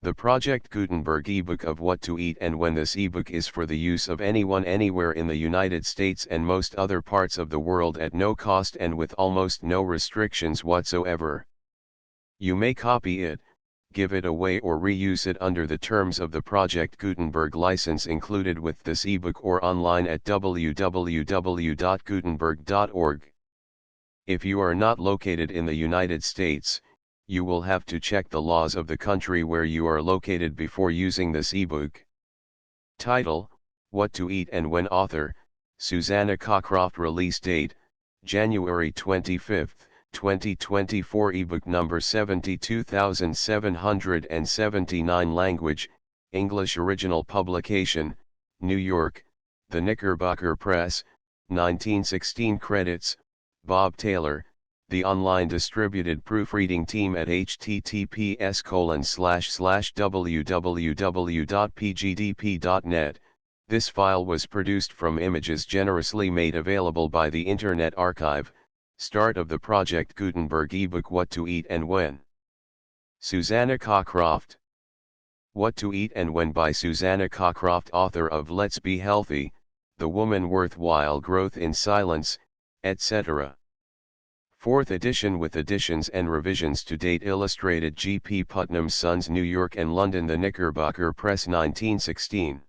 The Project Gutenberg ebook of What to Eat and When. This ebook is for the use of anyone anywhere in the United States and most other parts of the world at no cost and with almost no restrictions whatsoever. You may copy it, give it away or reuse it under the terms of the Project Gutenberg license included with this ebook or online at www.gutenberg.org. If you are not located in the United States, you will have to check the laws of the country where you are located before using this ebook. Title: What to Eat and When. Author: Susanna Cocroft. Release date: January 25, 2024. Ebook number 72779. Language: English. Original publication: New York, The Knickerbocker Press, 1916. Credits: Bob Taylor, the online distributed proofreading team at https://www.pgdp.net. This file was produced from images generously made available by the Internet Archive. Start of the Project Gutenberg ebook What to Eat and When. Susanna Cocroft. What to Eat and When by Susanna Cocroft, author of Let's Be Healthy, The Woman Worthwhile, Growth in Silence, etc. 4th edition with additions and revisions to date. Illustrated G. P. Putnam Sons, New York and London, The Knickerbocker Press, 1916.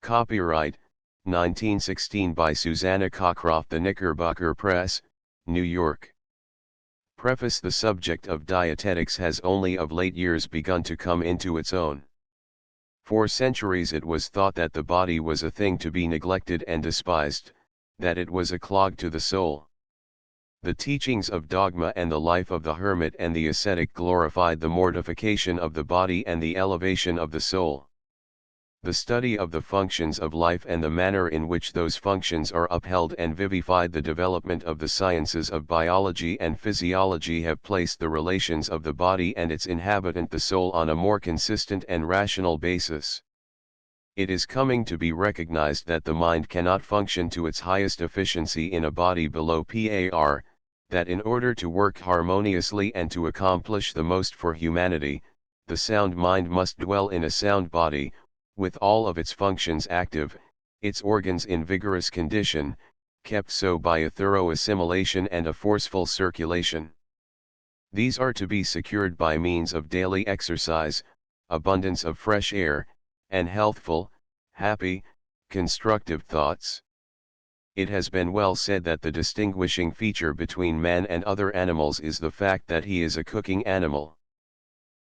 Copyright, 1916 by Susanna Cocroft, The Knickerbocker Press, New York. Preface: the subject of dietetics has only of late years begun to come into its own. For centuries it was thought that the body was a thing to be neglected and despised, that it was a clog to the soul. The teachings of dogma and the life of the hermit and the ascetic glorified the mortification of the body and the elevation of the soul. The study of the functions of life and the manner in which those functions are upheld and vivified, the development of the sciences of biology and physiology, have placed the relations of the body and its inhabitant, the soul, on a more consistent and rational basis. It is coming to be recognized that the mind cannot function to its highest efficiency in a body below par, that in order to work harmoniously and to accomplish the most for humanity, the sound mind must dwell in a sound body, with all of its functions active, its organs in vigorous condition, kept so by a thorough assimilation and a forceful circulation. These are to be secured by means of daily exercise, abundance of fresh air, and healthful, happy, constructive thoughts. It has been well said that the distinguishing feature between man and other animals is the fact that he is a cooking animal.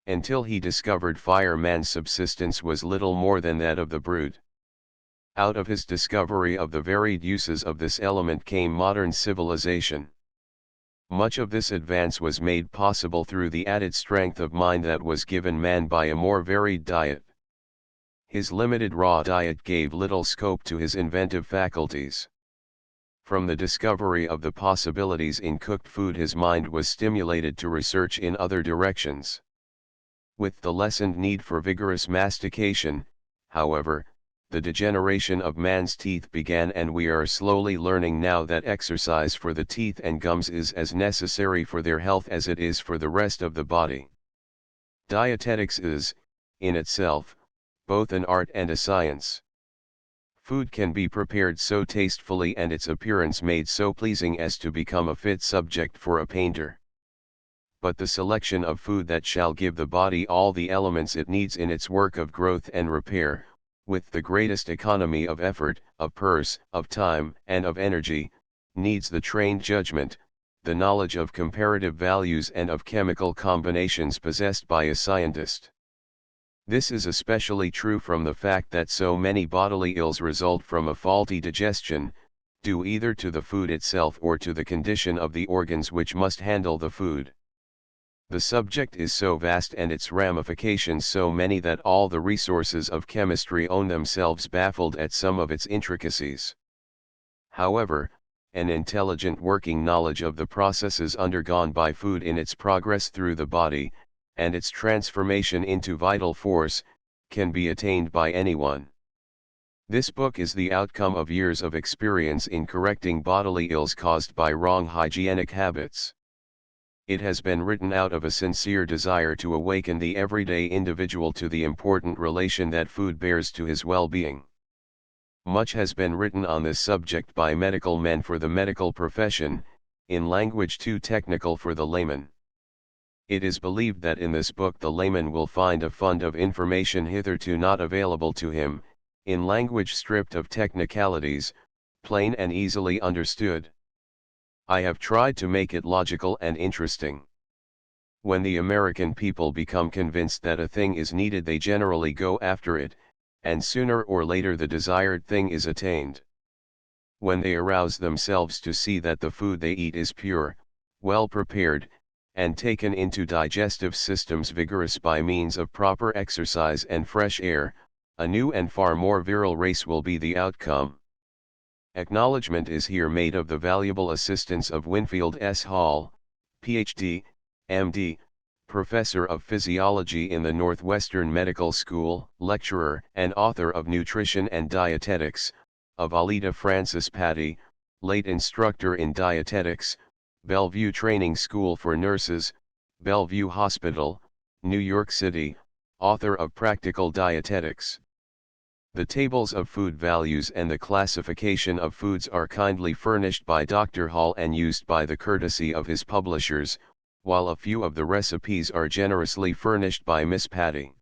Until he discovered fire, man's subsistence was little more than that of the brute. Out of his discovery of the varied uses of this element came modern civilization. Much of this advance was made possible through the added strength of mind that was given man by a more varied diet. His limited raw diet gave little scope to his inventive faculties. From the discovery of the possibilities in cooked food, his mind was stimulated to research in other directions. With the lessened need for vigorous mastication, however, the degeneration of man's teeth began, and we are slowly learning now that exercise for the teeth and gums is as necessary for their health as it is for the rest of the body. Dietetics is, in itself, both an art and a science. Food can be prepared so tastefully and its appearance made so pleasing as to become a fit subject for a painter. But the selection of food that shall give the body all the elements it needs in its work of growth and repair, with the greatest economy of effort, of purse, of time, and of energy, needs the trained judgment, the knowledge of comparative values and of chemical combinations possessed by a scientist. This is especially true from the fact that so many bodily ills result from a faulty digestion, due either to the food itself or to the condition of the organs which must handle the food. The subject is so vast and its ramifications so many that all the resources of chemistry own themselves baffled at some of its intricacies. However, an intelligent working knowledge of the processes undergone by food in its progress through the body, and its transformation into vital force, can be attained by anyone. This book is the outcome of years of experience in correcting bodily ills caused by wrong hygienic habits. It has been written out of a sincere desire to awaken the everyday individual to the important relation that food bears to his well-being. Much has been written on this subject by medical men for the medical profession, in language too technical for the layman. It is believed that in this book the layman will find a fund of information hitherto not available to him, in language stripped of technicalities, plain and easily understood. I have tried to make it logical and interesting. When the American people become convinced that a thing is needed, they generally go after it, and sooner or later the desired thing is attained. When they arouse themselves to see that the food they eat is pure, well prepared, and taken into digestive systems vigorous by means of proper exercise and fresh air, a new and far more virile race will be the outcome. Acknowledgement is here made of the valuable assistance of Winfield S. Hall, Ph.D., M.D., Professor of Physiology in the Northwestern Medical School, lecturer and author of Nutrition and Dietetics, of Alida Francis Patty, late instructor in dietetics, Bellevue Training School for Nurses, Bellevue Hospital, New York City, author of Practical Dietetics. The tables of food values and the classification of foods are kindly furnished by Dr. Hall and used by the courtesy of his publishers, while a few of the recipes are generously furnished by Miss Patty.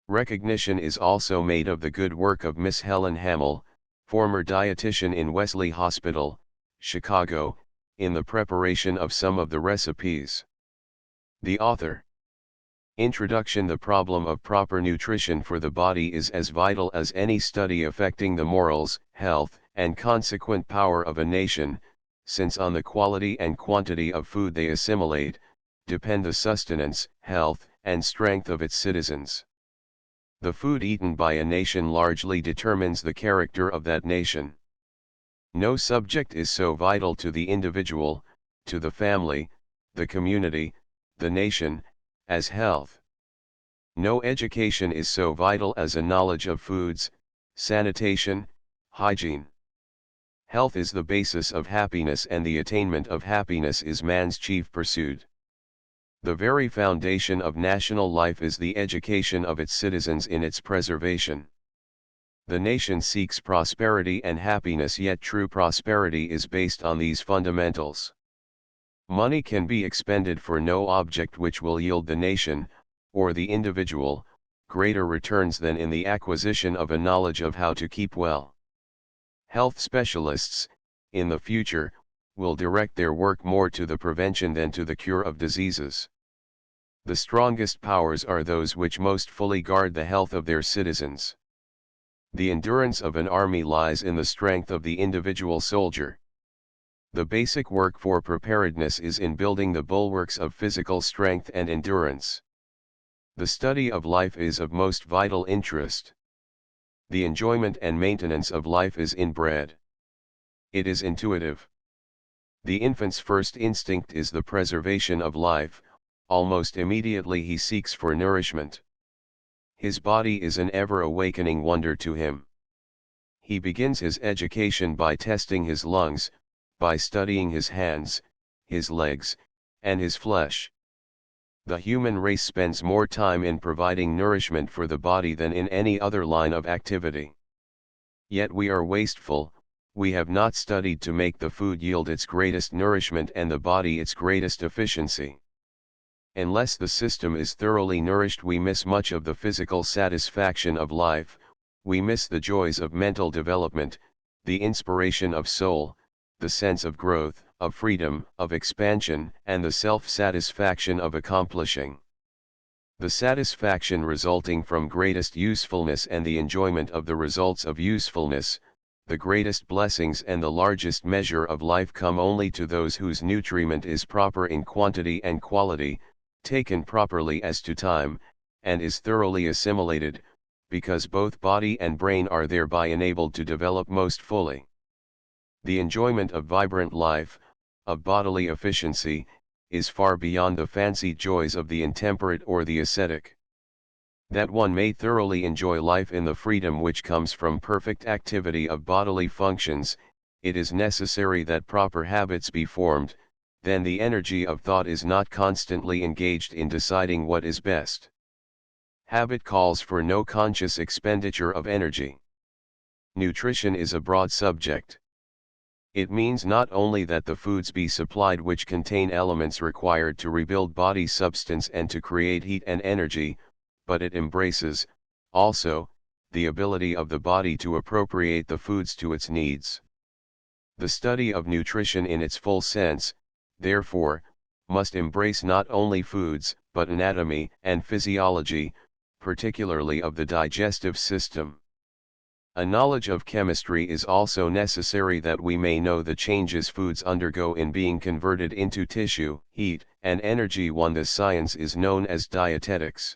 Recognition is also made of the good work of Miss Helen Hamill, former dietitian in Wesley Hospital, Chicago, in the preparation of some of the recipes. The author. Introduction. The problem of proper nutrition for the body is as vital as any study affecting the morals, health, and consequent power of a nation, since on the quality and quantity of food they assimilate, depend the sustenance, health, and strength of its citizens. The food eaten by a nation largely determines the character of that nation. No subject is so vital to the individual, to the family, the community, the nation, as health. No education is so vital as a knowledge of foods, sanitation, hygiene. Health is the basis of happiness, and the attainment of happiness is man's chief pursuit. The very foundation of national life is the education of its citizens in its preservation. The nation seeks prosperity and happiness, yet true prosperity is based on these fundamentals. Money can be expended for no object which will yield the nation, or the individual, greater returns than in the acquisition of a knowledge of how to keep well. Health specialists, in the future, will direct their work more to the prevention than to the cure of diseases. The strongest powers are those which most fully guard the health of their citizens. The endurance of an army lies in the strength of the individual soldier. The basic work for preparedness is in building the bulwarks of physical strength and endurance. The study of life is of most vital interest. The enjoyment and maintenance of life is inbred. It is intuitive. The infant's first instinct is the preservation of life. Almost immediately he seeks for nourishment. His body is an ever-awakening wonder to him. He begins his education by testing his lungs, by studying his hands, his legs, and his flesh. The human race spends more time in providing nourishment for the body than in any other line of activity. Yet we are wasteful. We have not studied to make the food yield its greatest nourishment and the body its greatest efficiency. Unless the system is thoroughly nourished, we miss much of the physical satisfaction of life, we miss the joys of mental development, the inspiration of soul, the sense of growth, of freedom, of expansion, and the self-satisfaction of accomplishing. The satisfaction resulting from greatest usefulness and the enjoyment of the results of usefulness, the greatest blessings and the largest measure of life come only to those whose nutriment is proper in quantity and quality, taken properly as to time, and is thoroughly assimilated, because both body and brain are thereby enabled to develop most fully. The enjoyment of vibrant life, of bodily efficiency, is far beyond the fancied joys of the intemperate or the ascetic. That one may thoroughly enjoy life in the freedom which comes from perfect activity of bodily functions, it is necessary that proper habits be formed, then the energy of thought is not constantly engaged in deciding what is best. Habit calls for no conscious expenditure of energy. Nutrition is a broad subject. It means not only that the foods be supplied which contain elements required to rebuild body substance and to create heat and energy, but it embraces, also, the ability of the body to appropriate the foods to its needs. The study of nutrition in its full sense, therefore, must embrace not only foods, but anatomy and physiology, particularly of the digestive system. A knowledge of chemistry is also necessary that we may know the changes foods undergo in being converted into tissue, heat, and energy. This science is known as dietetics.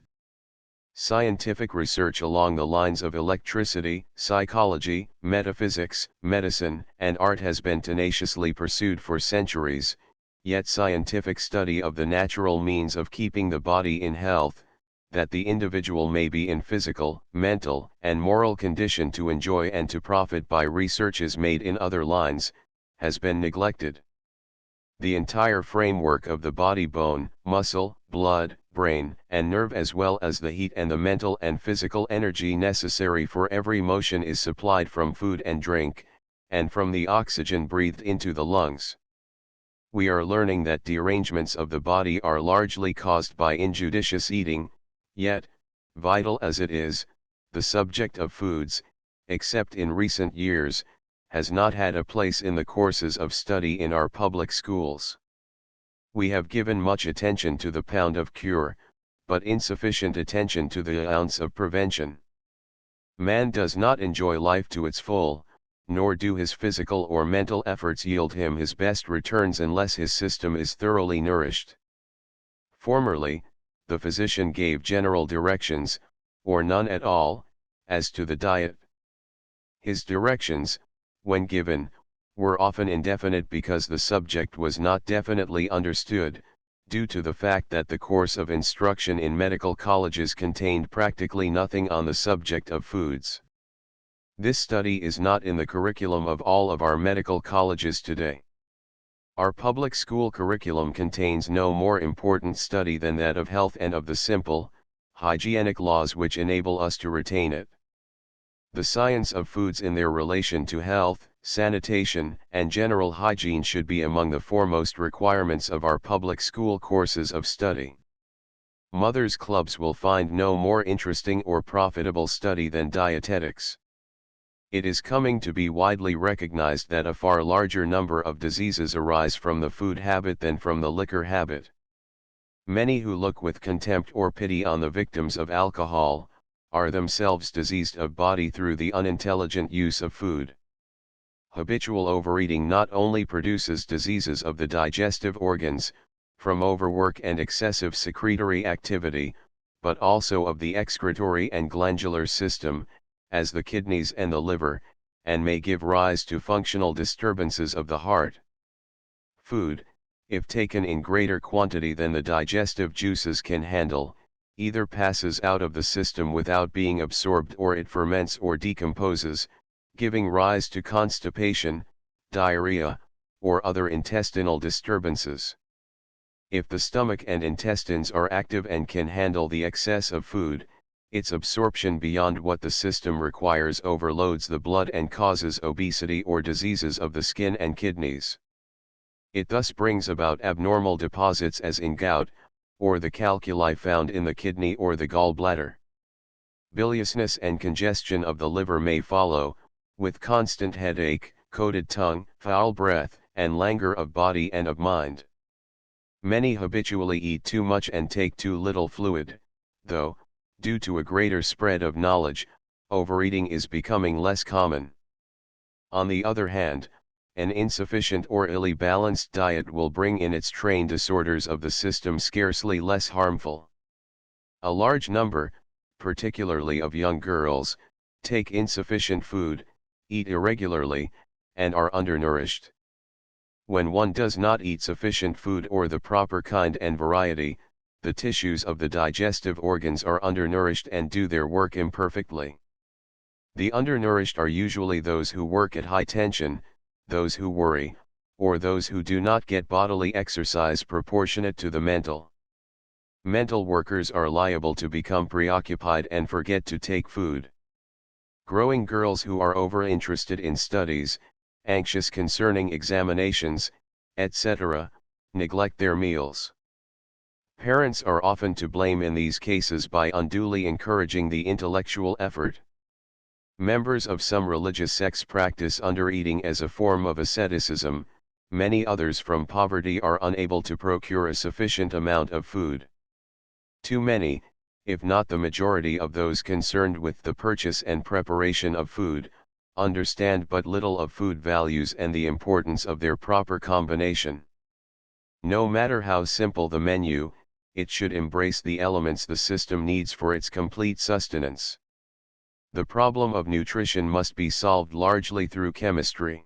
Scientific research along the lines of electricity, psychology, metaphysics, medicine, and art has been tenaciously pursued for centuries, yet scientific study of the natural means of keeping the body in health, that the individual may be in physical, mental, and moral condition to enjoy and to profit by researches made in other lines, has been neglected. The entire framework of the body, bone, muscle, blood, brain, and nerve, as well as the heat and the mental and physical energy necessary for every motion, is supplied from food and drink, and from the oxygen breathed into the lungs. We are learning that derangements of the body are largely caused by injudicious eating, yet, vital as it is, the subject of foods, except in recent years, has not had a place in the courses of study in our public schools. We have given much attention to the pound of cure, but insufficient attention to the ounce of prevention. Man does not enjoy life to its full, nor do his physical or mental efforts yield him his best returns unless his system is thoroughly nourished. Formerly, the physician gave general directions, or none at all, as to the diet. His directions, when given, were often indefinite because the subject was not definitely understood, due to the fact that the course of instruction in medical colleges contained practically nothing on the subject of foods. This study is not in the curriculum of all of our medical colleges today. Our public school curriculum contains no more important study than that of health and of the simple, hygienic laws which enable us to retain it. The science of foods in their relation to health, sanitation, and general hygiene should be among the foremost requirements of our public school courses of study. Mothers' clubs will find no more interesting or profitable study than dietetics. It is coming to be widely recognized that a far larger number of diseases arise from the food habit than from the liquor habit. Many who look with contempt or pity on the victims of alcohol, are themselves diseased of body through the unintelligent use of food. Habitual overeating not only produces diseases of the digestive organs, from overwork and excessive secretory activity, but also of the excretory and glandular system, as the kidneys and the liver, and may give rise to functional disturbances of the heart. Food, if taken in greater quantity than the digestive juices can handle, either passes out of the system without being absorbed, or it ferments or decomposes, giving rise to constipation, diarrhea, or other intestinal disturbances. If the stomach and intestines are active and can handle the excess of food, its absorption beyond what the system requires overloads the blood and causes obesity or diseases of the skin and kidneys. It thus brings about abnormal deposits as in gout, or the calculi found in the kidney or the gallbladder. Biliousness and congestion of the liver may follow, with constant headache, coated tongue, foul breath, and languor of body and of mind. Many habitually eat too much and take too little fluid, though, due to a greater spread of knowledge, overeating is becoming less common. On the other hand, an insufficient or illy balanced diet will bring in its train disorders of the system scarcely less harmful. A large number, particularly of young girls, take insufficient food, eat irregularly, and are undernourished. When one does not eat sufficient food or the proper kind and variety, the tissues of the digestive organs are undernourished and do their work imperfectly. The undernourished are usually those who work at high tension, those who worry, or those who do not get bodily exercise proportionate to the mental. Mental workers are liable to become preoccupied and forget to take food. Growing girls who are over-interested in studies, anxious concerning examinations, etc., neglect their meals. Parents are often to blame in these cases by unduly encouraging the intellectual effort. Members of some religious sects practice undereating as a form of asceticism. Many others from poverty are unable to procure a sufficient amount of food. Too many, if not the majority of those concerned with the purchase and preparation of food, understand but little of food values and the importance of their proper combination. No matter how simple the menu, it should embrace the elements the system needs for its complete sustenance. The problem of nutrition must be solved largely through chemistry.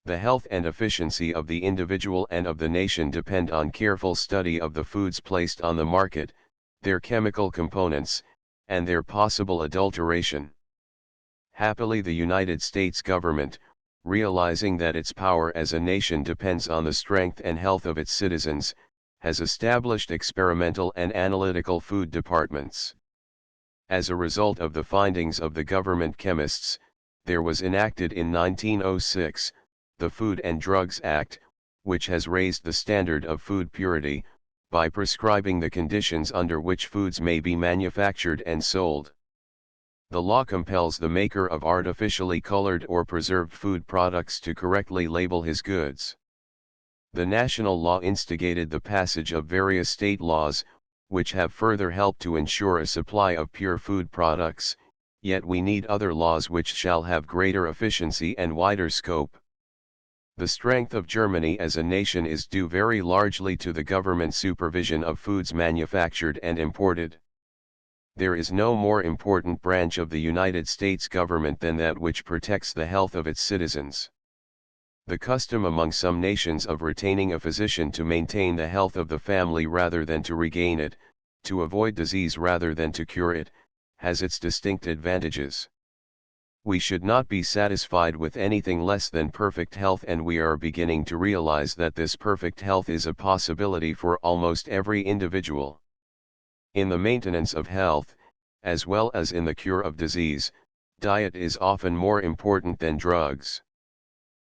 The health and efficiency of the individual and of the nation depend on careful study of the foods placed on the market, their chemical components, and their possible adulteration. Happily, the United States government, realizing that its power as a nation depends on the strength and health of its citizens, has established experimental and analytical food departments. As a result of the findings of the government chemists, there was enacted in 1906, the Food and Drugs Act, which has raised the standard of food purity, by prescribing the conditions under which foods may be manufactured and sold. The law compels the maker of artificially colored or preserved food products to correctly label his goods. The national law instigated the passage of various state laws, which have further helped to ensure a supply of pure food products, yet we need other laws which shall have greater efficiency and wider scope. The strength of Germany as a nation is due very largely to the government supervision of foods manufactured and imported. There is no more important branch of the United States government than that which protects the health of its citizens. The custom among some nations of retaining a physician to maintain the health of the family rather than to regain it, to avoid disease rather than to cure it, has its distinct advantages. We should not be satisfied with anything less than perfect health, and we are beginning to realize that this perfect health is a possibility for almost every individual. In the maintenance of health, as well as in the cure of disease, diet is often more important than drugs.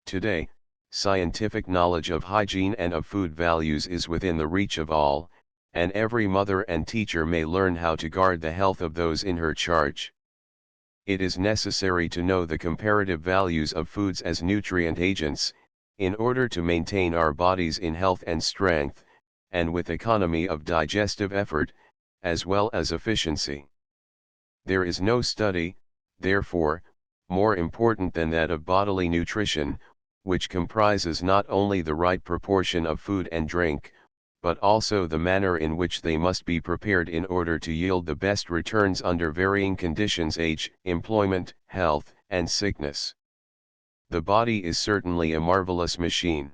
Today, scientific knowledge of hygiene and of food values is within the reach of all, and every mother and teacher may learn how to guard the health of those in her charge. It is necessary to know the comparative values of foods as nutrient agents, in order to maintain our bodies in health and strength, and with economy of digestive effort, as well as efficiency. There is no study, therefore, more important than that of bodily nutrition, which comprises not only the right proportion of food and drink, but also the manner in which they must be prepared in order to yield the best returns under varying conditions: age, employment, health, and sickness. The body is certainly a marvelous machine.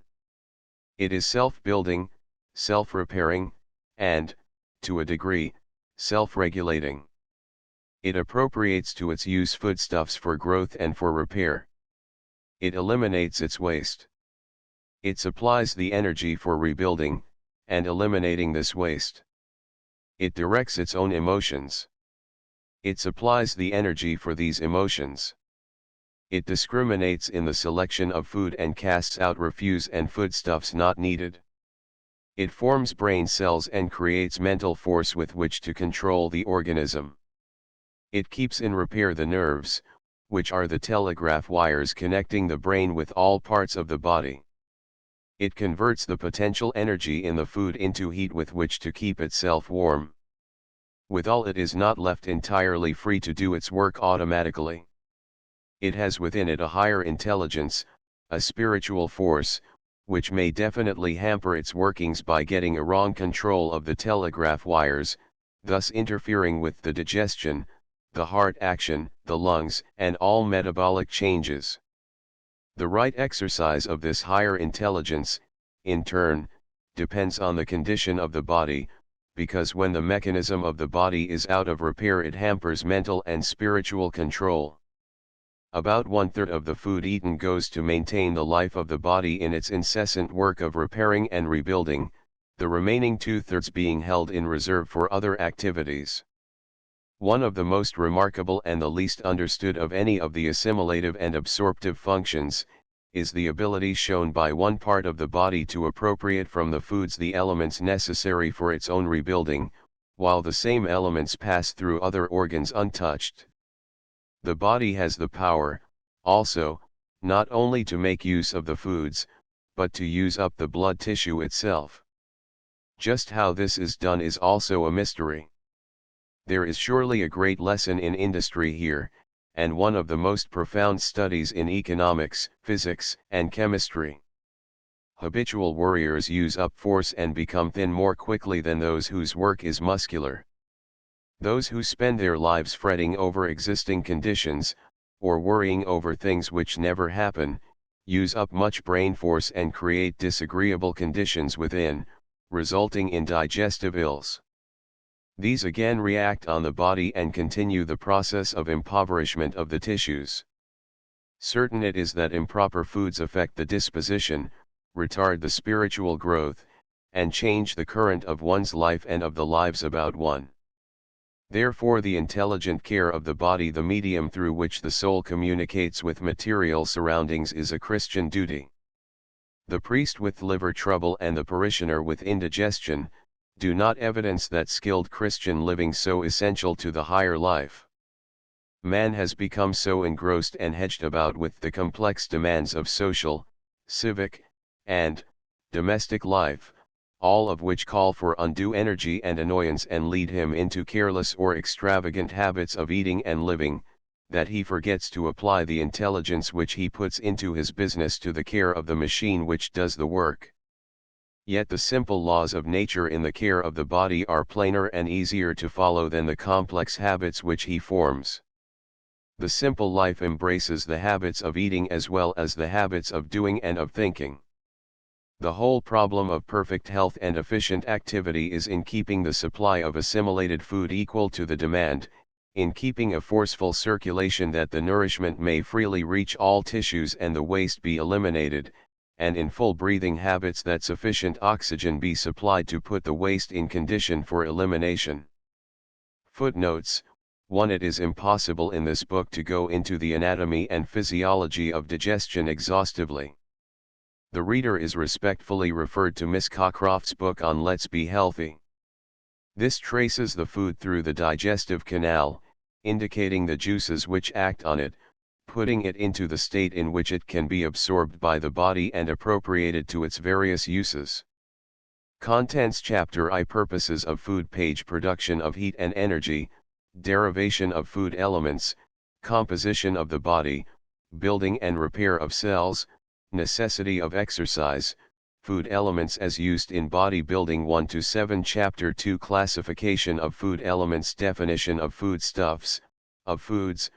It is self-building, self-repairing, and, to a degree, self-regulating. It appropriates to its use foodstuffs for growth and for repair. It eliminates its waste. It supplies the energy for rebuilding, and eliminating this waste. It directs its own emotions. It supplies the energy for these emotions. It discriminates in the selection of food and casts out refuse and foodstuffs not needed. It forms brain cells and creates mental force with which to control the organism. It keeps in repair the nerves, which are the telegraph wires connecting the brain with all parts of the body. It converts the potential energy in the food into heat with which to keep itself warm. Withal, it is not left entirely free to do its work automatically. It has within it a higher intelligence, a spiritual force, which may definitely hamper its workings by getting a wrong control of the telegraph wires, thus interfering with the digestion, the heart action, the lungs, and all metabolic changes. The right exercise of this higher intelligence, in turn, depends on the condition of the body, because when the mechanism of the body is out of repair, it hampers mental and spiritual control. About 1/3 of the food eaten goes to maintain the life of the body in its incessant work of repairing and rebuilding, the remaining 2/3 being held in reserve for other activities. One of the most remarkable and the least understood of any of the assimilative and absorptive functions, is the ability shown by one part of the body to appropriate from the foods the elements necessary for its own rebuilding, while the same elements pass through other organs untouched. The body has the power, also, not only to make use of the foods, but to use up the blood tissue itself. Just how this is done is also a mystery. There is surely a great lesson in industry here, and one of the most profound studies in economics, physics, and chemistry. Habitual worriers use up force and become thin more quickly than those whose work is muscular. Those who spend their lives fretting over existing conditions, or worrying over things which never happen, use up much brain force and create disagreeable conditions within, resulting in digestive ills. These again react on the body and continue the process of impoverishment of the tissues. Certain it is that improper foods affect the disposition, retard the spiritual growth, and change the current of one's life and of the lives about one. Therefore the intelligent care of the body, the medium through which the soul communicates with material surroundings, is a Christian duty. The priest with liver trouble and the parishioner with indigestion, do not evidence that skilled Christian living so essential to the higher life. Man has become so engrossed and hedged about with the complex demands of social, civic, and domestic life, all of which call for undue energy and annoyance and lead him into careless or extravagant habits of eating and living, that he forgets to apply the intelligence which he puts into his business to the care of the machine which does the work. Yet the simple laws of nature in the care of the body are plainer and easier to follow than the complex habits which he forms. The simple life embraces the habits of eating as well as the habits of doing and of thinking. The whole problem of perfect health and efficient activity is in keeping the supply of assimilated food equal to the demand, in keeping a forceful circulation that the nourishment may freely reach all tissues and the waste be eliminated, and in full breathing habits that sufficient oxygen be supplied to put the waste in condition for elimination. Footnotes: 1. It is impossible in this book to go into the anatomy and physiology of digestion exhaustively. The reader is respectfully referred to Miss Cocroft's book on Let's Be Healthy. This traces the food through the digestive canal, indicating the juices which act on it, putting it into the state in which it can be absorbed by the body and appropriated to its various uses. Contents Chapter I Purposes of Food Page Production of Heat and Energy, Derivation of Food Elements, Composition of the Body, Building and Repair of Cells, Necessity of Exercise, Food Elements as Used in Body Building 1-7 Chapter 2 Classification of Food Elements Definition of Foodstuffs, of Foods,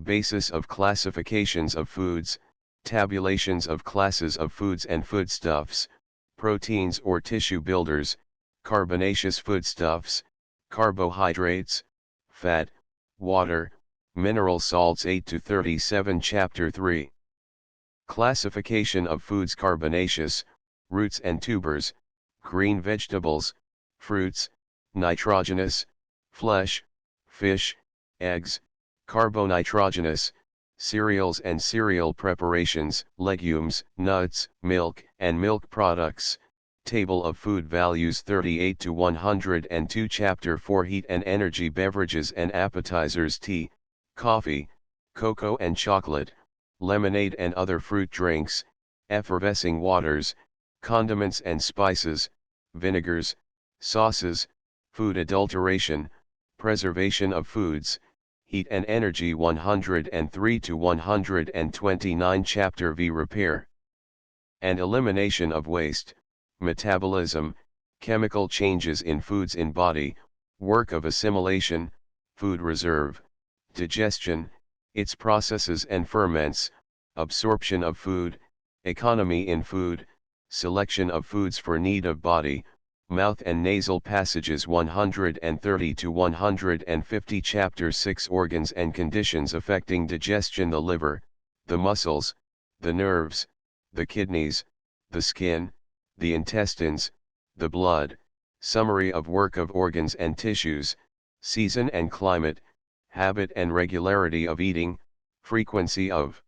Basis of classifications of foods, tabulations of classes of foods and foodstuffs, proteins or tissue builders, carbonaceous foodstuffs, carbohydrates, fat, water, mineral salts 8-37 Chapter 3. Classification of foods carbonaceous, roots and tubers, green vegetables, fruits, nitrogenous, flesh, fish, eggs, carbonitrogenous, cereals and cereal preparations, legumes, nuts, milk and milk products. Table of food values 38-102 Chapter 4 Heat and energy beverages and appetizers tea, coffee, cocoa and chocolate, lemonade and other fruit drinks, effervescing waters, condiments and spices, vinegars, sauces, food adulteration, preservation of foods. Heat and Energy 103-129 Chapter V Repair and Elimination of Waste, Metabolism, Chemical Changes in Foods in Body, Work of Assimilation, Food Reserve, Digestion, its processes and ferments, Absorption of Food, Economy in Food, Selection of Foods for Need of Body, Mouth and nasal passages 130 to 150. Chapter 6 Organs and conditions affecting digestion: the liver, the muscles, the nerves, the kidneys, the skin, the intestines, the blood. Summary of work of organs and tissues: season and climate, habit and regularity of eating, frequency of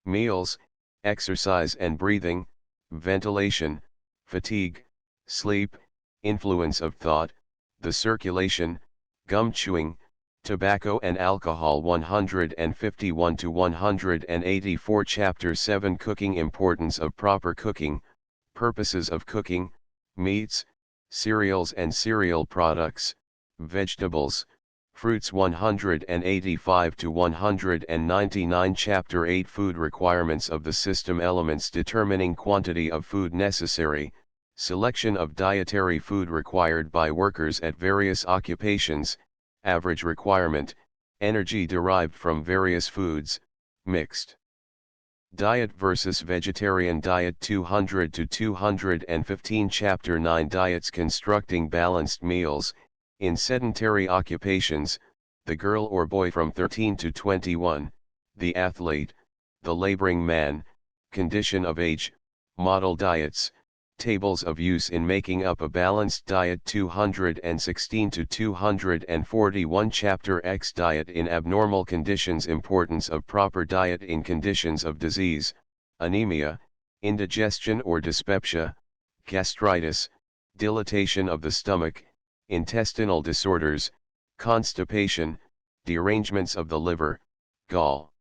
meals, exercise and breathing, ventilation, fatigue, sleep, influence of thought, the circulation, gum chewing, tobacco and alcohol. 151 to 184. Chapter 7 Cooking: importance of proper cooking, purposes of cooking, meats, cereals and cereal products, vegetables, fruits. 185 to 199. Chapter 8 Food: requirements of the system, elements determining quantity of food necessary, selection of dietary food required by workers at various occupations, average requirement, energy derived from various foods, mixed diet versus vegetarian diet. 200 to 215. Chapter 9 Diets: constructing balanced meals, in sedentary occupations, the girl or boy from 13 to 21, the athlete, the laboring man, condition of age, model diets, tables of use in making up a balanced diet. 216 to 241. Chapter X Diet in abnormal conditions, importance of proper diet in conditions of disease, anemia, indigestion or dyspepsia, gastritis, dilatation of the stomach, intestinal disorders, constipation, derangements of the liver, gall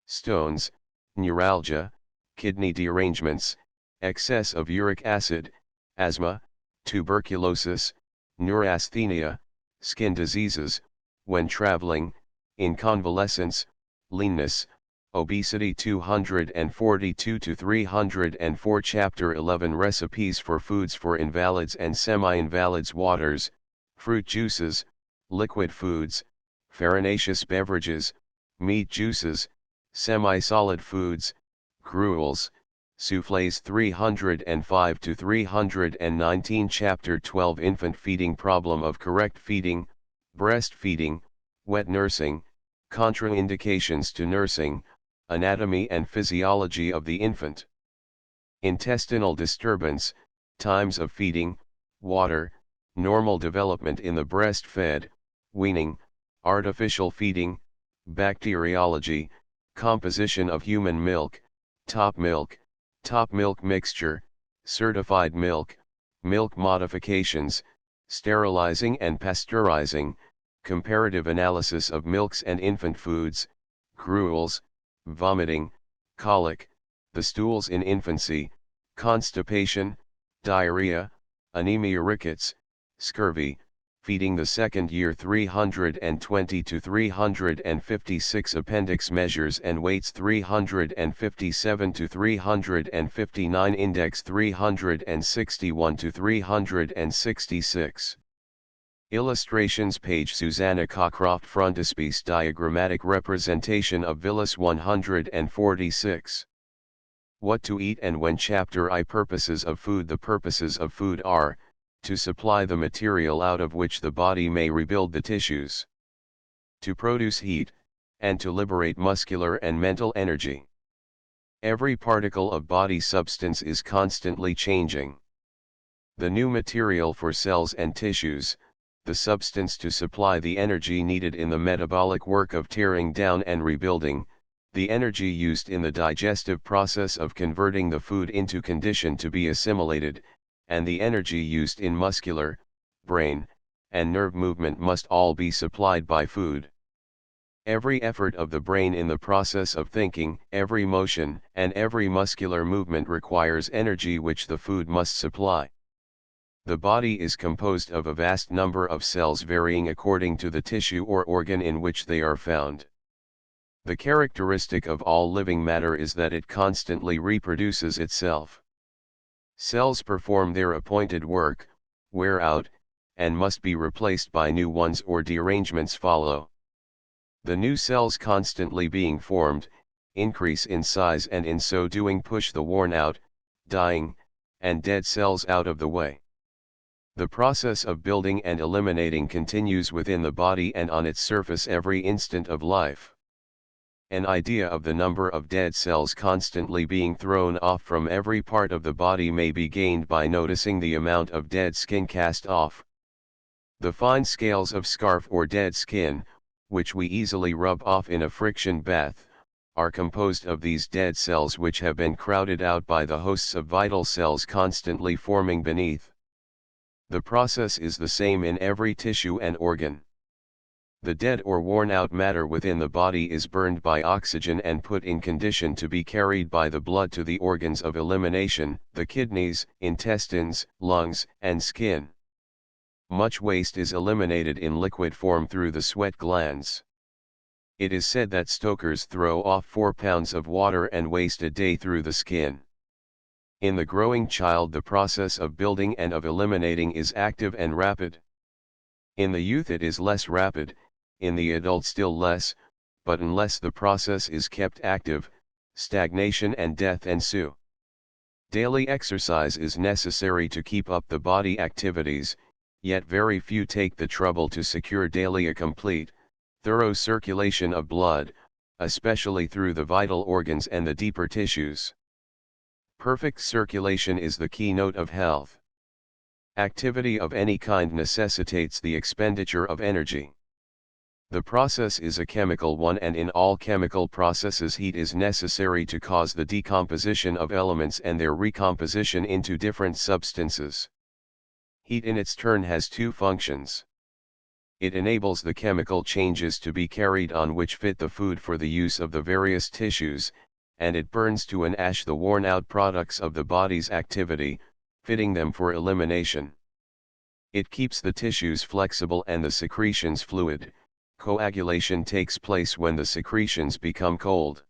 stones, neuralgia, kidney derangements, excess of uric acid, asthma, tuberculosis, neurasthenia, skin diseases, when traveling, in convalescence, leanness, obesity. 242 to 304. Chapter 11 Recipes for foods for invalids and semi-invalids: waters, fruit juices, liquid foods, farinaceous beverages, meat juices, semi-solid foods, gruels, soufflés. 305 to 319. Chapter 12 Infant feeding: problem of correct feeding, breastfeeding, wet nursing, contraindications to nursing, anatomy and physiology of the infant, intestinal disturbance, times of feeding, water, normal development in the breastfed, weaning, artificial feeding, bacteriology, composition of human milk, top milk mixture, certified milk, milk modifications, sterilizing and pasteurizing, comparative analysis of milks and infant foods, gruels, vomiting, colic, the stools in infancy, constipation, diarrhea, anemia, rickets, scurvy, feeding the second year. 320 to 356. Appendix measures and weights: 357 to 359. Index: 361 to 366. Illustrations page: Susanna Cocroft, frontispiece, diagrammatic representation of Villus. 146. What to eat and when. Chapter I Purposes of food: the purposes of food are, to supply the material out of which the body may rebuild the tissues, to produce heat, and to liberate muscular and mental energy. Every particle of body substance is constantly changing. The new material for cells and tissues, the substance to supply the energy needed in the metabolic work of tearing down and rebuilding, the energy used in the digestive process of converting the food into condition to be assimilated, and the energy used in muscular, brain, and nerve movement must all be supplied by food. Every effort of the brain in the process of thinking, every motion, and every muscular movement requires energy which the food must supply. The body is composed of a vast number of cells varying according to the tissue or organ in which they are found. The characteristic of all living matter is that it constantly reproduces itself. Cells perform their appointed work, wear out, and must be replaced by new ones or derangements follow. The new cells constantly being formed, increase in size and in so doing push the worn out, dying, and dead cells out of the way. The process of building and eliminating continues within the body and on its surface every instant of life. An idea of the number of dead cells constantly being thrown off from every part of the body may be gained by noticing the amount of dead skin cast off. The fine scales of scarf or dead skin, which we easily rub off in a friction bath, are composed of these dead cells which have been crowded out by the hosts of vital cells constantly forming beneath. The process is the same in every tissue and organ. The dead or worn out matter within the body is burned by oxygen and put in condition to be carried by the blood to the organs of elimination, the kidneys, intestines, lungs, and skin. Much waste is eliminated in liquid form through the sweat glands. It is said that stokers throw off 4 pounds of water and waste a day through the skin. In the growing child, the process of building and of eliminating is active and rapid. In the youth it is less rapid, in the adult still less, but unless the process is kept active, stagnation and death ensue. Daily exercise is necessary to keep up the body activities, yet very few take the trouble to secure daily a complete, thorough circulation of blood, especially through the vital organs and the deeper tissues. Perfect circulation is the keynote of health. Activity of any kind necessitates the expenditure of energy. The process is a chemical one, and in all chemical processes heat is necessary to cause the decomposition of elements and their recomposition into different substances. Heat in its turn has two functions. It enables the chemical changes to be carried on which fit the food for the use of the various tissues, and it burns to an ash the worn-out products of the body's activity, fitting them for elimination. It keeps the tissues flexible and the secretions fluid. Coagulation takes place when the secretions become cold.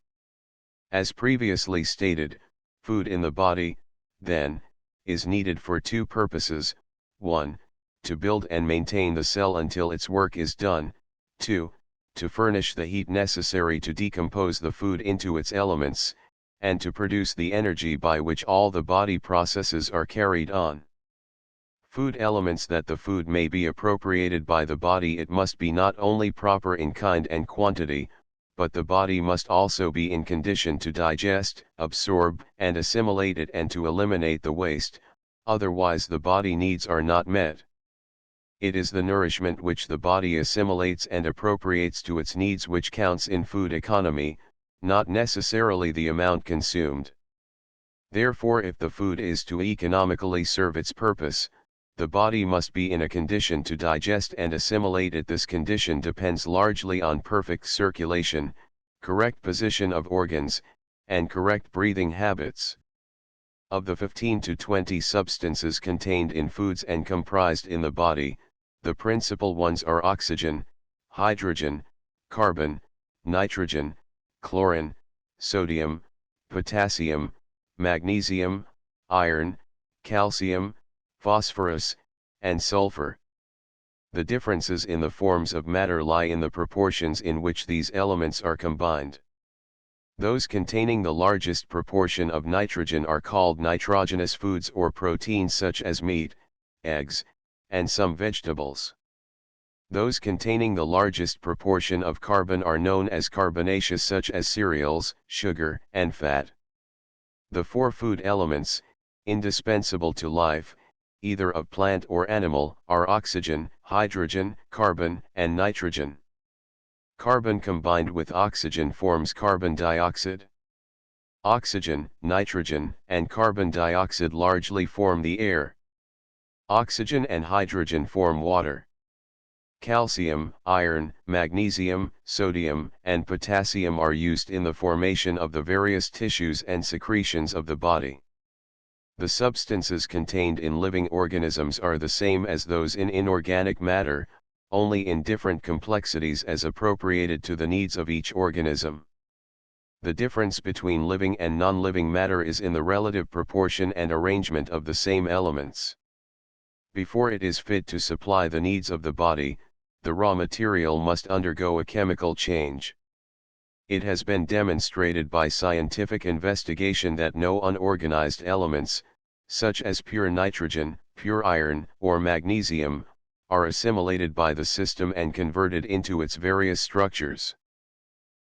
As previously stated, food in the body, then, is needed for two purposes: 1. To build and maintain the cell until its work is done, 2. To furnish the heat necessary to decompose the food into its elements, and to produce the energy by which all the body processes are carried on. Food elements: that the food may be appropriated by the body, it must be not only proper in kind and quantity, but the body must also be in condition to digest, absorb, and assimilate it and to eliminate the waste, otherwise the body needs are not met. It is the nourishment which the body assimilates and appropriates to its needs which counts in food economy, not necessarily the amount consumed. Therefore, if the food is to economically serve its purpose, the body must be in a condition to digest and assimilate it. This condition depends largely on perfect circulation, correct position of organs, and correct breathing habits. Of the 15 to 20 substances contained in foods and comprised in the body, the principal ones are oxygen, hydrogen, carbon, nitrogen, chlorine, sodium, potassium, magnesium, iron, calcium, phosphorus, and sulfur. The differences in the forms of matter lie in the proportions in which these elements are combined. Those containing the largest proportion of nitrogen are called nitrogenous foods or proteins, such as meat, eggs, and some vegetables. Those containing the largest proportion of carbon are known as carbonaceous, such as cereals, sugar, and fat. The four food elements, indispensable to life, either of plant or animal, are oxygen, hydrogen, carbon, and nitrogen. Carbon combined with oxygen forms carbon dioxide. Oxygen, nitrogen, and carbon dioxide largely form the air. Oxygen and hydrogen form water. Calcium, iron, magnesium, sodium, and potassium are used in the formation of the various tissues and secretions of the body. The substances contained in living organisms are the same as those in inorganic matter, only in different complexities as appropriated to the needs of each organism. The difference between living and non-living matter is in the relative proportion and arrangement of the same elements. Before it is fit to supply the needs of the body, the raw material must undergo a chemical change. It has been demonstrated by scientific investigation that no unorganized elements, such as pure nitrogen, pure iron or magnesium, are assimilated by the system and converted into its various structures.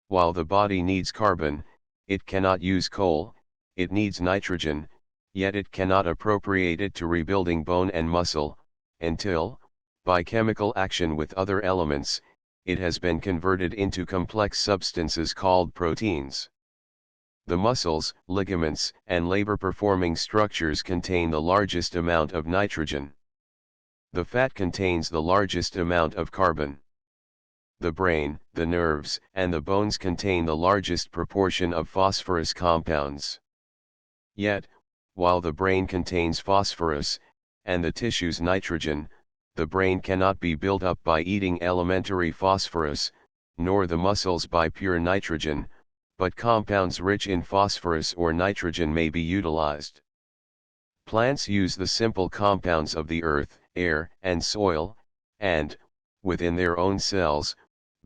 While the body needs carbon, it cannot use coal, it needs nitrogen, yet it cannot appropriate it to rebuilding bone and muscle, until, by chemical action with other elements, it has been converted into complex substances called proteins. The muscles, ligaments, and labor-performing structures contain the largest amount of nitrogen. The fat contains the largest amount of carbon. The brain, the nerves, and the bones contain the largest proportion of phosphorus compounds. Yet, while the brain contains phosphorus, and the tissues nitrogen, the brain cannot be built up by eating elementary phosphorus, nor the muscles by pure nitrogen, but compounds rich in phosphorus or nitrogen may be utilized. Plants use the simple compounds of the earth, air, and soil, and, within their own cells,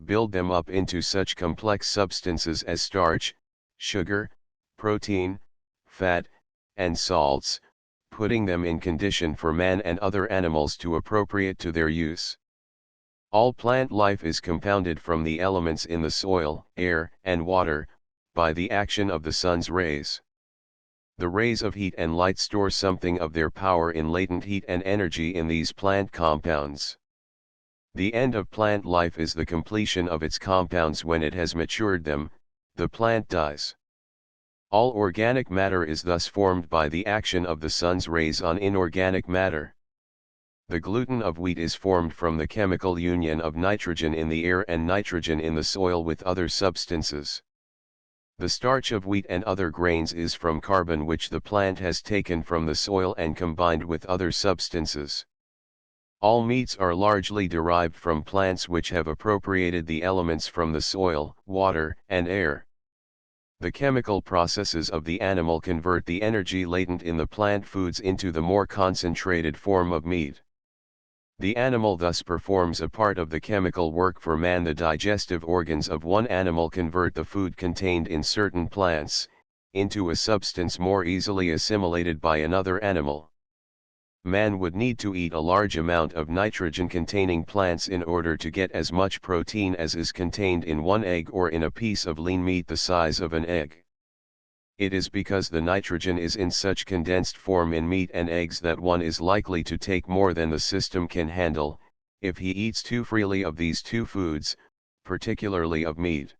build them up into such complex substances as starch, sugar, protein, fat, and salts, putting them in condition for man and other animals to appropriate to their use. All plant life is compounded from the elements in the soil, air, and water, by the action of the sun's rays. The rays of heat and light store something of their power in latent heat and energy in these plant compounds. The end of plant life is the completion of its compounds. When it has matured them, the plant dies. All organic matter is thus formed by the action of the sun's rays on inorganic matter. The gluten of wheat is formed from the chemical union of nitrogen in the air and nitrogen in the soil with other substances. The starch of wheat and other grains is from carbon which the plant has taken from the soil and combined with other substances. All meats are largely derived from plants which have appropriated the elements from the soil, water, and air. The chemical processes of the animal convert the energy latent in the plant foods into the more concentrated form of meat. The animal thus performs a part of the chemical work for man. The digestive organs of one animal convert the food contained in certain plants, into a substance more easily assimilated by another animal. Man would need to eat a large amount of nitrogen-containing plants in order to get as much protein as is contained in one egg or in a piece of lean meat the size of an egg. It is because the nitrogen is in such condensed form in meat and eggs that one is likely to take more than the system can handle, if he eats too freely of these two foods, particularly of meat.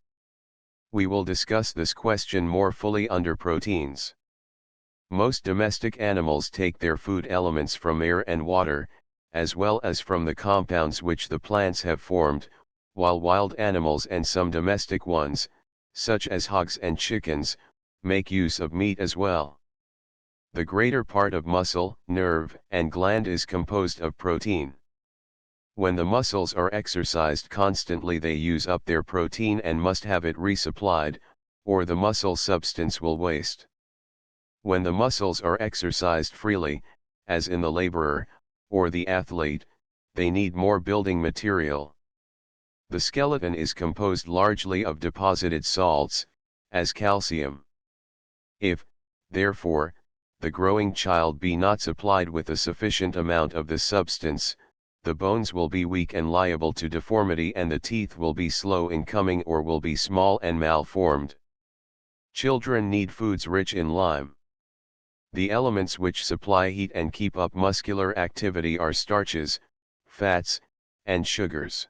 We will discuss this question more fully under proteins. Most domestic animals take their food elements from air and water, as well as from the compounds which the plants have formed, while wild animals and some domestic ones, such as hogs and chickens, make use of meat as well. The greater part of muscle, nerve, and gland is composed of protein. When the muscles are exercised constantly, they use up their protein and must have it resupplied, or the muscle substance will waste. When the muscles are exercised freely, as in the laborer, or the athlete, they need more building material. The skeleton is composed largely of deposited salts, as calcium. If, therefore, the growing child be not supplied with a sufficient amount of this substance, the bones will be weak and liable to deformity, and the teeth will be slow in coming or will be small and malformed. Children need foods rich in lime. The elements which supply heat and keep up muscular activity are starches, fats, and sugars.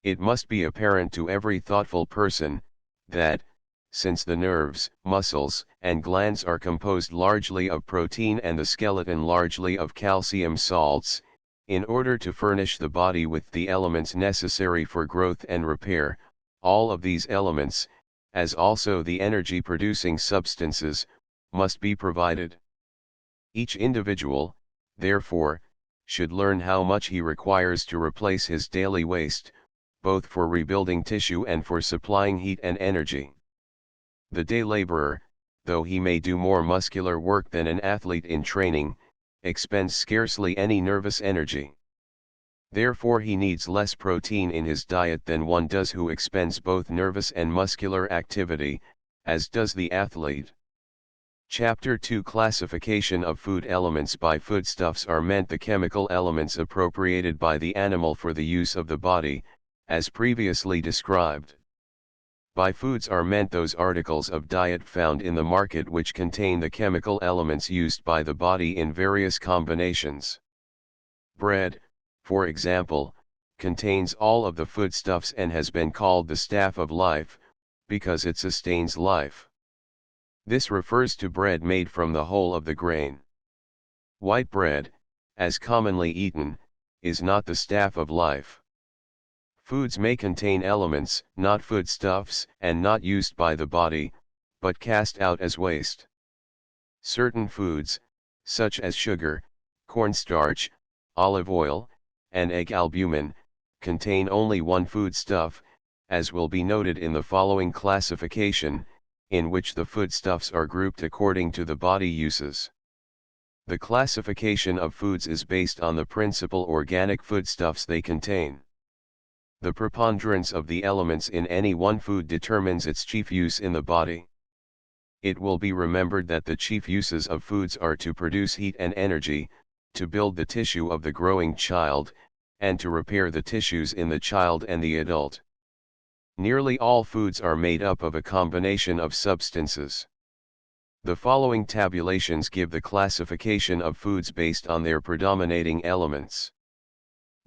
It must be apparent to every thoughtful person, that, since the nerves, muscles, and glands are composed largely of protein and the skeleton largely of calcium salts, in order to furnish the body with the elements necessary for growth and repair, all of these elements, as also the energy-producing substances, must be provided. Each individual, therefore, should learn how much he requires to replace his daily waste, both for rebuilding tissue and for supplying heat and energy. The day laborer, though he may do more muscular work than an athlete in training, expends scarcely any nervous energy. Therefore he needs less protein in his diet than one does who expends both nervous and muscular activity, as does the athlete. Chapter 2 Classification of food elements. By foodstuffs are meant the chemical elements appropriated by the animal for the use of the body, as previously described. By foods are meant those articles of diet found in the market which contain the chemical elements used by the body in various combinations. Bread, for example, contains all of the foodstuffs and has been called the staff of life, because it sustains life. This refers to bread made from the whole of the grain. White bread, as commonly eaten, is not the staff of life. Foods may contain elements, not foodstuffs, and not used by the body, but cast out as waste. Certain foods, such as sugar, cornstarch, olive oil, and egg albumin, contain only one foodstuff, as will be noted in the following classification, in which the foodstuffs are grouped according to the body uses. The classification of foods is based on the principal organic foodstuffs they contain. The preponderance of the elements in any one food determines its chief use in the body. It will be remembered that the chief uses of foods are to produce heat and energy, to build the tissue of the growing child, and to repair the tissues in the child and the adult. Nearly all foods are made up of a combination of substances. The following tabulations give the classification of foods based on their predominating elements.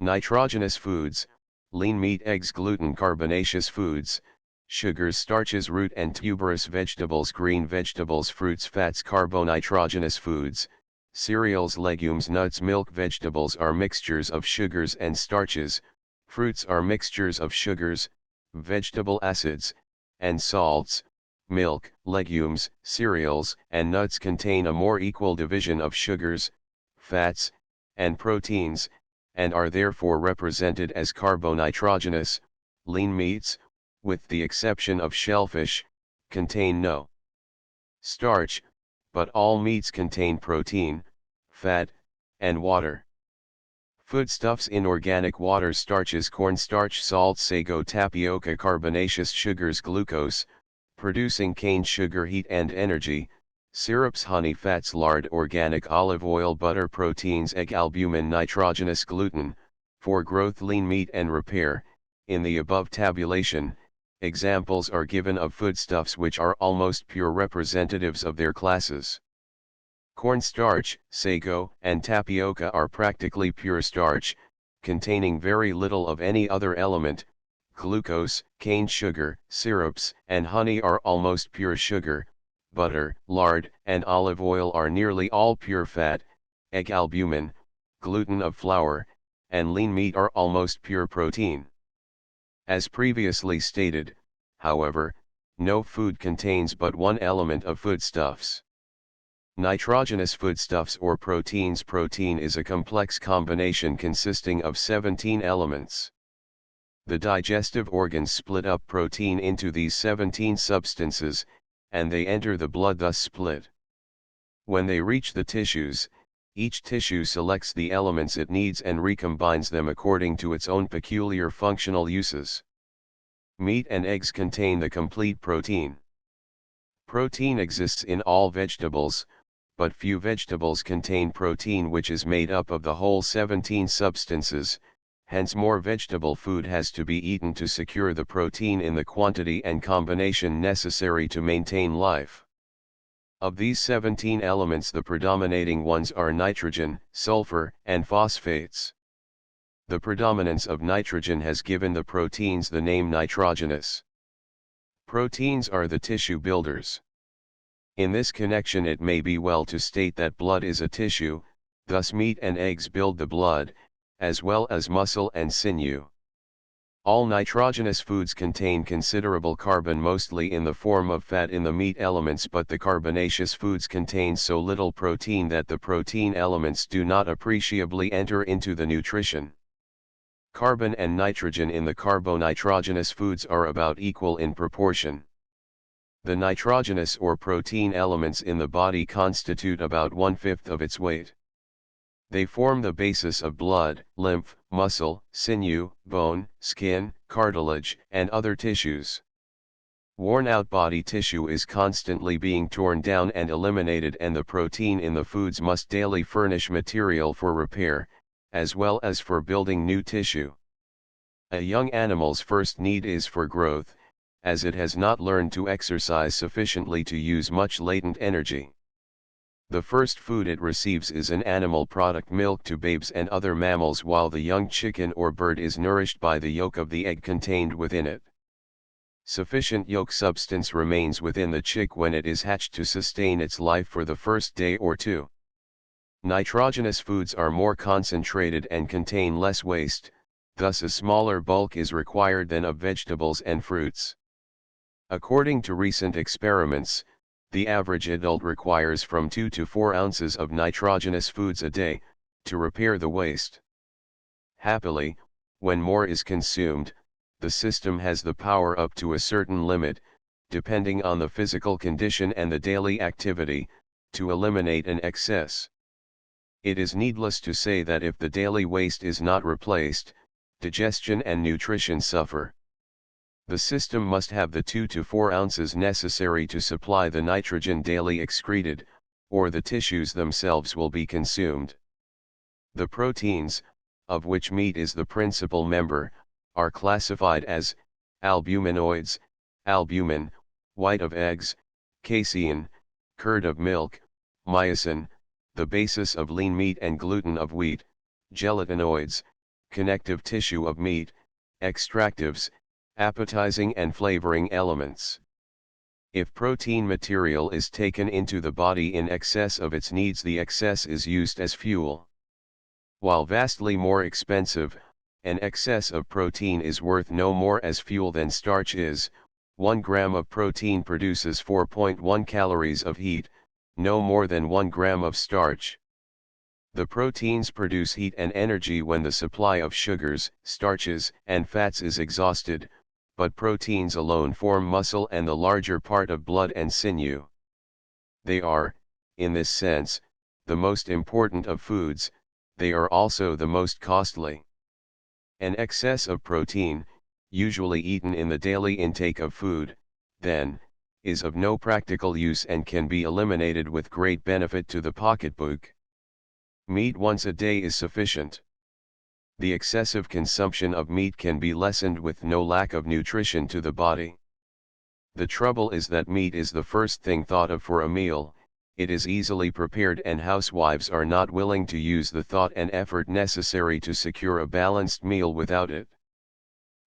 Nitrogenous foods: lean meat, eggs. Gluten. Carbonaceous foods: sugars, starches, root and tuberous vegetables, green vegetables, fruits. Fats. Carbonitrogenous foods: cereals, legumes, nuts. Milk. Vegetables are mixtures of sugars and starches, fruits are mixtures of sugars, vegetable acids, and salts. Milk, legumes, cereals, and nuts contain a more equal division of sugars, fats, and proteins, and are therefore represented as carbonitrogenous. Lean meats, with the exception of shellfish, contain no starch, but all meats contain protein, fat, and water. Foodstuffs: inorganic water, starches, cornstarch, salt, sago, tapioca. Carbonaceous sugars: glucose, producing cane sugar, heat and energy, syrups, honey. Fats: lard, organic olive oil, butter. Proteins: egg albumin. Nitrogenous: gluten, for growth, lean meat and repair. In the above tabulation, examples are given of foodstuffs which are almost pure representatives of their classes. Cornstarch, sago, and tapioca are practically pure starch, containing very little of any other element. Glucose, cane sugar, syrups, and honey are almost pure sugar. Butter, lard, and olive oil are nearly all pure fat. Egg albumin, gluten of flour, and lean meat are almost pure protein. As previously stated, however, no food contains but one element of foodstuffs. Nitrogenous foodstuffs or proteins. Protein is a complex combination consisting of 17 elements. The digestive organs split up protein into these 17 substances, and they enter the blood thus split. When they reach the tissues, each tissue selects the elements it needs and recombines them according to its own peculiar functional uses. Meat and eggs contain the complete protein. Protein exists in all vegetables, but few vegetables contain protein which is made up of the whole 17 substances, hence more vegetable food has to be eaten to secure the protein in the quantity and combination necessary to maintain life. Of these 17 elements, the predominating ones are nitrogen, sulfur, and phosphates. The predominance of nitrogen has given the proteins the name nitrogenous. Proteins are the tissue builders. In this connection it may be well to state that blood is a tissue, thus meat and eggs build the blood, as well as muscle and sinew. All nitrogenous foods contain considerable carbon, mostly in the form of fat in the meat elements, but the carbonaceous foods contain so little protein that the protein elements do not appreciably enter into the nutrition. Carbon and nitrogen in the carbonitrogenous foods are about equal in proportion. The nitrogenous or protein elements in the body constitute about 1/5 of its weight. They form the basis of blood, lymph, muscle, sinew, bone, skin, cartilage, and other tissues. Worn-out body tissue is constantly being torn down and eliminated, and the protein in the foods must daily furnish material for repair, as well as for building new tissue. A young animal's first need is for growth, as it has not learned to exercise sufficiently to use much latent energy. The first food it receives is an animal product, milk to babes and other mammals, while the young chicken or bird is nourished by the yolk of the egg contained within it. Sufficient yolk substance remains within the chick when it is hatched to sustain its life for the first day or two. Nitrogenous foods are more concentrated and contain less waste, thus a smaller bulk is required than of vegetables and fruits. According to recent experiments, the average adult requires from 2 to 4 ounces of nitrogenous foods a day, to repair the waste. Happily, when more is consumed, the system has the power up to a certain limit, depending on the physical condition and the daily activity, to eliminate an excess. It is needless to say that if the daily waste is not replaced, digestion and nutrition suffer. The system must have the 2 to 4 ounces necessary to supply the nitrogen daily excreted, or the tissues themselves will be consumed. The proteins, of which meat is the principal member, are classified as albuminoids, albumin, white of eggs, casein, curd of milk, myosin, the basis of lean meat, and gluten of wheat, gelatinoids, connective tissue of meat, extractives, appetizing and flavoring elements. If protein material is taken into the body in excess of its needs, the excess is used as fuel. While vastly more expensive, an excess of protein is worth no more as fuel than starch is. 1 gram of protein produces 4.1 calories of heat, no more than 1 gram of starch. The proteins produce heat and energy when the supply of sugars, starches, and fats is exhausted, but proteins alone form muscle and the larger part of blood and sinew. They are, in this sense, the most important of foods. They are also the most costly. An excess of protein, usually eaten in the daily intake of food, then, is of no practical use and can be eliminated with great benefit to the pocketbook. Meat once a day is sufficient. The excessive consumption of meat can be lessened with no lack of nutrition to the body. The trouble is that meat is the first thing thought of for a meal. It is easily prepared, and housewives are not willing to use the thought and effort necessary to secure a balanced meal without it.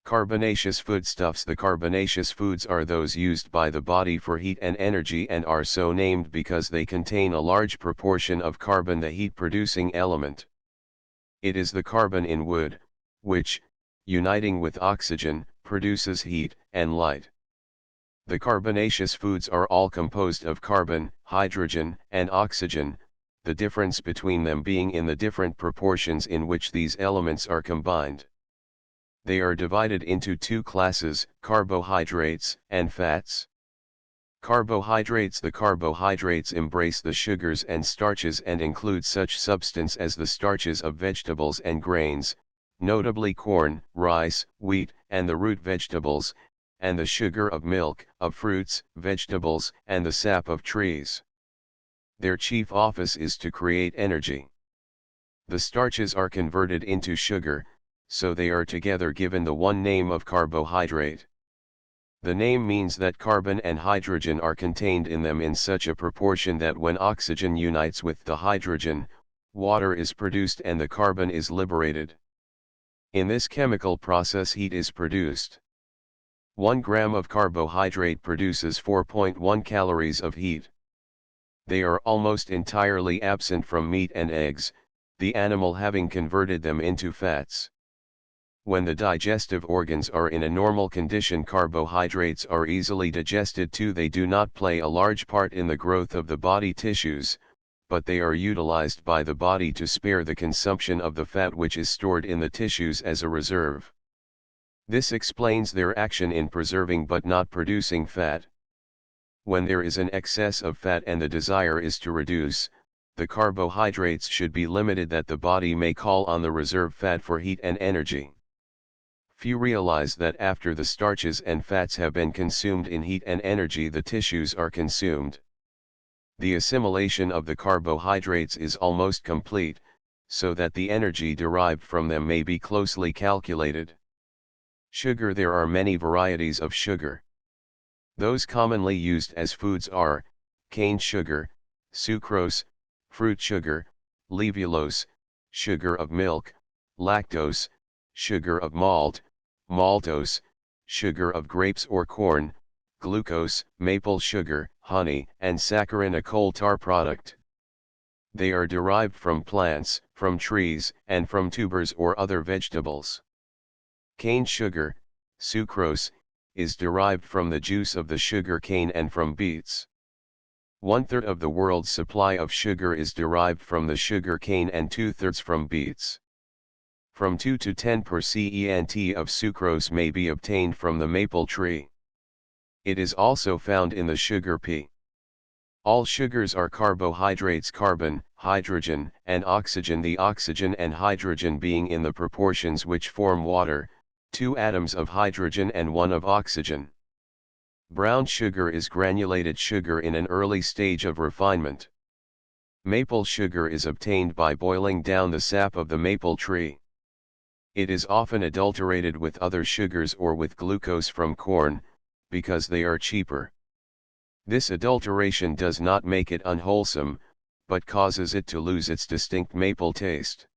Carbonaceous foodstuffs. The carbonaceous foods are those used by the body for heat and energy, and are so named because they contain a large proportion of carbon, the heat-producing element. It is the carbon in wood, which, uniting with oxygen, produces heat and light. The carbonaceous foods are all composed of carbon, hydrogen, and oxygen, the difference between them being in the different proportions in which these elements are combined. They are divided into 2 classes, carbohydrates and fats. Carbohydrates. The carbohydrates embrace the sugars and starches and include such substance as the starches of vegetables and grains, notably corn, rice, wheat, and the root vegetables, and the sugar of milk, of fruits, vegetables, and the sap of trees. Their chief office is to create energy. The starches are converted into sugar, so they are together given the one name of carbohydrate. The name means that carbon and hydrogen are contained in them in such a proportion that when oxygen unites with the hydrogen, water is produced and the carbon is liberated. In this chemical process, heat is produced. 1 gram of carbohydrate produces 4.1 calories of heat. They are almost entirely absent from meat and eggs, the animal having converted them into fats. When the digestive organs are in a normal condition, carbohydrates are easily digested too. They do not play a large part in the growth of the body tissues, but they are utilized by the body to spare the consumption of the fat which is stored in the tissues as a reserve. This explains their action in preserving but not producing fat. When there is an excess of fat and the desire is to reduce, the carbohydrates should be limited that the body may call on the reserve fat for heat and energy. Few realize that after the starches and fats have been consumed in heat and energy, the tissues are consumed. The assimilation of the carbohydrates is almost complete, so that the energy derived from them may be closely calculated. Sugar. There are many varieties of sugar. Those commonly used as foods are cane sugar, sucrose, fruit sugar, levulose, sugar of milk, lactose, sugar of malt, maltose, sugar of grapes or corn, glucose, maple sugar, honey, and saccharin, a coal tar product. They are derived from plants, from trees, and from tubers or other vegetables. Cane sugar, sucrose, is derived from the juice of the sugar cane and from beets. 1/3 of the world's supply of sugar is derived from the sugar cane and 2/3 from beets. From 2 to 10% of sucrose may be obtained from the maple tree. It is also found in the sugar pea. All sugars are carbohydrates, carbon, hydrogen, and oxygen, the oxygen and hydrogen being in the proportions which form water, 2 atoms of hydrogen and 1 of oxygen. Brown sugar is granulated sugar in an early stage of refinement. Maple sugar is obtained by boiling down the sap of the maple tree. It is often adulterated with other sugars or with glucose from corn, because they are cheaper. This adulteration does not make it unwholesome, but causes it to lose its distinct maple taste.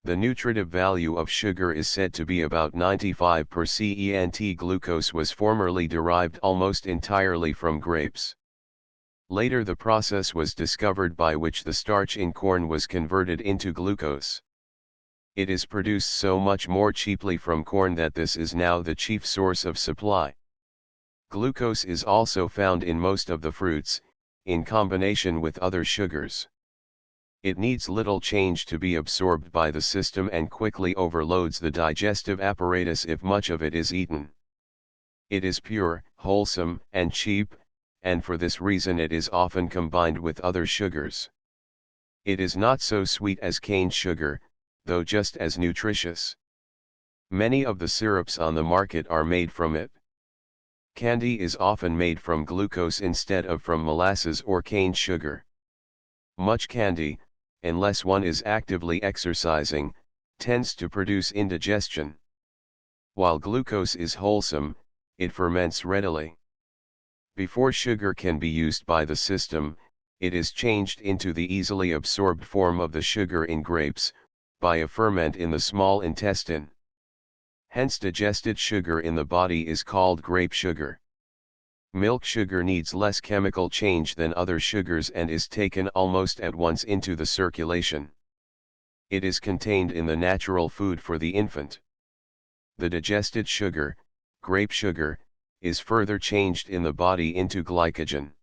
The nutritive value of sugar is said to be about 95%. Glucose was formerly derived almost entirely from grapes. Later the process was discovered by which the starch in corn was converted into glucose. It is produced so much more cheaply from corn that this is now the chief source of supply. Glucose is also found in most of the fruits, in combination with other sugars. It needs little change to be absorbed by the system and quickly overloads the digestive apparatus if much of it is eaten. It is pure, wholesome, and cheap, and for this reason it is often combined with other sugars. It is not so sweet as cane sugar, though just as nutritious. Many of the syrups on the market are made from it. Candy is often made from glucose instead of from molasses or cane sugar. Much candy, unless one is actively exercising, tends to produce indigestion. While glucose is wholesome, it ferments readily. Before sugar can be used by the system, it is changed into the easily absorbed form of the sugar in grapes, by a ferment in the small intestine. Hence digested sugar in the body is called grape sugar. Milk sugar needs less chemical change than other sugars and is taken almost at once into the circulation. It is contained in the natural food for the infant. The digested sugar, grape sugar, is further changed in the body into glycogen.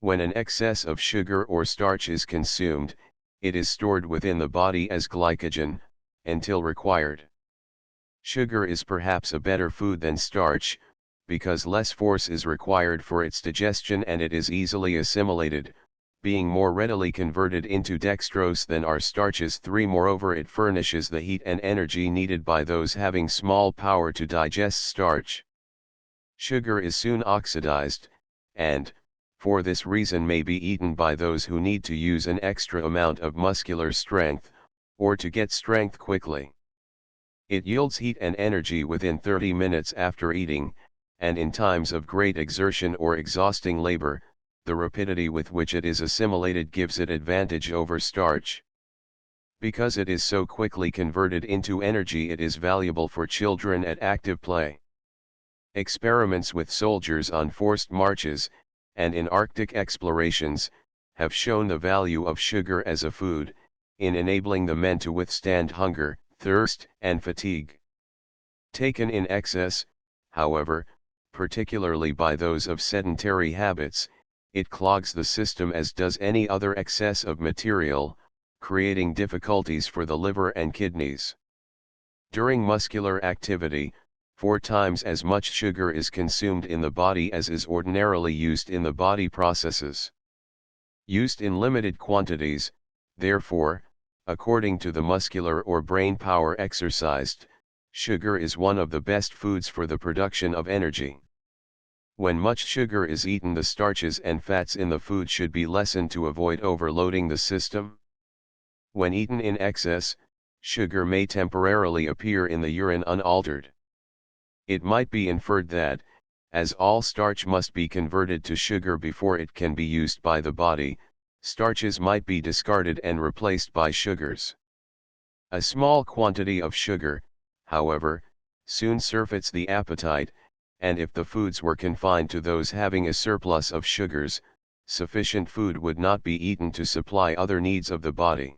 When an excess of sugar or starch is consumed, it is stored within the body as glycogen, until required. Sugar is perhaps a better food than starch, because less force is required for its digestion and it is easily assimilated, being more readily converted into dextrose than are starches. 3. Moreover, it furnishes the heat and energy needed by those having small power to digest starch. Sugar is soon oxidized, and, for this reason may be eaten by those who need to use an extra amount of muscular strength, or to get strength quickly. It yields heat and energy within 30 minutes after eating, and in times of great exertion or exhausting labor, the rapidity with which it is assimilated gives it advantage over starch. Because it is so quickly converted into energy, it is valuable for children at active play. Experiments with soldiers on forced marches, and in Arctic explorations, have shown the value of sugar as a food, in enabling the men to withstand hunger, thirst, and fatigue. Taken in excess, however, particularly by those of sedentary habits, it clogs the system as does any other excess of material, creating difficulties for the liver and kidneys. During muscular activity, 4 times as much sugar is consumed in the body as is ordinarily used in the body processes. Used in limited quantities, therefore, according to the muscular or brain power exercised, Sugar is one of the best foods for the production of energy. When much sugar is eaten, the starches and fats in the food should be lessened to avoid overloading the system. When eaten in excess, sugar may temporarily appear in the urine unaltered. It might be inferred that, as all starch must be converted to sugar before it can be used by the body, starches might be discarded and replaced by sugars. A small quantity of sugar, however, soon surfeits the appetite, and if the foods were confined to those having a surplus of sugars, sufficient food would not be eaten to supply other needs of the body.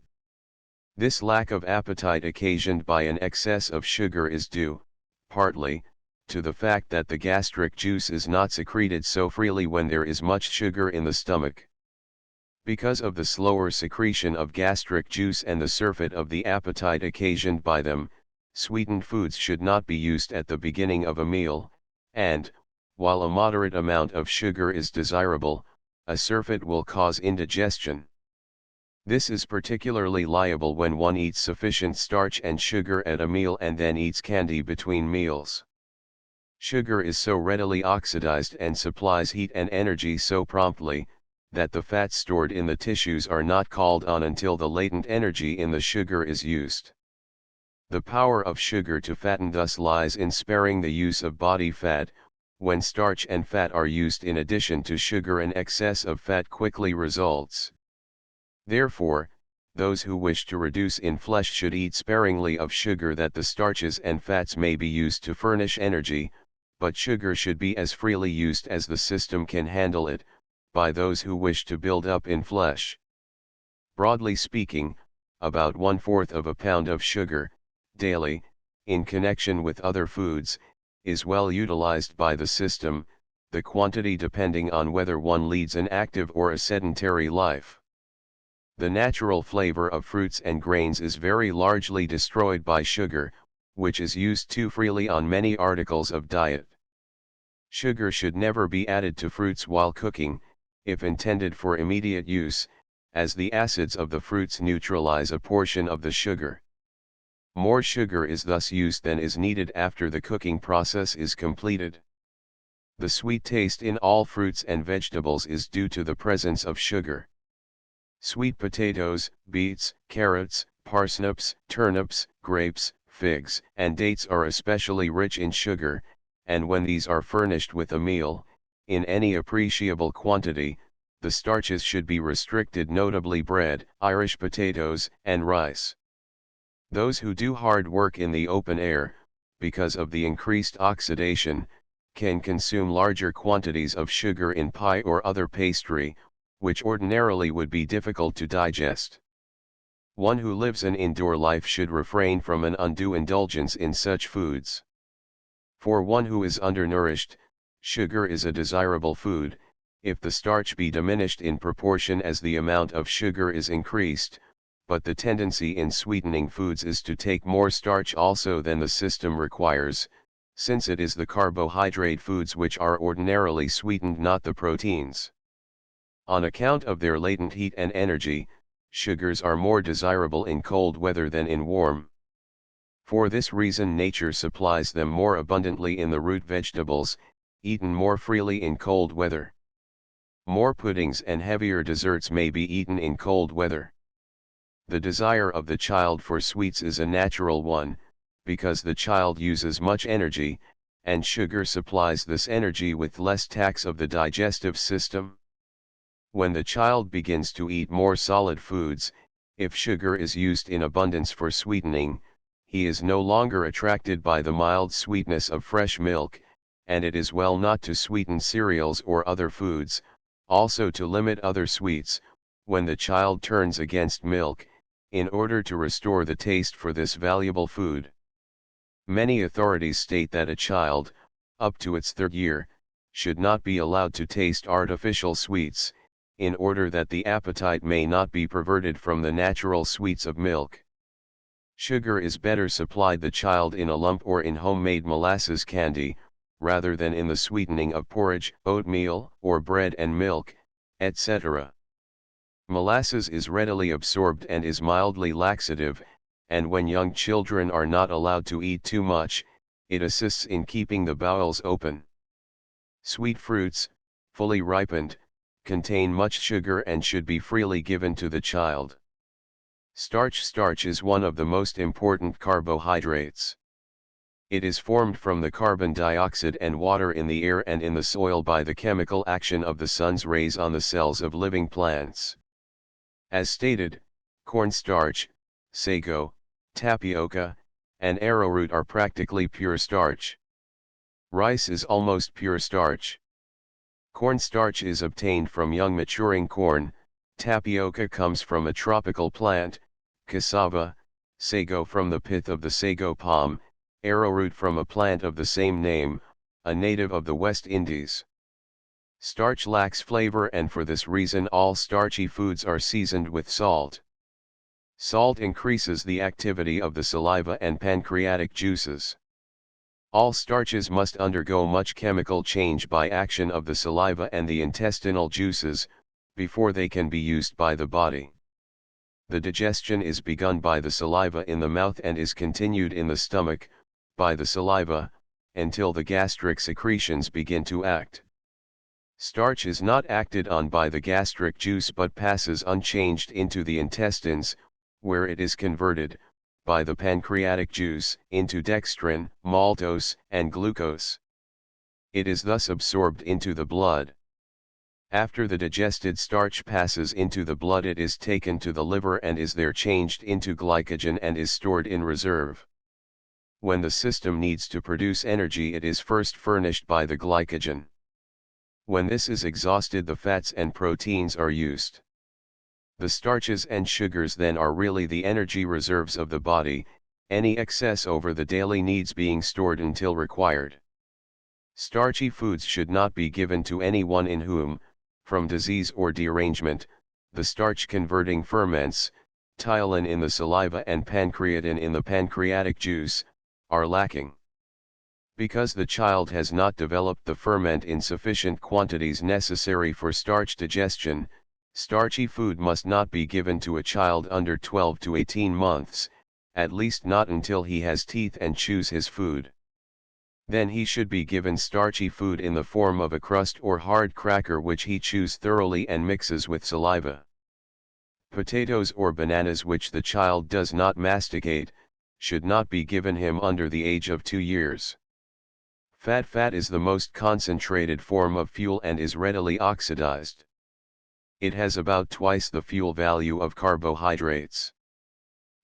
This lack of appetite occasioned by an excess of sugar is due, partly, to the fact that the gastric juice is not secreted so freely when there is much sugar in the stomach. Because of the slower secretion of gastric juice and the surfeit of the appetite occasioned by them, sweetened foods should not be used at the beginning of a meal, and, while a moderate amount of sugar is desirable, a surfeit will cause indigestion. This is particularly liable when one eats sufficient starch and sugar at a meal and then eats candy between meals. Sugar is so readily oxidized and supplies heat and energy so promptly, that the fats stored in the tissues are not called on until the latent energy in the sugar is used. The power of sugar to fatten thus lies in sparing the use of body fat. When starch and fat are used in addition to sugar, an excess of fat quickly results. Therefore, those who wish to reduce in flesh should eat sparingly of sugar that the starches and fats may be used to furnish energy, but sugar should be as freely used as the system can handle it, by those who wish to build up in flesh. Broadly speaking, about 1/4 of a pound of sugar, daily, in connection with other foods, is well utilized by the system, the quantity depending on whether one leads an active or a sedentary life. The natural flavor of fruits and grains is very largely destroyed by sugar, which is used too freely on many articles of diet. Sugar should never be added to fruits while cooking, if intended for immediate use, as the acids of the fruits neutralize a portion of the sugar. More sugar is thus used than is needed after the cooking process is completed. The sweet taste in all fruits and vegetables is due to the presence of sugar. Sweet potatoes, beets, carrots, parsnips, turnips, grapes, figs, and dates are especially rich in sugar, and when these are furnished with a meal, in any appreciable quantity, the starches should be restricted, notably bread, Irish potatoes, and rice. Those who do hard work in the open air, because of the increased oxidation, can consume larger quantities of sugar in pie or other pastry, which ordinarily would be difficult to digest. One who lives an indoor life should refrain from an undue indulgence in such foods. For one who is undernourished, sugar is a desirable food, if the starch be diminished in proportion as the amount of sugar is increased, but the tendency in sweetening foods is to take more starch also than the system requires, since it is the carbohydrate foods which are ordinarily sweetened, not the proteins. On account of their latent heat and energy, sugars are more desirable in cold weather than in warm. For this reason nature supplies them more abundantly in the root vegetables, eaten more freely in cold weather. More puddings and heavier desserts may be eaten in cold weather. The desire of the child for sweets is a natural one, because the child uses much energy, and sugar supplies this energy with less tax of the digestive system. When the child begins to eat more solid foods, if sugar is used in abundance for sweetening, he is no longer attracted by the mild sweetness of fresh milk, and it is well not to sweeten cereals or other foods, also to limit other sweets, when the child turns against milk, in order to restore the taste for this valuable food. Many authorities state that a child, up to its 3rd year, should not be allowed to taste artificial sweets, in order that the appetite may not be perverted from the natural sweets of milk. Sugar is better supplied the child in a lump or in homemade molasses candy, rather than in the sweetening of porridge, oatmeal, or bread and milk, etc. Molasses is readily absorbed and is mildly laxative, and when young children are not allowed to eat too much, it assists in keeping the bowels open. Sweet fruits, fully ripened, contain much sugar and should be freely given to the child. Starch is one of the most important carbohydrates. It is formed from the carbon dioxide and water in the air and in the soil by the chemical action of the sun's rays on the cells of living plants. As stated, cornstarch, sago, tapioca, and arrowroot are practically pure starch. Rice is almost pure starch. Cornstarch is obtained from young maturing corn, tapioca comes from a tropical plant, cassava, sago from the pith of the sago palm, arrowroot from a plant of the same name, a native of the West Indies. Starch lacks flavor and for this reason all starchy foods are seasoned with salt. Salt increases the activity of the saliva and pancreatic juices. All starches must undergo much chemical change by action of the saliva and the intestinal juices, before they can be used by the body. The digestion is begun by the saliva in the mouth and is continued in the stomach, by the saliva, until the gastric secretions begin to act. Starch is not acted on by the gastric juice but passes unchanged into the intestines, where it is converted, by the pancreatic juice, into dextrin, maltose, and glucose. It is thus absorbed into the blood. After the digested starch passes into the blood it is taken to the liver and is there changed into glycogen and is stored in reserve. When the system needs to produce energy it is first furnished by the glycogen. When this is exhausted the fats and proteins are used. The starches and sugars then are really the energy reserves of the body, any excess over the daily needs being stored until required. Starchy foods should not be given to anyone in whom, from disease or derangement, the starch-converting ferments, ptyalin in the saliva and pancreatin in the pancreatic juice, are lacking. Because the child has not developed the ferment in sufficient quantities necessary for starch digestion, starchy food must not be given to a child under 12 to 18 months, at least not until he has teeth and chews his food. Then he should be given starchy food in the form of a crust or hard cracker which he chews thoroughly and mixes with saliva. Potatoes or bananas which the child does not masticate, should not be given him under the age of 2 years. Fat is the most concentrated form of fuel and is readily oxidized. It has about twice the fuel value of carbohydrates.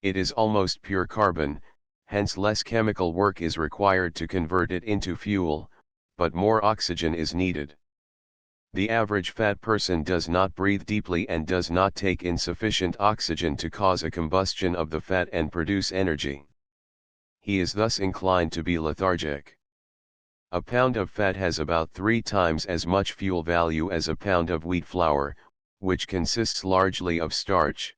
It is almost pure carbon, hence less chemical work is required to convert it into fuel, but more oxygen is needed. The average fat person does not breathe deeply and does not take in sufficient oxygen to cause a combustion of the fat and produce energy. He is thus inclined to be lethargic. A pound of fat has about 3 times as much fuel value as a pound of wheat flour, which consists largely of starch.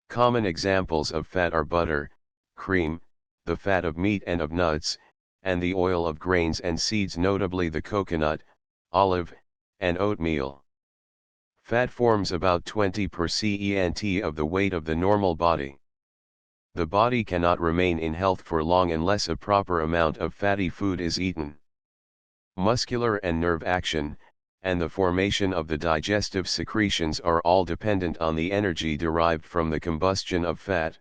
Common examples of fat are butter, cream, the fat of meat and of nuts, and the oil of grains and seeds, notably the coconut, olive, and oatmeal. Fat forms about 20% of the weight of the normal body. The body cannot remain in health for long unless a proper amount of fatty food is eaten. Muscular and nerve action, and the formation of the digestive secretions are all dependent on the energy derived from the combustion of fat.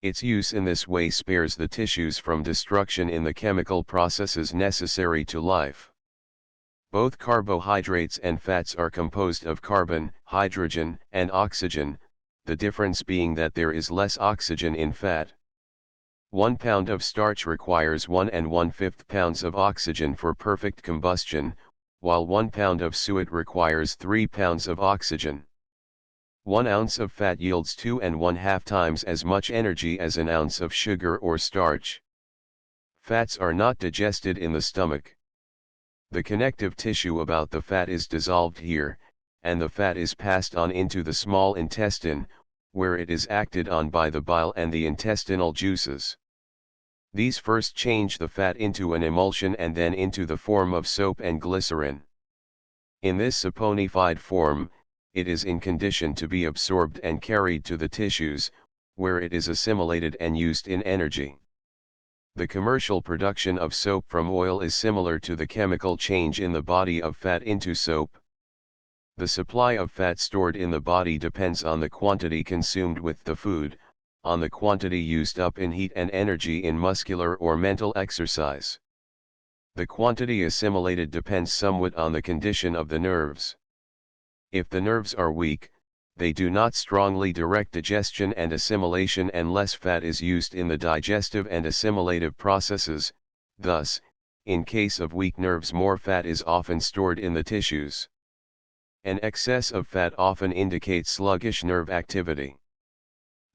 Its use in this way spares the tissues from destruction in the chemical processes necessary to life. Both carbohydrates and fats are composed of carbon, hydrogen, and oxygen, the difference being that there is less oxygen in fat. 1 pound of starch requires 1 1/5 pounds of oxygen for perfect combustion, while 1 pound of suet requires 3 pounds of oxygen. 1 ounce of fat yields 2 1/2 times as much energy as an ounce of sugar or starch. Fats are not digested in the stomach. The connective tissue about the fat is dissolved here, and the fat is passed on into the small intestine, where it is acted on by the bile and the intestinal juices. These first change the fat into an emulsion and then into the form of soap and glycerin. In this saponified form, it is in condition to be absorbed and carried to the tissues, where it is assimilated and used in energy. The commercial production of soap from oil is similar to the chemical change in the body of fat into soap. The supply of fat stored in the body depends on the quantity consumed with the food, on the quantity used up in heat and energy in muscular or mental exercise. The quantity assimilated depends somewhat on the condition of the nerves. If the nerves are weak, they do not strongly direct digestion and assimilation, and less fat is used in the digestive and assimilative processes. Thus, in case of weak nerves, more fat is often stored in the tissues. An excess of fat often indicates sluggish nerve activity.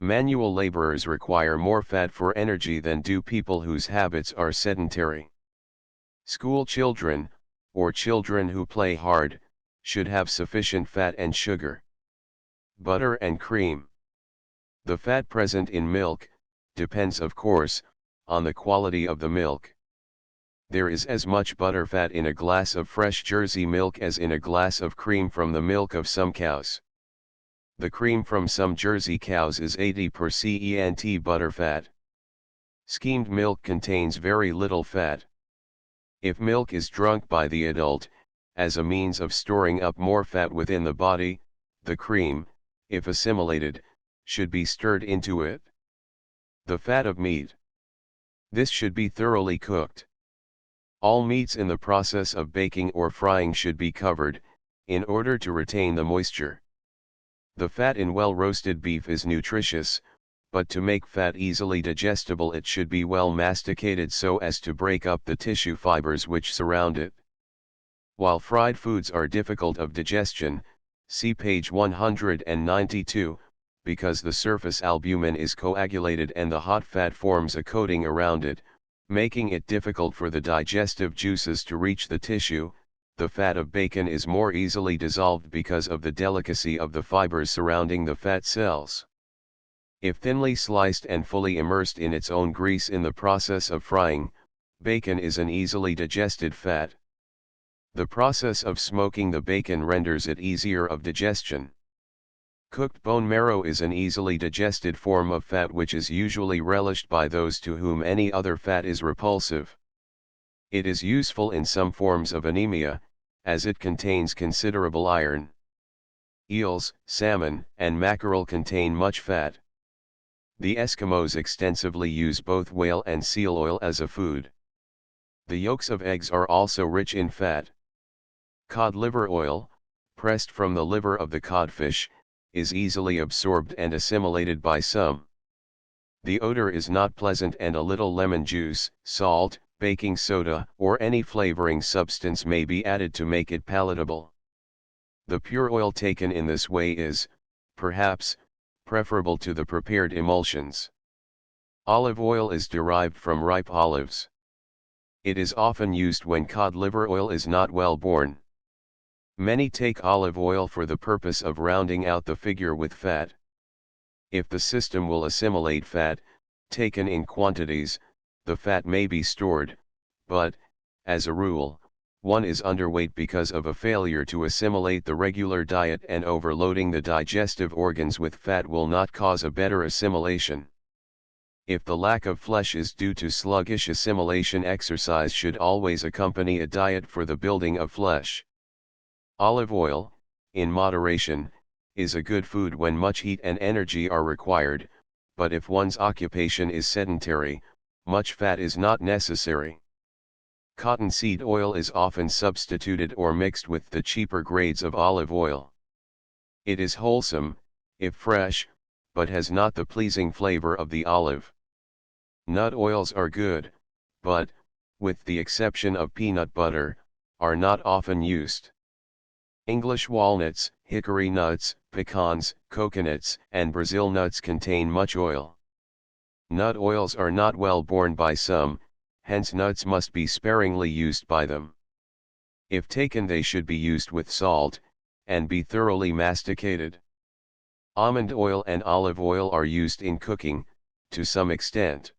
Manual laborers require more fat for energy than do people whose habits are sedentary. School children, or children who play hard, should have sufficient fat and sugar. Butter and cream. The fat present in milk depends, of course, on the quality of the milk. There is as much butter fat in a glass of fresh Jersey milk as in a glass of cream from the milk of some cows. The cream from some Jersey cows is 80% butter fat. Skimmed milk contains very little fat. If milk is drunk by the adult, as a means of storing up more fat within the body, the cream, if assimilated, should be stirred into it. The fat of meat. This should be thoroughly cooked. All meats in the process of baking or frying should be covered, in order to retain the moisture. The fat in well-roasted beef is nutritious, but to make fat easily digestible it should be well masticated so as to break up the tissue fibers which surround it. While fried foods are difficult of digestion, see page 192, because the surface albumin is coagulated and the hot fat forms a coating around it, making it difficult for the digestive juices to reach the tissue. The fat of bacon is more easily dissolved because of the delicacy of the fibers surrounding the fat cells. If thinly sliced and fully immersed in its own grease in the process of frying, bacon is an easily digested fat. The process of smoking the bacon renders it easier of digestion. Cooked bone marrow is an easily digested form of fat which is usually relished by those to whom any other fat is repulsive. It is useful in some forms of anemia, as it contains considerable iron. Eels, salmon, and mackerel contain much fat. The Eskimos extensively use both whale and seal oil as a food. The yolks of eggs are also rich in fat. Cod liver oil, pressed from the liver of the codfish, is easily absorbed and assimilated by some. The odor is not pleasant and a little lemon juice, salt, baking soda, or any flavoring substance may be added to make it palatable. The pure oil taken in this way is, perhaps, preferable to the prepared emulsions. Olive oil is derived from ripe olives. It is often used when cod liver oil is not well borne. Many take olive oil for the purpose of rounding out the figure with fat. If the system will assimilate fat, taken in quantities, the fat may be stored, but, as a rule, one is underweight because of a failure to assimilate the regular diet, and overloading the digestive organs with fat will not cause a better assimilation. If the lack of flesh is due to sluggish assimilation, exercise should always accompany a diet for the building of flesh. Olive oil, in moderation, is a good food when much heat and energy are required, but if one's occupation is sedentary, much fat is not necessary. Cottonseed oil is often substituted or mixed with the cheaper grades of olive oil. It is wholesome, if fresh, but has not the pleasing flavor of the olive. Nut oils are good, but, with the exception of peanut butter, are not often used. English walnuts, hickory nuts, pecans, coconuts, and Brazil nuts contain much oil. Nut oils are not well borne by some, hence nuts must be sparingly used by them. If taken, they should be used with salt, and be thoroughly masticated. Almond oil and olive oil are used in cooking, to some extent.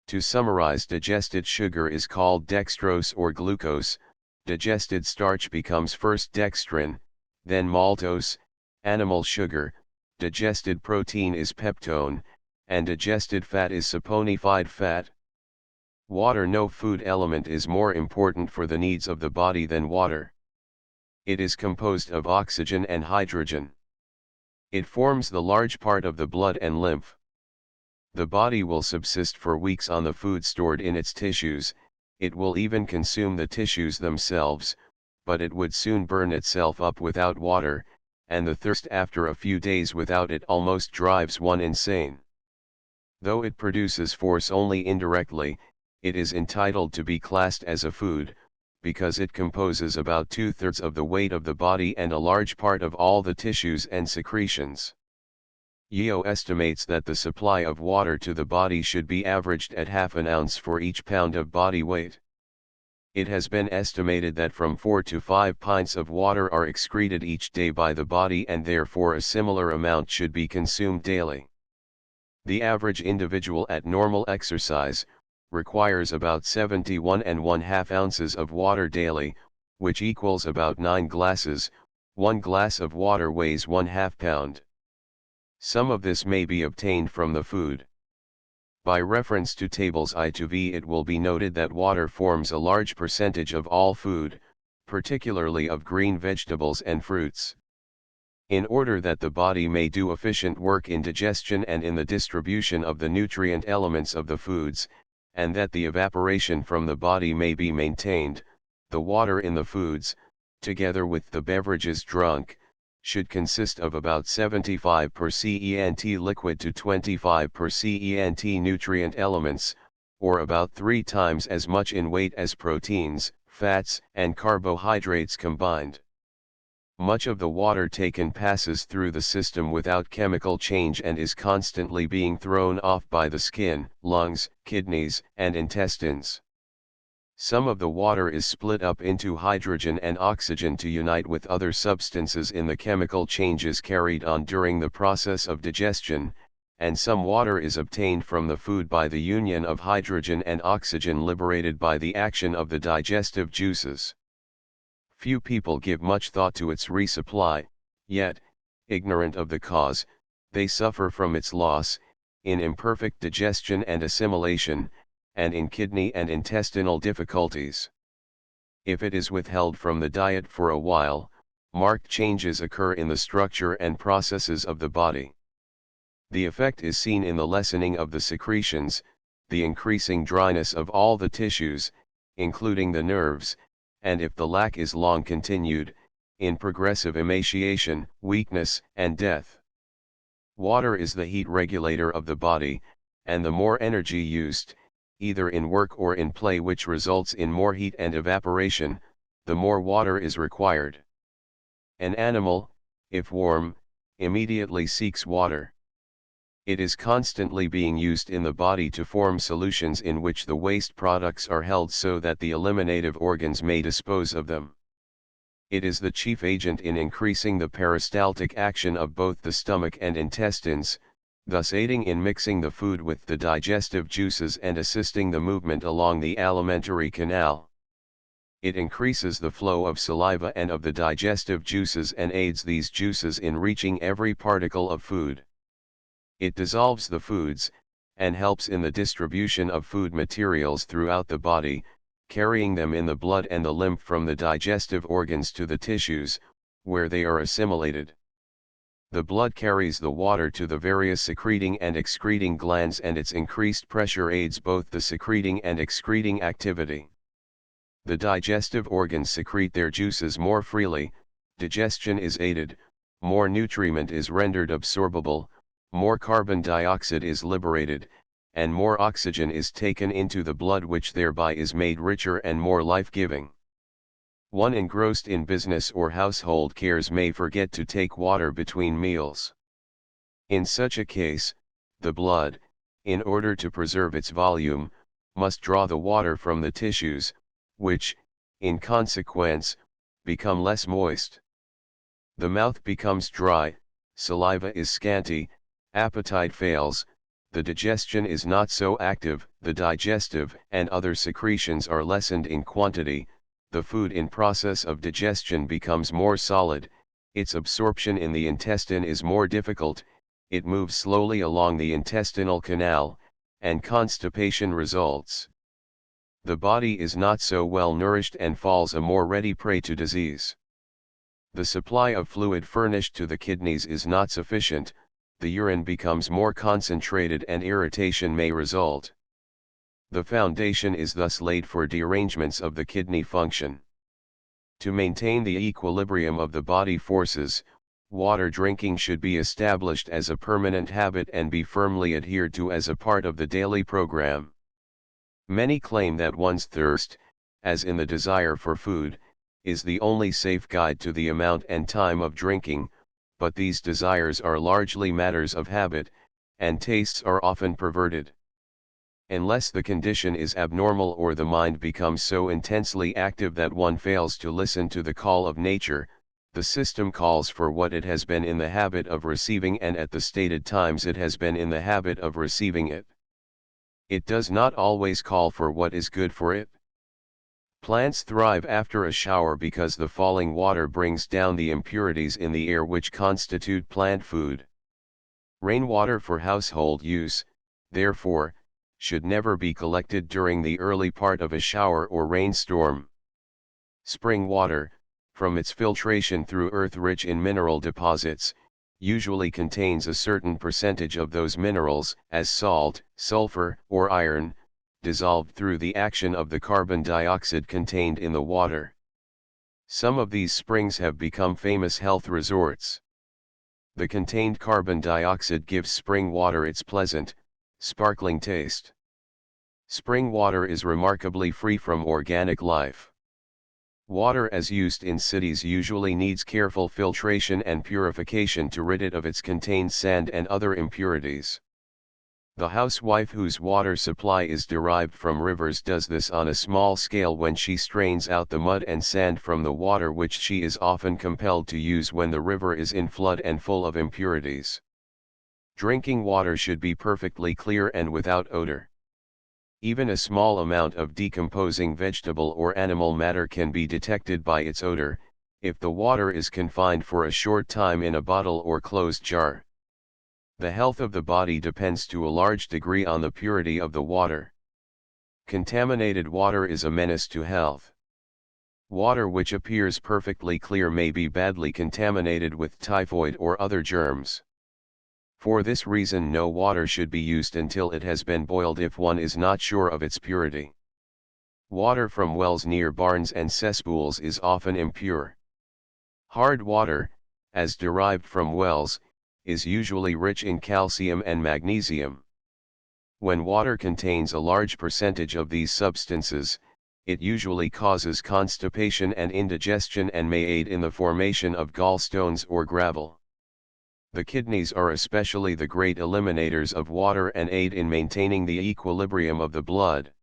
To summarize, digested sugar is called dextrose or glucose. Digested starch becomes first dextrin, then maltose, animal sugar. Digested protein is peptone, and digested fat is saponified fat. Water. No food element is more important for the needs of the body than water. It is composed of oxygen and hydrogen. It forms the large part of the blood and lymph. The body will subsist for weeks on the food stored in its tissues, it will even consume the tissues themselves, but it would soon burn itself up without water, and the thirst after a few days without it almost drives one insane. Though it produces force only indirectly, it is entitled to be classed as a food, because it composes about 2/3 of the weight of the body and a large part of all the tissues and secretions. Yeo estimates that the supply of water to the body should be averaged at half an ounce for each pound of body weight. It has been estimated that from 4 to 5 pints of water are excreted each day by the body, and therefore a similar amount should be consumed daily. The average individual at normal exercise requires about 71½ ounces of water daily, which equals about 9 glasses. 1 glass of water weighs 1/2 pound. Some of this may be obtained from the food. By reference to tables I to V, it will be noted that water forms a large percentage of all food, particularly of green vegetables and fruits. In order that the body may do efficient work in digestion and in the distribution of the nutrient elements of the foods, and that the evaporation from the body may be maintained, the water in the foods, together with the beverages drunk, should consist of about 75% liquid to 25% nutrient elements, or about 3 times as much in weight as proteins, fats, and carbohydrates combined. Much of the water taken passes through the system without chemical change and is constantly being thrown off by the skin, lungs, kidneys, and intestines. Some of the water is split up into hydrogen and oxygen to unite with other substances in the chemical changes carried on during the process of digestion, and some water is obtained from the food by the union of hydrogen and oxygen liberated by the action of the digestive juices. Few people give much thought to its resupply, yet, ignorant of the cause, they suffer from its loss, in imperfect digestion and assimilation, and in kidney and intestinal difficulties. If it is withheld from the diet for a while, marked changes occur in the structure and processes of the body. The effect is seen in the lessening of the secretions, the increasing dryness of all the tissues, including the nerves, and if the lack is long continued, in progressive emaciation, weakness, and death. Water is the heat regulator of the body, and the more energy used, either in work or in play, which results in more heat and evaporation, the more water is required. An animal, if warm, immediately seeks water. It is constantly being used in the body to form solutions in which the waste products are held so that the eliminative organs may dispose of them. It is the chief agent in increasing the peristaltic action of both the stomach and intestines, thus aiding in mixing the food with the digestive juices and assisting the movement along the alimentary canal. It increases the flow of saliva and of the digestive juices and aids these juices in reaching every particle of food. It dissolves the foods, and helps in the distribution of food materials throughout the body, carrying them in the blood and the lymph from the digestive organs to the tissues, where they are assimilated. The blood carries the water to the various secreting and excreting glands, and its increased pressure aids both the secreting and excreting activity. The digestive organs secrete their juices more freely, digestion is aided, more nutriment is rendered absorbable, more carbon dioxide is liberated, and more oxygen is taken into the blood, which thereby is made richer and more life-giving. One engrossed in business or household cares may forget to take water between meals. In such a case, the blood, in order to preserve its volume, must draw the water from the tissues, which, in consequence, become less moist. The mouth becomes dry, saliva is scanty, appetite fails, the digestion is not so active, the digestive and other secretions are lessened in quantity, the food in process of digestion becomes more solid, its absorption in the intestine is more difficult, it moves slowly along the intestinal canal, and constipation results. The body is not so well nourished and falls a more ready prey to disease. The supply of fluid furnished to the kidneys is not sufficient, the urine becomes more concentrated and irritation may result. The foundation is thus laid for derangements of the kidney function. To maintain the equilibrium of the body forces, water drinking should be established as a permanent habit and be firmly adhered to as a part of the daily program. Many claim that one's thirst, as in the desire for food, is the only safe guide to the amount and time of drinking, but these desires are largely matters of habit, and tastes are often perverted. Unless the condition is abnormal or the mind becomes so intensely active that one fails to listen to the call of nature, the system calls for what it has been in the habit of receiving and at the stated times it has been in the habit of receiving it. It does not always call for what is good for it. Plants thrive after a shower because the falling water brings down the impurities in the air which constitute plant food. Rainwater for household use, therefore, should never be collected during the early part of a shower or rainstorm. Spring water, from its filtration through earth rich in mineral deposits, usually contains a certain percentage of those minerals, as salt, sulfur, or iron, dissolved through the action of the carbon dioxide contained in the water. Some of these springs have become famous health resorts. The contained carbon dioxide gives spring water its pleasant, sparkling taste. Spring water is remarkably free from organic life. Water as used in cities usually needs careful filtration and purification to rid it of its contained sand and other impurities. The housewife whose water supply is derived from rivers does this on a small scale when she strains out the mud and sand from the water which she is often compelled to use when the river is in flood and full of impurities. Drinking water should be perfectly clear and without odor. Even a small amount of decomposing vegetable or animal matter can be detected by its odor, if the water is confined for a short time in a bottle or closed jar. The health of the body depends to a large degree on the purity of the water. Contaminated water is a menace to health. Water which appears perfectly clear may be badly contaminated with typhoid or other germs. For this reason no water should be used until it has been boiled if one is not sure of its purity. Water from wells near barns and cesspools is often impure. Hard water, as derived from wells, is usually rich in calcium and magnesium. When water contains a large percentage of these substances, it usually causes constipation and indigestion and may aid in the formation of gallstones or gravel. The kidneys are especially the great eliminators of water and aid in maintaining the equilibrium of the blood.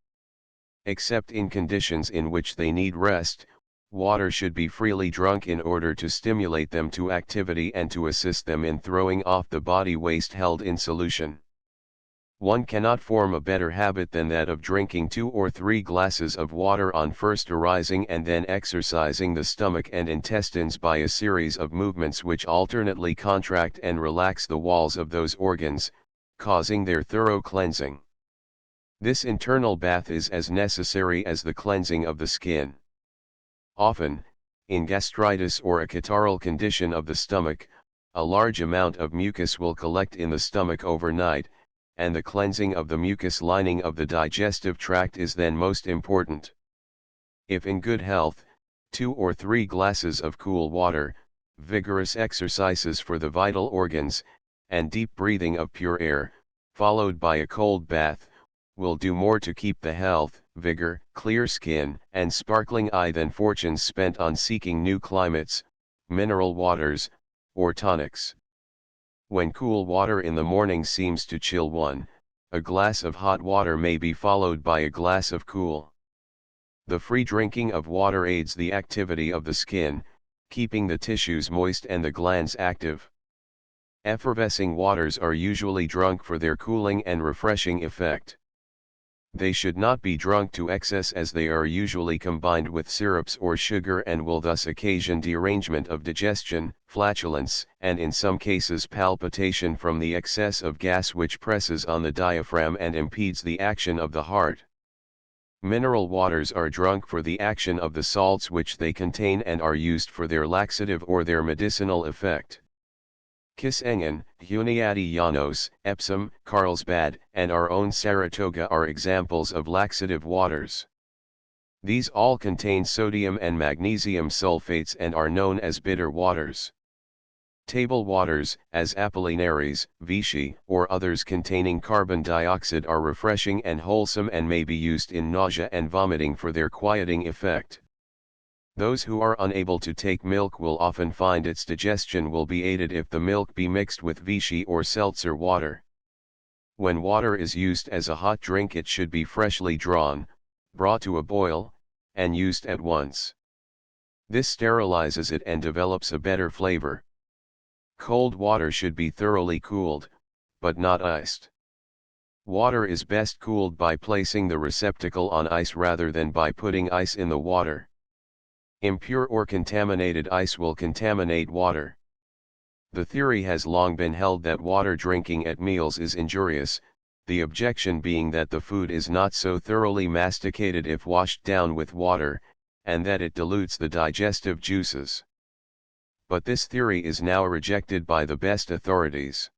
Except in conditions in which they need rest, water should be freely drunk in order to stimulate them to activity and to assist them in throwing off the body waste held in solution. One cannot form a better habit than that of drinking 2 or 3 glasses of water on first arising and then exercising the stomach and intestines by a series of movements which alternately contract and relax the walls of those organs, causing their thorough cleansing. This internal bath is as necessary as the cleansing of the skin. Often, in gastritis or a catarrhal condition of the stomach, a large amount of mucus will collect in the stomach overnight, and the cleansing of the mucus lining of the digestive tract is then most important. If in good health, 2 or 3 glasses of cool water, vigorous exercises for the vital organs, and deep breathing of pure air, followed by a cold bath, will do more to keep the health, vigor, clear skin, and sparkling eye than fortunes spent on seeking new climates, mineral waters, or tonics. When cool water in the morning seems to chill one, a glass of hot water may be followed by a glass of cool. The free drinking of water aids the activity of the skin, keeping the tissues moist and the glands active. Effervescing waters are usually drunk for their cooling and refreshing effect. They should not be drunk to excess as they are usually combined with syrups or sugar and will thus occasion derangement of digestion, flatulence, and in some cases palpitation from the excess of gas which presses on the diaphragm and impedes the action of the heart. Mineral waters are drunk for the action of the salts which they contain and are used for their laxative or their medicinal effect. Kisengen, Huniati Janos, Epsom, Carlsbad, and our own Saratoga are examples of laxative waters. These all contain sodium and magnesium sulfates and are known as bitter waters. Table waters, as Apollinaris, Vichy, or others containing carbon dioxide are refreshing and wholesome and may be used in nausea and vomiting for their quieting effect. Those who are unable to take milk will often find its digestion will be aided if the milk be mixed with Vichy or seltzer water. When water is used as a hot drink, it should be freshly drawn, brought to a boil, and used at once. This sterilizes it and develops a better flavor. Cold water should be thoroughly cooled, but not iced. Water is best cooled by placing the receptacle on ice rather than by putting ice in the water. Impure or contaminated ice will contaminate water. The theory has long been held that water drinking at meals is injurious, the objection being that the food is not so thoroughly masticated if washed down with water, and that it dilutes the digestive juices. But this theory is now rejected by the best authorities.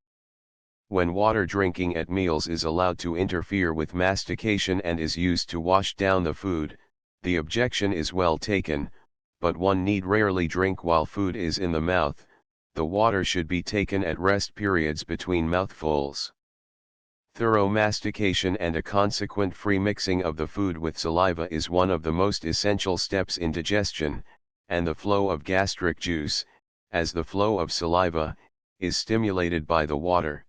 When water drinking at meals is allowed to interfere with mastication and is used to wash down the food, the objection is well taken, but one need rarely drink while food is in the mouth. The water should be taken at rest periods between mouthfuls. Thorough mastication and a consequent free mixing of the food with saliva is one of the most essential steps in digestion, and the flow of gastric juice, as the flow of saliva, is stimulated by the water.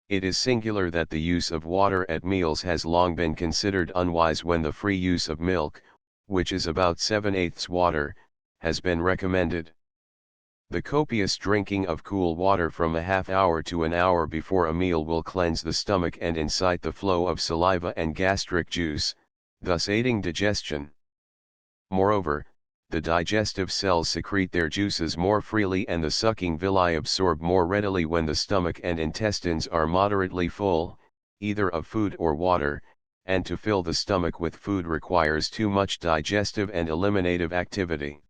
It is singular that the use of water at meals has long been considered unwise when the free use of milk, which is about 7/8 water, has been recommended. The copious drinking of cool water from a half hour to an hour before a meal will cleanse the stomach and incite the flow of saliva and gastric juice, thus aiding digestion. Moreover, the digestive cells secrete their juices more freely and the sucking villi absorb more readily when the stomach and intestines are moderately full, either of food or water, and to fill the stomach with food requires too much digestive and eliminative activity.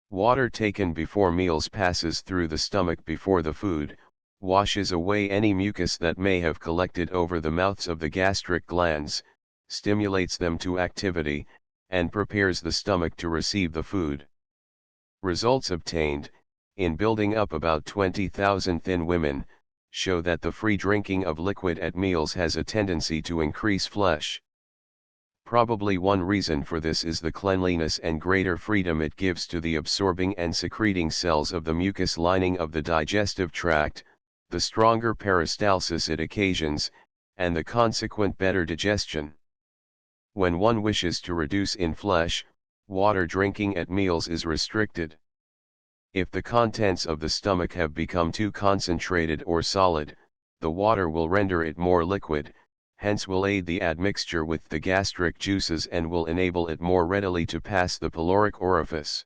Water taken before meals passes through the stomach before the food, washes away any mucus that may have collected over the mouths of the gastric glands, stimulates them to activity, and prepares the stomach to receive the food. Results obtained, in building up about 20,000 thin women, show that the free drinking of liquid at meals has a tendency to increase flesh. Probably one reason for this is the cleanliness and greater freedom it gives to the absorbing and secreting cells of the mucus lining of the digestive tract, the stronger peristalsis it occasions, and the consequent better digestion. When one wishes to reduce in flesh, water drinking at meals is restricted. If the contents of the stomach have become too concentrated or solid, the water will render it more liquid, hence will aid the admixture with the gastric juices and will enable it more readily to pass the pyloric orifice.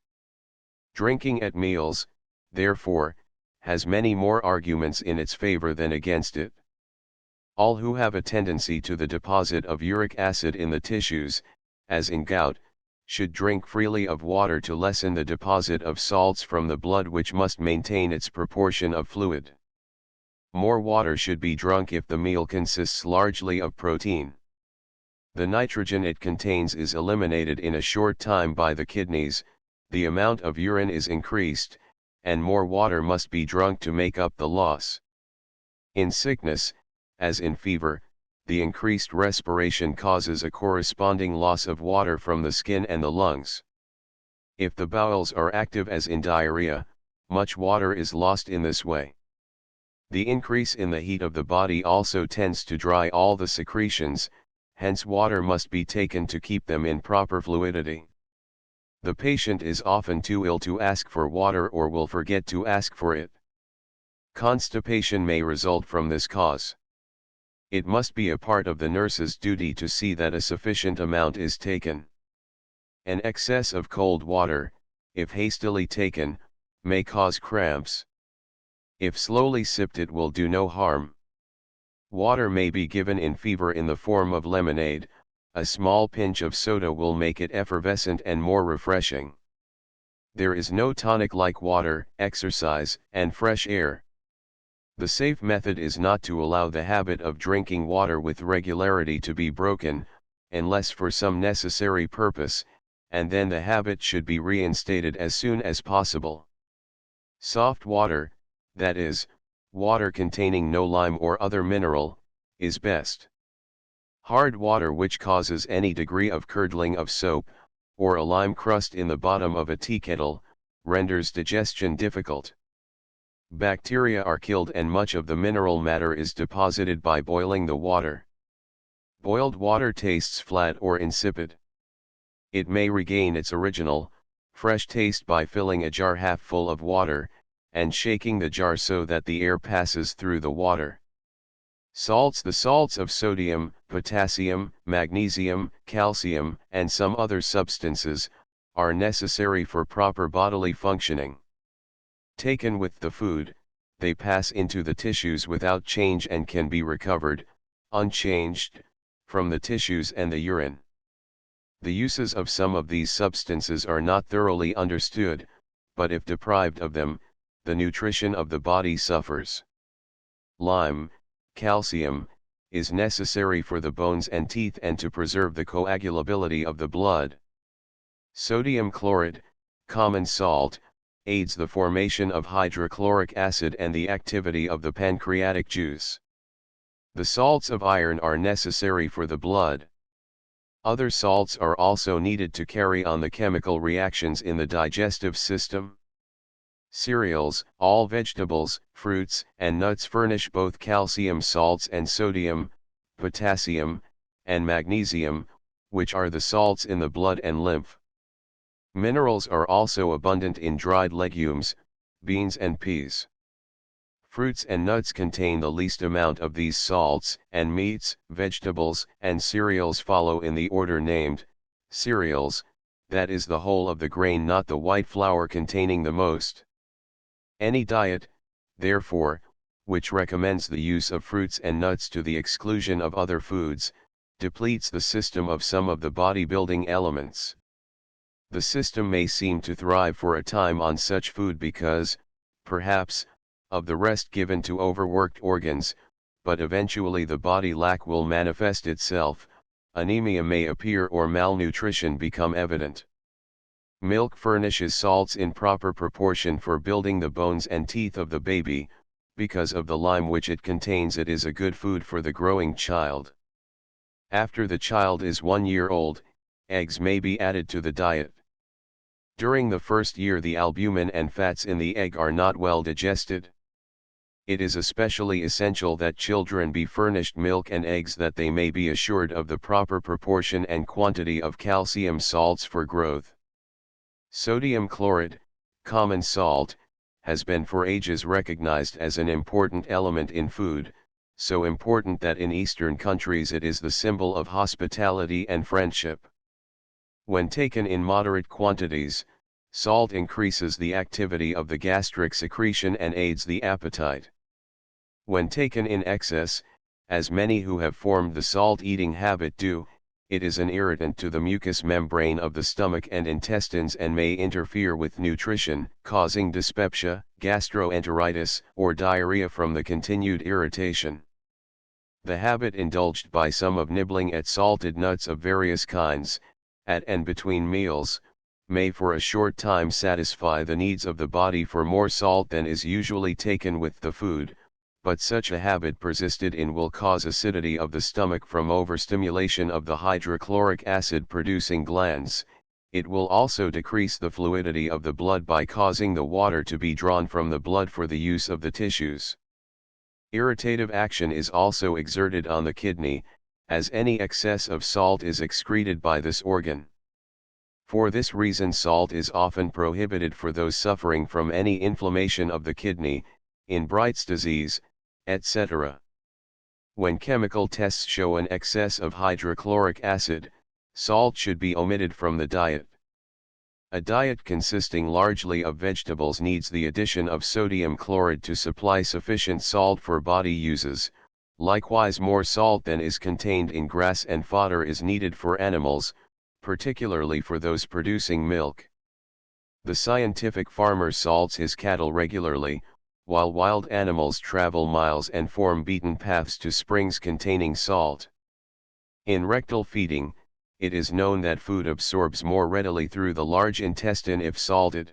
Drinking at meals, therefore, has many more arguments in its favor than against it. All who have a tendency to the deposit of uric acid in the tissues, as in gout, should drink freely of water to lessen the deposit of salts from the blood which must maintain its proportion of fluid. More water should be drunk if the meal consists largely of protein. The nitrogen it contains is eliminated in a short time by the kidneys, the amount of urine is increased, and more water must be drunk to make up the loss. In sickness, as in fever, the increased respiration causes a corresponding loss of water from the skin and the lungs. If the bowels are active as in diarrhea, much water is lost in this way. The increase in the heat of the body also tends to dry all the secretions, hence water must be taken to keep them in proper fluidity. The patient is often too ill to ask for water or will forget to ask for it. Constipation may result from this cause. It must be a part of the nurse's duty to see that a sufficient amount is taken. An excess of cold water, if hastily taken, may cause cramps. If slowly sipped it will do no harm. Water may be given in fever in the form of lemonade. A small pinch of soda will make it effervescent and more refreshing. There is no tonic like water, exercise, and fresh air. The safe method is not to allow the habit of drinking water with regularity to be broken, unless for some necessary purpose, and then the habit should be reinstated as soon as possible. Soft water, that is, water containing no lime or other mineral, is best. Hard water which causes any degree of curdling of soap, or a lime crust in the bottom of a tea kettle, renders digestion difficult. Bacteria are killed and much of the mineral matter is deposited by boiling the water. Boiled water tastes flat or insipid. It may regain its original, fresh taste by filling a jar half full of water, and shaking the jar so that the air passes through the water. Salts. The salts of sodium, potassium, magnesium, calcium, and some other substances, are necessary for proper bodily functioning. Taken with the food, they pass into the tissues without change and can be recovered, unchanged, from the tissues and the urine. The uses of some of these substances are not thoroughly understood, but if deprived of them, the nutrition of the body suffers. Lime, calcium, is necessary for the bones and teeth and to preserve the coagulability of the blood. Sodium chloride, common salt, aids the formation of hydrochloric acid and the activity of the pancreatic juice. The salts of iron are necessary for the blood. Other salts are also needed to carry on the chemical reactions in the digestive system. Cereals, all vegetables, fruits, and nuts furnish both calcium salts and sodium, potassium, and magnesium, which are the salts in the blood and lymph. Minerals are also abundant in dried legumes, beans and peas. Fruits and nuts contain the least amount of these salts, and meats, vegetables, and cereals follow in the order named. Cereals, that is the whole of the grain, not the white flour, containing the most. Any diet, therefore, which recommends the use of fruits and nuts to the exclusion of other foods, depletes the system of some of the body-building elements. The system may seem to thrive for a time on such food because, perhaps, of the rest given to overworked organs, but eventually the body lack will manifest itself, anemia may appear or malnutrition become evident. Milk furnishes salts in proper proportion for building the bones and teeth of the baby. Because of the lime which it contains, it is a good food for the growing child. After the child is 1 year old, eggs may be added to the diet. During the first year the albumin and fats in the egg are not well digested. It is especially essential that children be furnished milk and eggs that they may be assured of the proper proportion and quantity of calcium salts for growth. Sodium chloride, common salt, has been for ages recognized as an important element in food, so important that in Eastern countries it is the symbol of hospitality and friendship. When taken in moderate quantities, salt increases the activity of the gastric secretion and aids the appetite. When taken in excess, as many who have formed the salt-eating habit do, it is an irritant to the mucous membrane of the stomach and intestines and may interfere with nutrition, causing dyspepsia, gastroenteritis, or diarrhea from the continued irritation. The habit indulged by some of nibbling at salted nuts of various kinds, at and between meals, may for a short time satisfy the needs of the body for more salt than is usually taken with the food, but such a habit persisted in will cause acidity of the stomach from overstimulation of the hydrochloric acid producing glands. It will also decrease the fluidity of the blood by causing the water to be drawn from the blood for the use of the tissues. Irritative action is also exerted on the kidney, as any excess of salt is excreted by this organ. For this reason salt is often prohibited for those suffering from any inflammation of the kidney, in Bright's disease, etc. When chemical tests show an excess of hydrochloric acid, salt should be omitted from the diet. A diet consisting largely of vegetables needs the addition of sodium chloride to supply sufficient salt for body uses. Likewise, more salt than is contained in grass and fodder is needed for animals, particularly for those producing milk. The scientific farmer salts his cattle regularly, while wild animals travel miles and form beaten paths to springs containing salt. In rectal feeding, it is known that food absorbs more readily through the large intestine if salted.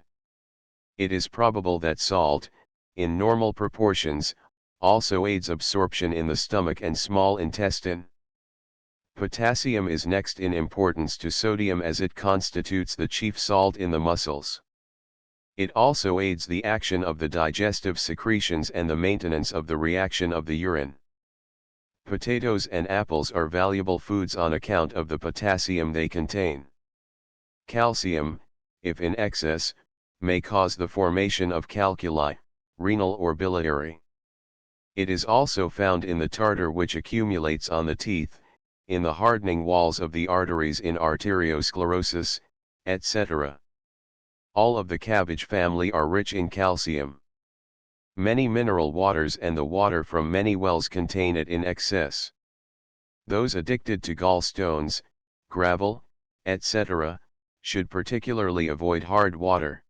It is probable that salt, in normal proportions, also aids absorption in the stomach and small intestine. Potassium is next in importance to sodium as it constitutes the chief salt in the muscles. It also aids the action of the digestive secretions and the maintenance of the reaction of the urine. Potatoes and apples are valuable foods on account of the potassium they contain. Calcium, if in excess, may cause the formation of calculi, renal or biliary. It is also found in the tartar which accumulates on the teeth, in the hardening walls of the arteries in arteriosclerosis, etc. All of the cabbage family are rich in calcium. Many mineral waters and the water from many wells contain it in excess. Those addicted to gallstones, gravel, etc., should particularly avoid hard water.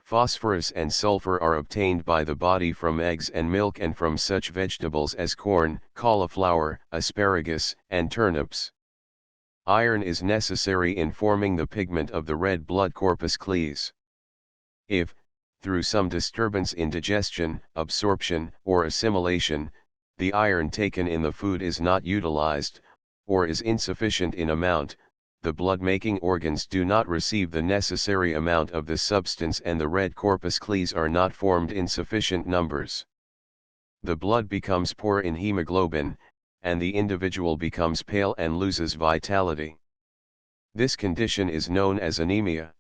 Phosphorus and sulfur are obtained by the body from eggs and milk and from such vegetables as corn, cauliflower, asparagus, and turnips. Iron is necessary in forming the pigment of the red blood corpuscles. If, through some disturbance in digestion, absorption, or assimilation, the iron taken in the food is not utilized, or is insufficient in amount, the blood-making organs do not receive the necessary amount of the substance and the red corpuscles are not formed in sufficient numbers. The blood becomes poor in hemoglobin, and the individual becomes pale and loses vitality. This condition is known as anemia.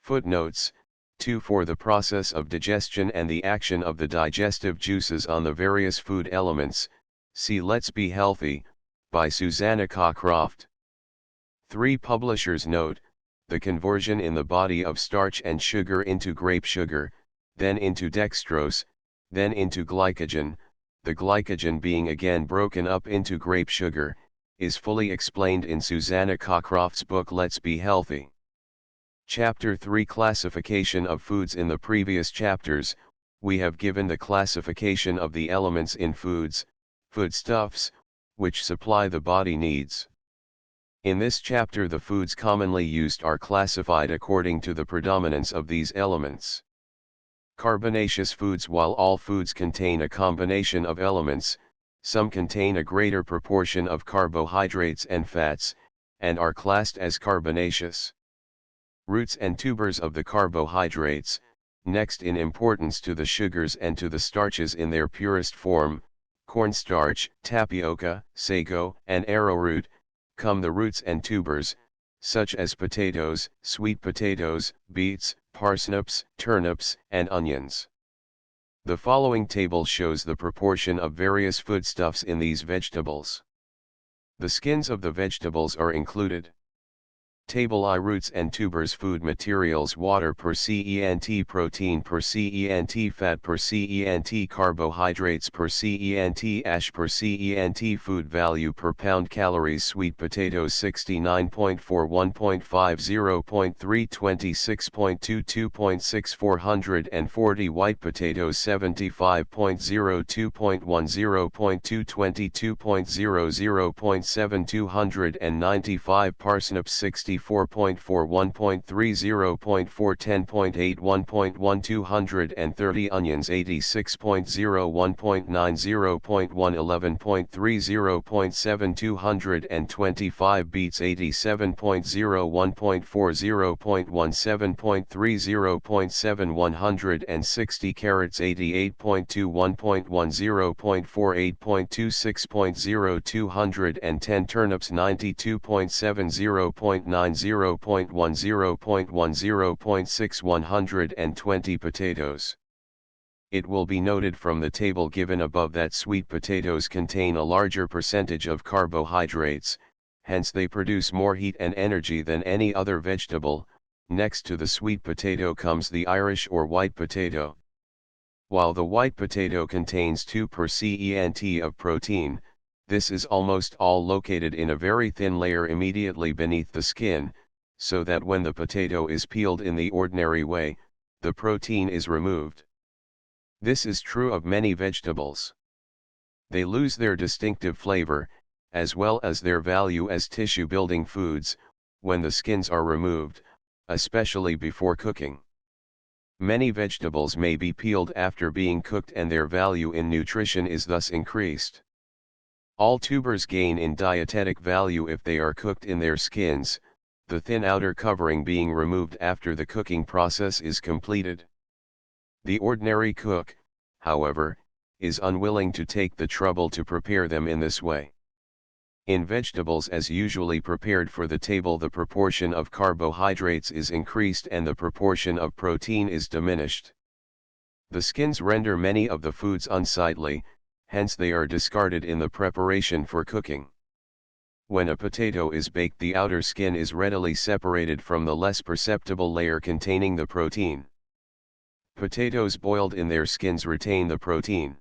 Footnotes: 2. For the process of digestion and the action of the digestive juices on the various food elements, see Let's Be Healthy, by Susanna Cocroft. 3. Publisher's note: the conversion in the body of starch and sugar into grape sugar, then into dextrose, then into glycogen, the glycogen being again broken up into grape sugar, is fully explained in Susanna Cocroft's book Let's Be Healthy. Chapter 3 Classification of foods. In the previous chapters, we have given the classification of the elements in foods, foodstuffs, which supply the body needs. In this chapter the foods commonly used are classified according to the predominance of these elements. Carbonaceous foods. While all foods contain a combination of elements, some contain a greater proportion of carbohydrates and fats, and are classed as carbonaceous. Roots and tubers of the carbohydrates, next in importance to the sugars and to the starches in their purest form, cornstarch, tapioca, sago, and arrowroot, come the roots and tubers, such as potatoes, sweet potatoes, beets, parsnips, turnips, and onions. The following table shows the proportion of various foodstuffs in these vegetables. The skins of the vegetables are included. Table I. Roots and tubers. Food materials: water per cent, protein per cent, fat per cent, carbohydrates per cent, ash per cent. Food value per pound. Calories: sweet potatoes 69.4, 1.50.3, 26.22.6, 440. White potatoes 75.02, 0.10.2, 22.00.7, 295. Parsnips 64.4, 1.30.4, 10.8, 1.1, 230. Onions 86.0, 1.90.1, 11.30.7, 225. Beets 87.0, 1.40.1, 17.30.7, 160. Carrots 88.2, 1.10.4, 8.26.0, 210. Turnips 92.7, 0.9, 0.10.1, 0.6, 120. Potatoes It will be noted from the table given above that sweet potatoes contain a larger percentage of carbohydrates, hence they produce more heat and energy than any other vegetable. Next to the sweet potato comes the Irish or white potato. While the white potato contains 2% of protein, this is almost all located in a very thin layer immediately beneath the skin, so that when the potato is peeled in the ordinary way, the protein is removed. This is true of many vegetables. They lose their distinctive flavor, as well as their value as tissue-building foods, when the skins are removed, especially before cooking. Many vegetables may be peeled after being cooked and their value in nutrition is thus increased. All tubers gain in dietetic value if they are cooked in their skins, the thin outer covering being removed after the cooking process is completed. The ordinary cook, however, is unwilling to take the trouble to prepare them in this way. In vegetables as usually prepared for the table, the proportion of carbohydrates is increased and the proportion of protein is diminished. The skins render many of the foods unsightly, hence they are discarded in the preparation for cooking. When a potato is baked, the outer skin is readily separated from the less perceptible layer containing the protein. Potatoes boiled in their skins retain the protein.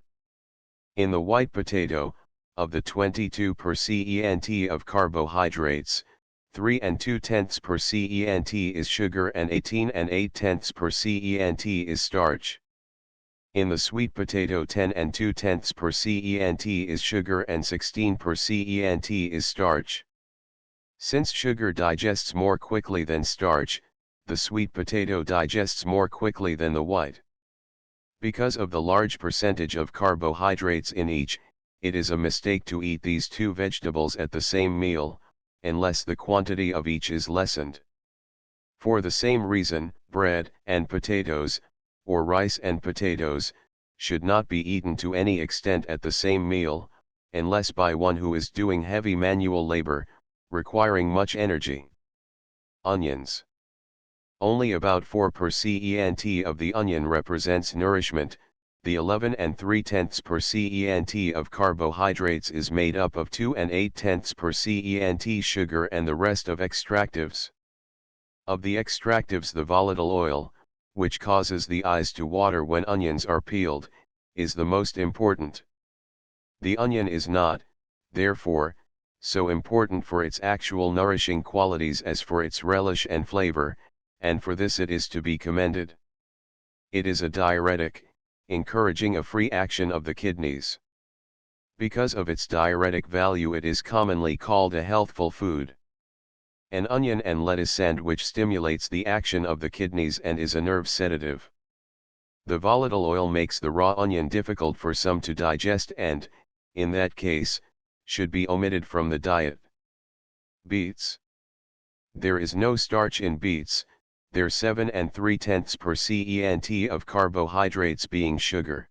In the white potato, of the 22% of carbohydrates, 3 2/10% is sugar and 18 8/10% is starch. In the sweet potato, 10 2/10% is sugar and 16% is starch. Since sugar digests more quickly than starch, the sweet potato digests more quickly than the white. Because of the large percentage of carbohydrates in each, it is a mistake to eat these two vegetables at the same meal, unless the quantity of each is lessened. For the same reason, bread and potatoes, or rice and potatoes, should not be eaten to any extent at the same meal, unless by one who is doing heavy manual labor, requiring much energy. Onions. Only about 4% of the onion represents nourishment. The 11 3/10% of carbohydrates is made up of 2 8/10% sugar and the rest of extractives. Of the extractives, the volatile oil, which causes the eyes to water when onions are peeled, is the most important. The onion is not, therefore, so important for its actual nourishing qualities as for its relish and flavor, and for this it is to be commended. It is a diuretic, encouraging a free action of the kidneys. Because of its diuretic value, it is commonly called a healthful food. An onion and lettuce sandwich stimulates the action of the kidneys and is a nerve sedative. The volatile oil makes the raw onion difficult for some to digest and, in that case, should be omitted from the diet. Beets. There is no starch in beets, their 7 3/10% of carbohydrates being sugar.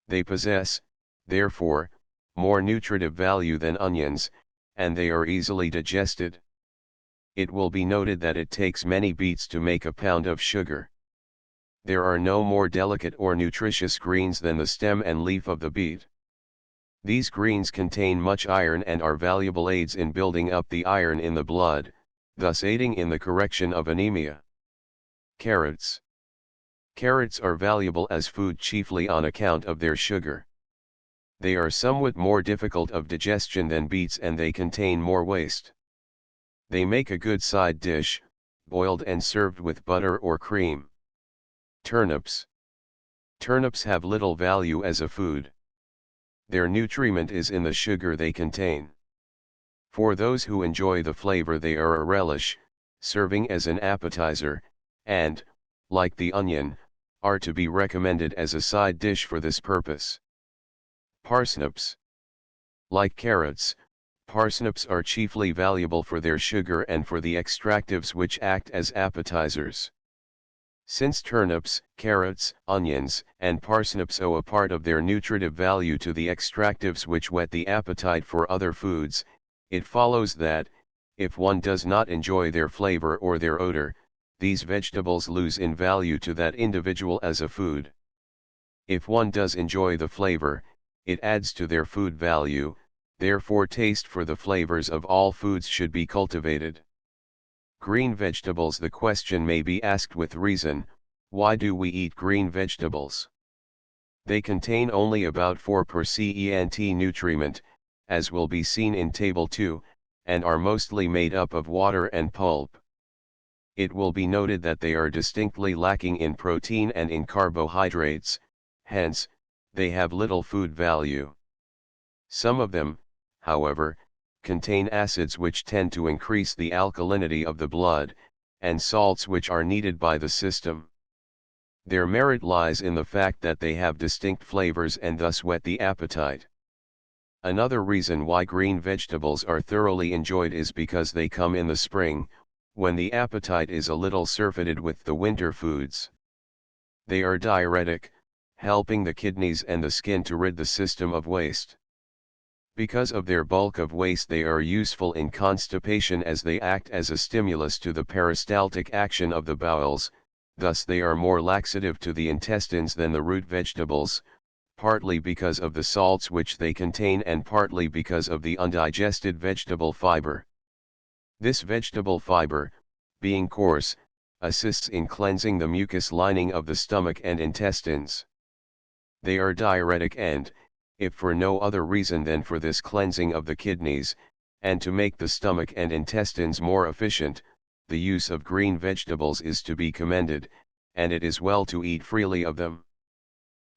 They possess, therefore, more nutritive value than onions, and they are easily digested. It will be noted that it takes many beets to make a pound of sugar. There are no more delicate or nutritious greens than the stem and leaf of the beet. These greens contain much iron and are valuable aids in building up the iron in the blood, thus aiding in the correction of anemia. Carrots. Carrots are valuable as food chiefly on account of their sugar. They are somewhat more difficult of digestion than beets and they contain more waste. They make a good side dish, boiled and served with butter or cream. Turnips. Turnips have little value as a food. Their nutriment is in the sugar they contain. For those who enjoy the flavor, they are a relish, serving as an appetizer, and, like the onion, are to be recommended as a side dish for this purpose. Parsnips. Like carrots, parsnips are chiefly valuable for their sugar and for the extractives which act as appetizers. Since turnips, carrots, onions, and parsnips owe a part of their nutritive value to the extractives which whet the appetite for other foods, it follows that, if one does not enjoy their flavor or their odor, these vegetables lose in value to that individual as a food. If one does enjoy the flavor, it adds to their food value, therefore taste for the flavors of all foods should be cultivated. Green vegetables. The question may be asked with reason, why do we eat green vegetables? They contain only about 4% nutriment, as will be seen in Table 2, and are mostly made up of water and pulp. It will be noted that they are distinctly lacking in protein and in carbohydrates, hence, they have little food value. Some of them, however, contain acids which tend to increase the alkalinity of the blood, and salts which are needed by the system. Their merit lies in the fact that they have distinct flavors and thus whet the appetite. Another reason why green vegetables are thoroughly enjoyed is because they come in the spring, when the appetite is a little surfeited with the winter foods. They are diuretic, helping the kidneys and the skin to rid the system of waste. Because of their bulk of waste, they are useful in constipation as they act as a stimulus to the peristaltic action of the bowels, thus they are more laxative to the intestines than the root vegetables, partly because of the salts which they contain and partly because of the undigested vegetable fiber. This vegetable fiber, being coarse, assists in cleansing the mucous lining of the stomach and intestines. They are diuretic and, if for no other reason than for this cleansing of the kidneys, and to make the stomach and intestines more efficient, the use of green vegetables is to be commended, and it is well to eat freely of them.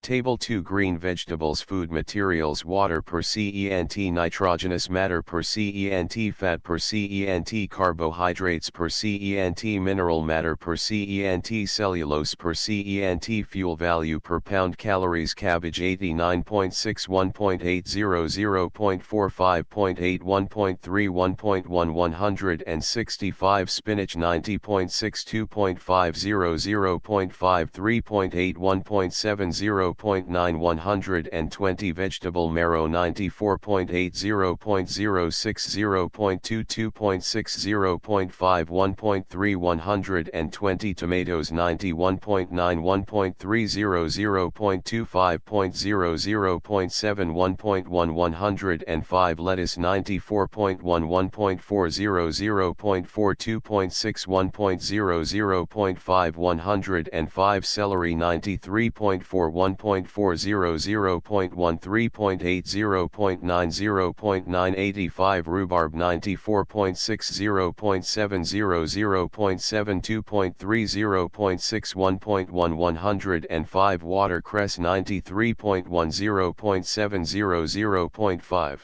Table 2. Green vegetables. Food materials. Water per cent, nitrogenous matter per cent, fat per cent, carbohydrates per cent, mineral matter per cent, cellulose per cent, fuel value per pound. Calories. Cabbage 89.61.800.45.81.3 165. Spinach 90.62.500.53.81.70 0.9 120. Vegetable marrow 94.80.060 0.22.60 1.3 120. Tomatoes 91.9 1.30 0.25.00 0.7 1.1 105. Lettuce 94.1 1.40 0.42.6 1.00 0.5 105. Celery 93.4 1.40 0.13.8 0.90 0.985. Rhubarb 94.6 0.70 0.72.3 0.61.1 105. Watercress 93.10 0.70 0.5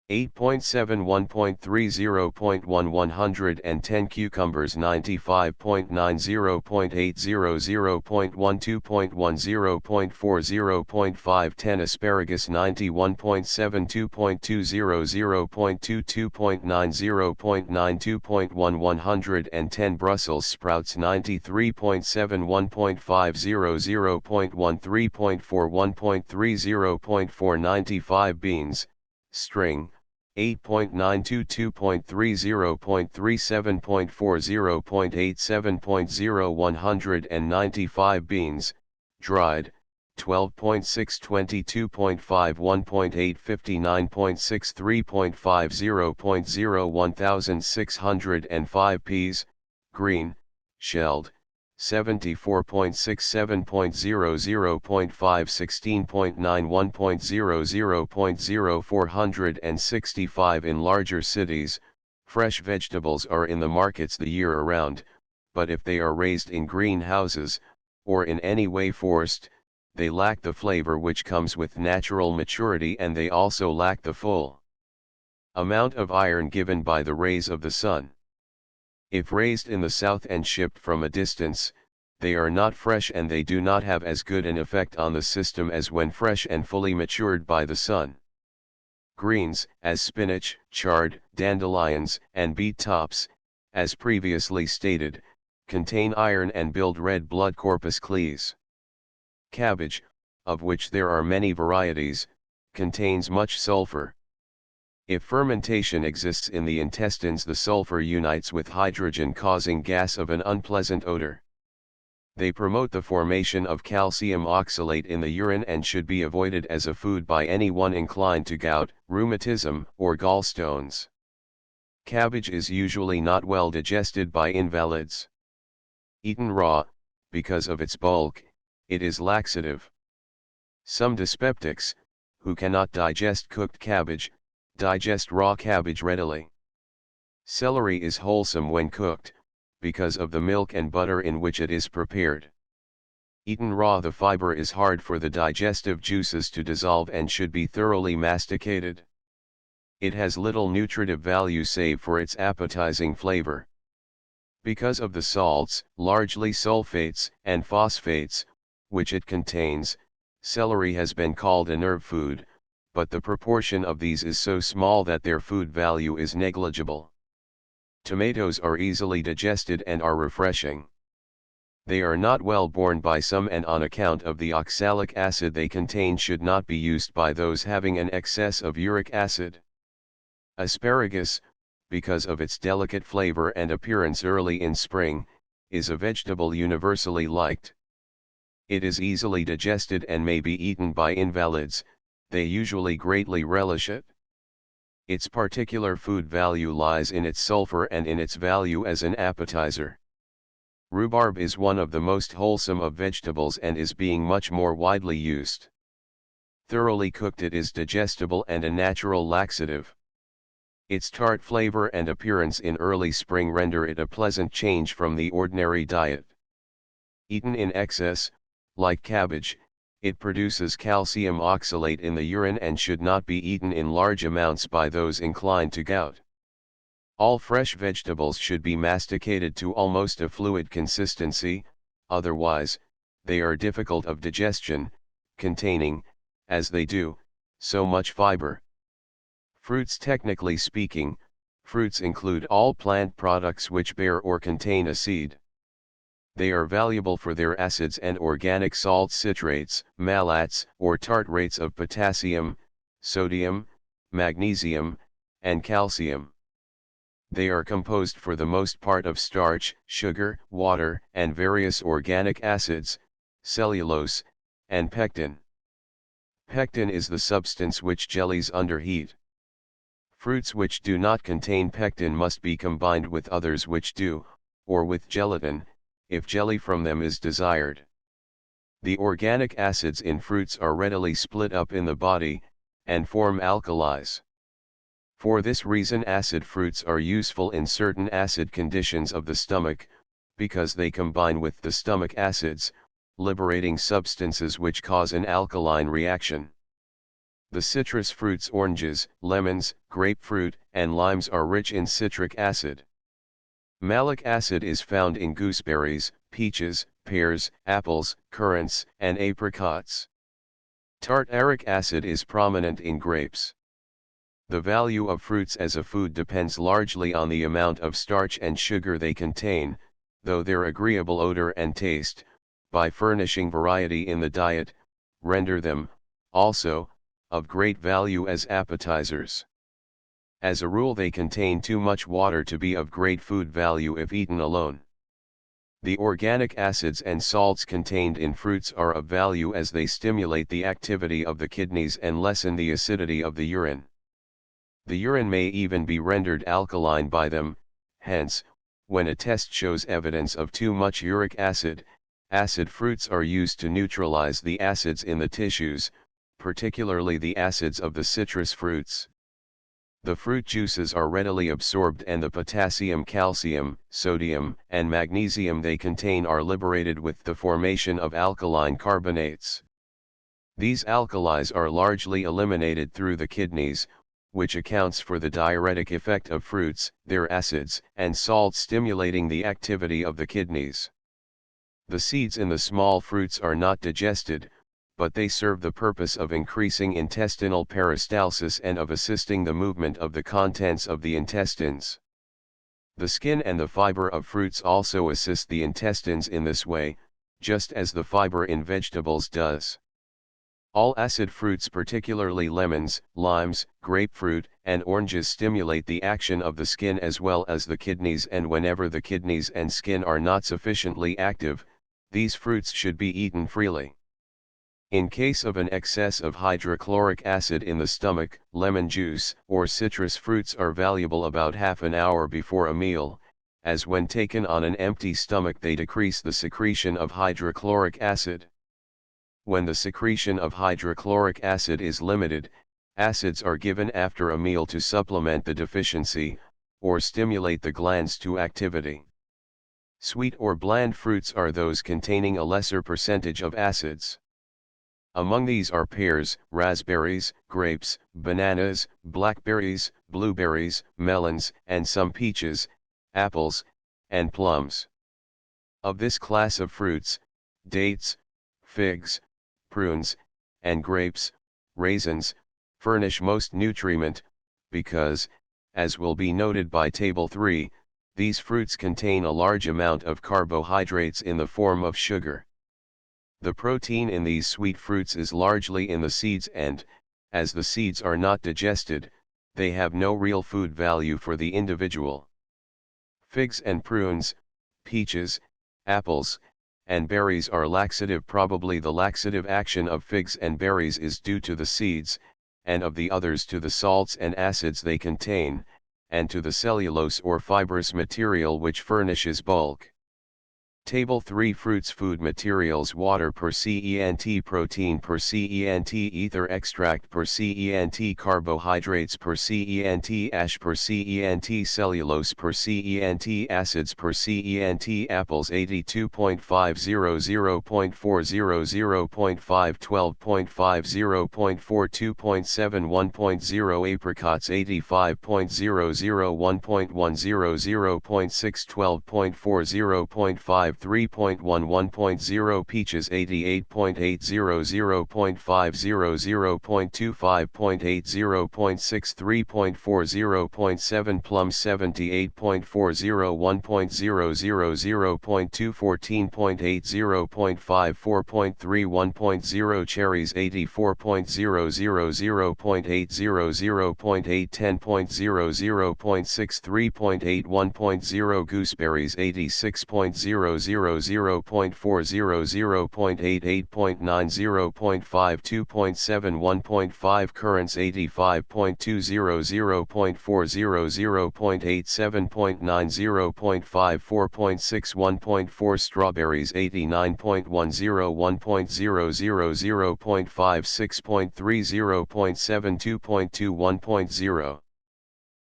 8.7 1.30.1 110. Cucumbers 95.9 0.80 0.12.1 0.4 0.5 10. Asparagus 91.72.20 0.22.9 0.92.1 110. Brussels sprouts 93.7 1.50 0.13.4 1.30 0.4 95. Beans, string, 8.92.20.37.40.87.0 195. Beans, dried, 12.622.5 1.8 59.63.5 0.0 1605. Peas, green, shelled, 74.67.0 0.5 16.9 1.00 465. In larger cities, fresh vegetables are in the markets the year around, but if they are raised in greenhouses, or in any way forced, they lack the flavor which comes with natural maturity, and they also lack the full amount of iron given by the rays of the sun. If raised in the south and shipped from a distance, they are not fresh and they do not have as good an effect on the system as when fresh and fully matured by the sun. Greens, as spinach, chard, dandelions, and beet tops, as previously stated, contain iron and build red blood corpuscles. Cabbage, of which there are many varieties, contains much sulfur. If fermentation exists in the intestines, the sulfur unites with hydrogen, causing gas of an unpleasant odor. They promote the formation of calcium oxalate in the urine and should be avoided as a food by anyone inclined to gout, rheumatism, or gallstones. Cabbage is usually not well digested by invalids. Eaten raw, because of its bulk, it is laxative. Some dyspeptics, who cannot digest cooked cabbage, digest raw cabbage readily. Celery is wholesome when cooked, because of the milk and butter in which it is prepared. Eaten raw, the fiber is hard for the digestive juices to dissolve and should be thoroughly masticated. It has little nutritive value save for its appetizing flavor. Because of the salts, largely sulfates and phosphates, which it contains, celery has been called a nerve food, but the proportion of these is so small that their food value is negligible. Tomatoes are easily digested and are refreshing. They are not well borne by some, and on account of the oxalic acid they contain should not be used by those having an excess of uric acid. Asparagus, because of its delicate flavor and appearance early in spring, is a vegetable universally liked. It is easily digested and may be eaten by invalids, they usually greatly relish it. Its particular food value lies in its sulfur and in its value as an appetizer. Rhubarb is one of the most wholesome of vegetables and is being much more widely used. Thoroughly cooked, it is digestible and a natural laxative. Its tart flavor and appearance in early spring render it a pleasant change from the ordinary diet. Eaten in excess, like cabbage, it produces calcium oxalate in the urine and should not be eaten in large amounts by those inclined to gout. All fresh vegetables should be masticated to almost a fluid consistency, otherwise, they are difficult of digestion, containing, as they do, so much fiber. Fruits. Technically speaking, fruits include all plant products which bear or contain a seed. They are valuable for their acids and organic salts, citrates, malates, or tartrates of potassium, sodium, magnesium, and calcium. They are composed for the most part of starch, sugar, water, and various organic acids, cellulose, and pectin. Pectin is the substance which jellies under heat. Fruits which do not contain pectin must be combined with others which do, or with gelatin, if jelly from them is desired. The organic acids in fruits are readily split up in the body, and form alkalis. For this reason acid fruits are useful in certain acid conditions of the stomach, because they combine with the stomach acids, liberating substances which cause an alkaline reaction. The citrus fruits, oranges, lemons, grapefruit, and limes are rich in citric acid. Malic acid is found in gooseberries, peaches, pears, apples, currants, and apricots. Tartaric acid is prominent in grapes. The value of fruits as a food depends largely on the amount of starch and sugar they contain, though their agreeable odor and taste, by furnishing variety in the diet, render them, also, of great value as appetizers. As a rule, they contain too much water to be of great food value if eaten alone. The organic acids and salts contained in fruits are of value as they stimulate the activity of the kidneys and lessen the acidity of the urine. The urine may even be rendered alkaline by them, hence, when a test shows evidence of too much uric acid, acid fruits are used to neutralize the acids in the tissues, particularly the acids of the citrus fruits. The fruit juices are readily absorbed and the potassium, calcium, sodium, and magnesium they contain are liberated with the formation of alkaline carbonates. These alkalis are largely eliminated through the kidneys, which accounts for the diuretic effect of fruits, their acids and salts stimulating the activity of the kidneys. The seeds in the small fruits are not digested, but they serve the purpose of increasing intestinal peristalsis and of assisting the movement of the contents of the intestines. The skin and the fiber of fruits also assist the intestines in this way, just as the fiber in vegetables does. All acid fruits, particularly lemons, limes, grapefruit, and oranges, stimulate the action of the skin as well as the kidneys, and whenever the kidneys and skin are not sufficiently active, These fruits should be eaten freely. In case of an excess of hydrochloric acid in the stomach, lemon juice or citrus fruits are valuable about half an hour before a meal, as when taken on an empty stomach they decrease the secretion of hydrochloric acid. When the secretion of hydrochloric acid is limited, acids are given after a meal to supplement the deficiency, or stimulate the glands to activity. Sweet or bland fruits are those containing a lesser percentage of acids. Among these are pears, raspberries, grapes, bananas, blackberries, blueberries, melons, and some peaches, apples, and plums. Of this class of fruits, dates, figs, prunes, and grapes, raisins, furnish most nutriment, because, as will be noted by Table 3, these fruits contain a large amount of carbohydrates in the form of sugar. The protein in these sweet fruits is largely in the seeds and, as the seeds are not digested, they have no real food value for the individual. Figs and prunes, peaches, apples, and berries are laxative. Probably the laxative action of figs and berries is due to the seeds, and of the others to the salts and acids they contain, and to the cellulose or fibrous material which furnishes bulk. Table 3 Fruits Food Materials Water per cent, Protein per cent, Ether extract per cent, Carbohydrates per cent, Ash per cent, Cellulose per cent, Acids per cent, Apples 82.500.40, 512.50.42.71.0, Apricots 85.00.100.612.40.5, 3.11.0, Peaches 88.80.500.25.80.63.40.7, Plums 78.40.1.0.0.214.80.54.31.0, Cherries 84.00.800.8, 10.00.63.81.0, Gooseberries 86.00.400.88.90.52.71.5, Currants 85.200.400.87.90.54.61.4, Strawberries 89.10.1.000.56.30.72.21.0,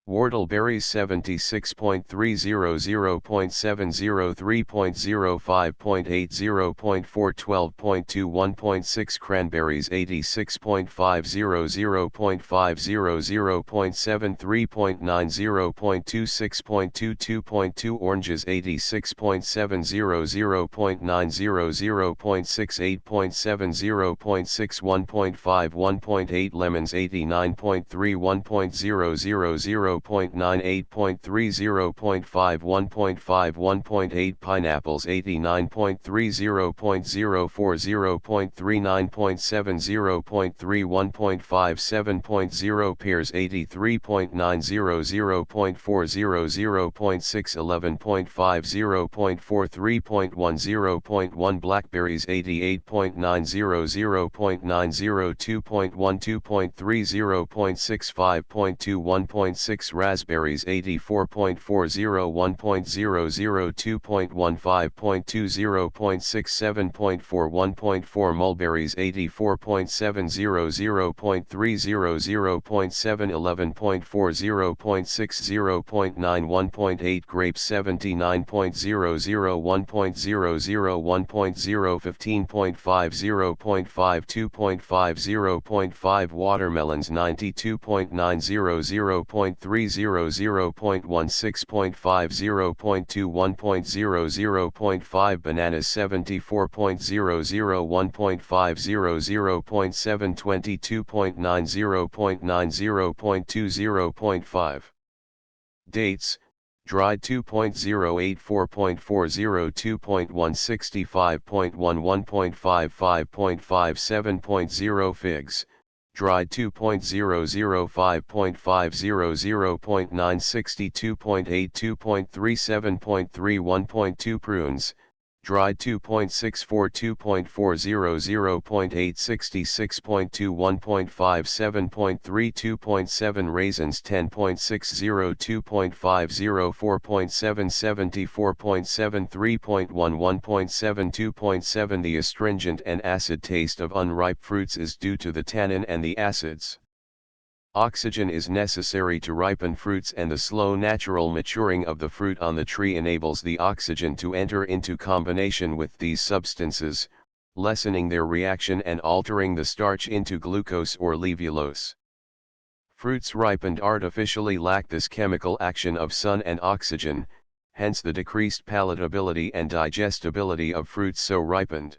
Whortleberries 76.300.703.05.80.412.21.6, Cranberries 86.500.500.73.90.26.22.2, Oranges 86.700.900.6, 8.70.6, 1.5, Lemons 89.3, 1.000.98.30.5, 1.5, Pineapples 89.30.40.39.70.3, 1.5, Pears 83.900.400.6, 11.50.43.10.1, Blackberries 88.900.902.12.3, 1.65.2, Raspberries 84.40.1.002.15.20.6, 7.4, Mulberries 84.700.300.7, 11.40.6, 1.9, Grapes 79.00, 1.00, 1.0, 15.50.5, 2.50.5, Watermelons 92.900, 0.300.16.50.2, 1.00.5, Bananas 74.00, 1.50.722.90.90.20.5. Dates, dried 2.084.40, 2.165.11, 1.55.57.0, Figs, dried 2.005.50, 0.962.8, 2.37.3, 1.2, Prunes, dried 2.64, 2.40, 0.8, 66.21, 0.57, 2.7 raisins 10.60, 2.50, 4.7, 74.73, 1.7. The astringent and acid taste of unripe fruits is due to the tannin and the acids. Oxygen is necessary to ripen fruits, and the slow natural maturing of the fruit on the tree enables the oxygen to enter into combination with these substances, lessening their reaction and altering the starch into glucose or levulose. Fruits ripened artificially lack this chemical action of sun and oxygen, hence the decreased palatability and digestibility of fruits so ripened.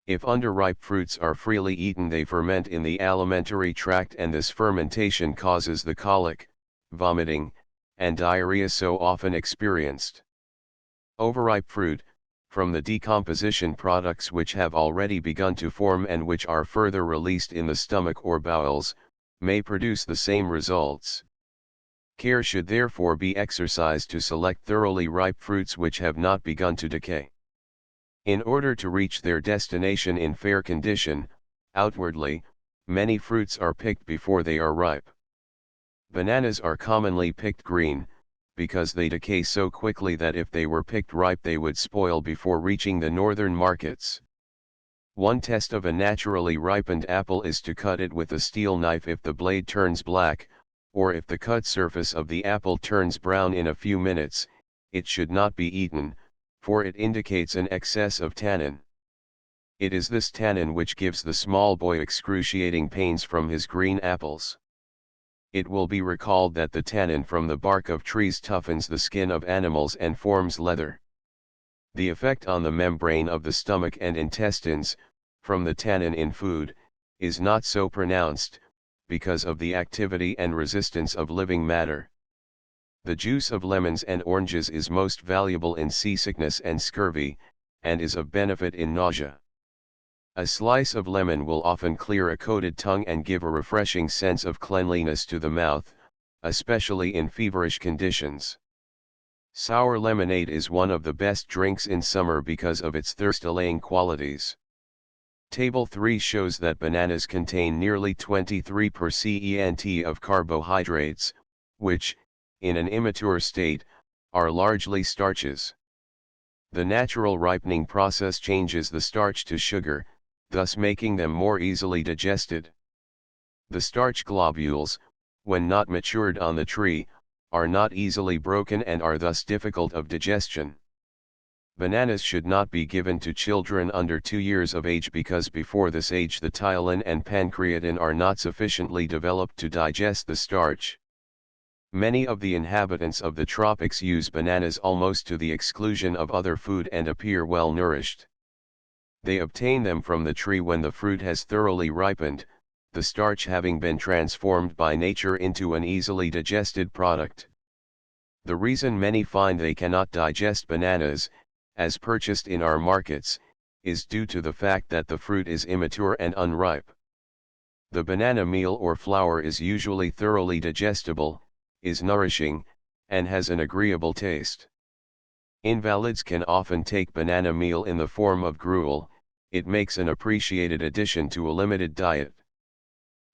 If underripe fruits are freely eaten, they ferment in the alimentary tract, and this fermentation causes the colic, vomiting, and diarrhea so often experienced. Overripe fruit, from the decomposition products which have already begun to form and which are further released in the stomach or bowels, may produce the same results. Care should therefore be exercised to select thoroughly ripe fruits which have not begun to decay. In order to reach their destination in fair condition, outwardly, many fruits are picked before they are ripe. Bananas are commonly picked green, because they decay so quickly that if they were picked ripe they would spoil before reaching the northern markets. One test of a naturally ripened apple is to cut it with a steel knife. If the blade turns black, or if the cut surface of the apple turns brown in a few minutes, it should not be eaten, for it indicates an excess of tannin. It is this tannin which gives the small boy excruciating pains from his green apples. It will be recalled that the tannin from the bark of trees toughens the skin of animals and forms leather. The effect on the membrane of the stomach and intestines, from the tannin in food, is not so pronounced, because of the activity and resistance of living matter. The juice of lemons and oranges is most valuable in seasickness and scurvy, and is of benefit in nausea. A slice of lemon will often clear a coated tongue and give a refreshing sense of cleanliness to the mouth, especially in feverish conditions. Sour lemonade is one of the best drinks in summer because of its thirst-allaying qualities. Table 3 shows that bananas contain nearly 23% of carbohydrates, which, in an immature state, are largely starches. The natural ripening process changes the starch to sugar, thus making them more easily digested. The starch globules, when not matured on the tree, are not easily broken and are thus difficult of digestion. Bananas should not be given to children under 2 years of age because before this age the ptyalin and pancreatin are not sufficiently developed to digest the starch. Many of the inhabitants of the tropics use bananas almost to the exclusion of other food and appear well nourished. They obtain them from the tree when the fruit has thoroughly ripened, the starch having been transformed by nature into an easily digested product. The reason many find they cannot digest bananas, as purchased in our markets, is due to the fact that the fruit is immature and unripe. The banana meal or flour is usually thoroughly digestible, is nourishing, and has an agreeable taste. Invalids can often take banana meal in the form of gruel. It makes an appreciated addition to a limited diet.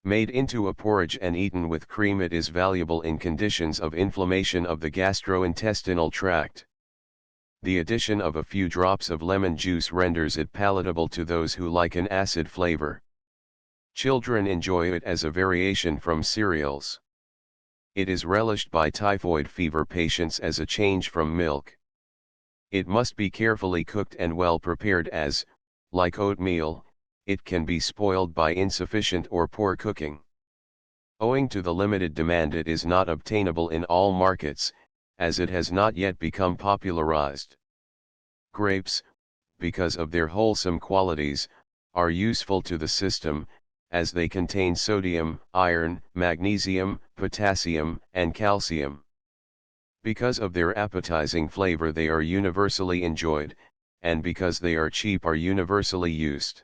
Made into a porridge and eaten with cream, it is valuable in conditions of inflammation of the gastrointestinal tract. The addition of a few drops of lemon juice renders it palatable to those who like an acid flavor. Children enjoy it as a variation from cereals. It is relished by typhoid fever patients as a change from milk. It must be carefully cooked and well prepared as, like oatmeal, it can be spoiled by insufficient or poor cooking. Owing to the limited demand, it is not obtainable in all markets, as it has not yet become popularized. Grapes, because of their wholesome qualities, are useful to the system, as they contain sodium, iron, magnesium, potassium, and calcium. Because of their appetizing flavor they are universally enjoyed, and because they are cheap are universally used.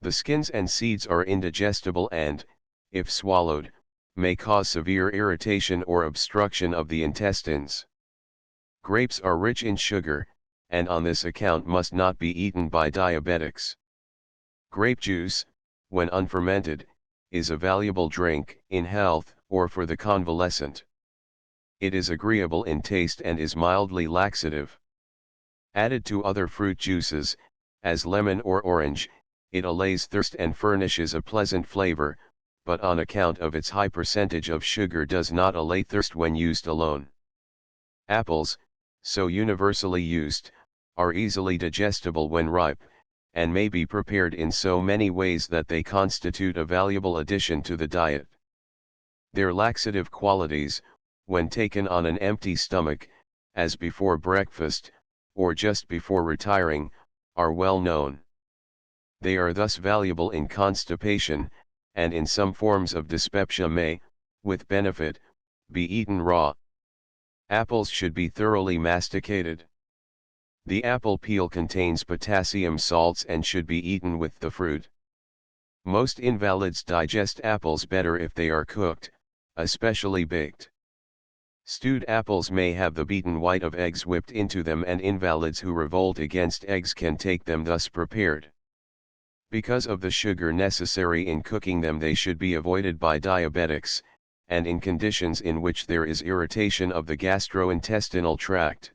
The skins and seeds are indigestible and, if swallowed, may cause severe irritation or obstruction of the intestines. Grapes are rich in sugar, and on this account must not be eaten by diabetics. Grape juice, when unfermented, is a valuable drink in health or for the convalescent. It is agreeable in taste and is mildly laxative. Added to other fruit juices, as lemon or orange, it allays thirst and furnishes a pleasant flavor, but on account of its high percentage of sugar does not allay thirst when used alone. Apples, so universally used, are easily digestible when ripe, and may be prepared in so many ways that they constitute a valuable addition to the diet. Their laxative qualities, when taken on an empty stomach, as before breakfast, or just before retiring, are well known. They are thus valuable in constipation, and in some forms of dyspepsia may, with benefit, be eaten raw. Apples should be thoroughly masticated. The apple peel contains potassium salts and should be eaten with the fruit. Most invalids digest apples better if they are cooked, especially baked. Stewed apples may have the beaten white of eggs whipped into them, and invalids who revolt against eggs can take them thus prepared. Because of the sugar necessary in cooking them, they should be avoided by diabetics, and in conditions in which there is irritation of the gastrointestinal tract.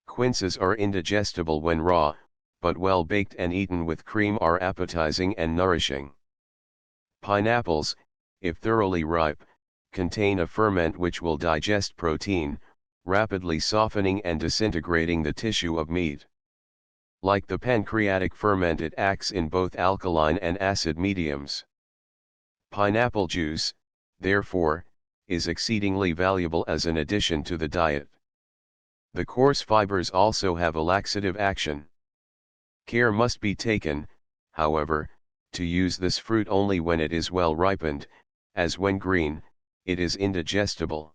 Quinces are indigestible when raw, but well baked and eaten with cream are appetizing and nourishing. Pineapples, if thoroughly ripe, contain a ferment which will digest protein, rapidly softening and disintegrating the tissue of meat. Like the pancreatic ferment, it acts in both alkaline and acid mediums. Pineapple juice, therefore, is exceedingly valuable as an addition to the diet. The coarse fibers also have a laxative action. Care must be taken, however, to use this fruit only when it is well ripened, as when green, it is indigestible.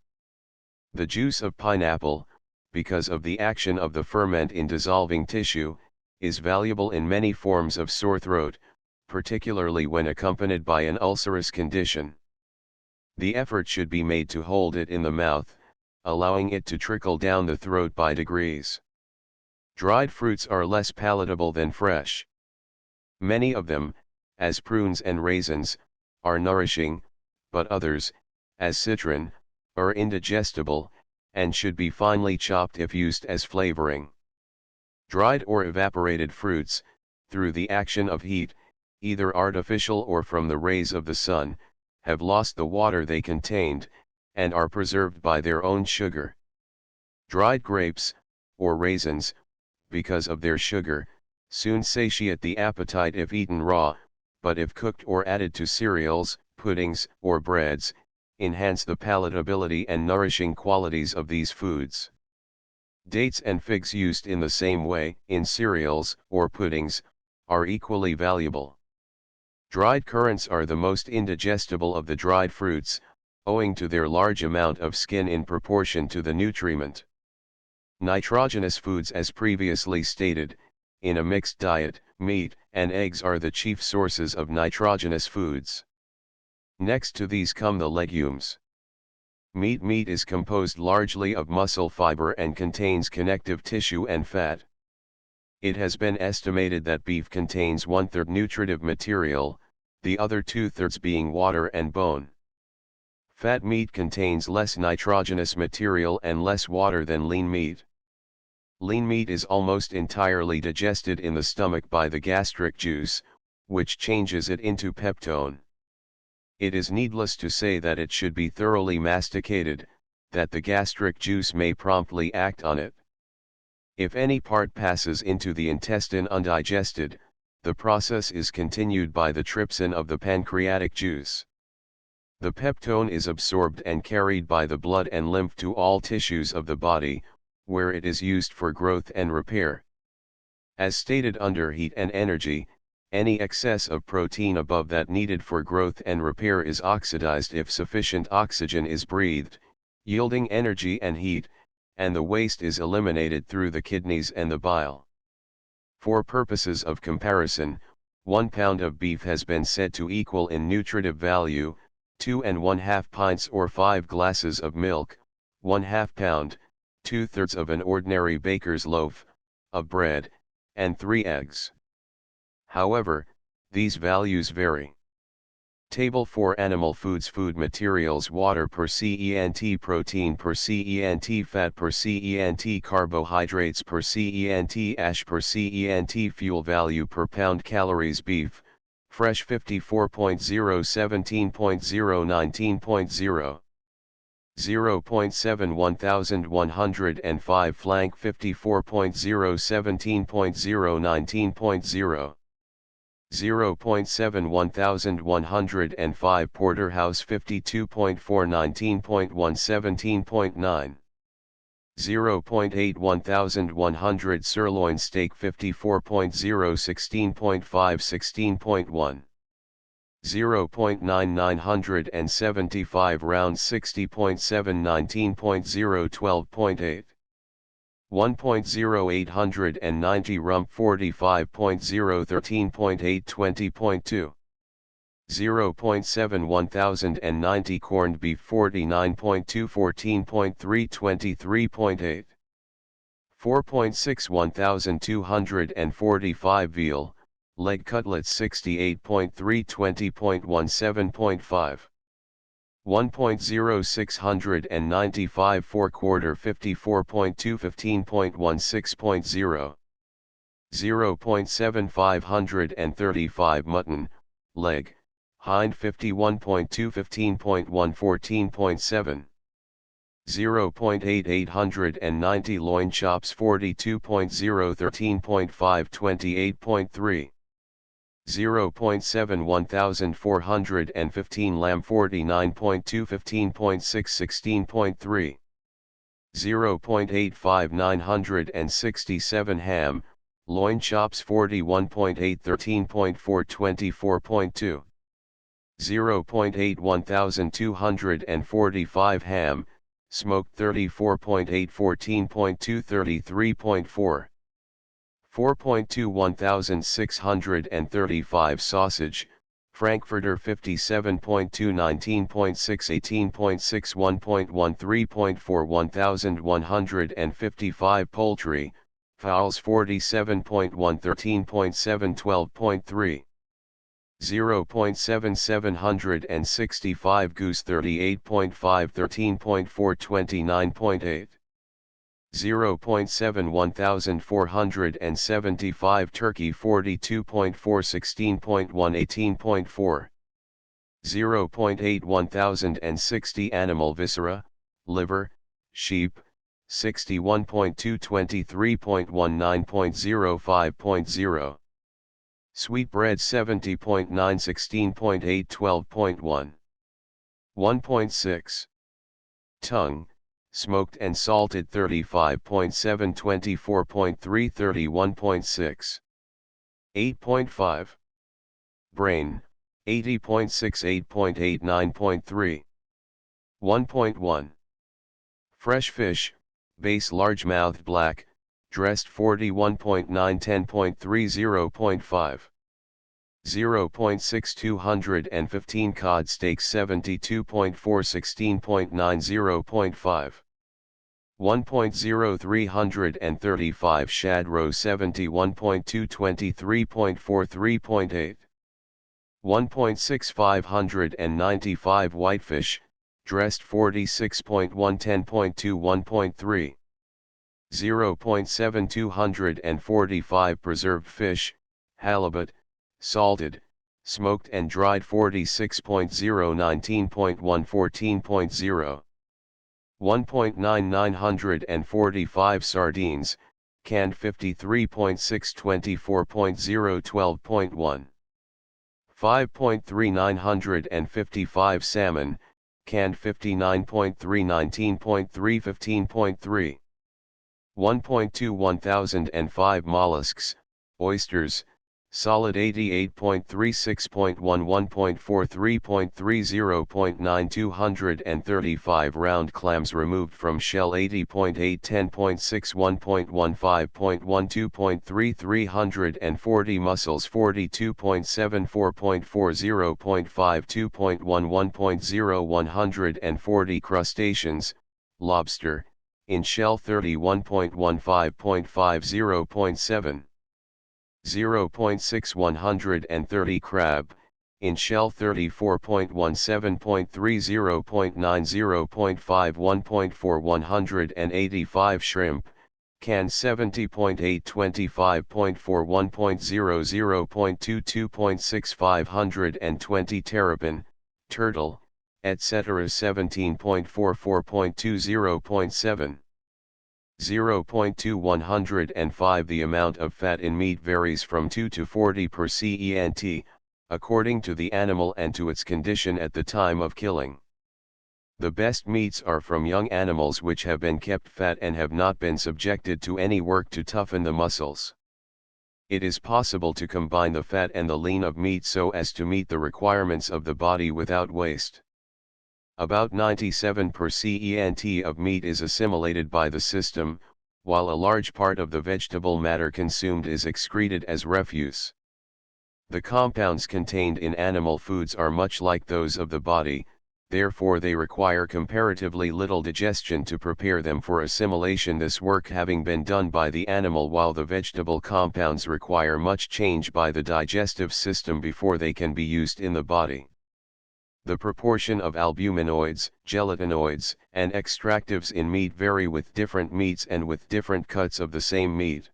The juice of pineapple, because of the action of the ferment in dissolving tissue, is valuable in many forms of sore throat, particularly when accompanied by an ulcerous condition. The effort should be made to hold it in the mouth, allowing it to trickle down the throat by degrees. Dried fruits are less palatable than fresh. Many of them, as prunes and raisins, are nourishing, but others, as citron, are indigestible, and should be finely chopped if used as flavoring. Dried or evaporated fruits, through the action of heat, either artificial or from the rays of the sun, have lost the water they contained, and are preserved by their own sugar. Dried grapes, or raisins, because of their sugar, soon satiate the appetite if eaten raw, but if cooked or added to cereals, puddings, or breads, enhance the palatability and nourishing qualities of these foods. Dates and figs used in the same way, in cereals, or puddings, are equally valuable. Dried currants are the most indigestible of the dried fruits, owing to their large amount of skin in proportion to the nutriment. Nitrogenous foods, as previously stated, in a mixed diet, meat and eggs are the chief sources of nitrogenous foods. Next to these come the legumes. Meat is composed largely of muscle fiber and contains connective tissue and fat. It has been estimated that beef contains 1/3 nutritive material, the other 2/3 being water and bone. Fat meat contains less nitrogenous material and less water than lean meat. Lean meat is almost entirely digested in the stomach by the gastric juice, which changes it into peptone. It is needless to say that it should be thoroughly masticated, that the gastric juice may promptly act on it. If any part passes into the intestine undigested, the process is continued by the trypsin of the pancreatic juice. The peptone is absorbed and carried by the blood and lymph to all tissues of the body, where it is used for growth and repair. As stated under heat and energy, any excess of protein above that needed for growth and repair is oxidized if sufficient oxygen is breathed, yielding energy and heat, and the waste is eliminated through the kidneys and the bile. For purposes of comparison, 1 pound of beef has been said to equal in nutritive value, 2½ pints or 5 glasses of milk, 1/2 pound, 2/3 of an ordinary baker's loaf, of bread, and 3 eggs. However, these values vary. Table for animal foods: food materials, water per cent, protein per cent, fat per cent, carbohydrates per cent, ash per cent, fuel value per pound, calories. Beef, fresh 54.0, 17.0, 19.0. 0.7 1105, flank 54.0, 17.0, 19.0. 0.7 1105, porterhouse 52.4, 19.1, 17.9. 0.8 1100, sirloin steak 54.0, 16.5, 16.1. 0.9 975, round 60.7, 19.0, 12.8. 1.0 890, rump 45.0, 13.8, 20.2. 0.7 1090, corned beef 49.2, 14.3, 23.8. 4.6 1245, veal, leg cutlets 68.3, 20.1, 7.5. 1.0 695, four-quarter 54.2, 15.1, 6.0. 0.7 535, mutton, leg, hind 51.2, 15.1, 14.7. 0.8 890, loin chops 42.0, 13.5, 28.3. 0.7 1415, lamb 49.2, 15.6, 16.3. 0.85 967, ham, loin chops 41.8, 13.4, 24.2. 0.8 1245, ham, smoked 34.8, 14.2, 33.4. 4.2 1635, sausage, Frankfurter 57.2, 19.6, 18.6, 1.13.4, 1155, poultry, fowls 47.1, 13.7, 12.3. 0.7 765, goose 38.5, 13.4, 29.8. 0.7 1475, turkey 42.4, 16.1, 18.4. 0.8 1060, animal viscera, liver, sheep, 61.2, 23.1, 9.05.0. Sweetbread 70.9, 16.8, 12.1. 1.6. Tongue, smoked and salted 35.7, 24.3, 31.6. 8.5. Brain, 80.6, 8.8, 9.3. 1.1. Fresh fish, base largemouth black, dressed 41.9, 10.3, 0.5. 0.6 215, cod steak 72.4, 16.9, 0.5. 1.0 335, shad roe 71.2, 23.4, 3.8. 1.6 595, whitefish, dressed 46.1, 10.2, 1.3. 0.7 245, preserved fish, halibut, salted, smoked and dried 46.0, 19.1, 14.0. 1.9 945, sardines, canned 53.6, 24.0, 12.1. 5.3 955, salmon, canned 59.3, 19.3, 15.3. 1.2 1005, mollusks, oysters, solid 88.36.1, 1.43.30.9, 235, round clams removed from shell 80.8, 10.6, 1.15.12.3, 340, mussels 42.7, 4.40.5, 2.1, 1.0, 140, crustaceans, lobster, in shell 31.15.50.7. 0.6130 crab, in shell 34.17.30.90.51.4 185 shrimp, can 70.825.41.00.22.6 520 terrapin, turtle, etc. 17.44.20.7. 0.2 105. The amount of fat in meat varies from 2 to 40 per cent, according to the animal and to its condition at the time of killing. The best meats are from young animals which have been kept fat and have not been subjected to any work to toughen the muscles. It is possible to combine the fat and the lean of meat so as to meet the requirements of the body without waste. About 97 per cent of meat is assimilated by the system, while a large part of the vegetable matter consumed is excreted as refuse. The compounds contained in animal foods are much like those of the body, therefore they require comparatively little digestion to prepare them for assimilation, this work having been done by the animal, while the vegetable compounds require much change by the digestive system before they can be used in the body. The proportion of albuminoids, gelatinoids, and extractives in meat vary with different meats and with different cuts of the same meat.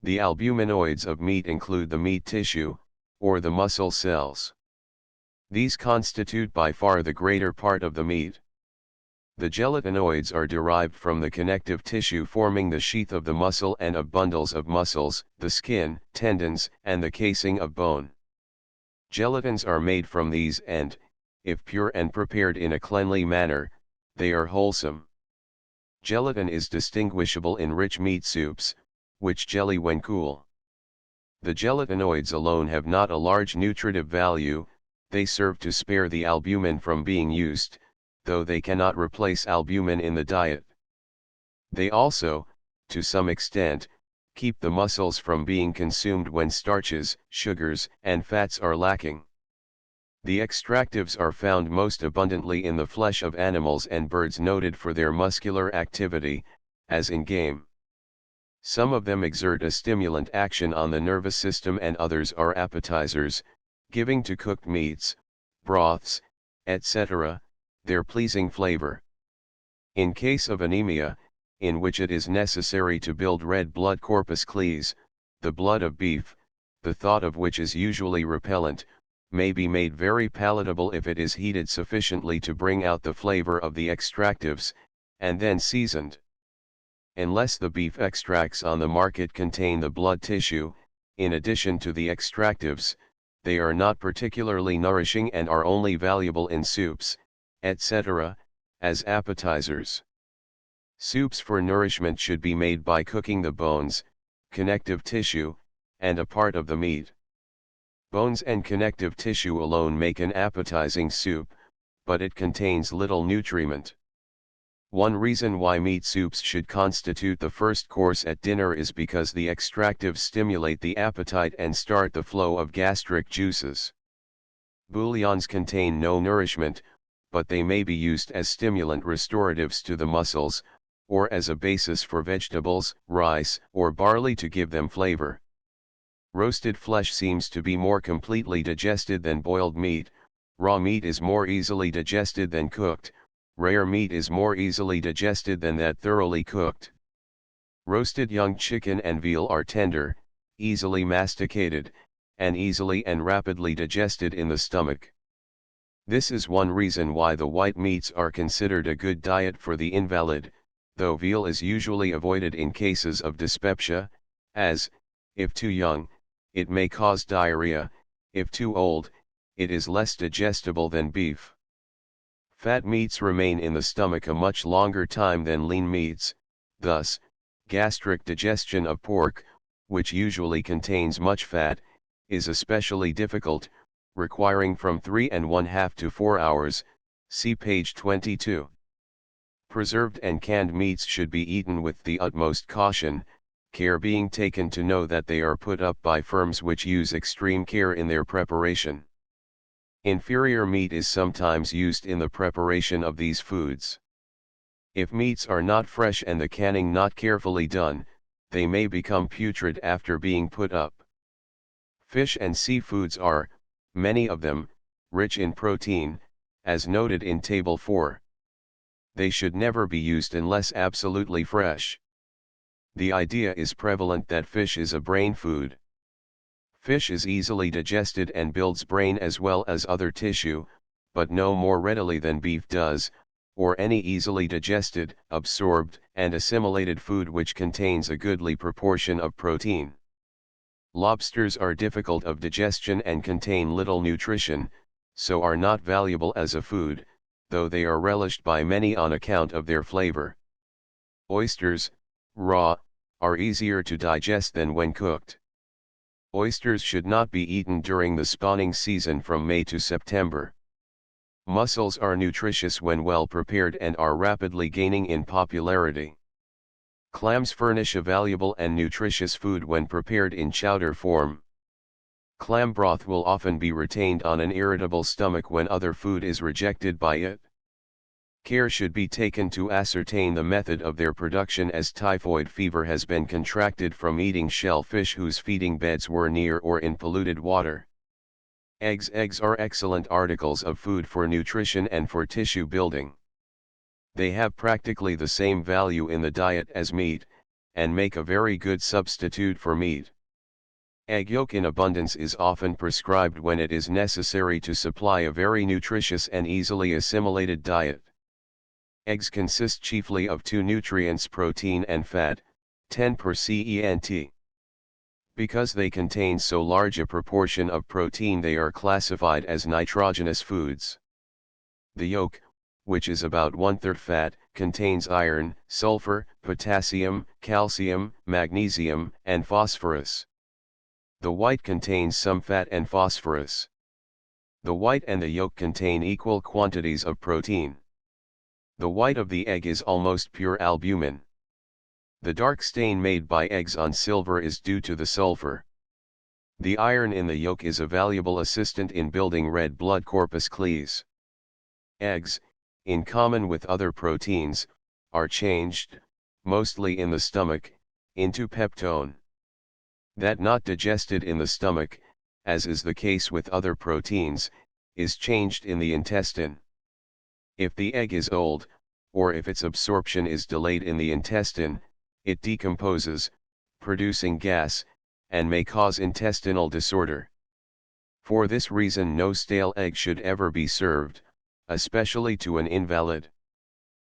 The albuminoids of meat include the meat tissue, or the muscle cells. These constitute by far the greater part of the meat. The gelatinoids are derived from the connective tissue forming the sheath of the muscle and of bundles of muscles, the skin, tendons, and the casing of bone. Gelatins are made from these and, if pure and prepared in a cleanly manner, they are wholesome. Gelatin is distinguishable in rich meat soups, which jelly when cool. The gelatinoids alone have not a large nutritive value, they serve to spare the albumin from being used, though they cannot replace albumin in the diet. They also, to some extent, keep the muscles from being consumed when starches, sugars, and fats are lacking. The extractives are found most abundantly in the flesh of animals and birds noted for their muscular activity, as in game. Some of them exert a stimulant action on the nervous system and others are appetizers, giving to cooked meats, broths, etc., their pleasing flavor. In case of anemia, in which it is necessary to build red blood corpuscles, the blood of beef, the thought of which is usually repellent, may be made very palatable if it is heated sufficiently to bring out the flavor of the extractives, and then seasoned. Unless the beef extracts on the market contain the blood tissue, in addition to the extractives, they are not particularly nourishing and are only valuable in soups, etc., as appetizers. Soups for nourishment should be made by cooking the bones, connective tissue, and a part of the meat. Bones and connective tissue alone make an appetizing soup, but it contains little nutriment. One reason why meat soups should constitute the first course at dinner is because the extractives stimulate the appetite and start the flow of gastric juices. Bouillons contain no nourishment, but they may be used as stimulant restoratives to the muscles, or as a basis for vegetables, rice, or barley to give them flavor. Roasted flesh seems to be more completely digested than boiled meat, raw meat is more easily digested than cooked, rare meat is more easily digested than that thoroughly cooked. Roasted young chicken and veal are tender, easily masticated, and easily and rapidly digested in the stomach. This is one reason why the white meats are considered a good diet for the invalid, though veal is usually avoided in cases of dyspepsia, as, if too young, it may cause diarrhea, if too old, it is less digestible than beef. Fat meats remain in the stomach a much longer time than lean meats, thus, gastric digestion of pork, which usually contains much fat, is especially difficult, requiring from 3½ to 4 hours, see page 22. Preserved and canned meats should be eaten with the utmost caution, care being taken to know that they are put up by firms which use extreme care in their preparation. Inferior meat is sometimes used in the preparation of these foods. If meats are not fresh and the canning not carefully done, they may become putrid after being put up. Fish and seafoods are, many of them, rich in protein, as noted in Table 4. They should never be used unless absolutely fresh. The idea is prevalent that fish is a brain food. Fish is easily digested and builds brain as well as other tissue, but no more readily than beef does, or any easily digested, absorbed, and assimilated food which contains a goodly proportion of protein. Lobsters are difficult of digestion and contain little nutrition, so are not valuable as a food, though they are relished by many on account of their flavor. Oysters, raw, are easier to digest than when cooked. Oysters should not be eaten during the spawning season from May to September. Mussels are nutritious when well prepared and are rapidly gaining in popularity. Clams furnish a valuable and nutritious food when prepared in chowder form. Clam broth will often be retained on an irritable stomach when other food is rejected by it. Care should be taken to ascertain the method of their production, as typhoid fever has been contracted from eating shellfish whose feeding beds were near or in polluted water. Eggs are excellent articles of food for nutrition and for tissue building. They have practically the same value in the diet as meat, and make a very good substitute for meat. Egg yolk in abundance is often prescribed when it is necessary to supply a very nutritious and easily assimilated diet. Eggs consist chiefly of two nutrients, protein and fat, 10%. Because they contain so large a proportion of protein, they are classified as nitrogenous foods. The yolk, which is about 1/3 fat, contains iron, sulfur, potassium, calcium, magnesium, and phosphorus. The white contains some fat and phosphorus. The white and the yolk contain equal quantities of protein. The white of the egg is almost pure albumin. The dark stain made by eggs on silver is due to the sulfur. The iron in the yolk is a valuable assistant in building red blood corpuscles. Eggs, in common with other proteins, are changed, mostly in the stomach, into peptone. That not digested in the stomach, as is the case with other proteins, is changed in the intestine. If the egg is old, or if its absorption is delayed in the intestine, it decomposes, producing gas, and may cause intestinal disorder. For this reason no stale egg should ever be served, especially to an invalid.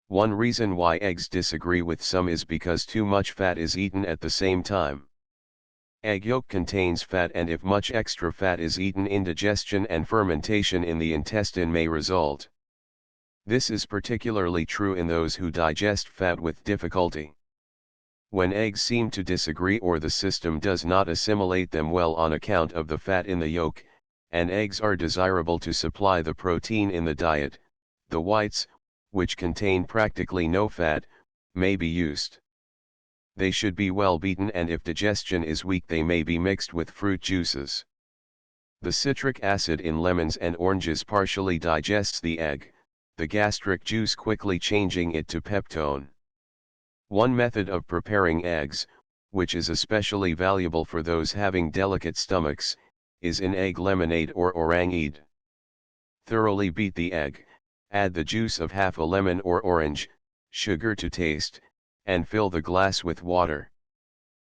One reason why eggs disagree with some is because too much fat is eaten at the same time. Egg yolk contains fat, and if much extra fat is eaten, indigestion and fermentation in the intestine may result. This is particularly true in those who digest fat with difficulty. When eggs seem to disagree or the system does not assimilate them well on account of the fat in the yolk, and eggs are desirable to supply the protein in the diet, the whites, which contain practically no fat, may be used. They should be well beaten, and if digestion is weak they may be mixed with fruit juices. The citric acid in lemons and oranges partially digests the egg, the gastric juice quickly changing it to peptone. One method of preparing eggs, which is especially valuable for those having delicate stomachs, is in egg lemonade or orangeade. Thoroughly beat the egg, add the juice of half a lemon or orange, sugar to taste, and fill the glass with water.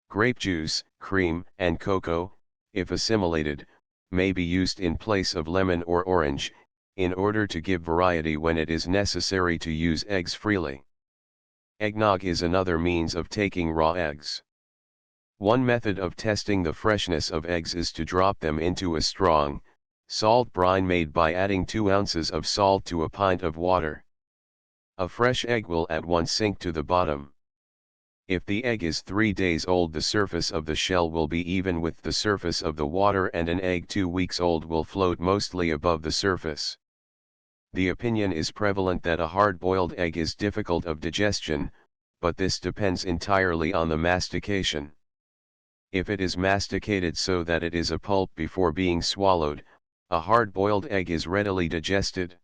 Grape juice, cream, and cocoa, if assimilated, may be used in place of lemon or orange, in order to give variety when it is necessary to use eggs freely. Eggnog is another means of taking raw eggs. One method of testing the freshness of eggs is to drop them into a strong, salt brine made by adding 2 ounces of salt to a pint of water. A fresh egg will at once sink to the bottom. If the egg is 3 days old, the surface of the shell will be even with the surface of the water, and an egg 2 weeks old will float mostly above the surface. The opinion is prevalent that a hard-boiled egg is difficult of digestion, but this depends entirely on the mastication. If it is masticated so that it is a pulp before being swallowed, a hard-boiled egg is readily digested.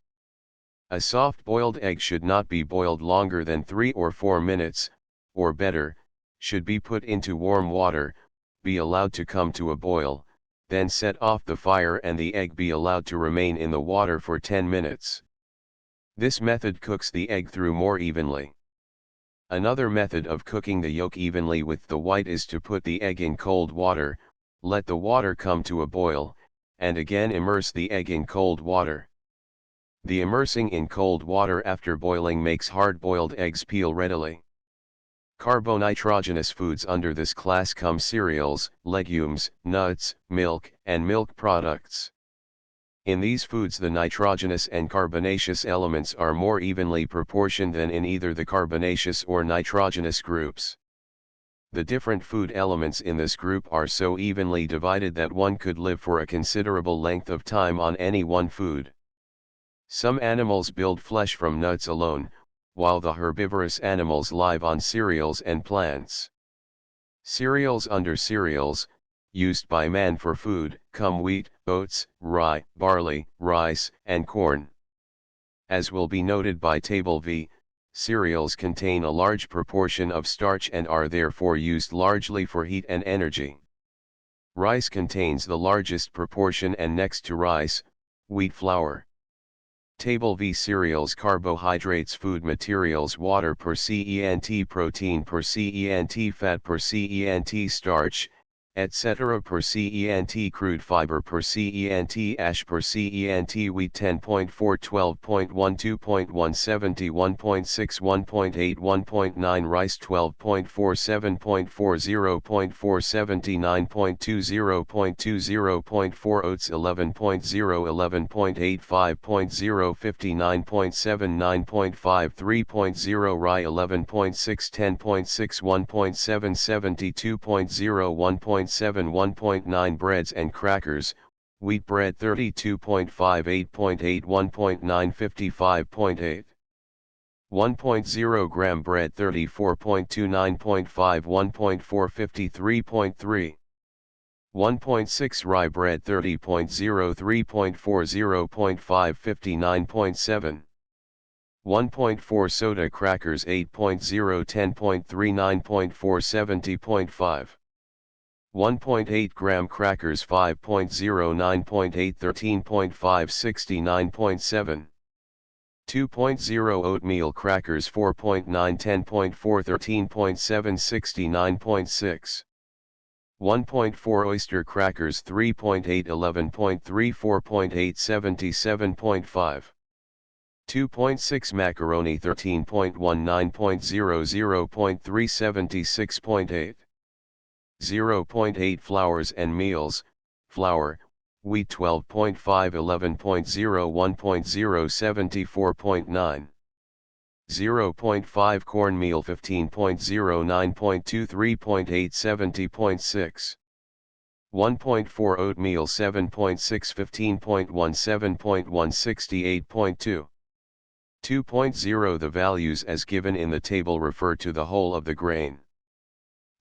A soft-boiled egg should not be boiled longer than 3 or 4 minutes, or better, should be put into warm water, be allowed to come to a boil, then set off the fire and the egg be allowed to remain in the water for 10 minutes. This method cooks the egg through more evenly. Another method of cooking the yolk evenly with the white is to put the egg in cold water, let the water come to a boil, and again immerse the egg in cold water. The immersing in cold water after boiling makes hard-boiled eggs peel readily. Carbonitrogenous foods under this class come cereals, legumes, nuts, milk, and milk products. In these foods the nitrogenous and carbonaceous elements are more evenly proportioned than in either the carbonaceous or nitrogenous groups. The different food elements in this group are so evenly divided that one could live for a considerable length of time on any one food. Some animals build flesh from nuts alone, while the herbivorous animals live on cereals and plants. Cereals under cereals, used by man for food, come wheat, oats, rye, barley, rice, and corn. As will be noted by Table V, cereals contain a large proportion of starch and are therefore used largely for heat and energy. Rice contains the largest proportion and next to rice, wheat flour. Table V cereals carbohydrates food materials water per cent protein per cent fat per cent starch, etc. per cent crude fiber per cent ash per cent wheat 10.4 12.12.1 171.6 1.8 1.9 rice 12.47.40 479.20.20.4 oats 11.0 11.85.0 59.79.5 3.0 rye 11.6 10.6 1.7 72.0 1.7 1.9 breads and crackers, wheat bread 32.5 8.8 1.9 55.8 1.0 gram bread 34.2 9.5 1.4 53.3 1.6 rye bread 30.0 3.4 0.5 59.7 1.4 soda crackers 8.0 10.3 9.4 70.5 1.8 gram crackers 5.0 9.8 13.5 69.7 2.0 oatmeal crackers 4.9 10.4 13.7 69.6 1.4 oyster crackers 3.8 11.3 4.8 77.5 2.6 macaroni 13.1 9.0 0.3 76.8 0.8 flours and meals, flour, wheat 12.5 11.0 1.0 74.9 0.5 cornmeal 15.0 9.2 3.8 70.6 1.4 oatmeal 7.6 15.1 7.1 68.2 2.0 The values as given in the table refer to the whole of the grain.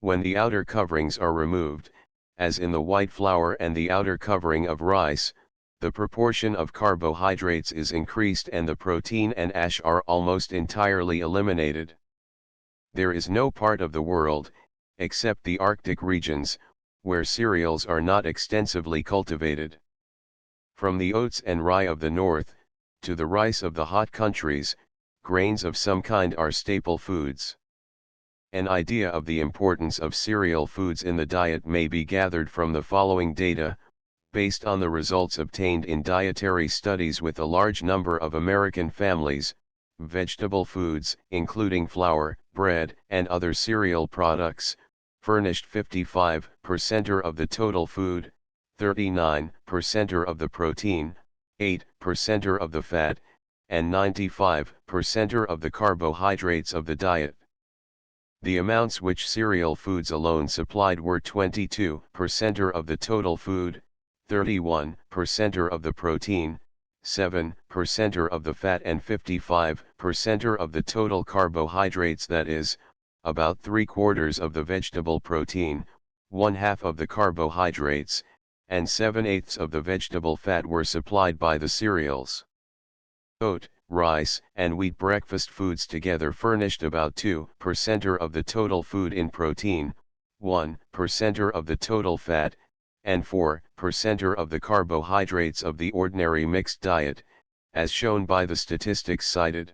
When the outer coverings are removed, as in the white flour and the outer covering of rice, the proportion of carbohydrates is increased and the protein and ash are almost entirely eliminated. There is no part of the world, except the Arctic regions, where cereals are not extensively cultivated. From the oats and rye of the north, to the rice of the hot countries, grains of some kind are staple foods. An idea of the importance of cereal foods in the diet may be gathered from the following data, based on the results obtained in dietary studies with a large number of American families. Vegetable foods, including flour, bread, and other cereal products, furnished 55% of the total food, 39% of the protein, 8% of the fat, and 95% of the carbohydrates of the diet. The amounts which cereal foods alone supplied were 22% of the total food, 31% of the protein, 7% of the fat and 55% of the total carbohydrates, that is, about 3/4 of the vegetable protein, 1/2 of the carbohydrates, and 7/8 of the vegetable fat were supplied by the cereals. Oat, rice, and wheat breakfast foods together furnished about 2% of the total food in protein, 1% of the total fat, and 4% of the carbohydrates of the ordinary mixed diet, as shown by the statistics cited.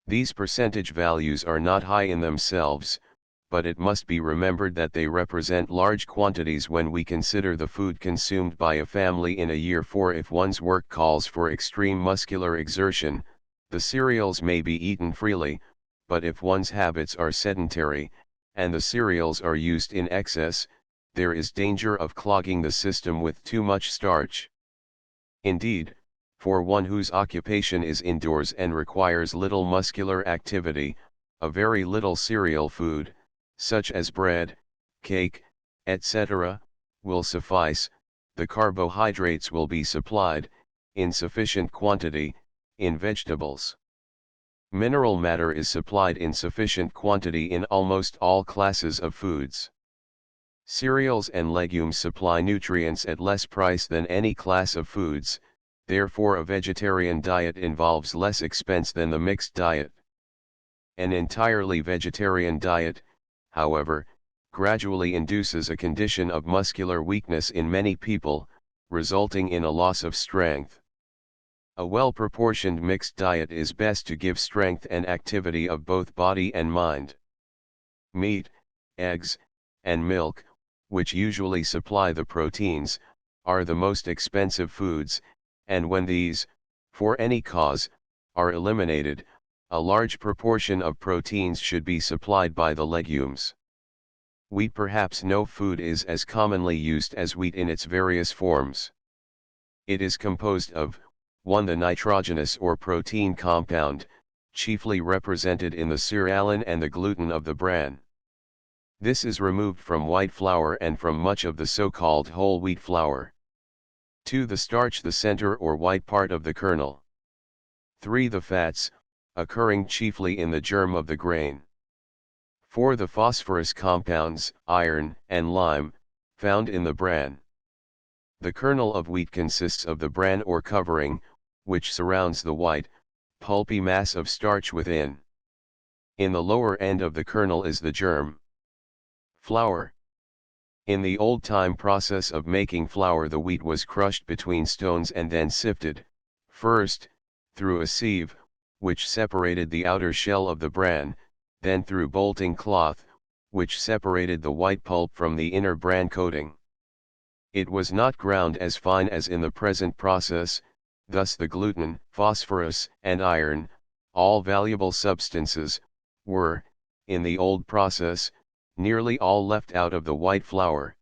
These percentage values are not high in themselves, but it must be remembered that they represent large quantities when we consider the food consumed by a family in a year. For if one's work calls for extreme muscular exertion, the cereals may be eaten freely, but if one's habits are sedentary, and the cereals are used in excess, there is danger of clogging the system with too much starch. Indeed, for one whose occupation is indoors and requires little muscular activity, a very little cereal food, such as bread, cake, etc., will suffice. The carbohydrates will be supplied, in sufficient quantity, in vegetables. Mineral matter is supplied in sufficient quantity in almost all classes of foods. Cereals and legumes supply nutrients at less price than any class of foods, therefore a vegetarian diet involves less expense than the mixed diet. An entirely vegetarian diet, however, gradually induces a condition of muscular weakness in many people, resulting in a loss of strength. A well-proportioned mixed diet is best to give strength and activity of both body and mind. Meat, eggs, and milk, which usually supply the proteins, are the most expensive foods, and when these, for any cause, are eliminated, a large proportion of proteins should be supplied by the legumes. Wheat. Perhaps no food is as commonly used as wheat in its various forms. It is composed of 1. The nitrogenous or protein compound, chiefly represented in the cerealin and the gluten of the bran. This is removed from white flour and from much of the so-called whole wheat flour. 2. The starch, the center or white part of the kernel. 3. The fats, occurring chiefly in the germ of the grain. 4. The phosphorus compounds, iron and lime, found in the bran. The kernel of wheat consists of the bran or covering, which surrounds the white, pulpy mass of starch within. In the lower end of the kernel is the germ. Flour. In the old-time process of making flour, the wheat was crushed between stones and then sifted, first, through a sieve, which separated the outer shell of the bran, then through bolting cloth, which separated the white pulp from the inner bran coating. It was not ground as fine as in the present process, thus the gluten, phosphorus, and iron, all valuable substances, were, in the old process, nearly all left out of the white flour.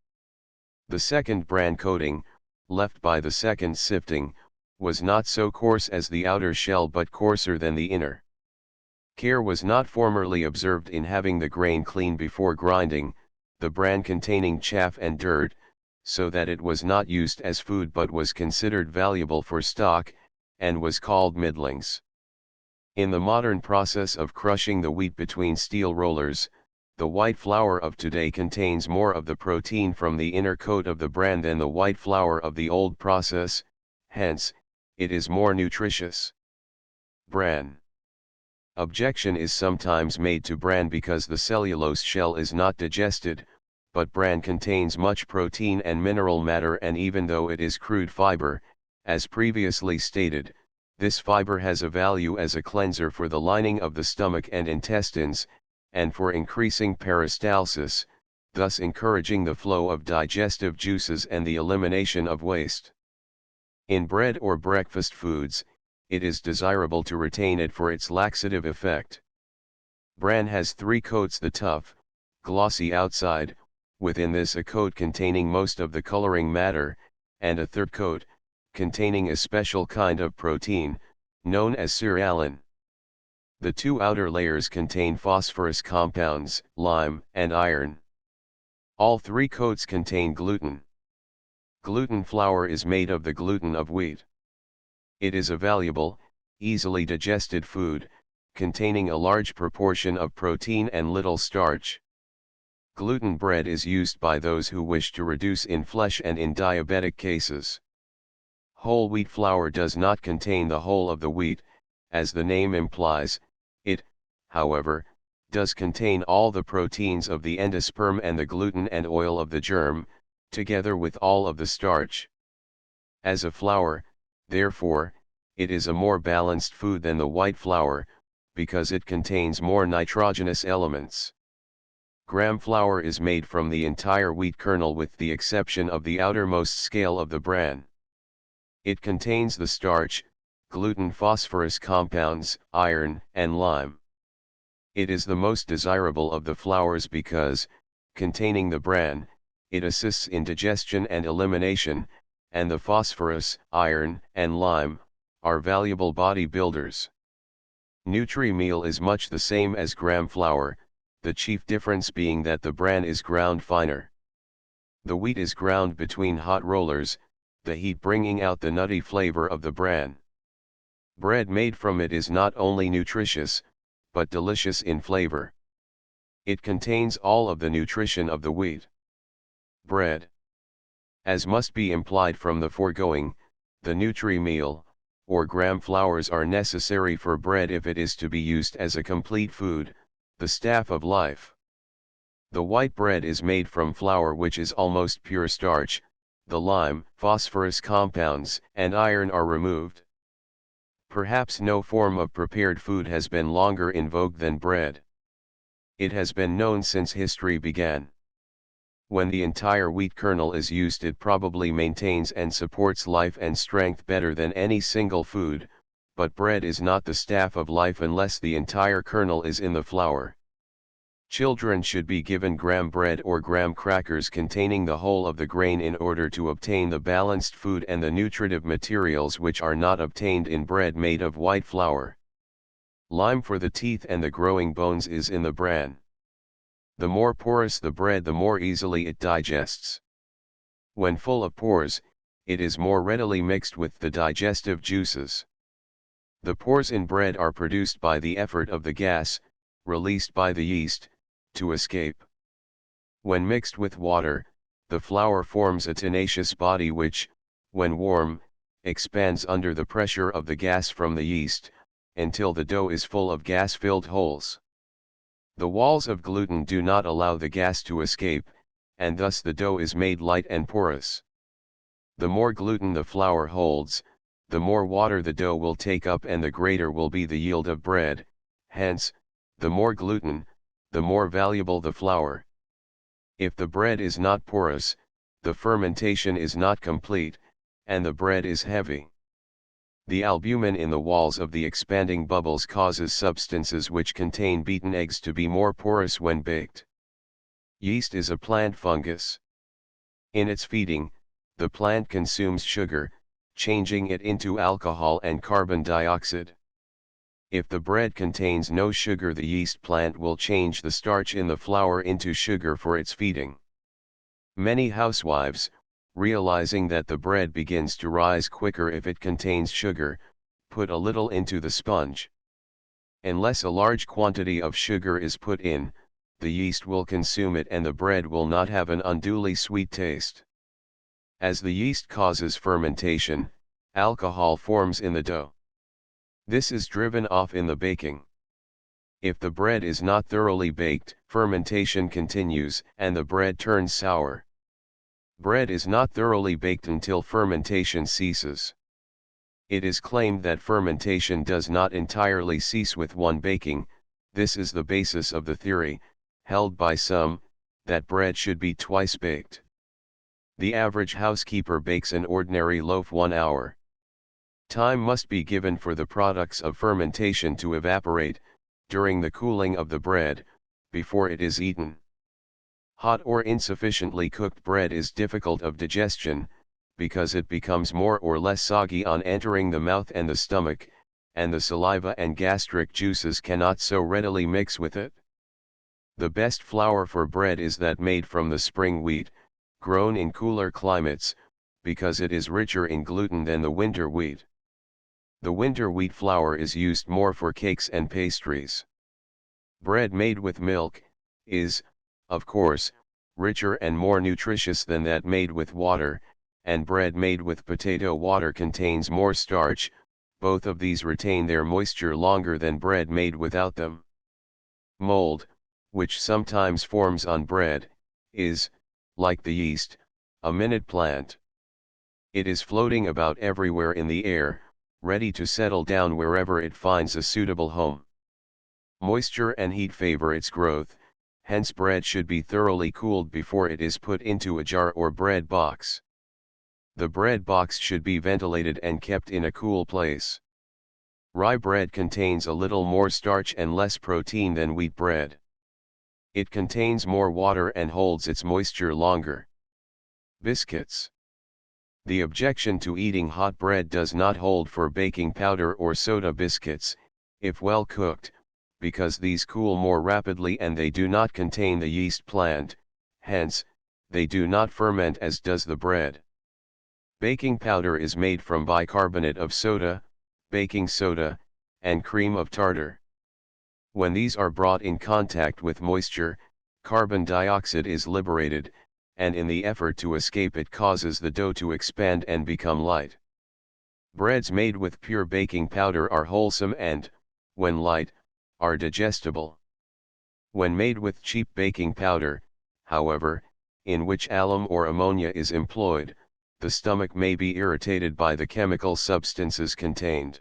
The second bran coating, left by the second sifting, was not so coarse as the outer shell but coarser than the inner. Care was not formerly observed in having the grain clean before grinding, the bran containing chaff and dirt, so that it was not used as food but was considered valuable for stock, and was called middlings. In the modern process of crushing the wheat between steel rollers, the white flour of today contains more of the protein from the inner coat of the bran than the white flour of the old process, hence, it is more nutritious. Bran. Objection is sometimes made to bran because the cellulose shell is not digested, but bran contains much protein and mineral matter, and even though it is crude fiber, as previously stated, this fiber has a value as a cleanser for the lining of the stomach and intestines, and for increasing peristalsis, thus encouraging the flow of digestive juices and the elimination of waste. In bread or breakfast foods, it is desirable to retain it for its laxative effect. Bran has 3 coats: the tough, glossy outside, within this a coat containing most of the coloring matter, and a third coat, containing a special kind of protein, known as cerealin. The 2 outer layers contain phosphorus compounds, lime, and iron. All 3 coats contain gluten. Gluten flour is made of the gluten of wheat. It is a valuable, easily digested food, containing a large proportion of protein and little starch. Gluten bread is used by those who wish to reduce in flesh and in diabetic cases. Whole wheat flour does not contain the whole of the wheat, as the name implies. It, however, does contain all the proteins of the endosperm and the gluten and oil of the germ, together with all of the starch. As a flour, therefore, it is a more balanced food than the white flour, because it contains more nitrogenous elements. Gram flour is made from the entire wheat kernel with the exception of the outermost scale of the bran. It contains the starch, gluten, phosphorus compounds, iron, and lime. It is the most desirable of the flours because, containing the bran, it assists in digestion and elimination, and the phosphorus, iron, and lime are valuable body builders. Nutri-Meal is much the same as gram flour, the chief difference being that the bran is ground finer. The wheat is ground between hot rollers, the heat bringing out the nutty flavor of the bran. Bread made from it is not only nutritious, but delicious in flavor. It contains all of the nutrition of the wheat. Bread. As must be implied from the foregoing, the Nutri-Meal, or gram flours are necessary for bread if it is to be used as a complete food, the staff of life. The white bread is made from flour which is almost pure starch, the lime, phosphorus compounds, and iron are removed. Perhaps no form of prepared food has been longer in vogue than bread. It has been known since history began. When the entire wheat kernel is used, it probably maintains and supports life and strength better than any single food, but bread is not the staff of life unless the entire kernel is in the flour. Children should be given gram bread or gram crackers containing the whole of the grain in order to obtain the balanced food and the nutritive materials which are not obtained in bread made of white flour. Lime for the teeth and the growing bones is in the bran. The more porous the bread, the more easily it digests. When full of pores, it is more readily mixed with the digestive juices. The pores in bread are produced by the effort of the gas, released by the yeast, to escape. When mixed with water, the flour forms a tenacious body which, when warm, expands under the pressure of the gas from the yeast, until the dough is full of gas-filled holes. The walls of gluten do not allow the gas to escape, and thus the dough is made light and porous. The more gluten the flour holds, the more water the dough will take up and the greater will be the yield of bread, hence, the more gluten, the more valuable the flour. If the bread is not porous, the fermentation is not complete, and the bread is heavy. The albumin in the walls of the expanding bubbles causes substances which contain beaten eggs to be more porous when baked. Yeast is a plant fungus. In its feeding, the plant consumes sugar, changing it into alcohol and carbon dioxide. If the bread contains no sugar, the yeast plant will change the starch in the flour into sugar for its feeding. Many housewives, realizing that the bread begins to rise quicker if it contains sugar, put a little into the sponge. Unless a large quantity of sugar is put in, the yeast will consume it and the bread will not have an unduly sweet taste. As the yeast causes fermentation, alcohol forms in the dough. This is driven off in the baking. If the bread is not thoroughly baked, fermentation continues and the bread turns sour. Bread is not thoroughly baked until fermentation ceases. It is claimed that fermentation does not entirely cease with one baking. This is the basis of the theory, held by some, that bread should be twice baked. The average housekeeper bakes an ordinary loaf 1 hour. Time must be given for the products of fermentation to evaporate, during the cooling of the bread, before it is eaten. Hot or insufficiently cooked bread is difficult of digestion, because it becomes more or less soggy on entering the mouth and the stomach, and the saliva and gastric juices cannot so readily mix with it. The best flour for bread is that made from the spring wheat, grown in cooler climates, because it is richer in gluten than the winter wheat. The winter wheat flour is used more for cakes and pastries. Bread made with milk is, of course, richer and more nutritious than that made with water, and bread made with potato water contains more starch, both of these retain their moisture longer than bread made without them. Mold, which sometimes forms on bread, is, like the yeast, a minute plant. It is floating about everywhere in the air, ready to settle down wherever it finds a suitable home. Moisture and heat favor its growth, hence bread should be thoroughly cooled before it is put into a jar or bread box. The bread box should be ventilated and kept in a cool place. Rye bread contains a little more starch and less protein than wheat bread. It contains more water and holds its moisture longer. Biscuits. The objection to eating hot bread does not hold for baking powder or soda biscuits, if well cooked, because these cool more rapidly and they do not contain the yeast plant, hence, they do not ferment as does the bread. Baking powder is made from bicarbonate of soda, baking soda, and cream of tartar. When these are brought in contact with moisture, carbon dioxide is liberated, and in the effort to escape it causes the dough to expand and become light. Breads made with pure baking powder are wholesome and, when light, are digestible. When made with cheap baking powder, however, in which alum or ammonia is employed, the stomach may be irritated by the chemical substances contained.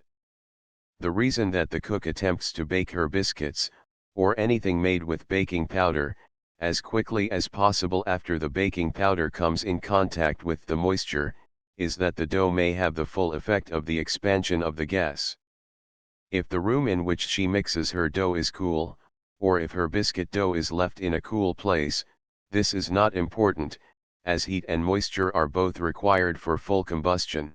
The reason that the cook attempts to bake her biscuits, or anything made with baking powder, as quickly as possible after the baking powder comes in contact with the moisture, is that the dough may have the full effect of the expansion of the gas. If the room in which she mixes her dough is cool, or if her biscuit dough is left in a cool place, this is not important, as heat and moisture are both required for full combustion.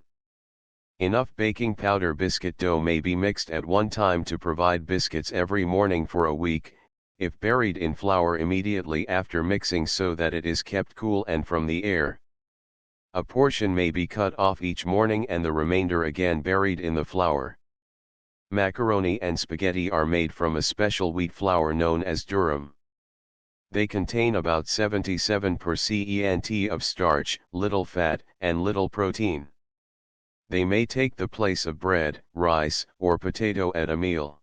Enough baking powder biscuit dough may be mixed at one time to provide biscuits every morning for a week, if buried in flour immediately after mixing so that it is kept cool and from the air. A portion may be cut off each morning and the remainder again buried in the flour. Macaroni and spaghetti are made from a special wheat flour known as durum. They contain about 77% of starch, little fat, and little protein. They may take the place of bread, rice, or potato at a meal.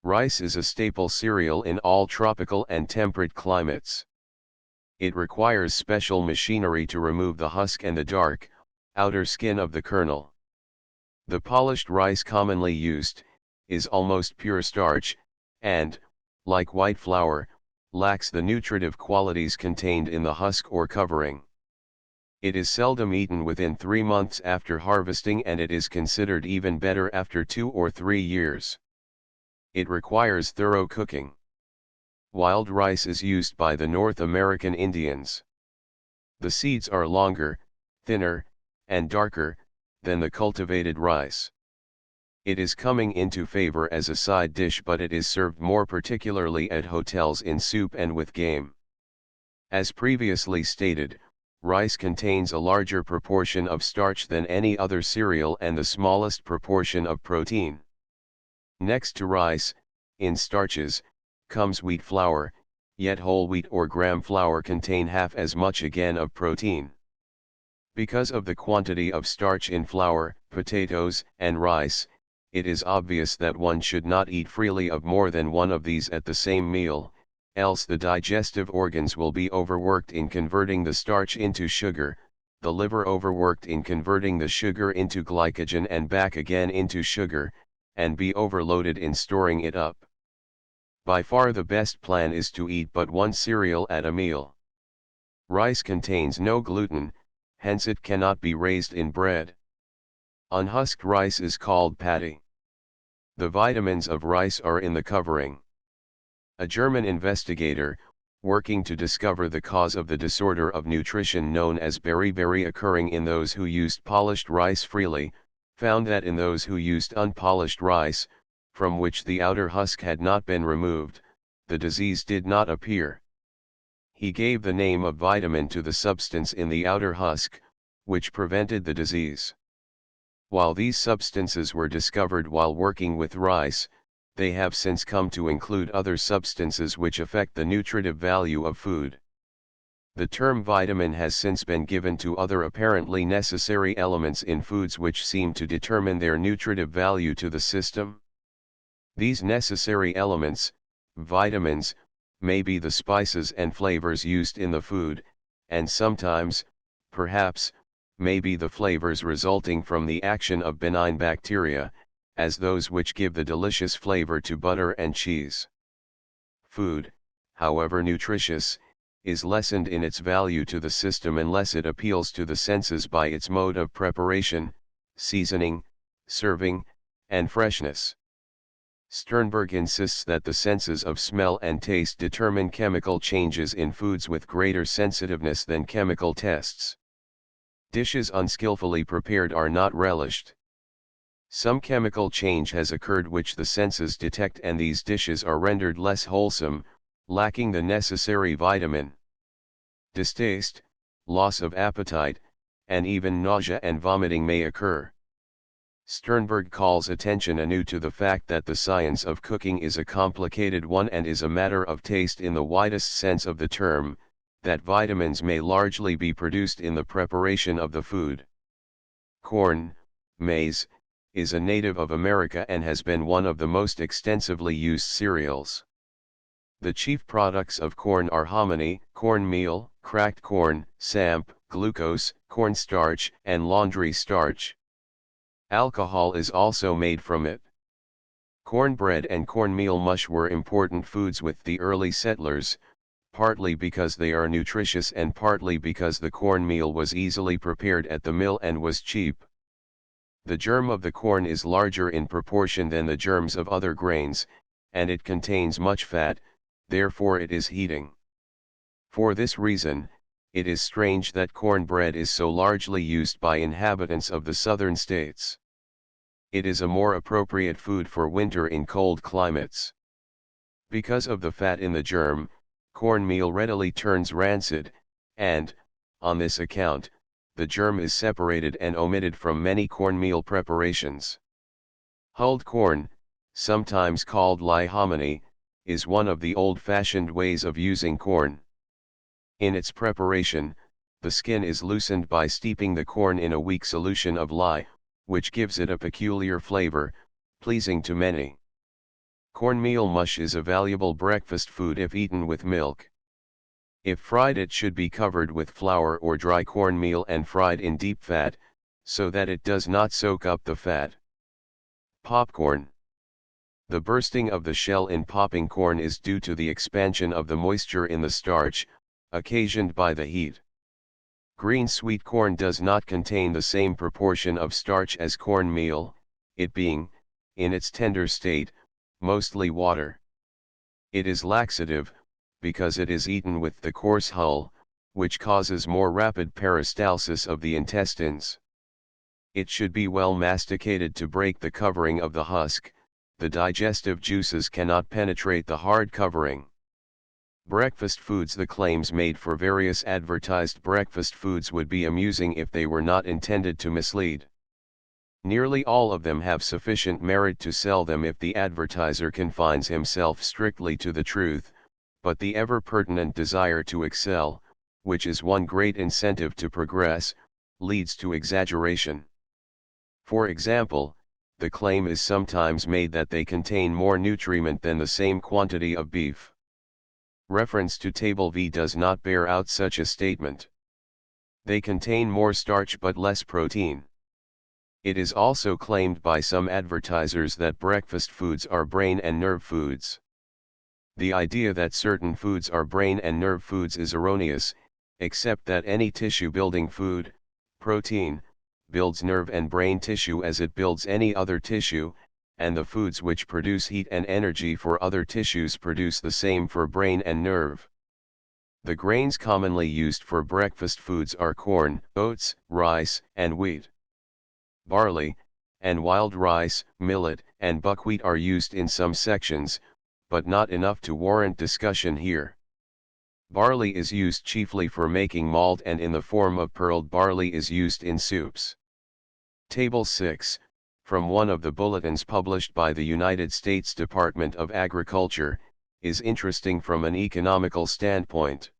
Rice is a staple cereal in all tropical and temperate climates. It requires special machinery to remove the husk and the dark, outer skin of the kernel. The polished rice commonly used, is almost pure starch, and, like white flour, lacks the nutritive qualities contained in the husk or covering. It is seldom eaten within 3 months after harvesting and it is considered even better after 2 or 3 years. It requires thorough cooking. Wild rice is used by the North American Indians. The seeds are longer, thinner, and darker, than the cultivated rice. It is coming into favor as a side dish, but it is served more particularly at hotels in soup and with game. As previously stated, rice contains a larger proportion of starch than any other cereal and the smallest proportion of protein. Next to rice, in starches, comes wheat flour, yet whole wheat or gram flour contain half as much again of protein. Because of the quantity of starch in flour, potatoes, and rice, it is obvious that one should not eat freely of more than one of these at the same meal, else the digestive organs will be overworked in converting the starch into sugar, the liver overworked in converting the sugar into glycogen and back again into sugar, and be overloaded in storing it up. By far the best plan is to eat but one cereal at a meal. Rice contains no gluten, hence it cannot be raised in bread. Unhusked rice is called paddy. The vitamins of rice are in the covering. A German investigator, working to discover the cause of the disorder of nutrition known as beriberi occurring in those who used polished rice freely, found that in those who used unpolished rice, from which the outer husk had not been removed, the disease did not appear. He gave the name of vitamin to the substance in the outer husk, which prevented the disease. While these substances were discovered while working with rice, they have since come to include other substances which affect the nutritive value of food. The term vitamin has since been given to other apparently necessary elements in foods which seem to determine their nutritive value to the system. These necessary elements, vitamins, may be the spices and flavors used in the food, and sometimes, perhaps, may be the flavors resulting from the action of benign bacteria, as those which give the delicious flavor to butter and cheese. Food, however nutritious, is lessened in its value to the system unless it appeals to the senses by its mode of preparation, seasoning, serving, and freshness. Sternberg insists that the senses of smell and taste determine chemical changes in foods with greater sensitiveness than chemical tests. Dishes unskillfully prepared are not relished. Some chemical change has occurred which the senses detect, and these dishes are rendered less wholesome, lacking the necessary vitamin. Distaste, loss of appetite, and even nausea and vomiting may occur. Sternberg calls attention anew to the fact that the science of cooking is a complicated one and is a matter of taste in the widest sense of the term, that vitamins may largely be produced in the preparation of the food. Corn, maize, is a native of America and has been one of the most extensively used cereals. The chief products of corn are hominy, cornmeal, cracked corn, samp, glucose, cornstarch, and laundry starch. Alcohol is also made from it. Cornbread and cornmeal mush were important foods with the early settlers, partly because they are nutritious and partly because the cornmeal was easily prepared at the mill and was cheap. The germ of the corn is larger in proportion than the germs of other grains, and it contains much fat, therefore it is heating. For this reason, it is strange that cornbread is so largely used by inhabitants of the southern states. It is a more appropriate food for winter in cold climates. Because of the fat in the germ, cornmeal readily turns rancid, and, on this account, the germ is separated and omitted from many cornmeal preparations. Hulled corn, sometimes called lye hominy, is one of the old-fashioned ways of using corn. In its preparation, the skin is loosened by steeping the corn in a weak solution of lye, which gives it a peculiar flavor, pleasing to many. Cornmeal mush is a valuable breakfast food if eaten with milk. If fried, it should be covered with flour or dry cornmeal and fried in deep fat, so that it does not soak up the fat. Popcorn. The bursting of the shell in popping corn is due to the expansion of the moisture in the starch, occasioned by the heat. Green sweet corn does not contain the same proportion of starch as cornmeal, it being, in its tender state, mostly water. It is laxative, because it is eaten with the coarse hull, which causes more rapid peristalsis of the intestines. It should be well masticated to break the covering of the husk. The digestive juices cannot penetrate the hard covering. Breakfast foods. The claims made for various advertised breakfast foods would be amusing if they were not intended to mislead. Nearly all of them have sufficient merit to sell them if the advertiser confines himself strictly to the truth, but the ever-pertinent desire to excel, which is one great incentive to progress, leads to exaggeration. For example, the claim is sometimes made that they contain more nutriment than the same quantity of beef. Reference to Table V does not bear out such a statement. They contain more starch but less protein. It is also claimed by some advertisers that breakfast foods are brain and nerve foods. The idea that certain foods are brain and nerve foods is erroneous, except that any tissue-building food, protein, builds nerve and brain tissue as it builds any other tissue, and the foods which produce heat and energy for other tissues produce the same for brain and nerve. The grains commonly used for breakfast foods are corn, oats, rice, and wheat. Barley, and wild rice, millet, and buckwheat are used in some sections, but not enough to warrant discussion here. Barley is used chiefly for making malt, and in the form of pearled barley is used in soups. Table 6, from one of the bulletins published by the United States Department of Agriculture, is interesting from an economical standpoint.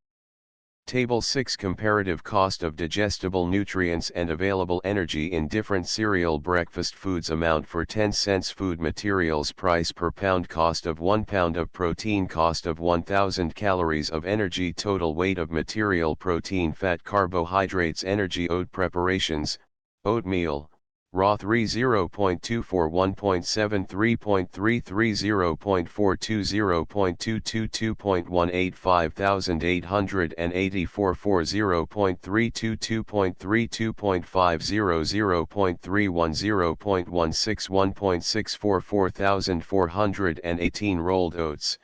Table 6 Comparative cost of digestible nutrients and available energy in different cereal breakfast foods. Amount for 10 cents. Food materials price per pound. Cost of 1 pound of protein. Cost of 1000 calories of energy. Total weight of material: protein, fat, carbohydrates, energy. Oat preparations: oatmeal, raw 30.24, 1.73, 0.42, 0.22, 2.18, 5884, 0.32, 2.32, 0.50, 0.31, 0.16, 1.64, 4418. Rolled oats,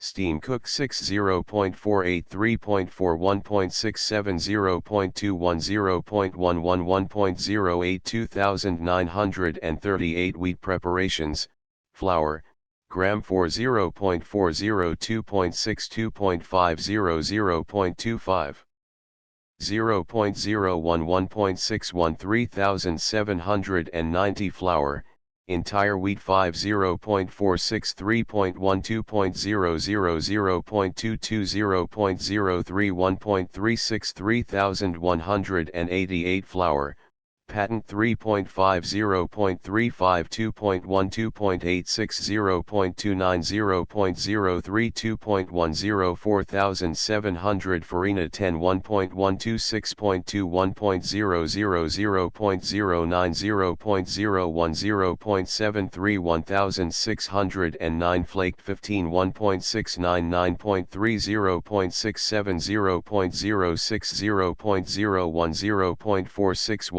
steam cook 6, 0.48, 3.4, 1.67, 0.21, 0.11, 1.08, 2938. Wheat preparations: flour, gram 4, 0.40, 2.62, 0.50, 0.25, 0.01, 1.61, 3790. Flour, entire wheat 5, 0.46, 3.12, 0.00, 0.22, 0.03, 1.36, 3188. Flour, patent 3.5, 0.35, 2.1, 2.86, 0.29, 0.03, 2.10, 4700. Farina 10, 1.12, 6.2, 1.00, 0.09, 0.01, 0.73, 1609. Flaked 15, 1.69, 9.3, 0.67, 0.06, 0.01, 0.46,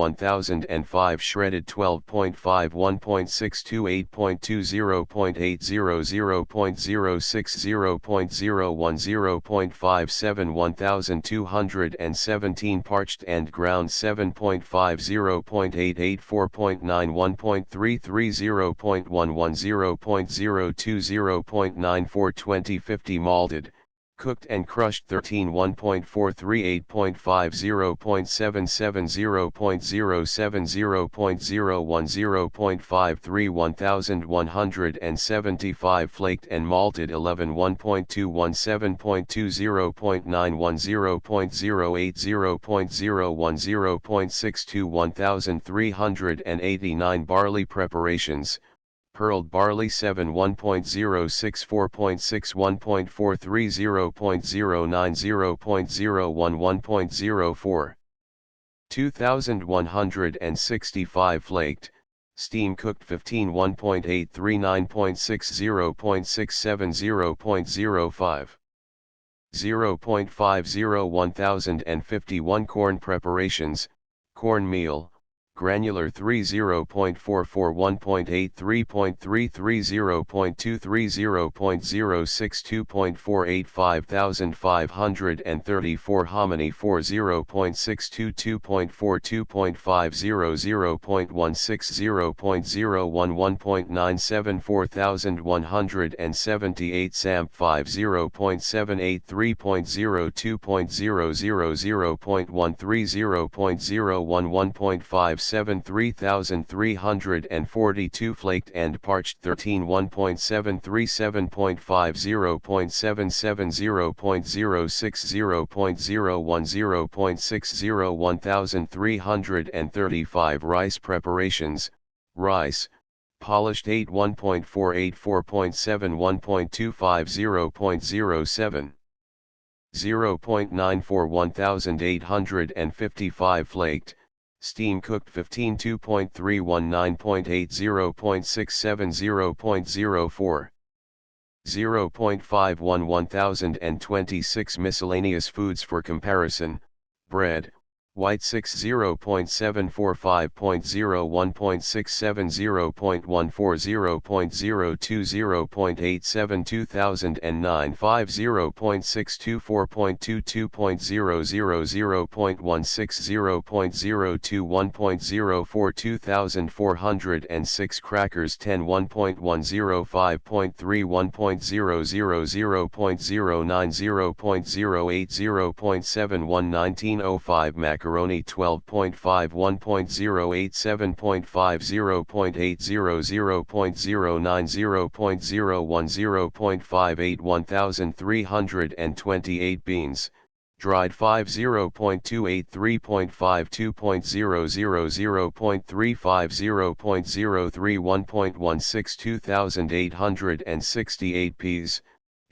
1005. Shredded 12.5, 1.62, 8.2, 0.80, 0.06, 0.01, 0.57, 1217. Parched and ground 7.5, 0.88, 4.9, 1.33, 0.11, 0.02, 0.94. 2050. Malted, cooked and crushed 13, 1.43, 8.5, 0.77, 0.07, 0.01, 0.53. 1175. Flaked and malted 11, 1.21, 7.20, 0.91, 0.08, 0.01, 0.62. 1389. Barley preparations: pearled barley 7, 1.06, 4.6, 1.43, 0.09, 0.01, 1.04. 2165. Flaked, steam cooked 15, 1.83, 9.6, 0.67, 0.05, 0.50. 1051. Corn preparations: cornmeal, granular 3, 0.44, 1.8, 3.33, 0.23, 0.06, 2.48. 5534. Hominy 4, 0.62, 2.4, 2.50, 0.16, 0.01, 1.97. 4178. Samp 5, 0.78, 3.0, 2.00, 0.13, 0.01, 1.57. 3342. Flaked and parched 13, 1.73, 7.5, 0.77, 0.06, 0.01, 0.60. 1335. Rice preparations: rice, polished 8, 1.48, 4.7, 1.25, 0.07, 0.94. 1855. Flaked, steam cooked 15, 2.31, 9.8, 0.67, 0.04, 0.51. 1026. Miscellaneous foods for comparison: bread, white 6, 0.74, 5.0, 1.67, 0.14, 0.02, 0.87. 2009. 5, 0.62, 4.22, 0.00, 0.16, 0.02, 1.04. 2406. Crackers 10, 1.10, 5.3, 1.00, 0.09, 0.08, 0.71. 1905. Macaroni 12.5, 1.08, 7.5, 0.80, 0.09, 0.01, 0.58. 1328. Beans, dried 50.283.52.000.350.031.16 2868 Ps,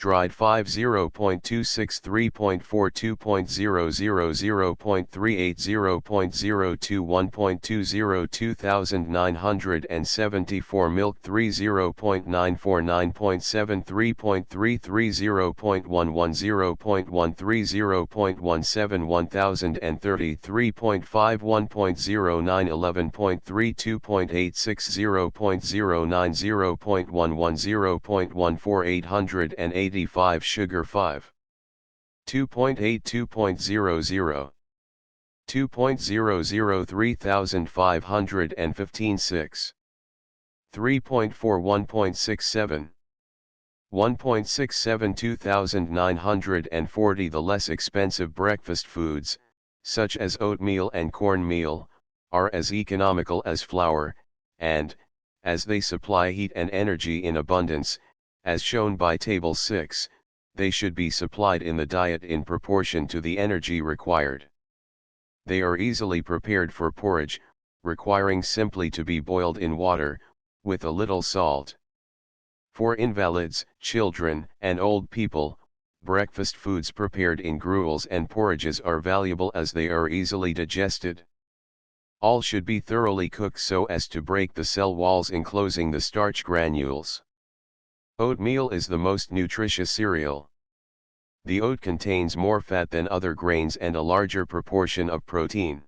dried 50.263.42.000.380.021.20 2974 milk 30.330110.30.51.090.10.32860.090.110.11885 sugar 5. 2.82.00 2.00 3515 6. 3.41.67 1.67 2940 The less expensive breakfast foods, such as oatmeal and cornmeal, are as economical as flour, and, as they supply heat and energy in abundance, as shown by Table 6, they should be supplied in the diet in proportion to the energy required. They are easily prepared for porridge, requiring simply to be boiled in water, with a little salt. For invalids, children, and old people, breakfast foods prepared in gruels and porridges are valuable as they are easily digested. All should be thoroughly cooked so as to break the cell walls enclosing the starch granules. Oatmeal is the most nutritious cereal. The oat contains more fat than other grains and a larger proportion of protein.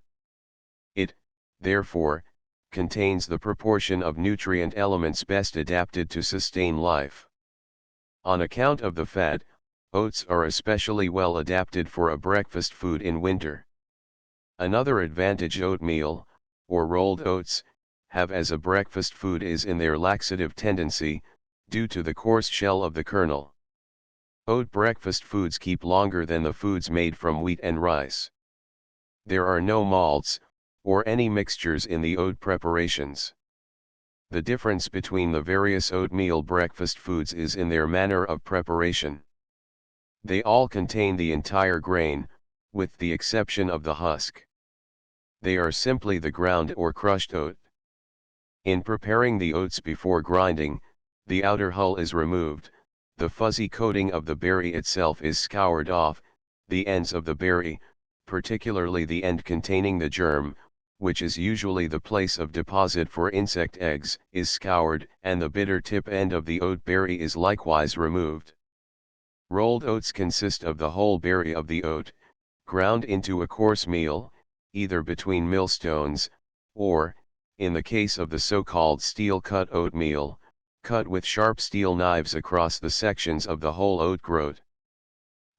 It, therefore, contains the proportion of nutrient elements best adapted to sustain life. On account of the fat, oats are especially well adapted for a breakfast food in winter. Another advantage oatmeal, or rolled oats, have as a breakfast food is in their laxative tendency, due to the coarse shell of the kernel. Oat breakfast foods keep longer than the foods made from wheat and rice. There are no malts, or any mixtures in the oat preparations. The difference between the various oatmeal breakfast foods is in their manner of preparation. They all contain the entire grain, with the exception of the husk. They are simply the ground or crushed oat. In preparing the oats before grinding, the outer hull is removed, the fuzzy coating of the berry itself is scoured off, the ends of the berry, particularly the end containing the germ, which is usually the place of deposit for insect eggs, is scoured, and the bitter tip end of the oat berry is likewise removed. Rolled oats consist of the whole berry of the oat, ground into a coarse meal, either between millstones, or, in the case of the so-called steel-cut oatmeal, cut with sharp steel knives across the sections of the whole oat groat.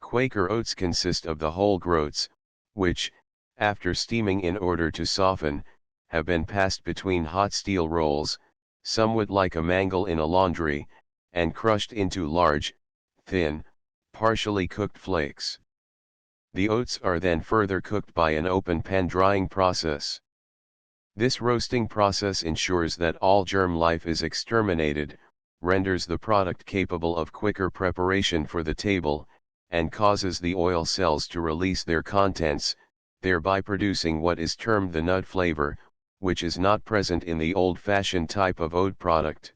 Quaker oats consist of the whole groats, which, after steaming in order to soften, have been passed between hot steel rolls, somewhat like a mangle in a laundry, and crushed into large, thin, partially cooked flakes. The oats are then further cooked by an open pan drying process. This roasting process ensures that all germ life is exterminated, renders the product capable of quicker preparation for the table, and causes the oil cells to release their contents, thereby producing what is termed the nut flavor, which is not present in the old-fashioned type of oat product.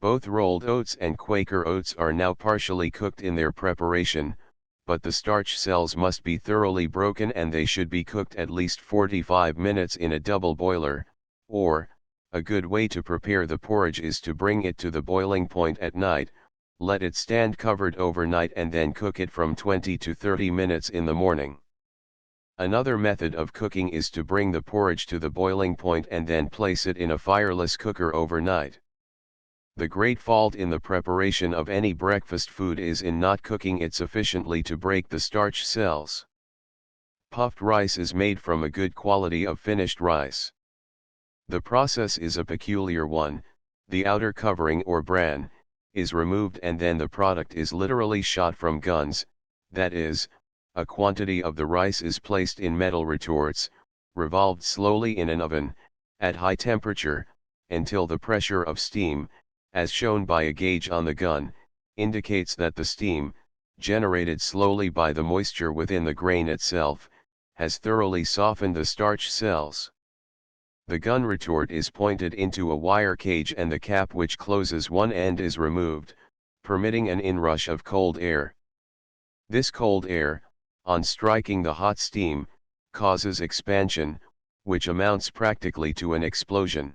Both rolled oats and Quaker oats are now partially cooked in their preparation, but the starch cells must be thoroughly broken and they should be cooked at least 45 minutes in a double boiler, or, a good way to prepare the porridge is to bring it to the boiling point at night, let it stand covered overnight and then cook it from 20 to 30 minutes in the morning. Another method of cooking is to bring the porridge to the boiling point and then place it in a fireless cooker overnight. The great fault in the preparation of any breakfast food is in not cooking it sufficiently to break the starch cells. Puffed rice is made from a good quality of finished rice. The process is a peculiar one. The outer covering or bran is removed and then the product is literally shot from guns, that is, a quantity of the rice is placed in metal retorts, revolved slowly in an oven, at high temperature, until the pressure of steam, as shown by a gauge on the gun, indicates that the steam, generated slowly by the moisture within the grain itself, has thoroughly softened the starch cells. The gun retort is pointed into a wire cage and the cap which closes one end is removed, permitting an inrush of cold air. This cold air, on striking the hot steam, causes expansion, which amounts practically to an explosion.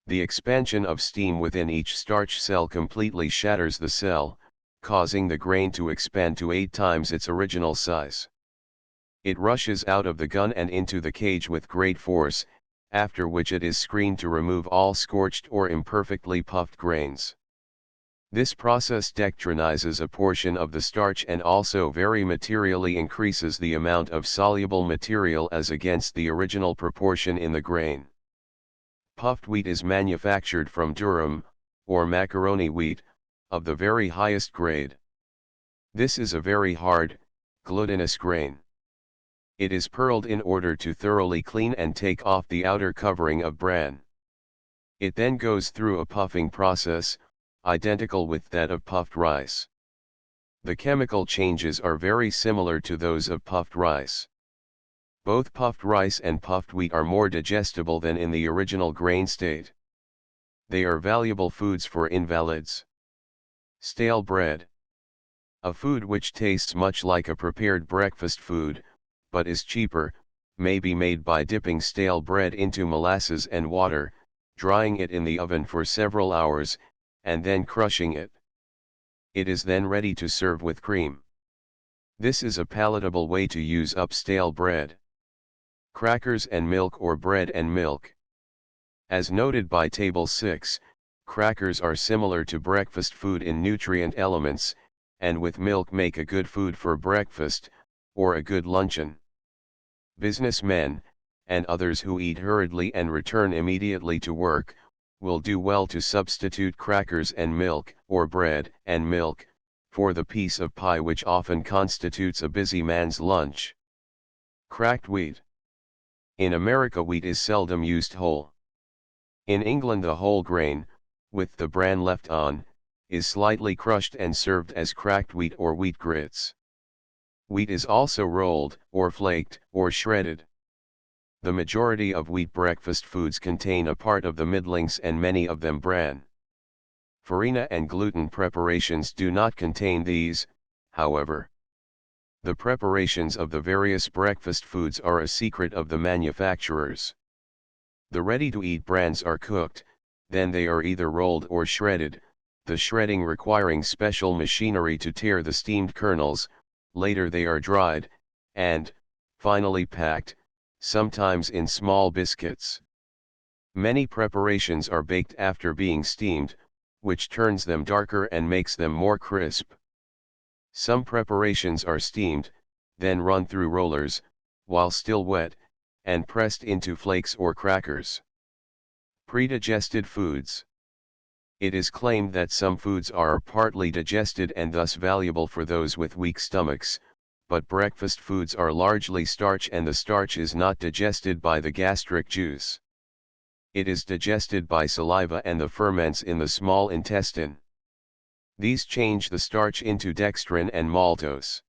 The expansion of steam within each starch cell completely shatters the cell, causing the grain to expand to 8 times its original size. It rushes out of the gun and into the cage with great force, after which it is screened to remove all scorched or imperfectly puffed grains. This process dextrinizes a portion of the starch and also very materially increases the amount of soluble material as against the original proportion in the grain. Puffed wheat is manufactured from durum, or macaroni wheat, of the very highest grade. This is a very hard, glutinous grain. It is pearled in order to thoroughly clean and take off the outer covering of bran. It then goes through a puffing process, identical with that of puffed rice. The chemical changes are very similar to those of puffed rice. Both puffed rice and puffed wheat are more digestible than in the original grain state. They are valuable foods for invalids. Stale bread. A food which tastes much like a prepared breakfast food, but is cheaper, may be made by dipping stale bread into molasses and water, drying it in the oven for several hours, and then crushing it. It is then ready to serve with cream. This is a palatable way to use up stale bread. Crackers and milk or bread and milk. As noted by Table 6, crackers are similar to breakfast food in nutrient elements, and with milk make a good food for breakfast, or a good luncheon. Businessmen, and others who eat hurriedly and return immediately to work, will do well to substitute crackers and milk, or bread and milk, for the piece of pie which often constitutes a busy man's lunch. Cracked wheat. In America wheat is seldom used whole. In England the whole grain, with the bran left on, is slightly crushed and served as cracked wheat or wheat grits. Wheat is also rolled, or flaked, or shredded. The majority of wheat breakfast foods contain a part of the middlings and many of them bran. Farina and gluten preparations do not contain these, however. The preparations of the various breakfast foods are a secret of the manufacturers. The ready-to-eat brans are cooked, then they are either rolled or shredded, the shredding requiring special machinery to tear the steamed kernels. Later they are dried, and, finally packed, sometimes in small biscuits. Many preparations are baked after being steamed, which turns them darker and makes them more crisp. Some preparations are steamed, then run through rollers, while still wet, and pressed into flakes or crackers. Predigested foods. It is claimed that some foods are partly digested and thus valuable for those with weak stomachs, but breakfast foods are largely starch and the starch is not digested by the gastric juice. It is digested by saliva and the ferments in the small intestine. These change the starch into dextrin and maltose.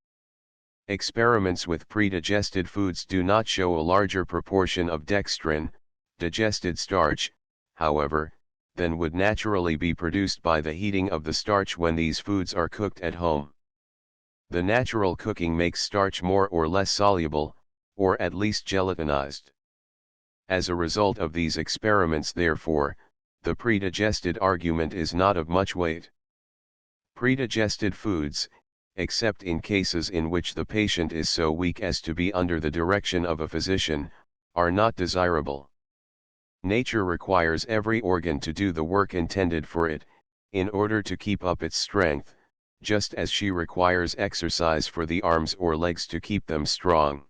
Experiments with predigested foods do not show a larger proportion of dextrin, digested starch, however, than would naturally be produced by the heating of the starch when these foods are cooked at home. The natural cooking makes starch more or less soluble, or at least gelatinized. As a result of these experiments, therefore, the predigested argument is not of much weight. Predigested foods, except in cases in which the patient is so weak as to be under the direction of a physician, are not desirable. Nature requires every organ to do the work intended for it, in order to keep up its strength, just as she requires exercise for the arms or legs to keep them strong.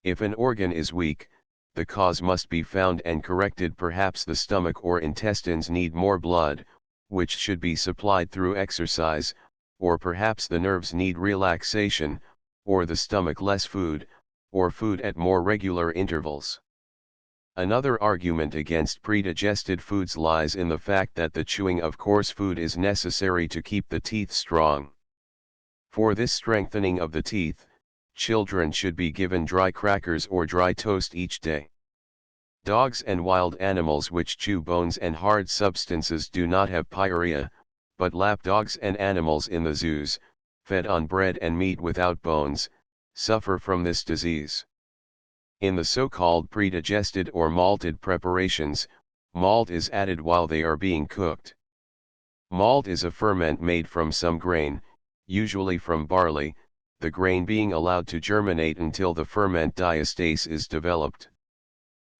If an organ is weak, the cause must be found and corrected. Perhaps the stomach or intestines need more blood, which should be supplied through exercise, or perhaps the nerves need relaxation, or the stomach less food, or food at more regular intervals. Another argument against predigested foods lies in the fact that the chewing of coarse food is necessary to keep the teeth strong. For this strengthening of the teeth, children should be given dry crackers or dry toast each day. Dogs and wild animals which chew bones and hard substances do not have pyorrhea, but lap dogs and animals in the zoos, fed on bread and meat without bones, suffer from this disease. In the so-called predigested or malted preparations, malt is added while they are being cooked. Malt is a ferment made from some grain, usually from barley, the grain being allowed to germinate until the ferment diastase is developed.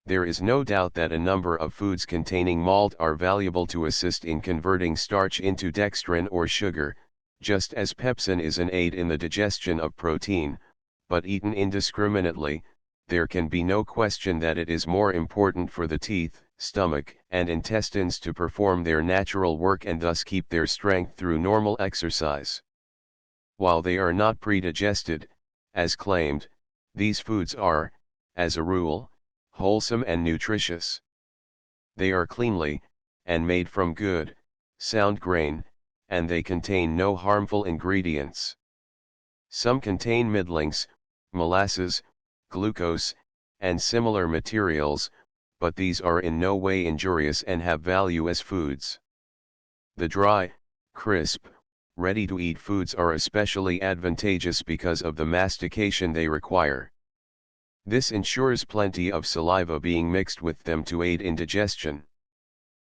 There is no doubt that a number of foods containing malt are valuable to assist in converting starch into dextrin or sugar, just as pepsin is an aid in the digestion of protein, but eaten indiscriminately, there can be no question that it is more important for the teeth, stomach, and intestines to perform their natural work and thus keep their strength through normal exercise. While they are not predigested, as claimed, these foods are, as a rule, wholesome and nutritious. They are cleanly, and made from good, sound grain, and they contain no harmful ingredients. Some contain middlings, molasses, glucose, and similar materials, but these are in no way injurious and have value as foods. The dry, crisp, ready-to-eat foods are especially advantageous because of the mastication they require. This ensures plenty of saliva being mixed with them to aid in digestion.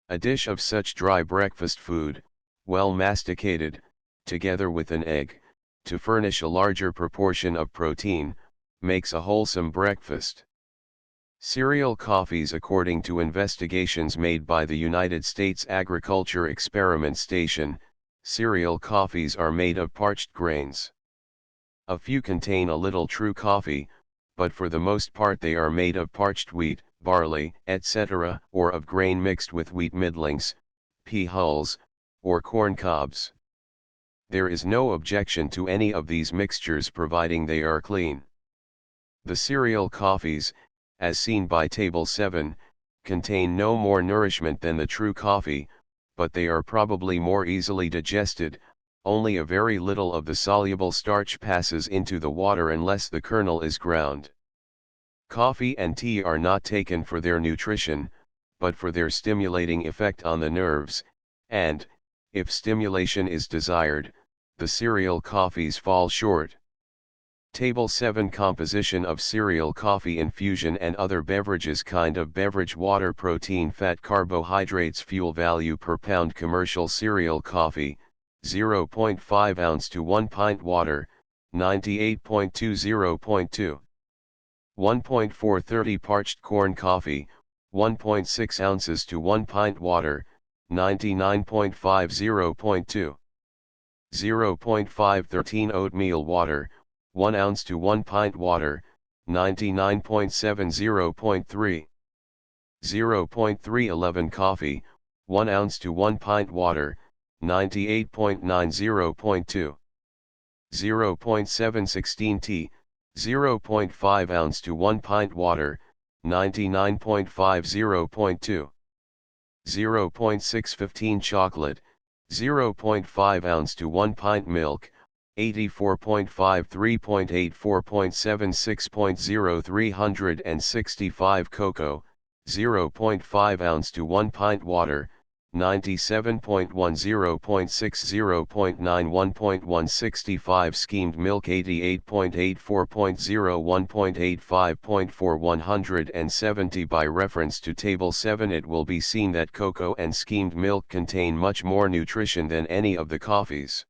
A dish of such dry breakfast food, well masticated, together with an egg, to furnish a larger proportion of protein, makes a wholesome breakfast. Cereal coffees. According to investigations made by the United States Agriculture Experiment Station, cereal coffees are made of parched grains. A few contain a little true coffee, but for the most part they are made of parched wheat, barley, etc., or of grain mixed with wheat middlings, pea hulls, or corn cobs. There is no objection to any of these mixtures providing they are clean. The cereal coffees, as seen by Table 7, contain no more nourishment than the true coffee, but they are probably more easily digested. Only a very little of the soluble starch passes into the water unless the kernel is ground. Coffee and tea are not taken for their nutrition, but for their stimulating effect on the nerves, and, if stimulation is desired, the cereal coffees fall short. Table 7 Composition of cereal coffee infusion and other beverages. Kind of beverage: water, protein, fat, carbohydrates. Fuel value per pound. Commercial cereal coffee, 0.5 ounce to 1 pint water, 98.2 0.2. 1.430 Parched corn coffee, 1.6 ounces to 1 pint water, 99.5 0.2. 0.513 Oatmeal water, 1 ounce to 1 pint water, 99.7 0.3. 0.311 Coffee, 1 ounce to 1 pint water, 98.9 0.2. 0.716 Tea, 0.5 ounce to 1 pint water, 99.5 0.2. 0.615 Chocolate, 0.5 ounce to 1 pint milk, 84.5 3.84.76.0 365 Cocoa, 0.5 ounce to 1 pint water, 97.10.60.9 1.165 Skimmed milk, 88.84.01.85.4 170 By reference to Table 7, it will be seen that cocoa and skimmed milk contain much more nutrition than any of the coffees.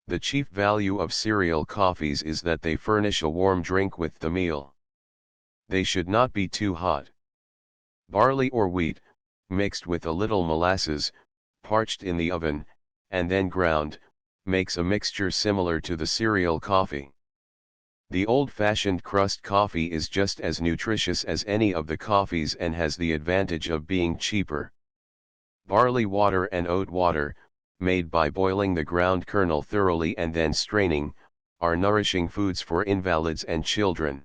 The chief value of cereal coffees is that they furnish a warm drink with the meal. They should not be too hot. Barley or wheat, mixed with a little molasses, parched in the oven, and then ground, makes a mixture similar to the cereal coffee. The old-fashioned crust coffee is just as nutritious as any of the coffees and has the advantage of being cheaper. Barley water and oat water, made by boiling the ground kernel thoroughly and then straining, are nourishing foods for invalids and children.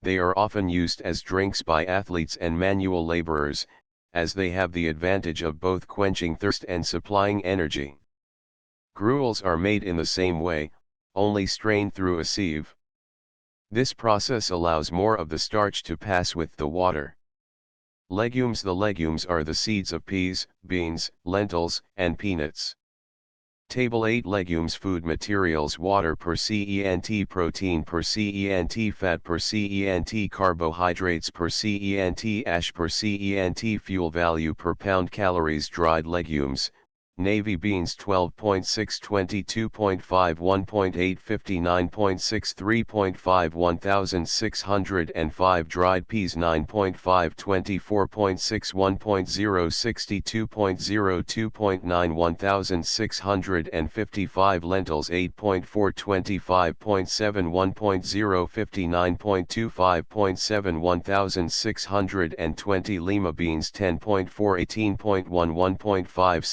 They are often used as drinks by athletes and manual laborers, as they have the advantage of both quenching thirst and supplying energy. Gruels are made in the same way, only strained through a sieve. This process allows more of the starch to pass with the water. Legumes. The legumes are the seeds of peas, beans, lentils, and peanuts. Table 8 Legumes. Food materials. Water per cent, protein per cent, fat per cent, carbohydrates per cent, ash per cent, fuel value per pound. Calories. Dried legumes, navy beans 12.6, 22.5, 1.8, 59.6, 1605, dried peas 9.5, 24.6, 1.0, 62.0, 2.9, 1655, lentils 8.4, 25.7, 1.0, 59.25.7, 1620, lima beans 10.4, 18.1, 1.5,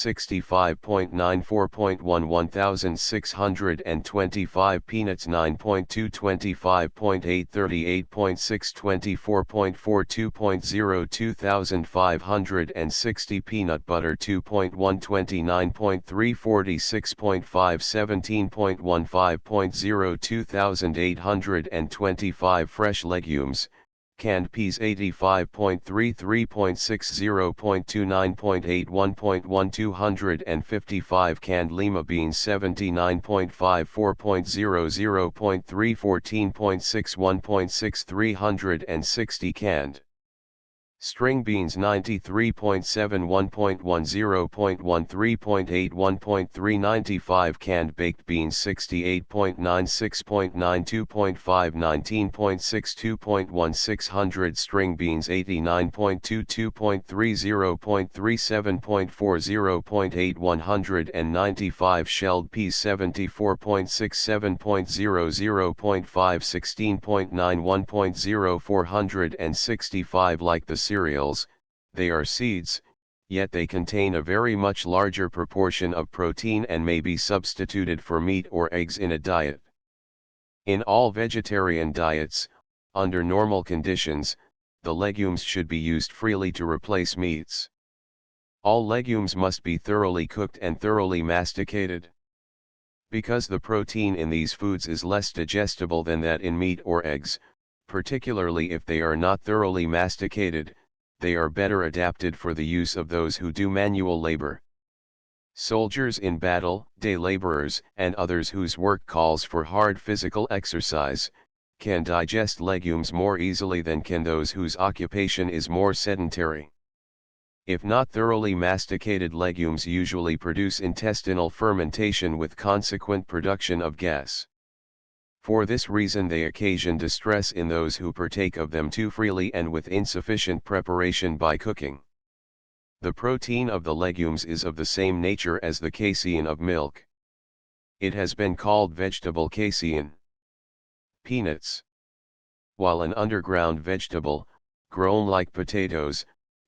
65.94.1, 1625, peanuts 9.2, 25.8, 38.6, 24.4, 2.0, 2560, peanut butter 2.1, 29.3, 46.5, 17.1, 5.0, 2825, fresh legumes, canned peas 85.3, 3.6, 0.29.8, 1.1, 255, canned lima beans 79.5, 4.0, 0.3, 14.6, 1.6, 360, canned string beans 93.7, 1.1, 0.13.8, 1.3, 95, canned baked beans 68.9, 6.9, 2.5, 19.6, 2.1, 600, string beans 89.2, 2.3, 0.3, 7.4, 0.8, 195, shelled peas 74.6, 7.0, 0.5, 16.9, 1.0, 465, like the cereals, they are seeds, yet they contain a very much larger proportion of protein and may be substituted for meat or eggs in a diet. In all vegetarian diets, under normal conditions, the legumes should be used freely to replace meats. All legumes must be thoroughly cooked and thoroughly masticated. Because the protein in these foods is less digestible than that in meat or eggs, particularly if they are not thoroughly masticated, they are better adapted for the use of those who do manual labor. Soldiers in battle, day laborers, and others whose work calls for hard physical exercise, can digest legumes more easily than can those whose occupation is more sedentary. If not thoroughly masticated, legumes usually produce intestinal fermentation with consequent production of gas. For this reason they occasion distress in those who partake of them too freely and with insufficient preparation by cooking. The protein of the legumes is of the same nature as the casein of milk. It has been called vegetable casein. Peanuts. While an underground vegetable, grown like potatoes,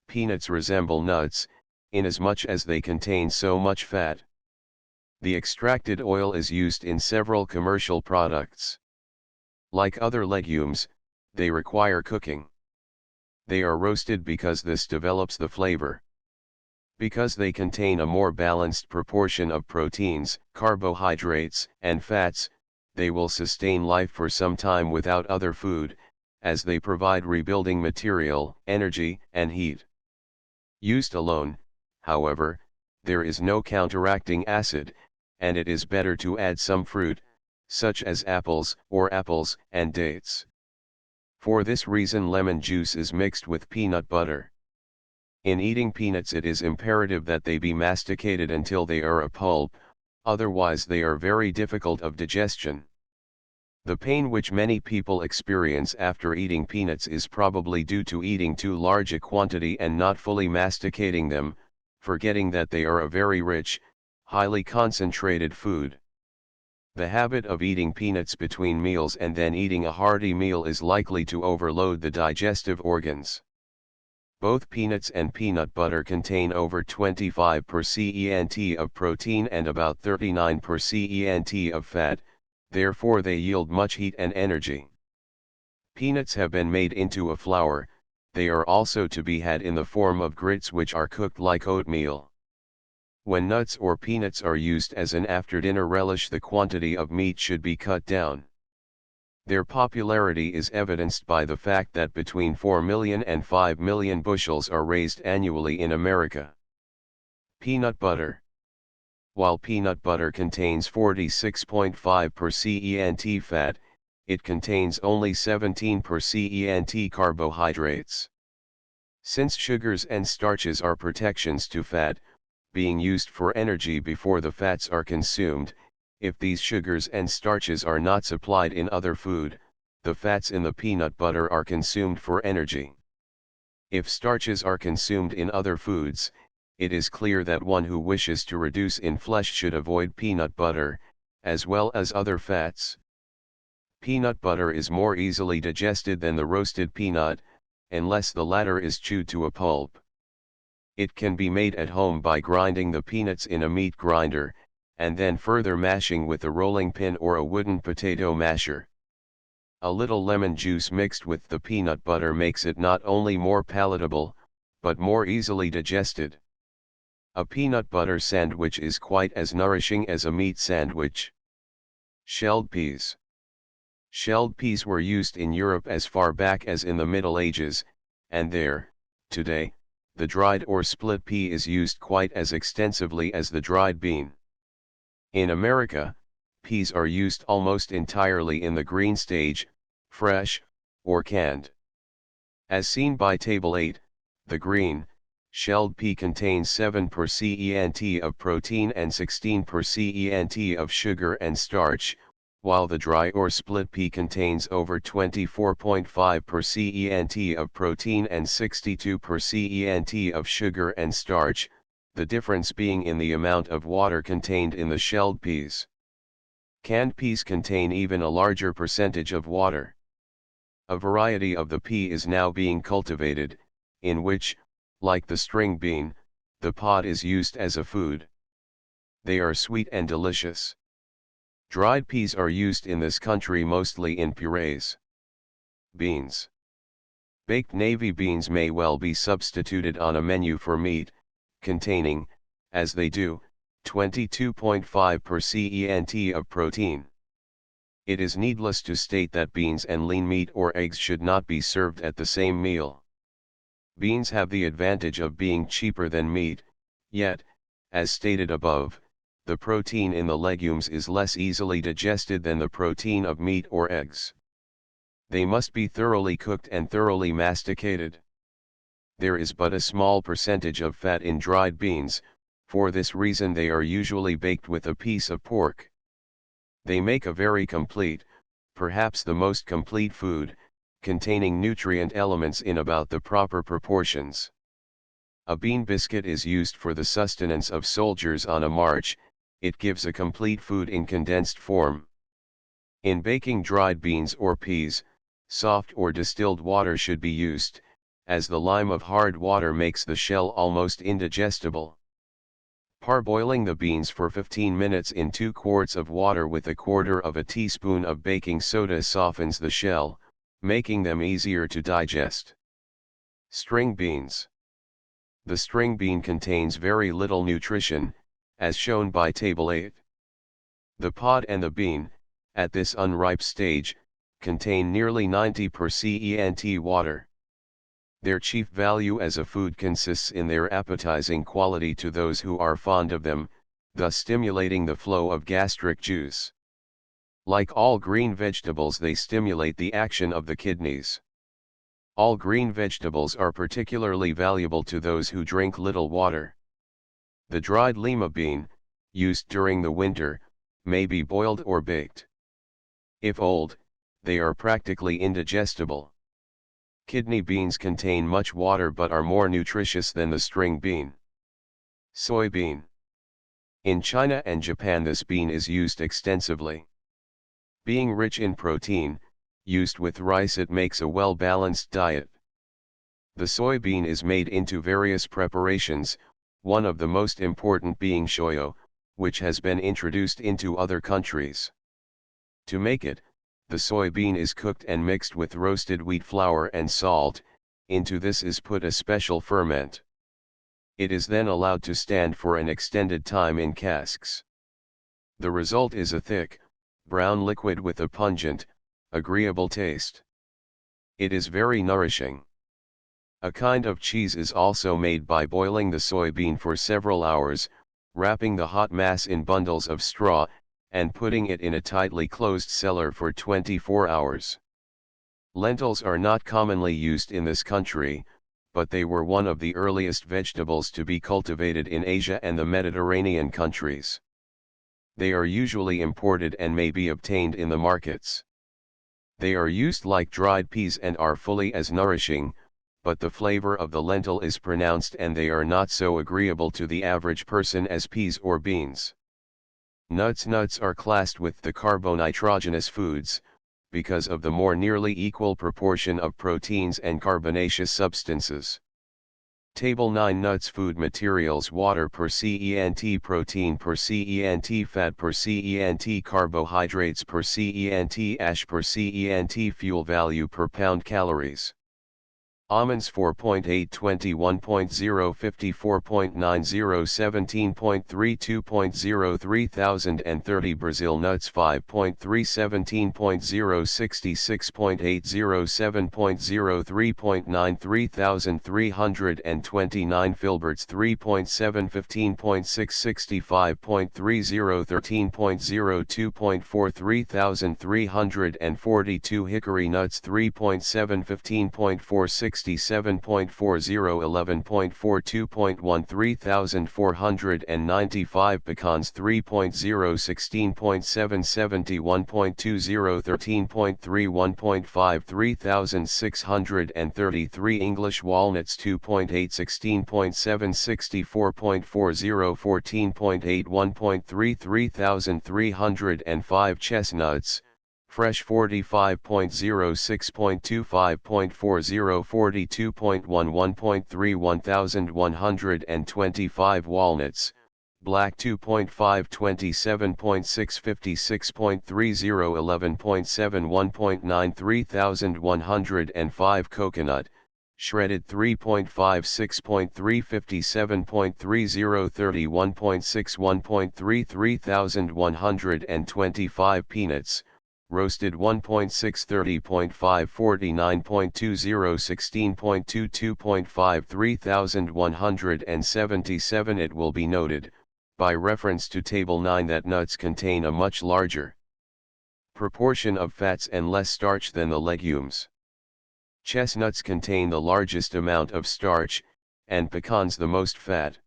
peanuts resemble nuts, inasmuch as they contain so much fat. The extracted oil is used in several commercial products. Like other legumes, they require cooking. They are roasted because this develops the flavor. Because they contain a more balanced proportion of proteins, carbohydrates, and fats, they will sustain life for some time without other food, as they provide rebuilding material, energy, and heat. Used alone, however, there is no counteracting acid, and it is better to add some fruit, such as apples and dates. For this reason lemon juice is mixed with peanut butter. In eating peanuts it is imperative that they be masticated until they are a pulp, otherwise they are very difficult of digestion. The pain which many people experience after eating peanuts is probably due to eating too large a quantity and not fully masticating them, forgetting that they are a very rich, highly concentrated food. The habit of eating peanuts between meals and then eating a hearty meal is likely to overload the digestive organs. Both peanuts and peanut butter contain over 25% of protein and about 39% of fat, therefore they yield much heat and energy. Peanuts have been made into a flour, they are also to be had in the form of grits which are cooked like oatmeal. When nuts or peanuts are used as an after-dinner relish, the quantity of meat should be cut down. Their popularity is evidenced by the fact that between 4 million and 5 million bushels are raised annually in America. Peanut butter. While peanut butter contains 46.5% fat, it contains only 17% carbohydrates. Since sugars and starches are protections to fat, being used for energy before the fats are consumed, if these sugars and starches are not supplied in other food, the fats in the peanut butter are consumed for energy. If starches are consumed in other foods, it is clear that one who wishes to reduce in flesh should avoid peanut butter, as well as other fats. Peanut butter is more easily digested than the roasted peanut, unless the latter is chewed to a pulp. It can be made at home by grinding the peanuts in a meat grinder, and then further mashing with a rolling pin or a wooden potato masher. A little lemon juice mixed with the peanut butter makes it not only more palatable, but more easily digested. A peanut butter sandwich is quite as nourishing as a meat sandwich. Shelled peas. Shelled peas were used in Europe as far back as in the Middle Ages, and there, today, the dried or split pea is used quite as extensively as the dried bean. In America, peas are used almost entirely in the green stage, fresh, or canned. As seen by Table 8, the green, shelled pea contains 7% of protein and 16% of sugar and starch, while the dry or split pea contains over 24.5% of protein and 62% of sugar and starch, the difference being in the amount of water contained in the shelled peas. Canned peas contain even a larger percentage of water. A variety of the pea is now being cultivated, in which, like the string bean, the pod is used as a food. They are sweet and delicious. Dried peas are used in this country mostly in purees. Beans. Baked navy beans may well be substituted on a menu for meat, containing, as they do, 22.5% of protein. It is needless to state that beans and lean meat or eggs should not be served at the same meal. Beans have the advantage of being cheaper than meat, yet, as stated above, the protein in the legumes is less easily digested than the protein of meat or eggs. They must be thoroughly cooked and thoroughly masticated. There is but a small percentage of fat in dried beans, for this reason they are usually baked with a piece of pork. They make a very complete, perhaps the most complete food, containing nutrient elements in about the proper proportions. A bean biscuit is used for the sustenance of soldiers on a march. It gives a complete food in condensed form. In baking dried beans or peas, soft or distilled water should be used, as the lime of hard water makes the shell almost indigestible. Parboiling the beans for 15 minutes in 2 quarts of water with a quarter of a teaspoon of baking soda softens the shell, making them easier to digest. String beans. The string bean contains very little nutrition, as shown by Table 8. The pod and the bean, at this unripe stage, contain nearly 90% water. Their chief value as a food consists in their appetizing quality to those who are fond of them, thus stimulating the flow of gastric juice. Like all green vegetables, they stimulate the action of the kidneys. All green vegetables are particularly valuable to those who drink little water. The dried lima bean, used during the winter, may be boiled or baked. If old, they are practically indigestible. Kidney beans contain much water but are more nutritious than the string bean. Soybean. In China and Japan this bean is used extensively. Being rich in protein, used with rice it makes a well-balanced diet. The soybean is made into various preparations, one of the most important being shoyu, which has been introduced into other countries. To make it, the soybean is cooked and mixed with roasted wheat flour and salt. Into this is put a special ferment. It is then allowed to stand for an extended time in casks. The result is a thick, brown liquid with a pungent, agreeable taste. It is very nourishing. A kind of cheese is also made by boiling the soybean for several hours, wrapping the hot mass in bundles of straw, and putting it in a tightly closed cellar for 24 hours. Lentils are not commonly used in this country, but they were one of the earliest vegetables to be cultivated in Asia and the Mediterranean countries. They are usually imported and may be obtained in the markets. They are used like dried peas and are fully as nourishing, but the flavor of the lentil is pronounced and they are not so agreeable to the average person as peas or beans. Nuts are classed with the carbonitrogenous foods, because of the more nearly equal proportion of proteins and carbonaceous substances. Table 9 Nuts Food Materials Water per cent, Protein per cent, Fat per cent, Carbohydrates per cent, Ash per cent, Fuel value per pound Calories. Almonds 4.8 21.0 54.90 17.32.0 3030 Brazil nuts 5.3 17.0 66.80 7.03.9 3329 Filberts 3.7 15.6 65.30 13.02.4 3342 Hickory nuts 3.7 15.46 67.40 11.42.1 3495 Pecans 3.0 16.7 71.20 13.3 3633 English walnuts 2.8 16.7 64.40 14.81.3 3305 Chestnuts fresh 45.0 6.25.40 42.11.3 1125 Walnuts, black 2.5 27.6 56.30 11.71.9 3105 Coconut, shredded 3.5 6.3 57.30 31.61.3 3125 Peanuts, roasted 1.6 30.5 49.20 16.22.5 3177 It will be noted, by reference to Table 9 that nuts contain a much larger proportion of fats and less starch than the legumes. Chestnuts contain the largest amount of starch, and pecans the most fat.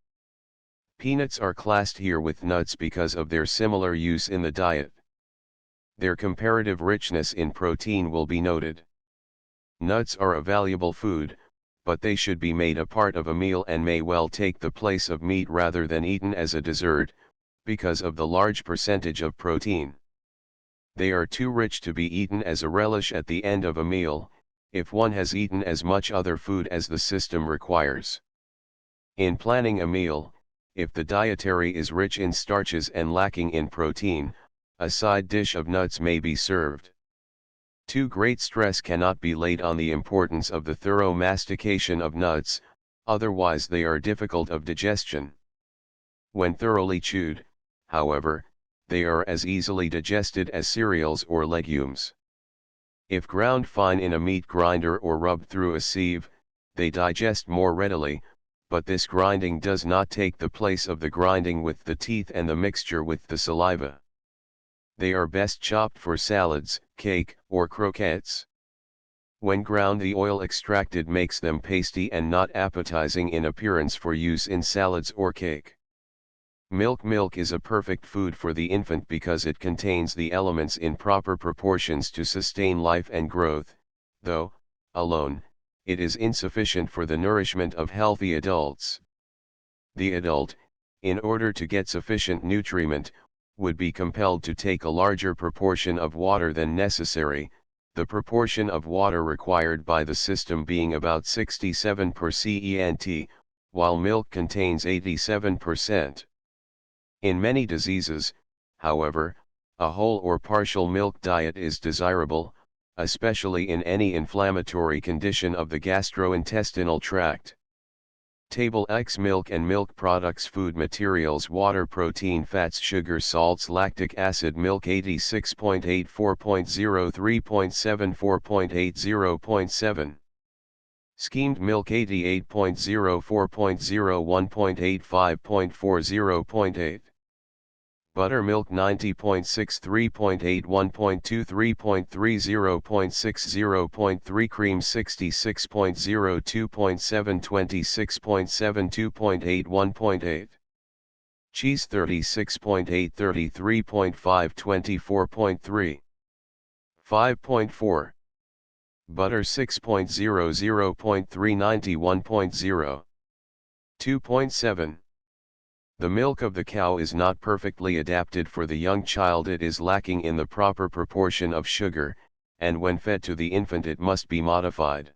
Peanuts are classed here with nuts because of their similar use in the diet. Their comparative richness in protein will be noted. Nuts are a valuable food, but they should be made a part of a meal and may well take the place of meat rather than eaten as a dessert, because of the large percentage of protein. They are too rich to be eaten as a relish at the end of a meal, if one has eaten as much other food as the system requires. In planning a meal, if the dietary is rich in starches and lacking in protein, a side dish of nuts may be served. Too great stress cannot be laid on the importance of the thorough mastication of nuts, otherwise they are difficult of digestion. When thoroughly chewed, however, they are as easily digested as cereals or legumes. If ground fine in a meat grinder or rubbed through a sieve, they digest more readily, but this grinding does not take the place of the grinding with the teeth and the mixture with the saliva. They are best chopped for salads, cake, or croquettes. When ground, the oil extracted makes them pasty and not appetizing in appearance for use in salads or cake. Milk is a perfect food for the infant because it contains the elements in proper proportions to sustain life and growth, though, alone, it is insufficient for the nourishment of healthy adults. The adult, in order to get sufficient nutriment, would be compelled to take a larger proportion of water than necessary, the proportion of water required by the system being about 67%, while milk contains 87%. In many diseases, however, a whole or partial milk diet is desirable, especially in any inflammatory condition of the gastrointestinal tract. Table X milk and milk products food materials water protein fats sugar salts lactic acid milk 86.84.03.74.80.7 Skimmed milk 88.04.01.85.40.8 Buttermilk 90.63.81.23.30.60.3 Cream 66.02.726.72.81.8 Cheese 36.833.524.3 5.4 Butter 6.00.391.0 2.7 The milk of the cow is not perfectly adapted for the young child. It is lacking in the proper proportion of sugar, and when fed to the infant it must be modified.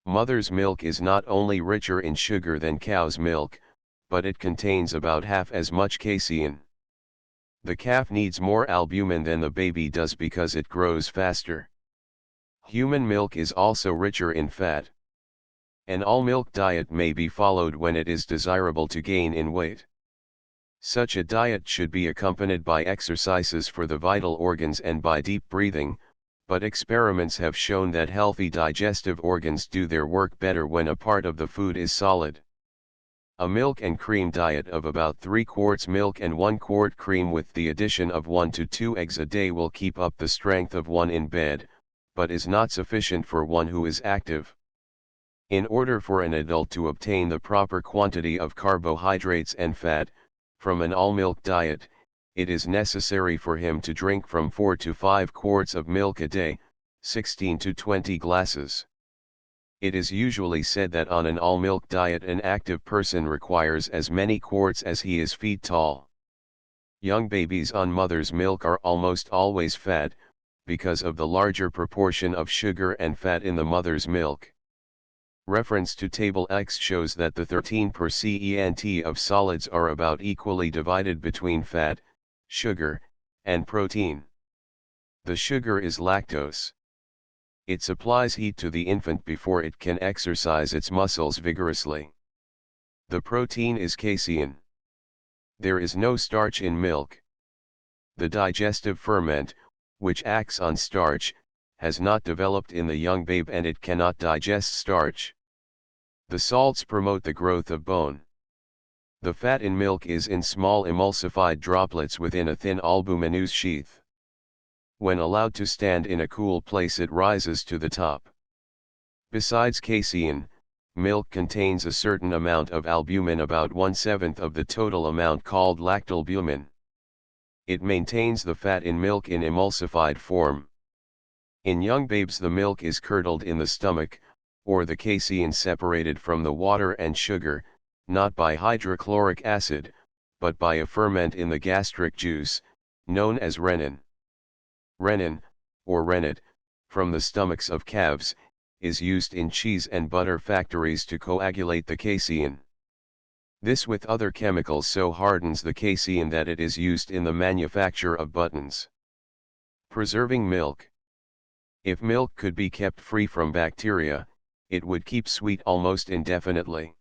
Mother's milk is not only richer in sugar than cow's milk, but it contains about half as much casein. The calf needs more albumin than the baby does because it grows faster. Human milk is also richer in fat. An all-milk diet may be followed when it is desirable to gain in weight. Such a diet should be accompanied by exercises for the vital organs and by deep breathing, but experiments have shown that healthy digestive organs do their work better when a part of the food is solid. A milk and cream diet of about 3 quarts milk and 1 quart cream with the addition of 1 to 2 eggs a day will keep up the strength of one in bed, but is not sufficient for one who is active. In order for an adult to obtain the proper quantity of carbohydrates and fat, from an all-milk diet, it is necessary for him to drink from 4 to 5 quarts of milk a day, 16 to 20 glasses. It is usually said that on an all-milk diet an active person requires as many quarts as he is feet tall. Young babies on mother's milk are almost always fat, because of the larger proportion of sugar and fat in the mother's milk. Reference to Table X shows that the 13% of solids are about equally divided between fat, sugar, and protein. The sugar is lactose. It supplies heat to the infant before it can exercise its muscles vigorously. The protein is casein. There is no starch in milk. The digestive ferment, which acts on starch, has not developed in the young babe and it cannot digest starch. The salts promote the growth of bone. The fat in milk is in small emulsified droplets within a thin albuminous sheath. When allowed to stand in a cool place it rises to the top. Besides casein, milk contains a certain amount of albumin, about 1/7 of the total amount, called lactalbumin. It maintains the fat in milk in emulsified form. In young babes the milk is curdled in the stomach, or the casein separated from the water and sugar, not by hydrochloric acid, but by a ferment in the gastric juice, known as renin. Renin, or rennet, from the stomachs of calves, is used in cheese and butter factories to coagulate the casein. This with other chemicals so hardens the casein that it is used in the manufacture of buttons. Preserving milk. If milk could be kept free from bacteria, it would keep sweet almost indefinitely.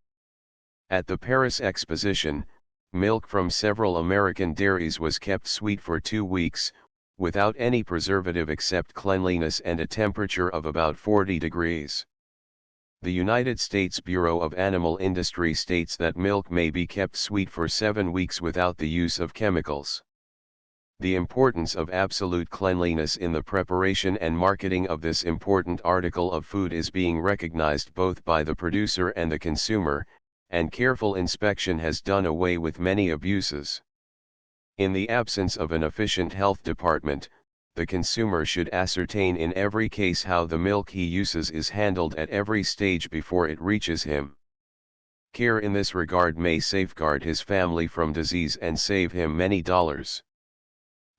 At the Paris Exposition, milk from several American dairies was kept sweet for 2 weeks, without any preservative except cleanliness and a temperature of about 40 degrees. The United States Bureau of Animal Industry states that milk may be kept sweet for 7 weeks without the use of chemicals. The importance of absolute cleanliness in the preparation and marketing of this important article of food is being recognized both by the producer and the consumer, and careful inspection has done away with many abuses. In the absence of an efficient health department, the consumer should ascertain in every case how the milk he uses is handled at every stage before it reaches him. Care in this regard may safeguard his family from disease and save him many dollars.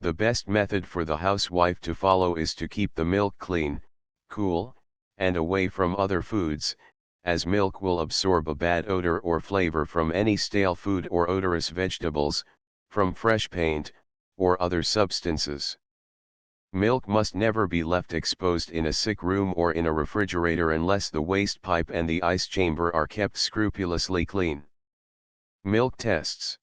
The best method for the housewife to follow is to keep the milk clean, cool, and away from other foods, as milk will absorb a bad odor or flavor from any stale food or odorous vegetables, from fresh paint, or other substances. Milk must never be left exposed in a sick room or in a refrigerator unless the waste pipe and the ice chamber are kept scrupulously clean. Milk tests.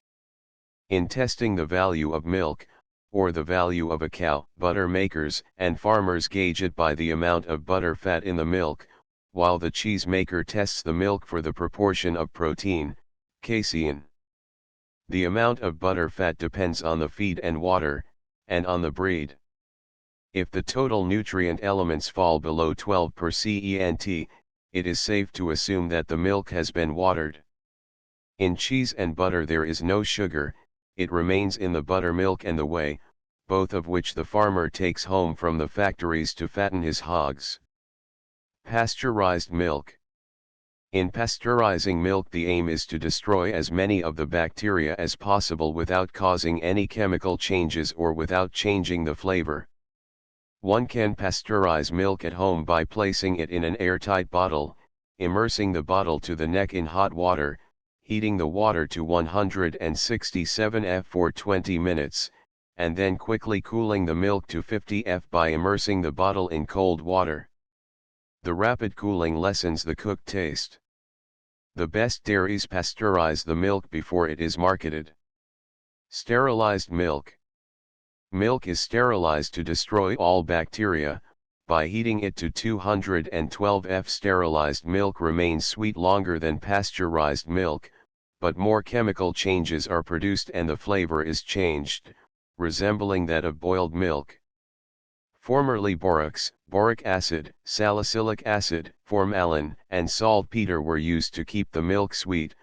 In testing the value of milk, or the value of a cow, butter makers and farmers gauge it by the amount of butter fat in the milk, while the cheese maker tests the milk for the proportion of protein, casein. The amount of butter fat depends on the feed and water, and on the breed. If the total nutrient elements fall below 12 per cent, it is safe to assume that the milk has been watered. In cheese and butter there is no sugar, it remains in the buttermilk and the whey, both of which the farmer takes home from the factories to fatten his hogs. Pasteurized milk. In pasteurizing milk the aim is to destroy as many of the bacteria as possible without causing any chemical changes or without changing the flavor. One can pasteurize milk at home by placing it in an airtight bottle, immersing the bottle to the neck in hot water, heating the water to 167 F for 20 minutes, and then quickly cooling the milk to 50 F by immersing the bottle in cold water. The rapid cooling lessens the cooked taste. The best dairies pasteurize the milk before it is marketed. Sterilized milk. Milk is sterilized to destroy all bacteria. By heating it to 212 F. Sterilized milk remains sweet longer than pasteurized milk, but more chemical changes are produced and the flavor is changed, resembling that of boiled milk. Formerly borax, boric acid, salicylic acid, formalin, and saltpeter were used to keep the milk sweet,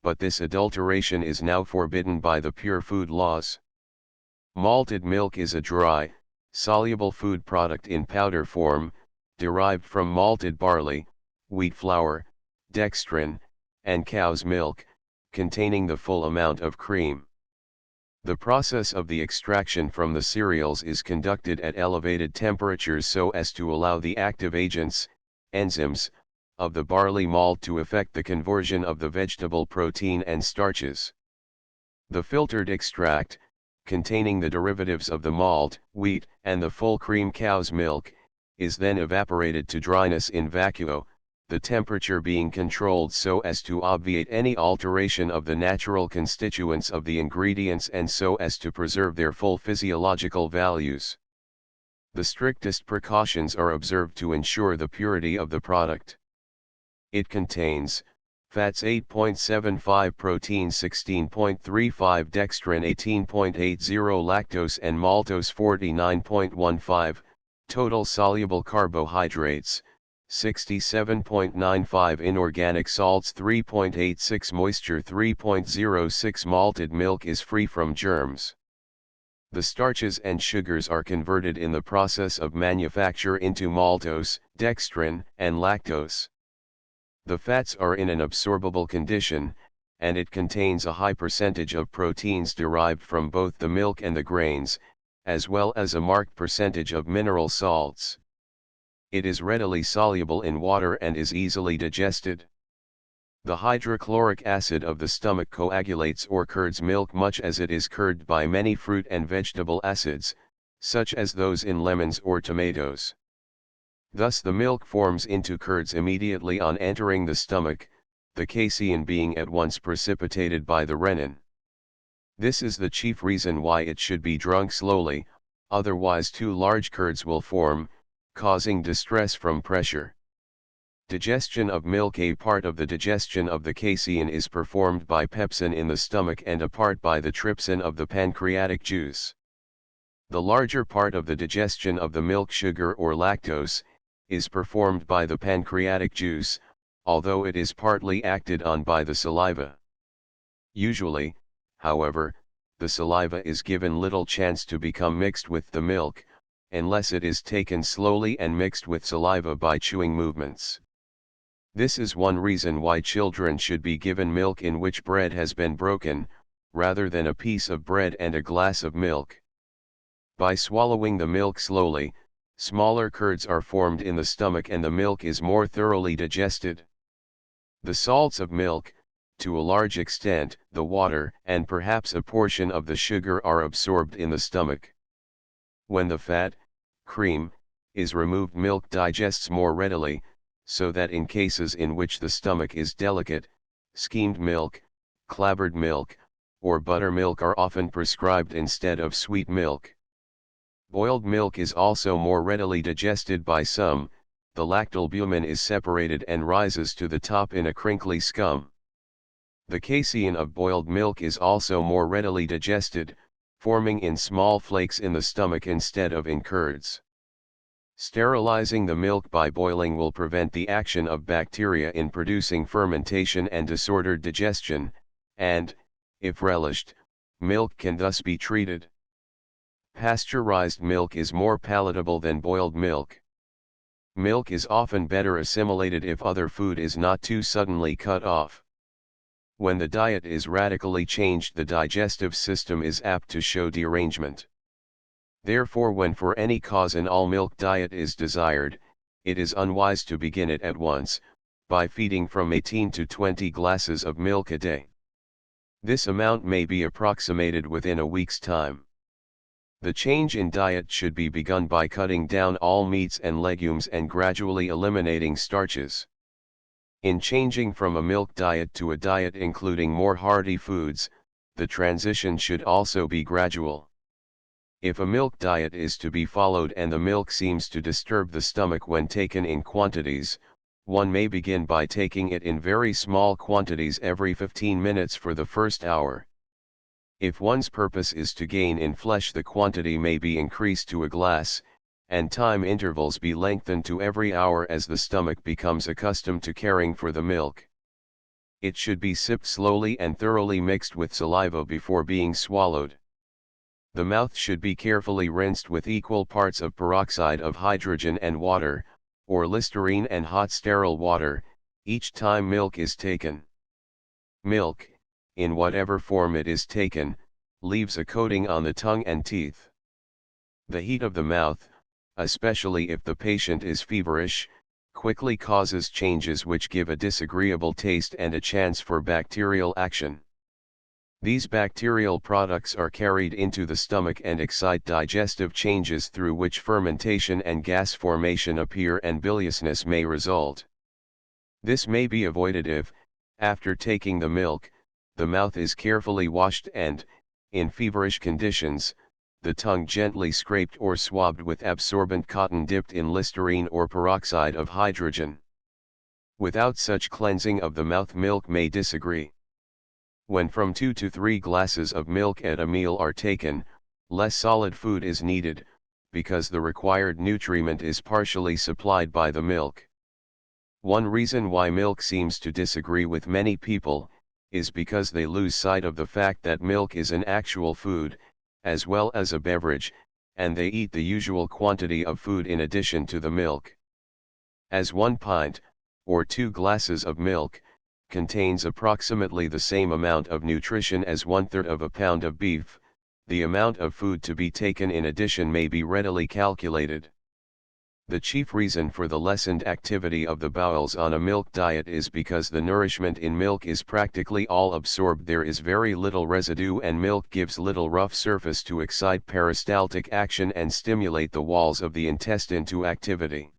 but this adulteration is now forbidden by the pure food laws. Malted milk is a dry, soluble food product in powder form, derived from malted barley, wheat flour, dextrin, and cow's milk, containing the full amount of cream. The process of the extraction from the cereals is conducted at elevated temperatures so as to allow the active agents, enzymes, of the barley malt to effect the conversion of the vegetable protein and starches. The filtered extract, containing the derivatives of the malt, wheat, and the full cream cow's milk, is then evaporated to dryness in vacuo, the temperature being controlled so as to obviate any alteration of the natural constituents of the ingredients and so as to preserve their full physiological values. The strictest precautions are observed to ensure the purity of the product. It contains fats 8.75, protein 16.35, dextrin 18.80, lactose and maltose 49.15, total soluble carbohydrates 67.95, inorganic salts 3.86, moisture 3.06. Malted milk is free from germs. The starches and sugars are converted in the process of manufacture into maltose, dextrin, and lactose. The fats are in an absorbable condition, and it contains a high percentage of proteins derived from both the milk and the grains, as well as a marked percentage of mineral salts. It is readily soluble in water and is easily digested. The hydrochloric acid of the stomach coagulates or curds milk much as it is curded by many fruit and vegetable acids, such as those in lemons or tomatoes. Thus the milk forms into curds immediately on entering the stomach, the casein being at once precipitated by the renin. This is the chief reason why it should be drunk slowly, otherwise too large curds will form, causing distress from pressure. Digestion of milk. A part of the digestion of the casein is performed by pepsin in the stomach and a part by the trypsin of the pancreatic juice. The larger part of the digestion of the milk sugar or lactose is performed by the pancreatic juice, although it is partly acted on by the saliva. Usually, however, the saliva is given little chance to become mixed with the milk, unless it is taken slowly and mixed with saliva by chewing movements. This is one reason why children should be given milk in which bread has been broken, rather than a piece of bread and a glass of milk. By swallowing the milk slowly, smaller curds are formed in the stomach and the milk is more thoroughly digested. The salts of milk, to a large extent, the water and perhaps a portion of the sugar are absorbed in the stomach. When the fat, cream, is removed, milk digests more readily, so that in cases in which the stomach is delicate, skimmed milk, clabbered milk, or buttermilk are often prescribed instead of sweet milk. Boiled milk is also more readily digested by some. The lactalbumin is separated and rises to the top in a crinkly scum. The casein of boiled milk is also more readily digested, forming in small flakes in the stomach instead of in curds. Sterilizing the milk by boiling will prevent the action of bacteria in producing fermentation and disordered digestion, and, if relished, milk can thus be treated. Pasteurized milk is more palatable than boiled milk. Milk is often better assimilated if other food is not too suddenly cut off. When the diet is radically changed, the digestive system is apt to show derangement. Therefore, when for any cause an all-milk diet is desired, it is unwise to begin it at once, by feeding from 18 to 20 glasses of milk a day. This amount may be approximated within a week's time. The change in diet should be begun by cutting down all meats and legumes and gradually eliminating starches. In changing from a milk diet to a diet including more hearty foods, the transition should also be gradual. If a milk diet is to be followed and the milk seems to disturb the stomach when taken in quantities, one may begin by taking it in very small quantities every 15 minutes for the first hour. If one's purpose is to gain in flesh, the quantity may be increased to a glass, and time intervals be lengthened to every hour as the stomach becomes accustomed to caring for the milk. It should be sipped slowly and thoroughly mixed with saliva before being swallowed. The mouth should be carefully rinsed with equal parts of peroxide of hydrogen and water, or Listerine and hot sterile water, each time milk is taken. Milk, in whatever form it is taken, leaves a coating on the tongue and teeth. The heat of the mouth, especially if the patient is feverish, quickly causes changes which give a disagreeable taste and a chance for bacterial action. These bacterial products are carried into the stomach and excite digestive changes through which fermentation and gas formation appear and biliousness may result. This may be avoided if, after taking the milk, the mouth is carefully washed and, in feverish conditions, the tongue gently scraped or swabbed with absorbent cotton dipped in Listerine or peroxide of hydrogen. Without such cleansing of the mouth, milk may disagree. When from 2 to 3 glasses of milk at a meal are taken, less solid food is needed, because the required nutriment is partially supplied by the milk. One reason why milk seems to disagree with many people, is because they lose sight of the fact that milk is an actual food, as well as a beverage, and they eat the usual quantity of food in addition to the milk. As 1 pint, or 2 glasses of milk, contains approximately the same amount of nutrition as 1/3 of a pound of beef, the amount of food to be taken in addition may be readily calculated. The chief reason for the lessened activity of the bowels on a milk diet is because the nourishment in milk is practically all absorbed. There is very little residue and milk gives little rough surface to excite peristaltic action and stimulate the walls of the intestine to activity.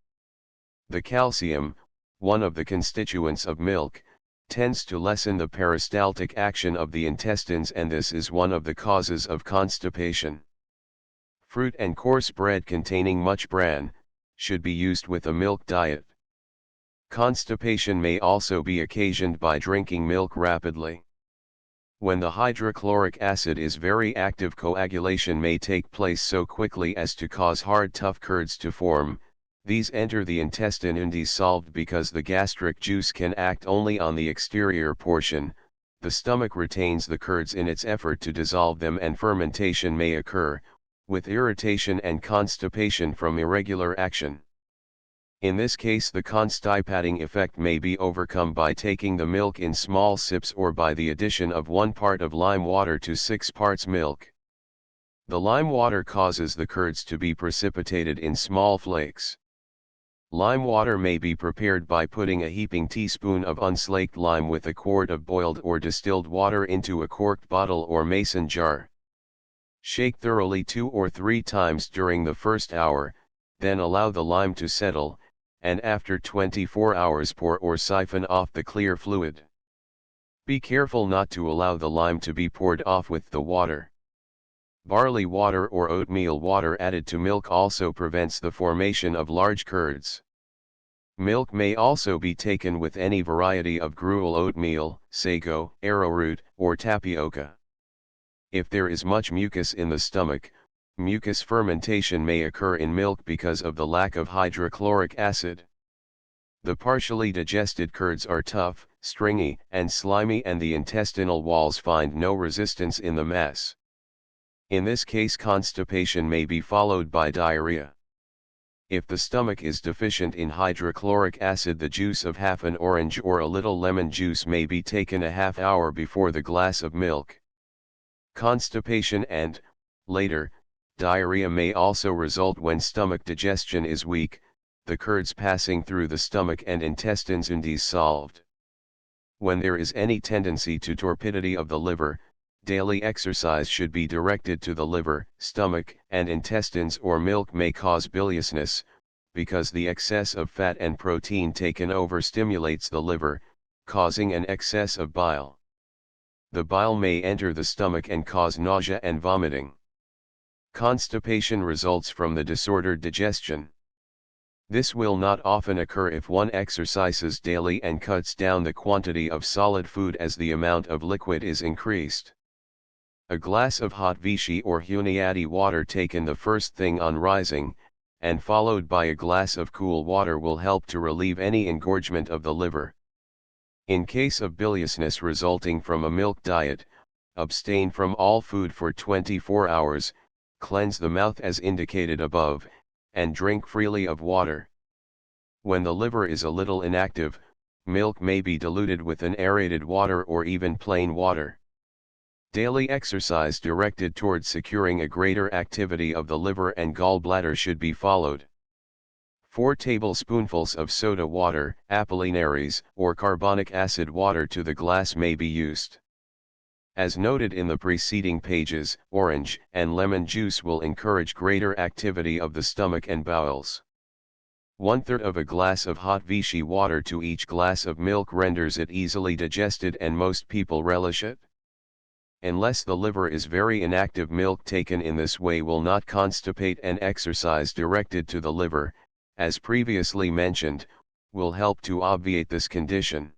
The calcium, one of the constituents of milk, tends to lessen the peristaltic action of the intestines, and this is one of the causes of constipation. Fruit and coarse bread containing much bran should be used with a milk diet. Constipation may also be occasioned by drinking milk rapidly. When the hydrochloric acid is very active, coagulation may take place so quickly as to cause hard, tough curds to form. These enter the intestine undissolved because the gastric juice can act only on the exterior portion. The stomach retains the curds in its effort to dissolve them, and fermentation may occur, with irritation and constipation from irregular action. In this case, the constipating effect may be overcome by taking the milk in small sips or by the addition of 1 part of lime water to 6 parts milk. The lime water causes the curds to be precipitated in small flakes. Lime water may be prepared by putting a heaping teaspoon of unslaked lime with a quart of boiled or distilled water into a corked bottle or mason jar. Shake thoroughly 2 or 3 times during the first hour, then allow the lime to settle, and after 24 hours pour or siphon off the clear fluid. Be careful not to allow the lime to be poured off with the water. Barley water or oatmeal water added to milk also prevents the formation of large curds. Milk may also be taken with any variety of gruel oatmeal, sago, arrowroot, or tapioca. If there is much mucus in the stomach, mucus fermentation may occur in milk because of the lack of hydrochloric acid. The partially digested curds are tough, stringy, and slimy, and the intestinal walls find no resistance in the mass. In this case, constipation may be followed by diarrhea. If the stomach is deficient in hydrochloric acid, the juice of half an orange or a little lemon juice may be taken a half hour before the glass of milk. Constipation and, later, diarrhea may also result when stomach digestion is weak, the curds passing through the stomach and intestines undissolved. When there is any tendency to torpidity of the liver, daily exercise should be directed to the liver, stomach, and intestines, or milk may cause biliousness, because the excess of fat and protein taken overstimulates the liver, causing an excess of bile. The bile may enter the stomach and cause nausea and vomiting. Constipation results from the disordered digestion. This will not often occur if one exercises daily and cuts down the quantity of solid food as the amount of liquid is increased. A glass of hot Vichy or Hunyadi water taken the first thing on rising, and followed by a glass of cool water, will help to relieve any engorgement of the liver. In case of biliousness resulting from a milk diet, abstain from all food for 24 hours, cleanse the mouth as indicated above, and drink freely of water. When the liver is a little inactive, milk may be diluted with an aerated water or even plain water. Daily exercise directed towards securing a greater activity of the liver and gallbladder should be followed. 4 tablespoonfuls of soda water, Apollinaris, or carbonic acid water to the glass may be used. As noted in the preceding pages, orange and lemon juice will encourage greater activity of the stomach and bowels. 1/3 of a glass of hot Vichy water to each glass of milk renders it easily digested, and most people relish it. Unless the liver is very inactive, milk taken in this way will not constipate, and exercise directed to the liver, as previously mentioned, will help to obviate this condition.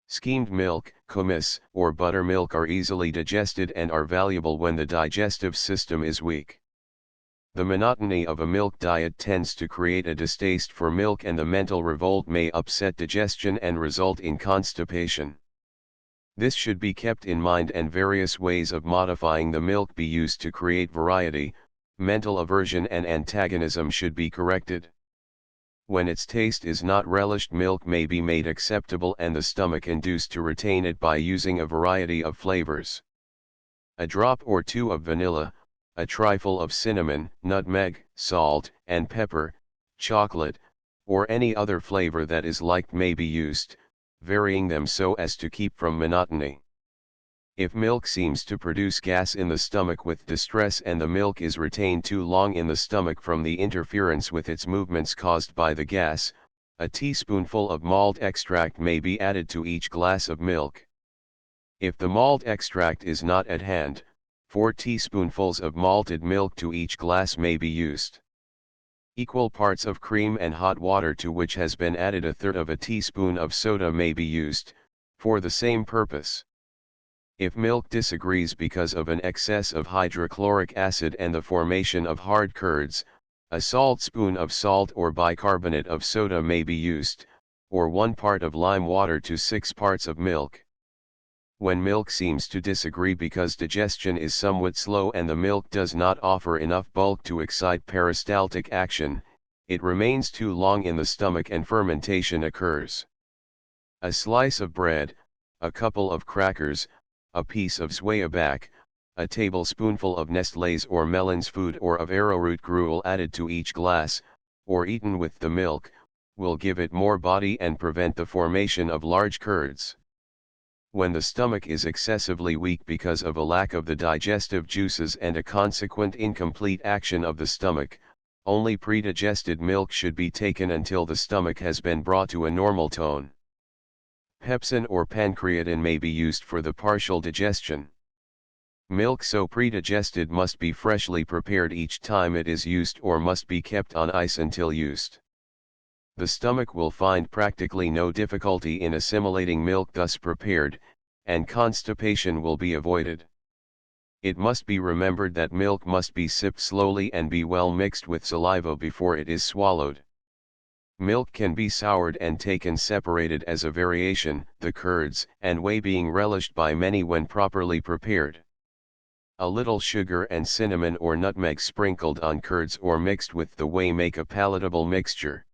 Skimmed milk, kummis, or buttermilk are easily digested and are valuable when the digestive system is weak. The monotony of a milk diet tends to create a distaste for milk, and the mental revolt may upset digestion and result in constipation. This should be kept in mind, and various ways of modifying the milk be used to create variety. Mental aversion and antagonism should be corrected. When its taste is not relished, milk may be made acceptable and the stomach induced to retain it by using a variety of flavors. A drop or two of vanilla, a trifle of cinnamon, nutmeg, salt, and pepper, chocolate, or any other flavor that is liked may be used, varying them so as to keep from monotony. If milk seems to produce gas in the stomach with distress, and the milk is retained too long in the stomach from the interference with its movements caused by the gas, a teaspoonful of malt extract may be added to each glass of milk. If the malt extract is not at hand, 4 teaspoonfuls of malted milk to each glass may be used. Equal parts of cream and hot water, to which has been added 1/3 of a teaspoon of soda, may be used, for the same purpose. If milk disagrees because of an excess of hydrochloric acid and the formation of hard curds, a saltspoon of salt or bicarbonate of soda may be used, or 1 part of lime water to 6 parts of milk. When milk seems to disagree because digestion is somewhat slow and the milk does not offer enough bulk to excite peristaltic action, it remains too long in the stomach and fermentation occurs. A slice of bread, a couple of crackers, a piece of zwieback, a tablespoonful of Nestlé's or Melon's food or of arrowroot gruel added to each glass, or eaten with the milk, will give it more body and prevent the formation of large curds. When the stomach is excessively weak because of a lack of the digestive juices and a consequent incomplete action of the stomach, only pre-digested milk should be taken until the stomach has been brought to a normal tone. Pepsin or pancreatin may be used for the partial digestion. Milk so pre-digested must be freshly prepared each time it is used or must be kept on ice until used. The stomach will find practically no difficulty in assimilating milk thus prepared, and constipation will be avoided. It must be remembered that milk must be sipped slowly and be well mixed with saliva before it is swallowed. Milk can be soured and taken separated as a variation, the curds and whey being relished by many when properly prepared. A little sugar and cinnamon or nutmeg sprinkled on curds or mixed with the whey make a palatable mixture.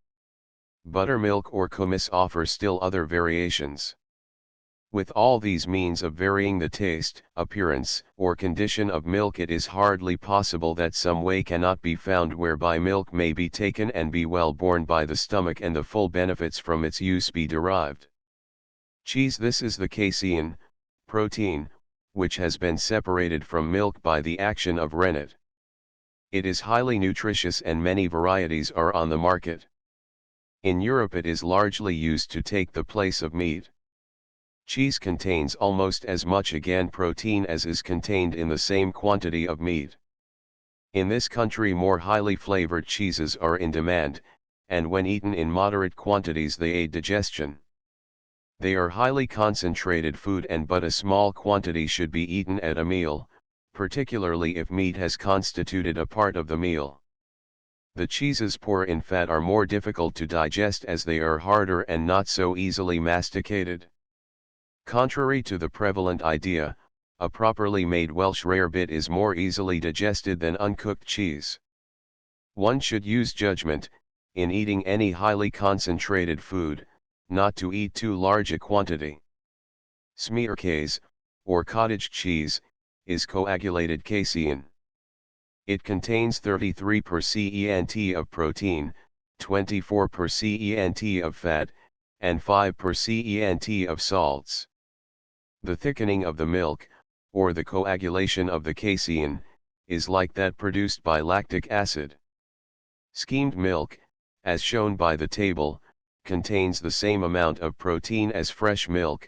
Buttermilk or kummis offer still other variations. With all these means of varying the taste, appearance, or condition of milk, it is hardly possible that some way cannot be found whereby milk may be taken and be well borne by the stomach and the full benefits from its use be derived. Cheese. This is the casein, protein, which has been separated from milk by the action of rennet. It is highly nutritious and many varieties are on the market. In Europe it is largely used to take the place of meat. Cheese contains almost as much again protein as is contained in the same quantity of meat. In this country more highly flavored cheeses are in demand, and when eaten in moderate quantities they aid digestion. They are highly concentrated food and but a small quantity should be eaten at a meal, particularly if meat has constituted a part of the meal. The cheeses poor in fat are more difficult to digest as they are harder and not so easily masticated. Contrary to the prevalent idea, a properly made Welsh rarebit is more easily digested than uncooked cheese. One should use judgment, in eating any highly concentrated food, not to eat too large a quantity. Smearkaas, or cottage cheese, is coagulated casein. It contains 33% of protein, 24% of fat, and 5% of salts. The thickening of the milk, or the coagulation of the casein, is like that produced by lactic acid. Skimmed milk, as shown by the table, contains the same amount of protein as fresh milk,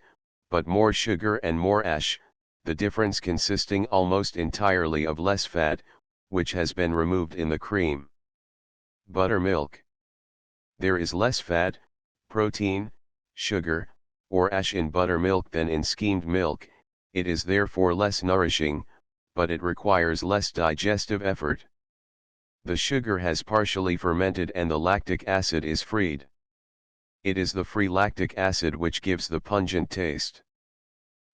but more sugar and more ash, the difference consisting almost entirely of less fat, which has been removed in the cream. Buttermilk. There is less fat, protein, sugar, or ash in buttermilk than in skimmed milk. It is therefore less nourishing, but it requires less digestive effort. The sugar has partially fermented and the lactic acid is freed. It is the free lactic acid which gives the pungent taste.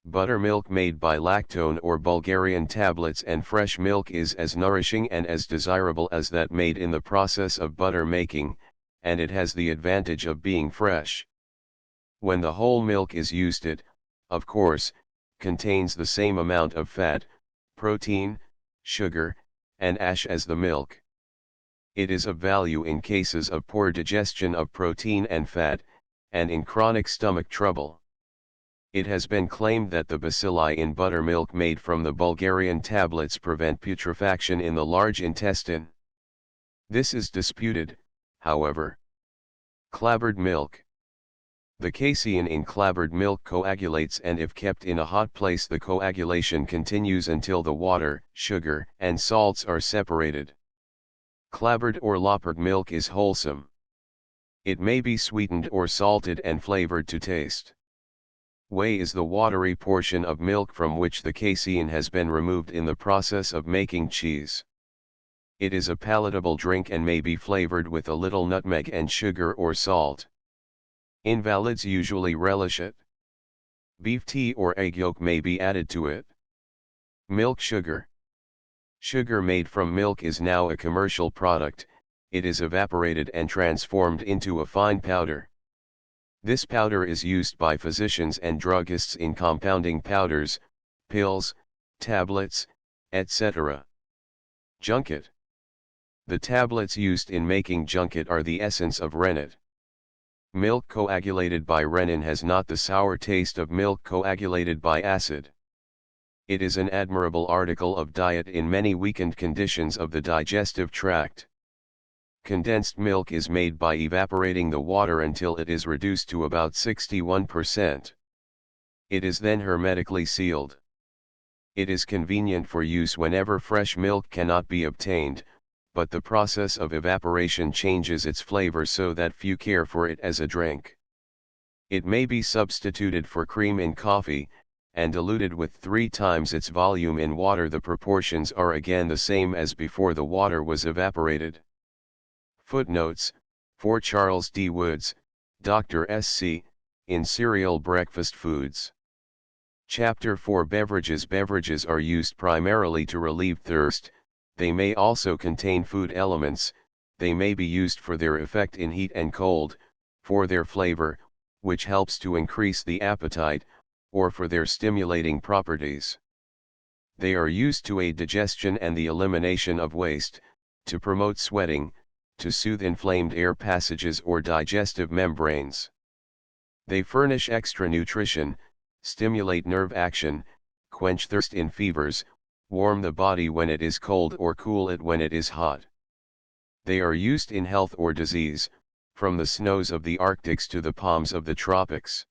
Buttermilk made by lactone or Bulgarian tablets and fresh milk is as nourishing and as desirable as that made in the process of butter making, and it has the advantage of being fresh. When the whole milk is used, it, of course, contains the same amount of fat, protein, sugar, and ash as the milk. It is of value in cases of poor digestion of protein and fat, and in chronic stomach trouble. It has been claimed that the bacilli in buttermilk made from the Bulgarian tablets prevent putrefaction in the large intestine. This is disputed, however. Clabbered milk. The casein in clabbered milk coagulates, and if kept in a hot place the coagulation continues until the water, sugar, and salts are separated. Clabbered or loppered milk is wholesome. It may be sweetened or salted and flavored to taste. Whey is the watery portion of milk from which the casein has been removed in the process of making cheese. It is a palatable drink and may be flavored with a little nutmeg and sugar or salt. Invalids usually relish it. Beef tea or egg yolk may be added to it. Milk sugar. Sugar made from milk is now a commercial product. It is evaporated and transformed into a fine powder. This powder is used by physicians and druggists in compounding powders, pills, tablets, etc. Junket. The tablets used in making junket are the essence of rennet. Milk coagulated by rennet has not the sour taste of milk coagulated by acid. It is an admirable article of diet in many weakened conditions of the digestive tract. Condensed milk is made by evaporating the water until it is reduced to about 61%. It is then hermetically sealed. It is convenient for use whenever fresh milk cannot be obtained, but the process of evaporation changes its flavor so that few care for it as a drink. It may be substituted for cream in coffee, and diluted with 3 times its volume in water. The proportions are again the same as before the water was evaporated. Footnotes, for Charles D. Woods, Dr. S.C., in Cereal Breakfast Foods. Chapter 4 Beverages. Beverages are used primarily to relieve thirst. They may also contain food elements. They may be used for their effect in heat and cold, for their flavor, which helps to increase the appetite, or for their stimulating properties. They are used to aid digestion and the elimination of waste, to promote sweating, to soothe inflamed air passages or digestive membranes. They furnish extra nutrition, stimulate nerve action, quench thirst in fevers, warm the body when it is cold or cool it when it is hot. They are used in health or disease, from the snows of the Arctics to the palms of the tropics.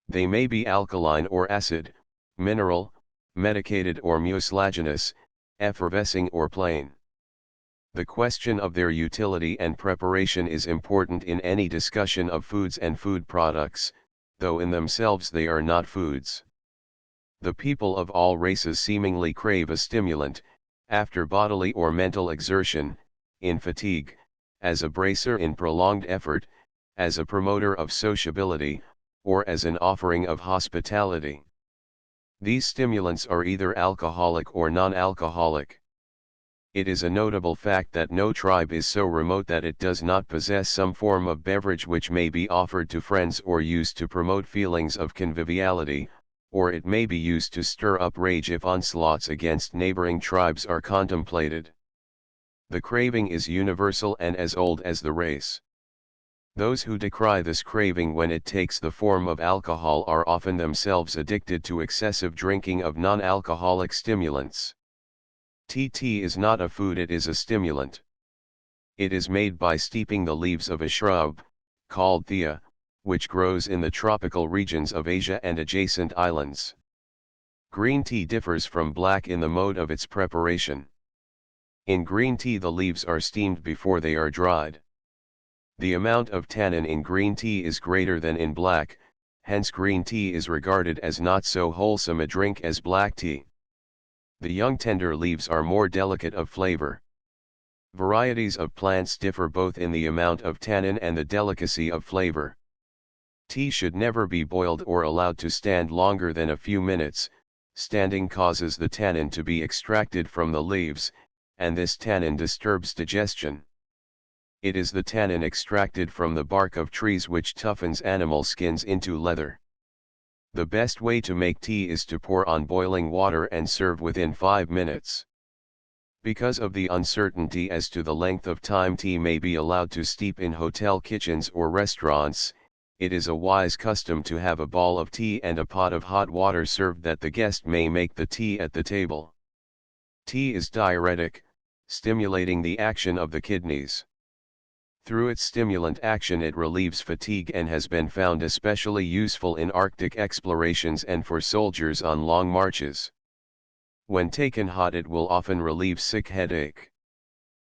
They may be alkaline or acid, mineral, medicated or mucilaginous, effervescing or plain. The question of their utility and preparation is important in any discussion of foods and food products, though in themselves they are not foods. The people of all races seemingly crave a stimulant, after bodily or mental exertion, in fatigue, as a bracer in prolonged effort, as a promoter of sociability, or as an offering of hospitality. These stimulants are either alcoholic or non-alcoholic. It is a notable fact that no tribe is so remote that it does not possess some form of beverage which may be offered to friends or used to promote feelings of conviviality, or it may be used to stir up rage if onslaughts against neighboring tribes are contemplated. The craving is universal and as old as the race. Those who decry this craving when it takes the form of alcohol are often themselves addicted to excessive drinking of non-alcoholic stimulants. Tea is not a food, it is a stimulant. It is made by steeping the leaves of a shrub, called thea, which grows in the tropical regions of Asia and adjacent islands. Green tea differs from black in the mode of its preparation. In green tea the leaves are steamed before they are dried. The amount of tannin in green tea is greater than in black, hence green tea is regarded as not so wholesome a drink as black tea. The young tender leaves are more delicate of flavor. Varieties of plants differ both in the amount of tannin and the delicacy of flavor. Tea should never be boiled or allowed to stand longer than a few minutes. Standing causes the tannin to be extracted from the leaves, and this tannin disturbs digestion. It is the tannin extracted from the bark of trees which toughens animal skins into leather. The best way to make tea is to pour on boiling water and serve within 5 minutes. Because of the uncertainty as to the length of time tea may be allowed to steep in hotel kitchens or restaurants, it is a wise custom to have a bowl of tea and a pot of hot water served that the guest may make the tea at the table. Tea is diuretic, stimulating the action of the kidneys. Through its stimulant action it relieves fatigue and has been found especially useful in Arctic explorations and for soldiers on long marches. When taken hot it will often relieve sick headache.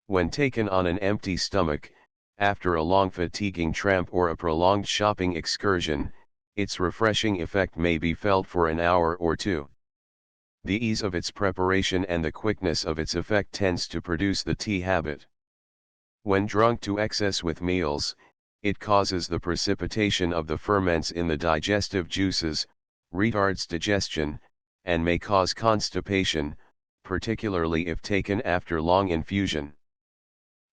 When taken on an empty stomach, after a long fatiguing tramp or a prolonged shopping excursion, its refreshing effect may be felt for an hour or two. The ease of its preparation and the quickness of its effect tends to produce the tea habit. When drunk to excess with meals, it causes the precipitation of the ferments in the digestive juices, retards digestion, and may cause constipation, particularly if taken after long infusion.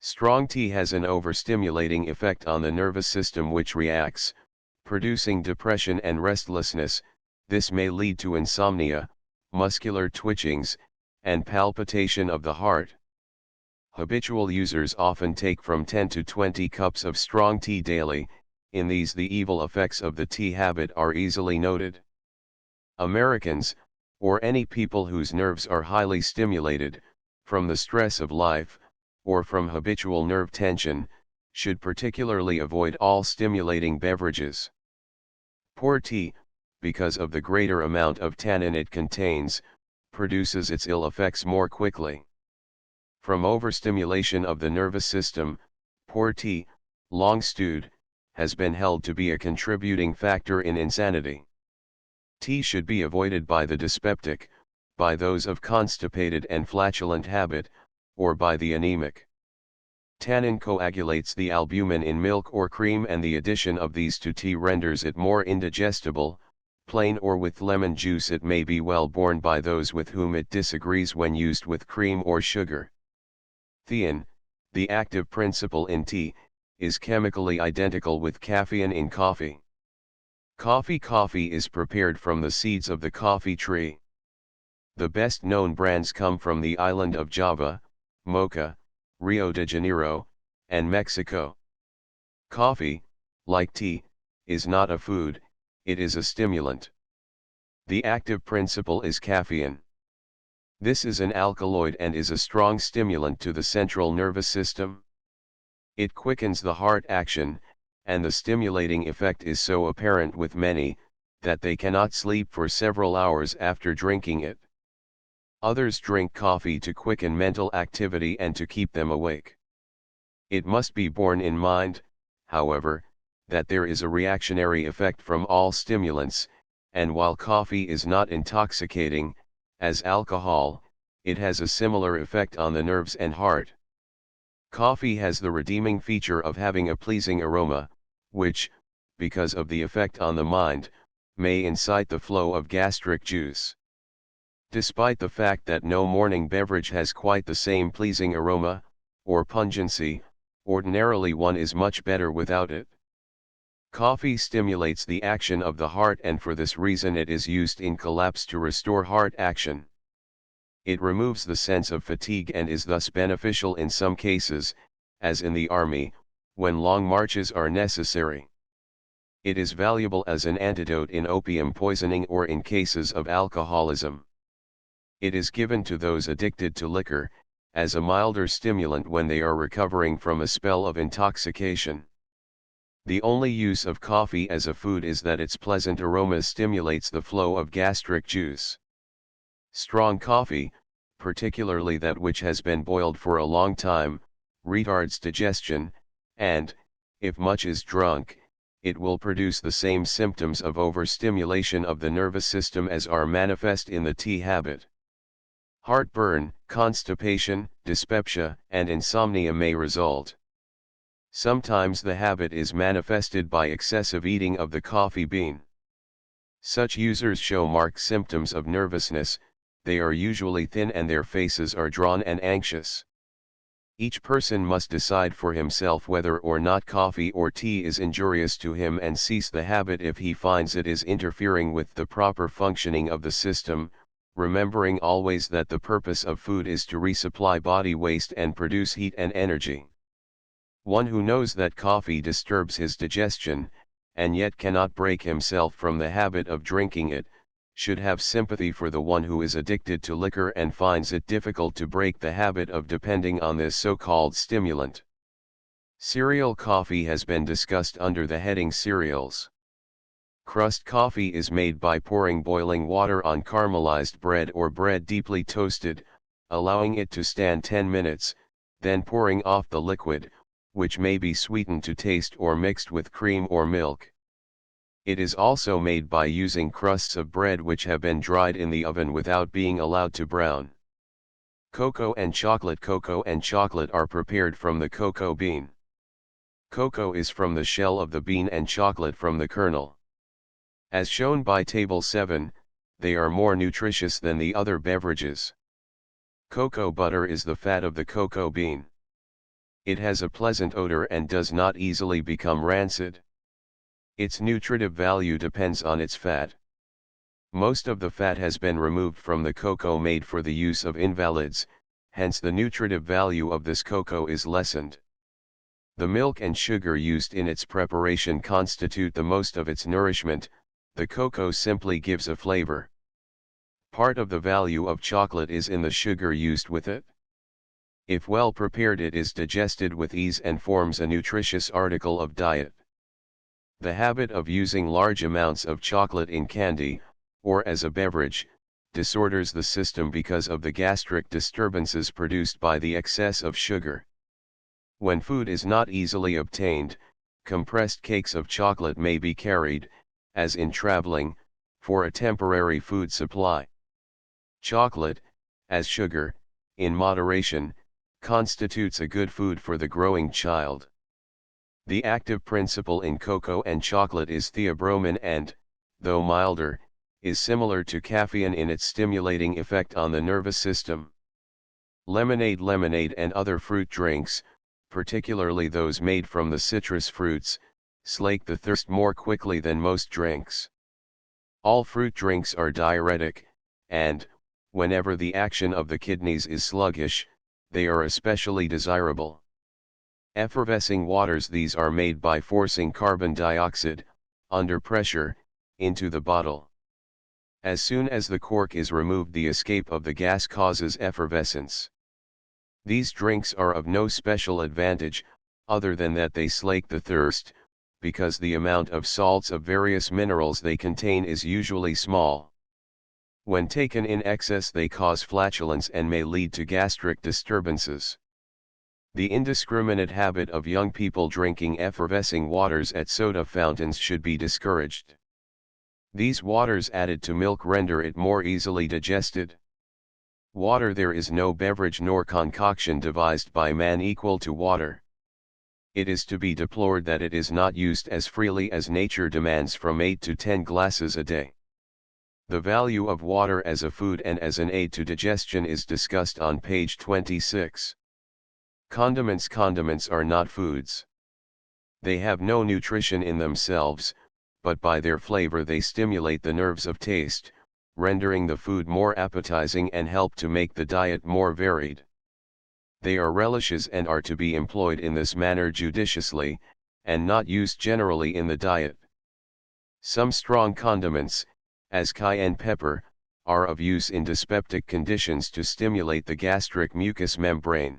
Strong tea has an overstimulating effect on the nervous system which reacts, producing depression and restlessness. This may lead to insomnia, muscular twitchings, and palpitation of the heart. Habitual users often take from 10 to 20 cups of strong tea daily. In these the evil effects of the tea habit are easily noted. Americans, or any people whose nerves are highly stimulated, from the stress of life, or from habitual nerve tension, should particularly avoid all stimulating beverages. Poor tea, because of the greater amount of tannin it contains, produces its ill effects more quickly. From overstimulation of the nervous system, poor tea, long stewed, has been held to be a contributing factor in insanity. Tea should be avoided by the dyspeptic, by those of constipated and flatulent habit, or by the anemic. Tannin coagulates the albumin in milk or cream, and the addition of these to tea renders it more indigestible. Plain or with lemon juice it may be well borne by those with whom it disagrees when used with cream or sugar. Thein, the active principle in tea, is chemically identical with caffeine in coffee. Coffee is prepared from the seeds of the coffee tree. The best known brands come from the island of Java, Mocha, Rio de Janeiro, and Mexico. Coffee, like tea, is not a food, it is a stimulant. The active principle is caffeine. This is an alkaloid and is a strong stimulant to the central nervous system. It quickens the heart action, and the stimulating effect is so apparent with many, that they cannot sleep for several hours after drinking it. Others drink coffee to quicken mental activity and to keep them awake. It must be borne in mind, however, that there is a reactionary effect from all stimulants, and while coffee is not intoxicating, as alcohol, it has a similar effect on the nerves and heart. Coffee has the redeeming feature of having a pleasing aroma, which, because of the effect on the mind, may incite the flow of gastric juice. Despite the fact that no morning beverage has quite the same pleasing aroma, or pungency, ordinarily one is much better without it. Coffee stimulates the action of the heart, and for this reason it is used in collapse to restore heart action. It removes the sense of fatigue and is thus beneficial in some cases, as in the army, when long marches are necessary. It is valuable as an antidote in opium poisoning or in cases of alcoholism. It is given to those addicted to liquor, as a milder stimulant when they are recovering from a spell of intoxication. The only use of coffee as a food is that its pleasant aroma stimulates the flow of gastric juice. Strong coffee, particularly that which has been boiled for a long time, retards digestion, and, if much is drunk, it will produce the same symptoms of overstimulation of the nervous system as are manifest in the tea habit. Heartburn, constipation, dyspepsia, and insomnia may result. Sometimes the habit is manifested by excessive eating of the coffee bean. Such users show marked symptoms of nervousness, they are usually thin and their faces are drawn and anxious. Each person must decide for himself whether or not coffee or tea is injurious to him and cease the habit if he finds it is interfering with the proper functioning of the system, remembering always that the purpose of food is to resupply body waste and produce heat and energy. One who knows that coffee disturbs his digestion, and yet cannot break himself from the habit of drinking it, should have sympathy for the one who is addicted to liquor and finds it difficult to break the habit of depending on this so-called stimulant. Cereal coffee has been discussed under the heading Cereals. Crust coffee is made by pouring boiling water on caramelized bread or bread deeply toasted, allowing it to stand 10 minutes, then pouring off the liquid, which may be sweetened to taste or mixed with cream or milk. It is also made by using crusts of bread which have been dried in the oven without being allowed to brown. Cocoa and chocolate are prepared from the cocoa bean. Cocoa is from the shell of the bean and chocolate from the kernel. As shown by Table 7, they are more nutritious than the other beverages. Cocoa butter is the fat of the cocoa bean. It has a pleasant odor and does not easily become rancid. Its nutritive value depends on its fat. Most of the fat has been removed from the cocoa made for the use of invalids, hence the nutritive value of this cocoa is lessened. The milk and sugar used in its preparation constitute the most of its nourishment, the cocoa simply gives a flavor. Part of the value of chocolate is in the sugar used with it. If well prepared, it is digested with ease and forms a nutritious article of diet. The habit of using large amounts of chocolate in candy, or as a beverage, disorders the system because of the gastric disturbances produced by the excess of sugar. When food is not easily obtained, compressed cakes of chocolate may be carried, as in traveling, for a temporary food supply. Chocolate, as sugar, in moderation, constitutes a good food for the growing child. The active principle in cocoa and chocolate is theobromine and, though milder, is similar to caffeine in its stimulating effect on the nervous system. Lemonade and other fruit drinks, particularly those made from the citrus fruits, slake the thirst more quickly than most drinks. All fruit drinks are diuretic, and, whenever the action of the kidneys is sluggish, they are especially desirable. Effervescing waters: these are made by forcing carbon dioxide, under pressure, into the bottle. As soon as the cork is removed, the escape of the gas causes effervescence. These drinks are of no special advantage, other than that they slake the thirst, because the amount of salts of various minerals they contain is usually small. When taken in excess, they cause flatulence and may lead to gastric disturbances. The indiscriminate habit of young people drinking effervescing waters at soda fountains should be discouraged. These waters added to milk render it more easily digested. Water: there is no beverage nor concoction devised by man equal to water. It is to be deplored that it is not used as freely as nature demands, from 8 to 10 glasses a day. The value of water as a food and as an aid to digestion is discussed on page 26. Condiments: condiments are not foods. They have no nutrition in themselves, but by their flavor they stimulate the nerves of taste, rendering the food more appetizing and help to make the diet more varied. They are relishes and are to be employed in this manner judiciously, and not used generally in the diet. Some strong condiments, as cayenne pepper, are of use in dyspeptic conditions to stimulate the gastric mucous membrane.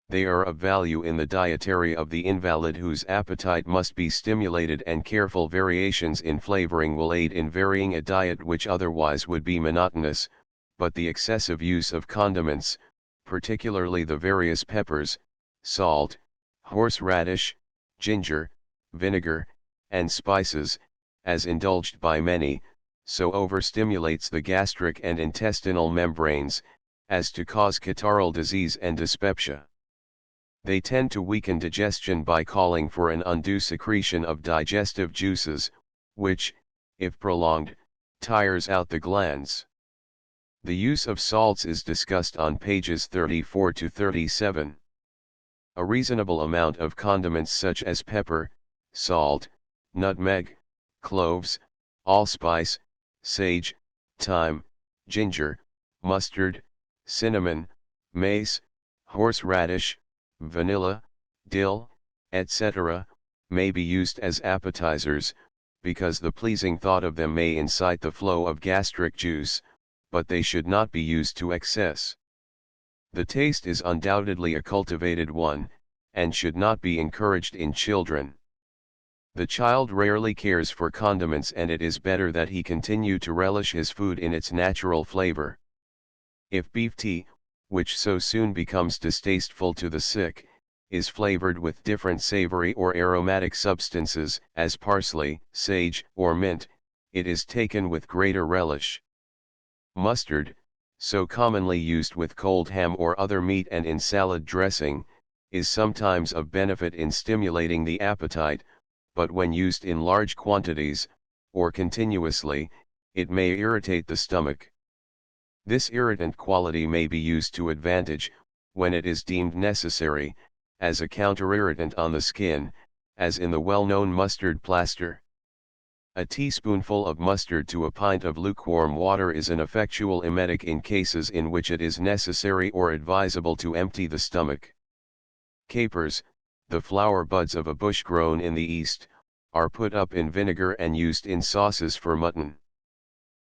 They are of value in the dietary of the invalid whose appetite must be stimulated, and careful variations in flavoring will aid in varying a diet which otherwise would be monotonous, but the excessive use of condiments, particularly the various peppers, salt, horseradish, ginger, vinegar, and spices, as indulged by many, so overstimulates the gastric and intestinal membranes, as to cause catarrhal disease and dyspepsia. They tend to weaken digestion by calling for an undue secretion of digestive juices, which, if prolonged, tires out the glands. The use of salts is discussed on pages 34 to 37. A reasonable amount of condiments such as pepper, salt, nutmeg, cloves, allspice, sage, thyme, ginger, mustard, cinnamon, mace, horseradish, vanilla, dill, etc., may be used as appetizers, because the pleasing thought of them may incite the flow of gastric juice, but they should not be used to excess. The taste is undoubtedly a cultivated one, and should not be encouraged in children. The child rarely cares for condiments, and it is better that he continue to relish his food in its natural flavor. If beef tea, which so soon becomes distasteful to the sick, is flavored with different savory or aromatic substances, as parsley, sage, or mint, it is taken with greater relish. Mustard, so commonly used with cold ham or other meat and in salad dressing, is sometimes of benefit in stimulating the appetite, but when used in large quantities, or continuously, it may irritate the stomach. This irritant quality may be used to advantage, when it is deemed necessary, as a counterirritant on the skin, as in the well-known mustard plaster. A teaspoonful of mustard to a pint of lukewarm water is an effectual emetic in cases in which it is necessary or advisable to empty the stomach. Capers, the flower buds of a bush grown in the East, are put up in vinegar and used in sauces for mutton.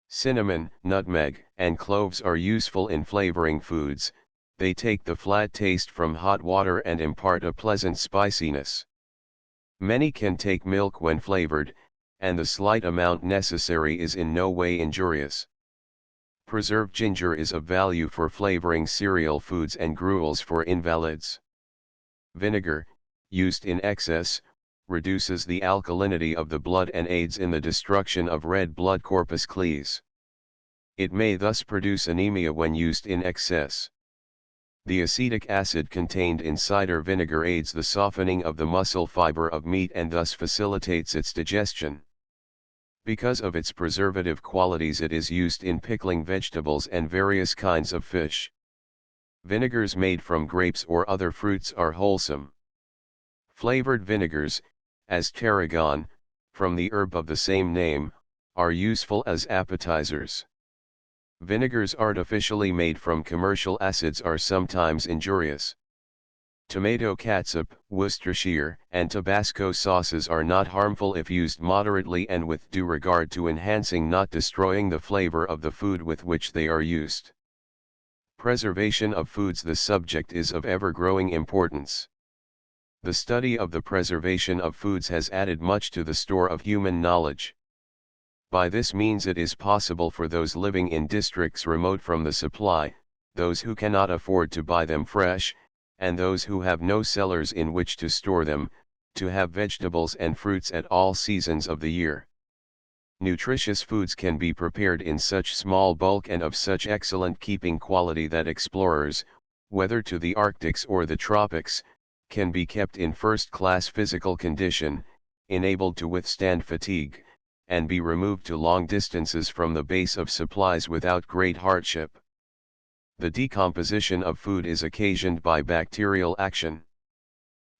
Cinnamon, nutmeg, and cloves are useful in flavoring foods, They take the flat taste from hot water and impart a pleasant spiciness. Many can take milk when flavored, and the slight amount necessary is in no way injurious. Preserved ginger is of value for flavoring cereal foods and gruels for invalids. Vinegar, used in excess, reduces the alkalinity of the blood and aids in the destruction of red blood corpuscles. It may thus produce anemia when used in excess. The acetic acid contained in cider vinegar aids the softening of the muscle fiber of meat and thus facilitates its digestion. Because of its preservative qualities, it is used in pickling vegetables and various kinds of fish. Vinegars made from grapes or other fruits are wholesome. Flavored vinegars, as tarragon, from the herb of the same name, are useful as appetizers. Vinegars artificially made from commercial acids are sometimes injurious. Tomato catsup, Worcestershire, and Tabasco sauces are not harmful if used moderately and with due regard to enhancing, not destroying, the flavor of the food with which they are used. Preservation of foods. The subject is of ever-growing importance. The study of the preservation of foods has added much to the store of human knowledge. By this means it is possible for those living in districts remote from the supply, those who cannot afford to buy them fresh, and those who have no cellars in which to store them, to have vegetables and fruits at all seasons of the year. Nutritious foods can be prepared in such small bulk and of such excellent keeping quality that explorers, whether to the Arctics or the tropics, can be kept in first-class physical condition, enabled to withstand fatigue, and be removed to long distances from the base of supplies without great hardship. The decomposition of food is occasioned by bacterial action.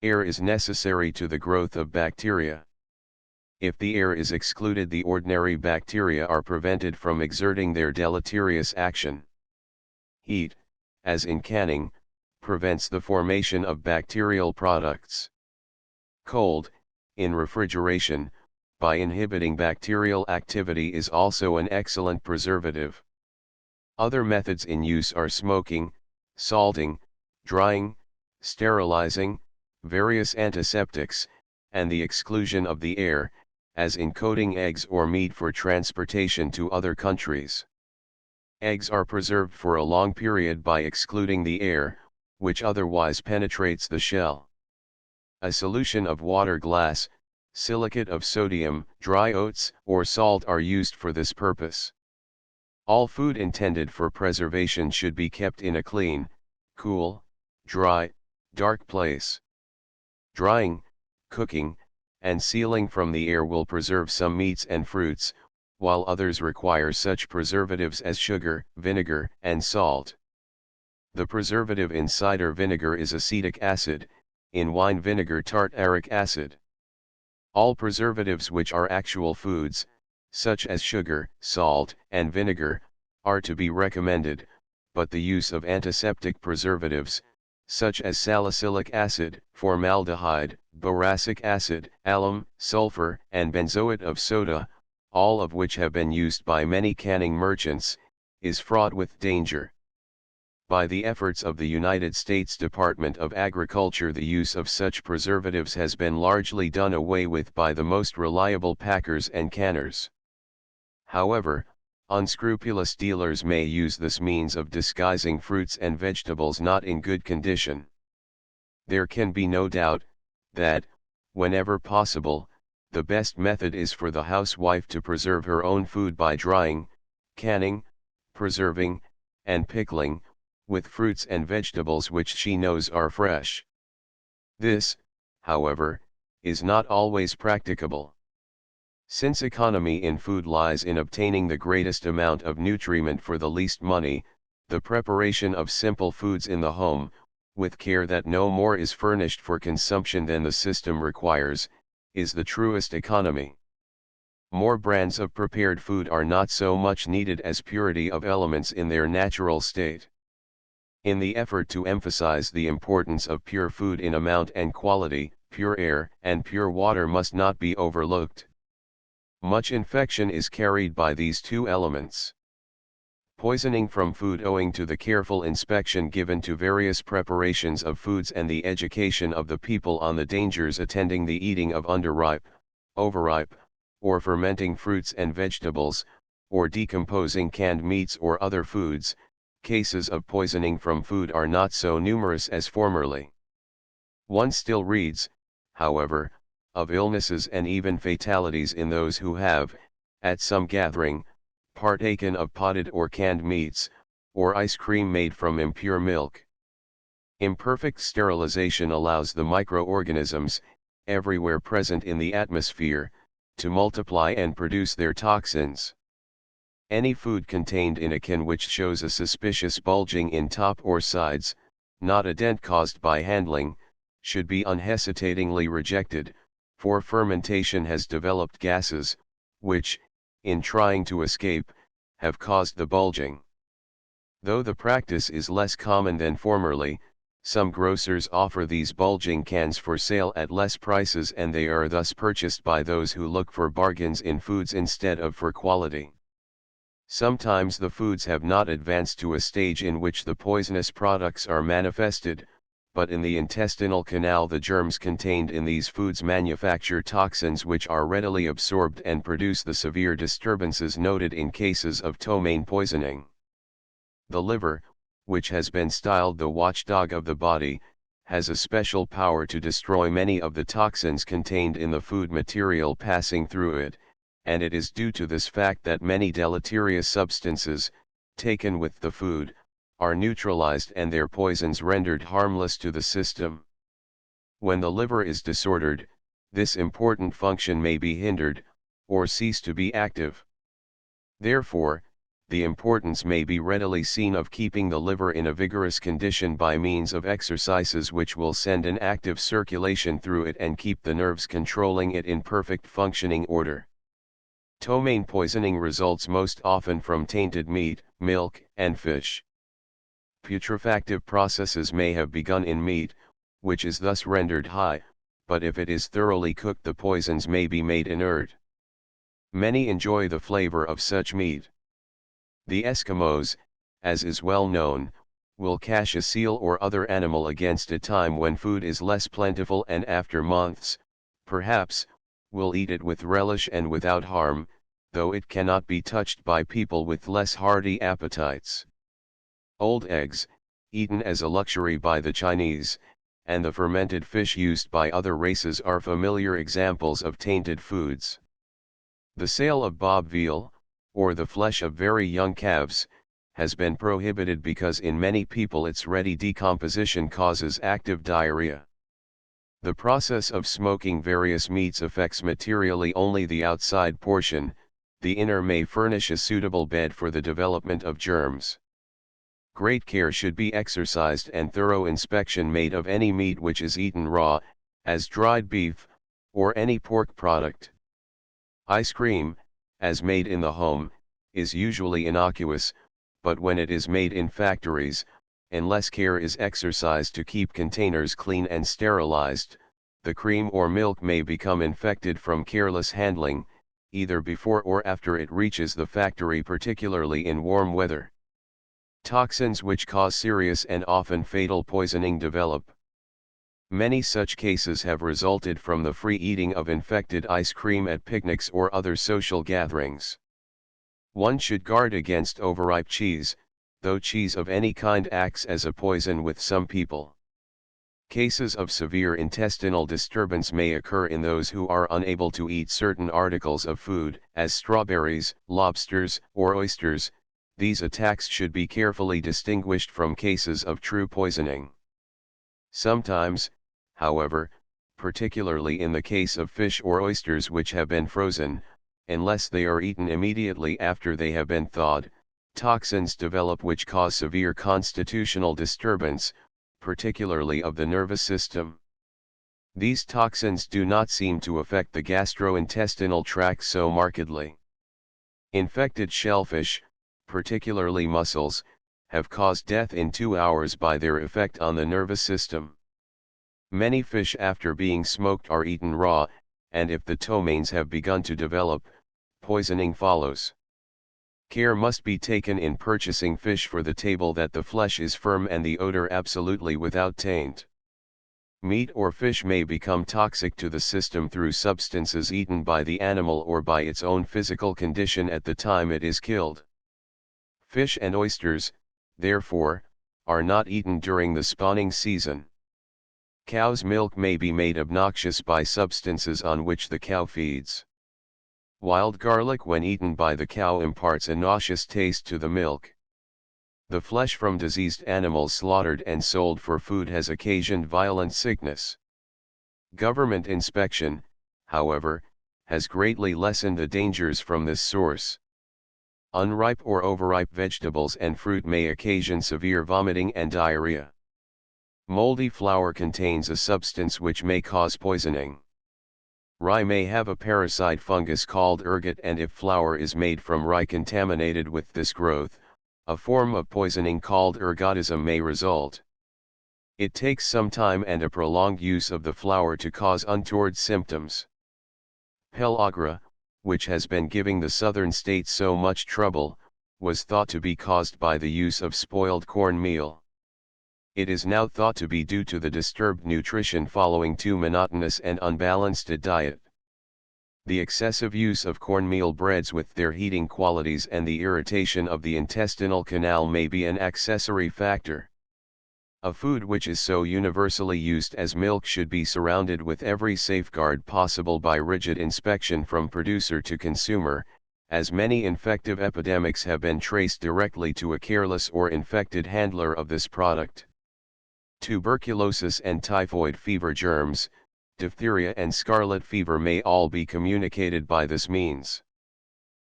Air is necessary to the growth of bacteria. If the air is excluded, the ordinary bacteria are prevented from exerting their deleterious action. Heat, as in canning, prevents the formation of bacterial products. Cold, in refrigeration, by inhibiting bacterial activity, is also an excellent preservative. Other methods in use are smoking, salting, drying, sterilizing, various antiseptics, and the exclusion of the air, as in coating eggs or meat for transportation to other countries. Eggs are preserved for a long period by excluding the air, which otherwise penetrates the shell. A solution of water, glass, silicate of sodium, dry oats, or salt are used for this purpose. All food intended for preservation should be kept in a clean, cool, dry, dark place. Drying, cooking, and sealing from the air will preserve some meats and fruits, while others require such preservatives as sugar, vinegar, and salt. The preservative in cider vinegar is acetic acid, in wine vinegar tartaric acid. All preservatives which are actual foods, such as sugar, salt, and vinegar, are to be recommended, but the use of antiseptic preservatives, such as salicylic acid, formaldehyde, boracic acid, alum, sulfur, and benzoate of soda, all of which have been used by many canning merchants, is fraught with danger. By the efforts of the United States Department of Agriculture, the use of such preservatives has been largely done away with by the most reliable packers and canners. However, unscrupulous dealers may use this means of disguising fruits and vegetables not in good condition. There can be no doubt that, whenever possible, the best method is for the housewife to preserve her own food by drying, canning, preserving, and pickling, with fruits and vegetables which she knows are fresh. This, however, is not always practicable. Since economy in food lies in obtaining the greatest amount of nutriment for the least money, the preparation of simple foods in the home, with care that no more is furnished for consumption than the system requires, is the truest economy. More brands of prepared food are not so much needed as purity of elements in their natural state. In the effort to emphasize the importance of pure food in amount and quality, pure air and pure water must not be overlooked. Much infection is carried by these two elements. Poisoning from food owing to the careful inspection given to various preparations of foods and the education of the people on the dangers attending the eating of underripe, overripe, or fermenting fruits and vegetables, or decomposing canned meats or other foods, cases of poisoning from food are not so numerous as formerly. One still reads, however, of illnesses and even fatalities in those who have, at some gathering, partaken of potted or canned meats, or ice cream made from impure milk. Imperfect sterilization allows the microorganisms, everywhere present in the atmosphere, to multiply and produce their toxins. Any food contained in a can which shows a suspicious bulging in top or sides, not a dent caused by handling, should be unhesitatingly rejected, for fermentation has developed gases, which, in trying to escape, have caused the bulging. Though the practice is less common than formerly, some grocers offer these bulging cans for sale at less prices, and they are thus purchased by those who look for bargains in foods instead of for quality. Sometimes the foods have not advanced to a stage in which the poisonous products are manifested, but in the intestinal canal the germs contained in these foods manufacture toxins which are readily absorbed and produce the severe disturbances noted in cases of ptomaine poisoning. The liver, which has been styled the watchdog of the body, has a special power to destroy many of the toxins contained in the food material passing through it, and it is due to this fact that many deleterious substances, taken with the food, are neutralized and their poisons rendered harmless to the system. When the liver is disordered, this important function may be hindered, or cease to be active. Therefore, the importance may be readily seen of keeping the liver in a vigorous condition by means of exercises which will send an active circulation through it and keep the nerves controlling it in perfect functioning order. Ptomaine poisoning results most often from tainted meat, milk, and fish. Putrefactive processes may have begun in meat, which is thus rendered high, but if it is thoroughly cooked the poisons may be made inert. Many enjoy the flavor of such meat. The Eskimos, as is well known, will cache a seal or other animal against a time when food is less plentiful, and after months, perhaps, will eat it with relish and without harm, though it cannot be touched by people with less hearty appetites. Old eggs, eaten as a luxury by the Chinese, and the fermented fish used by other races are familiar examples of tainted foods. The sale of bob veal, or the flesh of very young calves, has been prohibited because in many people its ready decomposition causes active diarrhea. The process of smoking various meats affects materially only the outside portion, the inner may furnish a suitable bed for the development of germs. Great care should be exercised and thorough inspection made of any meat which is eaten raw, as dried beef, or any pork product. Ice cream, as made in the home, is usually innocuous, but when it is made in factories, unless care is exercised to keep containers clean and sterilized, the cream or milk may become infected from careless handling, either before or after it reaches the factory, particularly in warm weather. Toxins which cause serious and often fatal poisoning develop. Many such cases have resulted from the free eating of infected ice cream at picnics or other social gatherings. One should guard against overripe cheese, though cheese of any kind acts as a poison with some people. Cases of severe intestinal disturbance may occur in those who are unable to eat certain articles of food, as strawberries, lobsters, or oysters. These attacks should be carefully distinguished from cases of true poisoning. Sometimes, however, particularly in the case of fish or oysters which have been frozen, unless they are eaten immediately after they have been thawed, toxins develop which cause severe constitutional disturbance, particularly of the nervous system. These toxins do not seem to affect the gastrointestinal tract so markedly. Infected shellfish, particularly mussels, have caused death in 2 hours by their effect on the nervous system. Many fish after being smoked are eaten raw, and if the ptomaines have begun to develop, poisoning follows. Care must be taken in purchasing fish for the table that the flesh is firm and the odor absolutely without taint. Meat or fish may become toxic to the system through substances eaten by the animal or by its own physical condition at the time it is killed. Fish and oysters, therefore, are not eaten during the spawning season. Cow's milk may be made obnoxious by substances on which the cow feeds. Wild garlic when eaten by the cow imparts a nauseous taste to the milk. The flesh from diseased animals slaughtered and sold for food has occasioned violent sickness. Government inspection, however, has greatly lessened the dangers from this source. Unripe or overripe vegetables and fruit may occasion severe vomiting and diarrhea. Moldy flour contains a substance which may cause poisoning. Rye may have a parasite fungus called ergot, and if flour is made from rye contaminated with this growth, a form of poisoning called ergotism may result. It takes some time and a prolonged use of the flour to cause untoward symptoms. Pellagra, which has been giving the southern states so much trouble, was thought to be caused by the use of spoiled cornmeal. It is now thought to be due to the disturbed nutrition following too monotonous and unbalanced a diet. The excessive use of cornmeal breads with their heating qualities and the irritation of the intestinal canal may be an accessory factor. A food which is so universally used as milk should be surrounded with every safeguard possible by rigid inspection from producer to consumer, as many infective epidemics have been traced directly to a careless or infected handler of this product. Tuberculosis and typhoid fever germs, diphtheria and scarlet fever may all be communicated by this means.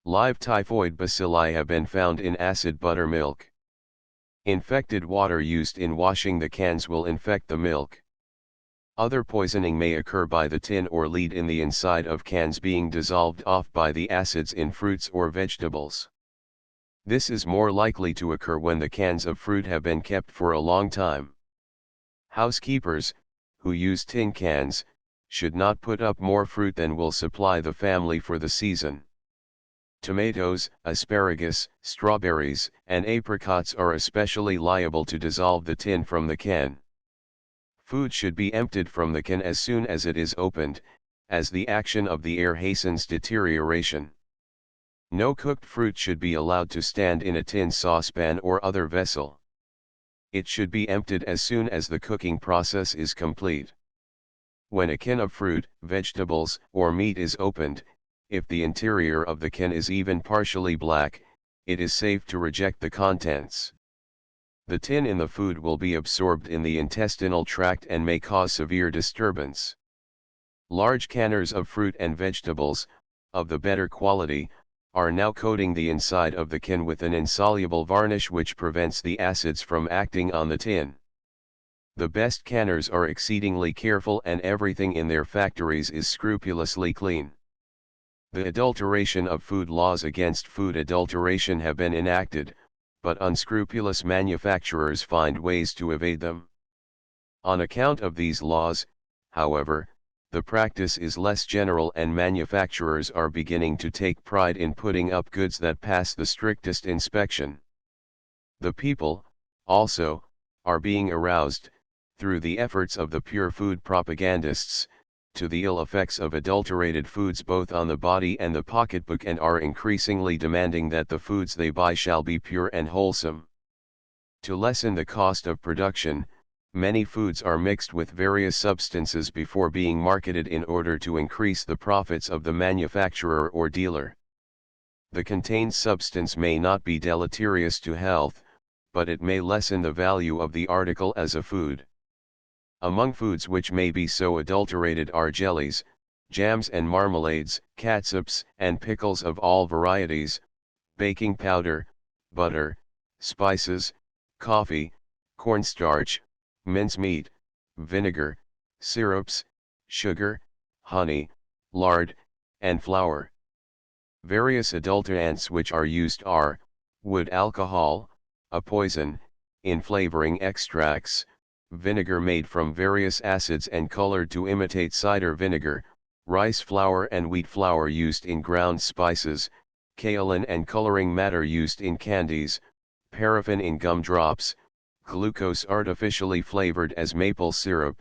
Live typhoid bacilli have been found in acid buttermilk. Infected water used in washing the cans will infect the milk. Other poisoning may occur by the tin or lead in the inside of cans being dissolved off by the acids in fruits or vegetables. This is more likely to occur when the cans of fruit have been kept for a long time. Housekeepers, who use tin cans, should not put up more fruit than will supply the family for the season. Tomatoes, asparagus, strawberries, and apricots are especially liable to dissolve the tin from the can. Food should be emptied from the can as soon as it is opened, as the action of the air hastens deterioration. No cooked fruit should be allowed to stand in a tin saucepan or other vessel. It should be emptied as soon as the cooking process is complete. When a can of fruit, vegetables, or meat is opened, if the interior of the can is even partially black, it is safe to reject the contents. The tin in the food will be absorbed in the intestinal tract and may cause severe disturbance. Large canners of fruit and vegetables, of the better quality, are now coating the inside of the can with an insoluble varnish which prevents the acids from acting on the tin. The best canners are exceedingly careful and everything in their factories is scrupulously clean. The adulteration of food laws against food adulteration have been enacted, but unscrupulous manufacturers find ways to evade them. On account of these laws, however, the practice is less general and manufacturers are beginning to take pride in putting up goods that pass the strictest inspection. The people, also, are being aroused, through the efforts of the pure food propagandists, to the ill effects of adulterated foods both on the body and the pocketbook and are increasingly demanding that the foods they buy shall be pure and wholesome. To lessen the cost of production, many foods are mixed with various substances before being marketed in order to increase the profits of the manufacturer or dealer. The contained substance may not be deleterious to health, but it may lessen the value of the article as a food. Among foods which may be so adulterated are jellies, jams and marmalades, catsups and pickles of all varieties, baking powder, butter, spices, coffee, cornstarch, mincemeat, vinegar, syrups, sugar, honey, lard, and flour. Various adulterants which are used are, wood alcohol, a poison, in flavoring extracts, vinegar made from various acids and colored to imitate cider vinegar, rice flour and wheat flour used in ground spices, kaolin and coloring matter used in candies, paraffin in gumdrops, glucose artificially flavored as maple syrup,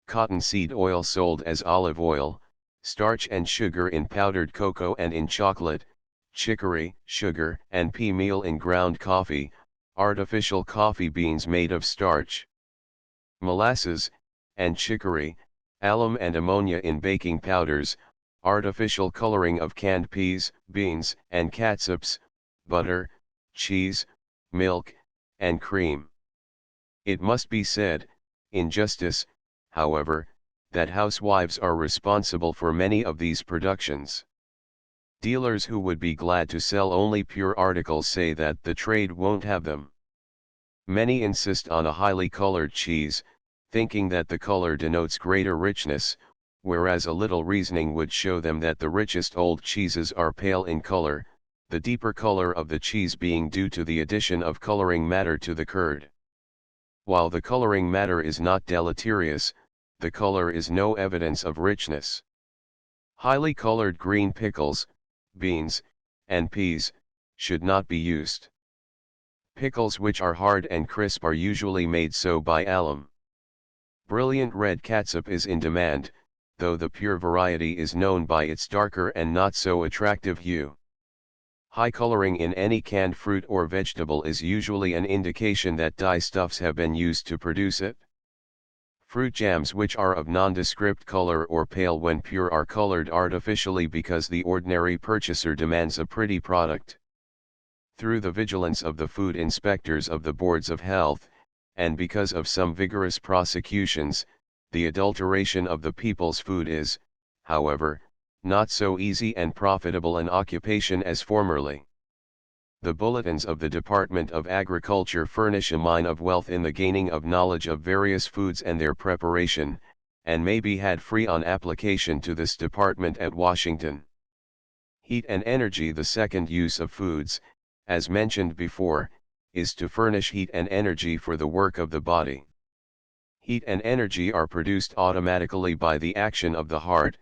cottonseed oil sold as olive oil, starch and sugar in powdered cocoa and in chocolate, chicory, sugar and pea meal in ground coffee, artificial coffee beans made of starch, molasses, and chicory, alum and ammonia in baking powders, artificial coloring of canned peas, beans, and catsups, butter, cheese, milk, and cream. It must be said, in justice, however, that housewives are responsible for many of these productions. Dealers who would be glad to sell only pure articles say that the trade won't have them. Many insist on a highly colored cheese, thinking that the color denotes greater richness, whereas a little reasoning would show them that the richest old cheeses are pale in color, the deeper color of the cheese being due to the addition of coloring matter to the curd. While the coloring matter is not deleterious, the color is no evidence of richness. Highly colored green pickles, beans, and peas, should not be used. Pickles which are hard and crisp are usually made so by alum. Brilliant red catsup is in demand, though the pure variety is known by its darker and not so attractive hue. High coloring in any canned fruit or vegetable is usually an indication that dyestuffs have been used to produce it. Fruit jams which are of nondescript color or pale when pure are colored artificially because the ordinary purchaser demands a pretty product. Through the vigilance of the food inspectors of the boards of health, and because of some vigorous prosecutions, the adulteration of the people's food is, however, not so easy and profitable an occupation as formerly. The bulletins of the Department of Agriculture furnish a mine of wealth in the gaining of knowledge of various foods and their preparation, and may be had free on application to this department at Washington. Heat and energy. The second use of foods, as mentioned before, is to furnish heat and energy for the work of the body. Heat and energy are produced automatically by the action of the heart,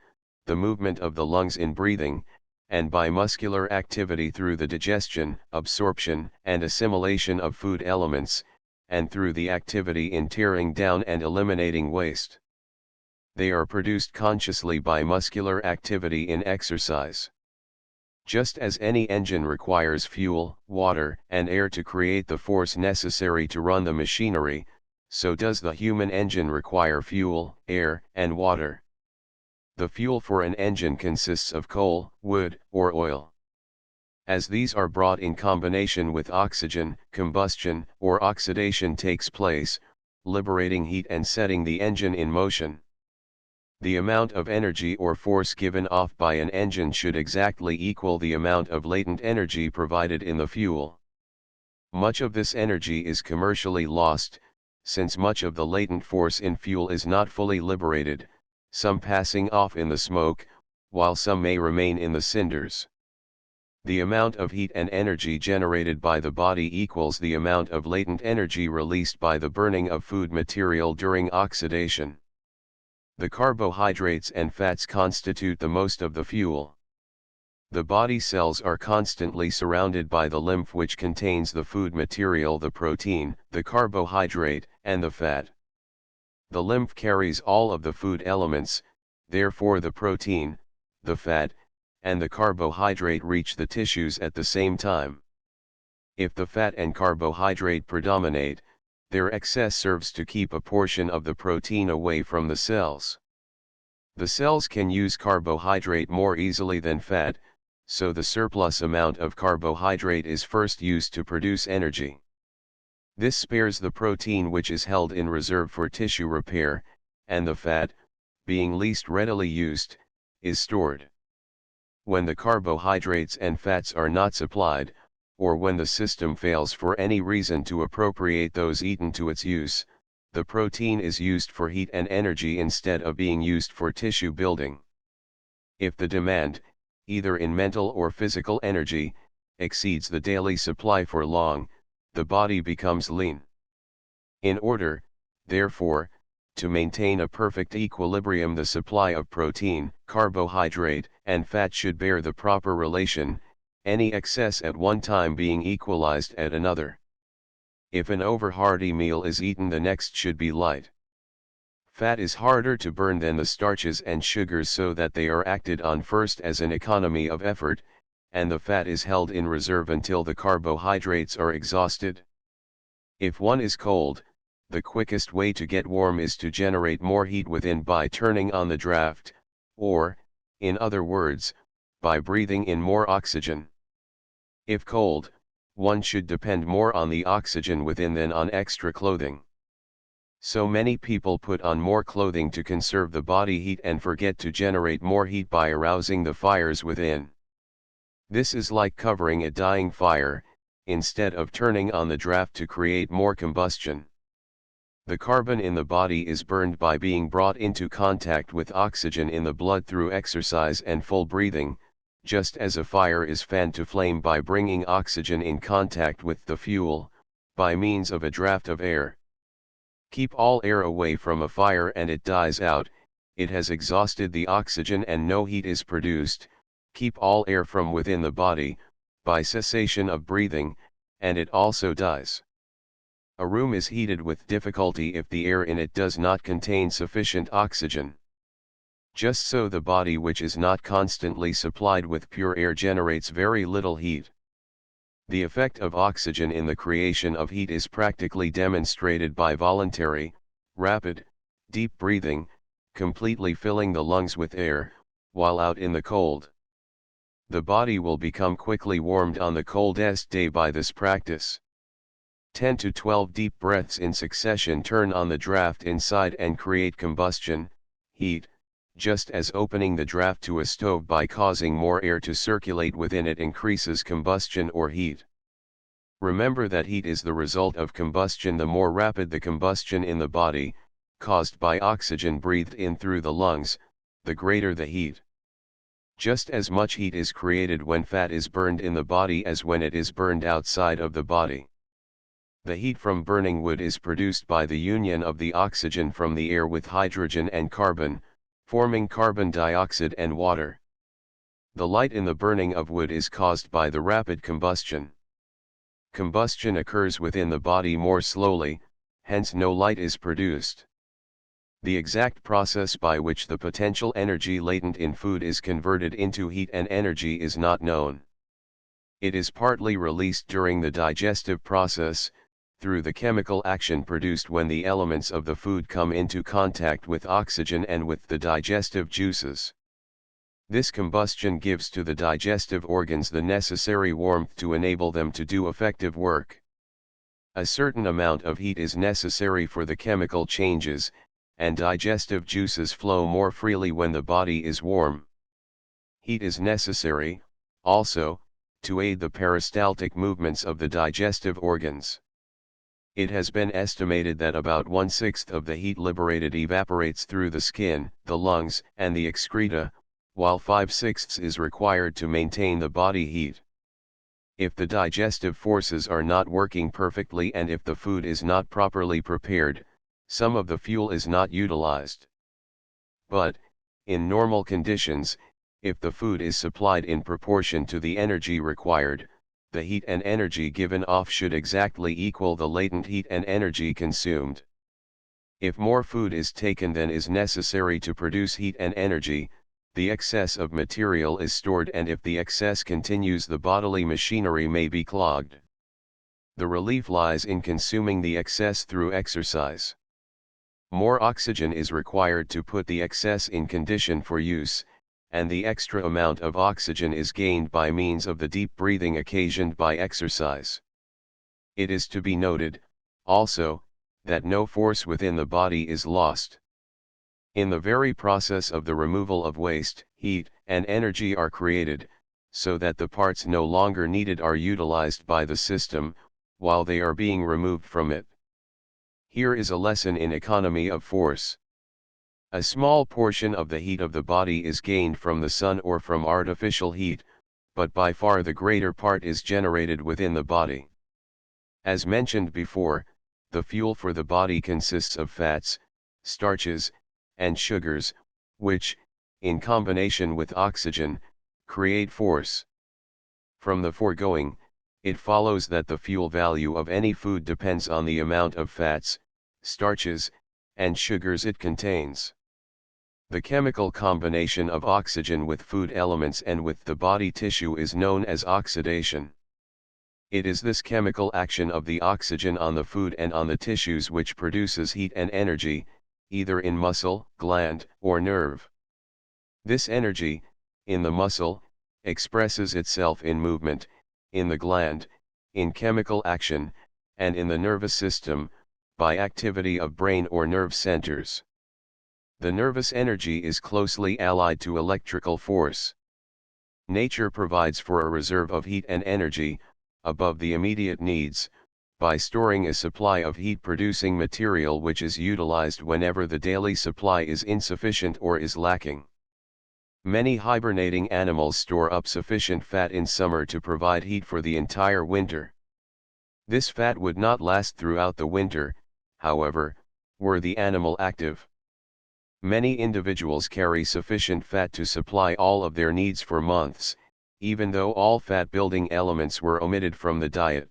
the movement of the lungs in breathing, and by muscular activity through the digestion, absorption, and assimilation of food elements, and through the activity in tearing down and eliminating waste. They are produced consciously by muscular activity in exercise. Just as any engine requires fuel, water, and air to create the force necessary to run the machinery, so does the human engine require fuel, air, and water. The fuel for an engine consists of coal, wood, or oil. As these are brought in combination with oxygen, combustion or oxidation takes place, liberating heat and setting the engine in motion. The amount of energy or force given off by an engine should exactly equal the amount of latent energy provided in the fuel. Much of this energy is commercially lost, since much of the latent force in fuel is not fully liberated, some passing off in the smoke, while some may remain in the cinders. The amount of heat and energy generated by the body equals the amount of latent energy released by the burning of food material during oxidation. The carbohydrates and fats constitute the most of the fuel. The body cells are constantly surrounded by the lymph which contains the food material, the protein, the carbohydrate, and the fat. The lymph carries all of the food elements, therefore the protein, the fat, and the carbohydrate reach the tissues at the same time. If the fat and carbohydrate predominate, their excess serves to keep a portion of the protein away from the cells. The cells can use carbohydrate more easily than fat, so the surplus amount of carbohydrate is first used to produce energy. This spares the protein which is held in reserve for tissue repair, and the fat, being least readily used, is stored. When the carbohydrates and fats are not supplied, or when the system fails for any reason to appropriate those eaten to its use, the protein is used for heat and energy instead of being used for tissue building. If the demand, either in mental or physical energy, exceeds the daily supply for long, the body becomes lean. In order, therefore, to maintain a perfect equilibrium, the supply of protein, carbohydrate, and fat should bear the proper relation, any excess at one time being equalized at another. If an over-hearty meal is eaten, the next should be light. Fat is harder to burn than the starches and sugars, so that they are acted on first as an economy of effort, and the fat is held in reserve until the carbohydrates are exhausted. If one is cold, the quickest way to get warm is to generate more heat within by turning on the draft, or, in other words, by breathing in more oxygen. If cold, one should depend more on the oxygen within than on extra clothing. So many people put on more clothing to conserve the body heat and forget to generate more heat by arousing the fires within. This is like covering a dying fire, instead of turning on the draft to create more combustion. The carbon in the body is burned by being brought into contact with oxygen in the blood through exercise and full breathing, just as a fire is fanned to flame by bringing oxygen in contact with the fuel, by means of a draft of air. Keep all air away from a fire and it dies out, it has exhausted the oxygen and no heat is produced. Keep all air from within the body, by cessation of breathing, and it also dies. A room is heated with difficulty if the air in it does not contain sufficient oxygen. Just so the body, which is not constantly supplied with pure air, generates very little heat. The effect of oxygen in the creation of heat is practically demonstrated by voluntary, rapid, deep breathing, completely filling the lungs with air, while out in the cold. The body will become quickly warmed on the coldest day by this practice. 10 to 12 deep breaths in succession turn on the draft inside and create combustion, heat, just as opening the draft to a stove by causing more air to circulate within it increases combustion or heat. Remember that heat is the result of combustion. The more rapid the combustion in the body, caused by oxygen breathed in through the lungs, the greater the heat. Just as much heat is created when fat is burned in the body as when it is burned outside of the body. The heat from burning wood is produced by the union of the oxygen from the air with hydrogen and carbon, forming carbon dioxide and water. The light in the burning of wood is caused by the rapid combustion. Combustion occurs within the body more slowly, hence no light is produced. The exact process by which the potential energy latent in food is converted into heat and energy is not known. It is partly released during the digestive process, through the chemical action produced when the elements of the food come into contact with oxygen and with the digestive juices. This combustion gives to the digestive organs the necessary warmth to enable them to do effective work. A certain amount of heat is necessary for the chemical changes, and digestive juices flow more freely when the body is warm. Heat is necessary, also, to aid the peristaltic movements of the digestive organs. It has been estimated that about 1/6 of the heat liberated evaporates through the skin, the lungs, and the excreta, while 5/6 is required to maintain the body heat. If the digestive forces are not working perfectly and if the food is not properly prepared, some of the fuel is not utilized. But, in normal conditions, if the food is supplied in proportion to the energy required, the heat and energy given off should exactly equal the latent heat and energy consumed. If more food is taken than is necessary to produce heat and energy, the excess of material is stored, and if the excess continues, the bodily machinery may be clogged. The relief lies in consuming the excess through exercise. More oxygen is required to put the excess in condition for use, and the extra amount of oxygen is gained by means of the deep breathing occasioned by exercise. It is to be noted, also, that no force within the body is lost. In the very process of the removal of waste, heat and energy are created, so that the parts no longer needed are utilized by the system, while they are being removed from it. Here is a lesson in economy of force. A small portion of the heat of the body is gained from the sun or from artificial heat, but by far the greater part is generated within the body. As mentioned before, the fuel for the body consists of fats, starches, and sugars, which, in combination with oxygen, create force. From the foregoing, it follows that the fuel value of any food depends on the amount of fats, starches, and sugars it contains. The chemical combination of oxygen with food elements and with the body tissue is known as oxidation. It is this chemical action of the oxygen on the food and on the tissues which produces heat and energy, either in muscle, gland, or nerve. This energy, in the muscle, expresses itself in movement, in the gland, in chemical action, and in the nervous system, by activity of brain or nerve centers. The nervous energy is closely allied to electrical force. Nature provides for a reserve of heat and energy, above the immediate needs, by storing a supply of heat-producing material which is utilized whenever the daily supply is insufficient or is lacking. Many hibernating animals store up sufficient fat in summer to provide heat for the entire winter. This fat would not last throughout the winter, however, were the animal active. Many individuals carry sufficient fat to supply all of their needs for months, even though all fat-building elements were omitted from the diet.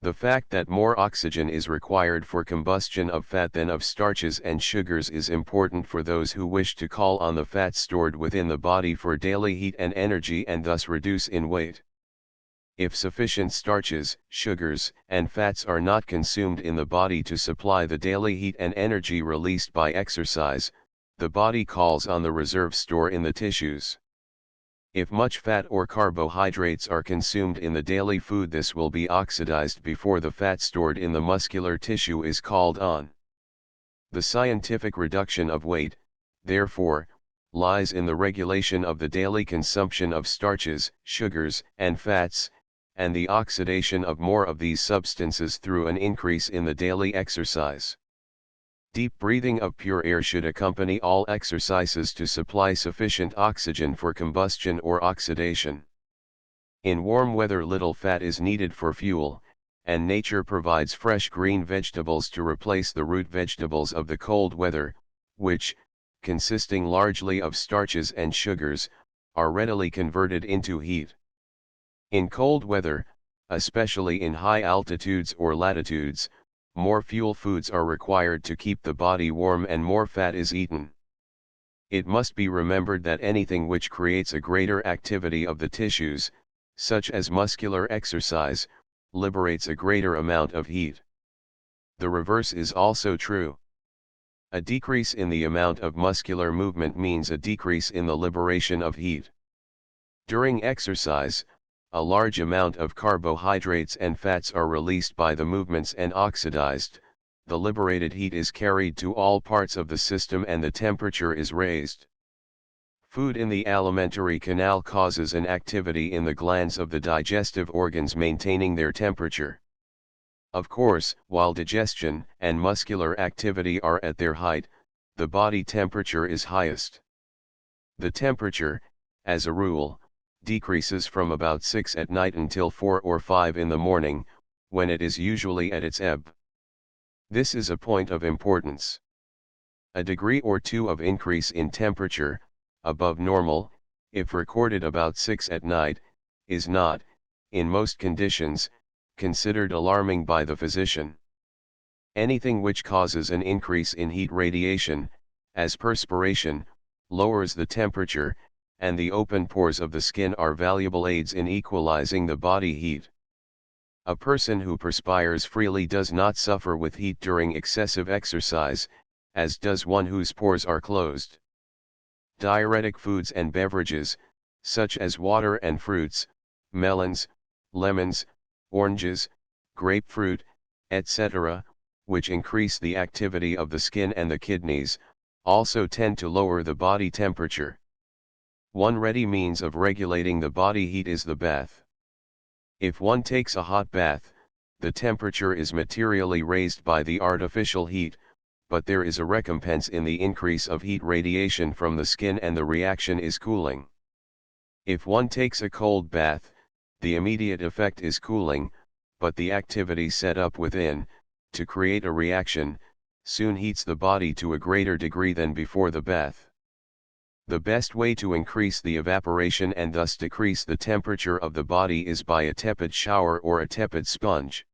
The fact that more oxygen is required for combustion of fat than of starches and sugars is important for those who wish to call on the fat stored within the body for daily heat and energy and thus reduce in weight. If sufficient starches, sugars, and fats are not consumed in the body to supply the daily heat and energy released by exercise, the body calls on the reserve store in the tissues. If much fat or carbohydrates are consumed in the daily food, this will be oxidized before the fat stored in the muscular tissue is called on. The scientific reduction of weight, therefore, lies in the regulation of the daily consumption of starches, sugars, and fats, and the oxidation of more of these substances through an increase in the daily exercise. Deep breathing of pure air should accompany all exercises to supply sufficient oxygen for combustion or oxidation. In warm weather, little fat is needed for fuel, and nature provides fresh green vegetables to replace the root vegetables of the cold weather, which, consisting largely of starches and sugars, are readily converted into heat. In cold weather, especially in high altitudes or latitudes, more fuel foods are required to keep the body warm and more fat is eaten. It must be remembered that anything which creates a greater activity of the tissues, such as muscular exercise, liberates a greater amount of heat. The reverse is also true. A decrease in the amount of muscular movement means a decrease in the liberation of heat. During exercise, a large amount of carbohydrates and fats are released by the movements and oxidized, the liberated heat is carried to all parts of the system and the temperature is raised. Food in the alimentary canal causes an activity in the glands of the digestive organs, maintaining their temperature. Of course, while digestion and muscular activity are at their height, the body temperature is highest. The temperature, as a rule, decreases from about 6 at night until 4 or 5 in the morning, when it is usually at its ebb. This is a point of importance. A degree or two of increase in temperature, above normal, if recorded about 6 at night, is not, in most conditions, considered alarming by the physician. Anything which causes an increase in heat radiation, as perspiration, lowers the temperature, and the open pores of the skin are valuable aids in equalizing the body heat. A person who perspires freely does not suffer with heat during excessive exercise, as does one whose pores are closed. Diuretic foods and beverages, such as water and fruits, melons, lemons, oranges, grapefruit, etc., which increase the activity of the skin and the kidneys, also tend to lower the body temperature. One ready means of regulating the body heat is the bath. If one takes a hot bath, the temperature is materially raised by the artificial heat, but there is a recompense in the increase of heat radiation from the skin and the reaction is cooling. If one takes a cold bath, the immediate effect is cooling, but the activity set up within, to create a reaction, soon heats the body to a greater degree than before the bath. The best way to increase the evaporation and thus decrease the temperature of the body is by a tepid shower or a tepid sponge.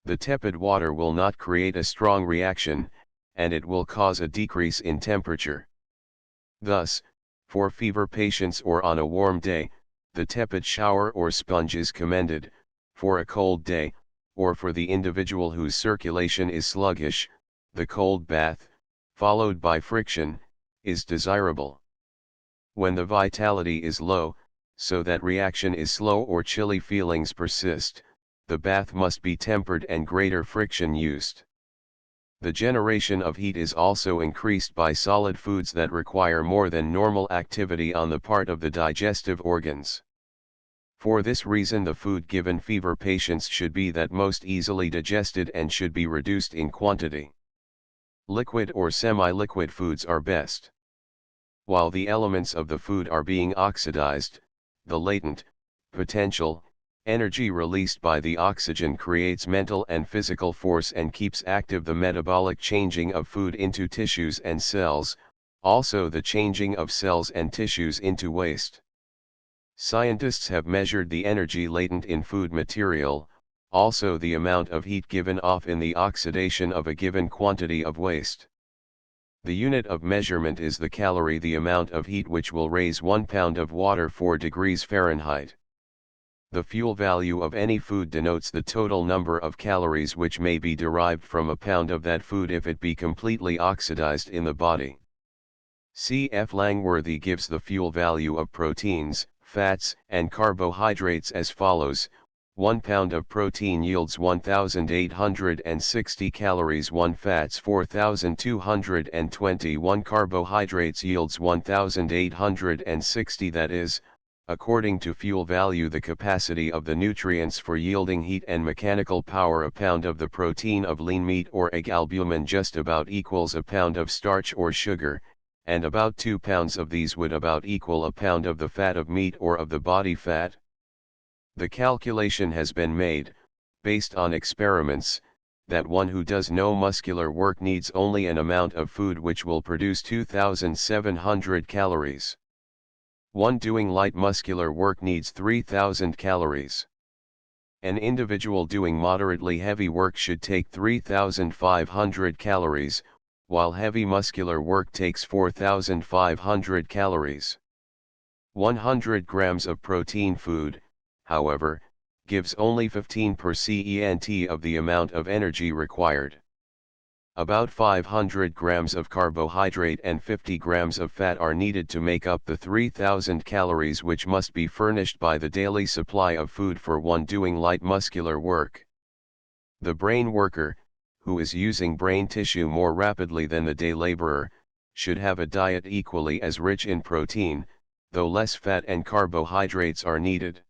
The tepid water will not create a strong reaction, and it will cause a decrease in temperature. Thus, for fever patients or on a warm day, the tepid shower or sponge is commended. For a cold day, or for the individual whose circulation is sluggish, the cold bath, followed by friction, is desirable. When the vitality is low, so that reaction is slow or chilly feelings persist, the bath must be tempered and greater friction used. The generation of heat is also increased by solid foods that require more than normal activity on the part of the digestive organs. For this reason, the food given fever patients should be that most easily digested and should be reduced in quantity. Liquid or semi-liquid foods are best. While the elements of the food are being oxidized, the latent, potential, energy released by the oxygen creates mental and physical force and keeps active the metabolic changing of food into tissues and cells, also the changing of cells and tissues into waste. Scientists have measured the energy latent in food material, also the amount of heat given off in the oxidation of a given quantity of waste. The unit of measurement is the calorie, the amount of heat which will raise 1 pound of water 4 degrees Fahrenheit. The fuel value of any food denotes the total number of calories which may be derived from a pound of that food if it be completely oxidized in the body. C.F. Langworthy gives the fuel value of proteins, fats, and carbohydrates as follows: 1 pound of protein yields 1,860 calories, 1 fats 4,220, 1 carbohydrates yields 1,860. That is, according to fuel value, the capacity of the nutrients for yielding heat and mechanical power. A pound of the protein of lean meat or egg albumin just about equals a pound of starch or sugar, and about 2 pounds of these would about equal a pound of the fat of meat or of the body fat. The calculation has been made, based on experiments, that one who does no muscular work needs only an amount of food which will produce 2,700 calories. One doing light muscular work needs 3,000 calories. An individual doing moderately heavy work should take 3,500 calories, while heavy muscular work takes 4,500 calories. 100 grams of protein food, however, gives only 15% of the amount of energy required. About 500 grams of carbohydrate and 50 grams of fat are needed to make up the 3,000 calories which must be furnished by the daily supply of food for one doing light muscular work. The brain worker, who is using brain tissue more rapidly than the day laborer, should have a diet equally as rich in protein, though less fat and carbohydrates are needed.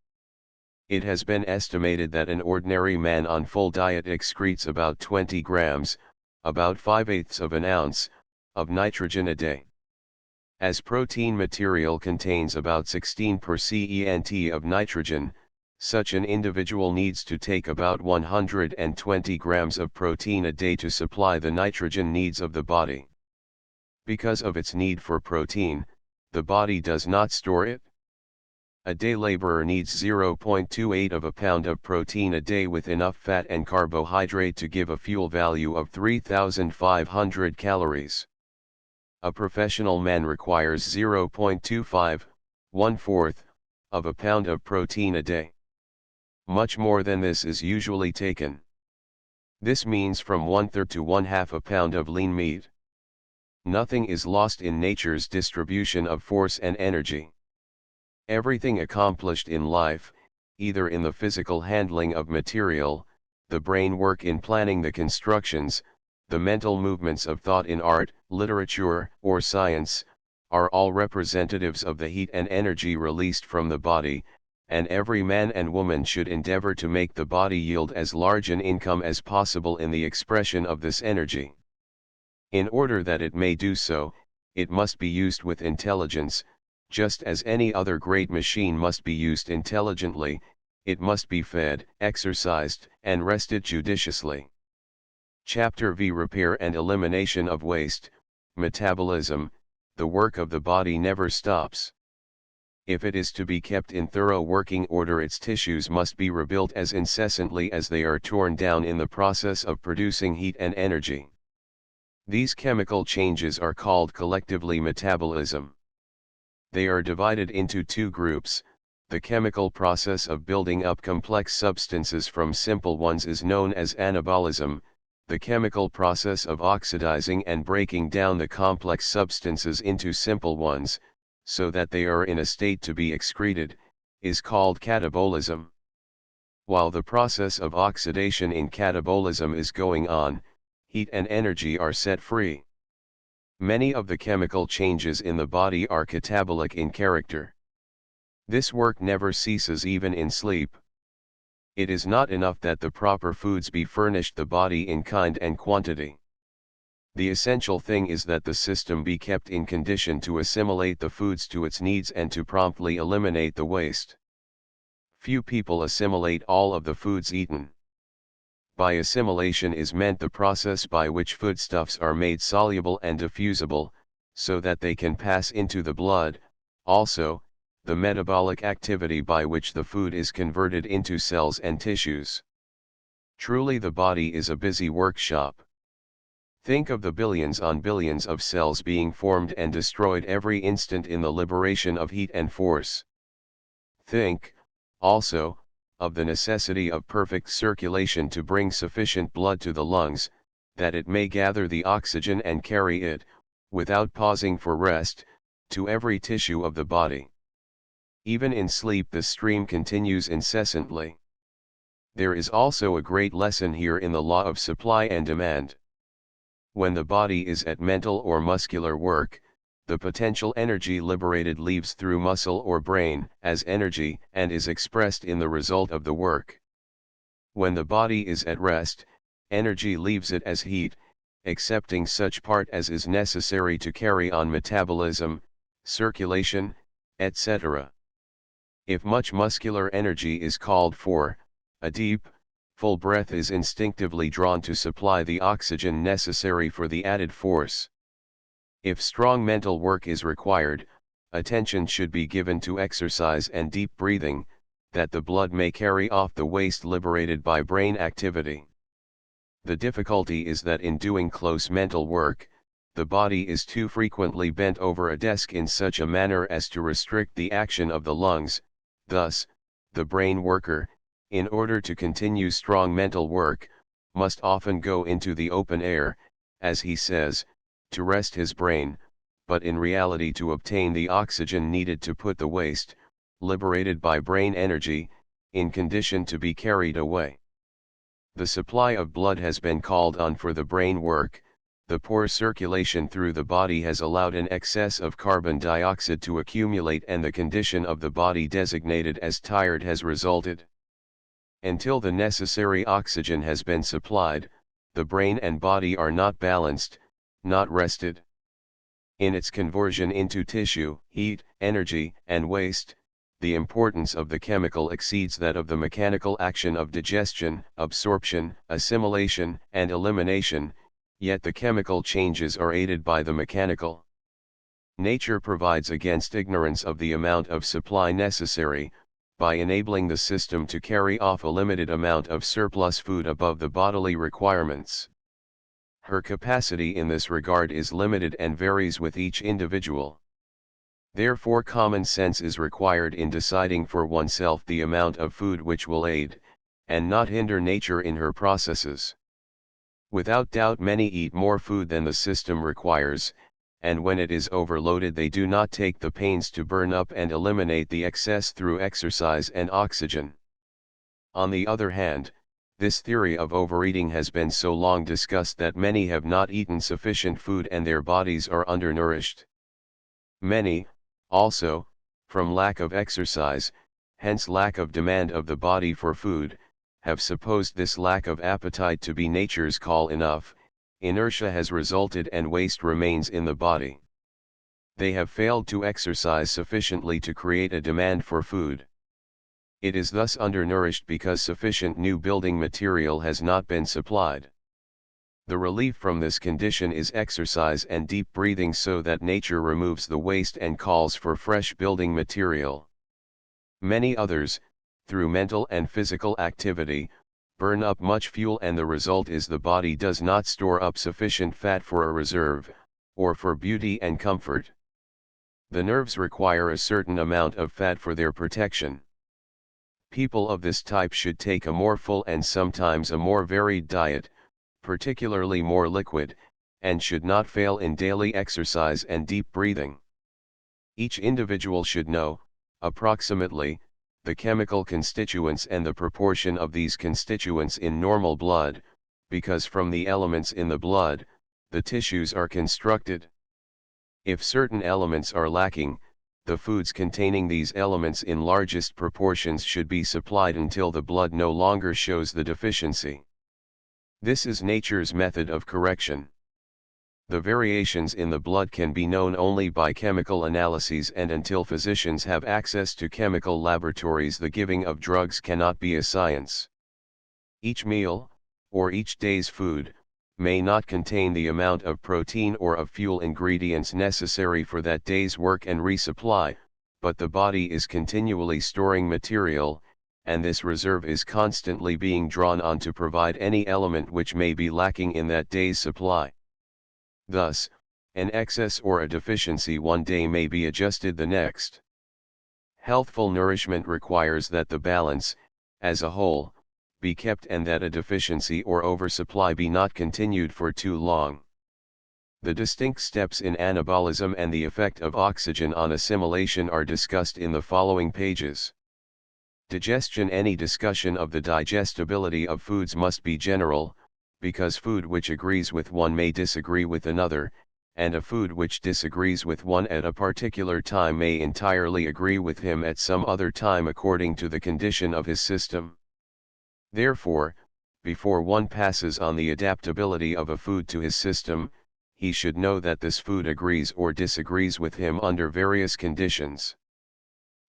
It has been estimated that an ordinary man on full diet excretes about 20 grams, about 5/8 of an ounce, of nitrogen a day. As protein material contains about 16% of nitrogen, such an individual needs to take about 120 grams of protein a day to supply the nitrogen needs of the body. Because of its need for protein, the body does not store it. A day laborer needs 0.28 of a pound of protein a day with enough fat and carbohydrate to give a fuel value of 3,500 calories. A professional man requires 0.25, 1/4, of a pound of protein a day. Much more than this is usually taken. This means from 1/3 to 1/2 a pound of lean meat. Nothing is lost in nature's distribution of force and energy. Everything accomplished in life, either in the physical handling of material, the brain work in planning the constructions, the mental movements of thought in art, literature, or science, are all representatives of the heat and energy released from the body, and every man and woman should endeavor to make the body yield as large an income as possible in the expression of this energy. In order that it may do so, it must be used with intelligence. Just as any other great machine must be used intelligently, it must be fed, exercised, and rested judiciously. Chapter V: Repair and Elimination of Waste, Metabolism. the work of the body never stops. If it is to be kept in thorough working order, its tissues must be rebuilt as incessantly as they are torn down in the process of producing heat and energy. These chemical changes are called collectively metabolism. They are divided into two groups. The chemical process of building up complex substances from simple ones is known as anabolism. The chemical process of oxidizing and breaking down the complex substances into simple ones, so that they are in a state to be excreted, is called catabolism. While the process of oxidation in catabolism is going on, heat and energy are set free. Many of the chemical changes in the body are catabolic in character. This work never ceases even in sleep. It is not enough that the proper foods be furnished the body in kind and quantity. The essential thing is that the system be kept in condition to assimilate the foods to its needs and to promptly eliminate the waste. Few people assimilate all of the foods eaten. By assimilation is meant the process by which foodstuffs are made soluble and diffusible, so that they can pass into the blood. Also, the metabolic activity by which the food is converted into cells and tissues. Truly, the body is a busy workshop. Think of the billions on billions of cells being formed and destroyed every instant in the liberation of heat and force. Think, also, of the necessity of perfect circulation to bring sufficient blood to the lungs, that it may gather the oxygen and carry it, without pausing for rest, to every tissue of the body. Even in sleep the stream continues incessantly. There is also a great lesson here in the law of supply and demand. When the body is at mental or muscular work, the potential energy liberated leaves through muscle or brain as energy and is expressed in the result of the work. When the body is at rest, energy leaves it as heat, excepting such part as is necessary to carry on metabolism, circulation, etc. If much muscular energy is called for, a deep, full breath is instinctively drawn to supply the oxygen necessary for the added force. If strong mental work is required, attention should be given to exercise and deep breathing, that the blood may carry off the waste liberated by brain activity. The difficulty is that in doing close mental work, the body is too frequently bent over a desk in such a manner as to restrict the action of the lungs. Thus, the brain worker, in order to continue strong mental work, must often go into the open air, as he says, to rest his brain, but in reality to obtain the oxygen needed to put the waste, liberated by brain energy, in condition to be carried away. The supply of blood has been called on for the brain work. The poor circulation through the body has allowed an excess of carbon dioxide to accumulate, and the condition of the body designated as tired has resulted. Until the necessary oxygen has been supplied, the brain and body are not balanced, not rested. In its conversion into tissue, heat, energy, and waste, the importance of the chemical exceeds that of the mechanical action of digestion, absorption, assimilation, and elimination, yet the chemical changes are aided by the mechanical. Nature provides against ignorance of the amount of supply necessary, by enabling the system to carry off a limited amount of surplus food above the bodily requirements. Her capacity in this regard is limited and varies with each individual. Therefore, common sense is required in deciding for oneself the amount of food which will aid, and not hinder nature in her processes. Without doubt, many eat more food than the system requires, and when it is overloaded they do not take the pains to burn up and eliminate the excess through exercise and oxygen. On the other hand, this theory of overeating has been so long discussed that many have not eaten sufficient food and their bodies are undernourished. Many, also, from lack of exercise, hence lack of demand of the body for food, have supposed this lack of appetite to be nature's call enough. Inertia has resulted and waste remains in the body. They have failed to exercise sufficiently to create a demand for food. It is thus undernourished because sufficient new building material has not been supplied. The relief from this condition is exercise and deep breathing so that nature removes the waste and calls for fresh building material. Many others, through mental and physical activity, burn up much fuel, and the result is the body does not store up sufficient fat for a reserve, or for beauty and comfort. The nerves require a certain amount of fat for their protection. People of this type should take a more full and sometimes a more varied diet, particularly more liquid, and should not fail in daily exercise and deep breathing. Each individual should know, approximately, the chemical constituents and the proportion of these constituents in normal blood, because from the elements in the blood, the tissues are constructed. If certain elements are lacking, the foods containing these elements in largest proportions should be supplied until the blood no longer shows the deficiency. This is nature's method of correction. The variations in the blood can be known only by chemical analyses, and until physicians have access to chemical laboratories, the giving of drugs cannot be a science. Each meal, or each day's food, may not contain the amount of protein or of fuel ingredients necessary for that day's work and resupply, but the body is continually storing material, and this reserve is constantly being drawn on to provide any element which may be lacking in that day's supply. Thus, an excess or a deficiency one day may be adjusted the next. Healthful nourishment requires that the balance, as a whole, be kept, and that a deficiency or oversupply be not continued for too long. The distinct steps in anabolism and the effect of oxygen on assimilation are discussed in the following pages. Digestion. Any discussion of the digestibility of foods must be general, because food which agrees with one may disagree with another, and a food which disagrees with one at a particular time may entirely agree with him at some other time according to the condition of his system. Therefore, before one passes on the adaptability of a food to his system, he should know that this food agrees or disagrees with him under various conditions.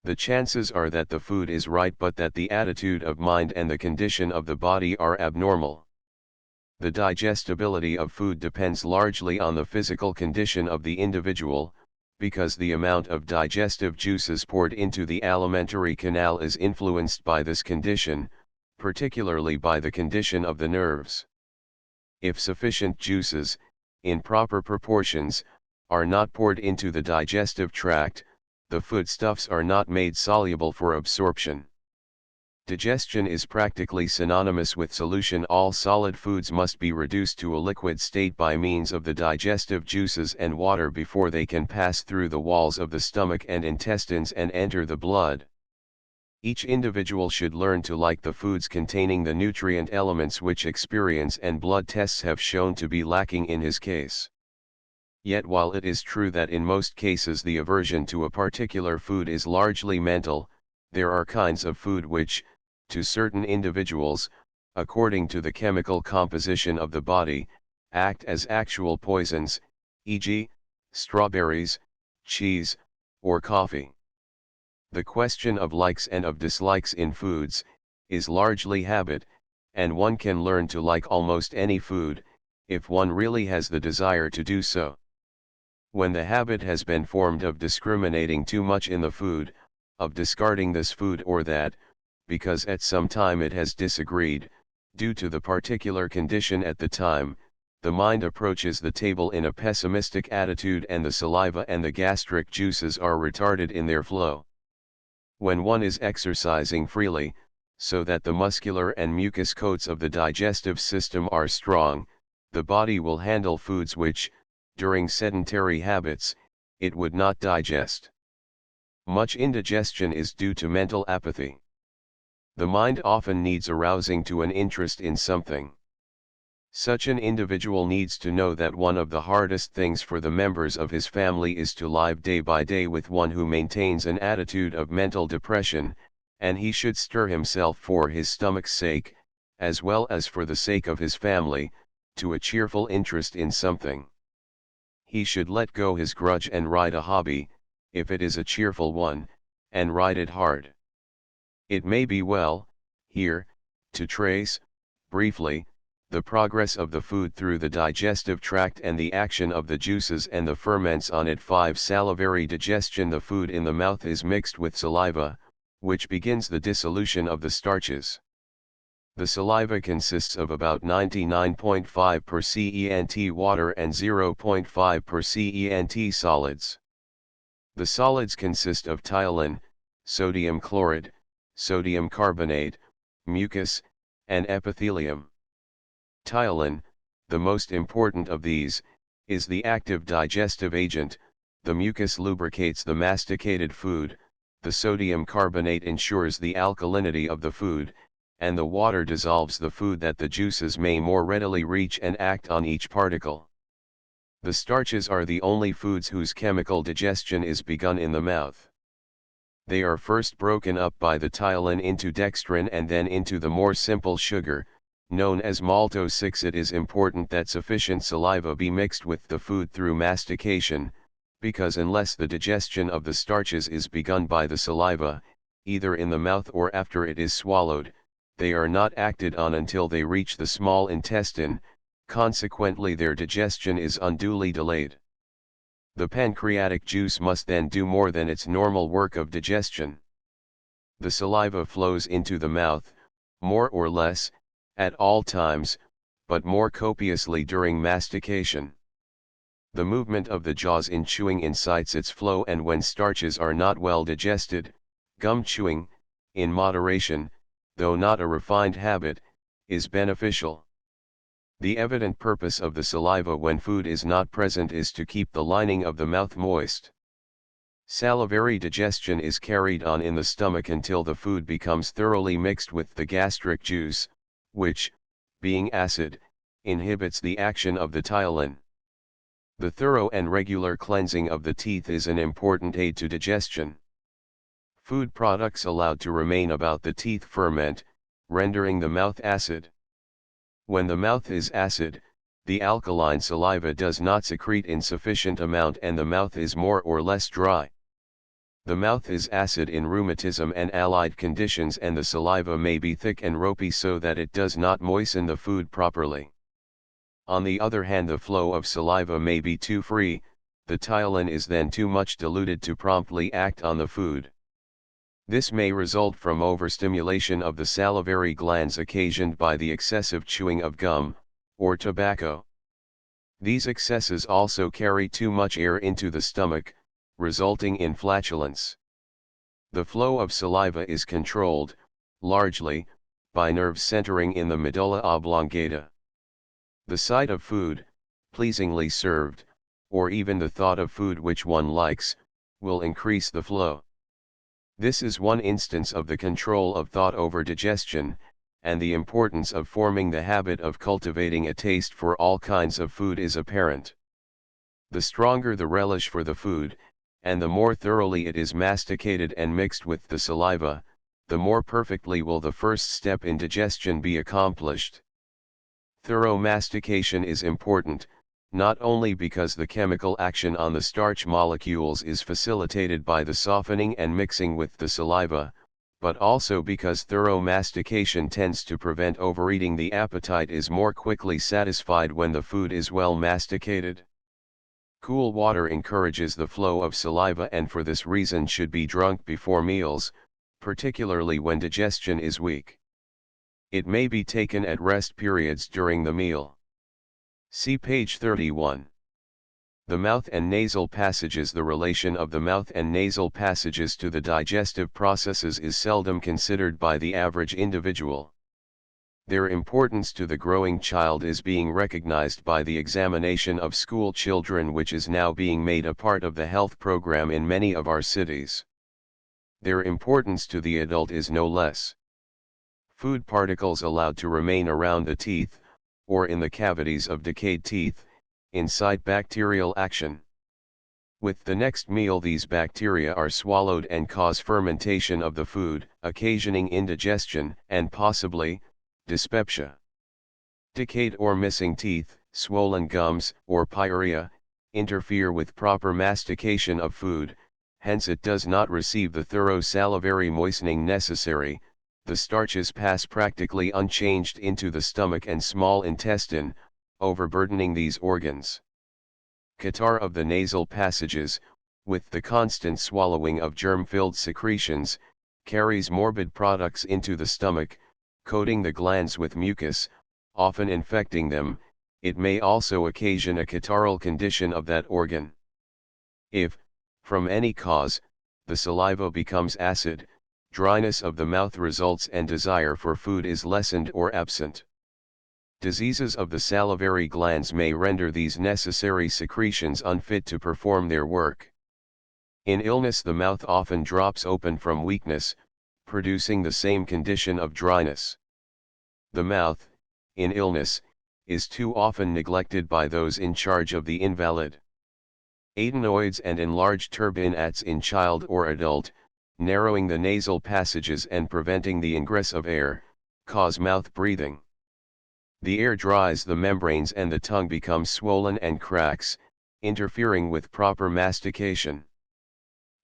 The chances are that the food is right, but that the attitude of mind and the condition of the body are abnormal. The digestibility of food depends largely on the physical condition of the individual, because the amount of digestive juices poured into the alimentary canal is influenced by this condition, particularly by the condition of the nerves. If sufficient juices, in proper proportions, are not poured into the digestive tract, the foodstuffs are not made soluble for absorption. Digestion is practically synonymous with solution. All solid foods must be reduced to a liquid state by means of the digestive juices and water before they can pass through the walls of the stomach and intestines and enter the blood. Each individual should learn to like the foods containing the nutrient elements which experience and blood tests have shown to be lacking in his case. Yet while it is true that in most cases the aversion to a particular food is largely mental, there are kinds of food which, to certain individuals, according to the chemical composition of the body, act as actual poisons, e.g., strawberries, cheese, or coffee. The question of likes and of dislikes in foods is largely habit, and one can learn to like almost any food, if one really has the desire to do so. When the habit has been formed of discriminating too much in the food, of discarding this food or that, because at some time it has disagreed, due to the particular condition at the time, the mind approaches the table in a pessimistic attitude, and the saliva and the gastric juices are retarded in their flow. When one is exercising freely, so that the muscular and mucous coats of the digestive system are strong, the body will handle foods which, during sedentary habits, it would not digest. Much indigestion is due to mental apathy. The mind often needs arousing to an interest in something. Such an individual needs to know that one of the hardest things for the members of his family is to live day by day with one who maintains an attitude of mental depression, and he should stir himself for his stomach's sake, as well as for the sake of his family, to a cheerful interest in something. He should let go his grudge and ride a hobby, if it is a cheerful one, and ride it hard. It may be well, here, to trace, briefly, the progress of the food through the digestive tract and the action of the juices and the ferments on it. 5. Salivary digestion. The food in the mouth is mixed with saliva, which begins the dissolution of the starches. The saliva consists of about 99.5% water and 0.5% solids. The solids consist of ptyalin, sodium chloride, sodium carbonate, mucus, and epithelium. Ptyalin, the most important of these, is the active digestive agent. The mucus lubricates the masticated food, the sodium carbonate ensures the alkalinity of the food, and the water dissolves the food that the juices may more readily reach and act on each particle. The starches are the only foods whose chemical digestion is begun in the mouth. They are first broken up by the ptyalin into dextrin and then into the more simple sugar, known as maltose. 6. It is important that sufficient saliva be mixed with the food through mastication, because unless the digestion of the starches is begun by the saliva, either in the mouth or after it is swallowed, they are not acted on until they reach the small intestine, consequently their digestion is unduly delayed. The pancreatic juice must then do more than its normal work of digestion. The saliva flows into the mouth, more or less, at all times, but more copiously during mastication. The movement of the jaws in chewing incites its flow, and when starches are not well digested, gum chewing, in moderation, though not a refined habit, is beneficial. The evident purpose of the saliva when food is not present is to keep the lining of the mouth moist. Salivary digestion is carried on in the stomach until the food becomes thoroughly mixed with the gastric juice, which, being acid, inhibits the action of the ptyalin. The thorough and regular cleansing of the teeth is an important aid to digestion. Food products allowed to remain about the teeth ferment, rendering the mouth acid. When the mouth is acid, the alkaline saliva does not secrete in sufficient amount and the mouth is more or less dry. The mouth is acid in rheumatism and allied conditions, and the saliva may be thick and ropey so that it does not moisten the food properly. On the other hand, the flow of saliva may be too free, the ptyalin is then too much diluted to promptly act on the food. This may result from overstimulation of the salivary glands occasioned by the excessive chewing of gum, or tobacco. These excesses also carry too much air into the stomach, resulting in flatulence. The flow of saliva is controlled, largely, by nerves centering in the medulla oblongata. The sight of food, pleasingly served, or even the thought of food which one likes, will increase the flow. This is one instance of the control of thought over digestion, and the importance of forming the habit of cultivating a taste for all kinds of food is apparent. The stronger the relish for the food, and the more thoroughly it is masticated and mixed with the saliva, the more perfectly will the first step in digestion be accomplished. Thorough mastication is important, not only because the chemical action on the starch molecules is facilitated by the softening and mixing with the saliva, but also because thorough mastication tends to prevent overeating. The appetite is more quickly satisfied when the food is well masticated. Cool water encourages the flow of saliva and for this reason should be drunk before meals, particularly when digestion is weak. It may be taken at rest periods during the meal. See page 31. The mouth and nasal passages. The relation of the mouth and nasal passages to the digestive processes is seldom considered by the average individual. Their importance to the growing child is being recognized by the examination of school children, which is now being made a part of the health program in many of our cities. Their importance to the adult is no less. Food particles allowed to remain around the teeth, or in the cavities of decayed teeth, incite bacterial action. With the next meal, these bacteria are swallowed and cause fermentation of the food, occasioning indigestion and possibly dyspepsia. Decayed or missing teeth, swollen gums, or pyuria interfere with proper mastication of food, hence it does not receive the thorough salivary moistening necessary. the starches pass practically unchanged into the stomach and small intestine, overburdening these organs. Catarrh of the nasal passages, with the constant swallowing of germ-filled secretions, carries morbid products into the stomach, coating the glands with mucus, often infecting them. It may also occasion a catarrhal condition of that organ. If, from any cause, the saliva becomes acid, dryness of the mouth results and desire for food is lessened or absent. Diseases of the salivary glands may render these necessary secretions unfit to perform their work. In illness, the mouth often drops open from weakness, producing the same condition of dryness. The mouth, in illness, is too often neglected by those in charge of the invalid. Adenoids and enlarged turbinates in child or adult, narrowing the nasal passages and preventing the ingress of air, cause mouth breathing. The air dries the membranes and the tongue becomes swollen and cracks, interfering with proper mastication.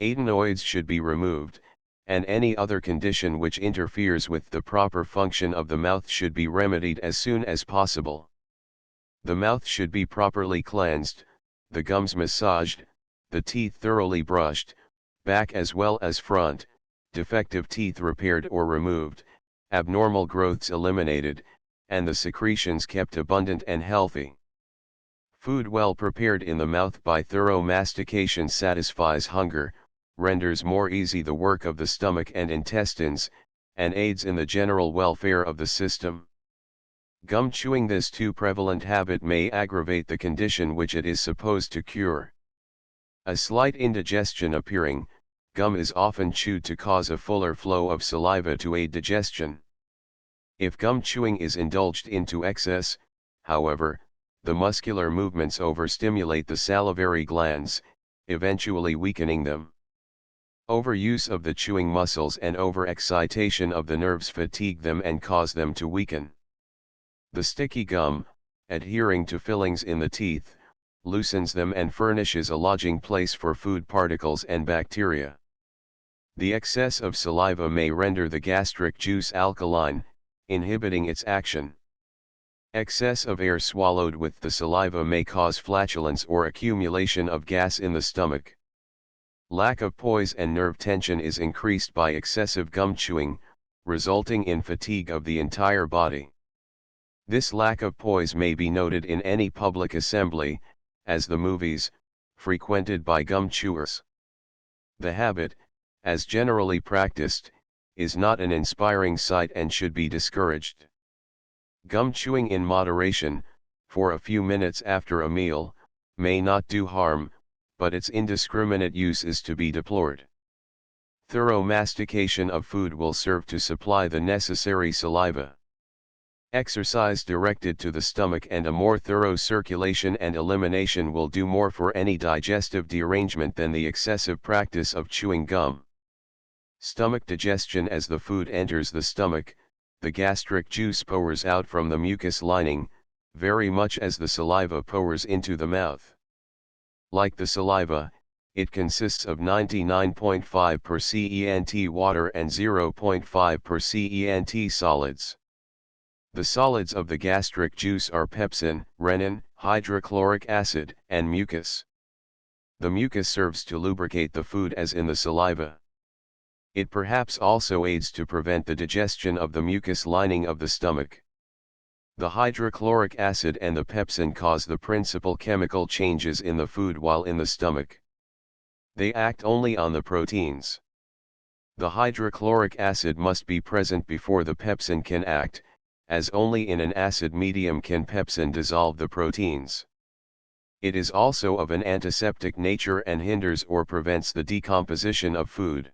Adenoids should be removed, and any other condition which interferes with the proper function of the mouth should be remedied as soon as possible. The mouth should be properly cleansed, the gums massaged, the teeth thoroughly brushed, back as well as front, defective teeth repaired or removed, abnormal growths eliminated, and the secretions kept abundant and healthy. Food well prepared in the mouth by thorough mastication satisfies hunger, renders more easy the work of the stomach and intestines, and aids in the general welfare of the system. Gum chewing, this too prevalent habit, may aggravate the condition which it is supposed to cure. A slight indigestion appearing, gum is often chewed to cause a fuller flow of saliva to aid digestion. If gum chewing is indulged in to excess, however, the muscular movements overstimulate the salivary glands, eventually weakening them. Overuse of the chewing muscles and overexcitation of the nerves fatigue them and cause them to weaken. The sticky gum, adhering to fillings in the teeth, loosens them and furnishes a lodging place for food particles and bacteria. The excess of saliva may render the gastric juice alkaline, inhibiting its action. Excess of air swallowed with the saliva may cause flatulence or accumulation of gas in the stomach. Lack of poise and nerve tension is increased by excessive gum chewing, resulting in fatigue of the entire body. This lack of poise may be noted in any public assembly, as the movies, frequented by gum chewers. The habit, as generally practiced, is not an inspiring sight and should be discouraged. Gum chewing in moderation, for a few minutes after a meal, may not do harm, but its indiscriminate use is to be deplored. Thorough mastication of food will serve to supply the necessary saliva. Exercise directed to the stomach and a more thorough circulation and elimination will do more for any digestive derangement than the excessive practice of chewing gum. Stomach digestion: as the food enters the stomach, the gastric juice pours out from the mucous lining, very much as the saliva pours into the mouth. Like the saliva, it consists of 99.5% water and 0.5% solids. The solids of the gastric juice are pepsin, renin, hydrochloric acid, and mucus. The mucus serves to lubricate the food as in the saliva. It perhaps also aids to prevent the digestion of the mucous lining of the stomach. The hydrochloric acid and the pepsin cause the principal chemical changes in the food while in the stomach. They act only on the proteins. The hydrochloric acid must be present before the pepsin can act, as only in an acid medium can pepsin dissolve the proteins. It is also of an antiseptic nature and hinders or prevents the decomposition of food.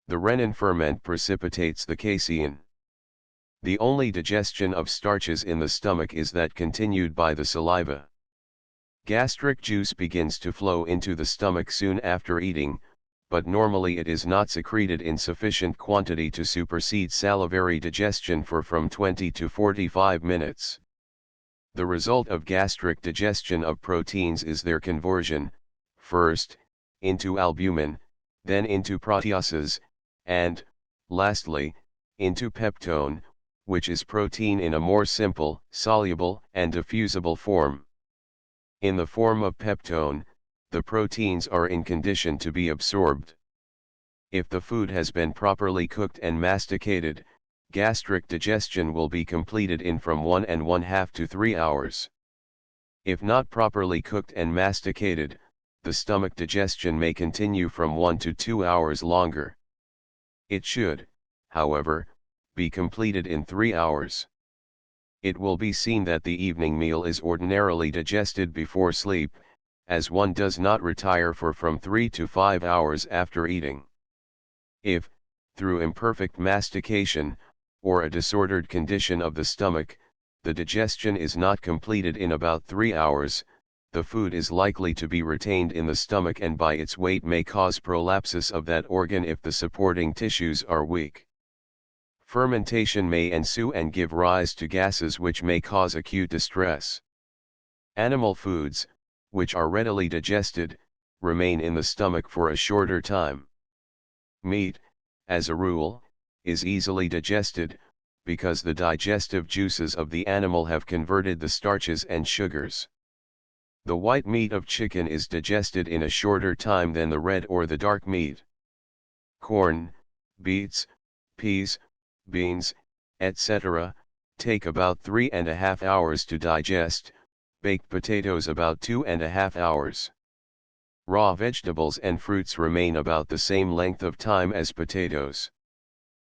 The renin ferment precipitates the casein. The only digestion of starches in the stomach is that continued by the saliva. Gastric juice begins to flow into the stomach soon after eating, but normally it is not secreted in sufficient quantity to supersede salivary digestion for from 20 to 45 minutes. The result of gastric digestion of proteins is their conversion, first, into albumin, then into proteases, and, lastly, into peptone, which is protein in a more simple, soluble, and diffusible form. In the form of peptone, the proteins are in condition to be absorbed. If the food has been properly cooked and masticated, gastric digestion will be completed in from 1½ to 3 hours. If not properly cooked and masticated, the stomach digestion may continue from 1 to 2 hours longer. It should, however, be completed in 3 hours. It will be seen that the evening meal is ordinarily digested before sleep, as one does not retire for from 3 to 5 hours after eating. If, through imperfect mastication, or a disordered condition of the stomach, the digestion is not completed in about 3 hours, the food is likely to be retained in the stomach and by its weight may cause prolapsus of that organ if the supporting tissues are weak. Fermentation may ensue and give rise to gases which may cause acute distress. Animal foods, which are readily digested, remain in the stomach for a shorter time. Meat, as a rule, is easily digested, because the digestive juices of the animal have converted the starches and sugars. The white meat of chicken is digested in a shorter time than the red or the dark meat. Corn, beets, peas, beans, etc., take about 3½ hours to digest, baked potatoes about 2½ hours. Raw vegetables and fruits remain about the same length of time as potatoes.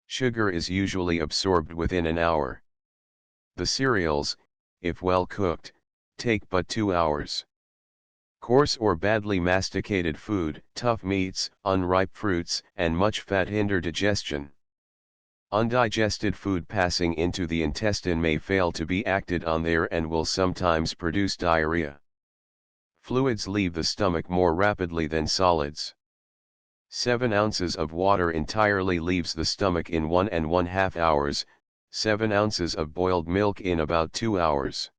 Sugar is usually absorbed within an hour. The cereals, if well cooked, take but 2 hours. Coarse or badly masticated food, tough meats, unripe fruits, and much fat hinder digestion. Undigested food passing into the intestine may fail to be acted on there and will sometimes produce diarrhea. Fluids leave the stomach more rapidly than solids. 7 ounces of water entirely leaves the stomach in 1½ hours, 7 ounces of boiled milk in about 2 hours.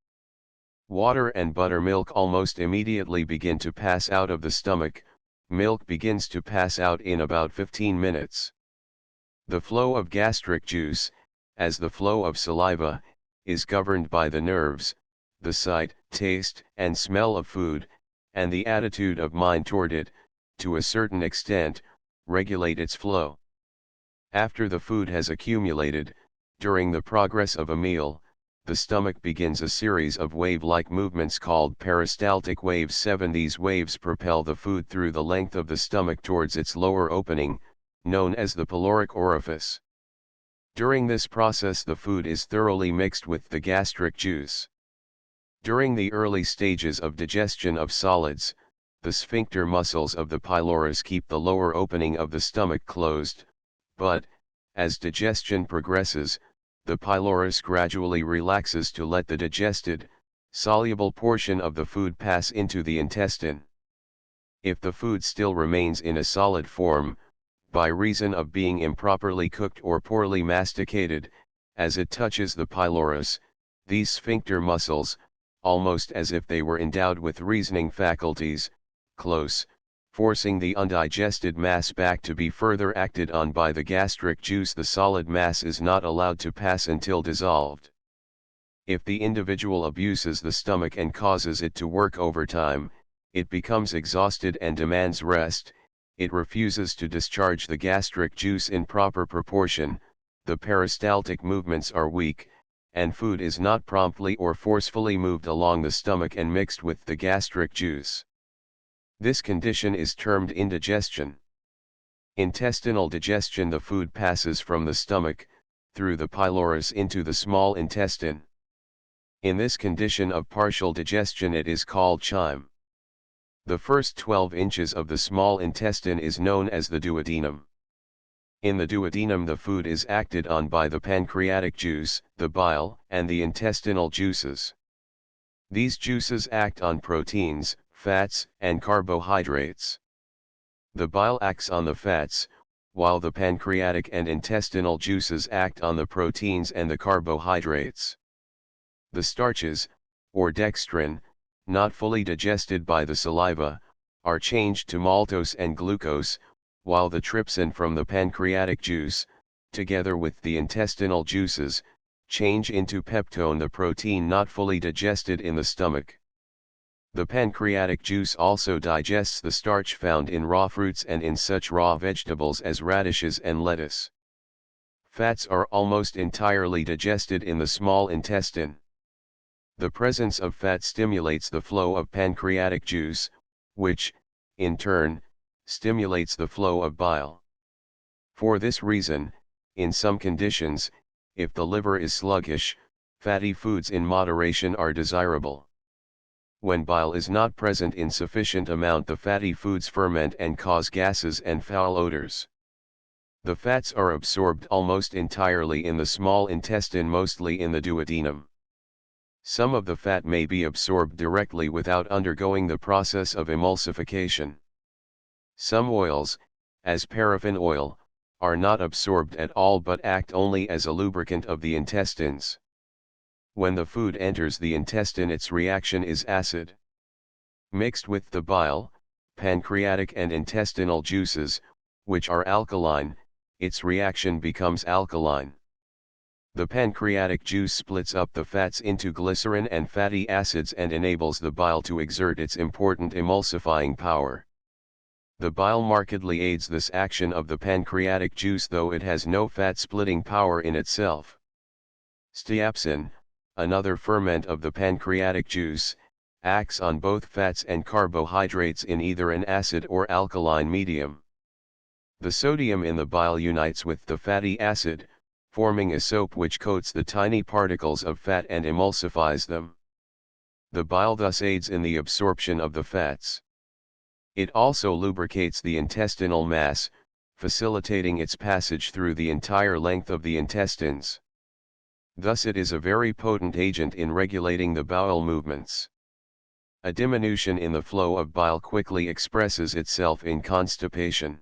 Water and buttermilk almost immediately begin to pass out of the stomach, milk begins to pass out in about 15 minutes. The flow of gastric juice, as the flow of saliva, is governed by the nerves, the sight, taste, and smell of food, and the attitude of mind toward it, to a certain extent, regulate its flow. After the food has accumulated, during the progress of a meal, the stomach begins a series of wave-like movements called peristaltic waves. 7 These waves propel the food through the length of the stomach towards its lower opening, known as the pyloric orifice. During this process the food is thoroughly mixed with the gastric juice. During the early stages of digestion of solids, the sphincter muscles of the pylorus keep the lower opening of the stomach closed, but, as digestion progresses, the pylorus gradually relaxes to let the digested, soluble portion of the food pass into the intestine. If the food still remains in a solid form, by reason of being improperly cooked or poorly masticated, as it touches the pylorus, these sphincter muscles, almost as if they were endowed with reasoning faculties, close, forcing the undigested mass back to be further acted on by the gastric juice. The solid mass is not allowed to pass until dissolved. If the individual abuses the stomach and causes it to work overtime, it becomes exhausted and demands rest. It refuses to discharge the gastric juice in proper proportion, the peristaltic movements are weak, and food is not promptly or forcefully moved along the stomach and mixed with the gastric juice. This condition is termed indigestion. Intestinal digestion: the food passes from the stomach, through the pylorus into the small intestine. In this condition of partial digestion it is called chyme. The first 12 inches of the small intestine is known as the duodenum. In the duodenum the food is acted on by the pancreatic juice, the bile, and the intestinal juices. These juices act on proteins, fats, and carbohydrates. The bile acts on the fats, while the pancreatic and intestinal juices act on the proteins and the carbohydrates. The starches, or dextrin, not fully digested by the saliva, are changed to maltose and glucose, while the trypsin from the pancreatic juice, together with the intestinal juices, change into peptone, the protein not fully digested in the stomach. The pancreatic juice also digests the starch found in raw fruits and in such raw vegetables as radishes and lettuce. Fats are almost entirely digested in the small intestine. The presence of fat stimulates the flow of pancreatic juice, which, in turn, stimulates the flow of bile. For this reason, in some conditions, if the liver is sluggish, fatty foods in moderation are desirable. When bile is not present in sufficient amount, the fatty foods ferment and cause gases and foul odors. The fats are absorbed almost entirely in the small intestine, mostly in the duodenum. Some of the fat may be absorbed directly without undergoing the process of emulsification. Some oils, as paraffin oil, are not absorbed at all but act only as a lubricant of the intestines. When the food enters the intestine, its reaction is acid. Mixed with the bile, pancreatic and intestinal juices, which are alkaline, its reaction becomes alkaline. The pancreatic juice splits up the fats into glycerin and fatty acids and enables the bile to exert its important emulsifying power. The bile markedly aids this action of the pancreatic juice, though it has no fat-splitting power in itself. Steapsin, another ferment of the pancreatic juice, acts on both fats and carbohydrates in either an acid or alkaline medium. The sodium in the bile unites with the fatty acid, forming a soap which coats the tiny particles of fat and emulsifies them. The bile thus aids in the absorption of the fats. It also lubricates the intestinal mass, facilitating its passage through the entire length of the intestines. Thus it is a very potent agent in regulating the bowel movements. A diminution in the flow of bile quickly expresses itself in constipation.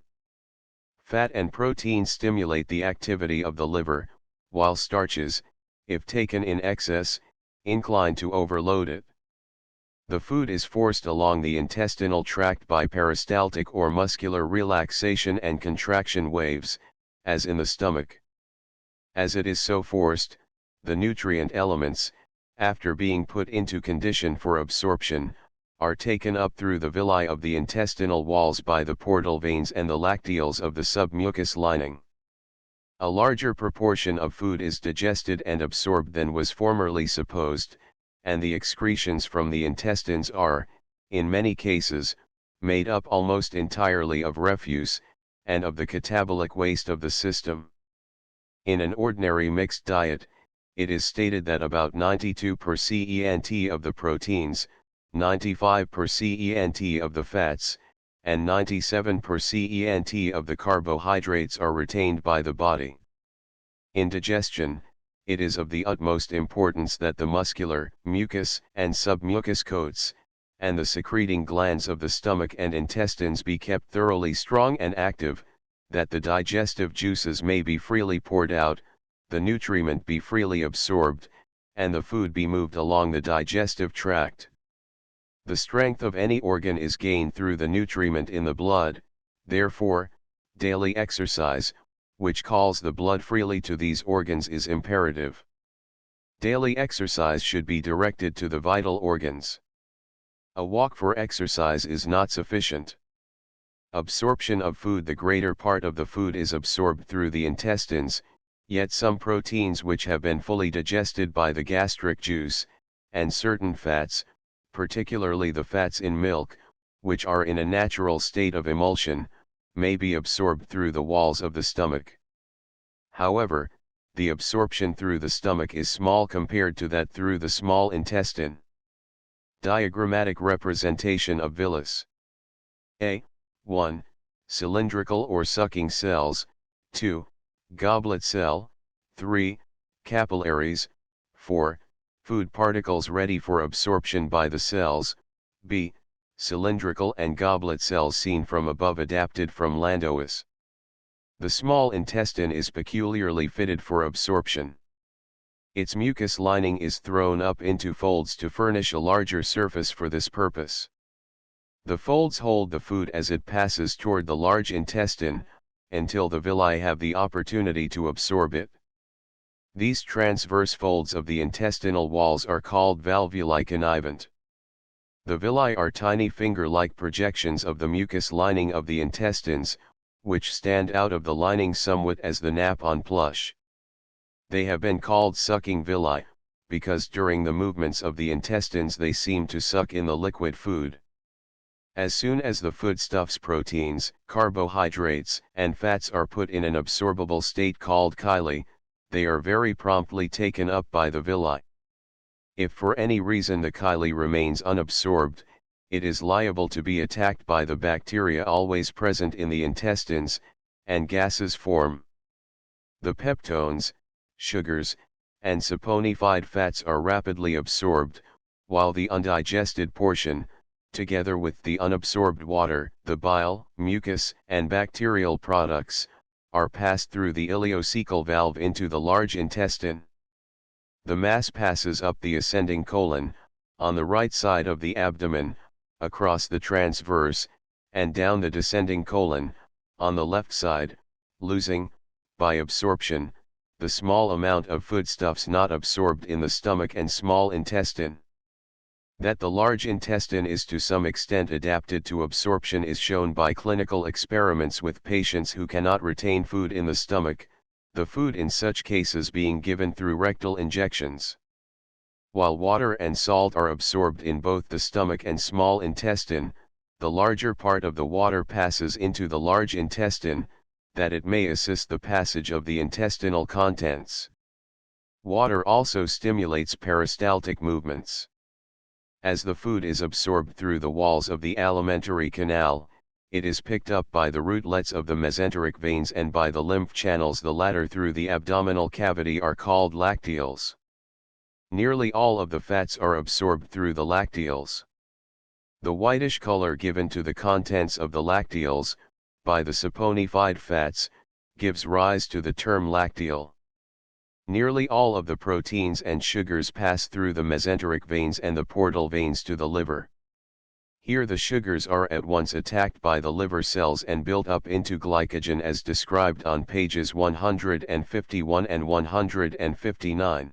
Fat and protein stimulate the activity of the liver, while starches, if taken in excess, incline to overload it. The food is forced along the intestinal tract by peristaltic or muscular relaxation and contraction waves, as in the stomach. As it is so forced, the nutrient elements, after being put into condition for absorption, are taken up through the villi of the intestinal walls by the portal veins and the lacteals of the submucous lining. A larger proportion of food is digested and absorbed than was formerly supposed, and the excretions from the intestines are, in many cases, made up almost entirely of refuse, and of the catabolic waste of the system. In an ordinary mixed diet, it is stated that about 92% of the proteins, 95% of the fats, and 97% of the carbohydrates are retained by the body. In digestion, it is of the utmost importance that the muscular, mucous, and submucous coats, and the secreting glands of the stomach and intestines be kept thoroughly strong and active, that the digestive juices may be freely poured out, the nutriment be freely absorbed, and the food be moved along the digestive tract. The strength of any organ is gained through the nutriment in the blood, therefore, daily exercise, which calls the blood freely to these organs, is imperative. Daily exercise should be directed to the vital organs. A walk for exercise is not sufficient. Absorption of food: the greater part of the food is absorbed through the intestines, yet some proteins which have been fully digested by the gastric juice, and certain fats, particularly the fats in milk, which are in a natural state of emulsion, may be absorbed through the walls of the stomach. However, the absorption through the stomach is small compared to that through the small intestine. Diagrammatic representation of villus. A. 1. Cylindrical or sucking cells. 2. Goblet cell. 3. Capillaries. 4. Food particles ready for absorption by the cells. B. Cylindrical and goblet cells seen from above, adapted from Landois. The small intestine is peculiarly fitted for absorption. Its mucous lining is thrown up into folds to furnish a larger surface for this purpose. The folds hold the food as it passes toward the large intestine, until the villi have the opportunity to absorb it. These transverse folds of the intestinal walls are called valvuli connivent. The villi are tiny finger-like projections of the mucous lining of the intestines, which stand out of the lining somewhat as the nap on plush. They have been called sucking villi, because during the movements of the intestines they seem to suck in the liquid food. As soon as the foodstuffs, proteins, carbohydrates, and fats are put in an absorbable state called chyli, they are very promptly taken up by the villi. If for any reason the chyli remains unabsorbed, it is liable to be attacked by the bacteria always present in the intestines, and gases form. The peptones, sugars, and saponified fats are rapidly absorbed, while the undigested portion, together with the unabsorbed water, the bile, mucus, and bacterial products, are passed through the ileocecal valve into the large intestine. The mass passes up the ascending colon, on the right side of the abdomen, across the transverse, and down the descending colon, on the left side, losing, by absorption, the small amount of foodstuffs not absorbed in the stomach and small intestine. That the large intestine is to some extent adapted to absorption is shown by clinical experiments with patients who cannot retain food in the stomach, the food in such cases being given through rectal injections. While water and salt are absorbed in both the stomach and small intestine, the larger part of the water passes into the large intestine, that it may assist the passage of the intestinal contents. Water also stimulates peristaltic movements. As the food is absorbed through the walls of the alimentary canal, it is picked up by the rootlets of the mesenteric veins and by the lymph channels. The latter through the abdominal cavity are called lacteals. Nearly all of the fats are absorbed through the lacteals. The whitish color given to the contents of the lacteals, by the saponified fats, gives rise to the term lacteal. Nearly all of the proteins and sugars pass through the mesenteric veins and the portal veins to the liver. Here the sugars are at once attacked by the liver cells and built up into glycogen as described on pages 151 and 159.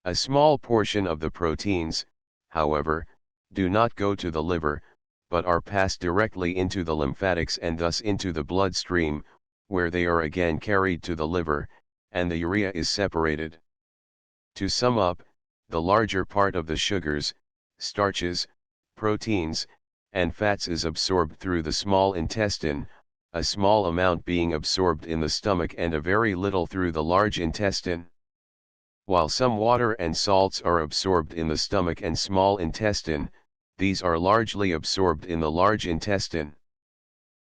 A small portion of the proteins, however, do not go to the liver, but are passed directly into the lymphatics and thus into the bloodstream, where they are again carried to the liver, and the urea is separated. To sum up, the larger part of the sugars, starches, proteins, and fats is absorbed through the small intestine, a small amount being absorbed in the stomach and a very little through the large intestine. While some water and salts are absorbed in the stomach and small intestine, these are largely absorbed in the large intestine.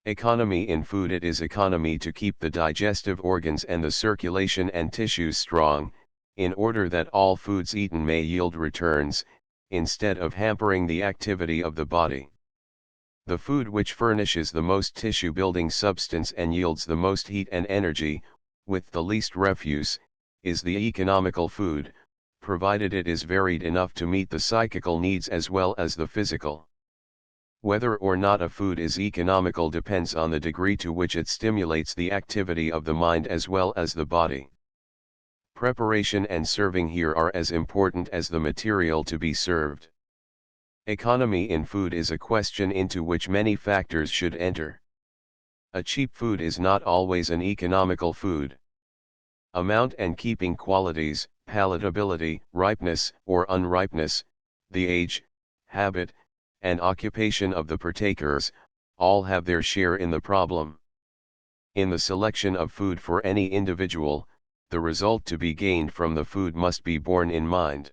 Economy in food. It is economy to keep the digestive organs and the circulation and tissues strong, in order that all foods eaten may yield returns, instead of hampering the activity of the body. The food which furnishes the most tissue-building substance and yields the most heat and energy, with the least refuse, is the economical food, provided it is varied enough to meet the psychical needs as well as the physical. Whether or not a food is economical depends on the degree to which it stimulates the activity of the mind as well as the body. Preparation and serving here are as important as the material to be served. Economy in food is a question into which many factors should enter. A cheap food is not always an economical food. Amount and keeping qualities, palatability, ripeness or unripeness, the age, habit, and occupation of the partakers, all have their share in the problem. In the selection of food for any individual, the result to be gained from the food must be borne in mind.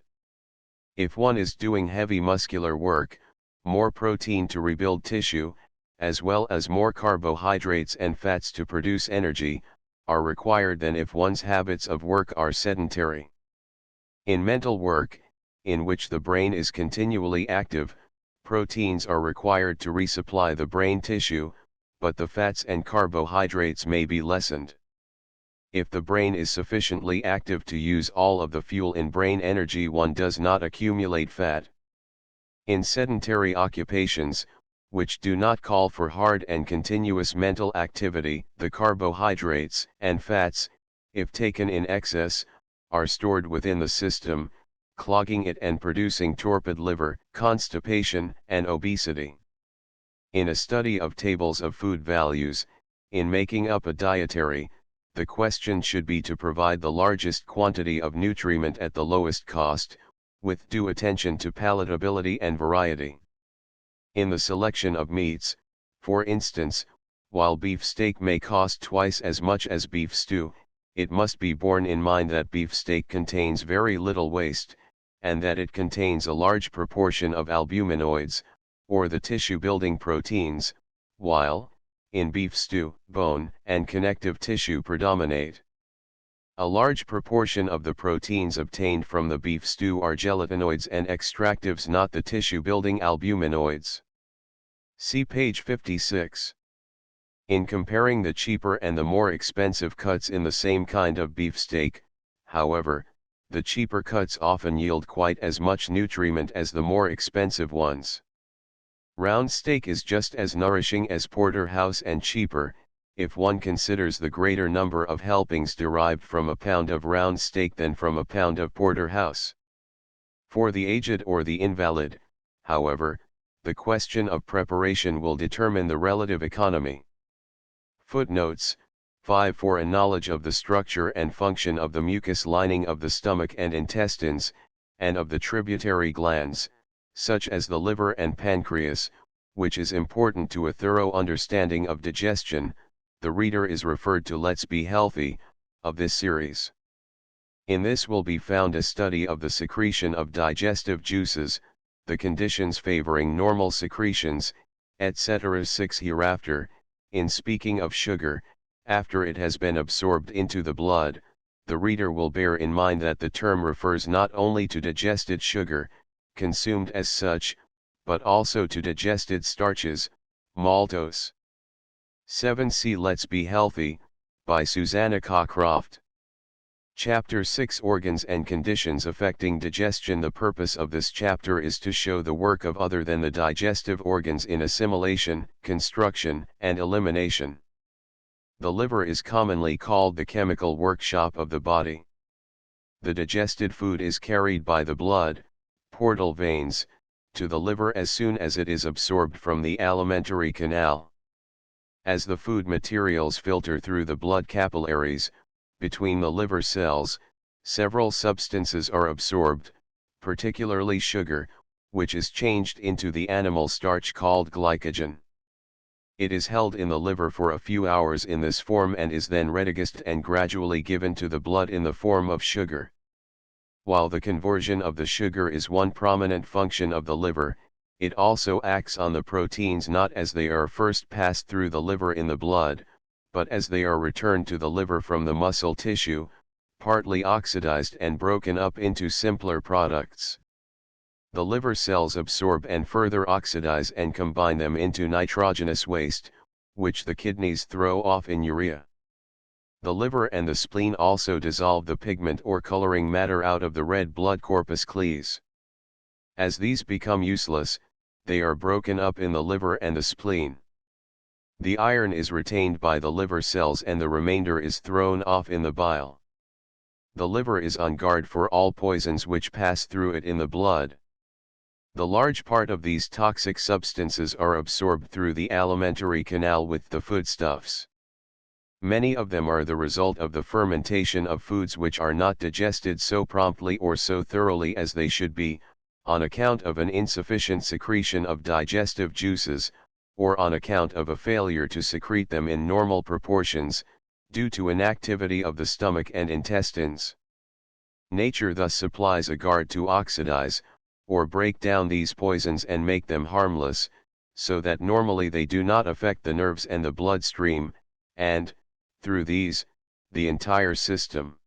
If one is doing heavy muscular work, more protein to rebuild tissue, as well as more carbohydrates and fats to produce energy, are required than if one's habits of work are sedentary. In mental work, in which the brain is continually active, proteins are required to resupply the brain tissue, but the fats and carbohydrates may be lessened. If the brain is sufficiently active to use all of the fuel in brain energy, one does not accumulate fat. In sedentary occupations, which do not call for hard and continuous mental activity. The carbohydrates and fats, if taken in excess, are stored within the system, clogging it and producing torpid liver, constipation, and obesity. In a study of tables of food values, in making up a dietary, the question should be to provide the largest quantity of nutriment at the lowest cost, with due attention to palatability and variety. In the selection of meats, for instance, while beef steak may cost twice as much as beef stew, it must be borne in mind that beef steak contains very little waste, and that it contains a large proportion of albuminoids, or the tissue-building proteins, while, in beef stew, bone and connective tissue predominate. A large proportion of the proteins obtained from the beef stew are gelatinoids and extractives, not the tissue-building albuminoids. See page 56. In comparing the cheaper and the more expensive cuts in the same kind of beef steak, however, the cheaper cuts often yield quite as much nutriment as the more expensive ones. Round steak is just as nourishing as porterhouse and cheaper, if one considers the greater number of helpings derived from a pound of round steak than from a pound of porterhouse. For the aged or the invalid, however, the question of preparation will determine the relative economy. Footnotes 5. For a knowledge of the structure and function of the mucous lining of the stomach and intestines, and of the tributary glands, such as the liver and pancreas, which is important to a thorough understanding of digestion, the reader is referred to Let's Be Healthy, of this series. In this will be found a study of the secretion of digestive juices, the conditions favoring normal secretions, etc. 6. Hereafter, in speaking of sugar, after it has been absorbed into the blood, the reader will bear in mind that the term refers not only to digested sugar, consumed as such, but also to digested starches, maltose. 7. See Let's Be Healthy, by Susanna Cocroft. Chapter 6. Organs and conditions affecting digestion. The purpose of this chapter is to show the work of other than the digestive organs in assimilation, construction, and elimination. The liver is commonly called the chemical workshop of the body. The digested food is carried by the blood, portal veins, to the liver as soon as it is absorbed from the alimentary canal. As the food materials filter through the blood capillaries, between the liver cells, several substances are absorbed, particularly sugar, which is changed into the animal starch called glycogen. It is held in the liver for a few hours in this form and is then redigest and gradually given to the blood in the form of sugar. While the conversion of the sugar is one prominent function of the liver, it also acts on the proteins not as they are first passed through the liver in the blood, but as they are returned to the liver from the muscle tissue, partly oxidized and broken up into simpler products. The liver cells absorb and further oxidize and combine them into nitrogenous waste, which the kidneys throw off in urea. The liver and the spleen also dissolve the pigment or coloring matter out of the red blood corpuscles. As these become useless, they are broken up in the liver and the spleen. The iron is retained by the liver cells and the remainder is thrown off in the bile. The liver is on guard for all poisons which pass through it in the blood. The large part of these toxic substances are absorbed through the alimentary canal with the foodstuffs. Many of them are the result of the fermentation of foods which are not digested so promptly or so thoroughly as they should be, on account of an insufficient secretion of digestive juices, or on account of a failure to secrete them in normal proportions, due to inactivity of the stomach and intestines. Nature thus supplies a guard to oxidize, or break down these poisons and make them harmless, so that normally they do not affect the nerves and the bloodstream, and, through these, the entire system.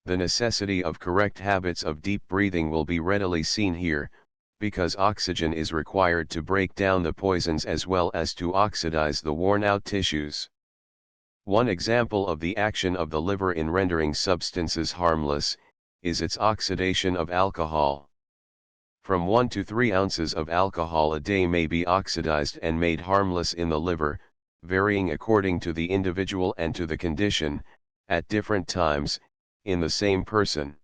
The necessity of correct habits of deep breathing will be readily seen here, because oxygen is required to break down the poisons as well as to oxidize the worn-out tissues. One example of the action of the liver in rendering substances harmless, is its oxidation of alcohol. From 1 to 3 ounces of alcohol a day may be oxidized and made harmless in the liver, varying according to the individual and to the condition, at different times, in the same person.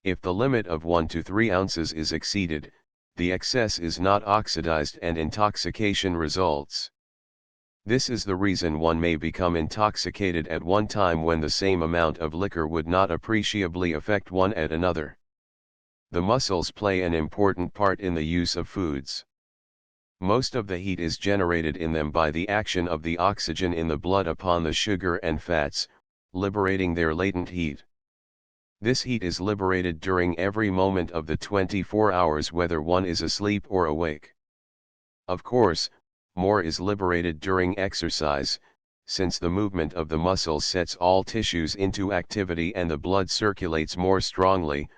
If the limit of 1 to 3 ounces is exceeded, the excess is not oxidized and intoxication results. This is the reason one may become intoxicated at one time when the same amount of liquor would not appreciably affect one at another. The muscles play an important part in the use of foods. Most of the heat is generated in them by the action of the oxygen in the blood upon the sugar and fats, liberating their latent heat. This heat is liberated during every moment of the 24 hours whether one is asleep or awake. Of course, more is liberated during exercise, since the movement of the muscles sets all tissues into activity and the blood circulates more strongly,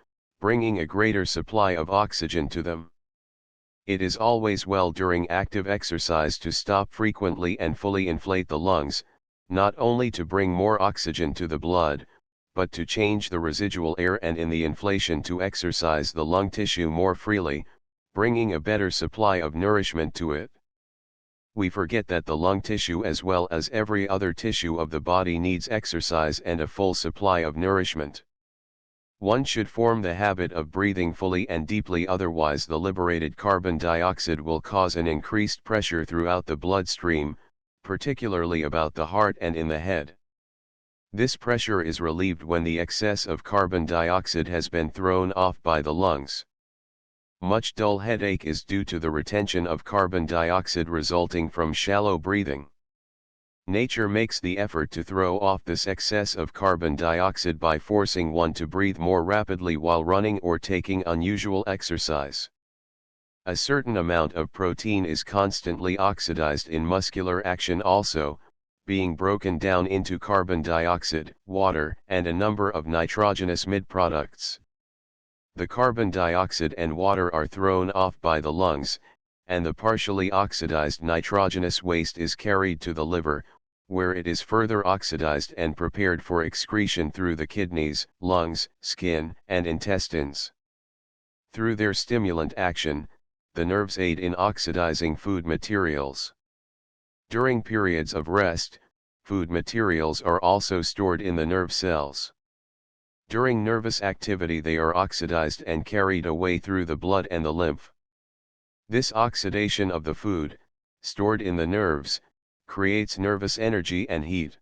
bringing a greater supply of oxygen to them. It is always well during active exercise to stop frequently and fully inflate the lungs, not only to bring more oxygen to the blood, but to change the residual air and in the inflation to exercise the lung tissue more freely, bringing a better supply of nourishment to it. We forget that the lung tissue as well as every other tissue of the body needs exercise and a full supply of nourishment. One should form the habit of breathing fully and deeply, otherwise the liberated carbon dioxide will cause an increased pressure throughout the bloodstream, particularly about the heart and in the head. This pressure is relieved when the excess of carbon dioxide has been thrown off by the lungs. Much dull headache is due to the retention of carbon dioxide resulting from shallow breathing. Nature makes the effort to throw off this excess of carbon dioxide by forcing one to breathe more rapidly while running or taking unusual exercise. A certain amount of protein is constantly oxidized in muscular action also, being broken down into carbon dioxide, water, and a number of nitrogenous mid-products. The carbon dioxide and water are thrown off by the lungs, and the partially oxidized nitrogenous waste is carried to the liver, where it is further oxidized and prepared for excretion through the kidneys, lungs, skin, and intestines. Through their stimulant action, the nerves aid in oxidizing food materials. During periods of rest, food materials are also stored in the nerve cells. During nervous activity they are oxidized and carried away through the blood and the lymph. This oxidation of the food, stored in the nerves, creates nervous energy and heat.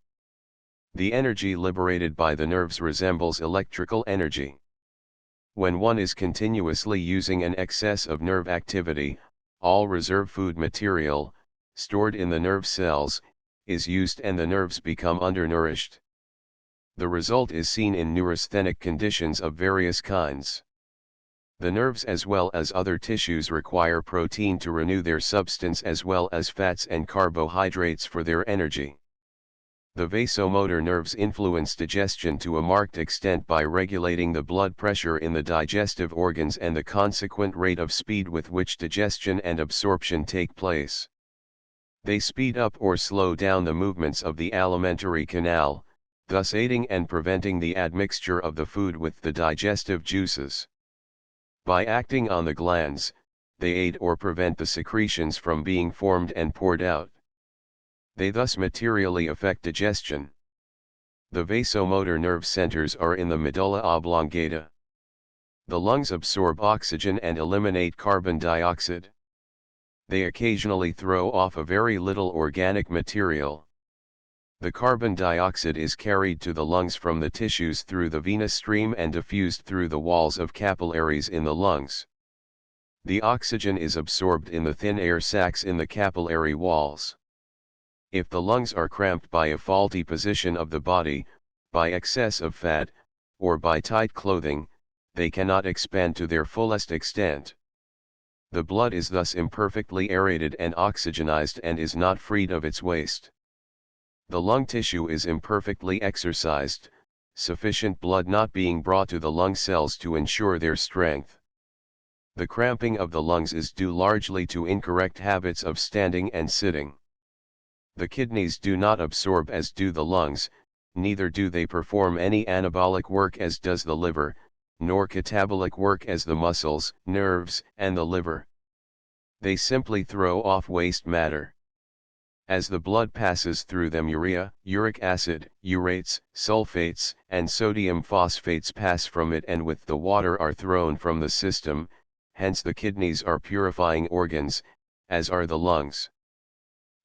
The energy liberated by the nerves resembles electrical energy. When one is continuously using an excess of nerve activity, all reserve food material, stored in the nerve cells, is used and the nerves become undernourished. The result is seen in neurasthenic conditions of various kinds. The nerves as well as other tissues require protein to renew their substance as well as fats and carbohydrates for their energy. The vasomotor nerves influence digestion to a marked extent by regulating the blood pressure in the digestive organs and the consequent rate of speed with which digestion and absorption take place. They speed up or slow down the movements of the alimentary canal, thus aiding and preventing the admixture of the food with the digestive juices. By acting on the glands, they aid or prevent the secretions from being formed and poured out. They thus materially affect digestion. The vasomotor nerve centers are in the medulla oblongata. The lungs absorb oxygen and eliminate carbon dioxide. They occasionally throw off a very little organic material. The carbon dioxide is carried to the lungs from the tissues through the venous stream and diffused through the walls of capillaries in the lungs. The oxygen is absorbed in the thin air sacs in the capillary walls. If the lungs are cramped by a faulty position of the body, by excess of fat, or by tight clothing, they cannot expand to their fullest extent. The blood is thus imperfectly aerated and oxygenized and is not freed of its waste. The lung tissue is imperfectly exercised, sufficient blood not being brought to the lung cells to ensure their strength. The cramping of the lungs is due largely to incorrect habits of standing and sitting. The kidneys do not absorb as do the lungs, neither do they perform any anabolic work as does the liver, nor catabolic work as the muscles, nerves, and the liver. They simply throw off waste matter. As the blood passes through them, urea, uric acid, urates, sulfates, and sodium phosphates pass from it and with the water are thrown from the system, hence the kidneys are purifying organs, as are the lungs.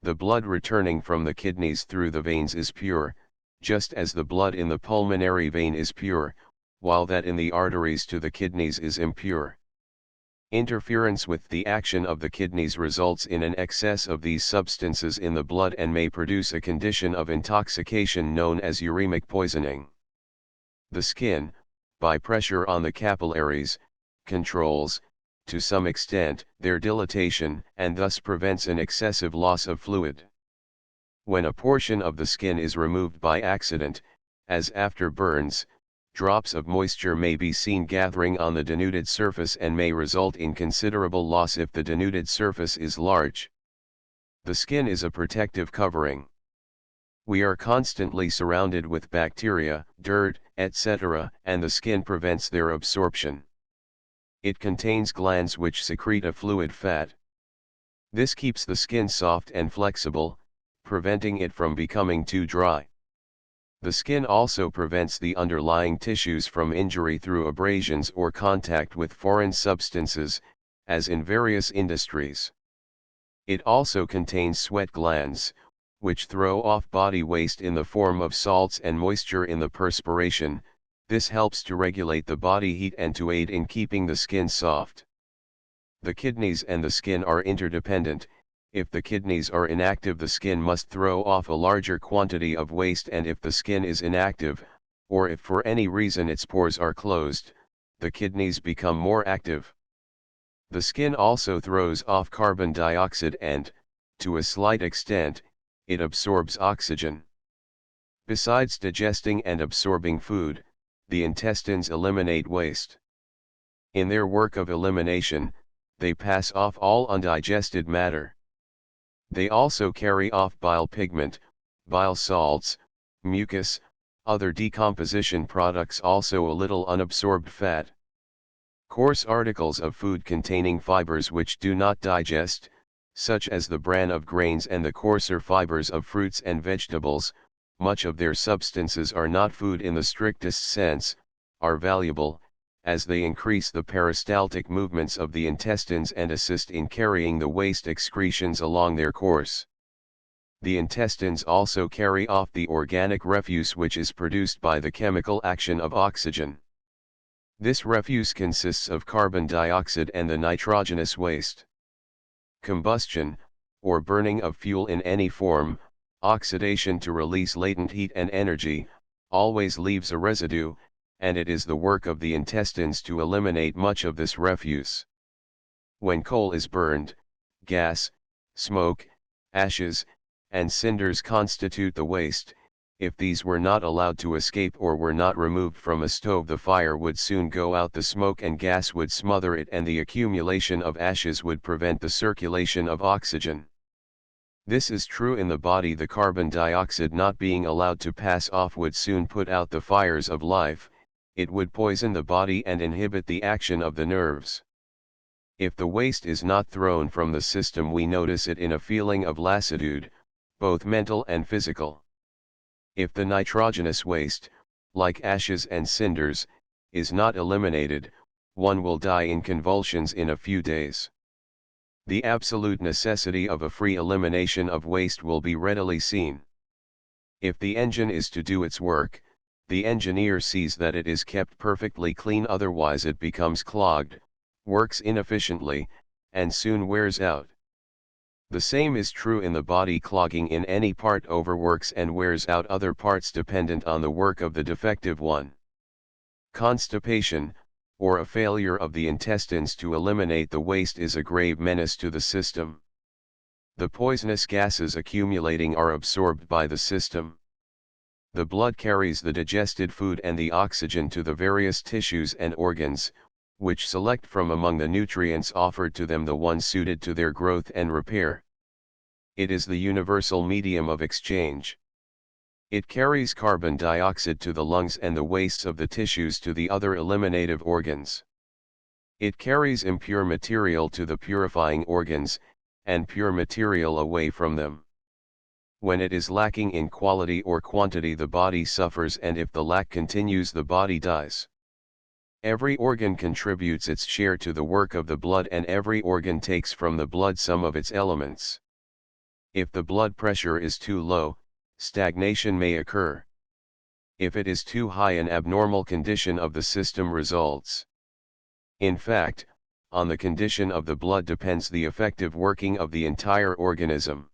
The blood returning from the kidneys through the veins is pure, just as the blood in the pulmonary vein is pure, while that in the arteries to the kidneys is impure. Interference with the action of the kidneys results in an excess of these substances in the blood and may produce a condition of intoxication known as uremic poisoning. The skin, by pressure on the capillaries, controls, to some extent, their dilatation and thus prevents an excessive loss of fluid. When a portion of the skin is removed by accident, as after burns, drops of moisture may be seen gathering on the denuded surface and may result in considerable loss if the denuded surface is large. The skin is a protective covering. We are constantly surrounded with bacteria, dirt, etc., and the skin prevents their absorption. It contains glands which secrete a fluid fat. This keeps the skin soft and flexible, preventing it from becoming too dry. The skin also prevents the underlying tissues from injury through abrasions or contact with foreign substances, as in various industries. It also contains sweat glands, which throw off body waste in the form of salts and moisture in the perspiration. This helps to regulate the body heat and to aid in keeping the skin soft. The kidneys and the skin are interdependent. If the kidneys are inactive, the skin must throw off a larger quantity of waste, and if the skin is inactive, or if for any reason its pores are closed, the kidneys become more active. The skin also throws off carbon dioxide and, to a slight extent, it absorbs oxygen. Besides digesting and absorbing food, the intestines eliminate waste. In their work of elimination, they pass off all undigested matter. They also carry off bile pigment, bile salts, mucus, other decomposition products, also a little unabsorbed fat. Coarse articles of food containing fibers which do not digest, such as the bran of grains and the coarser fibers of fruits and vegetables, much of their substances are not food in the strictest sense, are valuable, as they increase the peristaltic movements of the intestines and assist in carrying the waste excretions along their course. The intestines also carry off the organic refuse which is produced by the chemical action of oxygen. This refuse consists of carbon dioxide and the nitrogenous waste. Combustion, or burning of fuel in any form, oxidation to release latent heat and energy, always leaves a residue, and it is the work of the intestines to eliminate much of this refuse. When coal is burned, gas, smoke, ashes, and cinders constitute the waste. If these were not allowed to escape or were not removed from a stove, the fire would soon go out, the smoke and gas would smother it, and the accumulation of ashes would prevent the circulation of oxygen. This is true in the body. The carbon dioxide not being allowed to pass off would soon put out the fires of life. It would poison the body and inhibit the action of the nerves. If the waste is not thrown from the system, we notice it in a feeling of lassitude, both mental and physical. If the nitrogenous waste, like ashes and cinders, is not eliminated, one will die in convulsions in a few days. The absolute necessity of a free elimination of waste will be readily seen. If the engine is to do its work, the engineer sees that it is kept perfectly clean, otherwise it becomes clogged, works inefficiently, and soon wears out. The same is true in the body. Clogging in any part overworks and wears out other parts dependent on the work of the defective one. Constipation, or a failure of the intestines to eliminate the waste, is a grave menace to the system. The poisonous gases accumulating are absorbed by the system. The blood carries the digested food and the oxygen to the various tissues and organs, which select from among the nutrients offered to them the one suited to their growth and repair. It is the universal medium of exchange. It carries carbon dioxide to the lungs and the wastes of the tissues to the other eliminative organs. It carries impure material to the purifying organs, and pure material away from them. When it is lacking in quality or quantity, the body suffers, and if the lack continues, the body dies. Every organ contributes its share to the work of the blood, and every organ takes from the blood some of its elements. If the blood pressure is too low, stagnation may occur. If it is too high, an abnormal condition of the system results. In fact, on the condition of the blood depends the effective working of the entire organism.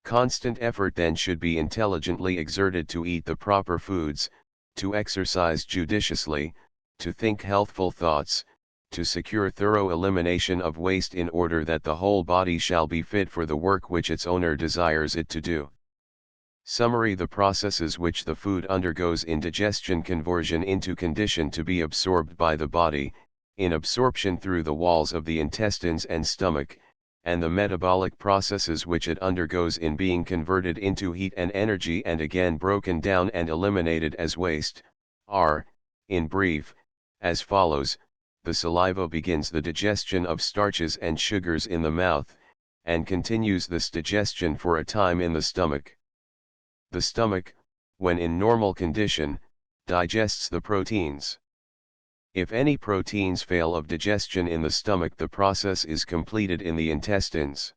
Constant effort then should be intelligently exerted to eat the proper foods, to exercise judiciously, to think healthful thoughts, to secure thorough elimination of waste in order that the whole body shall be fit for the work which its owner desires it to do. Summary: the processes which the food undergoes in digestion, conversion into condition to be absorbed by the body, in absorption through the walls of the intestines and stomach, and the metabolic processes which it undergoes in being converted into heat and energy and again broken down and eliminated as waste, are, in brief, as follows. The saliva begins the digestion of starches and sugars in the mouth, and continues this digestion for a time in the stomach. The stomach, when in normal condition, digests the proteins. If any proteins fail of digestion in the stomach, the process is completed in the intestines.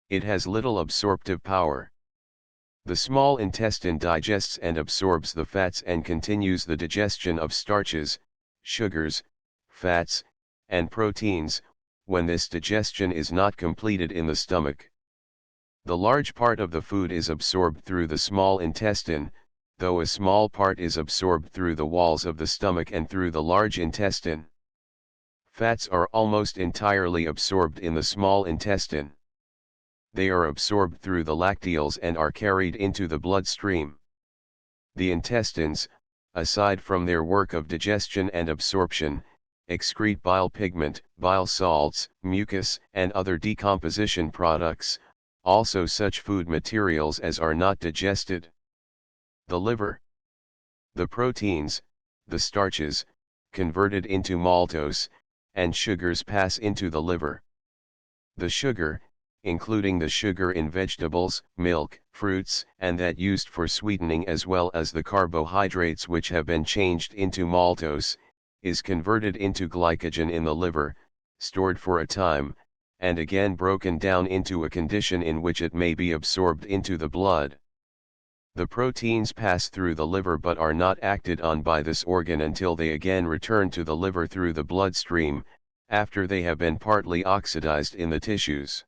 It has little absorptive power. The small intestine digests and absorbs the fats and continues the digestion of starches, sugars, fats, and proteins, when this digestion is not completed in the stomach. The large part of the food is absorbed through the small intestine, though a small part is absorbed through the walls of the stomach and through the large intestine. Fats are almost entirely absorbed in the small intestine. They are absorbed through the lacteals and are carried into the bloodstream. The intestines, aside from their work of digestion and absorption, excrete bile pigment, bile salts, mucus, and other decomposition products, also such food materials as are not digested. The liver. The proteins, the starches, converted into maltose, and sugars pass into the liver. The sugar, including the sugar in vegetables, milk, fruits, and that used for sweetening, as well as the carbohydrates which have been changed into maltose, is converted into glycogen in the liver, stored for a time, and again broken down into a condition in which it may be absorbed into the blood. The proteins pass through the liver but are not acted on by this organ until they again return to the liver through the bloodstream, after they have been partly oxidized in the tissues.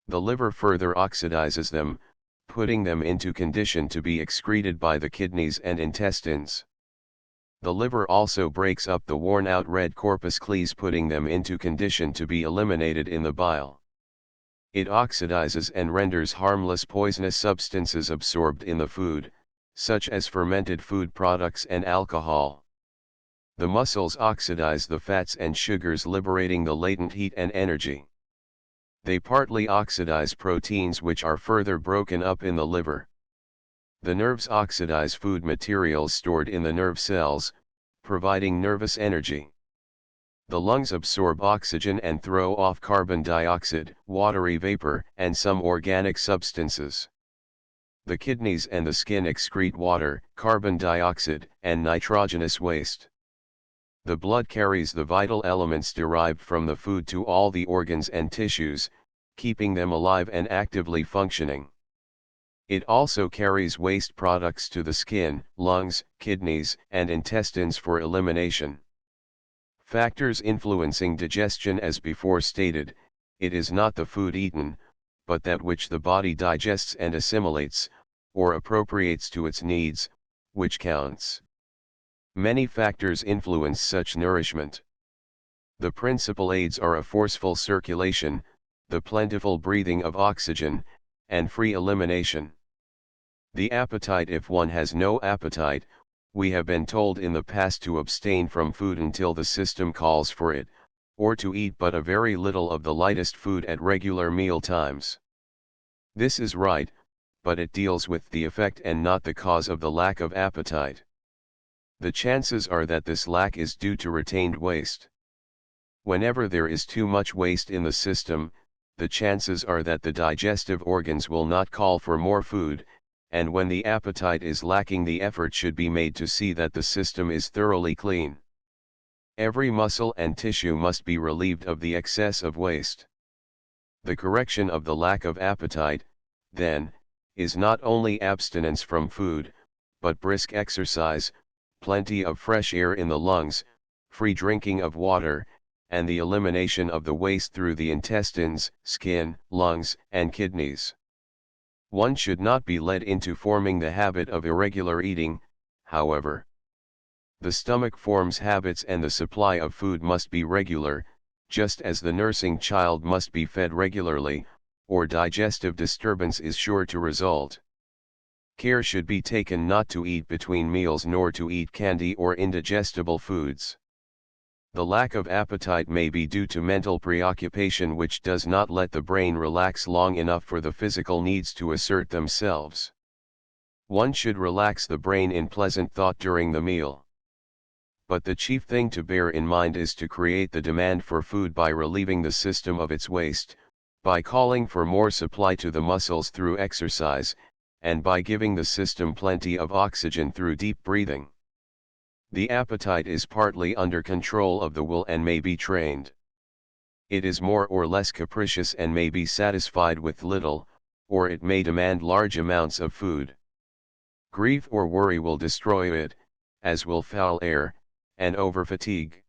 The liver further oxidizes them, putting them into condition to be excreted by the kidneys and intestines. The liver also breaks up the worn-out red corpuscles, putting them into condition to be eliminated in the bile. It oxidizes and renders harmless poisonous substances absorbed in the food, such as fermented food products and alcohol. The muscles oxidize the fats and sugars, liberating the latent heat and energy. They partly oxidize proteins which are further broken up in the liver. The nerves oxidize food materials stored in the nerve cells, providing nervous energy. The lungs absorb oxygen and throw off carbon dioxide, watery vapor, and some organic substances. The kidneys and the skin excrete water, carbon dioxide, and nitrogenous waste. The blood carries the vital elements derived from the food to all the organs and tissues, keeping them alive and actively functioning. It also carries waste products to the skin, lungs, kidneys, and intestines for elimination. Factors influencing digestion: as before stated, it is not the food eaten, but that which the body digests and assimilates, or appropriates to its needs, which counts. Many factors influence such nourishment. The principal aids are a forceful circulation, the plentiful breathing of oxygen, and free elimination. The appetite: if one has no appetite, we have been told in the past to abstain from food until the system calls for it, or to eat but a very little of the lightest food at regular meal times. This is right, but it deals with the effect and not the cause of the lack of appetite. The chances are that this lack is due to retained waste. Whenever there is too much waste in the system, the chances are that the digestive organs will not call for more food, and when the appetite is lacking, the effort should be made to see that the system is thoroughly clean. Every muscle and tissue must be relieved of the excess of waste. The correction of the lack of appetite, then, is not only abstinence from food, but brisk exercise, plenty of fresh air in the lungs, free drinking of water, and the elimination of the waste through the intestines, skin, lungs, and kidneys. One should not be led into forming the habit of irregular eating, however. The stomach forms habits and the supply of food must be regular, just as the nursing child must be fed regularly, or digestive disturbance is sure to result. Care should be taken not to eat between meals nor to eat candy or indigestible foods. The lack of appetite may be due to mental preoccupation which does not let the brain relax long enough for the physical needs to assert themselves. One should relax the brain in pleasant thought during the meal. But the chief thing to bear in mind is to create the demand for food by relieving the system of its waste, by calling for more supply to the muscles through exercise, and by giving the system plenty of oxygen through deep breathing. The appetite is partly under control of the will and may be trained. It is more or less capricious and may be satisfied with little, or it may demand large amounts of food. Grief or worry will destroy it, as will foul air, and overfatigue.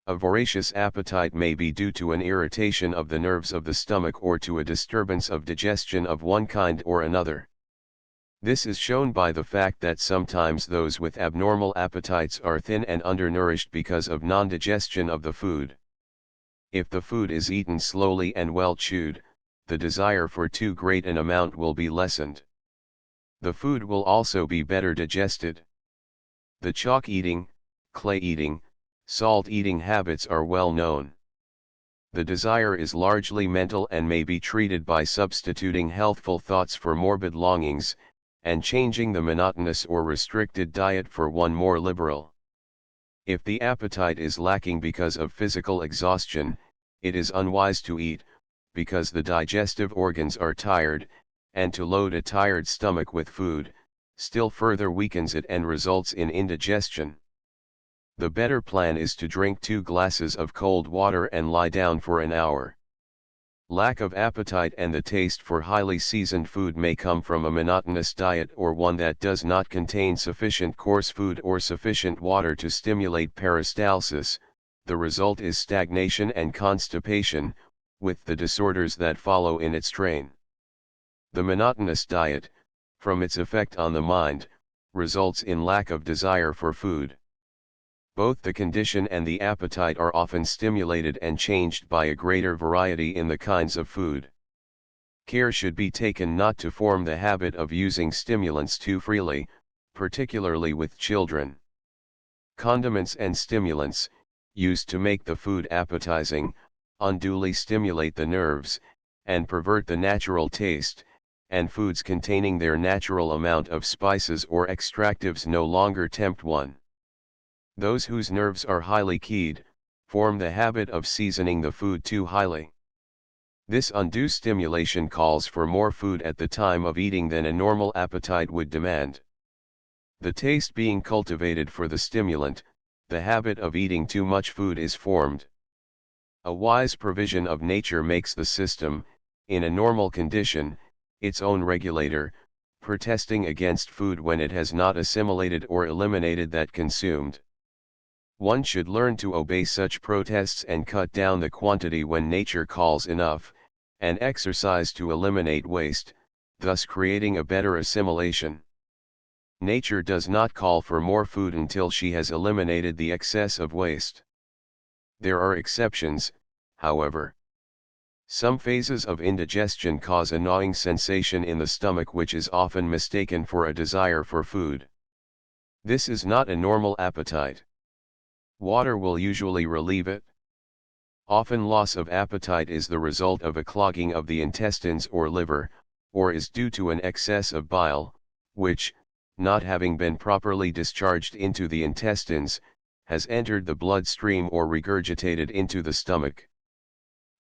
A voracious appetite may be due to an irritation of the nerves of the stomach or to a disturbance of digestion of one kind or another. This is shown by the fact that sometimes those with abnormal appetites are thin and undernourished because of non-digestion of the food. If the food is eaten slowly and well chewed, the desire for too great an amount will be lessened. The food will also be better digested. The chalk eating, clay eating, salt eating habits are well known. The desire is largely mental and may be treated by substituting healthful thoughts for morbid longings, and changing the monotonous or restricted diet for one more liberal. If the appetite is lacking because of physical exhaustion, it is unwise to eat, because the digestive organs are tired, and to load a tired stomach with food, still further weakens it and results in indigestion. The better plan is to drink 2 glasses of cold water and lie down for an hour. Lack of appetite and the taste for highly seasoned food may come from a monotonous diet or one that does not contain sufficient coarse food or sufficient water to stimulate peristalsis. The result is stagnation and constipation, with the disorders that follow in its train. The monotonous diet, from its effect on the mind, results in lack of desire for food. Both the condition and the appetite are often stimulated and changed by a greater variety in the kinds of food. Care should be taken not to form the habit of using stimulants too freely, particularly with children. Condiments and stimulants, used to make the food appetizing, unduly stimulate the nerves, and pervert the natural taste, and foods containing their natural amount of spices or extractives no longer tempt one. Those whose nerves are highly keyed, form the habit of seasoning the food too highly. This undue stimulation calls for more food at the time of eating than a normal appetite would demand. The taste being cultivated for the stimulant, the habit of eating too much food is formed. A wise provision of nature makes the system, in a normal condition, its own regulator, protesting against food when it has not assimilated or eliminated that consumed. One should learn to obey such protests and cut down the quantity when nature calls enough, and exercise to eliminate waste, thus creating a better assimilation. Nature does not call for more food until she has eliminated the excess of waste. There are exceptions, however. Some phases of indigestion cause a gnawing sensation in the stomach which is often mistaken for a desire for food. This is not a normal appetite. Water will usually relieve it. Often loss of appetite is the result of a clogging of the intestines or liver, or is due to an excess of bile, which, not having been properly discharged into the intestines, has entered the bloodstream or regurgitated into the stomach.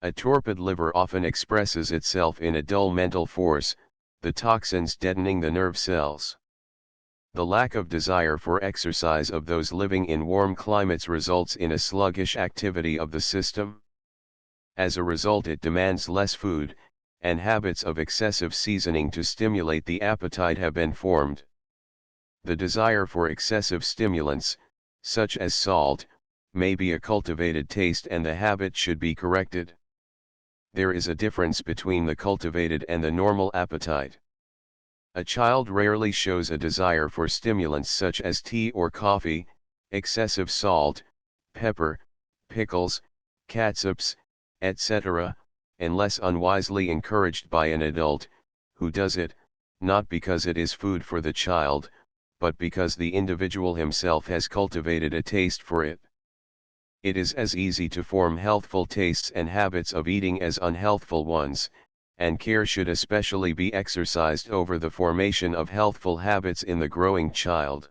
A torpid liver often expresses itself in a dull mental force, the toxins deadening the nerve cells. The lack of desire for exercise of those living in warm climates results in a sluggish activity of the system. As a result, it demands less food, and habits of excessive seasoning to stimulate the appetite have been formed. The desire for excessive stimulants, such as salt, may be a cultivated taste and the habit should be corrected. There is a difference between the cultivated and the normal appetite. A child rarely shows a desire for stimulants such as tea or coffee, excessive salt, pepper, pickles, catsups, etc., unless unwisely encouraged by an adult, who does it, not because it is food for the child, but because the individual himself has cultivated a taste for it. It is as easy to form healthful tastes and habits of eating as unhealthful ones, and care should especially be exercised over the formation of healthful habits in the growing child.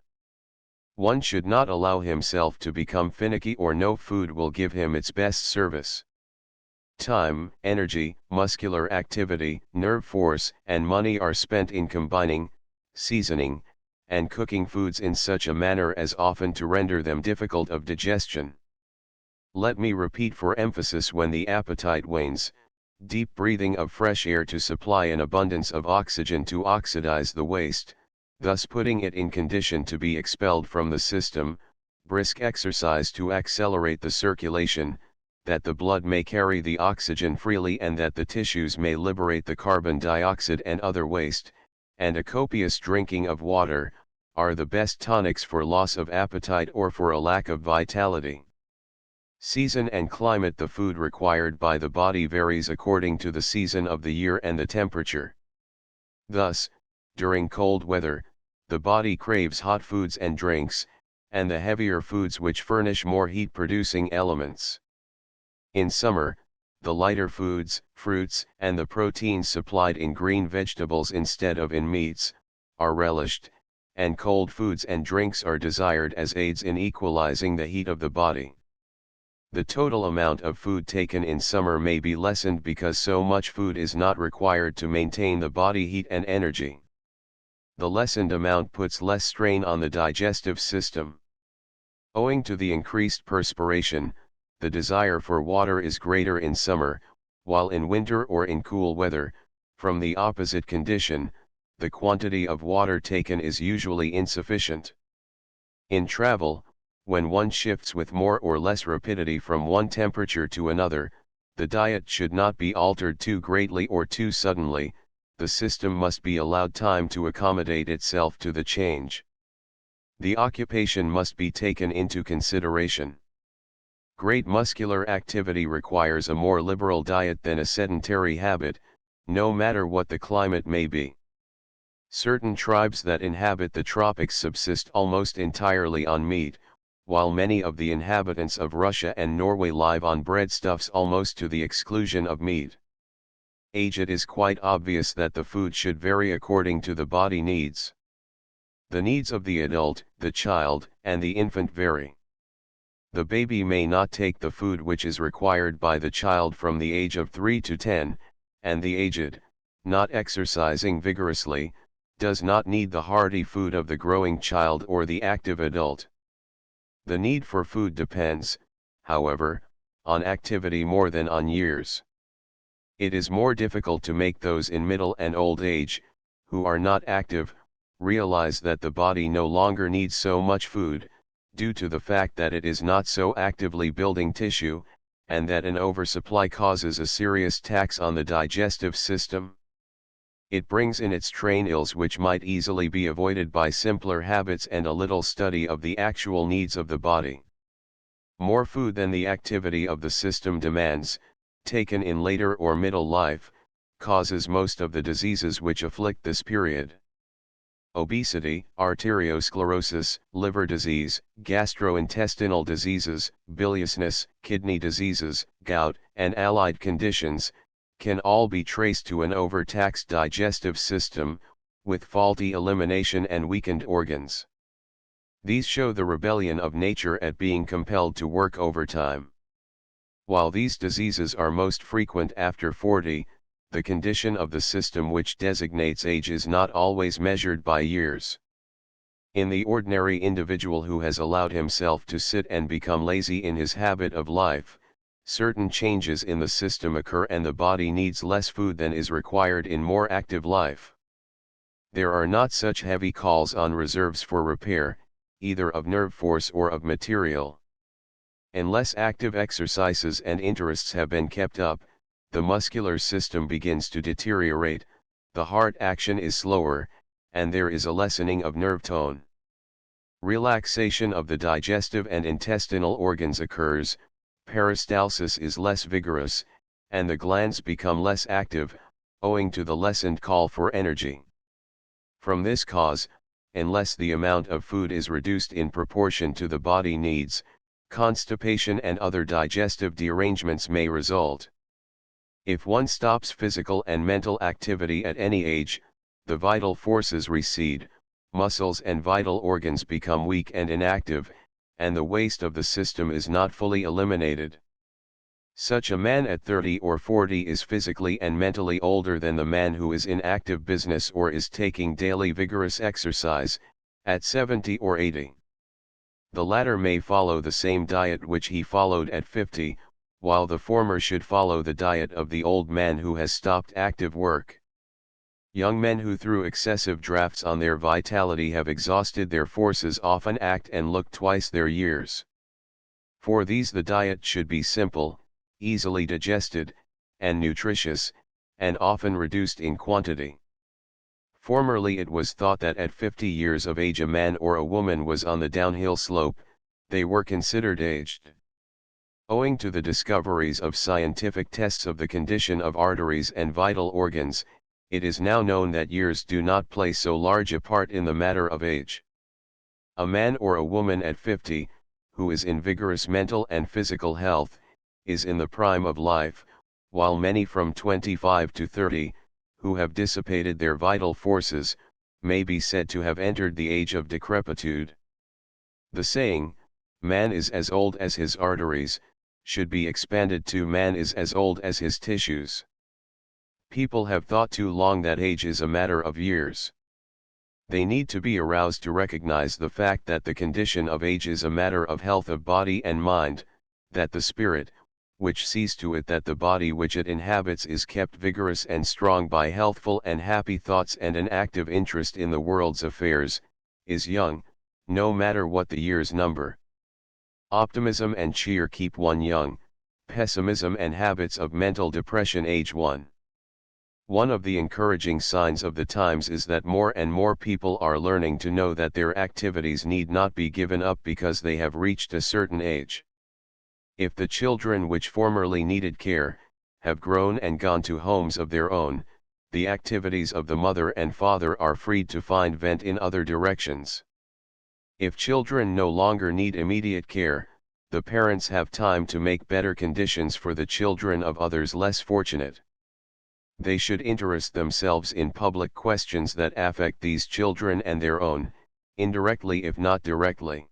One should not allow himself to become finicky, or no food will give him its best service. Time, energy, muscular activity, nerve force, and money are spent in combining, seasoning, and cooking foods in such a manner as often to render them difficult of digestion. Let me repeat for emphasis: when the appetite wanes, deep breathing of fresh air to supply an abundance of oxygen to oxidize the waste, thus putting it in condition to be expelled from the system, brisk exercise to accelerate the circulation, that the blood may carry the oxygen freely and that the tissues may liberate the carbon dioxide and other waste, and a copious drinking of water, are the best tonics for loss of appetite or for a lack of vitality. Season and climate: the food required by the body varies according to the season of the year and the temperature. Thus, during cold weather, the body craves hot foods and drinks, and the heavier foods which furnish more heat-producing elements. In summer, the lighter foods, fruits, and the proteins supplied in green vegetables instead of in meats, are relished, and cold foods and drinks are desired as aids in equalizing the heat of the body. The total amount of food taken in summer may be lessened because so much food is not required to maintain the body heat and energy. The lessened amount puts less strain on the digestive system. Owing to the increased perspiration, the desire for water is greater in summer, while in winter or in cool weather, from the opposite condition, the quantity of water taken is usually insufficient. In travel, when one shifts with more or less rapidity from one temperature to another, the diet should not be altered too greatly or too suddenly. The system must be allowed time to accommodate itself to the change. The occupation must be taken into consideration. Great muscular activity requires a more liberal diet than a sedentary habit, no matter what the climate may be. Certain tribes that inhabit the tropics subsist almost entirely on meat, while many of the inhabitants of Russia and Norway live on breadstuffs almost to the exclusion of meat. It is quite obvious that the food should vary according to the body needs. The needs of the adult, the child, and the infant vary. The baby may not take the food which is required by the child from the age of 3 to 10, and the aged, not exercising vigorously, does not need the hearty food of the growing child or the active adult. The need for food depends, however, on activity more than on years. It is more difficult to make those in middle and old age, who are not active, realize that the body no longer needs so much food, due to the fact that it is not so actively building tissue, and that an oversupply causes a serious tax on the digestive system. It brings in its train ills which might easily be avoided by simpler habits and a little study of the actual needs of the body. More food than the activity of the system demands, taken in later or middle life, causes most of the diseases which afflict this period. Obesity, arteriosclerosis, liver disease, gastrointestinal diseases, biliousness, kidney diseases, gout, and allied conditions, can all be traced to an overtaxed digestive system, with faulty elimination and weakened organs. These show the rebellion of nature at being compelled to work overtime. While these diseases are most frequent after 40, the condition of the system which designates age is not always measured by years. In the ordinary individual who has allowed himself to sit and become lazy in his habit of life, certain changes in the system occur and the body needs less food than is required in more active life. There are not such heavy calls on reserves for repair, either of nerve force or of material. Unless active exercises and interests have been kept up, the muscular system begins to deteriorate, the heart action is slower, and there is a lessening of nerve tone. Relaxation of the digestive and intestinal organs occurs, peristalsis is less vigorous, and the glands become less active, owing to the lessened call for energy. From this cause, unless the amount of food is reduced in proportion to the body needs, constipation and other digestive derangements may result. If one stops physical and mental activity at any age, the vital forces recede, muscles and vital organs become weak and inactive, and the waste of the system is not fully eliminated. Such a man at 30 or 40 is physically and mentally older than the man who is in active business or is taking daily vigorous exercise, at 70 or 80. The latter may follow the same diet which he followed at 50, while the former should follow the diet of the old man who has stopped active work. Young men who through excessive drafts on their vitality have exhausted their forces often act and look twice their years. For these the diet should be simple, easily digested, and nutritious, and often reduced in quantity. Formerly it was thought that at 50 years of age a man or a woman was on the downhill slope, they were considered aged. Owing to the discoveries of scientific tests of the condition of arteries and vital organs, it is now known that years do not play so large a part in the matter of age. A man or a woman at 50, who is in vigorous mental and physical health, is in the prime of life, while many from 25 to 30, who have dissipated their vital forces, may be said to have entered the age of decrepitude. The saying, "Man is as old as his arteries," should be expanded to "Man is as old as his tissues." People have thought too long that age is a matter of years. They need to be aroused to recognize the fact that the condition of age is a matter of health of body and mind, that the spirit, which sees to it that the body which it inhabits is kept vigorous and strong by healthful and happy thoughts and an active interest in the world's affairs, is young, no matter what the year's number. Optimism and cheer keep one young, pessimism and habits of mental depression age one. One of the encouraging signs of the times is that more and more people are learning to know that their activities need not be given up because they have reached a certain age. If the children which formerly needed care, have grown and gone to homes of their own, the activities of the mother and father are freed to find vent in other directions. If children no longer need immediate care, the parents have time to make better conditions for the children of others less fortunate. They should interest themselves in public questions that affect these children and their own, indirectly if not directly.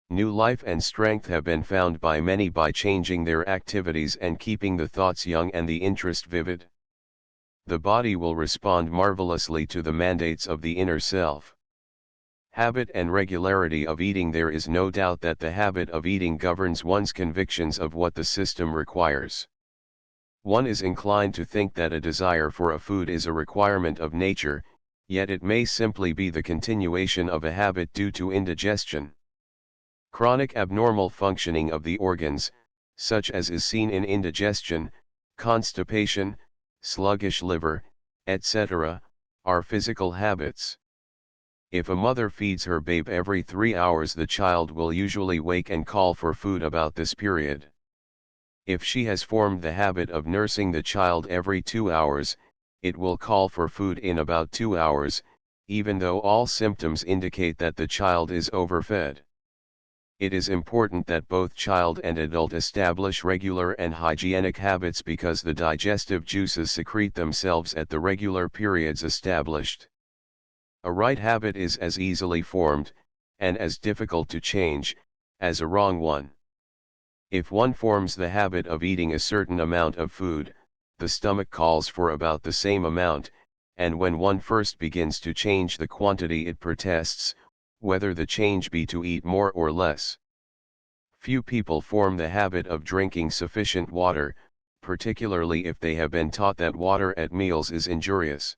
New life and strength have been found by many by changing their activities and keeping the thoughts young and the interest vivid. The body will respond marvelously to the mandates of the inner self. Habit and regularity of eating. There is no doubt that the habit of eating governs one's convictions of what the system requires. One is inclined to think that a desire for a food is a requirement of nature, yet it may simply be the continuation of a habit due to indigestion. Chronic abnormal functioning of the organs, such as is seen in indigestion, constipation, sluggish liver, etc., are physical habits. If a mother feeds her babe every 3 hours, the child will usually wake and call for food about this period. If she has formed the habit of nursing the child every 2 hours, it will call for food in about 2 hours, even though all symptoms indicate that the child is overfed. It is important that both child and adult establish regular and hygienic habits because the digestive juices secrete themselves at the regular periods established. A right habit is as easily formed, and as difficult to change, as a wrong one. If one forms the habit of eating a certain amount of food, the stomach calls for about the same amount, and when one first begins to change the quantity it protests, whether the change be to eat more or less. Few people form the habit of drinking sufficient water, particularly if they have been taught that water at meals is injurious.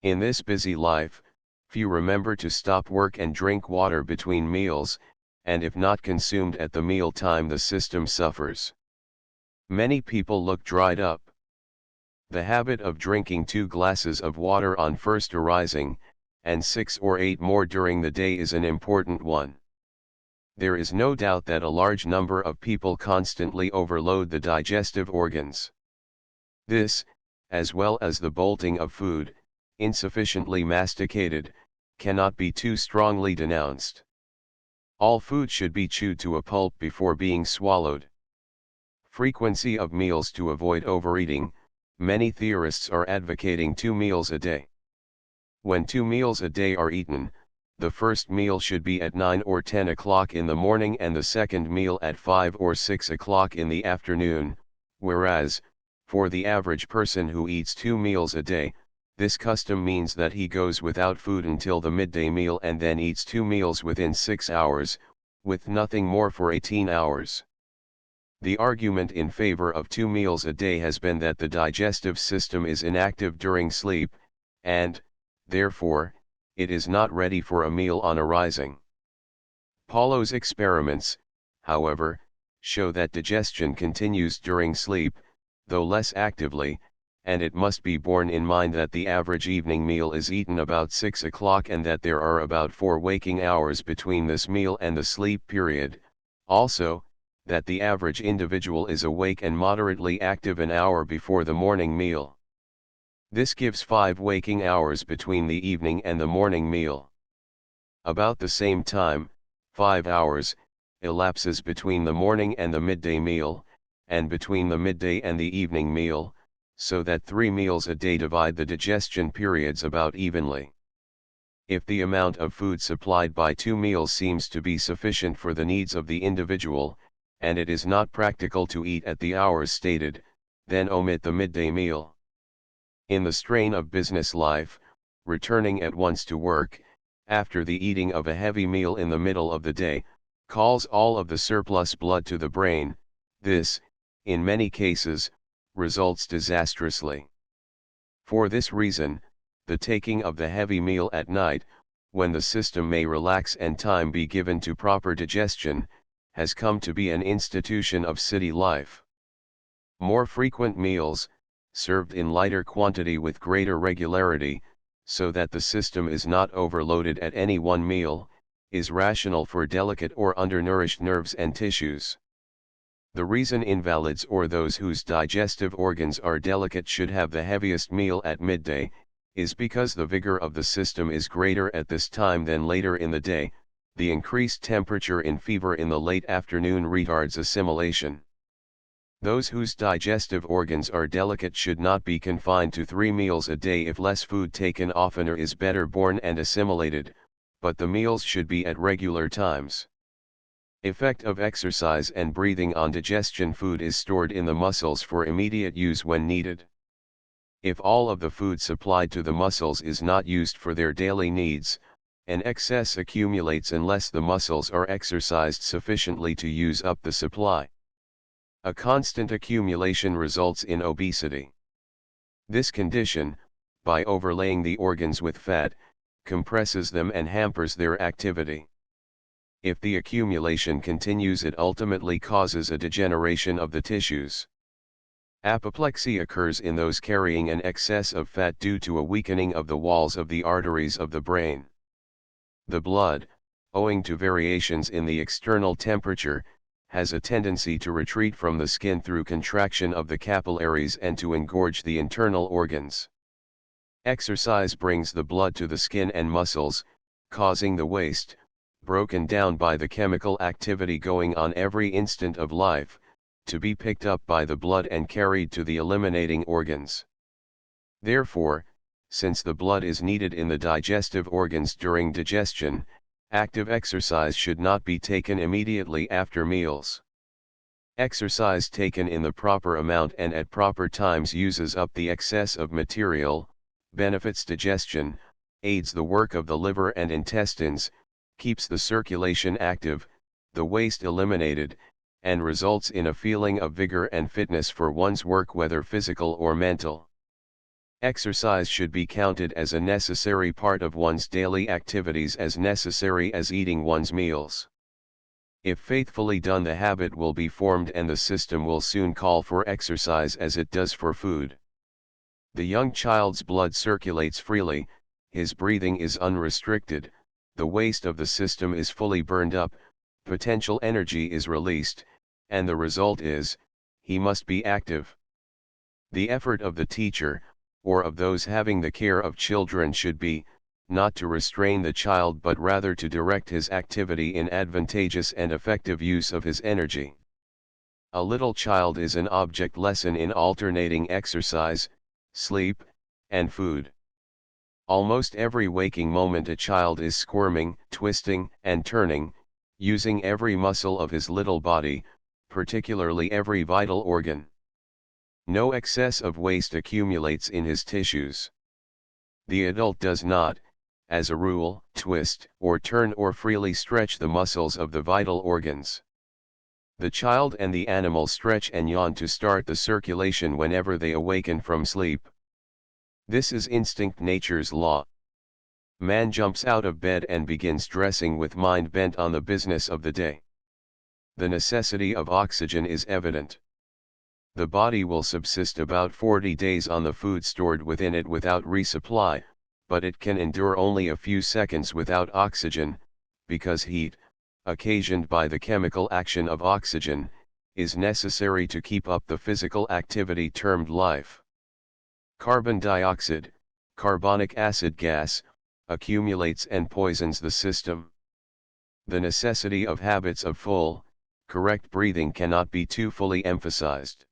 In this busy life, few remember to stop work and drink water between meals, and if not consumed at the meal time the system suffers. Many people look dried up. The habit of drinking 2 glasses of water on first arising, and 6 or 8 more during the day is an important one. There is no doubt that a large number of people constantly overload the digestive organs. This, as well as the bolting of food, insufficiently masticated, cannot be too strongly denounced. All food should be chewed to a pulp before being swallowed. Frequency of meals to avoid overeating. Many theorists are advocating 2 meals a day. When 2 meals a day are eaten, the first meal should be at 9 or 10 o'clock in the morning and the second meal at 5 or 6 o'clock in the afternoon, whereas, for the average person who eats 2 meals a day, this custom means that he goes without food until the midday meal and then eats 2 meals within 6 hours, with nothing more for 18 hours. The argument in favor of 2 meals a day has been that the digestive system is inactive during sleep, and, therefore, it is not ready for a meal on arising. Paulo's experiments, however, show that digestion continues during sleep, though less actively, and it must be borne in mind that the average evening meal is eaten about 6 o'clock and that there are about 4 waking hours between this meal and the sleep period, also, that the average individual is awake and moderately active an hour before the morning meal. This gives 5 waking hours between the evening and the morning meal. About the same time, 5 hours, elapses between the morning and the midday meal, and between the midday and the evening meal, so that 3 meals a day divide the digestion periods about evenly. If the amount of food supplied by 2 meals seems to be sufficient for the needs of the individual, and it is not practical to eat at the hours stated, then omit the midday meal. In the strain of business life, returning at once to work, after the eating of a heavy meal in the middle of the day, calls all of the surplus blood to the brain. This, in many cases, results disastrously. For this reason, the taking of the heavy meal at night, when the system may relax and time be given to proper digestion, has come to be an institution of city life. More frequent meals, served in lighter quantity with greater regularity, so that the system is not overloaded at any one meal, is rational for delicate or undernourished nerves and tissues. The reason invalids or those whose digestive organs are delicate should have the heaviest meal at midday, is because the vigor of the system is greater at this time than later in the day. The increased temperature in fever in the late afternoon retards assimilation. Those whose digestive organs are delicate should not be confined to 3 meals a day if less food taken oftener is better borne and assimilated, but the meals should be at regular times. Effect of exercise and breathing on digestion. Food is stored in the muscles for immediate use when needed. If all of the food supplied to the muscles is not used for their daily needs, an excess accumulates unless the muscles are exercised sufficiently to use up the supply. A constant accumulation results in obesity. This condition, by overlaying the organs with fat, compresses them and hampers their activity. If the accumulation continues, it ultimately causes a degeneration of the tissues. Apoplexy occurs in those carrying an excess of fat due to a weakening of the walls of the arteries of the brain. The blood, owing to variations in the external temperature, has a tendency to retreat from the skin through contraction of the capillaries and to engorge the internal organs. Exercise brings the blood to the skin and muscles, causing the waste, broken down by the chemical activity going on every instant of life, to be picked up by the blood and carried to the eliminating organs. Therefore, since the blood is needed in the digestive organs during digestion, active exercise should not be taken immediately after meals. Exercise taken in the proper amount and at proper times uses up the excess of material, benefits digestion, aids the work of the liver and intestines, keeps the circulation active, the waste eliminated, and results in a feeling of vigor and fitness for one's work, whether physical or mental. Exercise should be counted as a necessary part of one's daily activities, as necessary as eating one's meals. If faithfully done, the habit will be formed and the system will soon call for exercise as it does for food. The young child's blood circulates freely, his breathing is unrestricted, the waste of the system is fully burned up, potential energy is released, and the result is, he must be active. The effort of the teacher, or of those having the care of children, should be, not to restrain the child but rather to direct his activity in advantageous and effective use of his energy. A little child is an object lesson in alternating exercise, sleep, and food. Almost every waking moment a child is squirming, twisting, and turning, using every muscle of his little body, particularly every vital organ. No excess of waste accumulates in his tissues. The adult does not, as a rule, twist, or turn or freely stretch the muscles of the vital organs. The child and the animal stretch and yawn to start the circulation whenever they awaken from sleep. This is instinct, nature's law. Man jumps out of bed and begins dressing with mind bent on the business of the day. The necessity of oxygen is evident. The body will subsist about 40 days on the food stored within it without resupply, but it can endure only a few seconds without oxygen, because heat, occasioned by the chemical action of oxygen, is necessary to keep up the physical activity termed life. Carbon dioxide, carbonic acid gas, accumulates and poisons the system. The necessity of habits of full, correct breathing cannot be too fully emphasized.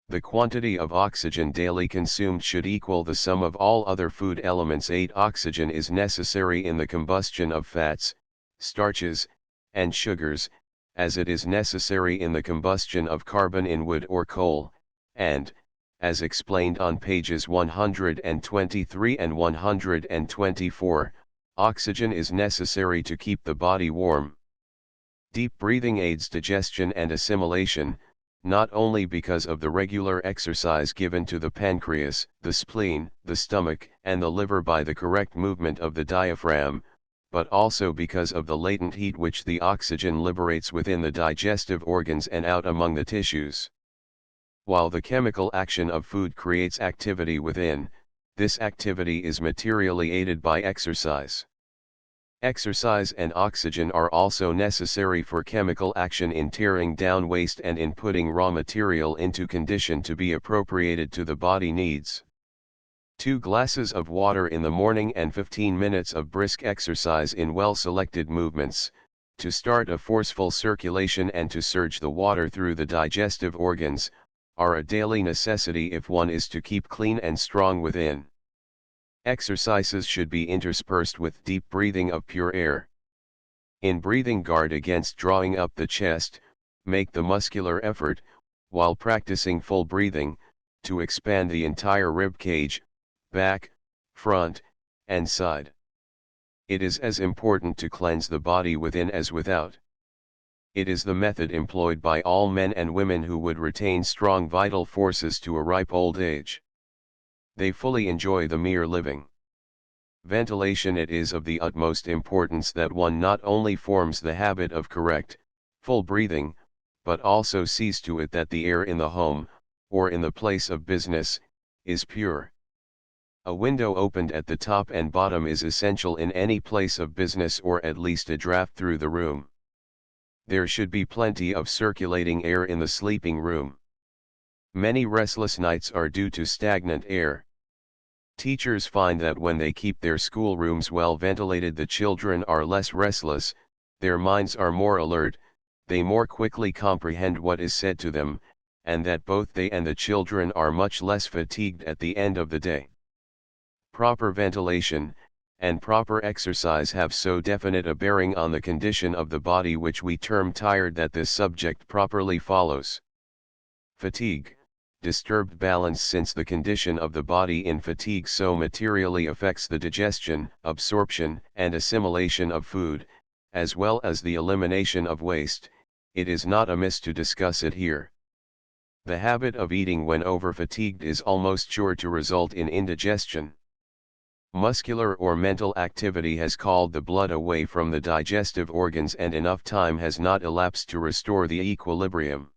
The quantity of oxygen daily consumed should equal the sum of all other food elements. 8. Oxygen is necessary in the combustion of fats, starches, and sugars, as it is necessary in the combustion of carbon in wood or coal, and, as explained on pages 123 and 124, oxygen is necessary to keep the body warm. Deep breathing aids digestion and assimilation, not only because of the regular exercise given to the pancreas, the spleen, the stomach, and the liver by the correct movement of the diaphragm, but also because of the latent heat which the oxygen liberates within the digestive organs and out among the tissues. While the chemical action of food creates activity within, this activity is materially aided by exercise. Exercise and oxygen are also necessary for chemical action in tearing down waste and in putting raw material into condition to be appropriated to the body needs. 2 glasses of water in the morning and 15 minutes of brisk exercise in well-selected movements, to start a forceful circulation and to surge the water through the digestive organs, are a daily necessity if one is to keep clean and strong within. Exercises should be interspersed with deep breathing of pure air. In breathing, guard against drawing up the chest, make the muscular effort, while practicing full breathing, to expand the entire rib cage, back, front, and side. It is as important to cleanse the body within as without. It is the method employed by all men and women who would retain strong vital forces to a ripe old age. They fully enjoy the mere living. Ventilation. It is of the utmost importance that one not only forms the habit of correct, full breathing, but also sees to it that the air in the home, or in the place of business, is pure. A window opened at the top and bottom is essential in any place of business, or at least a draft through the room. There should be plenty of circulating air in the sleeping room. Many restless nights are due to stagnant air. Teachers find that when they keep their schoolrooms well ventilated, the children are less restless, their minds are more alert, they more quickly comprehend what is said to them, and that both they and the children are much less fatigued at the end of the day. Proper ventilation and proper exercise have so definite a bearing on the condition of the body which we term tired that this subject properly follows. Fatigue, disturbed balance. Since the condition of the body in fatigue so materially affects the digestion, absorption, and assimilation of food, as well as the elimination of waste, it is not amiss to discuss it here. The habit of eating when over-fatigued is almost sure to result in indigestion. Muscular or mental activity has called the blood away from the digestive organs, and enough time has not elapsed to restore the equilibrium.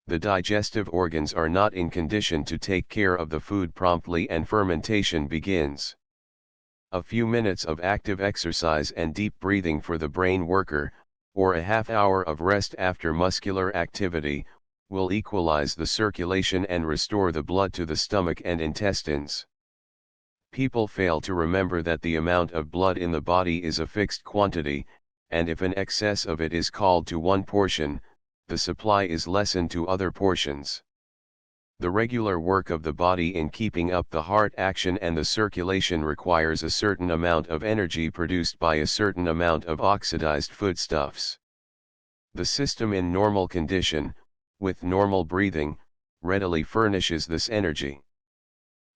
The digestive organs are not in condition to take care of the food promptly, and fermentation begins. A few minutes of active exercise and deep breathing for the brain worker, or a half hour of rest after muscular activity, will equalize the circulation and restore the blood to the stomach and intestines. People fail to remember that the amount of blood in the body is a fixed quantity, and if an excess of it is called to one portion, the supply is lessened to other portions. The regular work of the body in keeping up the heart action and the circulation requires a certain amount of energy produced by a certain amount of oxidized foodstuffs. The system in normal condition, with normal breathing, readily furnishes this energy.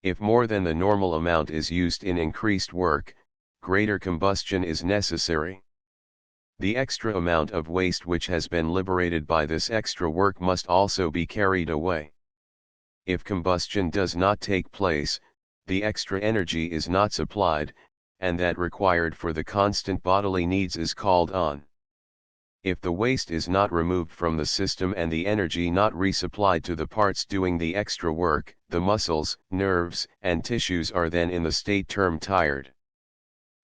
If more than the normal amount is used in increased work, greater combustion is necessary. The extra amount of waste which has been liberated by this extra work must also be carried away. If combustion does not take place, the extra energy is not supplied, and that required for the constant bodily needs is called on. If the waste is not removed from the system and the energy not resupplied to the parts doing the extra work, the muscles, nerves, and tissues are then in the state termed tired.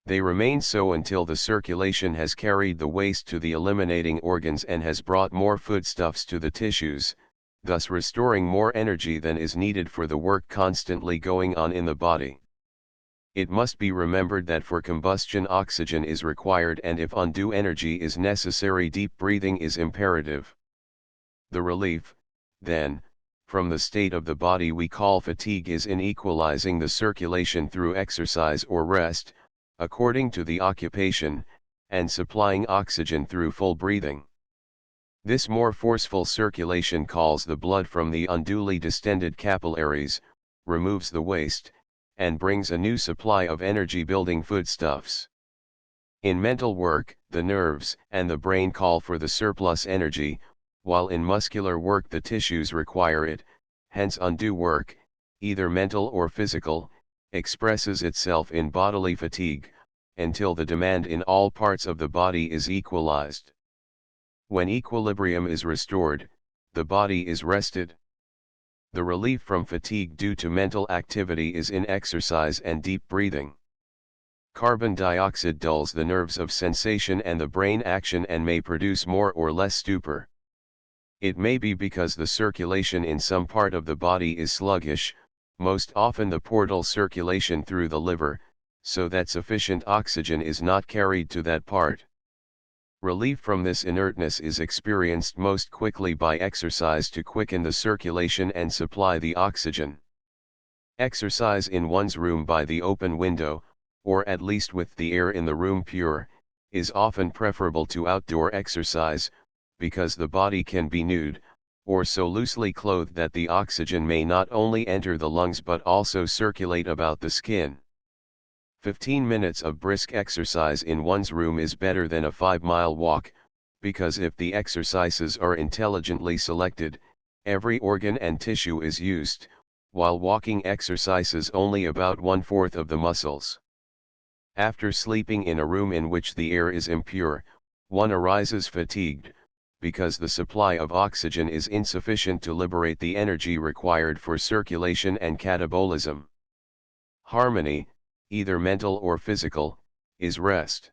They remain so until the circulation has carried the waste to the eliminating organs and has brought more foodstuffs to the tissues, thus restoring more energy than is needed for the work constantly going on in the body. It must be remembered that for combustion oxygen is required, and if undue energy is necessary, deep breathing is imperative. The relief, then, from the state of the body we call fatigue is in equalizing the circulation through exercise or rest, according to the occupation, and supplying oxygen through full breathing. This more forceful circulation calls the blood from the unduly distended capillaries, removes the waste, and brings a new supply of energy-building foodstuffs. In mental work, the nerves and the brain call for the surplus energy, while in muscular work the tissues require it, hence undue work, either mental or physical, expresses itself in bodily fatigue, until the demand in all parts of the body is equalized. When equilibrium is restored, the body is rested. The relief from fatigue due to mental activity is in exercise and deep breathing. Carbon dioxide dulls the nerves of sensation and the brain action and may produce more or less stupor. It may be because the circulation in some part of the body is sluggish, most often the portal circulation through the liver, so that sufficient oxygen is not carried to that part. Relief from this inertness is experienced most quickly by exercise to quicken the circulation and supply the oxygen. Exercise in one's room by the open window, or at least with the air in the room pure, is often preferable to outdoor exercise, because the body can be nude, or so loosely clothed that the oxygen may not only enter the lungs but also circulate about the skin. 15 minutes of brisk exercise in one's room is better than a 5-mile walk, because if the exercises are intelligently selected, every organ and tissue is used, while walking exercises only about 1/4 of the muscles. After sleeping in a room in which the air is impure, one arises fatigued, because the supply of oxygen is insufficient to liberate the energy required for circulation and catabolism. Harmony, either mental or physical, is rest.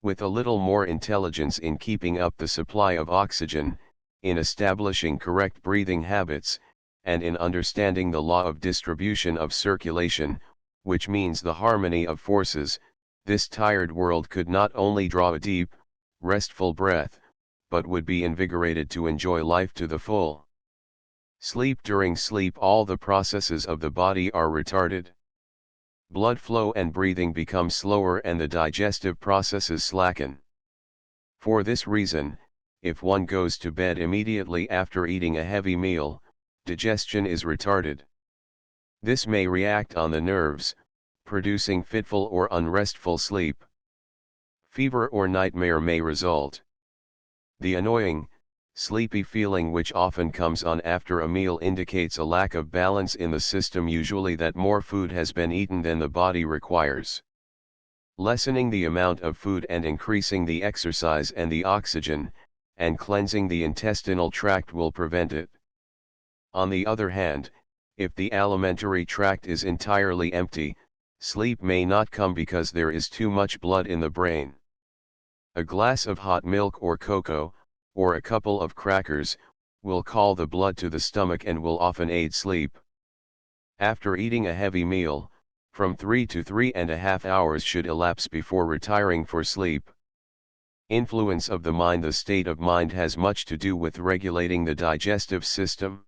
With a little more intelligence in keeping up the supply of oxygen, in establishing correct breathing habits, and in understanding the law of distribution of circulation, which means the harmony of forces, this tired world could not only draw a deep, restful breath, but would be invigorated to enjoy life to the full. During sleep all the processes of the body are retarded. Blood flow and breathing become slower and the digestive processes slacken. For this reason, if one goes to bed immediately after eating a heavy meal, digestion is retarded. This may react on the nerves, producing fitful or unrestful sleep. Fever or nightmare may result. The annoying, sleepy feeling which often comes on after a meal indicates a lack of balance in the system, usually that more food has been eaten than the body requires. Lessening the amount of food and increasing the exercise and the oxygen, and cleansing the intestinal tract will prevent it. On the other hand, if the alimentary tract is entirely empty, sleep may not come because there is too much blood in the brain. A glass of hot milk or cocoa, or a couple of crackers, will call the blood to the stomach and will often aid sleep. After eating a heavy meal, from 3 to 3.5 hours should elapse before retiring for sleep. Influence of the mind. The state of mind has much to do with regulating the digestive system.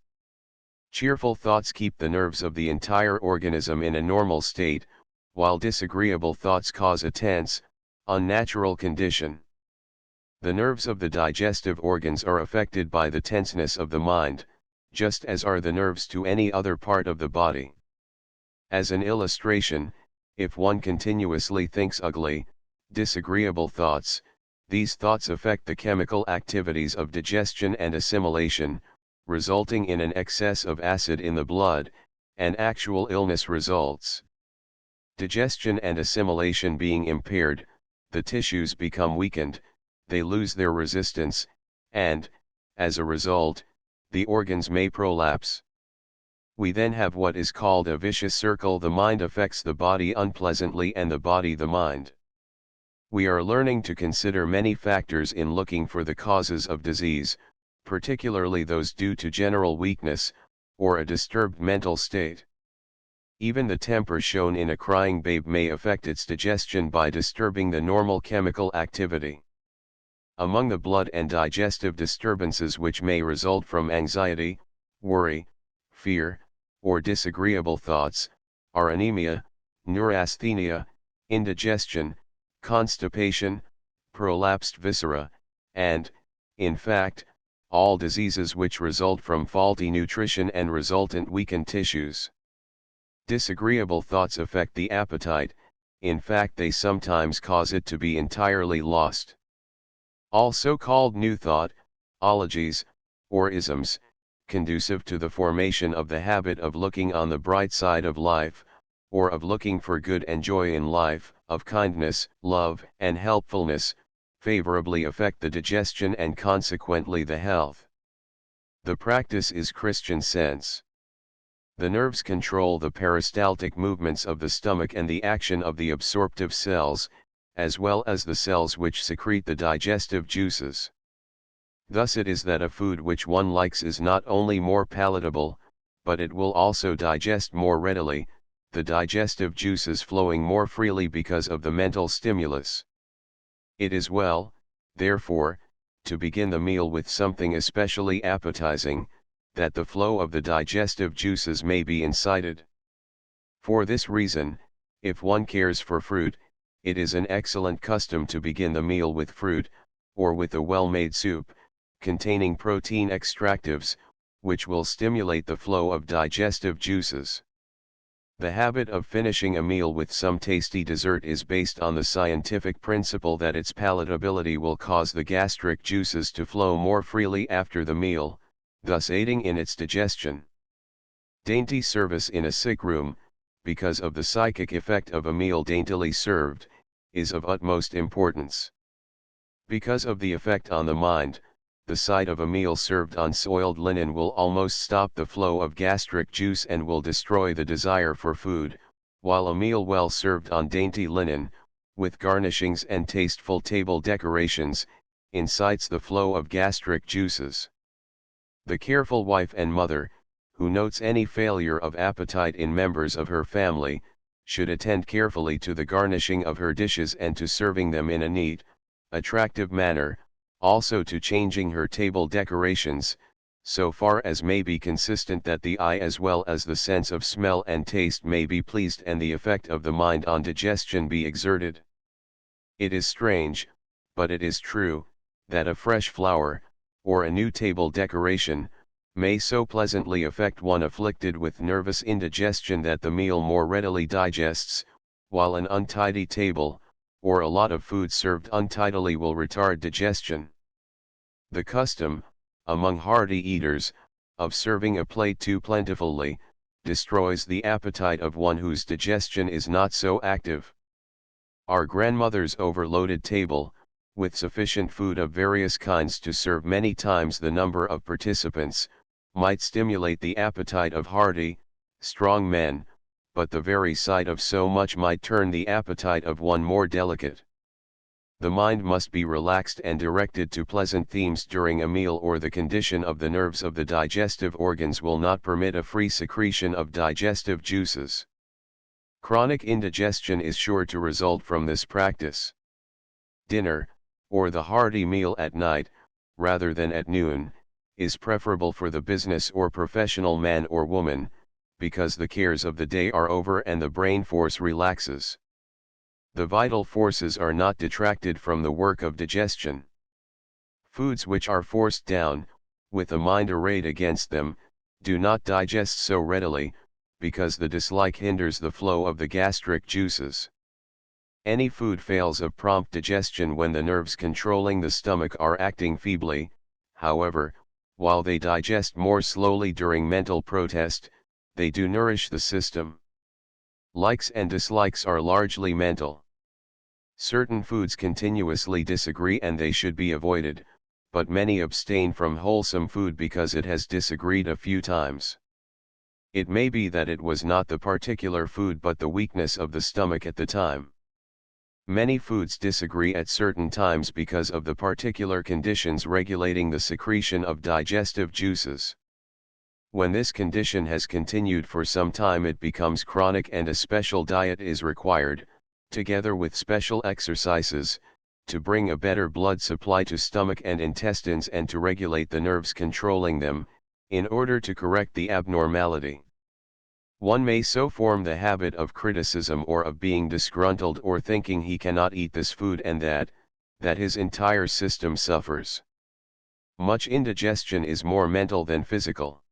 Cheerful thoughts keep the nerves of the entire organism in a normal state, while disagreeable thoughts cause a tense, unnatural condition. The nerves of the digestive organs are affected by the tenseness of the mind, just as are the nerves to any other part of the body. As an illustration, if one continuously thinks ugly, disagreeable thoughts, these thoughts affect the chemical activities of digestion and assimilation, resulting in an excess of acid in the blood, and actual illness results. Digestion and assimilation being impaired, the tissues become weakened, they lose their resistance, and, as a result, the organs may prolapse. We then have what is called a vicious circle. The mind affects the body unpleasantly and the body the mind. We are learning to consider many factors in looking for the causes of disease, particularly those due to general weakness, or a disturbed mental state. Even the temper shown in a crying babe may affect its digestion by disturbing the normal chemical activity. Among the blood and digestive disturbances which may result from anxiety, worry, fear, or disagreeable thoughts, are anemia, neurasthenia, indigestion, constipation, prolapsed viscera, and, in fact, all diseases which result from faulty nutrition and resultant weakened tissues. Disagreeable thoughts affect the appetite, in fact they sometimes cause it to be entirely lost. All so-called new thought, ologies, or isms, conducive to the formation of the habit of looking on the bright side of life, or of looking for good and joy in life, of kindness, love, and helpfulness, favorably affect the digestion and consequently the health. The practice is Christian Sense. The nerves control the peristaltic movements of the stomach and the action of the absorptive cells, as well as the cells which secrete the digestive juices. Thus it is that a food which one likes is not only more palatable, but it will also digest more readily, the digestive juices flowing more freely because of the mental stimulus. It is well, therefore, to begin the meal with something especially appetizing, that the flow of the digestive juices may be incited. For this reason, if one cares for fruit, it is an excellent custom to begin the meal with fruit, or with a well-made soup, containing protein extractives, which will stimulate the flow of digestive juices. The habit of finishing a meal with some tasty dessert is based on the scientific principle that its palatability will cause the gastric juices to flow more freely after the meal, thus aiding in its digestion. Dainty service in a sick room, because of the psychic effect of a meal daintily served, is of utmost importance. Because of the effect on the mind, the sight of a meal served on soiled linen will almost stop the flow of gastric juice and will destroy the desire for food, while a meal well served on dainty linen, with garnishings and tasteful table decorations, incites the flow of gastric juices. The careful wife and mother, who notes any failure of appetite in members of her family, should attend carefully to the garnishing of her dishes and to serving them in a neat, attractive manner, also to changing her table decorations, so far as may be consistent that the eye as well as the sense of smell and taste may be pleased and the effect of the mind on digestion be exerted. It is strange, but it is true, that a fresh flower, or a new table decoration, may so pleasantly affect one afflicted with nervous indigestion that the meal more readily digests, while an untidy table, or a lot of food served untidily will retard digestion. The custom, among hearty eaters, of serving a plate too plentifully, destroys the appetite of one whose digestion is not so active. Our grandmother's overloaded table, with sufficient food of various kinds to serve many times the number of participants, might stimulate the appetite of hearty, strong men, but the very sight of so much might turn the appetite of one more delicate. The mind must be relaxed and directed to pleasant themes during a meal, or the condition of the nerves of the digestive organs will not permit a free secretion of digestive juices. Chronic indigestion is sure to result from this practice. Dinner, or the hearty meal at night, rather than at noon, is preferable for the business or professional man or woman, because the cares of the day are over and the brain force relaxes. The vital forces are not detracted from the work of digestion. Foods which are forced down, with a mind arrayed against them, do not digest so readily, because the dislike hinders the flow of the gastric juices. Any food fails of prompt digestion when the nerves controlling the stomach are acting feebly, however, while they digest more slowly during mental protest, they do nourish the system. Likes and dislikes are largely mental. Certain foods continuously disagree and they should be avoided, but many abstain from wholesome food because it has disagreed a few times. It may be that it was not the particular food but the weakness of the stomach at the time. Many foods disagree at certain times because of the particular conditions regulating the secretion of digestive juices. When this condition has continued for some time, it becomes chronic and a special diet is required, together with special exercises, to bring a better blood supply to stomach and intestines and to regulate the nerves controlling them, in order to correct the abnormality. One may so form the habit of criticism or of being disgruntled or thinking he cannot eat this food and that his entire system suffers. Much indigestion is more mental than physical.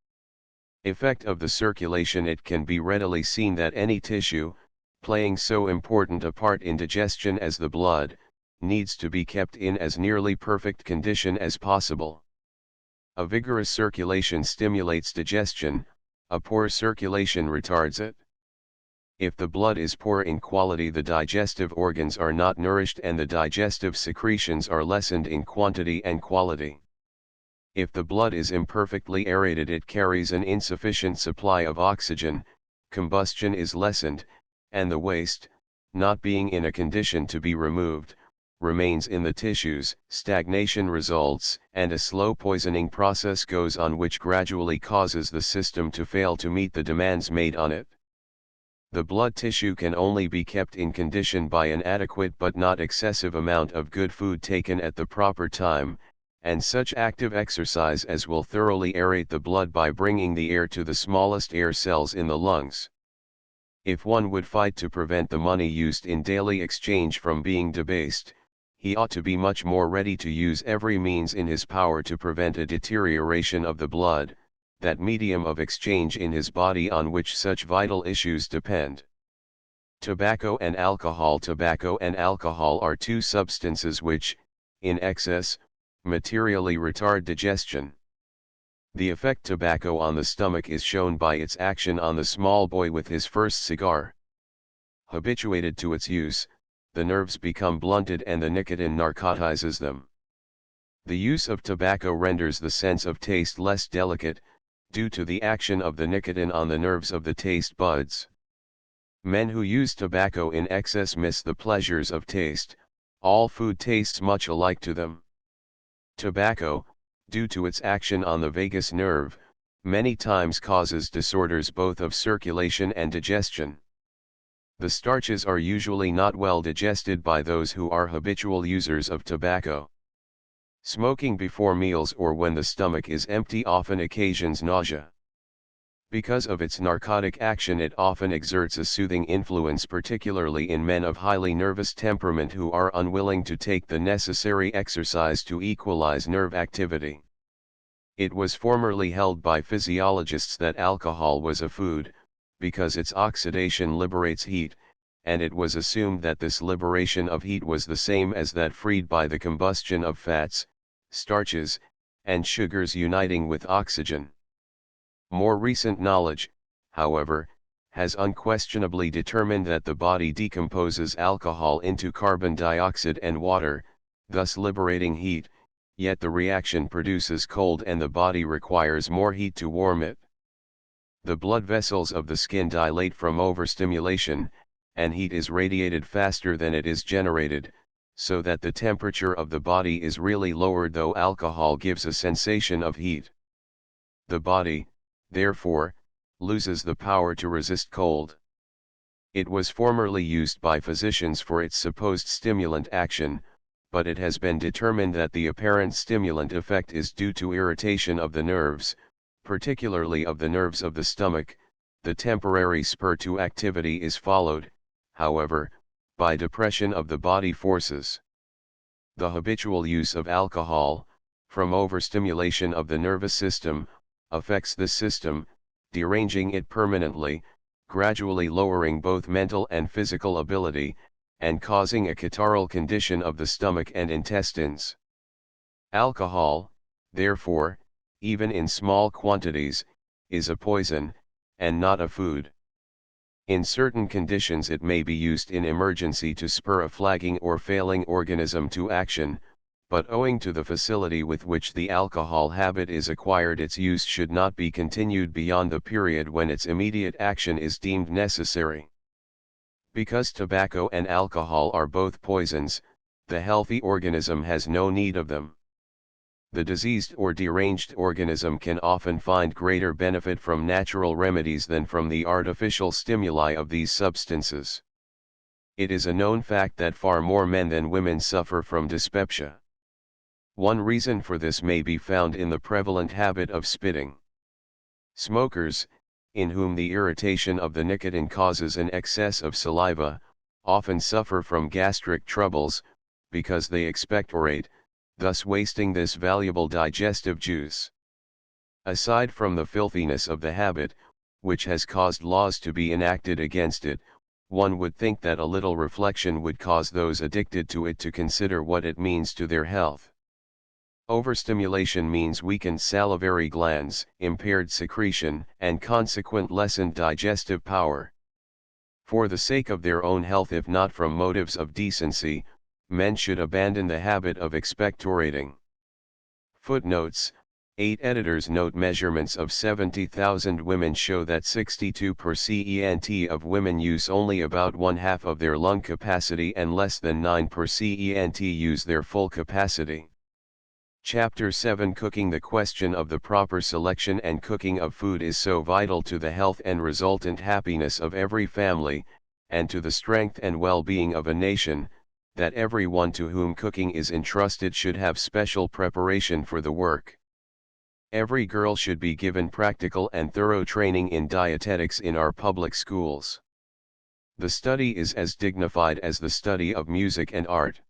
Effect of the circulation. It can be readily seen that any tissue, playing so important a part in digestion as the blood, needs to be kept in as nearly perfect condition as possible. A vigorous circulation stimulates digestion, a poor circulation retards it. If the blood is poor in quality, the digestive organs are not nourished and the digestive secretions are lessened in quantity and quality. If the blood is imperfectly aerated, it carries an insufficient supply of oxygen, combustion is lessened, and the waste, not being in a condition to be removed, remains in the tissues, stagnation results, and a slow poisoning process goes on which gradually causes the system to fail to meet the demands made on it. The blood tissue can only be kept in condition by an adequate but not excessive amount of good food taken at the proper time, and such active exercise as will thoroughly aerate the blood by bringing the air to the smallest air cells in the lungs. If one would fight to prevent the money used in daily exchange from being debased, he ought to be much more ready to use every means in his power to prevent a deterioration of the blood, that medium of exchange in his body on which such vital issues depend. Tobacco and alcohol. Tobacco and alcohol are two substances which, in excess, materially retard digestion. The effect tobacco on the stomach is shown by its action on the small boy with his first cigar. Habituated to its use, the nerves become blunted and the nicotine narcotizes them. The use of tobacco renders the sense of taste less delicate, due to the action of the nicotine on the nerves of the taste buds. Men who use tobacco in excess miss the pleasures of taste. All food tastes much alike to them. Tobacco, due to its action on the vagus nerve, many times causes disorders both of circulation and digestion. The starches are usually not well digested by those who are habitual users of tobacco. Smoking before meals or when the stomach is empty often occasions nausea. Because of its narcotic action, it often exerts a soothing influence, particularly in men of highly nervous temperament who are unwilling to take the necessary exercise to equalize nerve activity. It was formerly held by physiologists that alcohol was a food, because its oxidation liberates heat, and it was assumed that this liberation of heat was the same as that freed by the combustion of fats, starches, and sugars uniting with oxygen. More recent knowledge, however, has unquestionably determined that the body decomposes alcohol into carbon dioxide and water, thus liberating heat, yet the reaction produces cold and the body requires more heat to warm it. The blood vessels of the skin dilate from overstimulation, and heat is radiated faster than it is generated, so that the temperature of the body is really lowered, though alcohol gives a sensation of heat. The body, therefore, loses the power to resist cold. It was formerly used by physicians for its supposed stimulant action, but it has been determined that the apparent stimulant effect is due to irritation of the nerves, particularly of the nerves of the stomach. The temporary spur to activity is followed, however, by depression of the body forces. The habitual use of alcohol, from overstimulation of the nervous system, affects this system, deranging it permanently, gradually lowering both mental and physical ability, and causing a catarrhal condition of the stomach and intestines. Alcohol, therefore, even in small quantities, is a poison, and not a food. In certain conditions it may be used in emergency to spur a flagging or failing organism to action, but owing to the facility with which the alcohol habit is acquired, its use should not be continued beyond the period when its immediate action is deemed necessary. Because tobacco and alcohol are both poisons, the healthy organism has no need of them. The diseased or deranged organism can often find greater benefit from natural remedies than from the artificial stimuli of these substances. It is a known fact that far more men than women suffer from dyspepsia. One reason for this may be found in the prevalent habit of spitting. Smokers, in whom the irritation of the nicotine causes an excess of saliva, often suffer from gastric troubles, because they expectorate, thus wasting this valuable digestive juice. Aside from the filthiness of the habit, which has caused laws to be enacted against it, one would think that a little reflection would cause those addicted to it to consider what it means to their health. Overstimulation means weakened salivary glands, impaired secretion, and consequent lessened digestive power. For the sake of their own health, if not from motives of decency, men should abandon the habit of expectorating. Footnotes: 8 editors note measurements of 70,000 women show that 62% of women use only about one-half of their lung capacity and less than 9% use their full capacity. Chapter 7 Cooking. The question of the proper selection and cooking of food is so vital to the health and resultant happiness of every family, and to the strength and well-being of a nation, that everyone to whom cooking is entrusted should have special preparation for the work. Every girl should be given practical and thorough training in dietetics in our public schools. The study is as dignified as the study of music and art.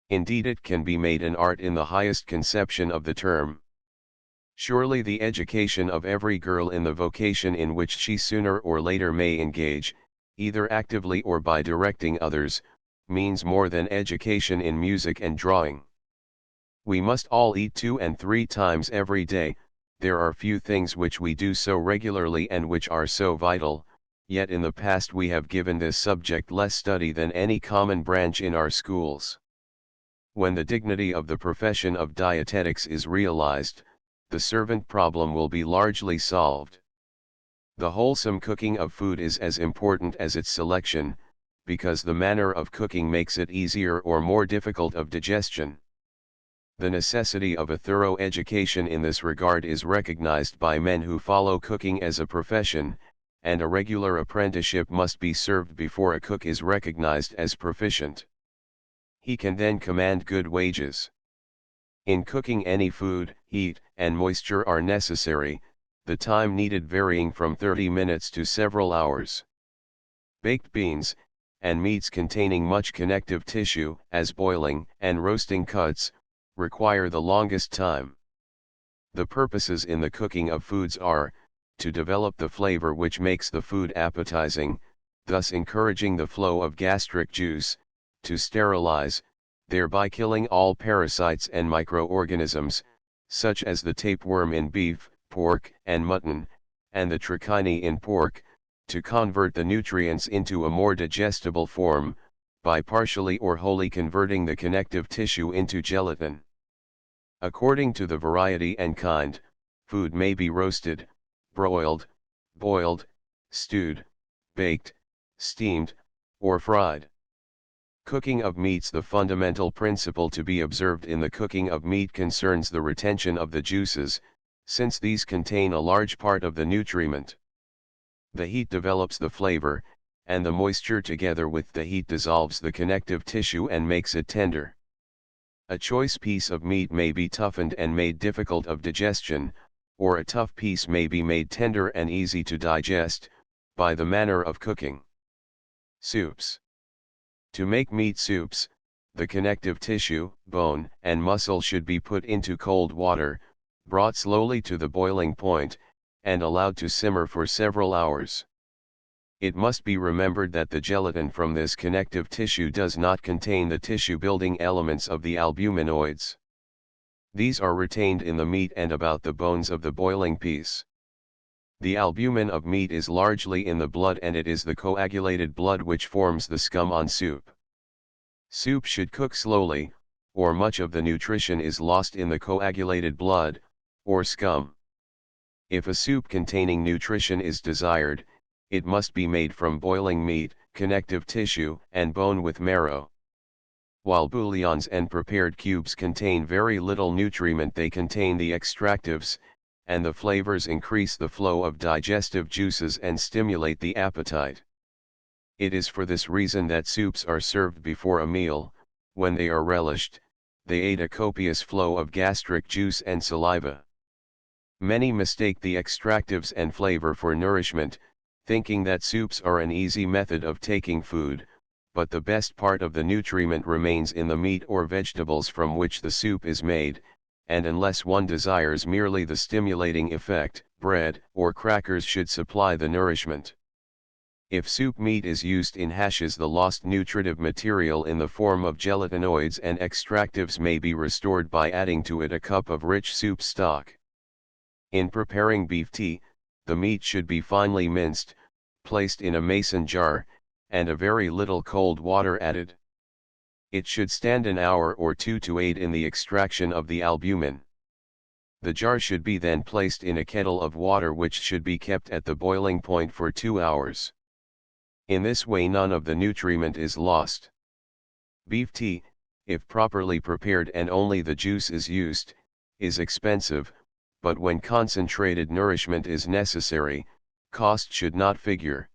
Indeed, it can be made an art in the highest conception of the term. Surely the education of every girl in the vocation in which she sooner or later may engage, either actively or by directing others, means more than education in music and drawing. We must all eat 2 and 3 times every day. There are few things which we do so regularly and which are so vital, yet in the past we have given this subject less study than any common branch in our schools. When the dignity of the profession of dietetics is realized, the servant problem will be largely solved. The wholesome cooking of food is as important as its selection, because the manner of cooking makes it easier or more difficult of digestion. The necessity of a thorough education in this regard is recognized by men who follow cooking as a profession, and a regular apprenticeship must be served before a cook is recognized as proficient. He can then command good wages. In cooking any food, heat and moisture are necessary, the time needed varying from 30 minutes to several hours. Baked beans, and meats containing much connective tissue, as boiling and roasting cuts, require the longest time. The purposes in the cooking of foods are, to develop the flavor which makes the food appetizing, thus encouraging the flow of gastric juice, to sterilize, thereby killing all parasites and microorganisms, such as the tapeworm in beef, pork, and mutton, and the trichinae in pork, to convert the nutrients into a more digestible form, by partially or wholly converting the connective tissue into gelatin. According to the variety and kind, food may be roasted, broiled, boiled, stewed, baked, steamed, or fried. Cooking of meats. The fundamental principle to be observed in the cooking of meat concerns the retention of the juices, since these contain a large part of the nutriment. The heat develops the flavor, and the moisture together with the heat dissolves the connective tissue and makes it tender. A choice piece of meat may be toughened and made difficult of digestion, or a tough piece may be made tender and easy to digest, by the manner of cooking. Soups. To make meat soups, the connective tissue, bone, and muscle should be put into cold water, brought slowly to the boiling point, and allowed to simmer for several hours. It must be remembered that the gelatin from this connective tissue does not contain the tissue-building elements of the albuminoids. These are retained in the meat and about the bones of the boiling piece. The albumin of meat is largely in the blood, and it is the coagulated blood which forms the scum on soup. Soup should cook slowly, or much of the nutrition is lost in the coagulated blood, or scum. If a soup containing nutrition is desired, it must be made from boiling meat, connective tissue, and bone with marrow. While bouillons and prepared cubes contain very little nutriment, they contain the extractives, and the flavors increase the flow of digestive juices and stimulate the appetite. It is for this reason that soups are served before a meal. When they are relished, they aid a copious flow of gastric juice and saliva. Many mistake the extractives and flavor for nourishment, thinking that soups are an easy method of taking food, but the best part of the nutriment remains in the meat or vegetables from which the soup is made, and unless one desires merely the stimulating effect, bread or crackers should supply the nourishment. If soup meat is used in hashes, the lost nutritive material in the form of gelatinoids and extractives may be restored by adding to it a cup of rich soup stock. In preparing beef tea, the meat should be finely minced, placed in a mason jar, and a very little cold water added. It should stand an hour or two to aid in the extraction of the albumin. The jar should be then placed in a kettle of water which should be kept at the boiling point for 2 hours. In this way none of the nutriment is lost. Beef tea, if properly prepared and only the juice is used, is expensive, but when concentrated nourishment is necessary, cost should not figure.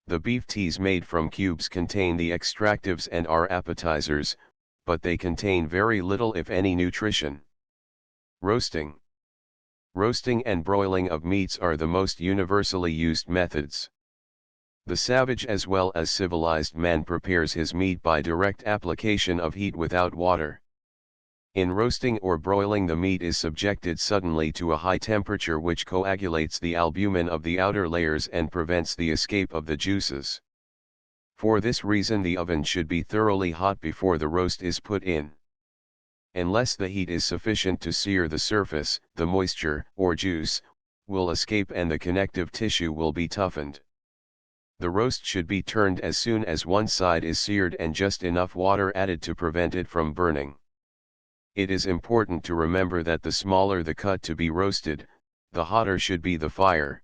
The beef teas made from cubes contain the extractives and are appetizers, but they contain very little if any nutrition. Roasting. Roasting and broiling of meats are the most universally used methods. The savage as well as civilized man prepares his meat by direct application of heat without water. In roasting or broiling, the meat is subjected suddenly to a high temperature which coagulates the albumin of the outer layers and prevents the escape of the juices. For this reason the oven should be thoroughly hot before the roast is put in. Unless the heat is sufficient to sear the surface, the moisture, or juice, will escape and the connective tissue will be toughened. The roast should be turned as soon as one side is seared and just enough water added to prevent it from burning. It is important to remember that the smaller the cut to be roasted, the hotter should be the fire.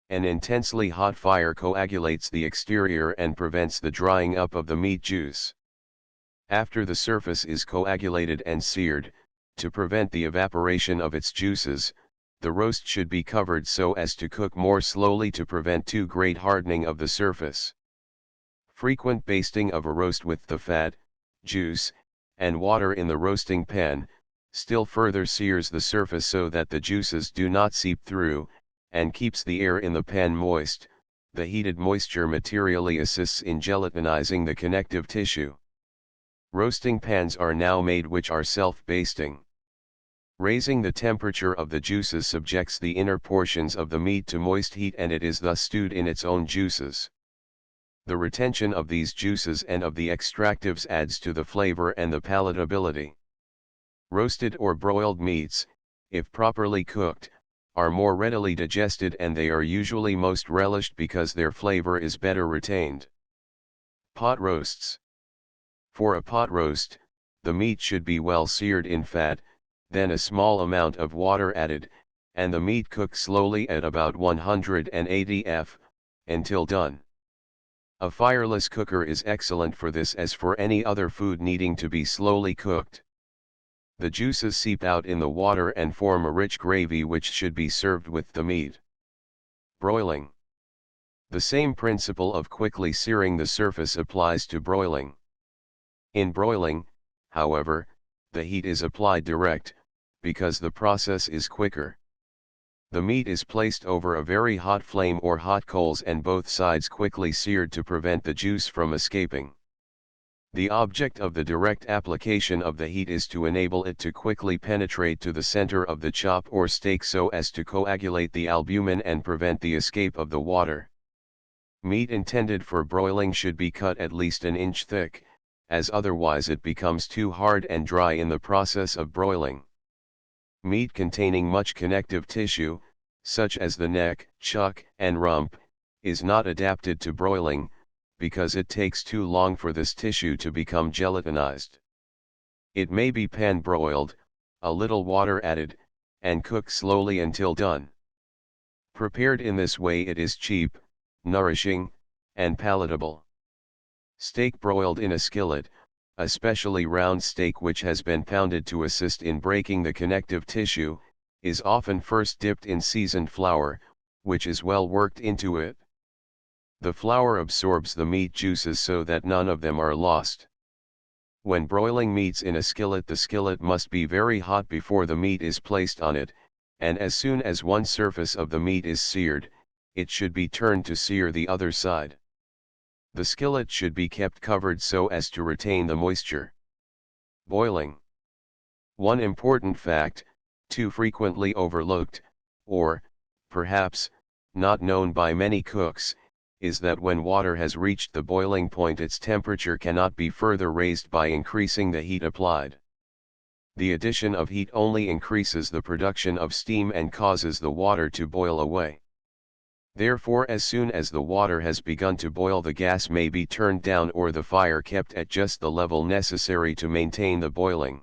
An intensely hot fire coagulates the exterior and prevents the drying up of the meat juice. After the surface is coagulated and seared, to prevent the evaporation of its juices, the roast should be covered so as to cook more slowly to prevent too great hardening of the surface. Frequent basting of a roast with the fat, juice, and water in the roasting pan, still further sears the surface so that the juices do not seep through, and keeps the air in the pan moist. The heated moisture materially assists in gelatinizing the connective tissue. Roasting pans are now made which are self-basting. Raising the temperature of the juices subjects the inner portions of the meat to moist heat and it is thus stewed in its own juices. The retention of these juices and of the extractives adds to the flavor and the palatability. Roasted or broiled meats, if properly cooked, are more readily digested and they are usually most relished because their flavor is better retained. Pot roasts. For a pot roast, the meat should be well seared in fat, then a small amount of water added, and the meat cooked slowly at about 180 F, until done. A fireless cooker is excellent for this as for any other food needing to be slowly cooked. The juices seep out in the water and form a rich gravy which should be served with the meat. Broiling. The same principle of quickly searing the surface applies to broiling. In broiling, however, the heat is applied direct, because the process is quicker. The meat is placed over a very hot flame or hot coals and both sides quickly seared to prevent the juice from escaping. The object of the direct application of the heat is to enable it to quickly penetrate to the center of the chop or steak so as to coagulate the albumin and prevent the escape of the water. Meat intended for broiling should be cut at least an inch thick, as otherwise it becomes too hard and dry in the process of broiling. Meat containing much connective tissue, such as the neck, chuck, and rump, is not adapted to broiling, because it takes too long for this tissue to become gelatinized. It may be pan-broiled, a little water added, and cooked slowly until done. Prepared in this way it is cheap, nourishing, and palatable. Steak broiled in a skillet, especially round steak which has been pounded to assist in breaking the connective tissue, is often first dipped in seasoned flour, which is well worked into it. The flour absorbs the meat juices so that none of them are lost. When broiling meats in a skillet, the skillet must be very hot before the meat is placed on it, and as soon as one surface of the meat is seared, it should be turned to sear the other side. The skillet should be kept covered so as to retain the moisture. Boiling. One important fact, too frequently overlooked, or, perhaps, not known by many cooks, is that when water has reached the boiling point its temperature cannot be further raised by increasing the heat applied. The addition of heat only increases the production of steam and causes the water to boil away. Therefore, as soon as the water has begun to boil, the gas may be turned down or the fire kept at just the level necessary to maintain the boiling.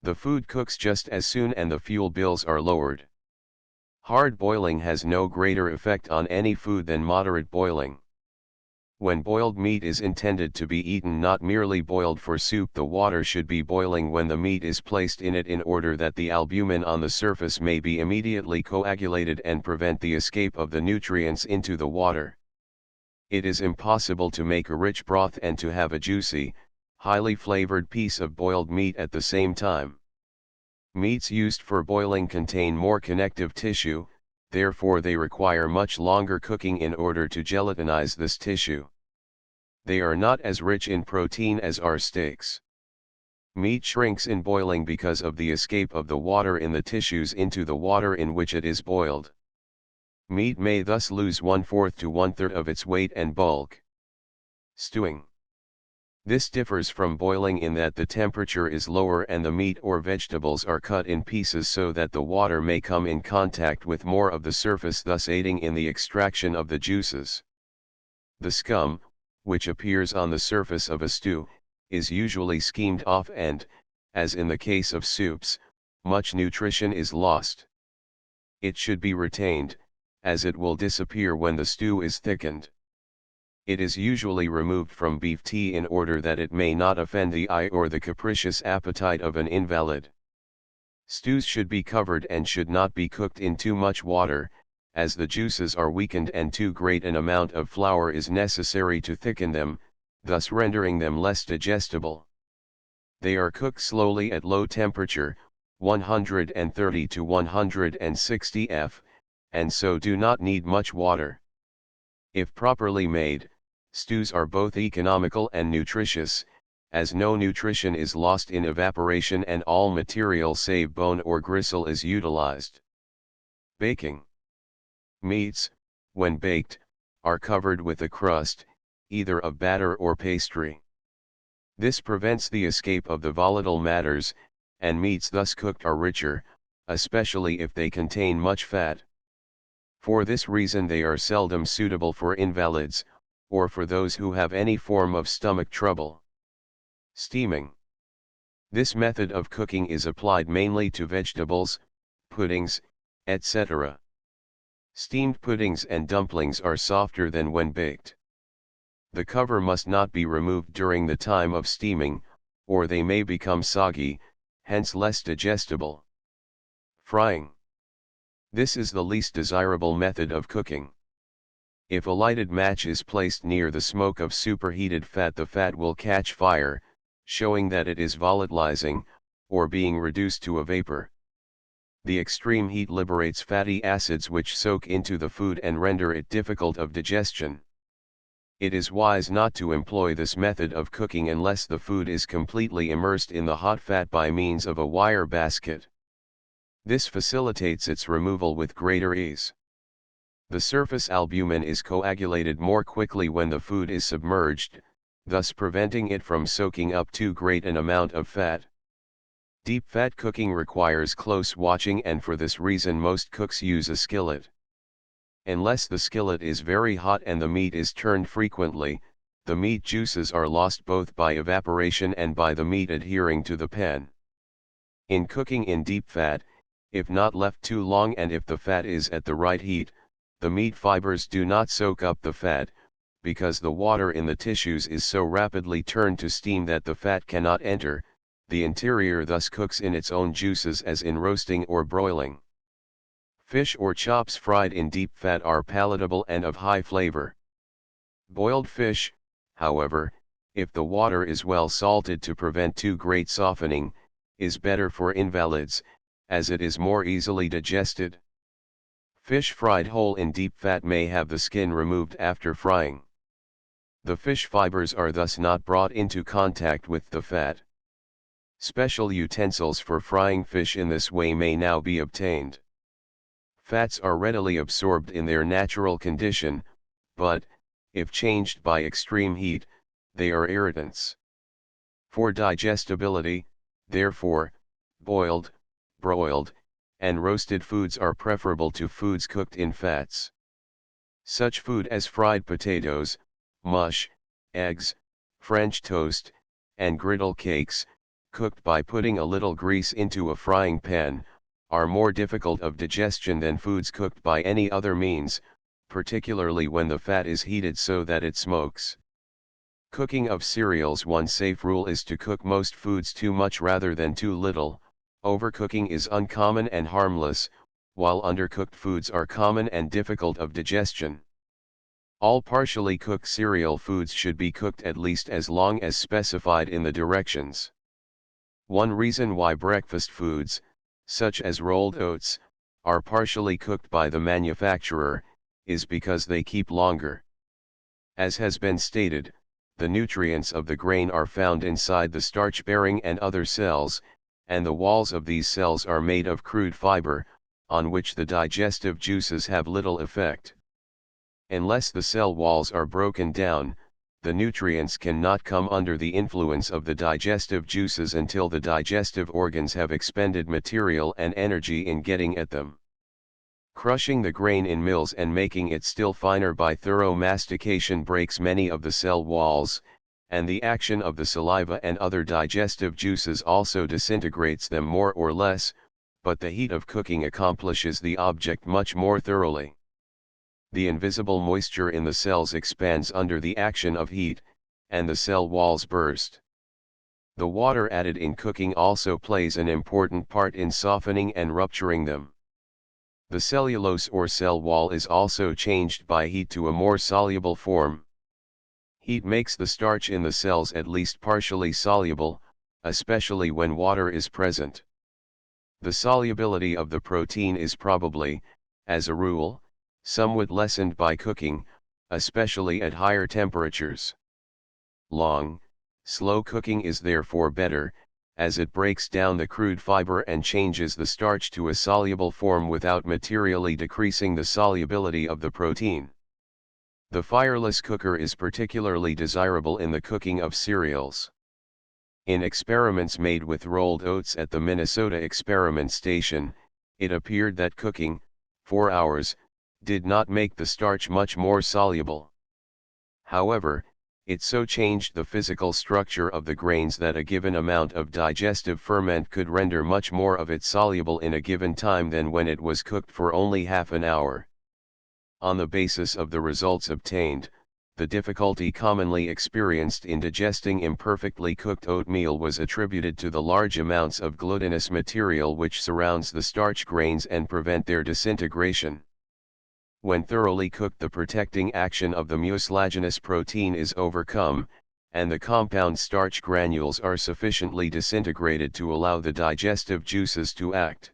The food cooks just as soon and the fuel bills are lowered. Hard boiling has no greater effect on any food than moderate boiling. When boiled meat is intended to be eaten, not merely boiled for soup, the water should be boiling when the meat is placed in it in order that the albumin on the surface may be immediately coagulated and prevent the escape of the nutrients into the water. It is impossible to make a rich broth and to have a juicy, highly flavored piece of boiled meat at the same time. Meats used for boiling contain more connective tissue, therefore they require much longer cooking in order to gelatinize this tissue. They are not as rich in protein as are steaks. Meat shrinks in boiling because of the escape of the water in the tissues into the water in which it is boiled. Meat may thus lose 1/4 to 1/3 of its weight and bulk. Stewing. This differs from boiling in that the temperature is lower and the meat or vegetables are cut in pieces so that the water may come in contact with more of the surface, thus aiding in the extraction of the juices. The scum, which appears on the surface of a stew, is usually skimmed off and, as in the case of soups, much nutrition is lost. It should be retained, as it will disappear when the stew is thickened. It is usually removed from beef tea in order that it may not offend the eye or the capricious appetite of an invalid. Stews should be covered and should not be cooked in too much water, as the juices are weakened and too great an amount of flour is necessary to thicken them, thus rendering them less digestible. They are cooked slowly at low temperature, 130 to 160 F, and so do not need much water. If properly made, stews are both economical and nutritious, as no nutrition is lost in evaporation and all material save bone or gristle is utilized. Baking. Meats, when baked, are covered with a crust, either of batter or pastry. This prevents the escape of the volatile matters, and meats thus cooked are richer, especially if they contain much fat. For this reason they are seldom suitable for invalids, or for those who have any form of stomach trouble. Steaming. This method of cooking is applied mainly to vegetables, puddings, etc. Steamed puddings and dumplings are softer than when baked. The cover must not be removed during the time of steaming, or they may become soggy, hence less digestible. Frying. This is the least desirable method of cooking. If a lighted match is placed near the smoke of superheated fat, the fat will catch fire, showing that it is volatilizing, or being reduced to a vapor. The extreme heat liberates fatty acids which soak into the food and render it difficult of digestion. It is wise not to employ this method of cooking unless the food is completely immersed in the hot fat by means of a wire basket. This facilitates its removal with greater ease. The surface albumin is coagulated more quickly when the food is submerged, thus preventing it from soaking up too great an amount of fat. Deep fat cooking requires close watching, and for this reason most cooks use a skillet. Unless the skillet is very hot and the meat is turned frequently, the meat juices are lost both by evaporation and by the meat adhering to the pan. In cooking in deep fat, if not left too long and if the fat is at the right heat, the meat fibers do not soak up the fat, because the water in the tissues is so rapidly turned to steam that the fat cannot enter. The interior thus cooks in its own juices as in roasting or broiling. Fish or chops fried in deep fat are palatable and of high flavor. Boiled fish, however, if the water is well salted to prevent too great softening, is better for invalids, as it is more easily digested. Fish fried whole in deep fat may have the skin removed after frying. The fish fibers are thus not brought into contact with the fat. Special utensils for frying fish in this way may now be obtained. Fats are readily absorbed in their natural condition, but, if changed by extreme heat, they are irritants. For digestibility, therefore, boiled, broiled, and roasted foods are preferable to foods cooked in fats. Such food as fried potatoes, mush, eggs, French toast, and griddle cakes, cooked by putting a little grease into a frying pan, are more difficult of digestion than foods cooked by any other means, particularly when the fat is heated so that it smokes. Cooking of cereals. One safe rule is to cook most foods too much rather than too little. Overcooking is uncommon and harmless, while undercooked foods are common and difficult of digestion. All partially cooked cereal foods should be cooked at least as long as specified in the directions. One reason why breakfast foods, such as rolled oats, are partially cooked by the manufacturer, is because they keep longer. As has been stated, the nutrients of the grain are found inside the starch-bearing and other cells, and the walls of these cells are made of crude fiber, on which the digestive juices have little effect. Unless the cell walls are broken down, the nutrients cannot come under the influence of the digestive juices until the digestive organs have expended material and energy in getting at them. Crushing the grain in mills and making it still finer by thorough mastication breaks many of the cell walls, and the action of the saliva and other digestive juices also disintegrates them more or less, but the heat of cooking accomplishes the object much more thoroughly. the invisible moisture in the cells expands under the action of heat, and the cell walls burst. The water added in cooking also plays an important part in softening and rupturing them. The cellulose or cell wall is also changed by heat to a more soluble form. Heat makes the starch in the cells at least partially soluble, especially when water is present. The solubility of the protein is probably, as a rule, somewhat lessened by cooking, especially at higher temperatures. Long, slow cooking is therefore better, as it breaks down the crude fiber and changes the starch to a soluble form without materially decreasing the solubility of the protein. The fireless cooker is particularly desirable in the cooking of cereals. In experiments made with rolled oats at the Minnesota Experiment Station, it appeared that cooking, 4 hours, did not make the starch much more soluble. However, it so changed the physical structure of the grains that a given amount of digestive ferment could render much more of it soluble in a given time than when it was cooked for only half an hour. On the basis of the results obtained, the difficulty commonly experienced in digesting imperfectly cooked oatmeal was attributed to the large amounts of glutinous material which surrounds the starch grains and prevent their disintegration. When thoroughly cooked, the protecting action of the mucilaginous protein is overcome, and the compound starch granules are sufficiently disintegrated to allow the digestive juices to act.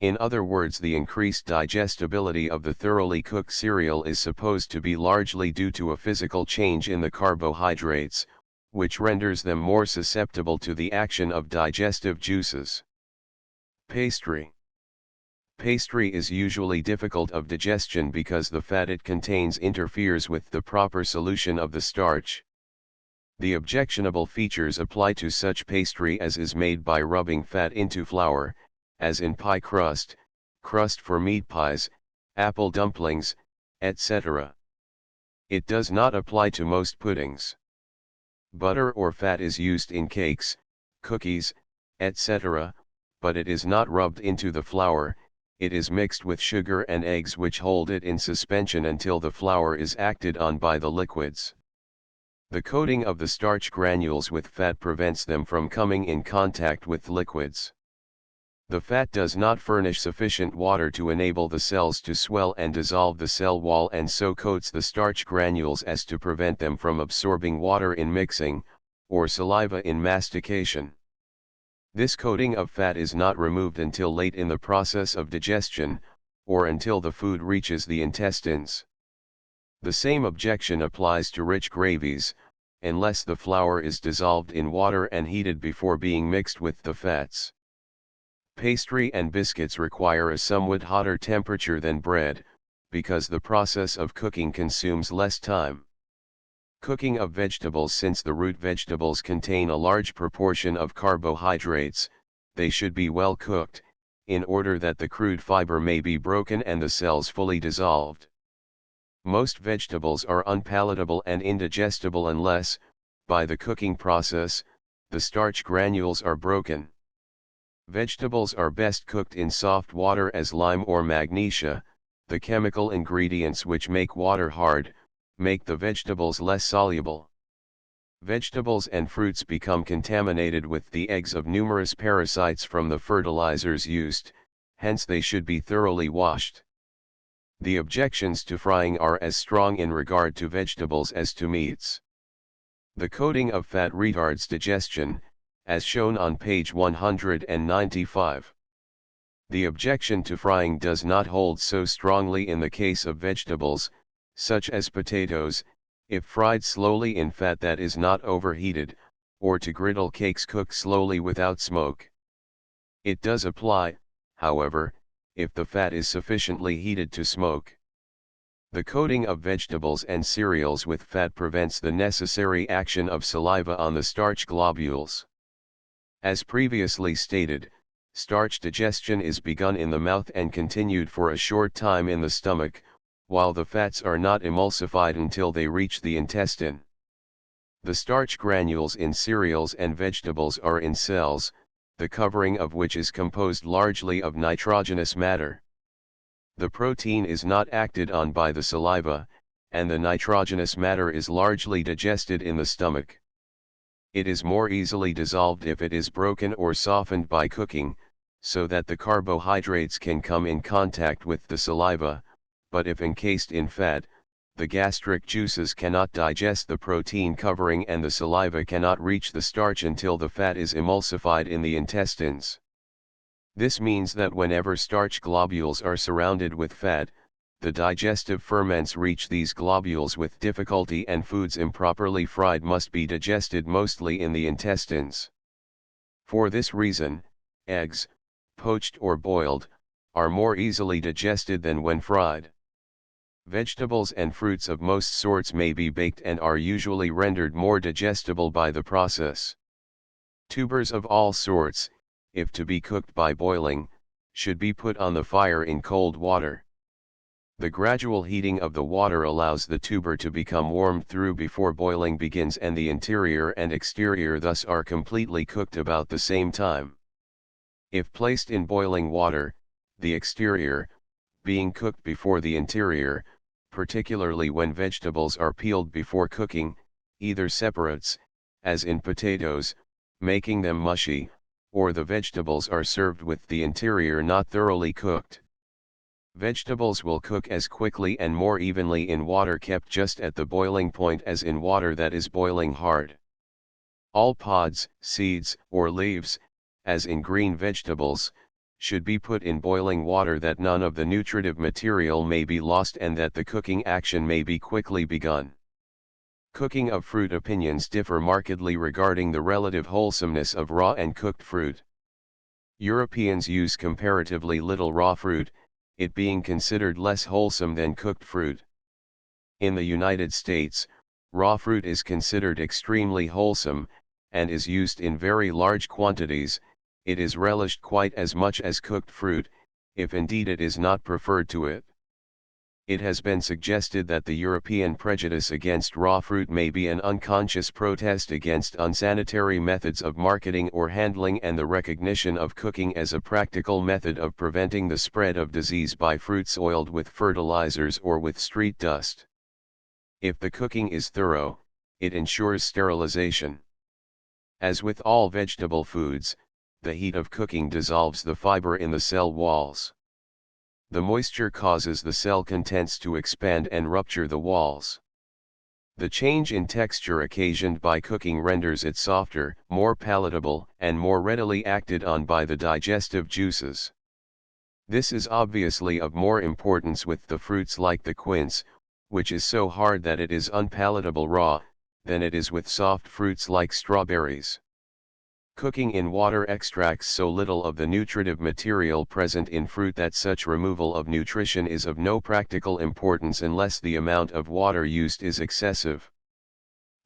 In other words, the increased digestibility of the thoroughly cooked cereal is supposed to be largely due to a physical change in the carbohydrates, which renders them more susceptible to the action of digestive juices. Pastry. Pastry is usually difficult of digestion because the fat it contains interferes with the proper solution of the starch. The objectionable features apply to such pastry as is made by rubbing fat into flour, as in pie crust, crust for meat pies, apple dumplings, etc. It does not apply to most puddings. Butter or fat is used in cakes, cookies, etc., but it is not rubbed into the flour. It is mixed with sugar and eggs which hold it in suspension until the flour is acted on by the liquids. The coating of the starch granules with fat prevents them from coming in contact with liquids. The fat does not furnish sufficient water to enable the cells to swell and dissolve the cell wall, and so coats the starch granules as to prevent them from absorbing water in mixing, or saliva in mastication. This coating of fat is not removed until late in the process of digestion, or until the food reaches the intestines. The same objection applies to rich gravies, unless the flour is dissolved in water and heated before being mixed with the fats. Pastry and biscuits require a somewhat hotter temperature than bread, because the process of cooking consumes less time. Cooking of vegetables. Since the root vegetables contain a large proportion of carbohydrates, they should be well cooked, in order that the crude fiber may be broken and the cells fully dissolved. Most vegetables are unpalatable and indigestible unless, by the cooking process, the starch granules are broken. Vegetables are best cooked in soft water, as lime or magnesia, the chemical ingredients which make water hard, make the vegetables less soluble. Vegetables and fruits become contaminated with the eggs of numerous parasites from the fertilizers used, hence they should be thoroughly washed. The objections to frying are as strong in regard to vegetables as to meats. The coating of fat retards digestion, as shown on page 195. The objection to frying does not hold so strongly in the case of vegetables, such as potatoes, if fried slowly in fat that is not overheated, or to griddle cakes cooked slowly without smoke. It does apply, however, if the fat is sufficiently heated to smoke. The coating of vegetables and cereals with fat prevents the necessary action of saliva on the starch globules. As previously stated, starch digestion is begun in the mouth and continued for a short time in the stomach, while the fats are not emulsified until they reach the intestine. The starch granules in cereals and vegetables are in cells, the covering of which is composed largely of nitrogenous matter. The protein is not acted on by the saliva, and the nitrogenous matter is largely digested in the stomach. It is more easily dissolved if it is broken or softened by cooking, so that the carbohydrates can come in contact with the saliva, but if encased in fat, the gastric juices cannot digest the protein covering and the saliva cannot reach the starch until the fat is emulsified in the intestines. This means that whenever starch globules are surrounded with fat, the digestive ferments reach these globules with difficulty, and foods improperly fried must be digested mostly in the intestines. For this reason, eggs, poached or boiled, are more easily digested than when fried. Vegetables and fruits of most sorts may be baked and are usually rendered more digestible by the process. Tubers of all sorts, if to be cooked by boiling, should be put on the fire in cold water. The gradual heating of the water allows the tuber to become warmed through before boiling begins, and the interior and exterior thus are completely cooked about the same time. If placed in boiling water, the exterior, being cooked before the interior, particularly when vegetables are peeled before cooking, either separates, as in potatoes, making them mushy, or the vegetables are served with the interior not thoroughly cooked. Vegetables will cook as quickly and more evenly in water kept just at the boiling point as in water that is boiling hard. All pods, seeds, or leaves, as in green vegetables, should be put in boiling water that none of the nutritive material may be lost and that the cooking action may be quickly begun. Cooking of fruit. Opinions differ markedly regarding the relative wholesomeness of raw and cooked fruit. Europeans use comparatively little raw fruit, it being considered less wholesome than cooked fruit. In the United States, raw fruit is considered extremely wholesome, and is used in very large quantities. It is relished quite as much as cooked fruit, if indeed it is not preferred to it. It has been suggested that the European prejudice against raw fruit may be an unconscious protest against unsanitary methods of marketing or handling and the recognition of cooking as a practical method of preventing the spread of disease by fruits oiled with fertilizers or with street dust. If the cooking is thorough, it ensures sterilization. As with all vegetable foods, the heat of cooking dissolves the fiber in the cell walls. The moisture causes the cell contents to expand and rupture the walls. The change in texture occasioned by cooking renders it softer, more palatable, and more readily acted on by the digestive juices. This is obviously of more importance with the fruits like the quince, which is so hard that it is unpalatable raw, than it is with soft fruits like strawberries. Cooking in water extracts so little of the nutritive material present in fruit that such removal of nutrition is of no practical importance unless the amount of water used is excessive.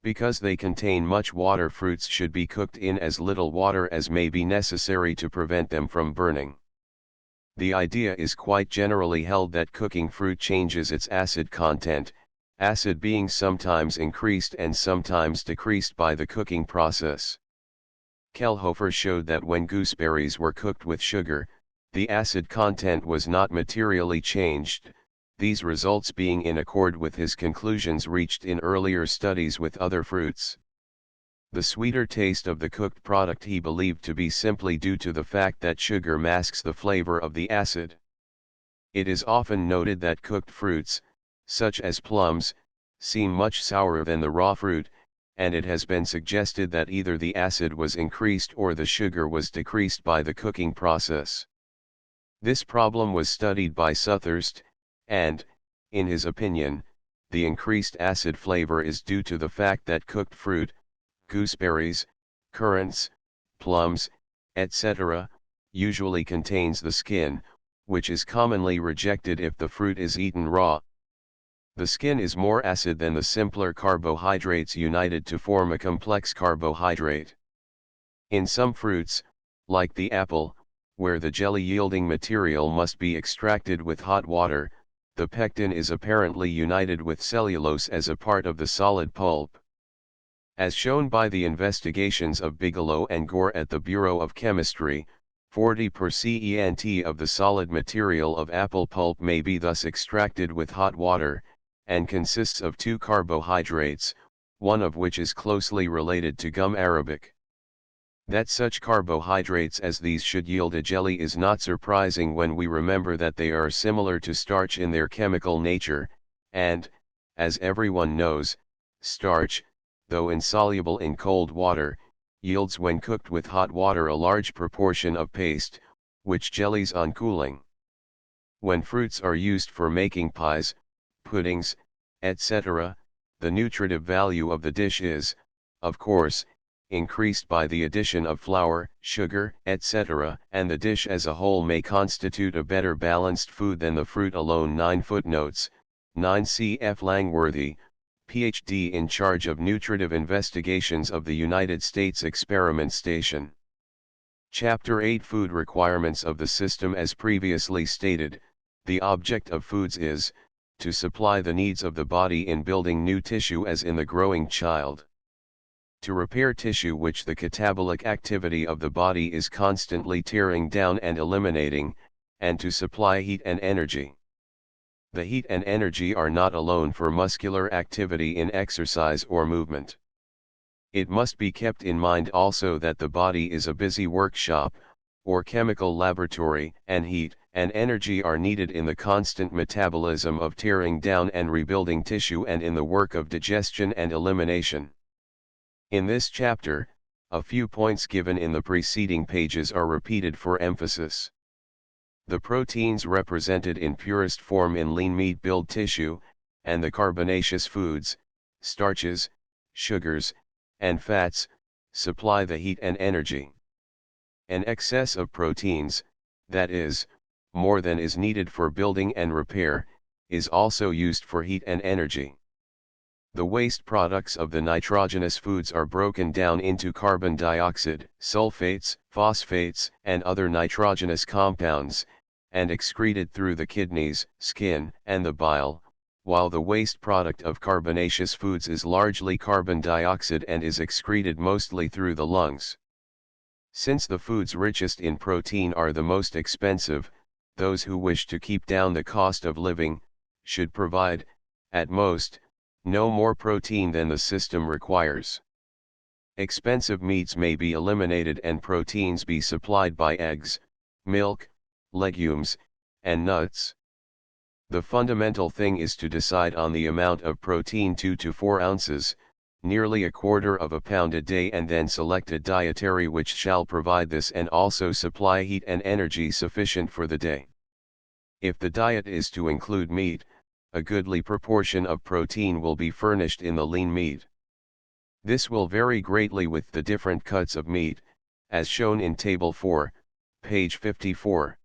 Because they contain much water, fruits should be cooked in as little water as may be necessary to prevent them from burning. The idea is quite generally held that cooking fruit changes its acid content, acid being sometimes increased and sometimes decreased by the cooking process. Kellhofer showed that when gooseberries were cooked with sugar, the acid content was not materially changed, these results being in accord with his conclusions reached in earlier studies with other fruits. The sweeter taste of the cooked product he believed to be simply due to the fact that sugar masks the flavor of the acid. It is often noted that cooked fruits, such as plums, seem much sourer than the raw fruit, and it has been suggested that either the acid was increased or the sugar was decreased by the cooking process. This problem was studied by Suthurst, and, in his opinion, the increased acid flavor is due to the fact that cooked fruit, gooseberries, currants, plums, etc., usually contains the skin, which is commonly rejected if the fruit is eaten raw. The skin is more acid than the simpler carbohydrates united to form a complex carbohydrate. In some fruits, like the apple, where the jelly-yielding material must be extracted with hot water, the pectin is apparently united with cellulose as a part of the solid pulp. As shown by the investigations of Bigelow and Gore at the Bureau of Chemistry, 40% of the solid material of apple pulp may be thus extracted with hot water, and consists of two carbohydrates, one of which is closely related to gum arabic. That such carbohydrates as these should yield a jelly is not surprising when we remember that they are similar to starch in their chemical nature, and, as everyone knows, starch, though insoluble in cold water, yields when cooked with hot water a large proportion of paste, which jellies on cooling. When fruits are used for making pies, puddings, etc., the nutritive value of the dish is, of course, increased by the addition of flour, sugar, etc., and the dish as a whole may constitute a better balanced food than the fruit alone. 9 footnotes. 9 C.F. Langworthy, Ph.D. in charge of nutritive investigations of the United States Experiment Station. Chapter 8 Food requirements of the system. As previously stated, the object of foods is, to supply the needs of the body in building new tissue as in the growing child. To repair tissue which the catabolic activity of the body is constantly tearing down and eliminating, and to supply heat and energy. The heat and energy are not alone for muscular activity in exercise or movement. It must be kept in mind also that the body is a busy workshop, or chemical laboratory, and heat and energy are needed in the constant metabolism of tearing down and rebuilding tissue and in the work of digestion and elimination. In this chapter, a few points given in the preceding pages are repeated for emphasis. The proteins represented in purest form in lean meat build tissue, and the carbonaceous foods, starches, sugars, and fats, supply the heat and energy. An excess of proteins, that is, more than is needed for building and repair, is also used for heat and energy. The waste products of the nitrogenous foods are broken down into carbon dioxide, sulfates, phosphates, and other nitrogenous compounds, and excreted through the kidneys, skin, and the bile, while the waste product of carbonaceous foods is largely carbon dioxide and is excreted mostly through the lungs. Since the foods richest in protein are the most expensive, those who wish to keep down the cost of living, should provide, at most, no more protein than the system requires. Expensive meats may be eliminated and proteins be supplied by eggs, milk, legumes, and nuts. The fundamental thing is to decide on the amount of protein 2 to 4 ounces, nearly a quarter of a pound a day, and then select a dietary which shall provide this and also supply heat and energy sufficient for the day. If the diet is to include meat, a goodly proportion of protein will be furnished in the lean meat. This will vary greatly with the different cuts of meat, as shown in Table 4, page 54.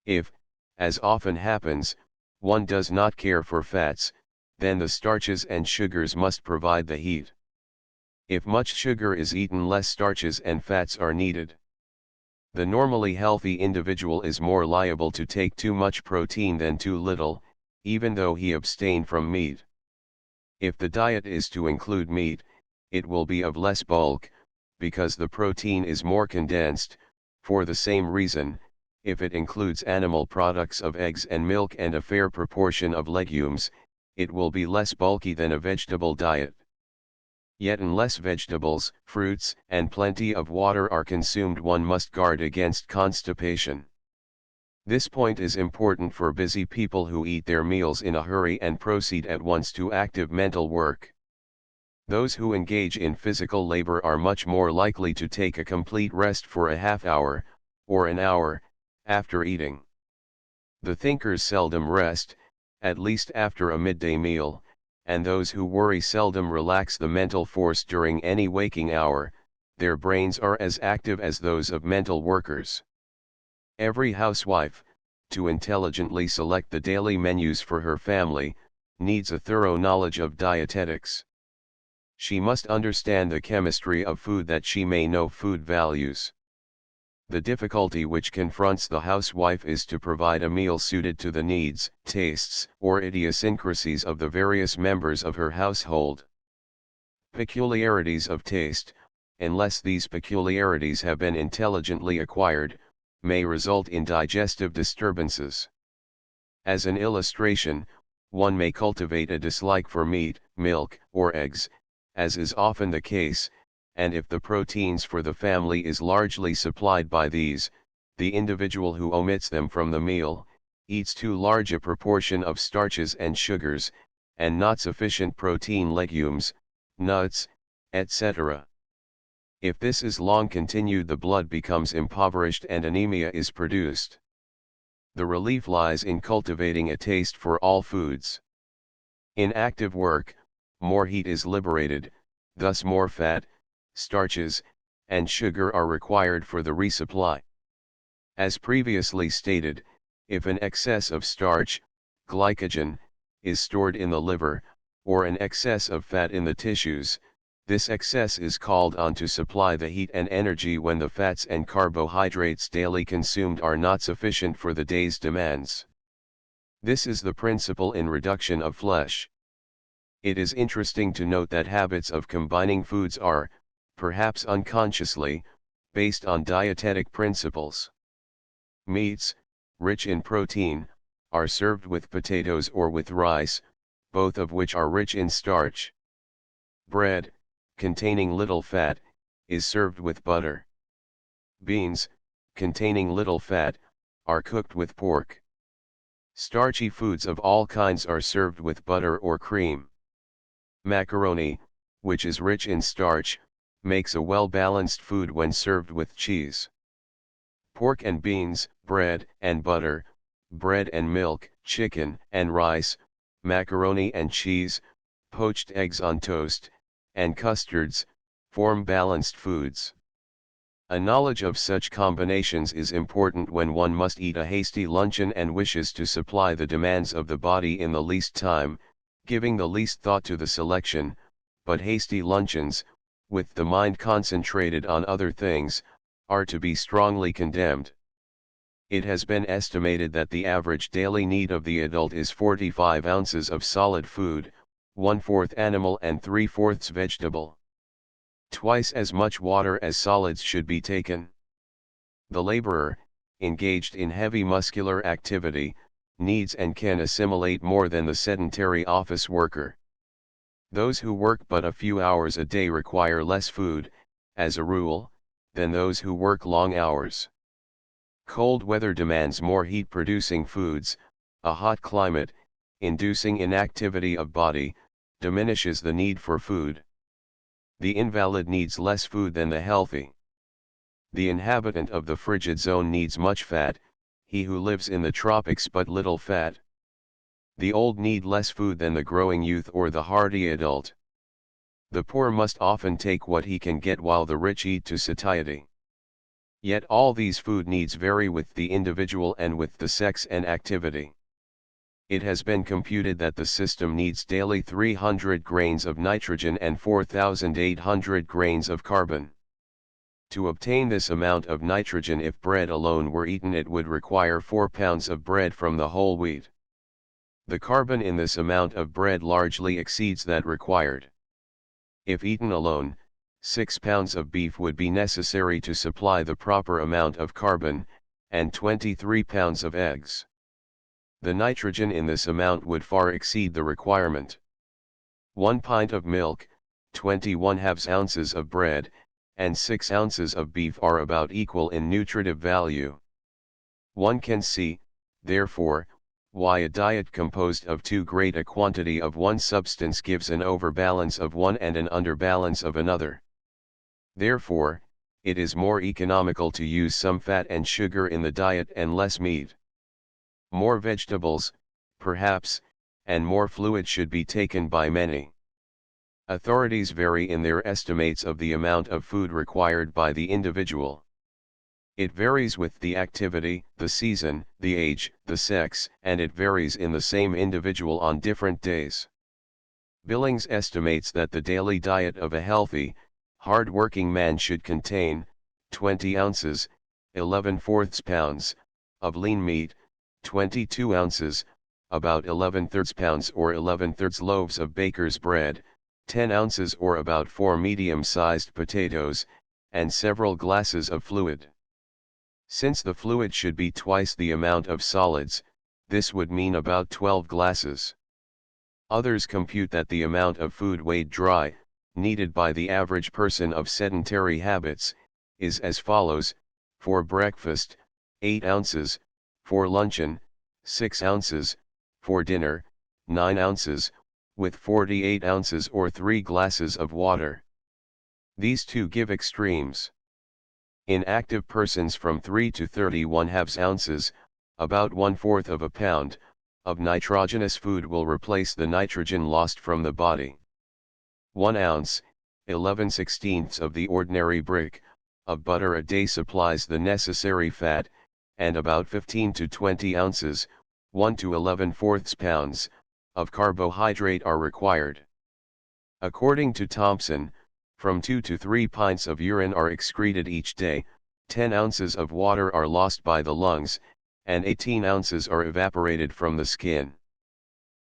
If, as often happens, one does not care for fats, then the starches and sugars must provide the heat. If much sugar is eaten, less starches and fats are needed. The normally healthy individual is more liable to take too much protein than too little, even though he abstain from meat. If the diet is to include meat, it will be of less bulk, because the protein is more condensed. For the same reason, if it includes animal products of eggs and milk and a fair proportion of legumes, it will be less bulky than a vegetable diet. Yet unless vegetables, fruits, and plenty of water are consumed, one must guard against constipation. This point is important for busy people who eat their meals in a hurry and proceed at once to active mental work. Those who engage in physical labor are much more likely to take a complete rest for a half hour, or an hour, after eating. The thinkers seldom rest, at least after a midday meal, and those who worry seldom relax the mental force during any waking hour. Their brains are as active as those of mental workers. Every housewife, to intelligently select the daily menus for her family, needs a thorough knowledge of dietetics. She must understand the chemistry of food that she may know food values. The difficulty which confronts the housewife is to provide a meal suited to the needs, tastes, or idiosyncrasies of the various members of her household. Peculiarities of taste, unless these peculiarities have been intelligently acquired, may result in digestive disturbances. As an illustration, one may cultivate a dislike for meat, milk, or eggs, as is often the case, and if the proteins for the family is largely supplied by these, the individual who omits them from the meal, eats too large a proportion of starches and sugars, and not sufficient protein legumes, nuts, etc. If this is long continued, the blood becomes impoverished and anemia is produced. The relief lies in cultivating a taste for all foods. In active work, more heat is liberated, thus more fat, starches, and sugar are required for the resupply. As previously stated, if an excess of starch, glycogen, is stored in the liver, or an excess of fat in the tissues, this excess is called on to supply the heat and energy when the fats and carbohydrates daily consumed are not sufficient for the day's demands. This is the principle in reduction of flesh. It is interesting to note that habits of combining foods are, perhaps unconsciously, based on dietetic principles. Meats, rich in protein, are served with potatoes or with rice, both of which are rich in starch. Bread, containing little fat, is served with butter. Beans, containing little fat, are cooked with pork. Starchy foods of all kinds are served with butter or cream. Macaroni, which is rich in starch, makes a well-balanced food when served with cheese. Pork and beans, bread and butter, bread and milk, chicken and rice, macaroni and cheese, poached eggs on toast, and custards, form balanced foods. A knowledge of such combinations is important when one must eat a hasty luncheon and wishes to supply the demands of the body in the least time, giving the least thought to the selection, but hasty luncheons, with the mind concentrated on other things, are to be strongly condemned. It has been estimated that the average daily need of the adult is 45 ounces of solid food, 1/4 animal and 3/4 vegetable. Twice as much water as solids should be taken. The laborer, engaged in heavy muscular activity, needs and can assimilate more than the sedentary office worker. Those who work but a few hours a day require less food, as a rule, than those who work long hours. Cold weather demands more heat-producing foods. A hot climate, inducing inactivity of body, diminishes the need for food. The invalid needs less food than the healthy. The inhabitant of the frigid zone needs much fat, he who lives in the tropics but little fat. The old need less food than the growing youth or the hardy adult. The poor must often take what he can get while the rich eat to satiety. Yet all these food needs vary with the individual and with the sex and activity. It has been computed that the system needs daily 300 grains of nitrogen and 4,800 grains of carbon. To obtain this amount of nitrogen, if bread alone were eaten, it would require 4 pounds of bread from the whole wheat. The carbon in this amount of bread largely exceeds that required. If eaten alone, 6 pounds of beef would be necessary to supply the proper amount of carbon, and 23 pounds of eggs. The nitrogen in this amount would far exceed the requirement. 1 pint of milk, 21/2 ounces of bread, and 6 ounces of beef are about equal in nutritive value. One can see, therefore, why a diet composed of too great a quantity of one substance gives an overbalance of one and an underbalance of another. Therefore, it is more economical to use some fat and sugar in the diet and less meat. More vegetables, perhaps, and more fluid should be taken by many. Authorities vary in their estimates of the amount of food required by the individual. It varies with the activity, the season, the age, the sex, and it varies in the same individual on different days. Billings estimates that the daily diet of a healthy, hard-working man should contain 20 ounces, 11/4 pounds, of lean meat, 22 ounces, about 11/3 pounds or 11/3 loaves of baker's bread, 10 ounces or about 4 medium-sized potatoes, and several glasses of fluid. Since the fluid should be twice the amount of solids, this would mean about 12 glasses. Others compute that the amount of food weighed dry, needed by the average person of sedentary habits, is as follows: for breakfast, 8 ounces, for luncheon, 6 ounces, for dinner, 9 ounces, with 48 ounces or 3 glasses of water. These two give extremes. In active persons from 3 to 31/2 ounces, about 1/4 of a pound, of nitrogenous food will replace the nitrogen lost from the body. 1 ounce, 11/16 of the ordinary brick, of butter a day supplies the necessary fat, and about 15 to 20 ounces, 1 to 11/4 pounds, of carbohydrate are required. According to Thompson, from 2 to 3 pints of urine are excreted each day, 10 ounces of water are lost by the lungs, and 18 ounces are evaporated from the skin.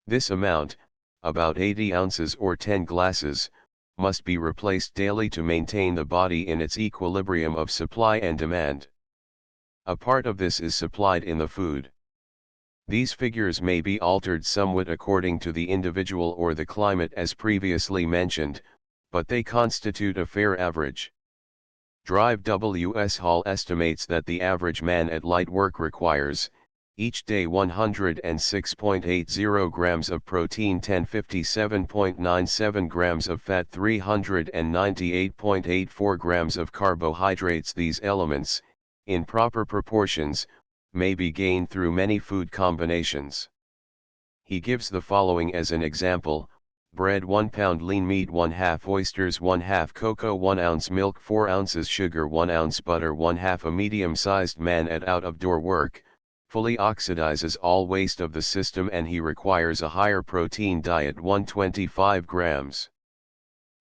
This amount, about 80 ounces or 10 glasses, must be replaced daily to maintain the body in its equilibrium of supply and demand. A part of this is supplied in the food. These figures may be altered somewhat according to the individual or the climate as previously mentioned, but they constitute a fair average. Drive W.S. Hall estimates that the average man at light work requires, each day 106.80 grams of protein, 1057.97 grams of fat, 398.84 grams of carbohydrates. These elements, in proper proportions, may be gained through many food combinations. He gives the following as an example: bread 1 pound, lean meat 1/2, oysters 1/2, cocoa 1 ounce, milk 4 ounces, sugar 1 ounce, butter 1/2. A medium-sized man at out-of-door work fully oxidizes all waste of the system, and he requires a higher protein diet, 125 grams.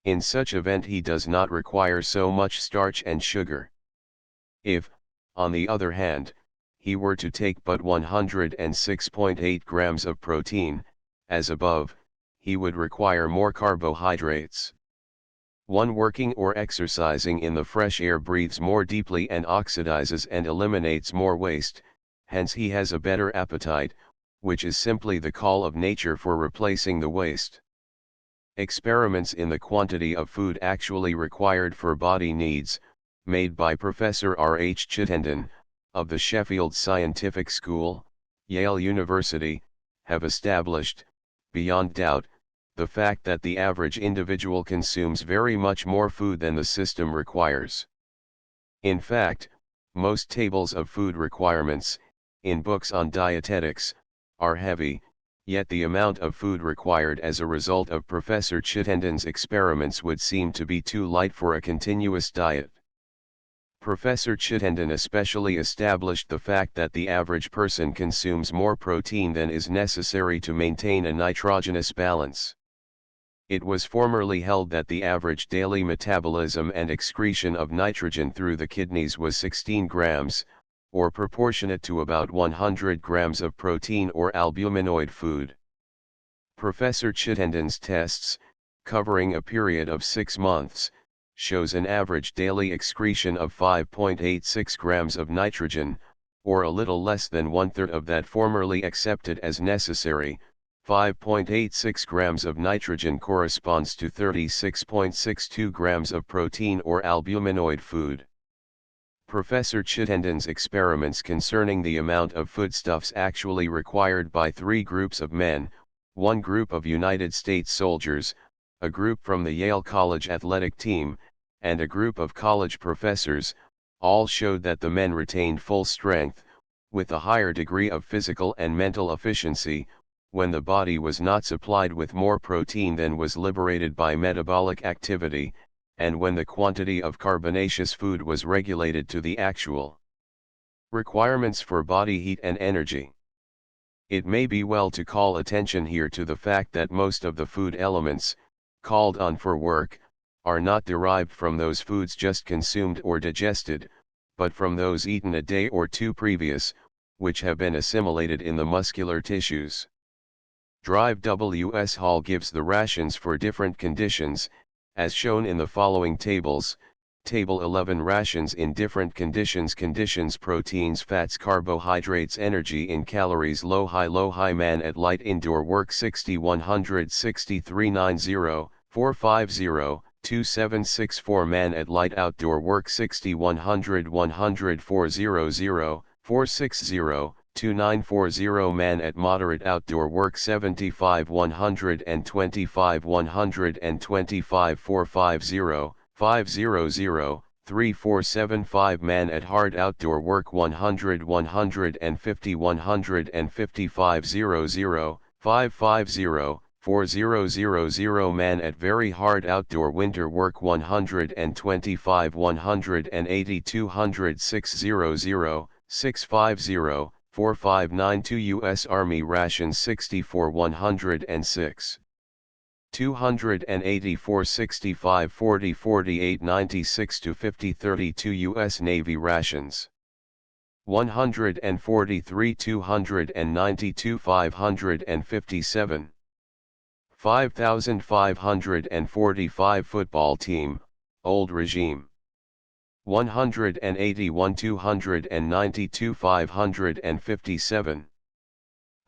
In such event he does not require so much starch and sugar. If, on the other hand, he were to take but 106.8 grams of protein, as above, he would require more carbohydrates. One working or exercising in the fresh air breathes more deeply and oxidizes and eliminates more waste, hence he has a better appetite, which is simply the call of nature for replacing the waste. Experiments in the quantity of food actually required for body needs, made by Professor R. H. Chittenden, of the Sheffield Scientific School, Yale University, have established, beyond doubt, the fact that the average individual consumes very much more food than the system requires. In fact, most tables of food requirements, in books on dietetics, are heavy, yet the amount of food required as a result of Professor Chittenden's experiments would seem to be too light for a continuous diet. Professor Chittenden especially established the fact that the average person consumes more protein than is necessary to maintain a nitrogenous balance. It was formerly held that the average daily metabolism and excretion of nitrogen through the kidneys was 16 grams, or proportionate to about 100 grams of protein or albuminoid food. Professor Chittenden's tests, covering a period of 6 months, shows an average daily excretion of 5.86 grams of nitrogen, or a little less than 1/3 of that formerly accepted as necessary. 5.86 grams of nitrogen corresponds to 36.62 grams of protein or albuminoid food. Professor Chittenden's experiments concerning the amount of foodstuffs actually required by 3 groups of men, one group of United States soldiers, a group from the Yale College athletic team, and a group of college professors, all showed that the men retained full strength, with a higher degree of physical and mental efficiency, when the body was not supplied with more protein than was liberated by metabolic activity, and when the quantity of carbonaceous food was regulated to the actual requirements for body heat and energy. It may be well to call attention here to the fact that most of the food elements, called on for work, are not derived from those foods just consumed or digested, but from those eaten a day or two previous, which have been assimilated in the muscular tissues. Drive W.S. Hall gives the rations for different conditions, as shown in the following tables. Table 11 Rations in different conditions proteins proteins carbohydrates energy in calories low high man at light indoor work 60 100 63 90 450 2764 man at light outdoor work 60 100 100 400 460 2940 man at moderate outdoor work 75 125 125 450 500 3475 man at hard outdoor work 100 150 155 00 550 4000 man at very hard outdoor winter work 125 180 200 600 650 4592 U.S. Army rations 64 106 284 65 40 48 96 to 50 32 U.S. Navy rations 143 292 557 5545 football team, old regime 181 292 557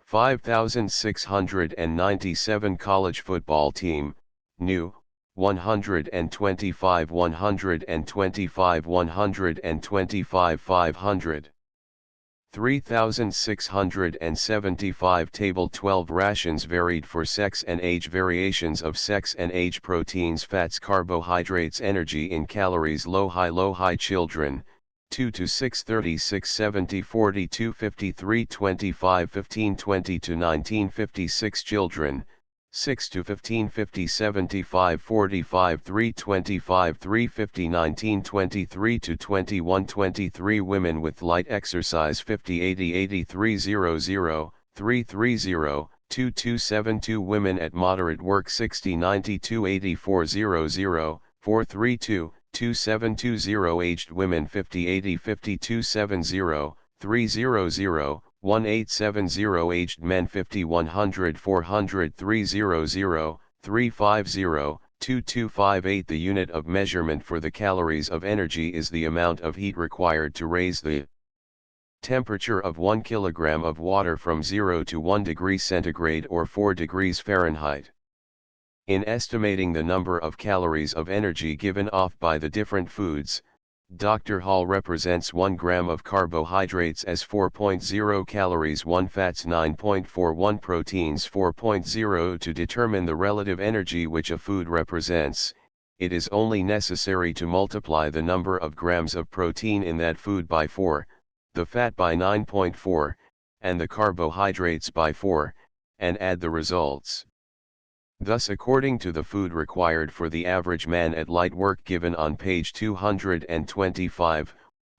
5697 college football team, new, 125 125 125 500. 3675 Table 12 Rations varied for sex and age variations of sex and age proteins fats carbohydrates energy in calories low high children, 2 to 6 36 70 42 53 25 15 20 to 19 56 children, 6 to 15 50 75 45 3 25 3 50 19 23 to 21 23 women with light exercise 50 80 83 00 330 2272 women at moderate work 60 92 84 00 432 2720 aged women 50 80 52 70 300 1870 aged men 50 100 400 300 350 2258 The unit of measurement for the calories of energy is the amount of heat required to raise the temperature of 1 kilogram of water from 0 to 1 degree centigrade or 4 degrees Fahrenheit. In estimating the number of calories of energy given off by the different foods, Dr. Hall represents 1 gram of carbohydrates as 4.0 calories 1 fats 9.41 proteins 4.0 To determine the relative energy which a food represents, it is only necessary to multiply the number of grams of protein in that food by 4, the fat by 9.4, and the carbohydrates by 4, and add the results. Thus according to the food required for the average man at light work given on page 225,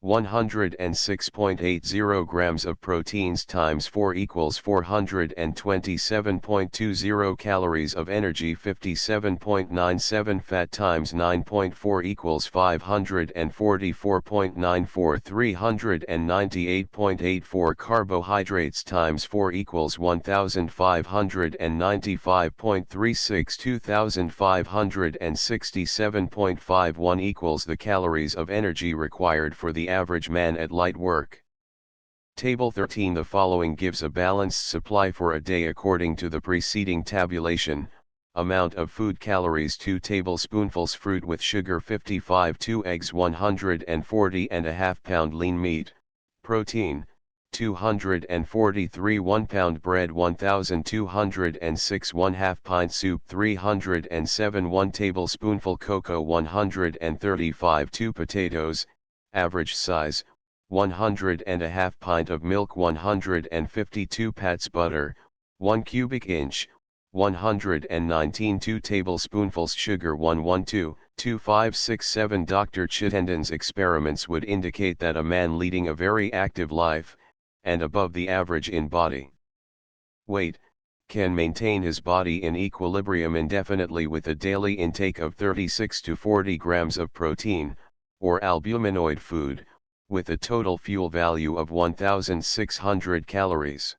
106.80 grams of proteins times 4 equals 427.20 calories of energy 57.97 fat times 9.4 equals 544.94 398.84 carbohydrates times 4 equals 1595.36 2567.51 equals the calories of energy required for the average man at light work. Table 13 The following gives a balanced supply for a day according to the preceding tabulation. Amount of food calories 2 tablespoonfuls fruit with sugar 55 2 eggs 140.5 pound lean meat, protein, 243 1 pound bread 1206 1/2 pint soup 307 1 tablespoonful cocoa 135 2 potatoes, average size, 100.5 pint of milk 152 pats butter, 1 cubic inch, 119 2 tablespoonfuls sugar 112.2567 Dr. Chittenden's experiments would indicate that a man leading a very active life, and above the average in body weight, can maintain his body in equilibrium indefinitely with a daily intake of 36 to 40 grams of protein, or albuminoid food, with a total fuel value of 1,600 calories.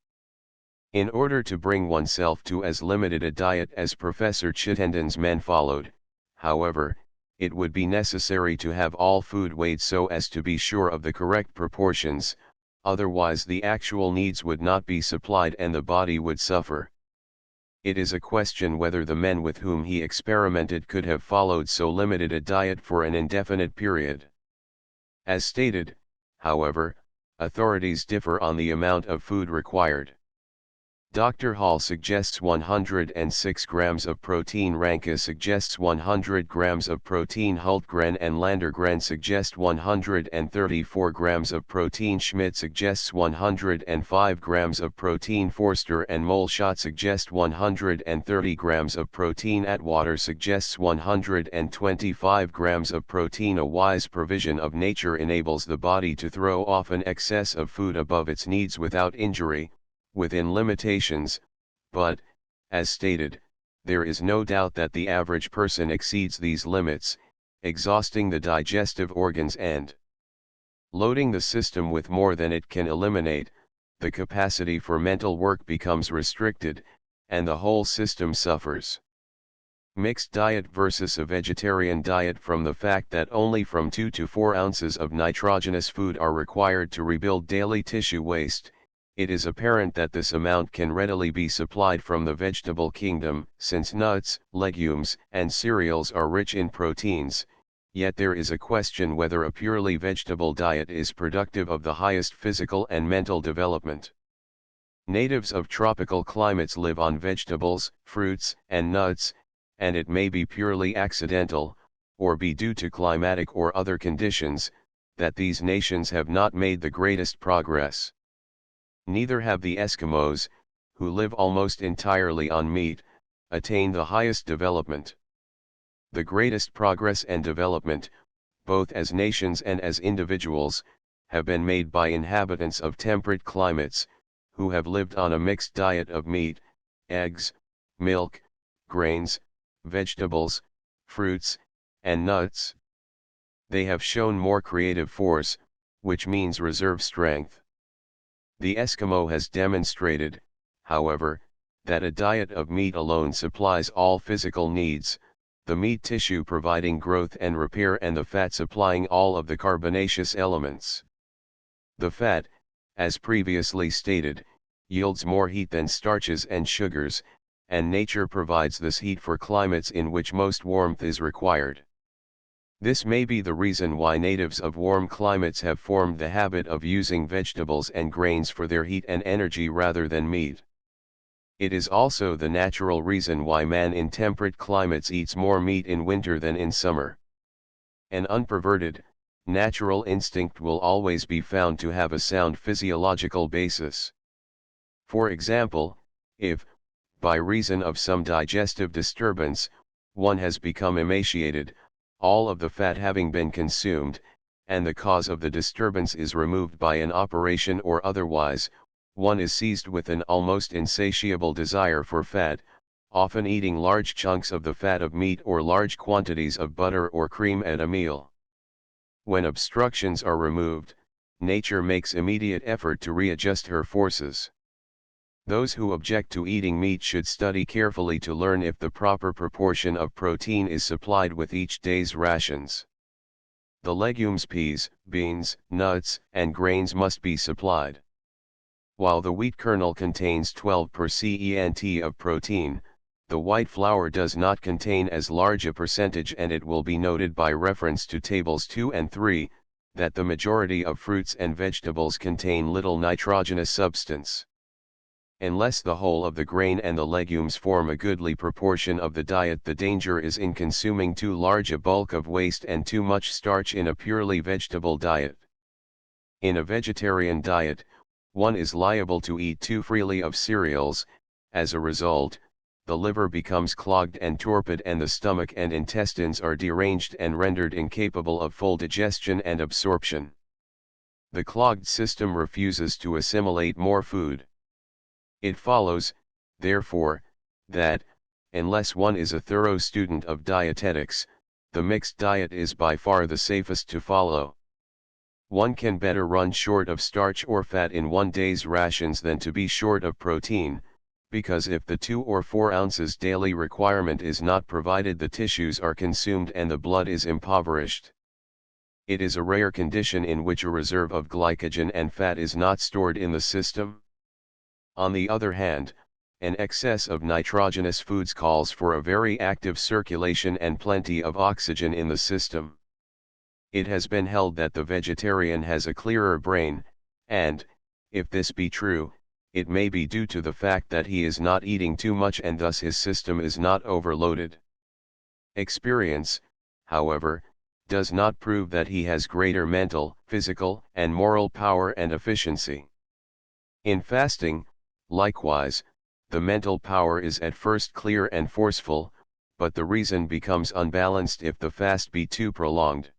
In order to bring oneself to as limited a diet as Professor Chittenden's men followed, however, it would be necessary to have all food weighed so as to be sure of the correct proportions, otherwise the actual needs would not be supplied and the body would suffer. It is a question whether the men with whom he experimented could have followed so limited a diet for an indefinite period. As stated, however, authorities differ on the amount of food required. Dr. Hall suggests 106 grams of protein, Ranke suggests 100 grams of protein, Hultgren and Landergren suggest 134 grams of protein, Schmidt suggests 105 grams of protein, Forster and Molschott suggest 130 grams of protein, Atwater suggests 125 grams of protein. A wise provision of nature enables the body to throw off an excess of food above its needs without injury, within limitations, but, as stated, there is no doubt that the average person exceeds these limits, exhausting the digestive organs and loading the system with more than it can eliminate. The capacity for mental work becomes restricted, and the whole system suffers. Mixed diet versus a vegetarian diet. From the fact that only from 2 to 4 ounces of nitrogenous food are required to rebuild daily tissue waste, it is apparent that this amount can readily be supplied from the vegetable kingdom, since nuts, legumes, and cereals are rich in proteins, yet there is a question whether a purely vegetable diet is productive of the highest physical and mental development. Natives of tropical climates live on vegetables, fruits, and nuts, and it may be purely accidental, or be due to climatic or other conditions, that these nations have not made the greatest progress. Neither have the Eskimos, who live almost entirely on meat, attained the highest development. The greatest progress and development, both as nations and as individuals, have been made by inhabitants of temperate climates, who have lived on a mixed diet of meat, eggs, milk, grains, vegetables, fruits, and nuts. They have shown more creative force, which means reserve strength. The Eskimo has demonstrated, however, that a diet of meat alone supplies all physical needs, the meat tissue providing growth and repair and the fat supplying all of the carbonaceous elements. The fat, as previously stated, yields more heat than starches and sugars, and nature provides this heat for climates in which most warmth is required. This may be the reason why natives of warm climates have formed the habit of using vegetables and grains for their heat and energy rather than meat. It is also the natural reason why man in temperate climates eats more meat in winter than in summer. An unperverted, natural instinct will always be found to have a sound physiological basis. For example, if, by reason of some digestive disturbance, one has become emaciated, all of the fat having been consumed, and the cause of the disturbance is removed by an operation or otherwise, one is seized with an almost insatiable desire for fat, often eating large chunks of the fat of meat or large quantities of butter or cream at a meal. When obstructions are removed, nature makes immediate effort to readjust her forces. Those who object to eating meat should study carefully to learn if the proper proportion of protein is supplied with each day's rations. The legumes, peas, beans, nuts, and grains must be supplied. While the wheat kernel contains 12% of protein, the white flour does not contain as large a percentage, and it will be noted by reference to tables 2 and 3, that the majority of fruits and vegetables contain little nitrogenous substance. Unless the whole of the grain and the legumes form a goodly proportion of the diet, the danger is in consuming too large a bulk of waste and too much starch in a purely vegetable diet. In a vegetarian diet, one is liable to eat too freely of cereals. As a result, the liver becomes clogged and torpid, and the stomach and intestines are deranged and rendered incapable of full digestion and absorption. The clogged system refuses to assimilate more food. It follows, therefore, that, unless one is a thorough student of dietetics, the mixed diet is by far the safest to follow. One can better run short of starch or fat in one day's rations than to be short of protein, Because if the 2 or 4 ounces daily requirement is not provided, the tissues are consumed and the blood is impoverished. It is a rare condition in which a reserve of glycogen and fat is not stored in the system. On the other hand, an excess of nitrogenous foods calls for a very active circulation and plenty of oxygen in the system. It has been held that the vegetarian has a clearer brain, and, if this be true, it may be due to the fact that he is not eating too much and thus his system is not overloaded. Experience, however, does not prove that he has greater mental, physical, and moral power and efficiency. In fasting, likewise, the mental power is at first clear and forceful, but the reason becomes unbalanced if the fast be too prolonged.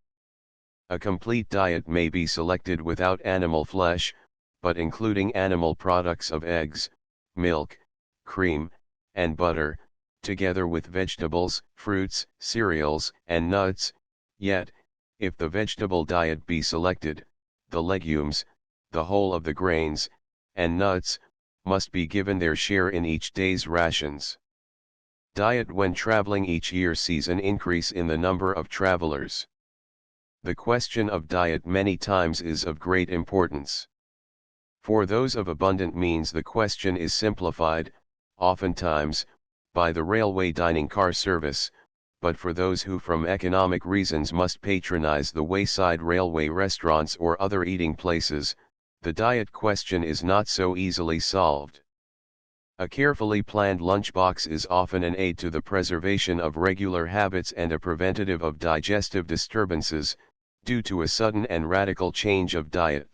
A complete diet may be selected without animal flesh, but including animal products of eggs, milk, cream, and butter, together with vegetables, fruits, cereals, and nuts. Yet, if the vegetable diet be selected, the legumes, the whole of the grains, and nuts, must be given their share in each day's rations. Diet when traveling. Each year sees an increase in the number of travelers. The question of diet many times is of great importance. For those of abundant means the question is simplified, oftentimes, by the railway dining car service, but for those who from economic reasons must patronize the wayside railway restaurants or other eating places, the diet question is not so easily solved. A carefully planned lunchbox is often an aid to the preservation of regular habits and a preventative of digestive disturbances, due to a sudden and radical change of diet.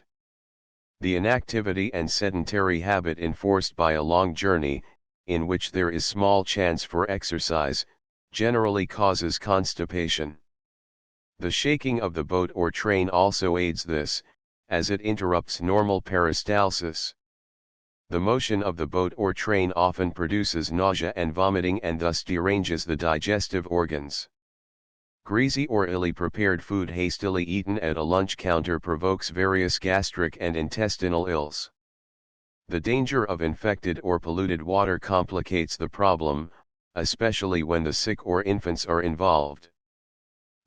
The inactivity and sedentary habit enforced by a long journey, in which there is small chance for exercise, generally causes constipation. The shaking of the boat or train also aids this, as it interrupts normal peristalsis. The motion of the boat or train often produces nausea and vomiting and thus deranges the digestive organs. Greasy or illy prepared food hastily eaten at a lunch counter provokes various gastric and intestinal ills. The danger of infected or polluted water complicates the problem, especially when the sick or infants are involved.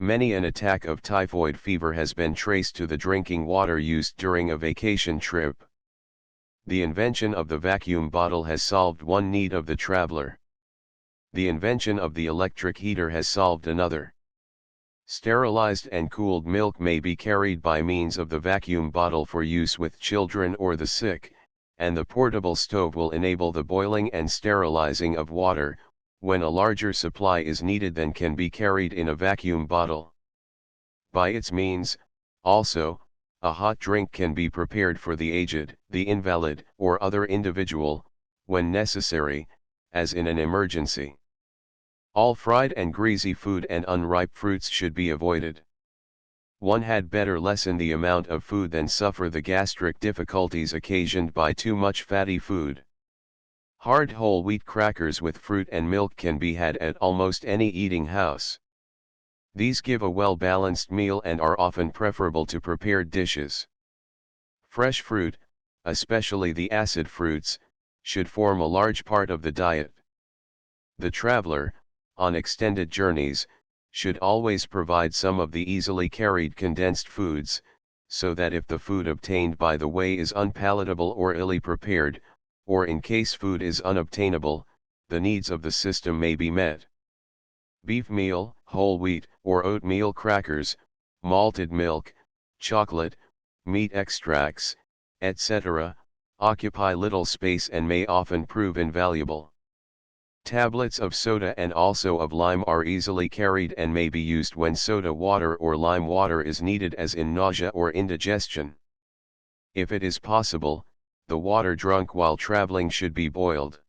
Many an attack of typhoid fever has been traced to the drinking water used during a vacation trip. The invention of the vacuum bottle has solved one need of the traveler. The invention of the electric heater has solved another. Sterilized and cooled milk may be carried by means of the vacuum bottle for use with children or the sick, and the portable stove will enable the boiling and sterilizing of water, when a larger supply is needed than can be carried in a vacuum bottle. By its means, also, a hot drink can be prepared for the aged, the invalid, or other individual, when necessary, as in an emergency. All fried and greasy food and unripe fruits should be avoided. One had better lessen the amount of food than suffer the gastric difficulties occasioned by too much fatty food. Hard whole wheat crackers with fruit and milk can be had at almost any eating house. These give a well-balanced meal and are often preferable to prepared dishes. Fresh fruit, especially the acid fruits, should form a large part of the diet. The traveler, on extended journeys, should always provide some of the easily carried condensed foods, so that if the food obtained by the way is unpalatable or illy prepared, or in case food is unobtainable, the needs of the system may be met. Beef meal, whole wheat, or oatmeal crackers, malted milk, chocolate, meat extracts, etc., occupy little space and may often prove invaluable. Tablets of soda and also of lime are easily carried and may be used when soda water or lime water is needed, as in nausea or indigestion. If it is possible, the water drunk while traveling should be boiled.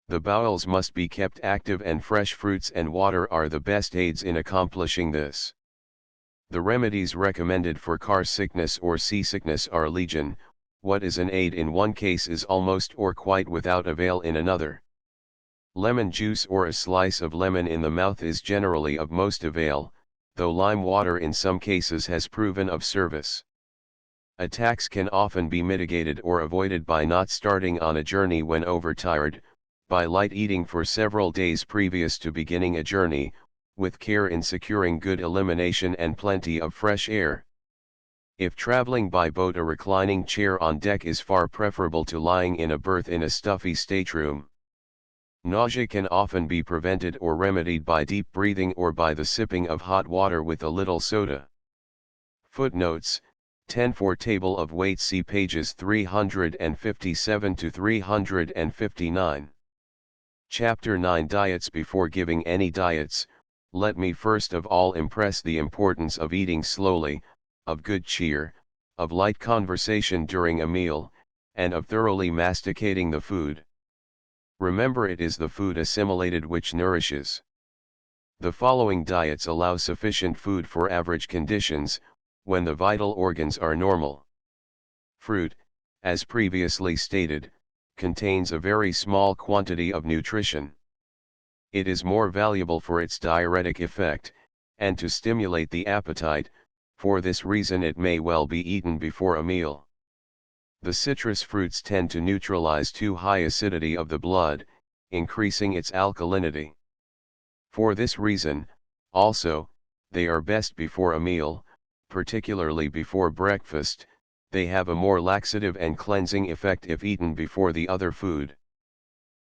The bowels must be kept active and fresh fruits and water are the best aids in accomplishing this. The remedies recommended for car sickness or seasickness are legion. What is an aid in one case is almost or quite without avail in another. Lemon juice or a slice of lemon in the mouth is generally of most avail, though lime water in some cases has proven of service. Attacks can often be mitigated or avoided by not starting on a journey when overtired, by light eating for several days previous to beginning a journey, with care in securing good elimination and plenty of fresh air. If traveling by boat, a reclining chair on deck is far preferable to lying in a berth in a stuffy stateroom. Nausea can often be prevented or remedied by deep breathing or by the sipping of hot water with a little soda. Footnotes: 10 for table of weight, see pages 357 to 359. Chapter 9 Diets. Before giving any diets, let me first of all impress the importance of eating slowly, of good cheer, of light conversation during a meal, and of thoroughly masticating the food. Remember, it is the food assimilated which nourishes. The following diets allow sufficient food for average conditions, when the vital organs are normal. Fruit, as previously stated, contains a very small quantity of nutrition. It is more valuable for its diuretic effect, and to stimulate the appetite. For this reason it may well be eaten before a meal. The citrus fruits tend to neutralize too high acidity of the blood, increasing its alkalinity. For this reason, also, they are best before a meal, particularly before breakfast. They have a more laxative and cleansing effect if eaten before the other food.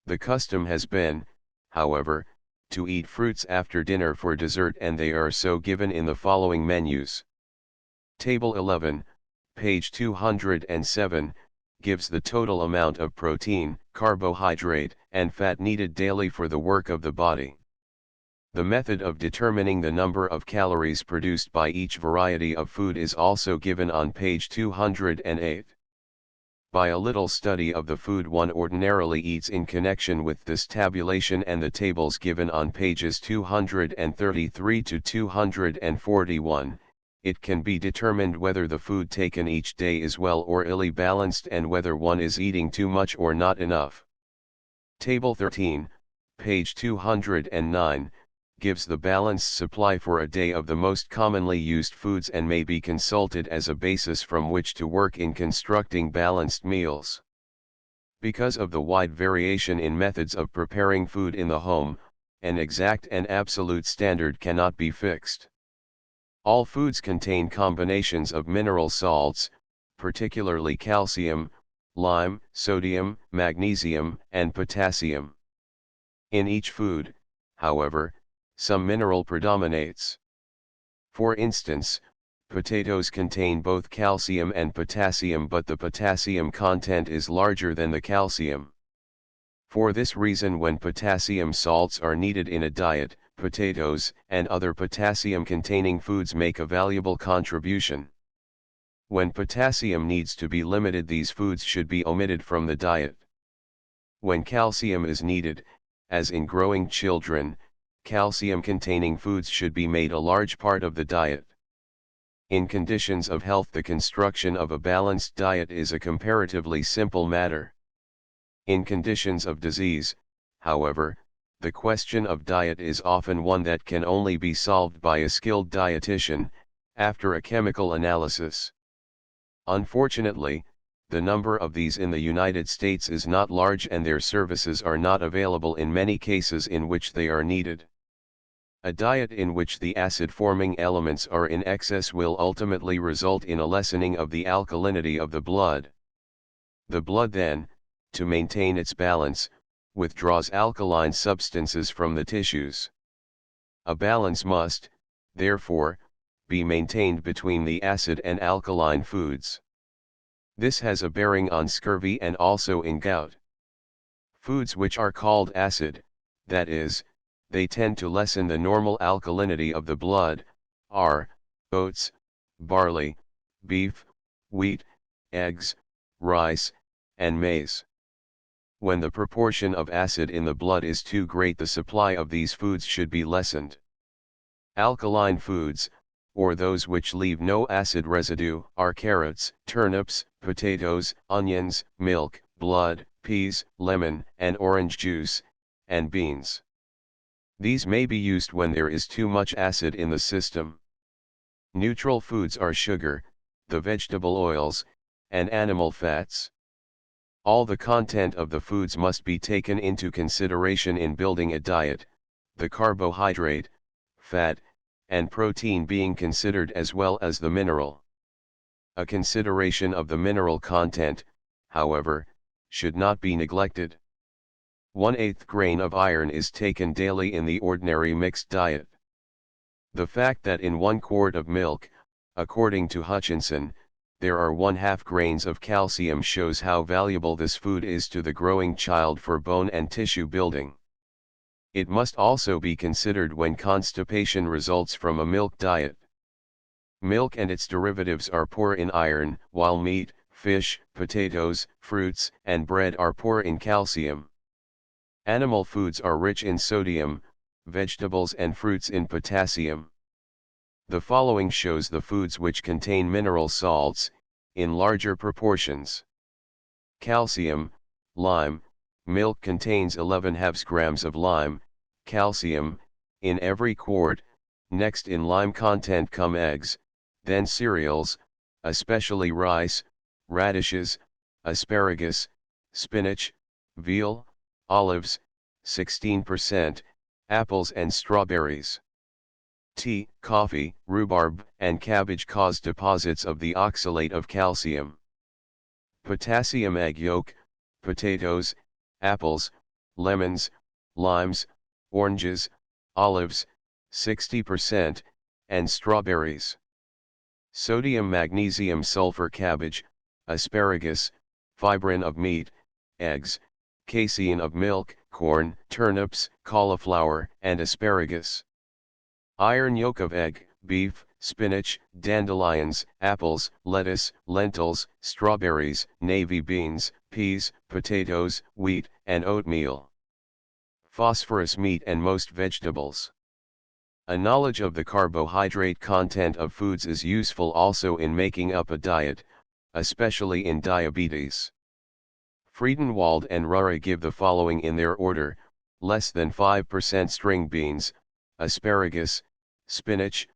The custom has been, however, to eat fruits after dinner for dessert, and they are so given in the following menus. Table 11, page 207, gives the total amount of protein, carbohydrate, and fat needed daily for the work of the body. The method of determining the number of calories produced by each variety of food is also given on page 208. By a little study of the food one ordinarily eats in connection with this tabulation and the tables given on pages 233 to 241, it can be determined whether the food taken each day is well or illy balanced, and whether one is eating too much or not enough. Table 13, page 209, gives the balanced supply for a day of the most commonly used foods and may be consulted as a basis from which to work in constructing balanced meals. Because of the wide variation in methods of preparing food in the home, an exact and absolute standard cannot be fixed. All foods contain combinations of mineral salts, particularly calcium, lime, sodium, magnesium, and potassium. In each food, however, some mineral predominates. For instance, potatoes contain both calcium and potassium, but the potassium content is larger than the calcium. For this reason, when potassium salts are needed in a diet, potatoes and other potassium-containing foods make a valuable contribution. When potassium needs to be limited, these foods should be omitted from the diet. When calcium is needed, as in growing children, calcium-containing foods should be made a large part of the diet. In conditions of health, the construction of a balanced diet is a comparatively simple matter. In conditions of disease, however, the question of diet is often one that can only be solved by a skilled dietitian, after a chemical analysis. Unfortunately, the number of these in the United States is not large, and their services are not available in many cases in which they are needed. A diet in which the acid-forming elements are in excess will ultimately result in a lessening of the alkalinity of the blood. The blood then, to maintain its balance, withdraws alkaline substances from the tissues. A balance must, therefore, be maintained between the acid and alkaline foods. This has a bearing on scurvy and also in gout. Foods which are called acid, that is, they tend to lessen the normal alkalinity of the blood, are oats, barley, beef, wheat, eggs, rice, and maize. When the proportion of acid in the blood is too great, the supply of these foods should be lessened. Alkaline foods, or those which leave no acid residue, are carrots, turnips, potatoes, onions, milk, blood, peas, lemon and orange juice, and beans. These may be used when there is too much acid in the system. Neutral foods are sugar, the vegetable oils, and animal fats. All the content of the foods must be taken into consideration in building a diet, the carbohydrate, fat, and protein being considered as well as the mineral. A consideration of the mineral content, however, should not be neglected. 1/8 grain of iron is taken daily in the ordinary mixed diet. The fact that in 1 quart of milk, according to Hutchinson, there are 1/2 grains of calcium shows how valuable this food is to the growing child for bone and tissue building. It must also be considered when constipation results from a milk diet. Milk and its derivatives are poor in iron, while meat, fish, potatoes, fruits, and bread are poor in calcium. Animal foods are rich in sodium, vegetables and fruits in potassium. The following shows the foods which contain mineral salts, in larger proportions. Calcium, lime, milk contains 11/2 grams of lime, calcium, in every quart. Next in lime content come eggs, then cereals, especially rice, radishes, asparagus, spinach, veal, olives, 16%, apples and strawberries. Tea, coffee, rhubarb, and cabbage cause deposits of the oxalate of calcium. Potassium egg yolk, potatoes, apples, lemons, limes, oranges, olives, 60%, and strawberries. Sodium magnesium sulfur cabbage, asparagus, fibrin of meat, eggs, casein of milk, corn, turnips, cauliflower, and asparagus. Iron yolk of egg, beef, spinach, dandelions, apples, lettuce, lentils, strawberries, navy beans, peas, potatoes, wheat, and oatmeal. Phosphorus meat and most vegetables. A knowledge of the carbohydrate content of foods is useful also in making up a diet, especially in diabetes. Friedenwald and Rura give the following in their order: less than 5% string beans, asparagus, spinach,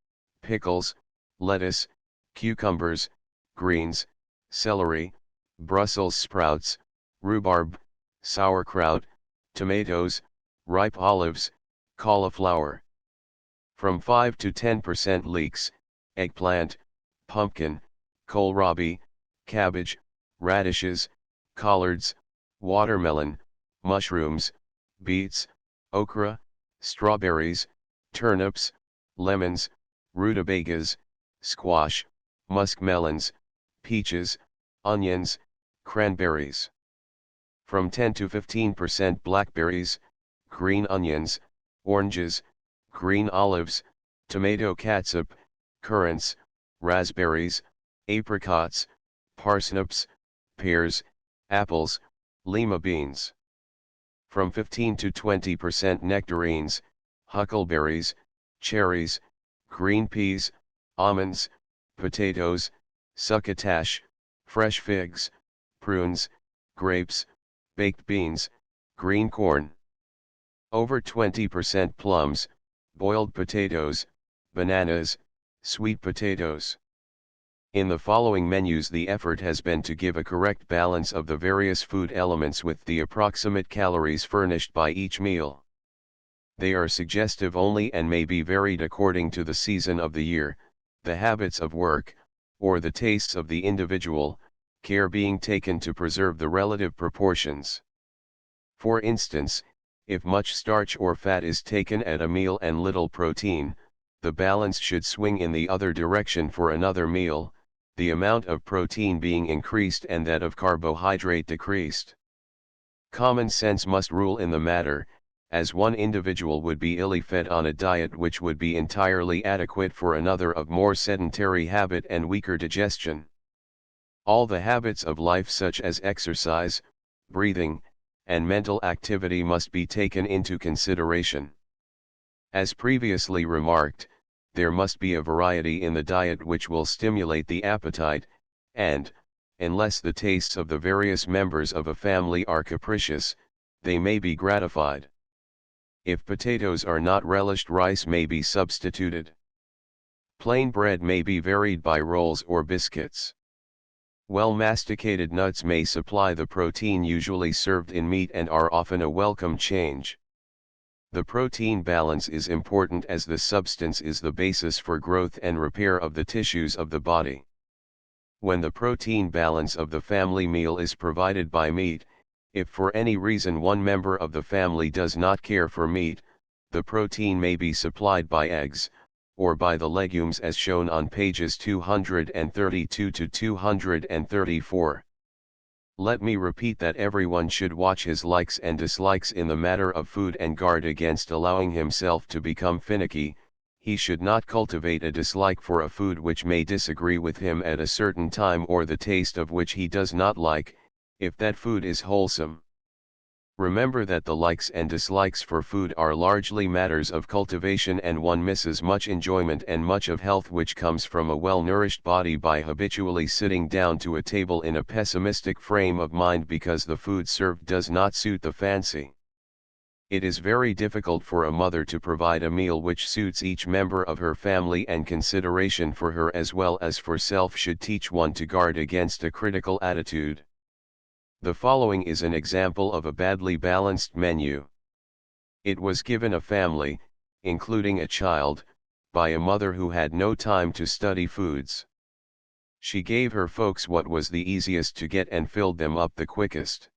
pickles, lettuce, cucumbers, greens, celery, Brussels sprouts, rhubarb, sauerkraut, tomatoes, ripe olives, cauliflower. From 5 to 10% leeks, eggplant, pumpkin, kohlrabi, cabbage, radishes, collards, watermelon, mushrooms, beets, okra, strawberries, turnips, lemons, rutabagas, squash, muskmelons, peaches, onions, cranberries. From 10 to 15% blackberries, green onions, oranges, green olives, tomato catsup, currants, raspberries, apricots, parsnips, pears, apples, lima beans. From 15 to 20% nectarines, huckleberries, cherries, green peas, almonds, potatoes, succotash, fresh figs, prunes, grapes, baked beans, green corn. Over 20% plums, boiled potatoes, bananas, sweet potatoes. In the following menus the effort has been to give a correct balance of the various food elements with the approximate calories furnished by each meal. They are suggestive only and may be varied according to the season of the year, the habits of work, or the tastes of the individual, care being taken to preserve the relative proportions. For instance, if much starch or fat is taken at a meal and little protein, the balance should swing in the other direction for another meal, the amount of protein being increased and that of carbohydrate decreased. Common sense must rule in the matter, as one individual would be illy fed on a diet which would be entirely adequate for another of more sedentary habit and weaker digestion. All the habits of life such as exercise, breathing, and mental activity must be taken into consideration. As previously remarked, there must be a variety in the diet which will stimulate the appetite, and, unless the tastes of the various members of a family are capricious, they may be gratified. If potatoes are not relished, rice may be substituted. Plain bread may be varied by rolls or biscuits. Well-masticated nuts may supply the protein usually served in meat and are often a welcome change. The protein balance is important as the substance is the basis for growth and repair of the tissues of the body. When the protein balance of the family meal is provided by meat, if for any reason one member of the family does not care for meat, the protein may be supplied by eggs, or by the legumes as shown on pages 232 to 234. Let me repeat that everyone should watch his likes and dislikes in the matter of food and guard against allowing himself to become finicky. He should not cultivate a dislike for a food which may disagree with him at a certain time or the taste of which he does not like, if that food is wholesome. Remember that the likes and dislikes for food are largely matters of cultivation, and one misses much enjoyment and much of health which comes from a well-nourished body by habitually sitting down to a table in a pessimistic frame of mind because the food served does not suit the fancy. It is very difficult for a mother to provide a meal which suits each member of her family, and consideration for her as well as for self should teach one to guard against a critical attitude. The following is an example of a badly balanced menu. It was given a family, including a child, by a mother who had no time to study foods. She gave her folks what was the easiest to get and filled them up the quickest.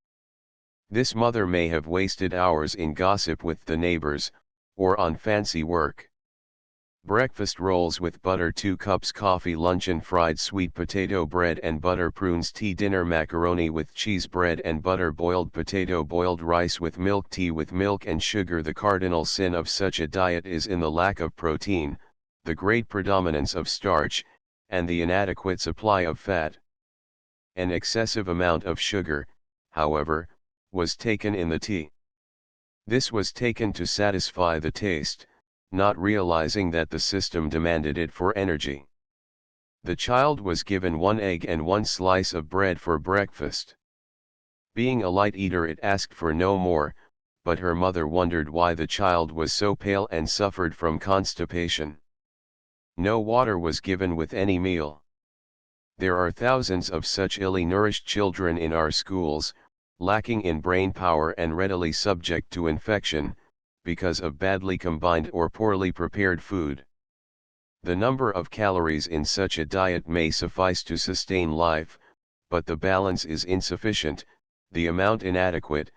This mother may have wasted hours in gossip with the neighbors, or on fancy work. Breakfast rolls with butter, 2 cups coffee, luncheon fried sweet potato bread and butter prunes, tea, dinner macaroni with cheese, bread and butter, boiled potato, boiled rice with milk, tea with milk and sugar. The cardinal sin of such a diet is in the lack of protein, the great predominance of starch, and the inadequate supply of fat. An excessive amount of sugar, however, was taken in the tea. This was taken to satisfy the taste, not realizing that the system demanded it for energy. The child was given 1 egg and 1 slice of bread for breakfast. Being a light eater, it asked for no more, but her mother wondered why the child was so pale and suffered from constipation. No water was given with any meal. There are thousands of such illy nourished children in our schools, lacking in brain power and readily subject to infection, because of badly combined or poorly prepared food. The number of calories in such a diet may suffice to sustain life, but the balance is insufficient, the amount inadequate,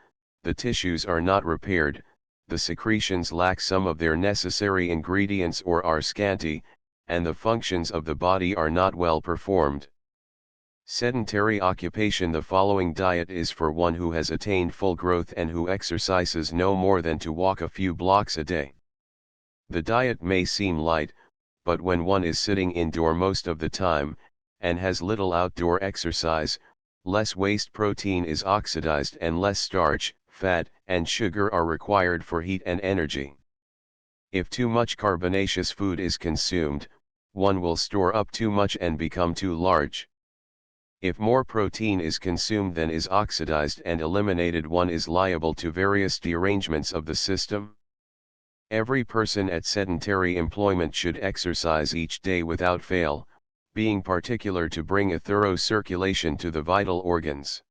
the tissues are not repaired, the secretions lack some of their necessary ingredients or are scanty, and the functions of the body are not well performed. Sedentary occupation. The following diet is for one who has attained full growth and who exercises no more than to walk a few blocks a day. The diet may seem light, but when one is sitting indoor most of the time, and has little outdoor exercise, less waste protein is oxidized and less starch, fat, and sugar are required for heat and energy. If too much carbonaceous food is consumed, one will store up too much and become too large. If more protein is consumed than is oxidized and eliminated, one is liable to various derangements of the system. Every person at sedentary employment should exercise each day without fail, being particular to bring a thorough circulation to the vital organs.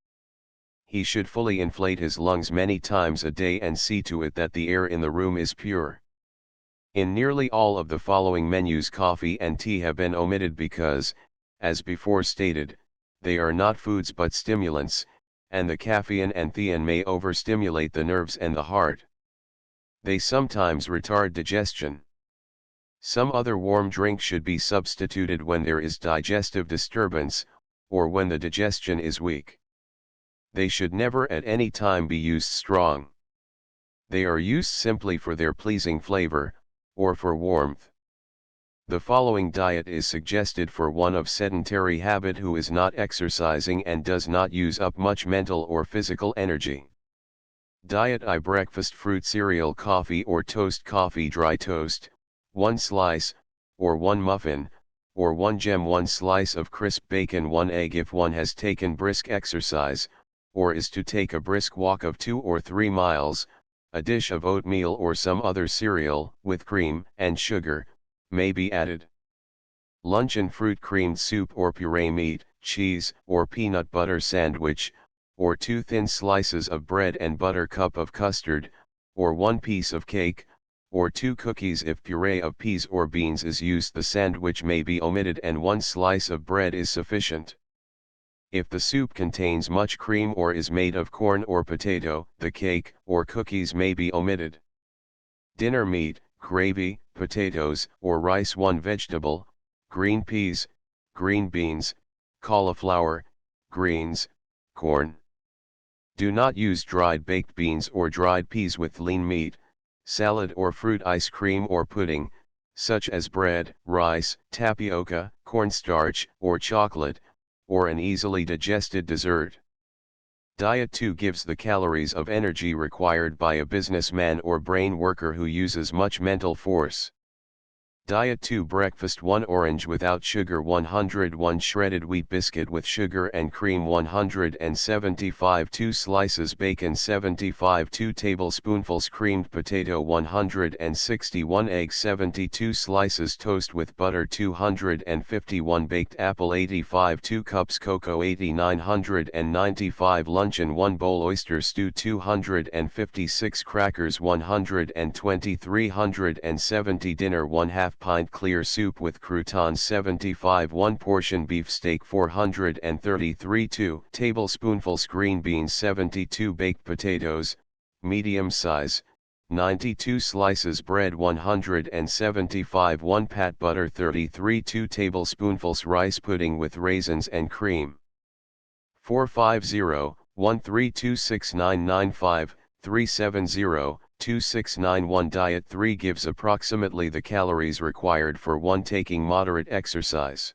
He should fully inflate his lungs many times a day and see to it that the air in the room is pure. In nearly all of the following menus, coffee and tea have been omitted because, as before stated, they are not foods but stimulants, and the caffeine and thein may overstimulate the nerves and the heart. They sometimes retard digestion. Some other warm drink should be substituted when there is digestive disturbance, or when the digestion is weak. They should never at any time be used strong. They are used simply for their pleasing flavor, or for warmth. The following diet is suggested for one of sedentary habit who is not exercising and does not use up much mental or physical energy. Diet I. Breakfast: fruit, cereal, coffee or toast. Coffee: dry toast, 1 slice, or 1 muffin, or 1 gem, 1 slice of crisp bacon, 1 egg. If one has taken brisk exercise, or is to take a brisk walk of 2 or 3 miles, a dish of oatmeal or some other cereal, with cream and sugar, may be added. Luncheon fruit creamed soup or puree meat, cheese, or peanut butter sandwich, or 2 thin slices of bread and butter cup of custard, or 1 piece of cake, or 2 cookies. If puree of peas or beans is used, the sandwich may be omitted and 1 slice of bread is sufficient. If the soup contains much cream or is made of corn or potato, the cake or cookies may be omitted. Dinner meat, gravy, potatoes or rice, 1 vegetable, green peas, green beans, cauliflower, greens, corn. Do not use dried baked beans or dried peas with lean meat, salad or fruit, ice cream or pudding, such as bread, rice, tapioca, cornstarch, or chocolate, or an easily digested dessert. Diet 2 gives the calories of energy required by a businessman or brain worker who uses much mental force. Diet 2 breakfast: 1 orange without sugar, 101 shredded wheat biscuit with sugar and cream, 175 2 slices bacon, 75 2 tablespoonfuls creamed potato, 161 eggs, 72 slices toast with butter, 251 baked apple, 85 2 cups cocoa, 8995 luncheon, 1 bowl oyster stew, 256 crackers, 120 370 dinner, 1/2 pint clear soup with croutons, 75 1 portion beef steak, 433 2 tablespoonfuls green beans, 72 baked potatoes, medium size, 92 slices bread, 175 1 pat butter, 33 2 tablespoonfuls rice pudding with raisins and cream. 450-1326995-370-2691. Diet 3 gives approximately the calories required for one taking moderate exercise.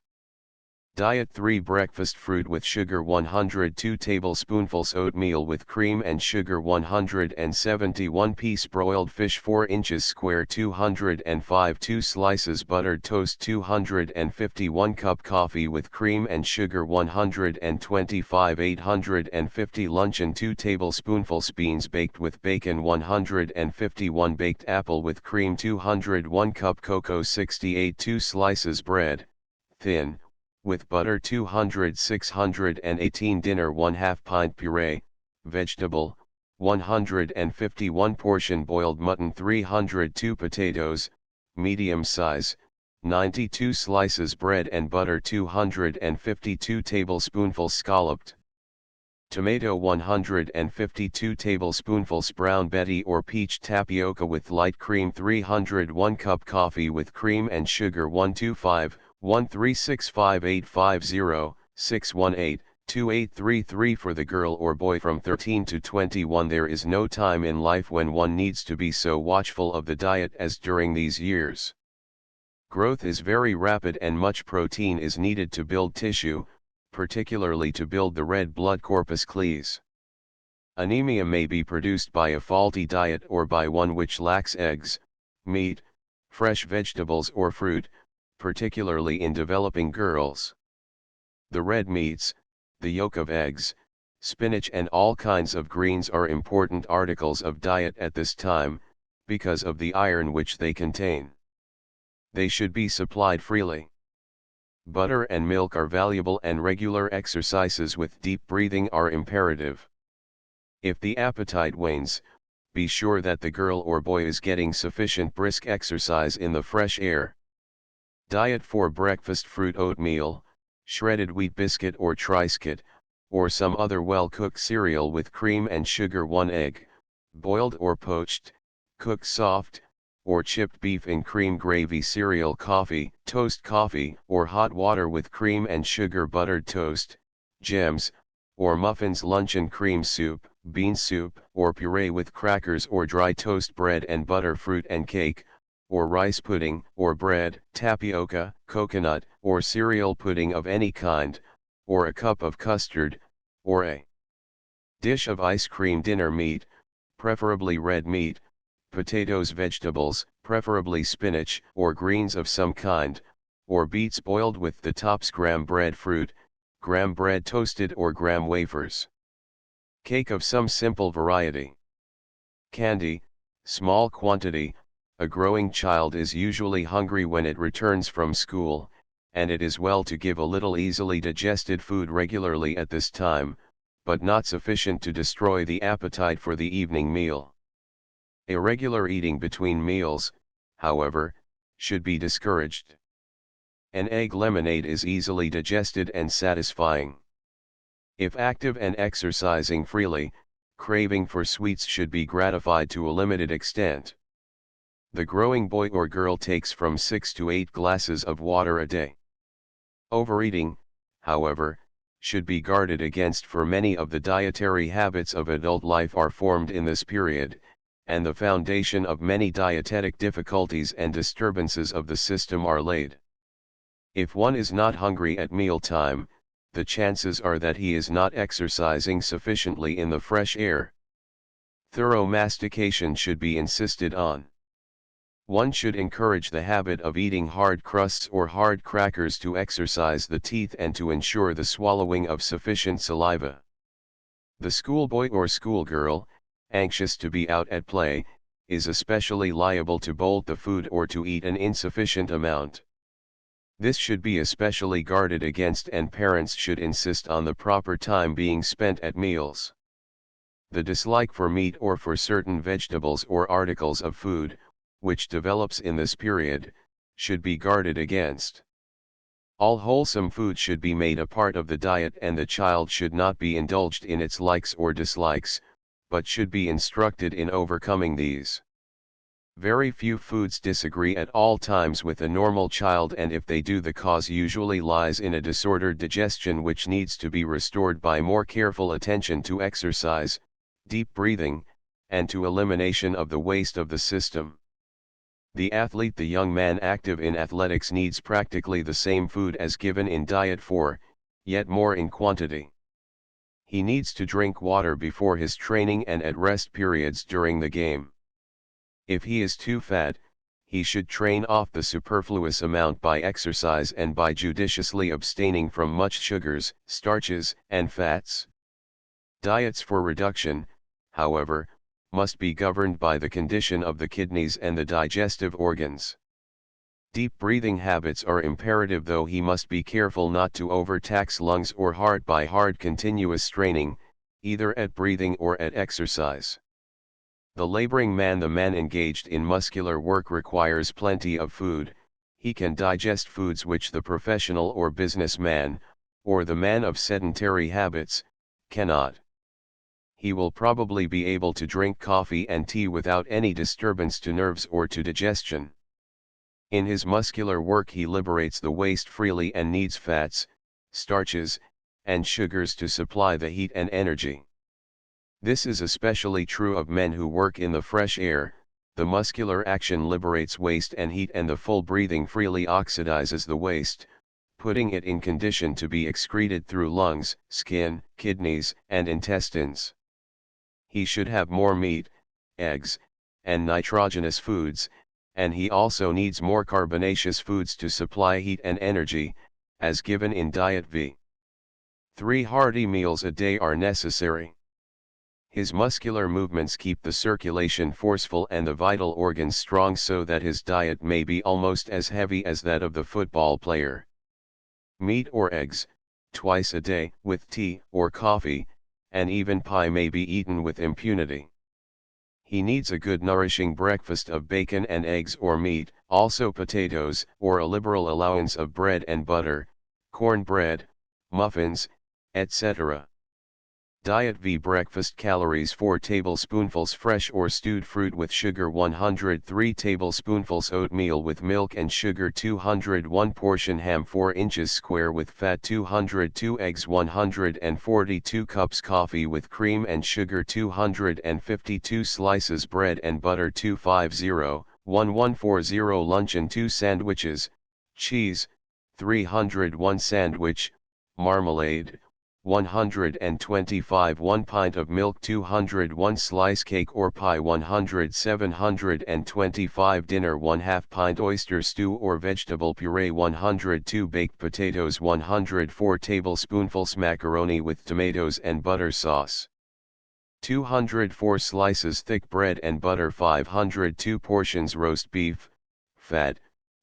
Diet 3 breakfast: fruit with sugar, 102 tablespoonfuls oatmeal with cream and sugar, 171 piece broiled fish, 4 inches square, 205 2 slices buttered toast, 251 cup coffee with cream and sugar, 125 850 luncheon, 2 tablespoonfuls beans baked with bacon, 151 baked apple with cream, 201 cup cocoa, 68 2 slices bread, thin, with butter, 618 dinner, 1/2 pint puree, vegetable, 151 portion boiled mutton, 302 potatoes, medium size, 92 slices bread and butter, 252 tablespoonfuls scalloped tomato, 152 tablespoonfuls brown Betty or peach tapioca with light cream, 301 cup coffee with cream and sugar, 125-1365850-618-2833 for the girl or boy from 13 to 21. There is no time in life when one needs to be so watchful of the diet as during these years. Growth is very rapid and much protein is needed to build tissue, particularly to build the red blood corpuscles. Anemia may be produced by a faulty diet or by one which lacks eggs, meat, fresh vegetables or fruit, particularly in developing girls. The red meats, the yolk of eggs, spinach and all kinds of greens are important articles of diet at this time, because of the iron which they contain. They should be supplied freely. Butter and milk are valuable and regular exercises with deep breathing are imperative. If the appetite wanes, be sure that the girl or boy is getting sufficient brisk exercise in the fresh air. Diet for breakfast: fruit, oatmeal, shredded wheat biscuit or Triscuit, or some other well-cooked cereal with cream and sugar, 1 egg, boiled or poached, cooked soft, or chipped beef in cream gravy, cereal, coffee, toast coffee, or hot water with cream and sugar, buttered toast, gems, or muffins, luncheon: cream soup, bean soup, or puree with crackers or dry toast, bread and butter, fruit and cake, or rice pudding, or bread, tapioca, coconut, or cereal pudding of any kind, or a cup of custard, or a dish of ice cream. Dinner meat, preferably red meat, potatoes, vegetables, preferably spinach or greens of some kind, or beets boiled with the tops, graham bread, fruit, graham bread toasted or graham wafers. Cake of some simple variety. Candy, small quantity. A growing child is usually hungry when it returns from school, and it is well to give a little easily digested food regularly at this time, but not sufficient to destroy the appetite for the evening meal. Irregular eating between meals, however, should be discouraged. An egg lemonade is easily digested and satisfying. If active and exercising freely, craving for sweets should be gratified to a limited extent. The growing boy or girl takes from 6 to 8 glasses of water a day. Overeating, however, should be guarded against, for many of the dietary habits of adult life are formed in this period, and the foundation of many dietetic difficulties and disturbances of the system are laid. If one is not hungry at mealtime, the chances are that he is not exercising sufficiently in the fresh air. Thorough mastication should be insisted on. One should encourage the habit of eating hard crusts or hard crackers to exercise the teeth and to ensure the swallowing of sufficient saliva. The schoolboy or schoolgirl, anxious to be out at play, is especially liable to bolt the food or to eat an insufficient amount. This should be especially guarded against, and parents should insist on the proper time being spent at meals. The dislike for meat or for certain vegetables or articles of food, which develops in this period, should be guarded against. All wholesome food should be made a part of the diet, and the child should not be indulged in its likes or dislikes, but should be instructed in overcoming these. Very few foods disagree at all times with a normal child, and if they do, the cause usually lies in a disordered digestion which needs to be restored by more careful attention to exercise, deep breathing, and to elimination of the waste of the system. The athlete, the young man active in athletics, needs practically the same food as given in diet 4, yet more in quantity. He needs to drink water before his training and at rest periods during the game. If he is too fat, he should train off the superfluous amount by exercise and by judiciously abstaining from much sugars, starches, and fats. Diets for reduction, however, must be governed by the condition of the kidneys and the digestive organs. Deep breathing habits are imperative, though he must be careful not to overtax lungs or heart by hard continuous straining, either at breathing or at exercise. The laboring man, the man engaged in muscular work, requires plenty of food. He can digest foods which the professional or businessman, or the man of sedentary habits, cannot. He will probably be able to drink coffee and tea without any disturbance to nerves or to digestion. In his muscular work he liberates the waste freely and needs fats, starches, and sugars to supply the heat and energy. This is especially true of men who work in the fresh air. The muscular action liberates waste and heat, and the full breathing freely oxidizes the waste, putting it in condition to be excreted through lungs, skin, kidneys, and intestines. He should have more meat, eggs, and nitrogenous foods, and he also needs more carbonaceous foods to supply heat and energy, as given in Diet V. 3 hearty meals a day are necessary. His muscular movements keep the circulation forceful and the vital organs strong, so that his diet may be almost as heavy as that of the football player. Meat or eggs, twice a day, with tea or coffee, and even pie may be eaten with impunity. He needs a good nourishing breakfast of bacon and eggs or meat, also potatoes, or a liberal allowance of bread and butter, cornbread, muffins, etc. Diet V breakfast calories: 4 tablespoonfuls fresh or stewed fruit with sugar, 103 tablespoonfuls oatmeal with milk and sugar, 201 portion ham 4 inches square with fat, 202 eggs, 142 cups coffee with cream and sugar, 252 slices bread and butter, 250, 1140 luncheon, 2 sandwiches, cheese, 301 sandwich, marmalade, 125 1 pint of milk, 201 slice cake or pie, 725 dinner, 1/2 pint oyster stew or vegetable puree, 102 baked potatoes, 104 tablespoonfuls macaroni with tomatoes and butter sauce, 204 slices thick bread and butter, 502 portions roast beef, fat,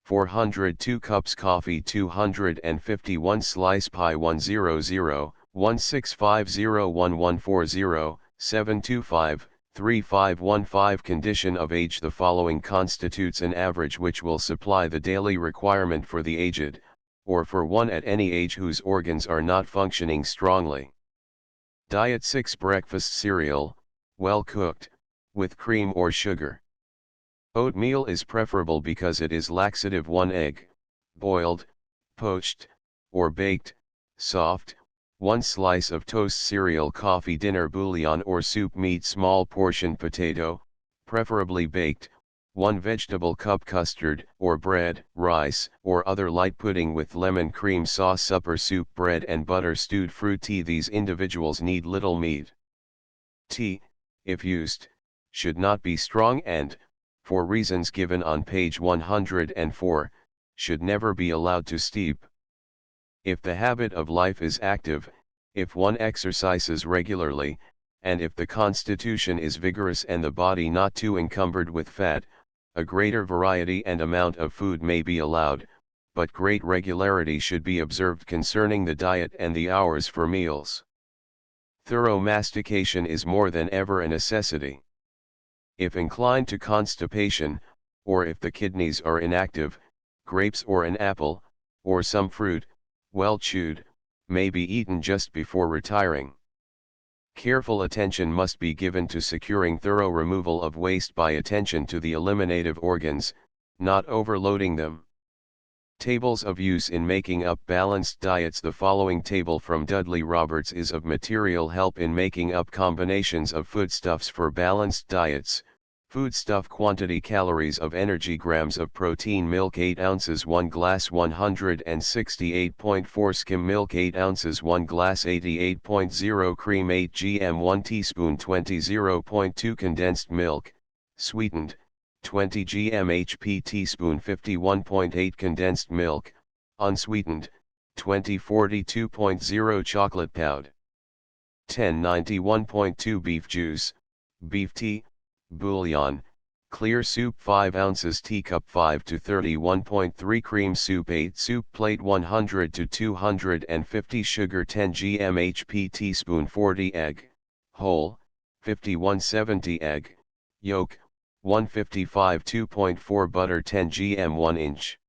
402 cups coffee, 251 slice pie, 100 1650140 725 3515. Condition of age. The following constitutes an average which will supply the daily requirement for the aged, or for one at any age whose organs are not functioning strongly. Diet: 6 breakfast cereal, well cooked, with cream or sugar. Oatmeal is preferable because it is laxative. 1 egg, boiled, poached, or baked, soft. 1 slice of toast. Cereal, coffee, dinner bouillon or soup. Meat, small portion potato, preferably baked. 1 vegetable cup. Custard, or bread, rice, or other light pudding with lemon cream sauce. Supper, soup, bread and butter. Stewed fruit. Tea. These individuals need little meat. Tea, if used, should not be strong and, for reasons given on page 104, should never be allowed to steep. If the habit of life is active, if one exercises regularly, and if the constitution is vigorous and the body not too encumbered with fat, a greater variety and amount of food may be allowed, but great regularity should be observed concerning the diet and the hours for meals. Thorough mastication is more than ever a necessity. If inclined to constipation, or if the kidneys are inactive, grapes or an apple, or some fruit, well chewed, may be eaten just before retiring. Careful attention must be given to securing thorough removal of waste by attention to the eliminative organs, not overloading them. Tables of use in making up balanced diets. The following table from Dudley Roberts is of material help in making up combinations of foodstuffs for balanced diets. Foodstuff quantity: calories of energy, grams of protein, milk 8 ounces, 1 glass 168.4 skim milk 8 ounces, 1 glass 88.0 cream 8 gm, 1 teaspoon 20.2 condensed milk, sweetened, 20 gm HP, teaspoon 51.8 condensed milk, unsweetened, 2042.0 chocolate powder. 1091.2 beef juice, beef tea, bouillon, clear soup 5 ounces, teacup 5 to 31.3 cream soup 8 soup plate 100 to 250 sugar 10 gm HP, teaspoon 40 egg, whole, 5170 egg, yolk, 155 2.4 butter 10 gm 1 inch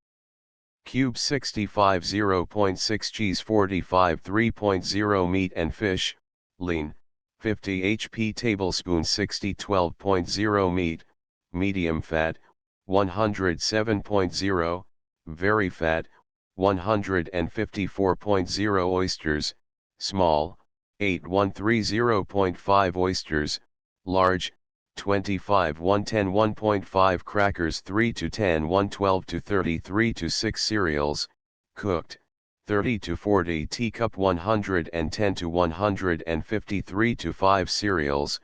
cube 65 0.6 cheese 45 3.0 meat and fish, lean, 50 HP, tablespoon 60 12.0 meat, medium fat, 107.0, very fat, 154.0 oysters, small, 8130.5 oysters, large, 25 110 1.5 crackers 3 to 10 112 to 33 to 6 cereals, cooked, 30 to 40 teacup 110 to 153 to 5 cereals,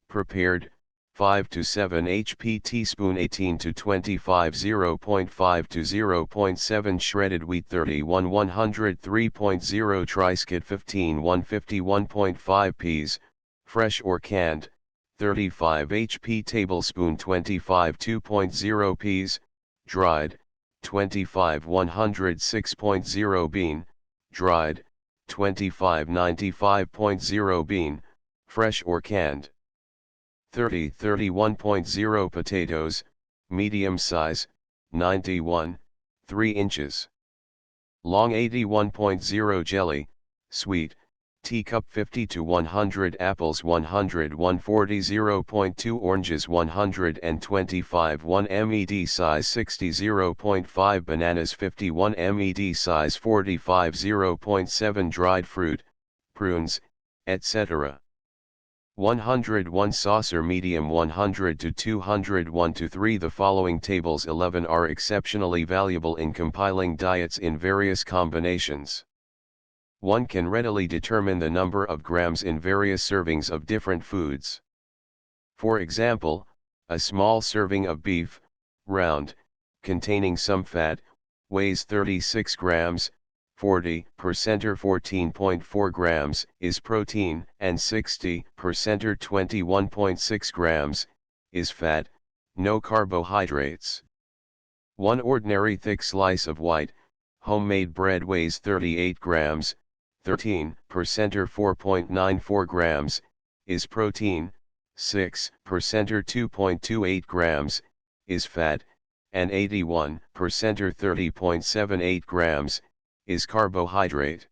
prepared, 5 to 7 HP, teaspoon 18 to 25 0.5 to 0.7 shredded wheat 31 103.0 Triscuit 15 151.5 peas, fresh or canned, 35 HP, tablespoon 25 2.0 peas, dried, 25 106.0 bean, dried, 25 95.0 bean, fresh or canned. 30 31.0 potatoes, medium size, 91, 3 inches. Long 81.0 jelly, sweet, teacup 50 to 100 apples 100 140 0.2 oranges 125 1 med size 60 0.5 bananas 51 med size 45 0.7 dried fruit, prunes, etc. 101 saucer medium 100 to 201 to 3. The following tables 11 are exceptionally valuable in compiling diets in various combinations. One can readily determine the number of grams in various servings of different foods. For example, a small serving of beef, round, containing some fat, weighs 36 grams, 40% or 14.4 grams is protein, and 60% or 21.6 grams is fat, no carbohydrates. 1 ordinary thick slice of white, homemade bread weighs 38 grams, 13% or 4.94 grams, is protein, 6% or 2.28 grams, is fat, and 81% or 30.78 grams, is carbohydrate.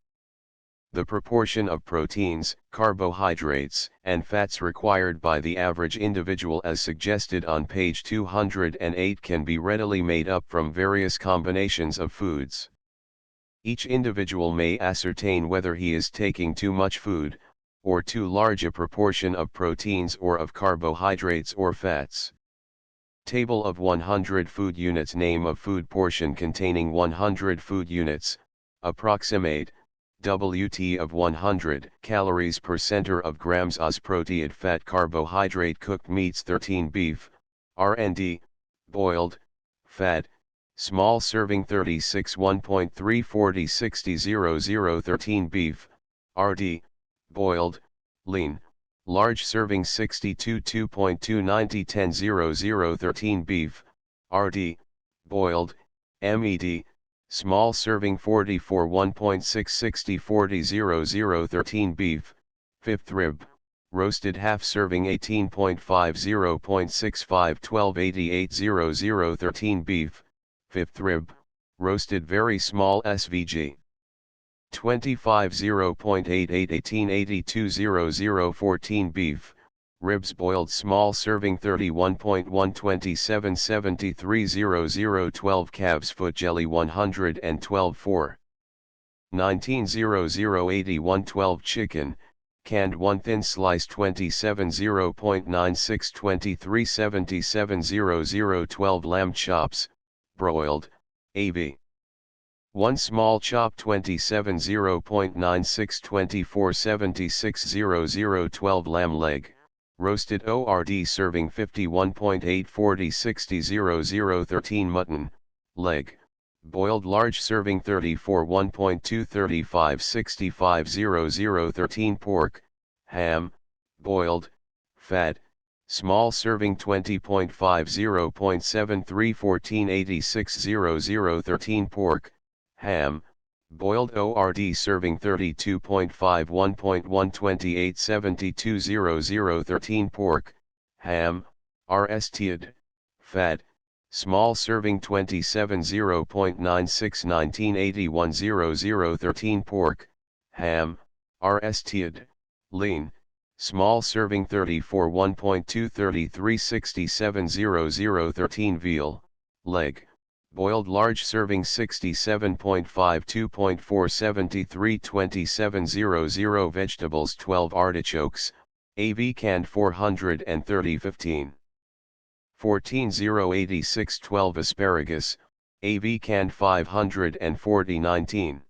The proportion of proteins, carbohydrates, and fats required by the average individual as suggested on page 208 can be readily made up from various combinations of foods. Each individual may ascertain whether he is taking too much food, or too large a proportion of proteins or of carbohydrates or fats. Table of 100 food units. Name of food portion containing 100 food units, approximate, WT of 100 calories per center of grams as protein fat carbohydrate cooked meats 13 beef, R&D, boiled, fat, small serving 36 1.3 40 60 00 13 beef, RD, boiled, lean, large serving 62 2.2 90 10 00 13 beef, RD, boiled, MED, small serving 44 1.6 60 40 00 13 beef, 5th rib, roasted half serving 18.5 0.65 12 88 00 13 beef, 5th rib, roasted very small SVG. 25 0.88 18 82 00 14 beef, ribs boiled small serving 31.1 27 73 00 12 calves foot jelly 112 4. 19 00 81 12 chicken, canned 1 thin slice 27 0.96 23 77 00 12 lamb chops, broiled, AV. 1 small chop 27 0.96 24 76 00 12 lamb leg, roasted ORD serving 51.8 40 60 00 13 mutton, leg, boiled large serving 34 1.2 35 65 00 13 pork, ham, boiled, fat, small serving 20.5 0.73 14 86 00 13 pork, ham, boiled ORD serving 32.5 1.1 28 72 00 13 pork, ham, RST'd, fat, small serving 27 0.96 19 81 00 13 pork, ham, RST'd, lean, small serving 34 1.2 33 67 00 13 veal, leg, boiled large serving 67.5 2.4 73 27 00 vegetables 12 artichokes, AV canned 430 15. 14 086 12 asparagus, AV canned 540 19.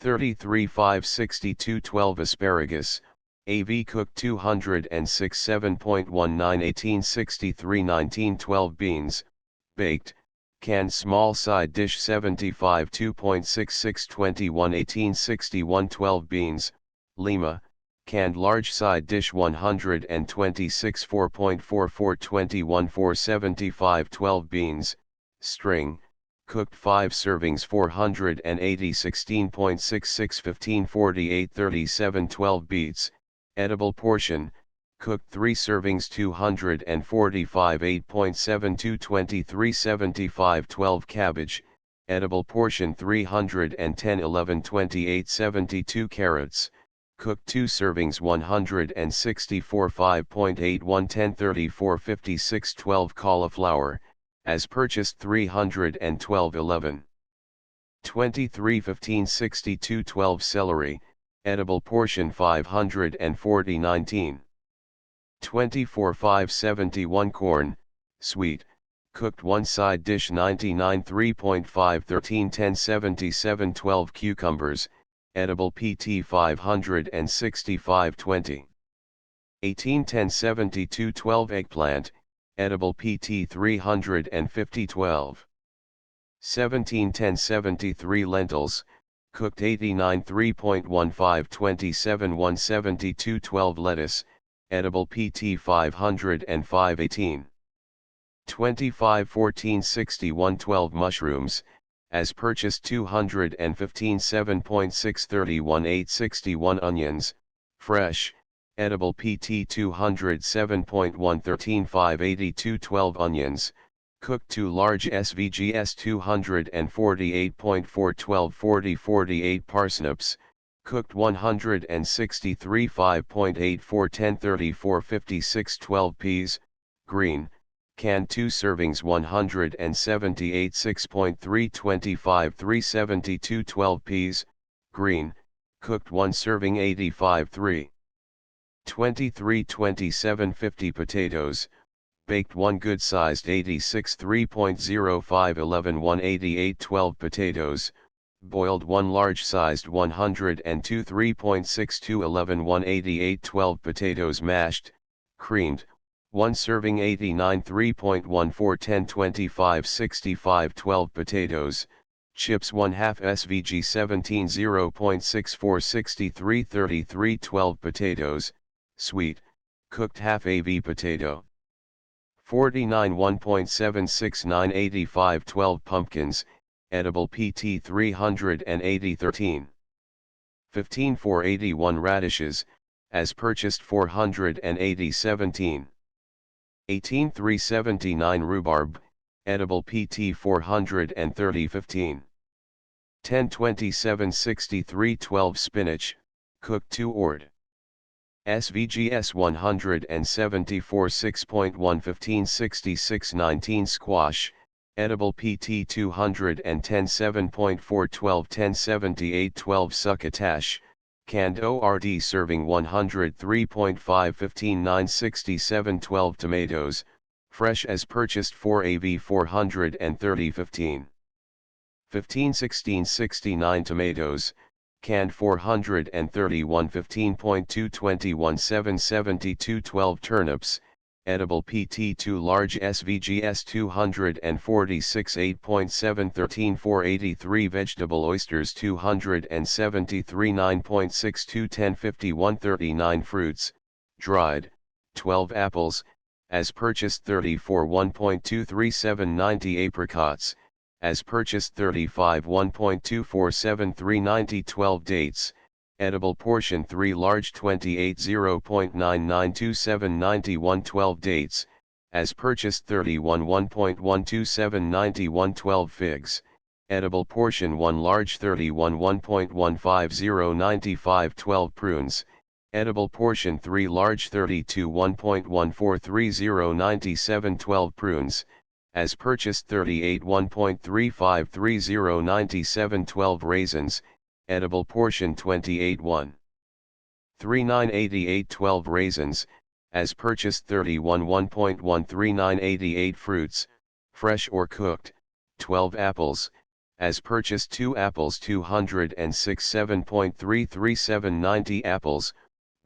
33 562 12 asparagus, AV cooked 206 7.19 18 63 19 12 beans, baked, canned small side dish 75 2.66 21 18 61 12 beans, Lima, canned large side dish 126 4.44 21 475 12 beans, string, cooked 5 servings 480 16.66 15 48 37 12 beets, edible portion, cooked 3 servings 245 8.72 23 75 12 cabbage, edible portion 310 11 28 72 carrots, cooked 2 servings 164 5.81 10 34 56 12 cauliflower, as purchased 312 11. 23 15 62 12 celery, edible portion 540 19. 24 571 corn, sweet, cooked 1 side dish 99 3.5 13 10 77 12 cucumbers, edible PT 565 20. 18 10 72 12 eggplant, edible PT 350 12. 17 10 73 lentils, cooked 89 3.15 27 172 12 lettuce, edible PT 505 18. 25 14 61 12 mushrooms, as purchased 215 7.6 31 8 61 onions, fresh, edible PT 207.1 13 5 82 12 onions, cooked 2 large SVGS 248.4 12 40 48 parsnips, cooked 163 5.84 10 34 56 12 peas, green, canned 2 servings 178 6.3 25 372 12 peas, green, cooked 1 serving 85 3. 23 27 50 potatoes, baked 1 good-sized 86 3.05 11 188 12 potatoes, boiled 1 large-sized 102 3.62 11 188 12 potatoes mashed, creamed, 1 serving 89 3.14 10 25 65 12 potatoes, chips 1/2 SVG 17 0.64 63 33 12 potatoes, sweet, cooked half AV potato. 49 1.769 85 12 pumpkins, edible PT 380 13. 15 481 radishes, as purchased 480 17. 18 379 rhubarb, edible PT 430 15. 10 27 63 12 spinach, cooked 2 ord. SVGS 174 6.1 15 66 19 squash, edible PT 210 7.4 12 10 78 12 succotash, canned ORD serving 103.5 15 9 67 12 tomatoes, fresh as purchased 4 AV 430 15. 15 16 69 tomatoes, canned 431 15.2 21 7 72 12 turnips, edible PT 2 large SVGS 246 8.7 13 483 vegetable oysters 273 9.62 10 51 39 fruits, dried, 12 apples, as purchased 34 1.237 90 apricots, as purchased 35 1.247 90 12 dates, edible portion 3 large 28 0.9927 91 12 dates, as purchased 31 1.127 91 12 figs, edible portion 1 large 31 1.150 95 12 prunes, edible portion 3 large 32 1.1430 97 12 prunes, as purchased 38 1.3530 97 12 raisins, edible portion 28 1. 3988 12 raisins, as purchased 31 1.13988 fruits, fresh or cooked, 12 apples, as purchased 2 apples 206 7.337 90 apples,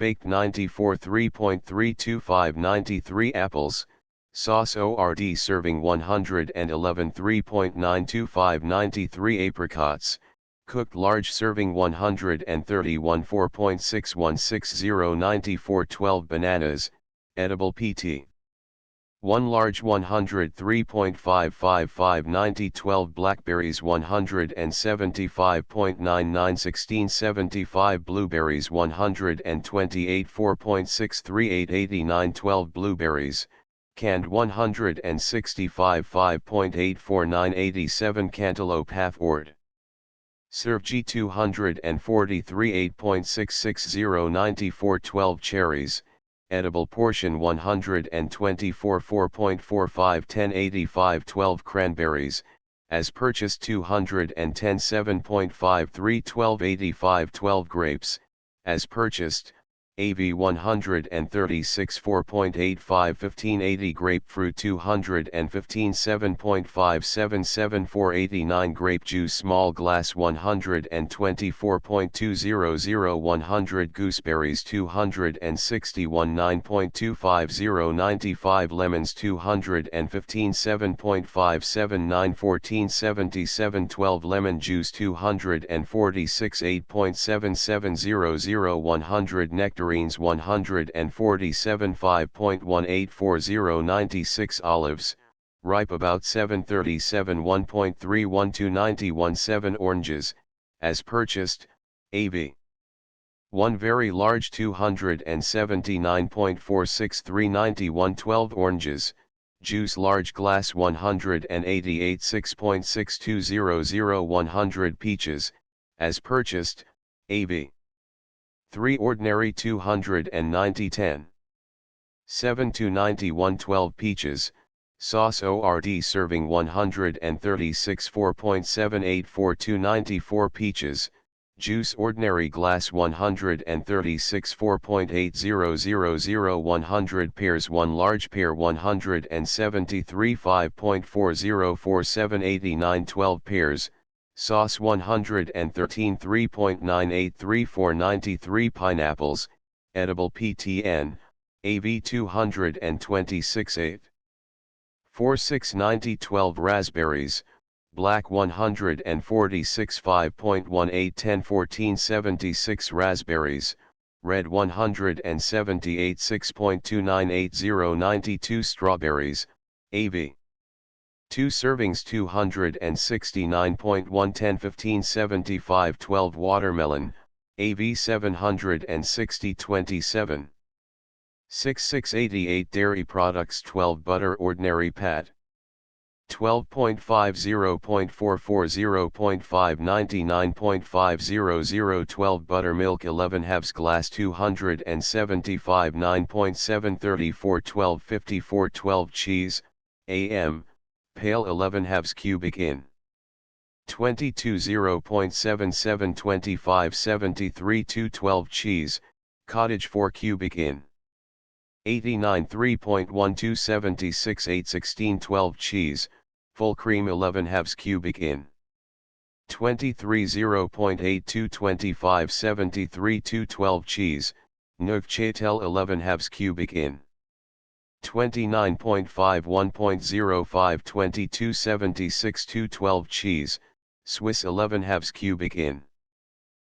baked 94 3.325 93 apples, sauce ORD serving 111 3.925 93 apricots, cooked large serving 131 4.6160 94 12 bananas, edible PT. 1 large 103.555 90 12 blackberries 175.99 16 75 blueberries 128 4.638 89 12 blueberries, canned 165 5.849 87 cantaloupe half ord. Serve G 243 8.660 94 12 cherries, edible portion 124 4.45 10 85 12 cranberries, as purchased 210 7.53 12 85 12 grapes, as purchased, AV 136 4.85 1580 grapefruit 215 7.577 489 grape juice small glass 124.200 100 gooseberries 261 9.250 95 lemons 215 7.579 1477 12 lemon juice 246 8.7700 100 nectarines 147 5.1840 96 olives, ripe about 7:37 1.31 to 91.7 oranges, as purchased, AV. 1 very large 279.463 91.12 oranges, juice large glass 188 6.6200 100 peaches, as purchased, AV. 3 ordinary 290 10. 7 to 91 12 peaches, sauce ORD serving 136 4.784 to 94 peaches, juice ordinary glass 136 4.8000 100 pairs 1 large pair 173 5.4047 89 12 pairs, sauce 113 3.9834 93 pineapples, edible PTN, AV 226 8. 4690 12 raspberries, black 146 5.18 10 14 76 raspberries, red 178 6.2980 92 strawberries, AV. 2 servings 269.1 10 15 75 12 watermelon, AV 760 27. 6688 dairy products 12 butter ordinary pat. 12.50.440.599.500 12 buttermilk 11 halves glass 275 9.734 1254 12 cheese, AM, pale 11 halves cubic in. 22 0.77 25 73 212 cheese, cottage 4 cubic in. 89 3.12 76 8 16 12 cheese, full cream 11 halves cubic in. 23 0.82 25 73 212 cheese, Neufchâtel 11 halves cubic in. 29.5 1.05 22 76 212 cheese, Swiss 11 halves cubic in.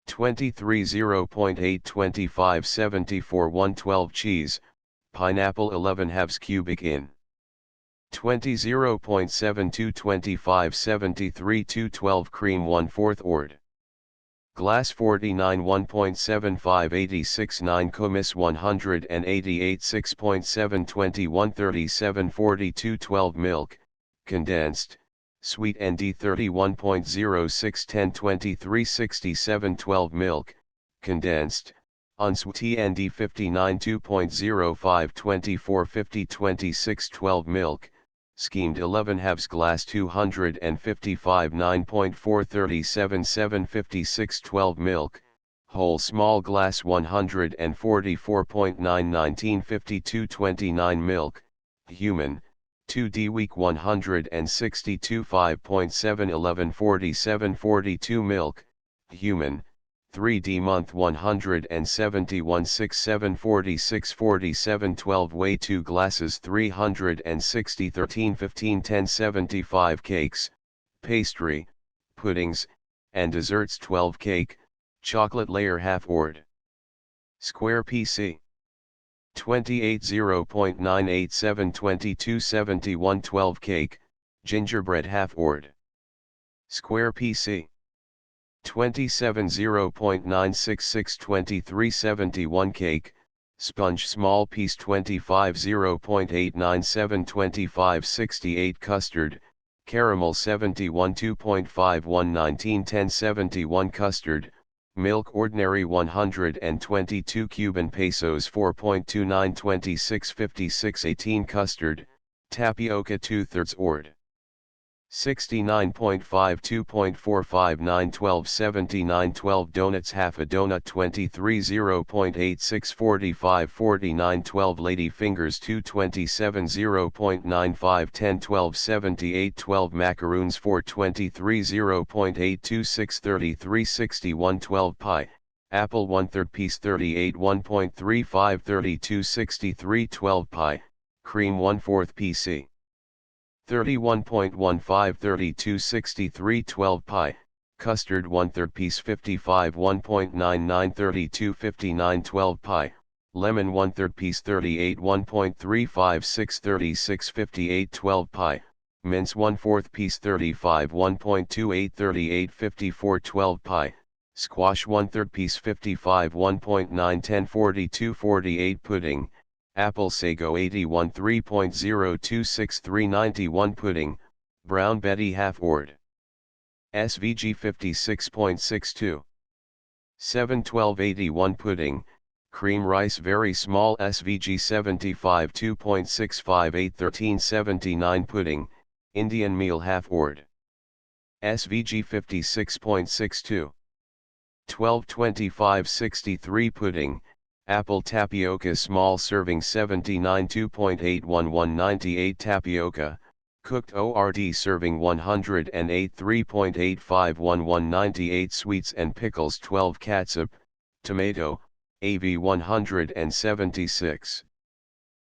23 0.8 25 74 112 cheese, pineapple 11 halves cubic in. 20 0.72 25 73 212 cream 1/4 ord. Glass 49 1.75 86 9 Comis 188 6.7 21 37 42 12 milk, condensed, sweet ND 31.06 10 23 67 12 milk, condensed, unsweet ND 59 2.05 24 50 26 12 milk, schemed 11 halves glass 255 9.4 37 7 56 12 milk, whole small glass 144.9 19 52 29 milk, human, 2D week 162 5.7 11 47 42 milk, human, 3D month 171 6 7 46 47 12 weigh 2 glasses 360 13 15 10 75 cakes, pastry, puddings, and desserts 12 cake, chocolate layer half ord. Square PC 28 0.987 22 71 12 cake, gingerbread half ord. Square PC 27 0.966 23 71 cake, sponge small piece 25 0.897 25 68 custard, caramel 71 2.51 19 10 71 custard, milk ordinary 122 Cuban pesos 4.29 26 56 18 custard, tapioca 2/3 ord. 69.5 2.459 12 79 12 donuts half a donut 23 0.86 45 49 12 lady fingers 227 0.95 10 12 78 12 macaroons 423 0.826 33 61 12 pie, apple 1/3 piece 38 1.35 32 63 12 pie, cream 1/4 PC. 31.15 32 63 12 pi, custard 1/3 piece 55 1.99 32 59 12 pi, lemon 1/3 piece 38 1.356 36 58 12 pi, mince 1/4 piece 35 1.28 38 54 12 pi, squash 1/3 piece 55 1.9 10 42 48 pudding, apple sago 81 3.0 63 91 pudding, brown Betty half ord. SVG 56.62. 712 81 pudding, cream rice very small SVG 75 2.658 1379 pudding, Indian meal half ord. SVG 56.62. 1225 63 pudding, apple tapioca small serving 79 2.811 98 tapioca, cooked ORD serving 108 3.8511 98 sweets and pickles 12 catsup, tomato, AV 176.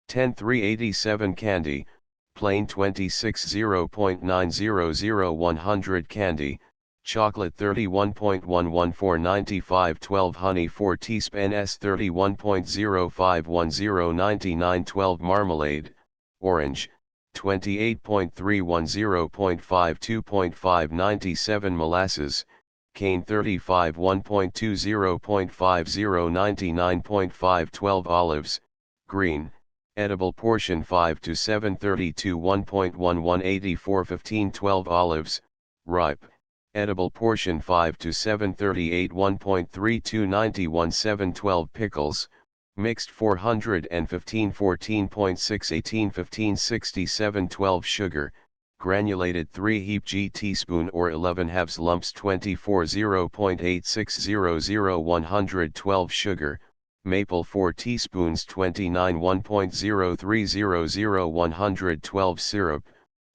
10 387 candy, plain 26 0.900 100 candy, chocolate 31.114 95 12 honey 4 teaspoons 31.0510 99 12 marmalade, orange, 28.310.52.5 97 molasses, cane 35 1.20.50 99.5 12 olives, green, edible portion 5 to 7 32 1.11 84 15 12 olives, ripe, edible portion 5 to 7 38 1.32 91 7 12 pickles, mixed 415 14.6 18 15 67 12 sugar, granulated 3 heap g teaspoon or 11 halves lumps 24 0.8600 112 sugar, maple 4 teaspoons 29 1.0300 112 syrup,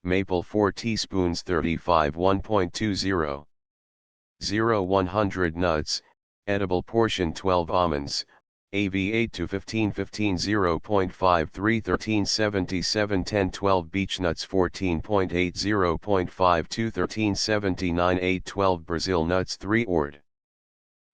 maple 4 teaspoons 35 1.20 100 nuts, edible portion 12 almonds, AV 8 to 15 15 0.53 13 77 10 12 beech nuts 14.80 0.52 13 79 8 12 Brazil nuts 3 ord.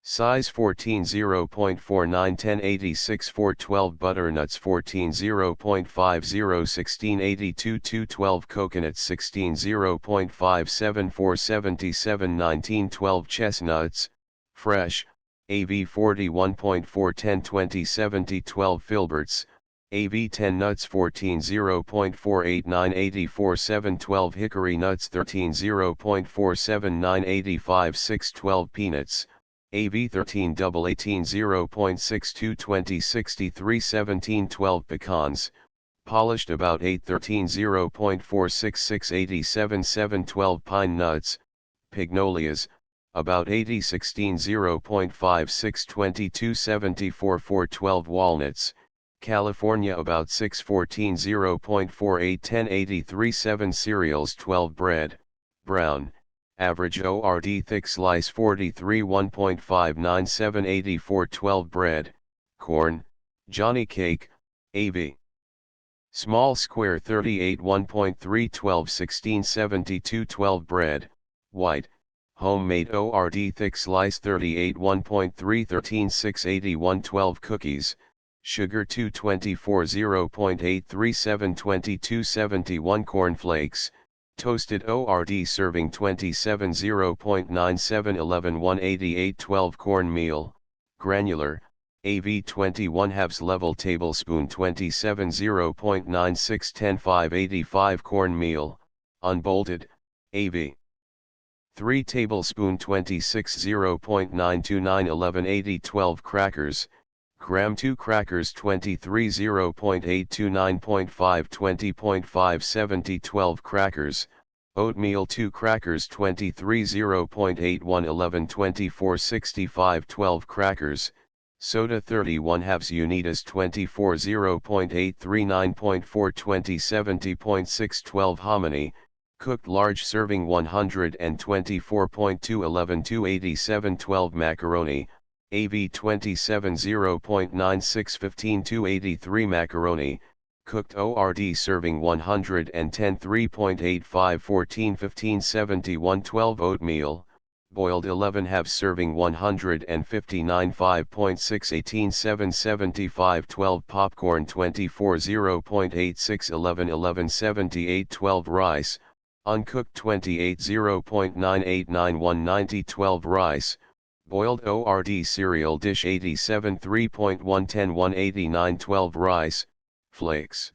Size 14 0.49 10 86 4 12 butternuts 14 0.50 16 82 2 12 coconuts 16 0.57 4 77 19 12 chestnuts, fresh, AV 41.4 10 20 70 12 filberts, AV 10 nuts 14 0.48 9 84 7 12 hickory nuts 13 0.47 9 85 6 12 peanuts, AV 13 double 18 0.62 20 63 17 12 pecans, polished about 8 13 0.466 87 7 12 pine nuts, pignolias, about 80 16 0.56 22 74 4 12 walnuts, California about 6 14 0.48 10 83 7 cereals 12 bread, brown, average ORD thick slice 43 1.59 7 84 12 bread, corn, Johnny cake, AV. Small square 38 1.3 12 16 72 12 bread, white, homemade ORD thick slice 38 1.3 13 6 81 12 cookies, sugar 224 0.837 22 71 cornflakes, toasted ORD serving 27 0.97 11 188 12 cornmeal, granular, AV 21 halves level tablespoon 27 0.96 10 585 cornmeal, unbolted, AV. 3 tablespoon 26 0.929 11 80 12 crackers, gram 2 crackers 23 0.829.5 20.5 70 12 crackers, oatmeal 2 crackers 23 0.81 11 24 65 12 crackers, soda 31 halves Unitas 24 0.839.4 20 70.6 12 hominy, cooked large serving 124.2 11 287 12 macaroni, AV 27 0.96 15 283 macaroni, cooked ORD serving 110 3.85 14 15 71 12 oatmeal, boiled 11 halves serving 159 5.6 18 7 75 12 popcorn 24 0.86 11 11 78 12 rice, Uncooked 28 0.9891 90 12 rice, boiled ORD cereal dish 87 3.110 189 12 rice, flakes.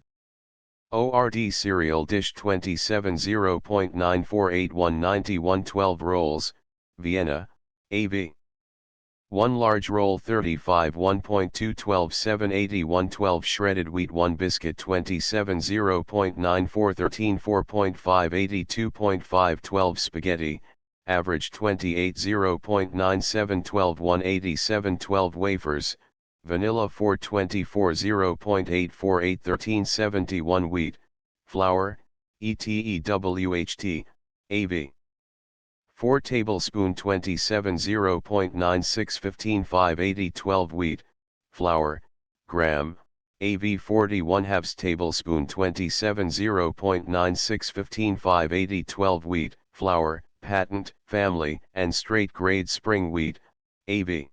ORD cereal dish 27 0.9481 91 12 rolls, Vienna, AV. 1 large roll 35 1.212 781 12 shredded wheat 1 biscuit 27 0.94 13 4.5 82.5 12 spaghetti, average 28 0.97 12 187 12 wafers, vanilla 424 0.848 13 71 wheat, flour, ETEWHT, AV. 4 tablespoon 27 0.96 15 580 12 wheat, flour, gram, AV 41 halves tablespoon 27 0.96 15 580 12 wheat, flour, patent, family, and straight grade spring wheat, AV.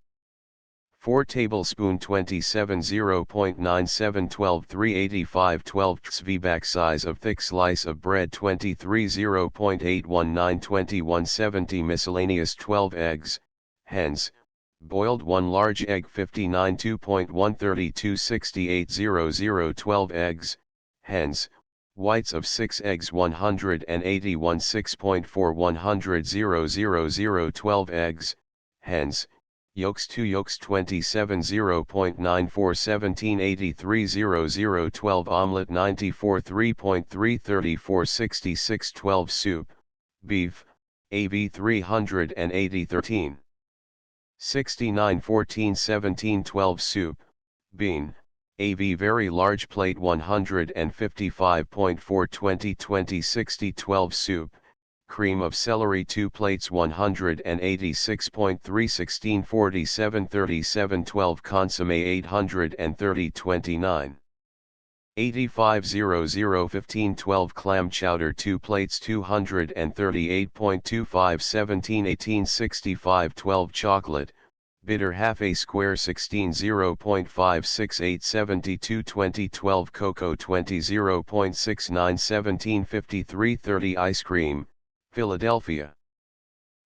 4 tablespoon 27 0.97 12 385 12 Svebak size of thick slice of bread 23 0.819 21 70 miscellaneous 12 eggs, hens, boiled 1 large egg 59 2.132 68 00 12 eggs, hens, whites of 6 eggs 181 6.4 100 000 12 eggs, hens, yolks 2 yolks 27 0.94 17 83 00 12 omelette 94 3.3 34 66 12 soup, beef, AV 380 13. 69 14 17 12 soup, bean, AV very large plate 155.4 20 20 60 12 soup, cream of celery 2 plates 186.3 16 47 37 12 consomme 830 29. 8500 15 12 clam chowder 2 plates 238.25 17 18 65 12 chocolate, bitter half a square 16 0.568 72 20 12 cocoa 20 0.69 17 53 30 ice cream, Philadelphia.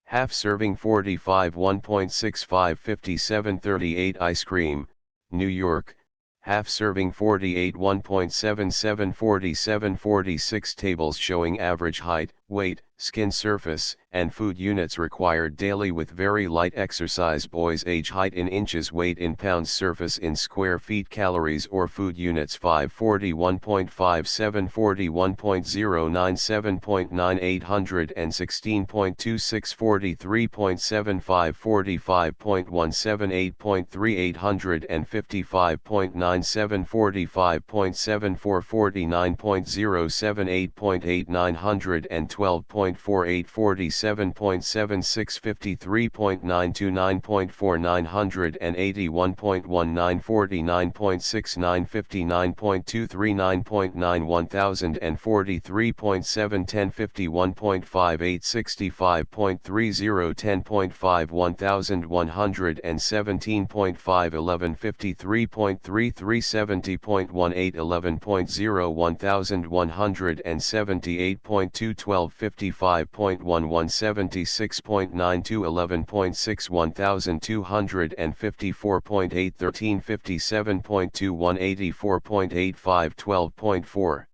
Half serving 45 1.65 57 38 ice cream, New York. Half serving 48 1.77 47 46 tables showing average height, weight, skin surface, and food units required daily with very light exercise. Boys age height in inches, weight in pounds, surface in square feet, calories or food units 541.57 41.09 7.9 816.26 43.75 45.17 8.3 855.9 745.74 49.07 8.8 912.48 47.76 53.92 9.4 981.19 49.69 59.23 9.9 1043.7 10 51.58 65.30 10.5 1117.5 11 53.33 70.18 11.0 1178.2 12 55.11 76.92 11.6 1254.8 13 57.2 184.85 12.4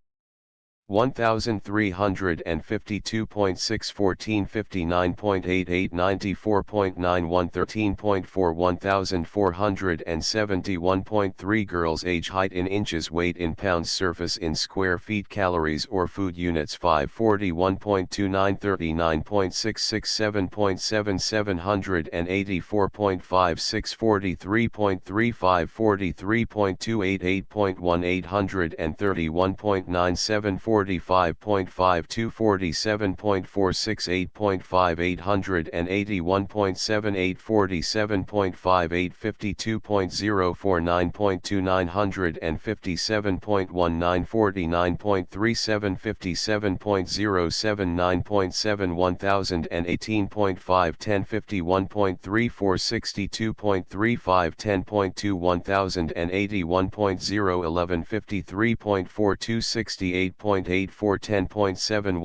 1352.6 14 59.88 94.91 13.4 1471.3 Girls age height in inches, weight in pounds, surface in square feet, calories or food units 541.29 39.667.7 784.56 43.35 43.28 8.1 831.97 45.52 47.46 8.5 881.78 47.58 52.04 9.2 957.19 49.37 57.07 9.7 1018.5 1051.34 62.35 10.2 1081.0 1153.42 68.8 10.84 10.7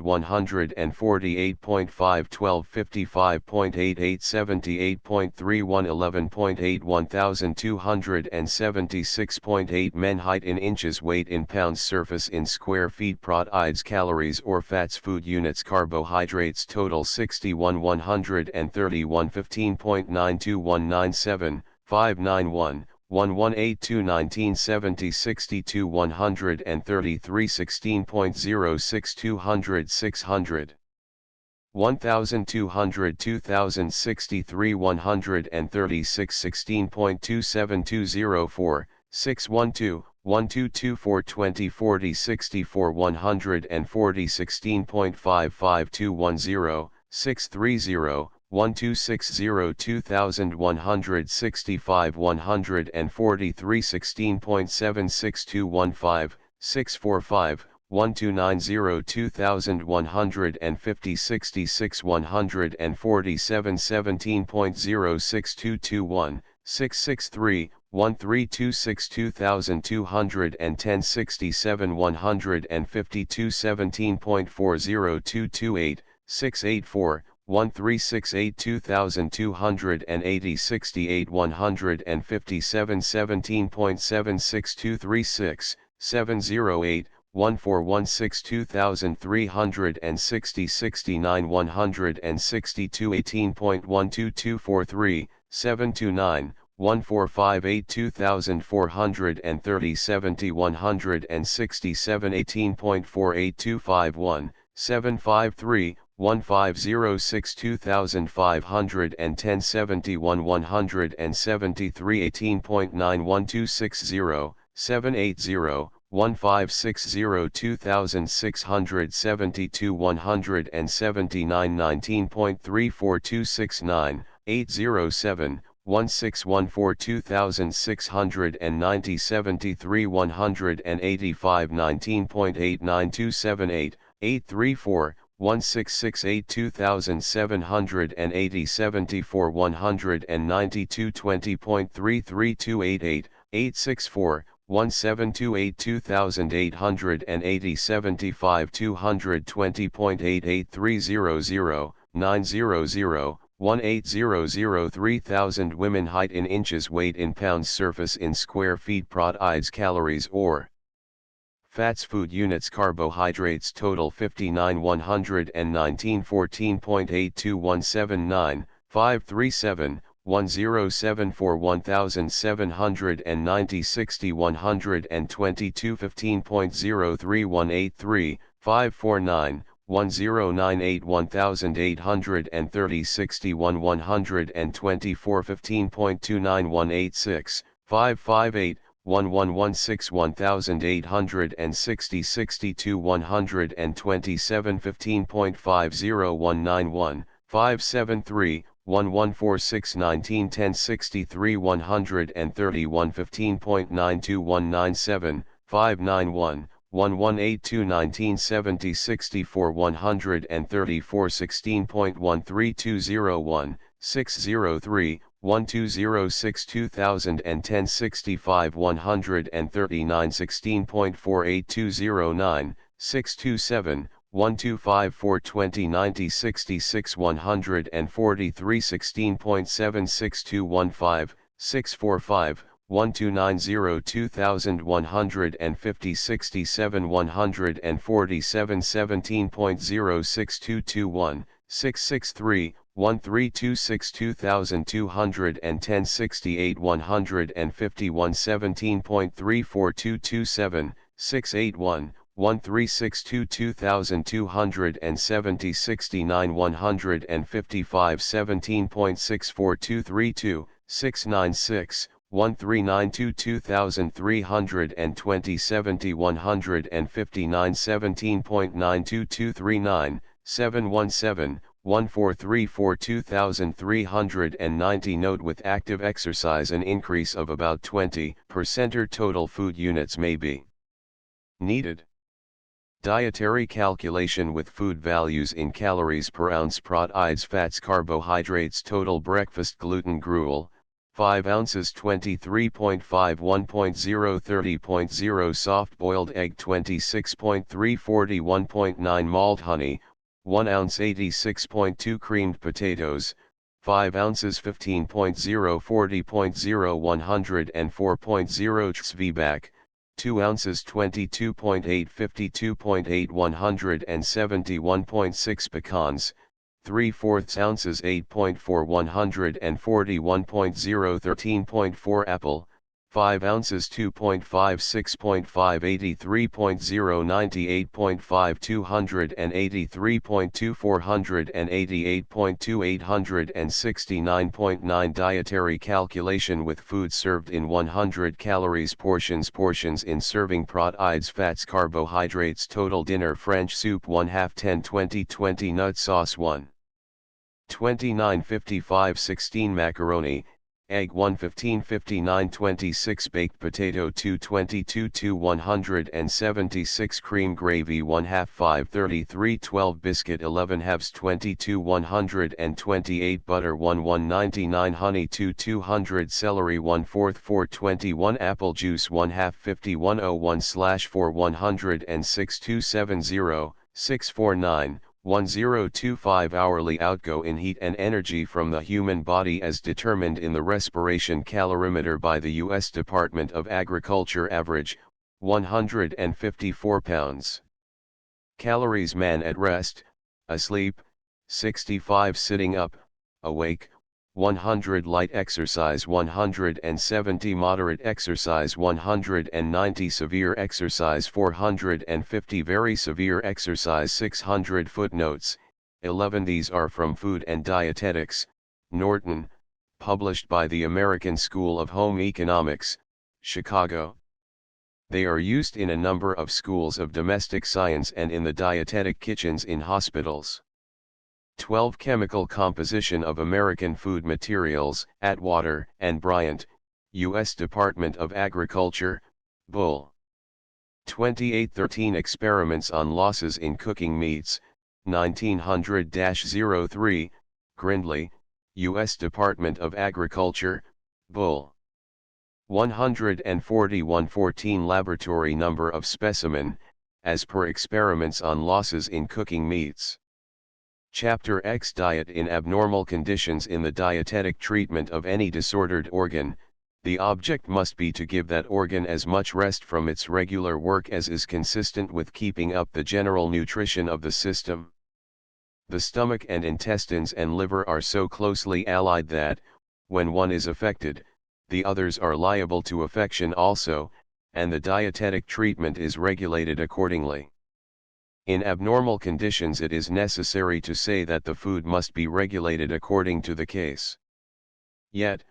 1148.5 12 55.88 78.31 11.8 1276.8 Men height in inches weight in pounds surface in square feet proteids calories or fats food units carbohydrates total 61 131 15.92197 591 1182 1970 62 133 16.06 200 600 1200 2063 136 16.27204 612 1224 20 40 64 140 16.55210 630 1260 2165 143 16.76215 645 1290 2150 66 147 17.06221 663 1326 2210 67 152 17.40228 684 1368 2280 68 157 17.76236 708 1416 2360 69 162 18.12243 729 1458 2430 70 167 18.48251 753 1506 2510 71 173 18.91260 780 1560 2672 179 19.34269 807 1614 2690 73 185 19.89278 834 1668 2780 74 192 20.33288 864 1728 2880 75 220.88300 900 1800 3000 Women height in inches weight in pounds surface in square feet proteids calories or fats food units carbohydrates total 59 119 14.82179 537 1074 1790 60 122 15.03183 549 1098 1830 61 124 15.29186 558 1116 1860 62 127 15.50191 573 1146 1910 63 131 15.92197 591 1182 1970 64 134 16.13201 603 1206 2010 65 139 16.48209 627 1254 2090 66 143 16.76215 645 1290 2150 67 147 17.06221 663 1326 2210 68 151 17.34227 681 1362 2270 69 155 17.64232 696 1392 2320 70 159 17.92239 717 1434 2390 Note with active exercise an increase of about 20% or total food units may be needed. Dietary calculation with food values in calories per ounce proteids fats carbohydrates total breakfast gluten gruel 5 ounces 23.5 1.0 30.0 soft-boiled egg 26.3 41.9 malt honey, 1 ounce 86.2 creamed potatoes, 5 ounces 15.0 40.0 104.0 Svback, 2 ounces 22.8 52.8 171.6 pecans, 3/4 ounces 8.4 141.0 13.4 apple, 5 ounces 2.5 6.5 83.0 98.5 283.2 488.2 869.9 dietary calculation with food served in 100 calories portions in serving proteins fats carbohydrates total dinner French soup 1/2 10 20 20 nut sauce 1 29 55 16 macaroni, egg 1 15 59 26 baked potato 2 22 2 176 cream gravy 1/2 5 33 12 biscuit 11 halves 22 128 butter 1 199 honey 2 200 celery 1/4 421 apple juice 1/2 50 101/4 106 270 649 1025 hourly outgo in heat and energy from the human body as determined in the respiration calorimeter by the U.S. Department of Agriculture average, 154 pounds. Calories man at rest, asleep, 65 sitting up, awake, 100 light exercise 170 moderate exercise 190 severe exercise 450 very severe exercise 600 footnotes, 11 These are from Food and Dietetics, Norton, published by the American School of Home Economics, Chicago. They are used in a number of schools of domestic science and in the dietetic kitchens in hospitals. 12 Chemical Composition of American Food Materials, Atwater and Bryant, U.S. Department of Agriculture, Bull. 28 13 Experiments on Losses in Cooking Meats, 1900-03, Grindley, U.S. Department of Agriculture, Bull. 141 14 Laboratory number of specimen, as per experiments on losses in cooking meats. Chapter X Diet in abnormal conditions. In the dietetic treatment of any disordered organ, the object must be to give that organ as much rest from its regular work as is consistent with keeping up the general nutrition of the system. The stomach and intestines and liver are so closely allied that, when one is affected, the others are liable to affection also, and the dietetic treatment is regulated accordingly. In abnormal conditions it is necessary to say that the food must be regulated according to the case. Yet,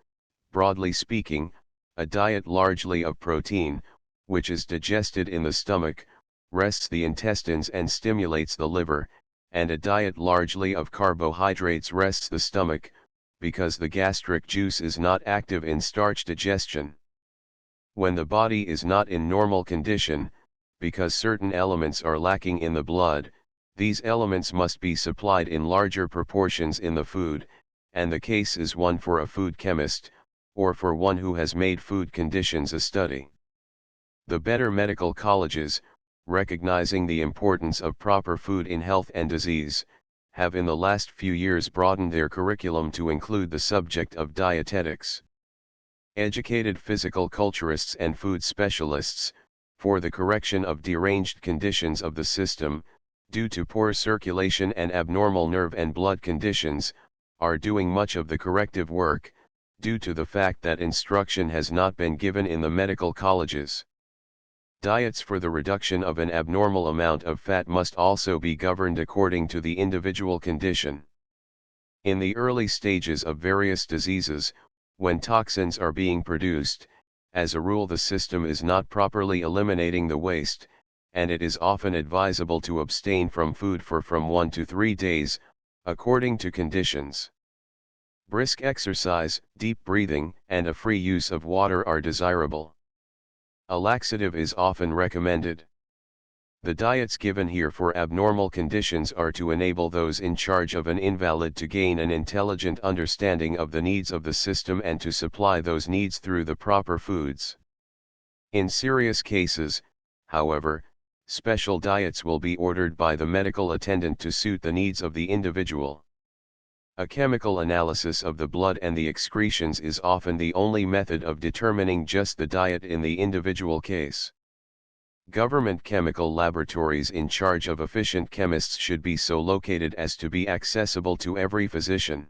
broadly speaking, a diet largely of protein, which is digested in the stomach, rests the intestines and stimulates the liver, and a diet largely of carbohydrates rests the stomach, because the gastric juice is not active in starch digestion. When the body is not in normal condition, because certain elements are lacking in the blood, these elements must be supplied in larger proportions in the food, and the case is one for a food chemist, or for one who has made food conditions a study. The better medical colleges, recognizing the importance of proper food in health and disease, have in the last few years broadened their curriculum to include the subject of dietetics. Educated physical culturists and food specialists, for the correction of deranged conditions of the system, due to poor circulation and abnormal nerve and blood conditions, are doing much of the corrective work, due to the fact that instruction has not been given in the medical colleges. Diets for the reduction of an abnormal amount of fat must also be governed according to the individual condition. In the early stages of various diseases, when toxins are being produced, as a rule the system is not properly eliminating the waste, and it is often advisable to abstain from food for from 1 to 3 days, according to conditions. Brisk exercise, deep breathing, and a free use of water are desirable. A laxative is often recommended. The diets given here for abnormal conditions are to enable those in charge of an invalid to gain an intelligent understanding of the needs of the system and to supply those needs through the proper foods. In serious cases, however, special diets will be ordered by the medical attendant to suit the needs of the individual. A chemical analysis of the blood and the excretions is often the only method of determining just the diet in the individual case. Government chemical laboratories in charge of efficient chemists should be so located as to be accessible to every physician.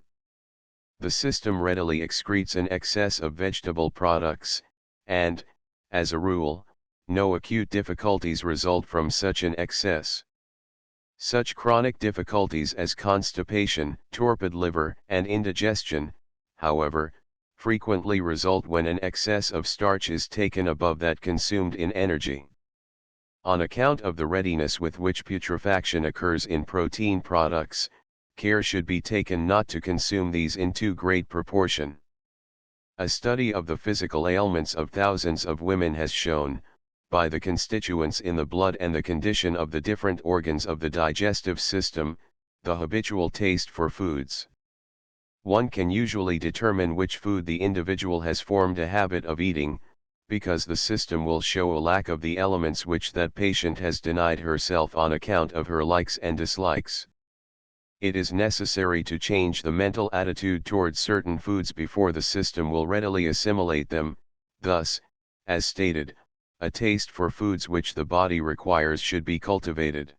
The system readily excretes an excess of vegetable products, and, as a rule, no acute difficulties result from such an excess. Such chronic difficulties as constipation, torpid liver, and indigestion, however, frequently result when an excess of starch is taken above that consumed in energy. On account of the readiness with which putrefaction occurs in protein products, care should be taken not to consume these in too great proportion. A study of the physical ailments of thousands of women has shown, by the constituents in the blood and the condition of the different organs of the digestive system, the habitual taste for foods. One can usually determine which food the individual has formed a habit of eating, because the system will show a lack of the elements which that patient has denied herself on account of her likes and dislikes. It is necessary to change the mental attitude towards certain foods before the system will readily assimilate them. Thus, as stated, a taste for foods which the body requires should be cultivated.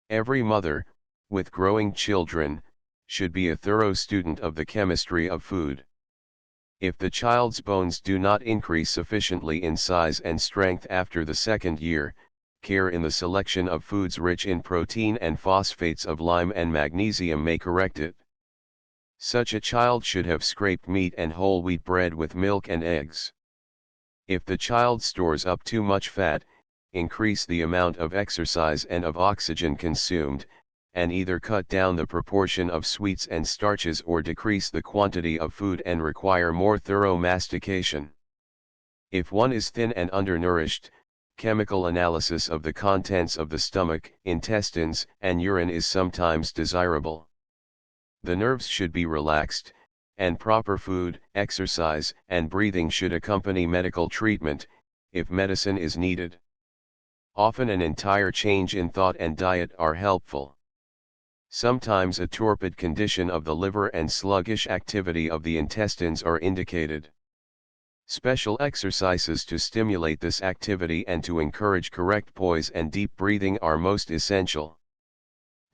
Every mother, with growing children, should be a thorough student of the chemistry of food. If the child's bones do not increase sufficiently in size and strength after the second year, care in the selection of foods rich in protein and phosphates of lime and magnesium may correct it. Such a child should have scraped meat and whole wheat bread with milk and eggs. If the child stores up too much fat, increase the amount of exercise and of oxygen consumed, and either cut down the proportion of sweets and starches or decrease the quantity of food and require more thorough mastication. If one is thin and undernourished, chemical analysis of the contents of the stomach, intestines, and urine is sometimes desirable. The nerves should be relaxed, and proper food, exercise, and breathing should accompany medical treatment, if medicine is needed. Often an entire change in thought and diet are helpful. Sometimes a torpid condition of the liver and sluggish activity of the intestines are indicated. Special exercises to stimulate this activity and to encourage correct poise and deep breathing are most essential.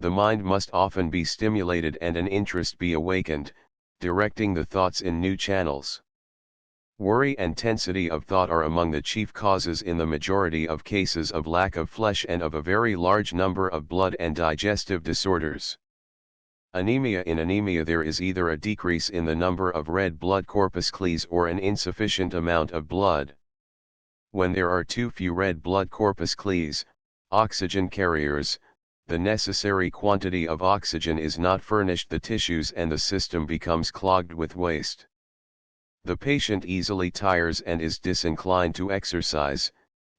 The mind must often be stimulated and an interest be awakened, directing the thoughts in new channels. Worry and tensity of thought are among the chief causes in the majority of cases of lack of flesh and of a very large number of blood and digestive disorders. Anemia. In anemia there is either a decrease in the number of red blood corpuscles or an insufficient amount of blood. When there are too few red blood corpuscles, oxygen carriers, the necessary quantity of oxygen is not furnished the tissues and the system becomes clogged with waste. The patient easily tires and is disinclined to exercise,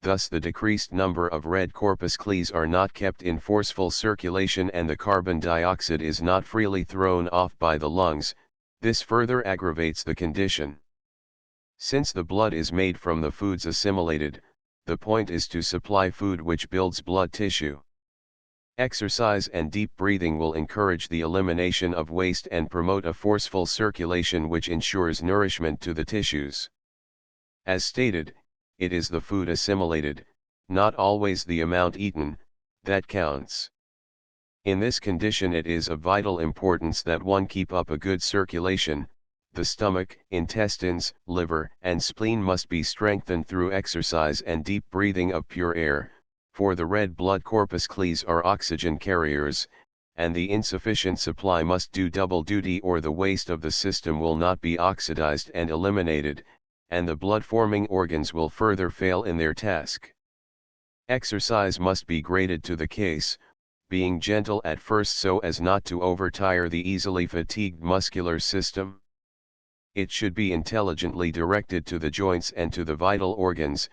thus the decreased number of red corpuscles are not kept in forceful circulation and the carbon dioxide is not freely thrown off by the lungs. This further aggravates the condition. Since the blood is made from the foods assimilated, the point is to supply food which builds blood tissue. Exercise and deep breathing will encourage the elimination of waste and promote a forceful circulation which ensures nourishment to the tissues. As stated, it is the food assimilated, not always the amount eaten, that counts. In this condition it is of vital importance that one keep up a good circulation. The stomach, intestines, liver, and spleen must be strengthened through exercise and deep breathing of pure air, for the red blood corpuscles are oxygen carriers, and the insufficient supply must do double duty or the waste of the system will not be oxidized and eliminated, and the blood-forming organs will further fail in their task. Exercise must be graded to the case, being gentle at first so as not to overtire the easily fatigued muscular system. It should be intelligently directed to the joints and to the vital organs,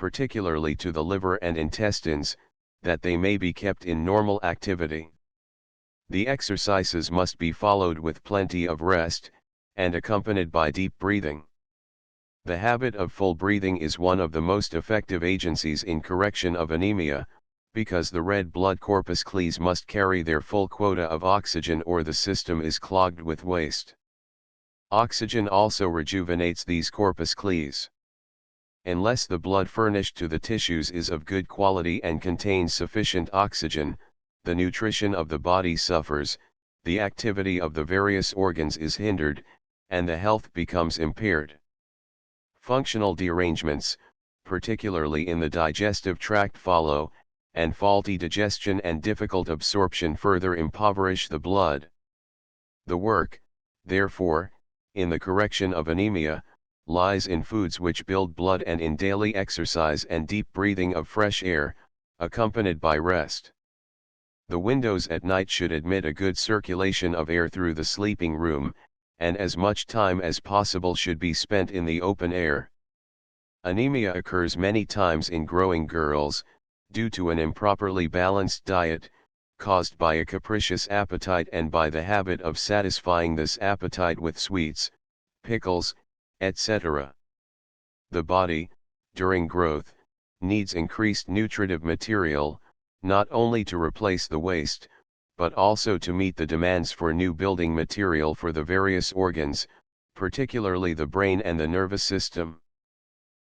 particularly to the liver and intestines, that they may be kept in normal activity. The exercises must be followed with plenty of rest, and accompanied by deep breathing. The habit of full breathing is one of the most effective agencies in correction of anemia, because the red blood corpuscles must carry their full quota of oxygen or the system is clogged with waste. Oxygen also rejuvenates these corpuscles. Unless the blood furnished to the tissues is of good quality and contains sufficient oxygen, the nutrition of the body suffers, the activity of the various organs is hindered, and the health becomes impaired. Functional derangements, particularly in the digestive tract, follow, and faulty digestion and difficult absorption further impoverish the blood. The work, therefore, in the correction of anemia, lies in foods which build blood and in daily exercise and deep breathing of fresh air, accompanied by rest. The windows at night should admit a good circulation of air through the sleeping room, and as much time as possible should be spent in the open air. Anemia occurs many times in growing girls, due to an improperly balanced diet, caused by a capricious appetite and by the habit of satisfying this appetite with sweets, pickles, etc. The body, during growth, needs increased nutritive material, not only to replace the waste, but also to meet the demands for new building material for the various organs, particularly the brain and the nervous system.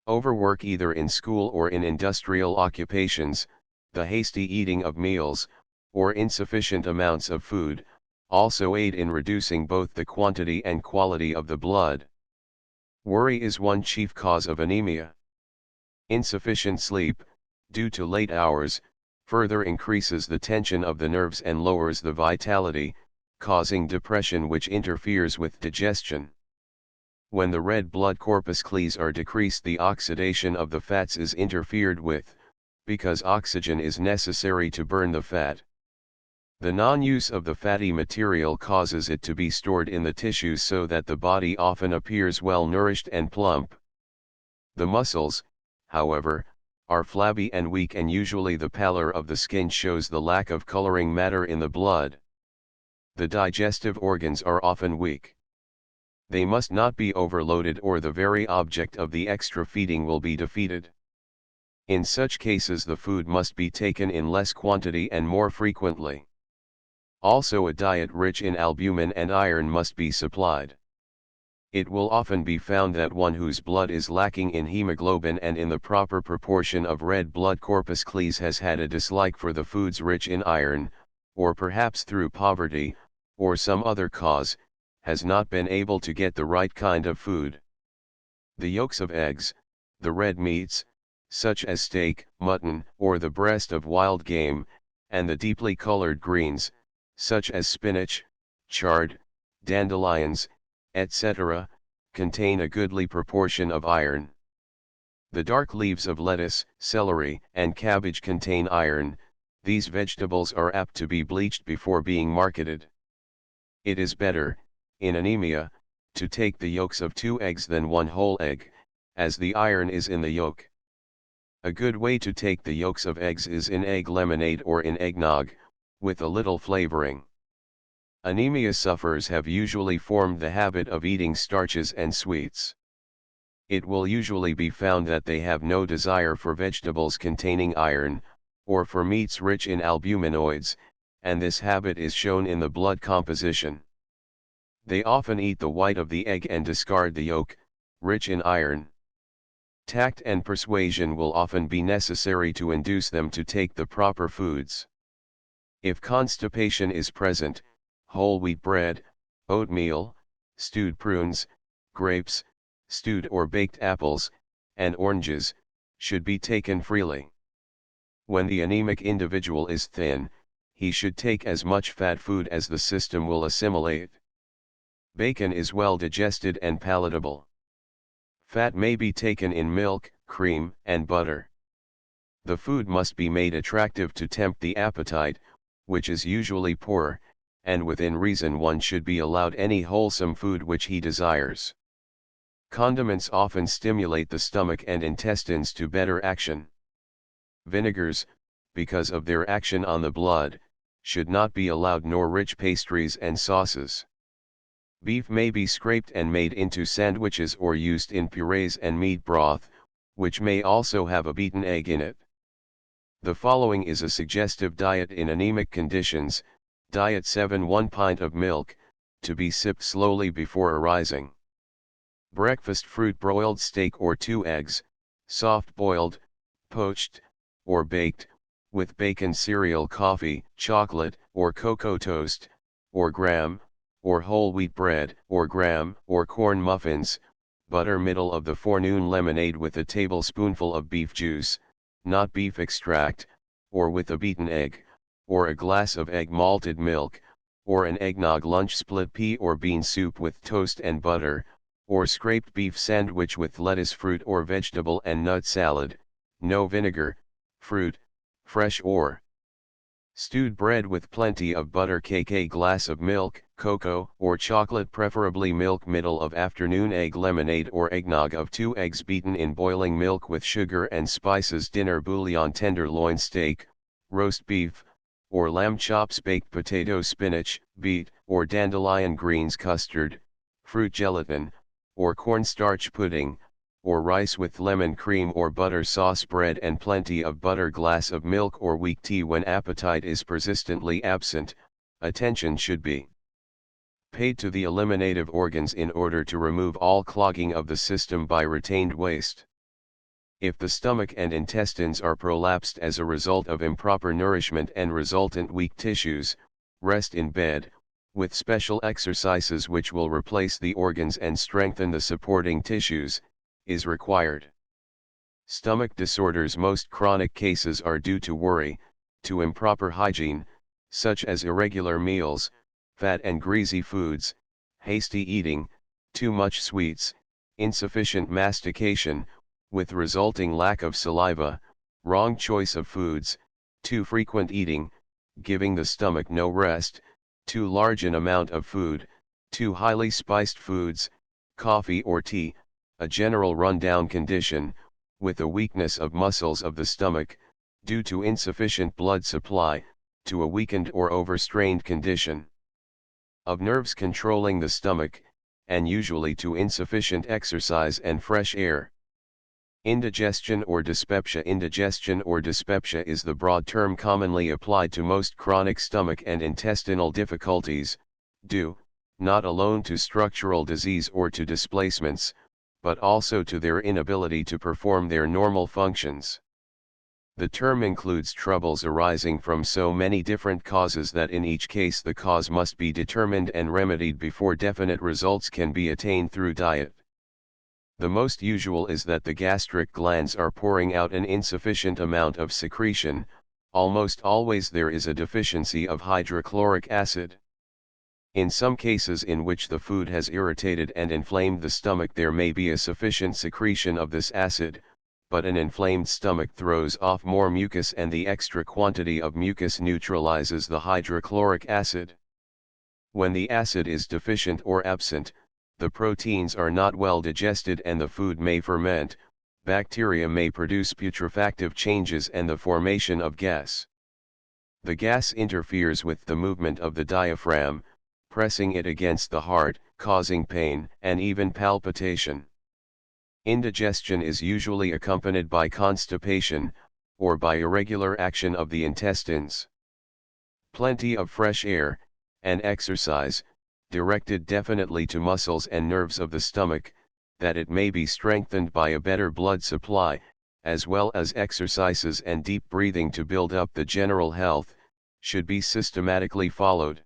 Overwork either in school or in industrial occupations, the hasty eating of meals, or insufficient amounts of food, also aid in reducing both the quantity and quality of the blood. Worry is one chief cause of anemia. Insufficient sleep, due to late hours, further increases the tension of the nerves and lowers the vitality, causing depression which interferes with digestion. When the red blood corpuscles are decreased, the oxidation of the fats is interfered with, because oxygen is necessary to burn the fat. The non-use of the fatty material causes it to be stored in the tissues so that the body often appears well nourished and plump. The muscles, however, are flabby and weak, and usually the pallor of the skin shows the lack of coloring matter in the blood. The digestive organs are often weak. They must not be overloaded or the very object of the extra feeding will be defeated. In such cases the food must be taken in less quantity and more frequently. Also a diet rich in albumin and iron must be supplied. It will often be found that one whose blood is lacking in hemoglobin and in the proper proportion of red blood corpuscles has had a dislike for the foods rich in iron, or perhaps through poverty, or some other cause, has not been able to get the right kind of food. The yolks of eggs, the red meats, such as steak, mutton, or the breast of wild game, and the deeply colored greens, such as spinach, chard, dandelions, etc., contain a goodly proportion of iron. The dark leaves of lettuce, celery, and cabbage contain iron. These vegetables are apt to be bleached before being marketed. It is better, in anemia, to take the yolks of 2 eggs than 1 whole egg, as the iron is in the yolk. A good way to take the yolks of eggs is in egg lemonade or in eggnog, with a little flavoring. Anemia sufferers have usually formed the habit of eating starches and sweets. It will usually be found that they have no desire for vegetables containing iron, or for meats rich in albuminoids, and this habit is shown in the blood composition. They often eat the white of the egg and discard the yolk, rich in iron. Tact and persuasion will often be necessary to induce them to take the proper foods. If constipation is present, whole wheat bread, oatmeal, stewed prunes, grapes, stewed or baked apples, and oranges, should be taken freely. When the anemic individual is thin, he should take as much fat food as the system will assimilate. Bacon is well digested and palatable. Fat may be taken in milk, cream, and butter. The food must be made attractive to tempt the appetite, which is usually poor, and within reason one should be allowed any wholesome food which he desires. Condiments often stimulate the stomach and intestines to better action. Vinegars, because of their action on the blood, should not be allowed nor rich pastries and sauces. Beef may be scraped and made into sandwiches or used in purees and meat broth, which may also have a beaten egg in it. The following is a suggestive diet in anemic conditions. Diet 7: 1 pint of milk, to be sipped slowly before arising. Breakfast: fruit, broiled steak or 2 eggs, soft boiled, poached, or baked, with bacon, cereal, coffee, chocolate, or cocoa toast, or graham, or whole wheat bread, or graham, or corn muffins, butter. Middle of the forenoon: lemonade with a tablespoonful of beef juice, not beef extract, or with a beaten egg, or a glass of egg malted milk, or an eggnog. Lunch: split pea or bean soup with toast and butter, or scraped beef sandwich with lettuce, fruit or vegetable and nut salad, no vinegar, fruit, fresh or stewed bread with plenty of butter. Cake: a glass of milk, cocoa, or chocolate, preferably milk. Middle of afternoon: egg lemonade or eggnog of 2 eggs beaten in boiling milk with sugar and spices. Dinner: bouillon, tenderloin steak, roast beef, or lamb chops, baked potato, spinach, beet, or dandelion greens, custard, fruit gelatin, or cornstarch pudding, or rice with lemon cream or butter sauce. Bread and plenty of butter. Glass of milk or weak tea. When appetite is persistently absent, attention should be paid to the eliminative organs in order to remove all clogging of the system by retained waste. If the stomach and intestines are prolapsed as a result of improper nourishment and resultant weak tissues, rest in bed, with special exercises which will replace the organs and strengthen the supporting tissues, is required. Stomach disorders: most chronic cases are due to worry, to improper hygiene, such as irregular meals, fat and greasy foods, hasty eating, too much sweets, insufficient mastication, with resulting lack of saliva, wrong choice of foods, too frequent eating, giving the stomach no rest, too large an amount of food, too highly spiced foods, coffee or tea, a general rundown condition, with a weakness of muscles of the stomach, due to insufficient blood supply, to a weakened or overstrained condition of nerves controlling the stomach, and usually to insufficient exercise and fresh air. Indigestion or dyspepsia. Indigestion or dyspepsia is the broad term commonly applied to most chronic stomach and intestinal difficulties, due, not alone to structural disease or to displacements, but also to their inability to perform their normal functions. The term includes troubles arising from so many different causes that in each case the cause must be determined and remedied before definite results can be attained through diet. The most usual is that the gastric glands are pouring out an insufficient amount of secretion. Almost always there is a deficiency of hydrochloric acid. In some cases in which the food has irritated and inflamed the stomach, there may be a sufficient secretion of this acid, but an inflamed stomach throws off more mucus and the extra quantity of mucus neutralizes the hydrochloric acid. When the acid is deficient or absent, the proteins are not well digested and the food may ferment, bacteria may produce putrefactive changes and the formation of gas. The gas interferes with the movement of the diaphragm, pressing it against the heart, causing pain and even palpitation. Indigestion is usually accompanied by constipation, or by irregular action of the intestines. Plenty of fresh air, and exercise, directed definitely to muscles and nerves of the stomach, that it may be strengthened by a better blood supply, as well as exercises and deep breathing to build up the general health, should be systematically followed.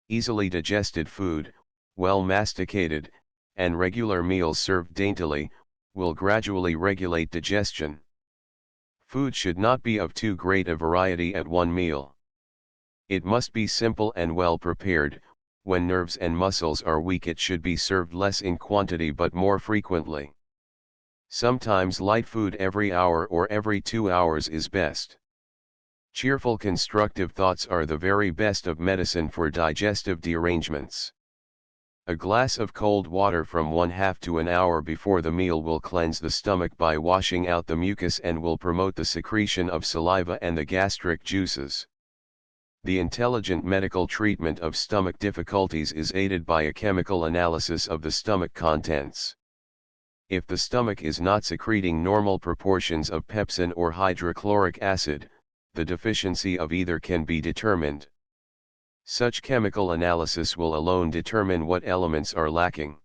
Easily digested food, well masticated, and regular meals served daintily, will gradually regulate digestion. Food should not be of too great a variety at one meal. It must be simple and well prepared. When nerves and muscles are weak, it should be served less in quantity but more frequently. Sometimes light food every hour or every 2 hours is best. Cheerful constructive thoughts are the very best of medicine for digestive derangements. A glass of cold water from 1/2 to an hour before the meal will cleanse the stomach by washing out the mucus and will promote the secretion of saliva and the gastric juices. The intelligent medical treatment of stomach difficulties is aided by a chemical analysis of the stomach contents. If the stomach is not secreting normal proportions of pepsin or hydrochloric acid, the deficiency of either can be determined. Such chemical analysis will alone determine what elements are lacking.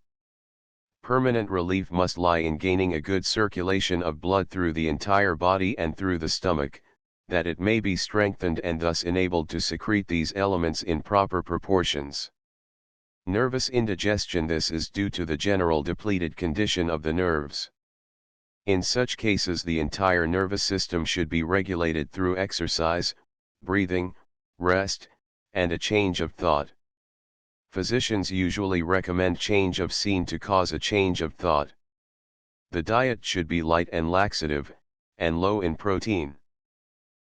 Permanent relief must lie in gaining a good circulation of blood through the entire body and through the stomach, that it may be strengthened and thus enabled to secrete these elements in proper proportions. Nervous indigestion. This is due to the general depleted condition of the nerves. In such cases the entire nervous system should be regulated through exercise, breathing, rest, and a change of thought. Physicians usually recommend change of scene to cause a change of thought. The diet should be light and laxative, and low in protein.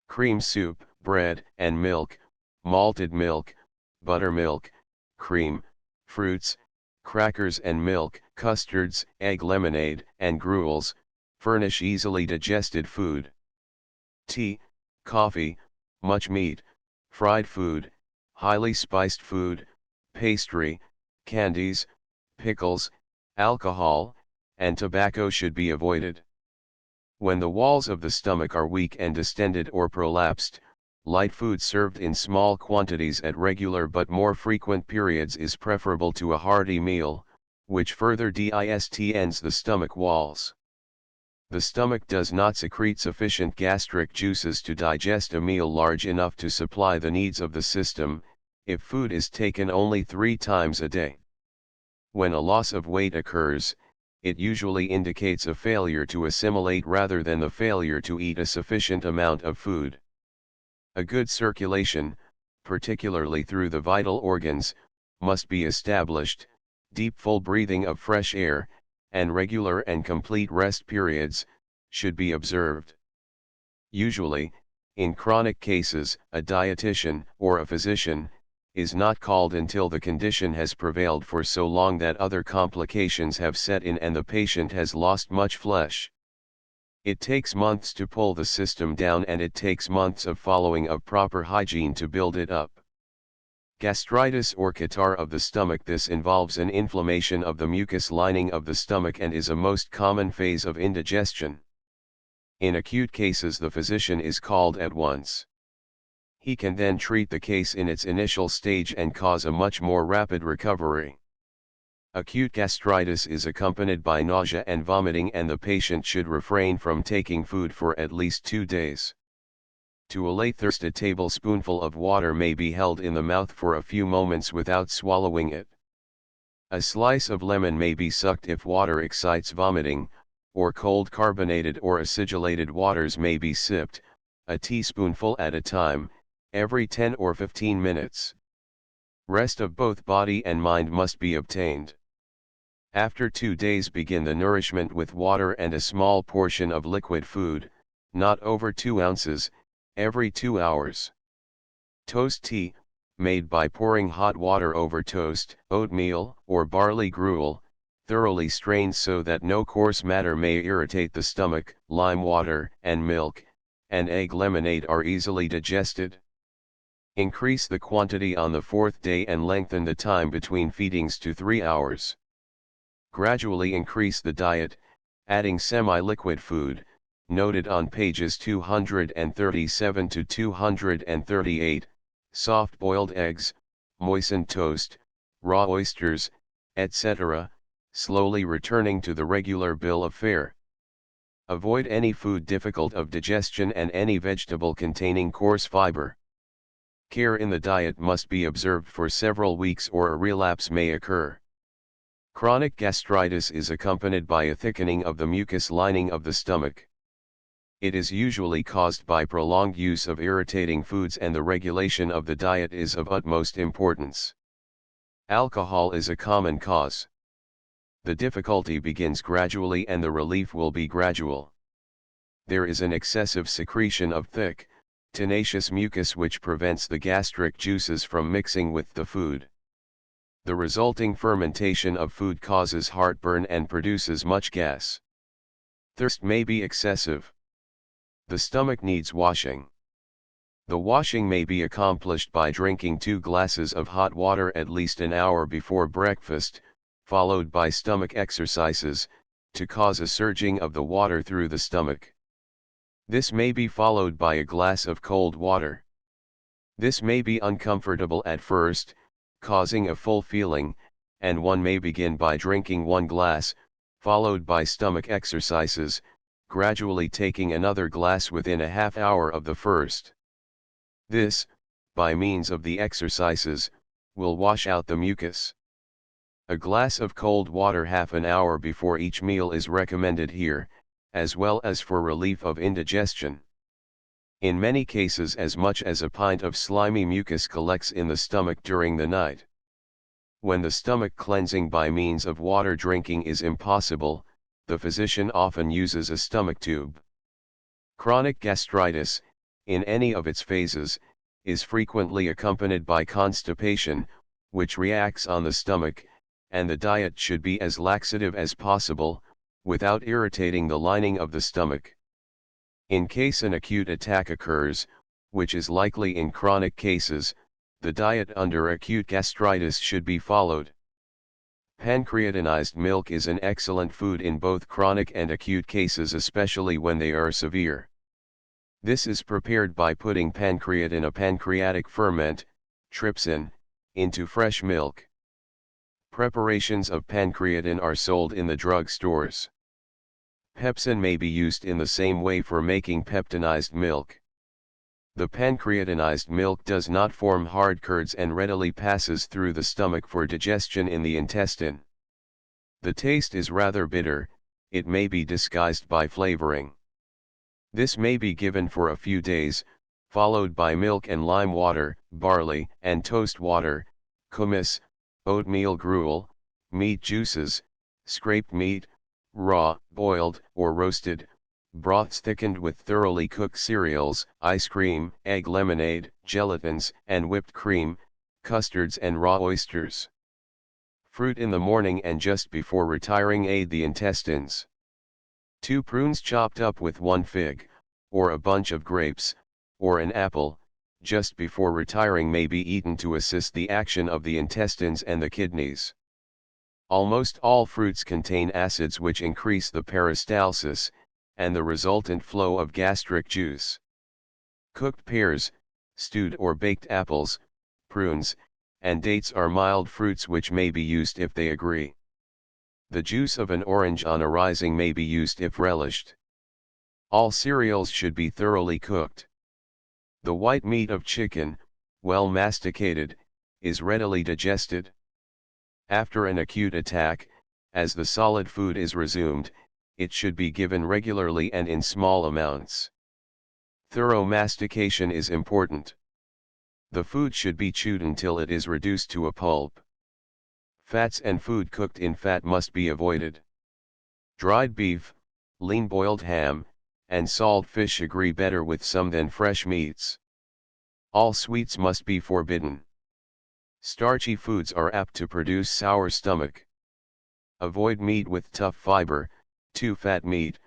Cream soup, bread and milk, malted milk, buttermilk, cream, fruits, crackers and milk, custards, egg lemonade, and gruels, furnish easily digested food. Tea, coffee, much meat, fried food, highly spiced food, pastry, candies, pickles, alcohol, and tobacco should be avoided. When the walls of the stomach are weak and distended or prolapsed, light food served in small quantities at regular but more frequent periods is preferable to a hearty meal, which further distends the stomach walls. The stomach does not secrete sufficient gastric juices to digest a meal large enough to supply the needs of the system, if food is taken only 3 times a day. When a loss of weight occurs, it usually indicates a failure to assimilate rather than the failure to eat a sufficient amount of food. A good circulation, particularly through the vital organs, must be established. Deep full breathing of fresh air, and regular and complete rest periods, should be observed. Usually, in chronic cases, a dietitian, or a physician, is not called until the condition has prevailed for so long that other complications have set in and the patient has lost much flesh. It takes months to pull the system down and it takes months of following of proper hygiene to build it up. Gastritis or catarrh of the stomach. This involves an inflammation of the mucous lining of the stomach and is a most common phase of indigestion. In acute cases the physician is called at once. He can then treat the case in its initial stage and cause a much more rapid recovery. Acute gastritis is accompanied by nausea and vomiting and the patient should refrain from taking food for at least 2 days. To allay thirst, a tablespoonful of water may be held in the mouth for a few moments without swallowing it. A slice of lemon may be sucked if water excites vomiting, or cold carbonated or acidulated waters may be sipped, a teaspoonful at a time, every 10 or 15 minutes. Rest of both body and mind must be obtained. After 2 days begin the nourishment with water and a small portion of liquid food, not over 2 ounces, every 2 hours. Toast tea, made by pouring hot water over toast, oatmeal, or barley gruel, thoroughly strained so that no coarse matter may irritate the stomach. Lime water and milk, and egg lemonade are easily digested. Increase the quantity on the 4th day and lengthen the time between feedings to 3 hours. Gradually increase the diet, adding semi-liquid food, noted on pages 237 to 238, soft-boiled eggs, moistened toast, raw oysters, etc., slowly returning to the regular bill of fare. Avoid any food difficult of digestion and any vegetable containing coarse fiber. Care in the diet must be observed for several weeks or a relapse may occur. Chronic gastritis is accompanied by a thickening of the mucous lining of the stomach. It is usually caused by prolonged use of irritating foods and the regulation of the diet is of utmost importance. Alcohol is a common cause. The difficulty begins gradually and the relief will be gradual. There is an excessive secretion of thick, tenacious mucus which prevents the gastric juices from mixing with the food. The resulting fermentation of food causes heartburn and produces much gas. Thirst may be excessive. The stomach needs washing. The washing may be accomplished by drinking 2 glasses of hot water at least an hour before breakfast, followed by stomach exercises, to cause a surging of the water through the stomach. This may be followed by a glass of cold water. This may be uncomfortable at first, causing a full feeling, and one may begin by drinking 1 glass, followed by stomach exercises, gradually taking another glass within a half hour of the first. This, by means of the exercises, will wash out the mucus. A glass of cold water half an hour before each meal is recommended here, as well as for relief of indigestion. In many cases as much as a pint of slimy mucus collects in the stomach during the night. When the stomach cleansing by means of water drinking is impossible, the physician often uses a stomach tube. Chronic gastritis, in any of its phases, is frequently accompanied by constipation, which reacts on the stomach, and the diet should be as laxative as possible, without irritating the lining of the stomach. In case an acute attack occurs, which is likely in chronic cases, the diet under acute gastritis should be followed. Pancreatinized milk is an excellent food in both chronic and acute cases, especially when they are severe. This is prepared by putting pancreatin, a pancreatic ferment, trypsin, into fresh milk. Preparations of pancreatin are sold in the drug stores. Pepsin may be used in the same way for making peptinized milk. The pancreatinized milk does not form hard curds and readily passes through the stomach for digestion in the intestine. The taste is rather bitter, it may be disguised by flavoring. This may be given for a few days, followed by milk and lime water, barley and toast water, kummis, oatmeal gruel, meat juices, scraped meat, raw, boiled, or roasted, broths thickened with thoroughly cooked cereals, ice cream, egg lemonade, gelatins, and whipped cream, custards and raw oysters. Fruit in the morning and just before retiring aid the intestines. 2 prunes chopped up with 1 fig, or a bunch of grapes, or an apple, just before retiring may be eaten to assist the action of the intestines and the kidneys. Almost all fruits contain acids which increase the peristalsis, and the resultant flow of gastric juice. Cooked pears, stewed or baked apples, prunes, and dates are mild fruits which may be used if they agree. The juice of an orange on arising may be used if relished. All cereals should be thoroughly cooked. The white meat of chicken, well masticated, is readily digested. After an acute attack, as the solid food is resumed, it should be given regularly and in small amounts. Thorough mastication is important. The food should be chewed until it is reduced to a pulp. Fats and food cooked in fat must be avoided. Dried beef, lean boiled ham, and salt fish agree better with some than fresh meats. All sweets must be forbidden. Starchy foods are apt to produce sour stomach. Avoid meat with tough fiber, too fat meat,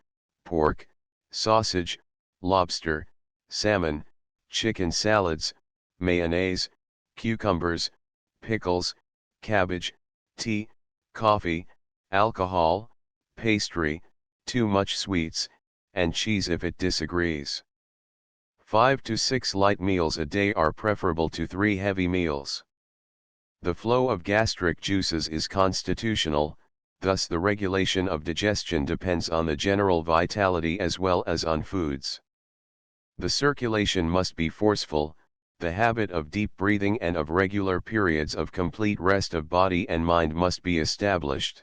pork, sausage, lobster, salmon, chicken salads, mayonnaise, cucumbers, pickles, cabbage, tea, coffee, alcohol, pastry, too much sweets, and cheese if it disagrees. 5 to 6 light meals a day are preferable to 3 heavy meals. The flow of gastric juices is constitutional, thus the regulation of digestion depends on the general vitality as well as on foods. The circulation must be forceful, the habit of deep breathing and of regular periods of complete rest of body and mind must be established.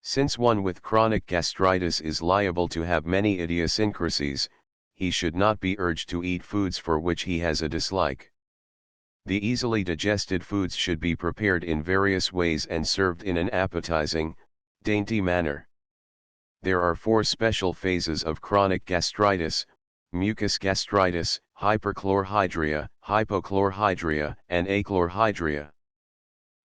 Since one with chronic gastritis is liable to have many idiosyncrasies, he should not be urged to eat foods for which he has a dislike. The easily digested foods should be prepared in various ways and served in an appetizing, dainty manner. There are 4 special phases of chronic gastritis: mucus gastritis, hyperchlorhydria, hypochlorhydria, and achlorhydria.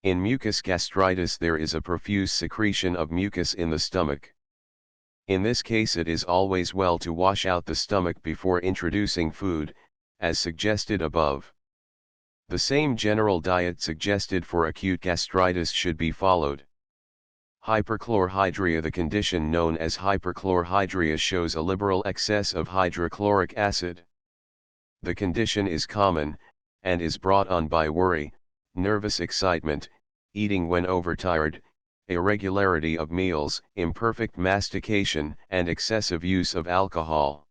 In mucus gastritis there is a profuse secretion of mucus in the stomach. In this case it is always well to wash out the stomach before introducing food, as suggested above. The same general diet suggested for acute gastritis should be followed. Hyperchlorhydria. The condition known as hyperchlorhydria shows a liberal excess of hydrochloric acid. The condition is common, and is brought on by worry, nervous excitement, eating when overtired, irregularity of meals, imperfect mastication, and excessive use of alcohol.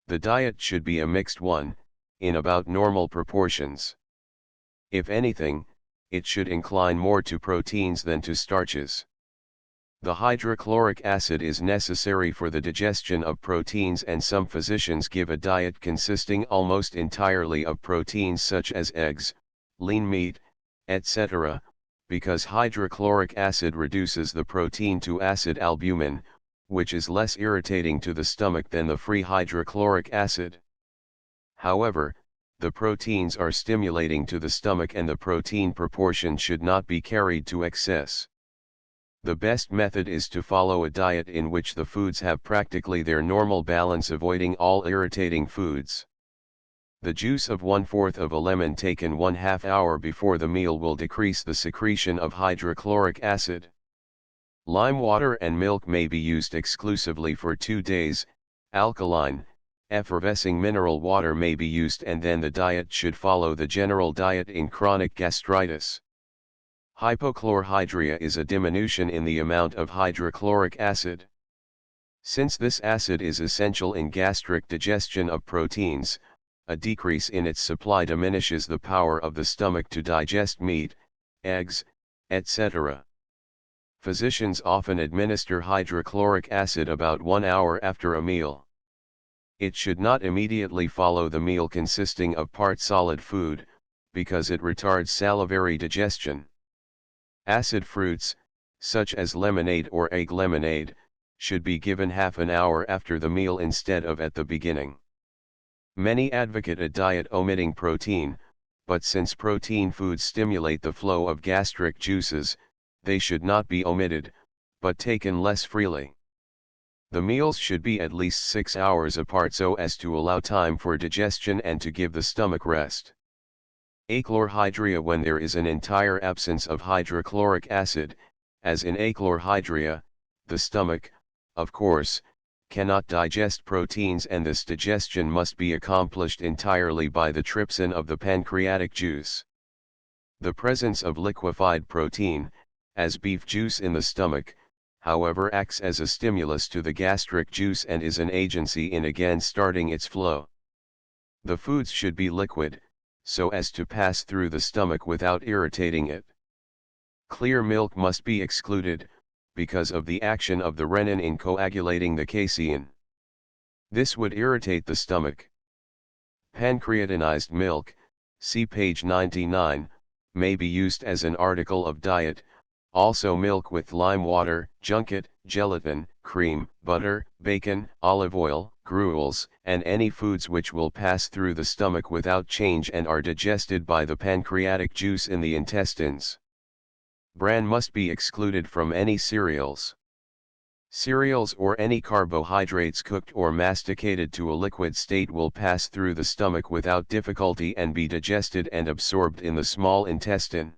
The diet should be a mixed one, in about normal proportions. If anything, it should incline more to proteins than to starches. The hydrochloric acid is necessary for the digestion of proteins, and some physicians give a diet consisting almost entirely of proteins such as eggs, lean meat, etc., because hydrochloric acid reduces the protein to acid albumin, which is less irritating to the stomach than the free hydrochloric acid. However, the proteins are stimulating to the stomach, and the protein proportion should not be carried to excess. The best method is to follow a diet in which the foods have practically their normal balance, avoiding all irritating foods. The juice of 1/4 of a lemon taken 1/2 hour before the meal will decrease the secretion of hydrochloric acid. Lime water and milk may be used exclusively for 2 days, alkaline, effervescing mineral water may be used, and then the diet should follow the general diet in chronic gastritis. Hypochlorhydria is a diminution in the amount of hydrochloric acid. Since this acid is essential in gastric digestion of proteins, a decrease in its supply diminishes the power of the stomach to digest meat, eggs, etc. Physicians often administer hydrochloric acid about 1 hour after a meal. It should not immediately follow the meal consisting of part solid food, because it retards salivary digestion. Acid fruits, such as lemonade or egg lemonade, should be given half an hour after the meal instead of at the beginning. Many advocate a diet omitting protein, but since protein foods stimulate the flow of gastric juices, they should not be omitted, but taken less freely. The meals should be at least 6 hours apart so as to allow time for digestion and to give the stomach rest. Achlorhydria. When there is an entire absence of hydrochloric acid, as in achlorhydria, the stomach, of course, cannot digest proteins, and this digestion must be accomplished entirely by the trypsin of the pancreatic juice. The presence of liquefied protein, as beef juice in the stomach, however, acts as a stimulus to the gastric juice and is an agency in again starting its flow. The foods should be liquid, so as to pass through the stomach without irritating it. Clear milk must be excluded, because of the action of the renin in coagulating the casein. This would irritate the stomach. Pancreatinized milk, see page 99, may be used as an article of diet, also milk with lime water, junket, gelatin, cream, butter, bacon, olive oil, gruels, and any foods which will pass through the stomach without change and are digested by the pancreatic juice in the intestines. Bran must be excluded from any cereals. Cereals or any carbohydrates cooked or masticated to a liquid state will pass through the stomach without difficulty and be digested and absorbed in the small intestine.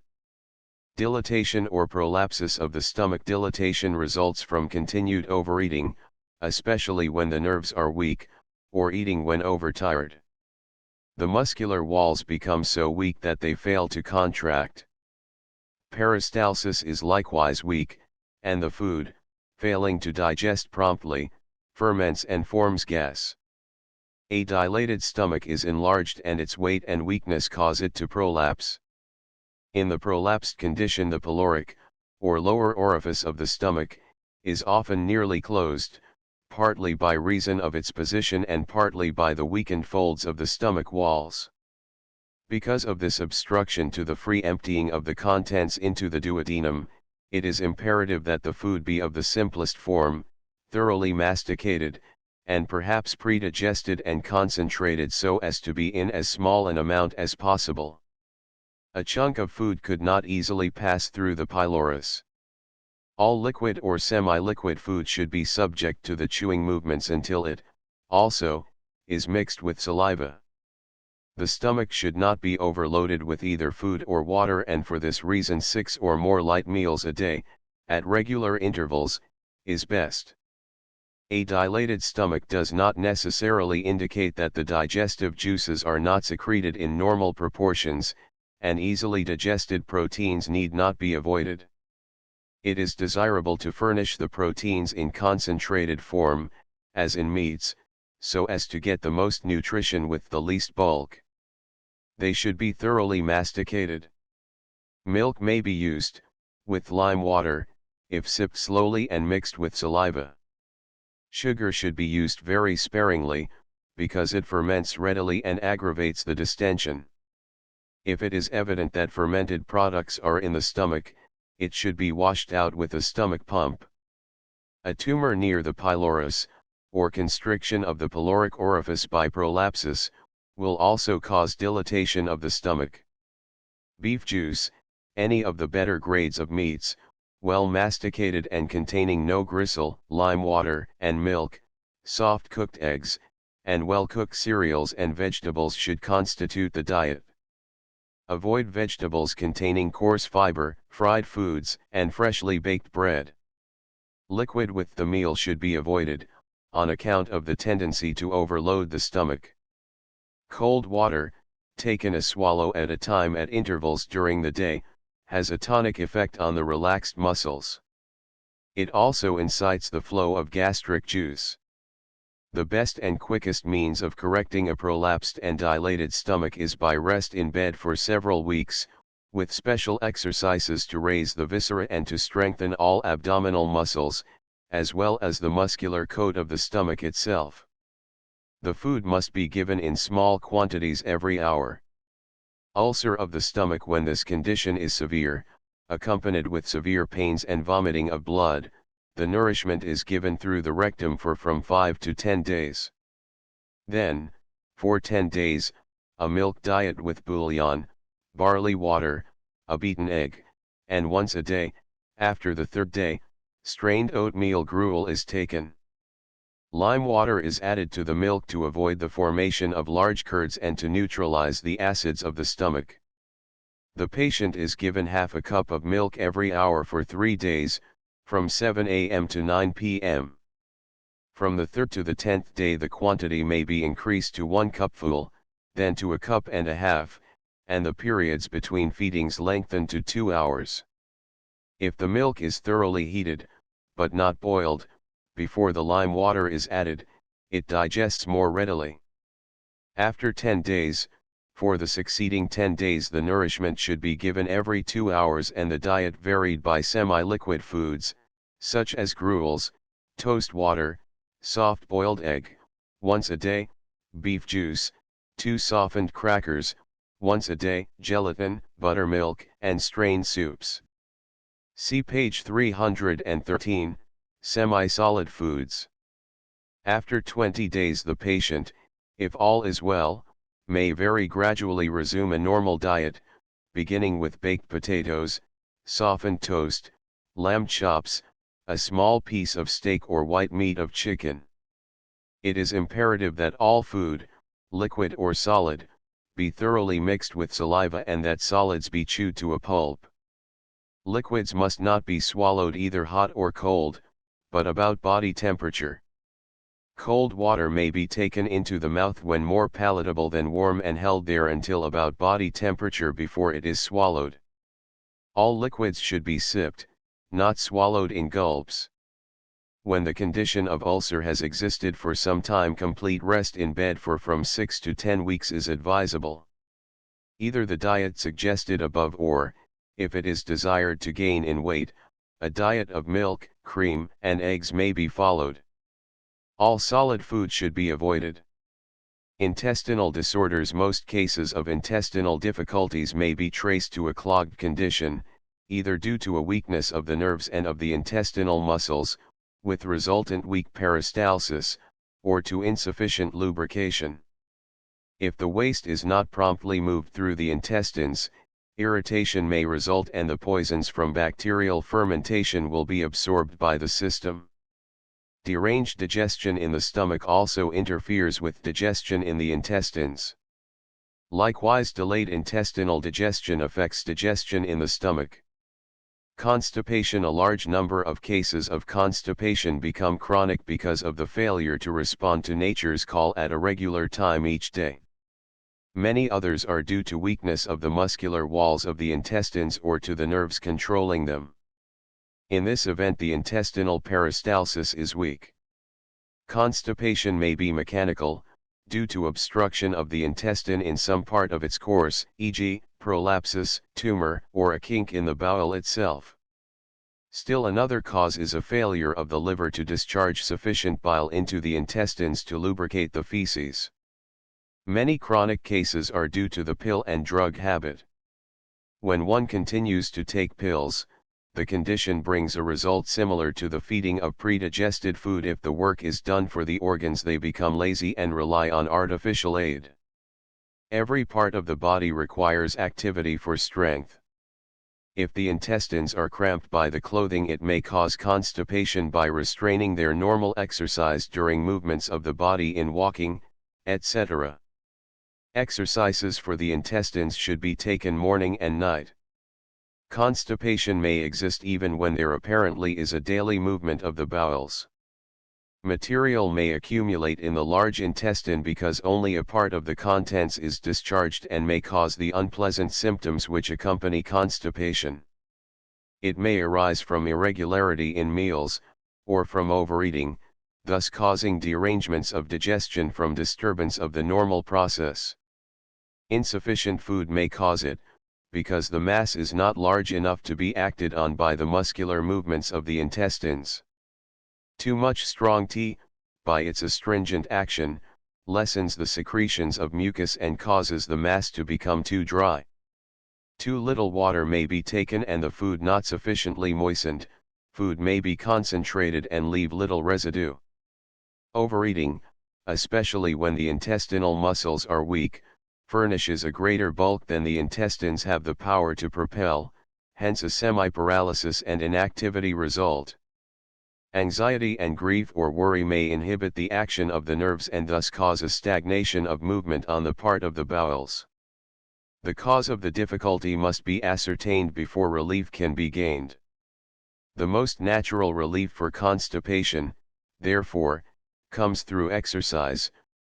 Dilatation or prolapsus of the stomach. Dilatation results from continued overeating, especially when the nerves are weak, or eating when overtired. The muscular walls become so weak that they fail to contract. Peristalsis is likewise weak, and the food, failing to digest promptly, ferments and forms gas. A dilated stomach is enlarged, and its weight and weakness cause it to prolapse. In the prolapsed condition, the pyloric, or lower orifice of the stomach, is often nearly closed, partly by reason of its position and partly by the weakened folds of the stomach walls. Because of this obstruction to the free emptying of the contents into the duodenum, it is imperative that the food be of the simplest form, thoroughly masticated, and perhaps pre-digested and concentrated so as to be in as small an amount as possible. A chunk of food could not easily pass through the pylorus. All liquid or semi-liquid food should be subject to the chewing movements until it, also, is mixed with saliva. The stomach should not be overloaded with either food or water, and for this reason 6 or more light meals a day, at regular intervals, is best. A dilated stomach does not necessarily indicate that the digestive juices are not secreted in normal proportions, and easily digested proteins need not be avoided. It is desirable to furnish the proteins in concentrated form, as in meats, so as to get the most nutrition with the least bulk. They should be thoroughly masticated. Milk may be used, with lime water, if sipped slowly and mixed with saliva. Sugar should be used very sparingly, because it ferments readily and aggravates the distension. If it is evident that fermented products are in the stomach, it should be washed out with a stomach pump. A tumor near the pylorus, or constriction of the pyloric orifice by prolapsus, will also cause dilatation of the stomach. Beef juice, any of the better grades of meats, well masticated and containing no gristle, lime water and milk, soft cooked eggs, and well cooked cereals and vegetables should constitute the diet. Avoid vegetables containing coarse fiber, fried foods, and freshly baked bread. Liquid with the meal should be avoided, on account of the tendency to overload the stomach. Cold water, taken a swallow at a time at intervals during the day, has a tonic effect on the relaxed muscles. It also incites the flow of gastric juice. The best and quickest means of correcting a prolapsed and dilated stomach is by rest in bed for several weeks, with special exercises to raise the viscera and to strengthen all abdominal muscles, as well as the muscular coat of the stomach itself. The food must be given in small quantities every hour. Ulcer of the stomach: when this condition is severe, accompanied with severe pains and vomiting of blood, the nourishment is given through the rectum for from 5 to 10 days. Then, for 10 days, a milk diet with bouillon, barley water, a beaten egg, and once a day, after the third day, strained oatmeal gruel is taken. Lime water is added to the milk to avoid the formation of large curds and to neutralize the acids of the stomach. The patient is given half a cup of milk every hour for 3 days, from 7 a.m. to 9 p.m. From the 3rd to the 10th day the quantity may be increased to 1 cupful, then to 1.5 cups, and the periods between feedings lengthened to 2 hours. If the milk is thoroughly heated, but not boiled, before the lime water is added, it digests more readily. After 10 days, for the succeeding 10 days the nourishment should be given every 2 hours and the diet varied by semi-liquid foods, such as gruels, toast water, soft boiled egg, once a day, beef juice, 2 softened crackers, once a day, gelatin, buttermilk, and strained soups. See page 313, Semi-solid foods. After 20 days the patient, if all is well, may very gradually resume a normal diet, beginning with baked potatoes, softened toast, lamb chops, a small piece of steak or white meat of chicken. It is imperative that all food, liquid or solid, be thoroughly mixed with saliva and that solids be chewed to a pulp. Liquids must not be swallowed either hot or cold, but about body temperature. Cold water may be taken into the mouth when more palatable than warm and held there until about body temperature before it is swallowed. All liquids should be sipped, not swallowed in gulps. When the condition of ulcer has existed for some time, complete rest in bed for from 6 to 10 weeks is advisable. Either the diet suggested above or, if it is desired to gain in weight, a diet of milk, cream, and eggs may be followed. All solid food should be avoided. Intestinal disorders: most cases of intestinal difficulties may be traced to a clogged condition, either due to a weakness of the nerves and of the intestinal muscles, with resultant weak peristalsis, or to insufficient lubrication. If the waste is not promptly moved through the intestines, irritation may result and the poisons from bacterial fermentation will be absorbed by the system. Deranged digestion in the stomach also interferes with digestion in the intestines. Likewise, delayed intestinal digestion affects digestion in the stomach. Constipation. A large number of cases of constipation become chronic because of the failure to respond to nature's call at a regular time each day. Many others are due to weakness of the muscular walls of the intestines or to the nerves controlling them. In this event, the intestinal peristalsis is weak. Constipation may be mechanical, due to obstruction of the intestine in some part of its course, e.g., prolapsus, tumor, or a kink in the bowel itself. Still another cause is a failure of the liver to discharge sufficient bile into the intestines to lubricate the feces. Many chronic cases are due to the pill and drug habit. When one continues to take pills, the condition brings a result similar to the feeding of predigested food. If the work is done for the organs, they become lazy and rely on artificial aid. Every part of the body requires activity for strength. If the intestines are cramped by the clothing, it may cause constipation by restraining their normal exercise during movements of the body in walking, etc. Exercises for the intestines should be taken morning and night. Constipation may exist even when there apparently is a daily movement of the bowels. Material may accumulate in the large intestine because only a part of the contents is discharged and may cause the unpleasant symptoms which accompany constipation. It may arise from irregularity in meals, or from overeating, thus causing derangements of digestion from disturbance of the normal process. Insufficient food may cause it, because the mass is not large enough to be acted on by the muscular movements of the intestines. Too much strong tea, by its astringent action, lessens the secretions of mucus and causes the mass to become too dry. Too little water may be taken and the food not sufficiently moistened, food may be concentrated and leave little residue. Overeating, especially when the intestinal muscles are weak, furnishes a greater bulk than the intestines have the power to propel, hence a semi-paralysis and inactivity result. Anxiety and grief or worry may inhibit the action of the nerves and thus cause a stagnation of movement on the part of the bowels. The cause of the difficulty must be ascertained before relief can be gained. The most natural relief for constipation, therefore, comes through exercise,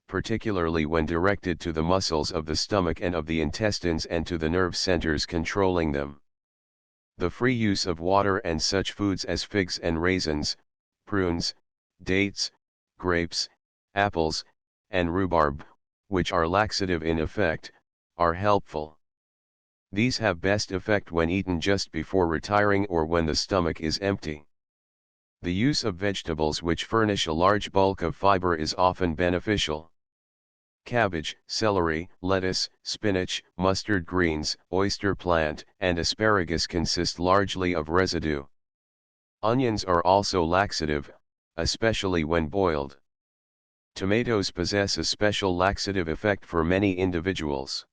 particularly when directed to the muscles of the stomach and of the intestines and to the nerve centers controlling them. The free use of water and such foods as figs and raisins, prunes, dates, grapes, apples, and rhubarb, which are laxative in effect, are helpful. These have best effect when eaten just before retiring or when the stomach is empty. The use of vegetables which furnish a large bulk of fiber is often beneficial. Cabbage, celery, lettuce, spinach, mustard greens, oyster plant, and asparagus consist largely of residue. Onions are also laxative, especially when boiled. Tomatoes possess a special laxative effect for many individuals.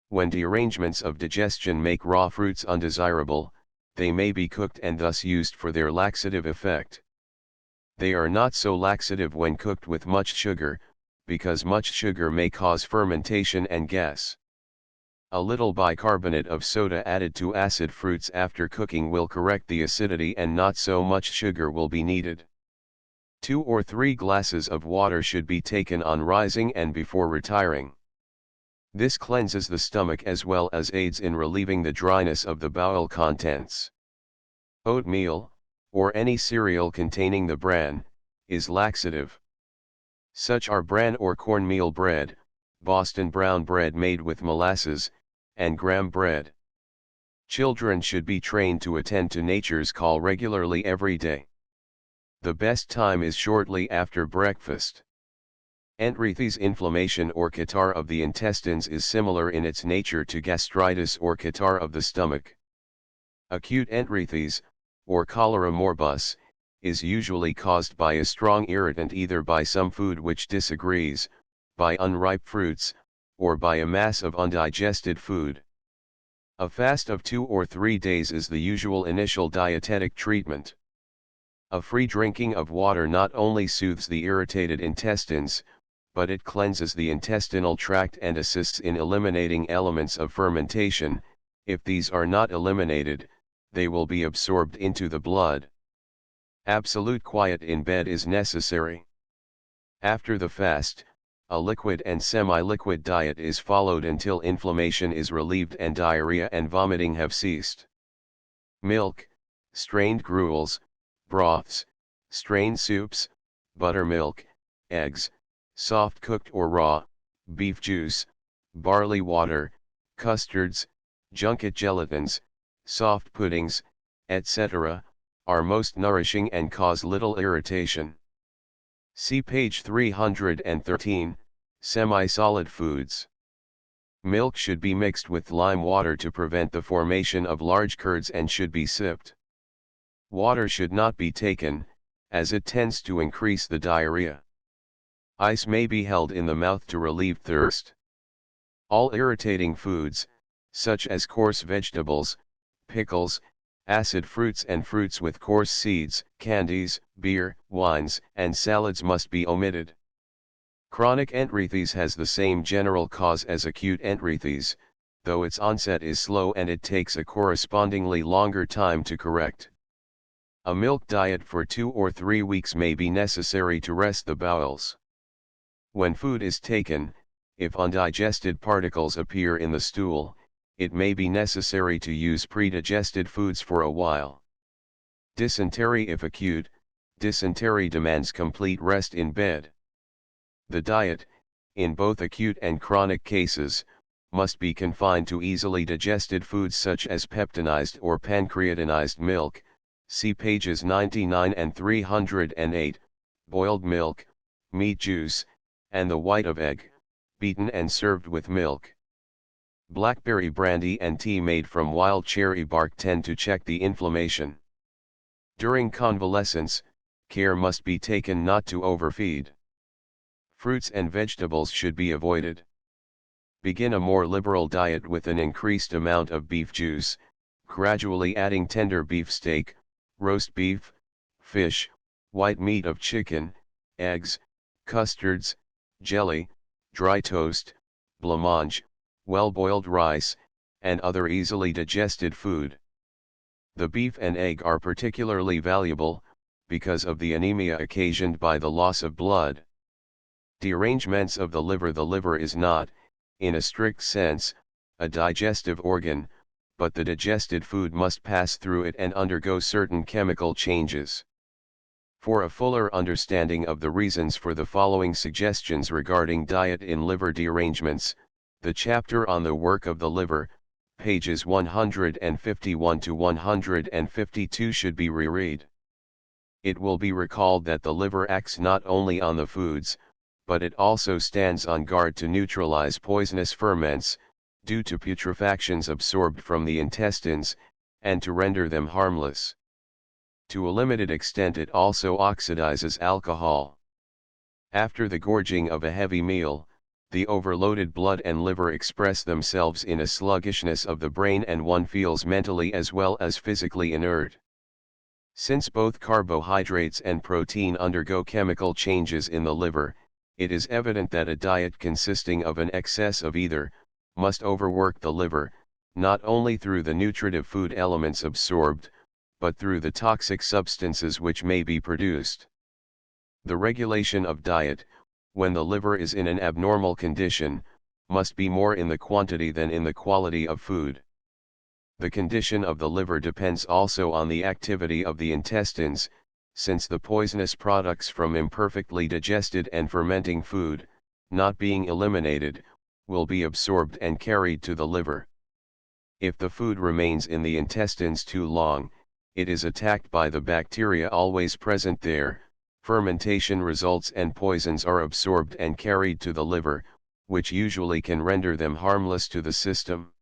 When derangements of digestion make raw fruits undesirable, they may be cooked and thus used for their laxative effect. They are not so laxative when cooked with much sugar, because much sugar may cause fermentation and gas. A little bicarbonate of soda added to acid fruits after cooking will correct the acidity and not so much sugar will be needed. 2 or 3 glasses of water should be taken on rising and before retiring. This cleanses the stomach as well as aids in relieving the dryness of the bowel contents. Oatmeal, or any cereal containing the bran, is laxative. Such are bran or cornmeal bread, Boston brown bread made with molasses, and graham bread. Children should be trained to attend to nature's call regularly every day. The best time is shortly after breakfast. Enteritis, inflammation or catarrh of the intestines, is similar in its nature to gastritis or catarrh of the stomach. Acute enteritis, or cholera morbus, is usually caused by a strong irritant, either by some food which disagrees, by unripe fruits, or by a mass of undigested food. A fast of 2 or 3 days is the usual initial dietetic treatment. A free drinking of water not only soothes the irritated intestines, but it cleanses the intestinal tract and assists in eliminating elements of fermentation. If these are not eliminated, they will be absorbed into the blood. Absolute quiet in bed is necessary. After the fast, a liquid and semi-liquid diet is followed until inflammation is relieved and diarrhea and vomiting have ceased. Milk, strained gruels, broths, strained soups, buttermilk, eggs, soft cooked or raw, beef juice, barley water, custards, junket gelatins, soft puddings, etc., are most nourishing and cause little irritation. See page 313, Semi-solid foods. Milk should be mixed with lime water to prevent the formation of large curds and should be sipped. Water should not be taken, as it tends to increase the diarrhea. Ice may be held in the mouth to relieve thirst. All irritating foods, such as coarse vegetables, pickles, acid fruits and fruits with coarse seeds, candies, beer, wines, and salads must be omitted. Chronic enteritis has the same general cause as acute enteritis, though its onset is slow and it takes a correspondingly longer time to correct. A milk diet for 2 or 3 weeks may be necessary to rest the bowels. When food is taken, if undigested particles appear in the stool, it may be necessary to use pre-digested foods for a while. Dysentery. If acute, dysentery demands complete rest in bed. The diet, in both acute and chronic cases, must be confined to easily digested foods such as peptonized or pancreatinized milk, see pages 99 and 308, boiled milk, meat juice, and the white of egg, beaten and served with milk. Blackberry brandy and tea made from wild cherry bark tend to check the inflammation. During convalescence, care must be taken not to overfeed. Fruits and vegetables should be avoided. Begin a more liberal diet with an increased amount of beef juice, gradually adding tender beef steak, roast beef, fish, white meat of chicken, eggs, custards, jelly, dry toast, blancmange, well-boiled rice, and other easily digested food. The beef and egg are particularly valuable, because of the anemia occasioned by the loss of blood. Derangements of the liver. The liver is not, in a strict sense, a digestive organ, but the digested food must pass through it and undergo certain chemical changes. For a fuller understanding of the reasons for the following suggestions regarding diet in liver derangements, the chapter on the work of the liver, pages 151 to 152 should be reread. It will be recalled that the liver acts not only on the foods, but it also stands on guard to neutralize poisonous ferments, due to putrefactions absorbed from the intestines, and to render them harmless. To a limited extent it also oxidizes alcohol. After the gorging of a heavy meal, the overloaded blood and liver express themselves in a sluggishness of the brain and one feels mentally as well as physically inert. Since both carbohydrates and protein undergo chemical changes in the liver, it is evident that a diet consisting of an excess of either, must overwork the liver, not only through the nutritive food elements absorbed, but through the toxic substances which may be produced. The regulation of diet, when the liver is in an abnormal condition, must be more in the quantity than in the quality of food. The condition of the liver depends also on the activity of the intestines, since the poisonous products from imperfectly digested and fermenting food, not being eliminated, will be absorbed and carried to the liver. If the food remains in the intestines too long, it is attacked by the bacteria always present there, fermentation results and poisons are absorbed and carried to the liver, which usually can render them harmless to the system.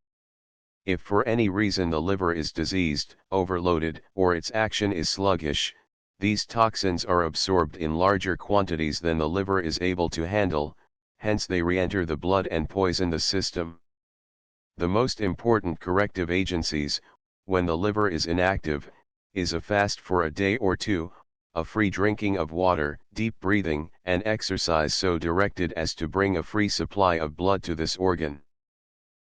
If for any reason the liver is diseased, overloaded, or its action is sluggish, these toxins are absorbed in larger quantities than the liver is able to handle, hence they re-enter the blood and poison the system. The most important corrective agencies, when the liver is inactive, is a fast for a day or two, a free drinking of water, deep breathing, and exercise so directed as to bring a free supply of blood to this organ.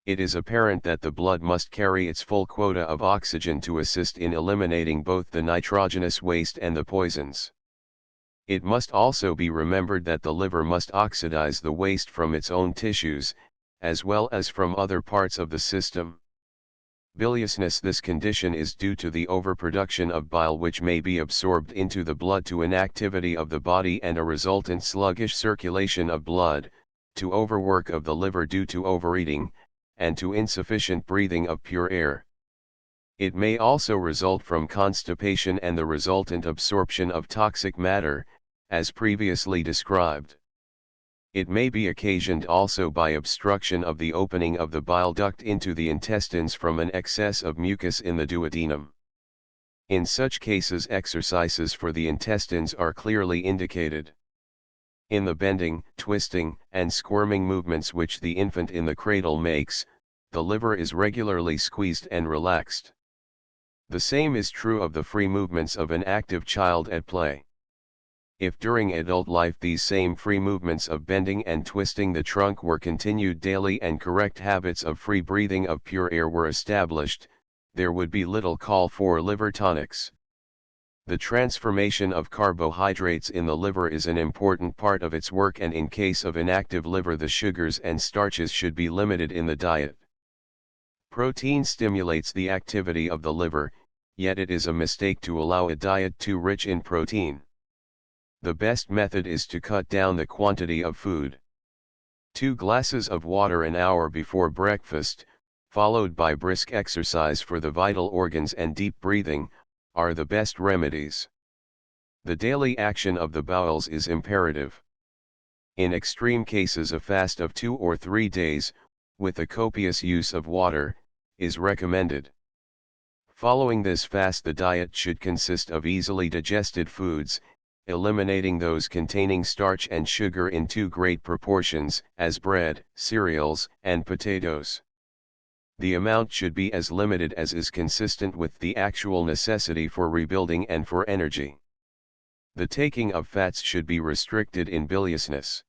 It is apparent that the blood must carry its full quota of oxygen to assist in eliminating both the nitrogenous waste and the poisons. It must also be remembered that the liver must oxidize the waste from its own tissues, as well as from other parts of the system. Biliousness. This condition is due to the overproduction of bile, which may be absorbed into the blood, to inactivity of the body and a resultant sluggish circulation of blood, to overwork of the liver due to overeating, and to insufficient breathing of pure air. It may also result from constipation and the resultant absorption of toxic matter, as previously described. It may be occasioned also by obstruction of the opening of the bile duct into the intestines from an excess of mucus in the duodenum. In such cases, exercises for the intestines are clearly indicated. In the bending, twisting, and squirming movements which the infant in the cradle makes, the liver is regularly squeezed and relaxed. The same is true of the free movements of an active child at play. If during adult life these same free movements of bending and twisting the trunk were continued daily and correct habits of free breathing of pure air were established, there would be little call for liver tonics. The transformation of carbohydrates in the liver is an important part of its work, and in case of inactive liver the sugars and starches should be limited in the diet. Protein stimulates the activity of the liver, yet it is a mistake to allow a diet too rich in protein. The best method is to cut down the quantity of food. 2 glasses of water an hour before breakfast, followed by brisk exercise for the vital organs and deep breathing, are the best remedies. The daily action of the bowels is imperative. In extreme cases a fast of 2 or 3 days, with a copious use of water, is recommended. Following this fast the diet should consist of easily digested foods, eliminating those containing starch and sugar in too great proportions, as bread, cereals, and potatoes. The amount should be as limited as is consistent with the actual necessity for rebuilding and for energy. The taking of fats should be restricted in biliousness.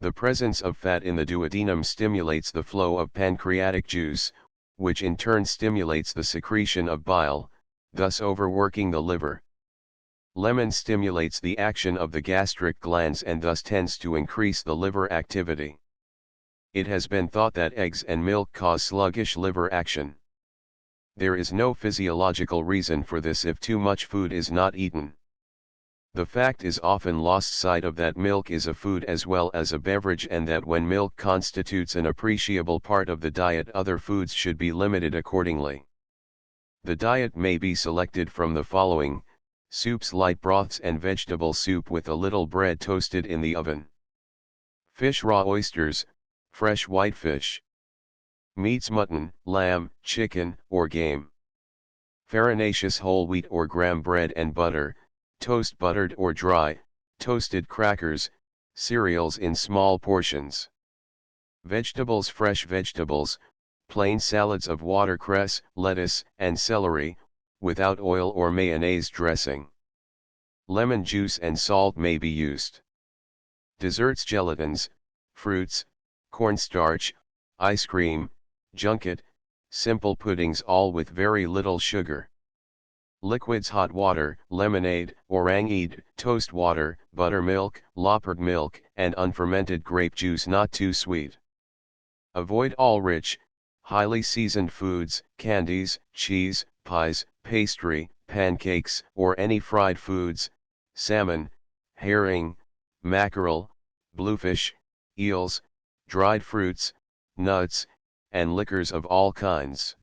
The presence of fat in the duodenum stimulates the flow of pancreatic juice, which in turn stimulates the secretion of bile, thus overworking the liver. Lemon stimulates the action of the gastric glands and thus tends to increase the liver activity. It has been thought that eggs and milk cause sluggish liver action. There is no physiological reason for this if too much food is not eaten. The fact is often lost sight of that milk is a food as well as a beverage, and that when milk constitutes an appreciable part of the diet, other foods should be limited accordingly. The diet may be selected from the following: soups, light broths and vegetable soup with a little bread toasted in the oven. Fish, raw oysters, fresh whitefish. Meats, mutton, lamb, chicken, or game. Farinaceous whole wheat or graham bread and butter, toast buttered or dry, toasted crackers, cereals in small portions. Vegetables, fresh vegetables, plain salads of watercress, lettuce, and celery, without oil or mayonnaise dressing. Lemon juice and salt may be used. Desserts, gelatins, fruits, cornstarch, ice cream, junket, simple puddings, all with very little sugar. Liquids, hot water, lemonade, orangeade, toast water, buttermilk, Loppert milk, and unfermented grape juice, not too sweet. Avoid all rich, highly seasoned foods, candies, cheese, pies, pastry, pancakes, or any fried foods, salmon, herring, mackerel, bluefish, eels, dried fruits, nuts, and liquors of all kinds.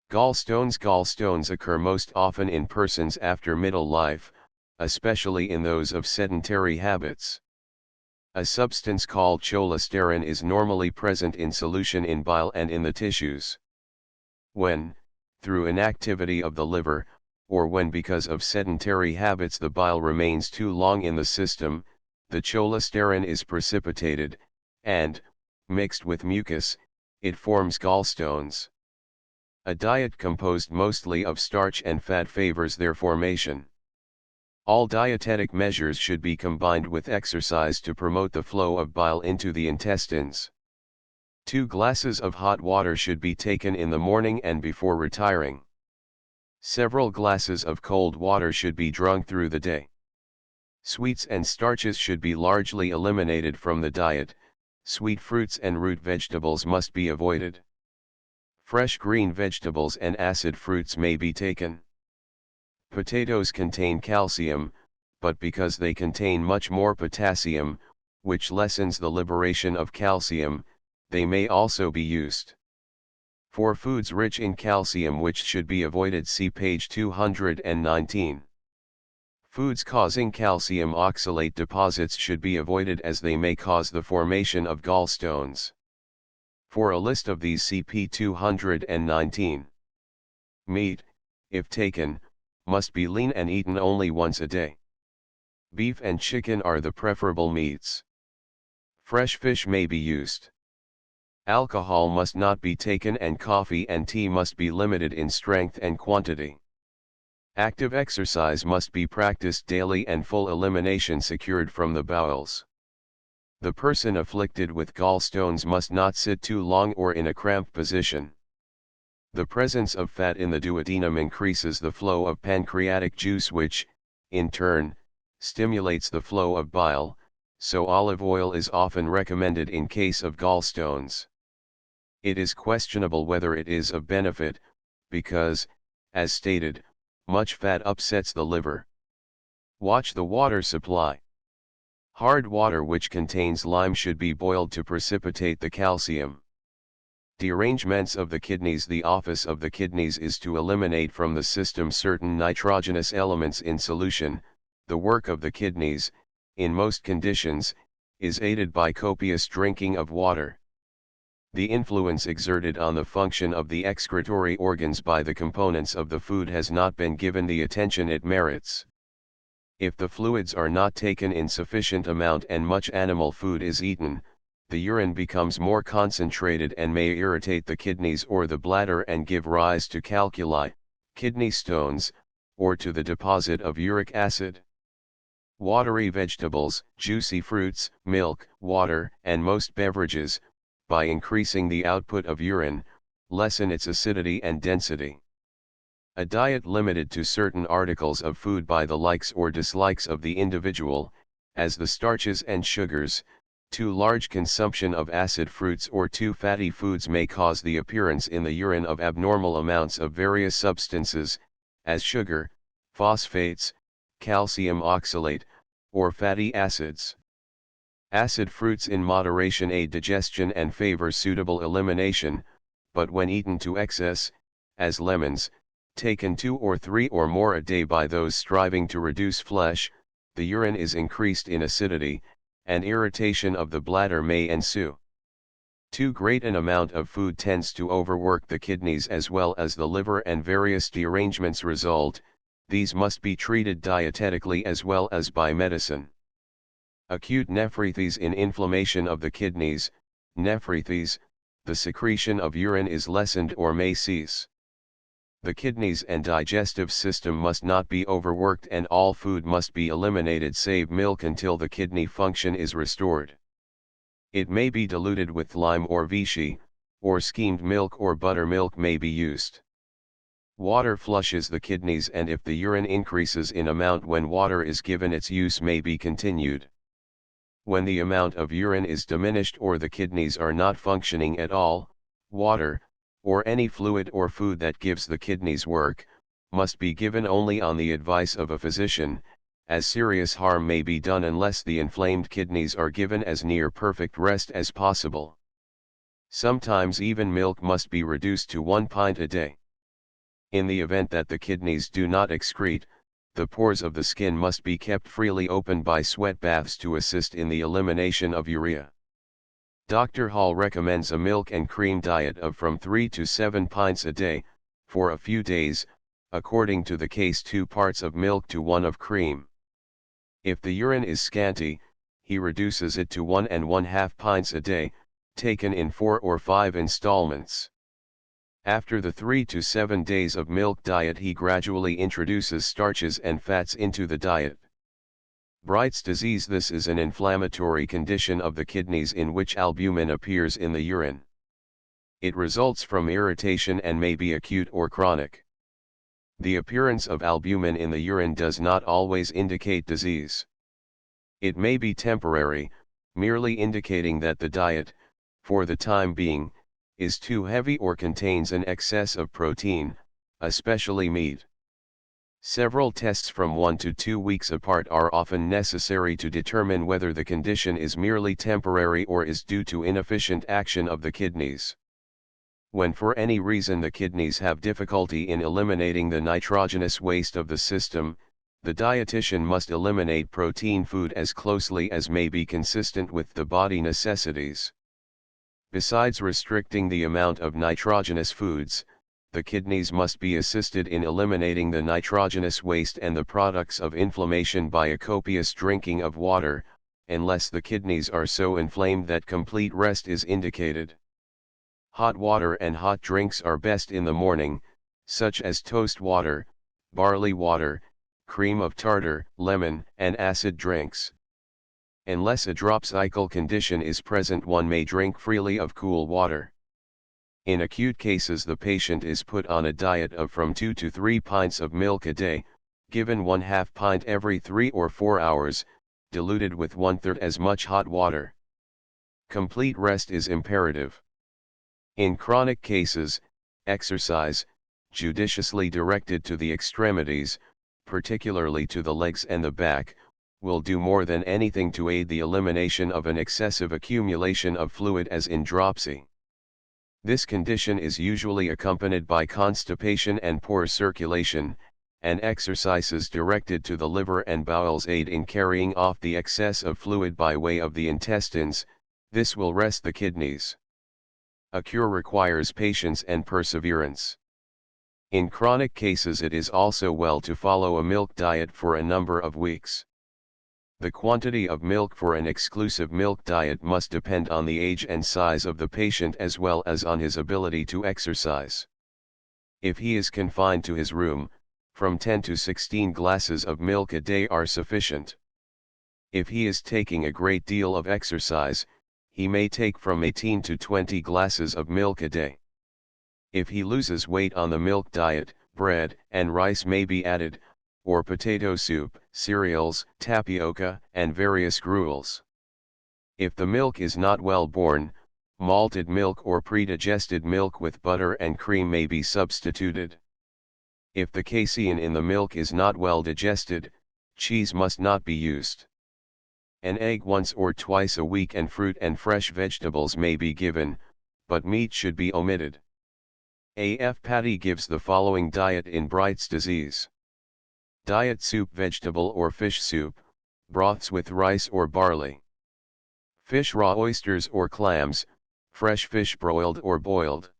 Gallstones occur most often in persons after middle life, especially in those of sedentary habits. A substance called cholesterol is normally present in solution in bile and in the tissues. When, through inactivity of the liver, or when because of sedentary habits the bile remains too long in the system, the cholesterol is precipitated, and, mixed with mucus, it forms gallstones. A diet composed mostly of starch and fat favors their formation. All dietetic measures should be combined with exercise to promote the flow of bile into the intestines. 2 glasses of hot water should be taken in the morning and before retiring. Several glasses of cold water should be drunk through the day. Sweets and starches should be largely eliminated from the diet. Sweet fruits and root vegetables must be avoided. Fresh green vegetables and acid fruits may be taken. Potatoes contain calcium, but because they contain much more potassium, which lessens the liberation of calcium, they may also be used. For foods rich in calcium which should be avoided, see page 219. Foods causing calcium oxalate deposits should be avoided as they may cause the formation of gallstones. For a list of these, see p. 219. Meat, if taken, must be lean and eaten only once a day. Beef and chicken are the preferable meats. Fresh fish may be used. Alcohol must not be taken and coffee and tea must be limited in strength and quantity. Active exercise must be practiced daily and full elimination secured from the bowels. The person afflicted with gallstones must not sit too long or in a cramped position. The presence of fat in the duodenum increases the flow of pancreatic juice which, in turn, stimulates the flow of bile, so olive oil is often recommended in case of gallstones. It is questionable whether it is of benefit, because, as stated, much fat upsets the liver. Watch the water supply. Hard water which contains lime should be boiled to precipitate the calcium. Derangements of the kidneys. The office of the kidneys is to eliminate from the system certain nitrogenous elements in solution. The work of the kidneys, in most conditions, is aided by copious drinking of water. The influence exerted on the function of the excretory organs by the components of the food has not been given the attention it merits. If the fluids are not taken in sufficient amount and much animal food is eaten, the urine becomes more concentrated and may irritate the kidneys or the bladder and give rise to calculi, kidney stones, or to the deposit of uric acid. Watery vegetables, juicy fruits, milk, water, and most beverages, by increasing the output of urine, lessen its acidity and density. A diet limited to certain articles of food by the likes or dislikes of the individual, as the starches and sugars, too large consumption of acid fruits or too fatty foods may cause the appearance in the urine of abnormal amounts of various substances, as sugar, phosphates, calcium oxalate, or fatty acids. Acid fruits in moderation aid digestion and favor suitable elimination, but when eaten to excess, as lemons, taken 2 or 3 or more a day by those striving to reduce flesh, the urine is increased in acidity, and irritation of the bladder may ensue. Too great an amount of food tends to overwork the kidneys as well as the liver and various derangements result. These must be treated dietetically as well as by medicine. Acute nephritis in inflammation of the kidneys, nephritis, the secretion of urine is lessened or may cease. The kidneys and digestive system must not be overworked and all food must be eliminated save milk until the kidney function is restored. It may be diluted with lime or vichy, or skimmed milk or buttermilk may be used. Water flushes the kidneys and if the urine increases in amount when water is given its use may be continued. When the amount of urine is diminished or the kidneys are not functioning at all, water, or any fluid or food that gives the kidneys work, must be given only on the advice of a physician, as serious harm may be done unless the inflamed kidneys are given as near perfect rest as possible. Sometimes even milk must be reduced to 1 pint a day. In the event that the kidneys do not excrete, the pores of the skin must be kept freely open by sweat baths to assist in the elimination of urea. Dr. Hall recommends a milk and cream diet of from 3 to 7 pints a day, for a few days, according to the case 2 parts of milk to 1 of cream. If the urine is scanty, he reduces it to 1 1/2 pints a day, taken in 4 or 5 installments. After the 3 to 7 days of milk diet, he gradually introduces starches and fats into the diet. Bright's disease. This is an inflammatory condition of the kidneys in which albumin appears in the urine. It results from irritation and may be acute or chronic. The appearance of albumin in the urine does not always indicate disease. It may be temporary, merely indicating that the diet, for the time being, is too heavy or contains an excess of protein, especially meat. Several tests from 1 to 2 weeks apart are often necessary to determine whether the condition is merely temporary or is due to inefficient action of the kidneys. When for any reason the kidneys have difficulty in eliminating the nitrogenous waste of the system, the dietitian must eliminate protein food as closely as may be consistent with the body necessities. Besides restricting the amount of nitrogenous foods, the kidneys must be assisted in eliminating the nitrogenous waste and the products of inflammation by a copious drinking of water, unless the kidneys are so inflamed that complete rest is indicated. Hot water and hot drinks are best in the morning, such as toast water, barley water, cream of tartar, lemon, and acid drinks. Unless a drop cycle condition is present, one may drink freely of cool water. In acute cases, the patient is put on a diet of from 2 to 3 pints of milk a day, given 1/2 pint every 3 or 4 hours, diluted with 1/3 as much hot water. Complete rest is imperative. In chronic cases, exercise, judiciously directed to the extremities, particularly to the legs and the back, will do more than anything to aid the elimination of an excessive accumulation of fluid as in dropsy. This condition is usually accompanied by constipation and poor circulation, and exercises directed to the liver and bowels aid in carrying off the excess of fluid by way of the intestines. This will rest the kidneys. A cure requires patience and perseverance. In chronic cases, it is also well to follow a milk diet for a number of weeks. The quantity of milk for an exclusive milk diet must depend on the age and size of the patient as well as on his ability to exercise. If he is confined to his room, from 10 to 16 glasses of milk a day are sufficient. If he is taking a great deal of exercise, he may take from 18 to 20 glasses of milk a day. If he loses weight on the milk diet, bread and rice may be added, or potato soup, cereals, tapioca, and various gruels. If the milk is not well borne, malted milk or predigested milk with butter and cream may be substituted. If the casein in the milk is not well digested, cheese must not be used. An egg once or twice a week and fruit and fresh vegetables may be given, but meat should be omitted. A.F. Patty gives the following diet in Bright's disease. Diet: soup, vegetable or fish soup, broths with rice or barley. Fish: raw oysters or clams, fresh fish broiled or boiled.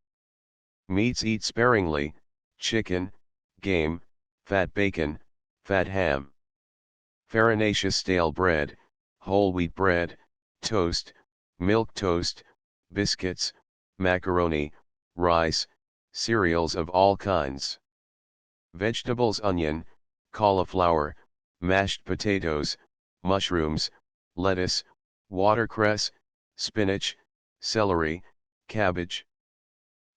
Meats: eat sparingly, chicken, game, fat bacon, fat ham. Farinaceous: stale bread, whole wheat bread, toast, milk toast, biscuits, macaroni, rice, cereals of all kinds. Vegetables: onion, cauliflower, mashed potatoes, mushrooms, lettuce, watercress, spinach, celery, cabbage.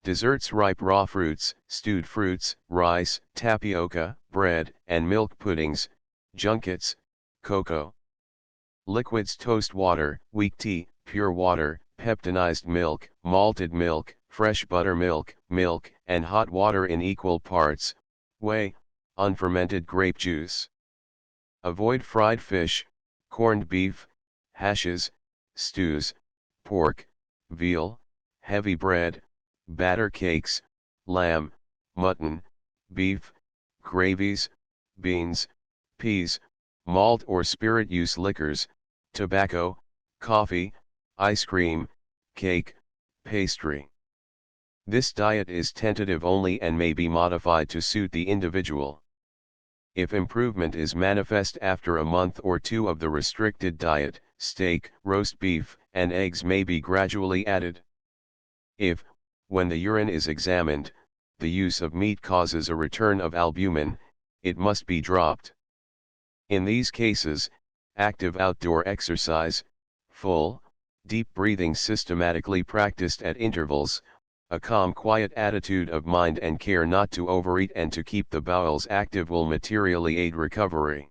Desserts: ripe raw fruits, stewed fruits, rice, tapioca, bread and milk puddings, junkets, cocoa. Liquids: toast water, weak tea, pure water, peptonized milk, malted milk, fresh buttermilk, milk, and hot water in equal parts, whey, unfermented grape juice. Avoid fried fish, corned beef, hashes, stews, pork, veal, heavy bread, batter cakes, lamb, mutton, beef, gravies, beans, peas, malt or spirit use liquors, tobacco, coffee, ice cream, cake, pastry. This diet is tentative only and may be modified to suit the individual. If improvement is manifest after a month or two of the restricted diet, steak, roast beef, and eggs may be gradually added. If, when the urine is examined, the use of meat causes a return of albumin, it must be dropped. In these cases, active outdoor exercise, full, deep breathing systematically practiced at intervals, a calm quiet attitude of mind and care not to overeat and to keep the bowels active will materially aid recovery.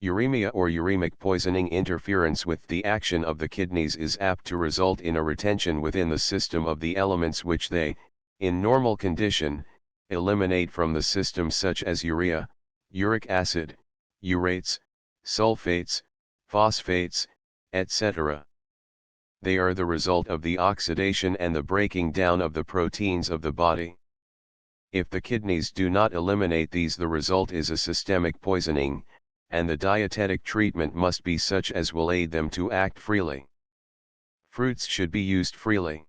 Uremia or uremic poisoning interference with the action of the kidneys is apt to result in a retention within the system of the elements which they, in normal condition, eliminate from the system such as urea, uric acid, urates, sulfates, phosphates, etc. They are the result of the oxidation and the breaking down of the proteins of the body. If the kidneys do not eliminate these, the result is a systemic poisoning, and the dietetic treatment must be such as will aid them to act freely. Fruits should be used freely.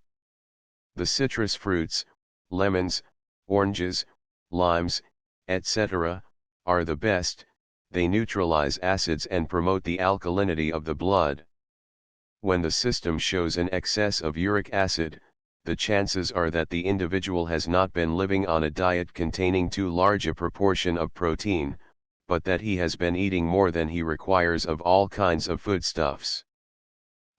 The citrus fruits, lemons, oranges, limes, etc., are the best. They neutralize acids and promote the alkalinity of the blood. When the system shows an excess of uric acid, the chances are that the individual has not been living on a diet containing too large a proportion of protein, but that he has been eating more than he requires of all kinds of foodstuffs.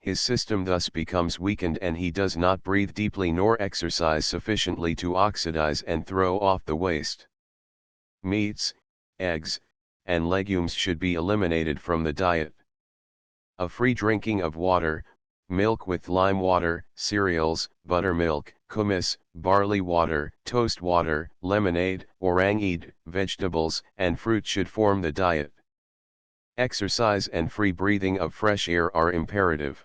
His system thus becomes weakened and he does not breathe deeply nor exercise sufficiently to oxidize and throw off the waste. Meats, eggs, and legumes should be eliminated from the diet. A free drinking of water, milk with lime water, cereals, buttermilk, kummis, barley water, toast water, lemonade, orangeade, vegetables, and fruit should form the diet. Exercise and free breathing of fresh air are imperative.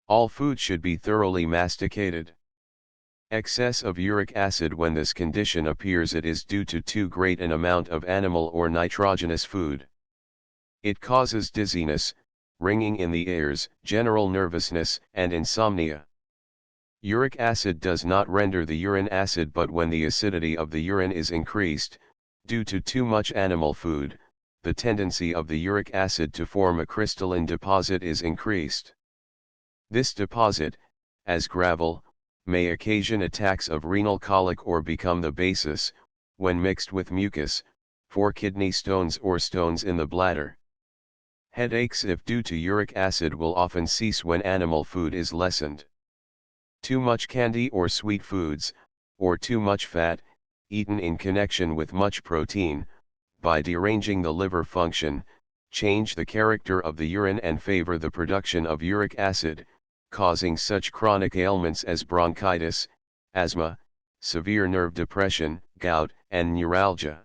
All food should be thoroughly masticated. Excess of uric acid. When this condition appears, it is due to too great an amount of animal or nitrogenous food. It causes dizziness, ringing in the ears, general nervousness, and insomnia. Uric acid does not render the urine acid, but when the acidity of the urine is increased, due to too much animal food, the tendency of the uric acid to form a crystalline deposit is increased. This deposit, as gravel, may occasion attacks of renal colic or become the basis, when mixed with mucus, for kidney stones or stones in the bladder. Headaches, if due to uric acid, will often cease when animal food is lessened. Too much candy or sweet foods, or too much fat, eaten in connection with much protein, by deranging the liver function, change the character of the urine and favor the production of uric acid, causing such chronic ailments as bronchitis, asthma, severe nerve depression, gout, and neuralgia.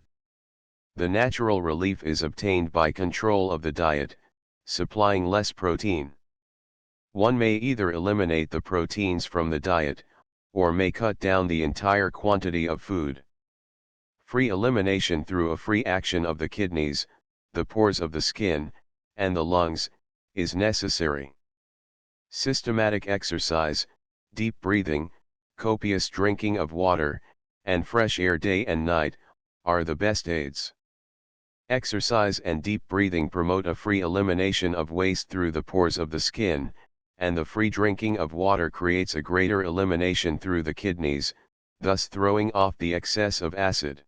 The natural relief is obtained by control of the diet, supplying less protein. One may either eliminate the proteins from the diet, or may cut down the entire quantity of food. Free elimination through a free action of the kidneys, the pores of the skin, and the lungs, is necessary. Systematic exercise, deep breathing, copious drinking of water, and fresh air day and night, are the best aids. Exercise and deep breathing promote a free elimination of waste through the pores of the skin, and the free drinking of water creates a greater elimination through the kidneys, thus throwing off the excess of acid.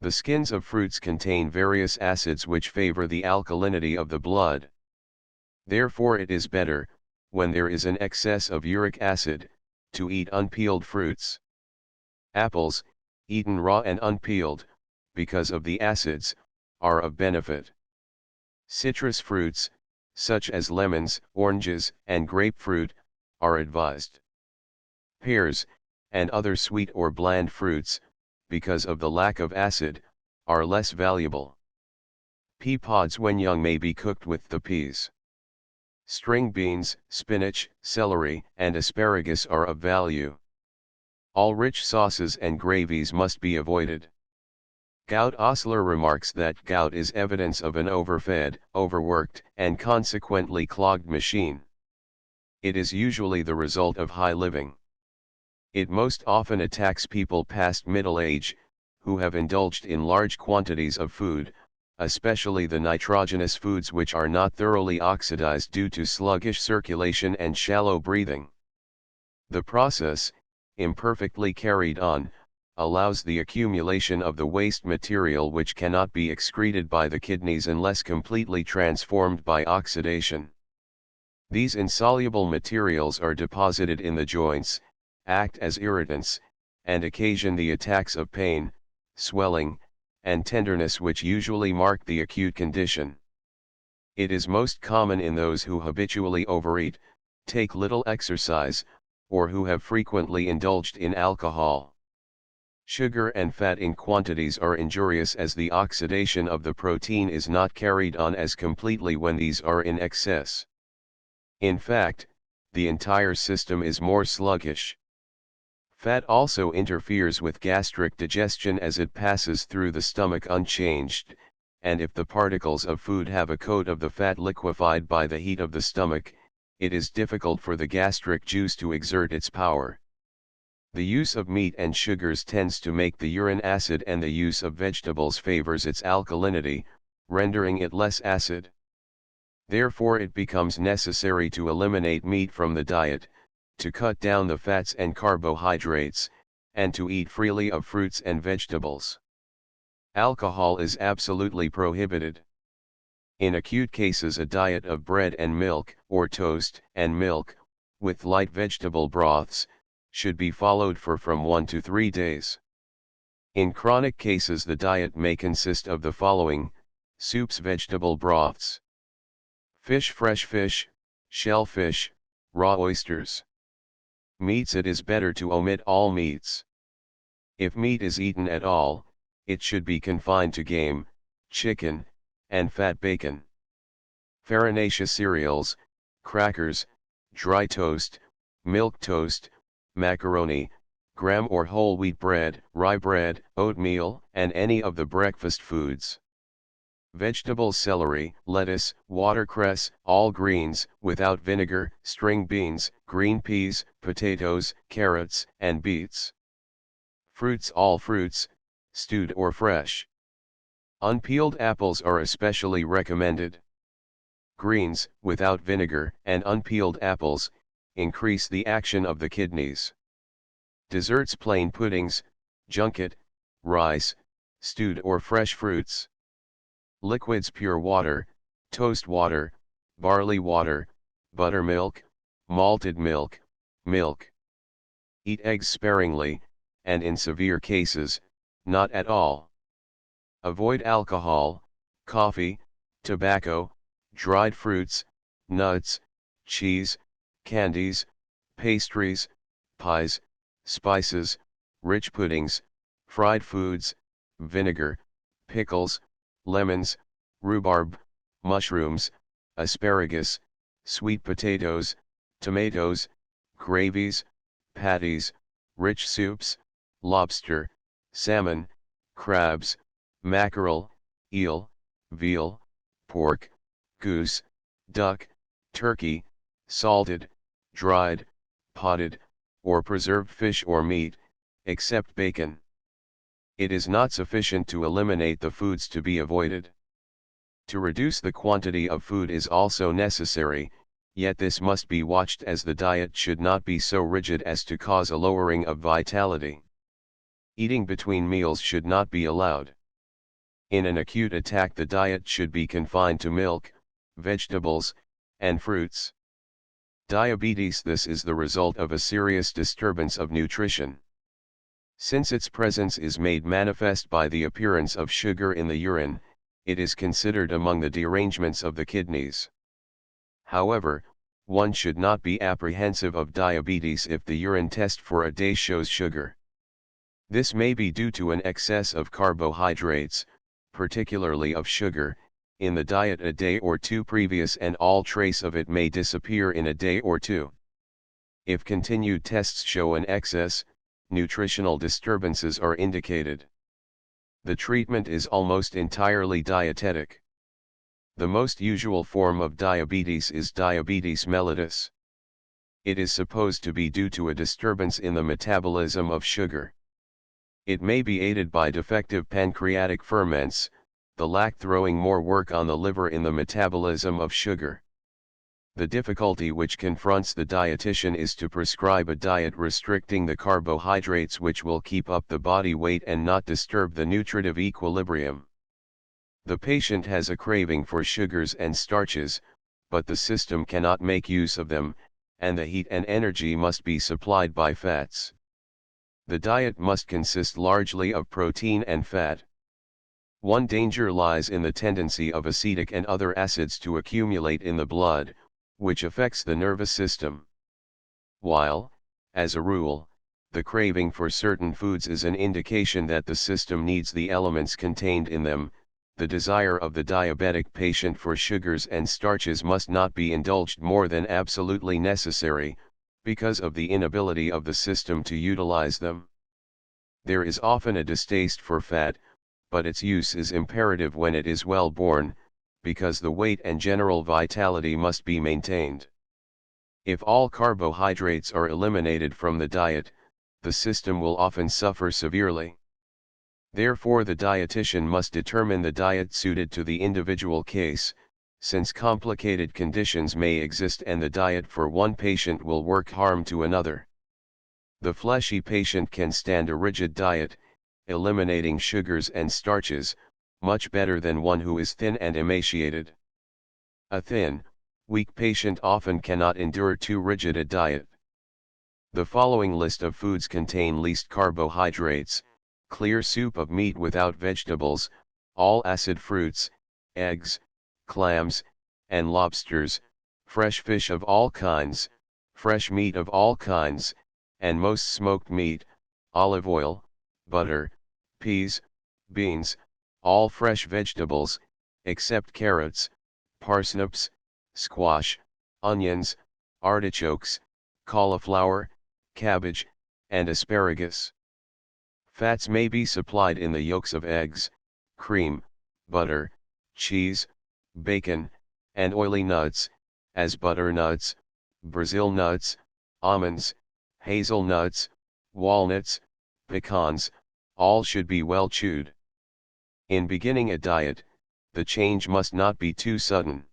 The skins of fruits contain various acids which favor the alkalinity of the blood. Therefore it is better, when there is an excess of uric acid, to eat unpeeled fruits. Apples, eaten raw and unpeeled, because of the acids, are of benefit. Citrus fruits, such as lemons, oranges, and grapefruit, are advised. Pears, and other sweet or bland fruits, because of the lack of acid, are less valuable. Pea pods when young may be cooked with the peas. String beans, spinach, celery, and asparagus are of value. All rich sauces and gravies must be avoided. Gout. Osler remarks that gout is evidence of an overfed, overworked, and consequently clogged machine. It is usually the result of high living. It most often attacks people past middle age, who have indulged in large quantities of food, especially the nitrogenous foods which are not thoroughly oxidized due to sluggish circulation and shallow breathing. The process, imperfectly carried on, allows the accumulation of the waste material which cannot be excreted by the kidneys unless completely transformed by oxidation. These insoluble materials are deposited in the joints, act as irritants, and occasion the attacks of pain, swelling, and tenderness which usually mark the acute condition. It is most common in those who habitually overeat, take little exercise, or who have frequently indulged in alcohol. Sugar and fat in quantities are injurious as the oxidation of the protein is not carried on as completely when these are in excess. In fact, the entire system is more sluggish. Fat also interferes with gastric digestion as it passes through the stomach unchanged, and if the particles of food have a coat of the fat liquefied by the heat of the stomach, it is difficult for the gastric juice to exert its power. The use of meat and sugars tends to make the urine acid, and the use of vegetables favors its alkalinity, rendering it less acid. Therefore it becomes necessary to eliminate meat from the diet, to cut down the fats and carbohydrates, and to eat freely of fruits and vegetables. Alcohol is absolutely prohibited. In acute cases, a diet of bread and milk, or toast and milk, with light vegetable broths, should be followed for from 1 to 3 days. In chronic cases, the diet may consist of the following: soups, vegetable broths, fish, fresh fish, shellfish, raw oysters. Meats, it is better to omit all meats. If meat is eaten at all, it should be confined to game, chicken, and fat bacon. Farinaceous cereals, crackers, dry toast, milk toast, macaroni, graham or whole wheat bread, rye bread, oatmeal, and any of the breakfast foods. Vegetables: celery, lettuce, watercress, all greens, without vinegar, string beans, green peas, potatoes, carrots, and beets. Fruits: all fruits, stewed or fresh. Unpeeled apples are especially recommended. Greens, without vinegar, and unpeeled apples, increase the action of the kidneys. Desserts: plain puddings, junket, rice, stewed or fresh fruits. Liquids: pure water, toast water, barley water, buttermilk, malted milk, milk. Eat eggs sparingly, and in severe cases, not at all. Avoid alcohol, coffee, tobacco, dried fruits, nuts, cheese, candies, pastries, pies, spices, rich puddings, fried foods, vinegar, pickles, lemons, rhubarb, mushrooms, asparagus, sweet potatoes, tomatoes, gravies, patties, rich soups, lobster, salmon, crabs, mackerel, eel, veal, pork, goose, duck, turkey, salted, dried, potted, or preserved fish or meat, except bacon. It is not sufficient to eliminate the foods to be avoided. To reduce the quantity of food is also necessary, yet this must be watched, as the diet should not be so rigid as to cause a lowering of vitality. Eating between meals should not be allowed. In an acute attack, the diet should be confined to milk, vegetables, and fruits. Diabetes: this is the result of a serious disturbance of nutrition. Since its presence is made manifest by the appearance of sugar in the urine, it is considered among the derangements of the kidneys. However, one should not be apprehensive of diabetes if the urine test for a day shows sugar. This may be due to an excess of carbohydrates, particularly of sugar, in the diet a day or two previous, and all trace of it may disappear in a day or two. If continued tests show an excess, nutritional disturbances are indicated. The treatment is almost entirely dietetic. The most usual form of diabetes is diabetes mellitus. It is supposed to be due to a disturbance in the metabolism of sugar. It may be aided by defective pancreatic ferments, the lack throwing more work on the liver in the metabolism of sugar. The difficulty which confronts the dietitian is to prescribe a diet restricting the carbohydrates which will keep up the body weight and not disturb the nutritive equilibrium. The patient has a craving for sugars and starches, but the system cannot make use of them, and the heat and energy must be supplied by fats. The diet must consist largely of protein and fat. One danger lies in the tendency of acetic and other acids to accumulate in the blood, which affects the nervous system. While, as a rule, the craving for certain foods is an indication that the system needs the elements contained in them, the desire of the diabetic patient for sugars and starches must not be indulged more than absolutely necessary, because of the inability of the system to utilize them. There is often a distaste for fat, but its use is imperative when it is well borne, because the weight and general vitality must be maintained. If all carbohydrates are eliminated from the diet, the system will often suffer severely. Therefore, the dietitian must determine the diet suited to the individual case, since complicated conditions may exist and the diet for one patient will work harm to another. The fleshy patient can stand a rigid diet, eliminating sugars and starches, much better than one who is thin and emaciated. A thin, weak patient often cannot endure too rigid a diet. The following list of foods contain least carbohydrates: clear soup of meat without vegetables, all acid fruits, eggs, clams, and lobsters, fresh fish of all kinds, fresh meat of all kinds, and most smoked meat, olive oil, butter, peas, beans, all fresh vegetables, except carrots, parsnips, squash, onions, artichokes, cauliflower, cabbage, and asparagus. Fats may be supplied in the yolks of eggs, cream, butter, cheese, bacon, and oily nuts, as butternuts, Brazil nuts, almonds, hazelnuts, walnuts, pecans, all should be well chewed. In beginning a diet, the change must not be too sudden.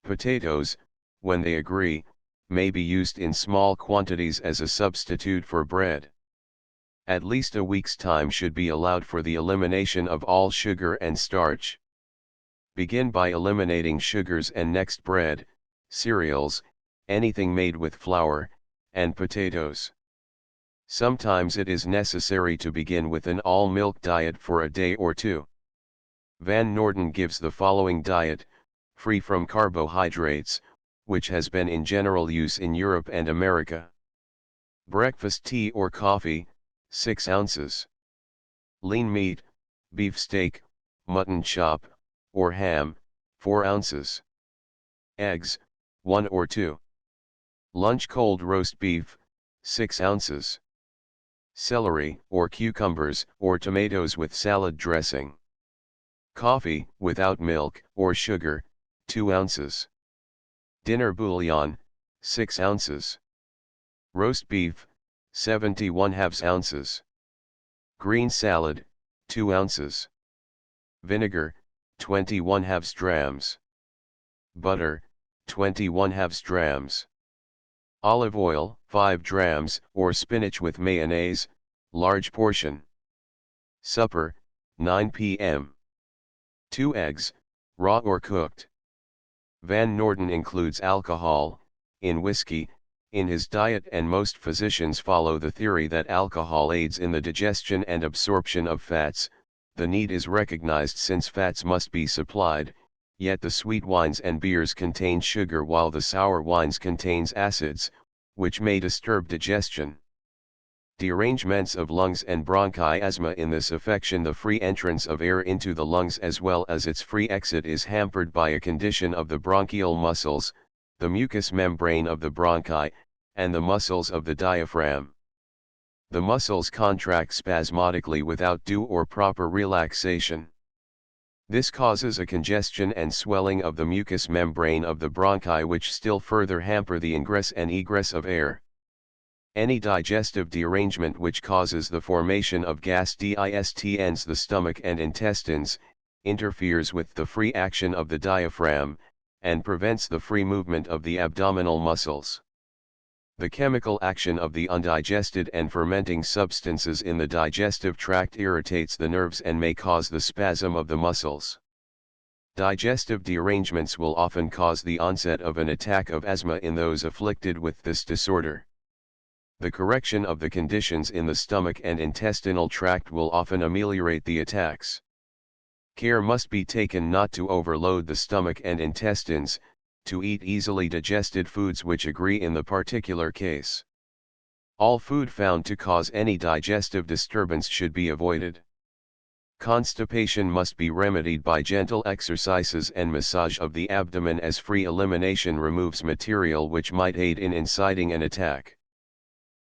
Potatoes, when they agree, may be used in small quantities as a substitute for bread. At least a week's time should be allowed for the elimination of all sugar and starch. Begin by eliminating sugars and next bread, cereals, anything made with flour, and potatoes. Sometimes it is necessary to begin with an all-milk diet for a day or two. Van Noorden gives the following diet, free from carbohydrates, which has been in general use in Europe and America. Breakfast tea or coffee, 6 ounces. Lean meat, beef steak, mutton chop, or ham, 4 ounces. Eggs, 1 or 2. Lunch cold roast beef, 6 ounces. Celery, or cucumbers, or tomatoes with salad dressing. Coffee, without milk, or sugar, 2 ounces. Dinner bouillon, 6 ounces. Roast beef, 71/2 ounces. Green salad, 2 ounces. Vinegar, 21/2 drams. Butter, 21/2 drams. Olive oil, 5 drams, or spinach with mayonnaise, large portion. Supper, 9 p.m. 2 eggs, raw or cooked. Van Noorden includes alcohol, in whiskey, in his diet, and most physicians follow the theory that alcohol aids in the digestion and absorption of fats. The need is recognized since fats must be supplied, yet the sweet wines and beers contain sugar while the sour wines contains acids, which may disturb digestion. Derangements of lungs and bronchi asthma. In this affection, the free entrance of air into the lungs as well as its free exit is hampered by a condition of the bronchial muscles, the mucous membrane of the bronchi, and the muscles of the diaphragm. The muscles contract spasmodically without due or proper relaxation. This causes a congestion and swelling of the mucous membrane of the bronchi, which still further hamper the ingress and egress of air. Any digestive derangement which causes the formation of gas distends the stomach and intestines, interferes with the free action of the diaphragm, and prevents the free movement of the abdominal muscles. The chemical action of the undigested and fermenting substances in the digestive tract irritates the nerves and may cause the spasm of the muscles. Digestive derangements will often cause the onset of an attack of asthma in those afflicted with this disorder. The correction of the conditions in the stomach and intestinal tract will often ameliorate the attacks. Care must be taken not to overload the stomach and intestines, to eat easily digested foods which agree in the particular case. All food found to cause any digestive disturbance should be avoided. Constipation must be remedied by gentle exercises and massage of the abdomen, as free elimination removes material which might aid in inciting an attack.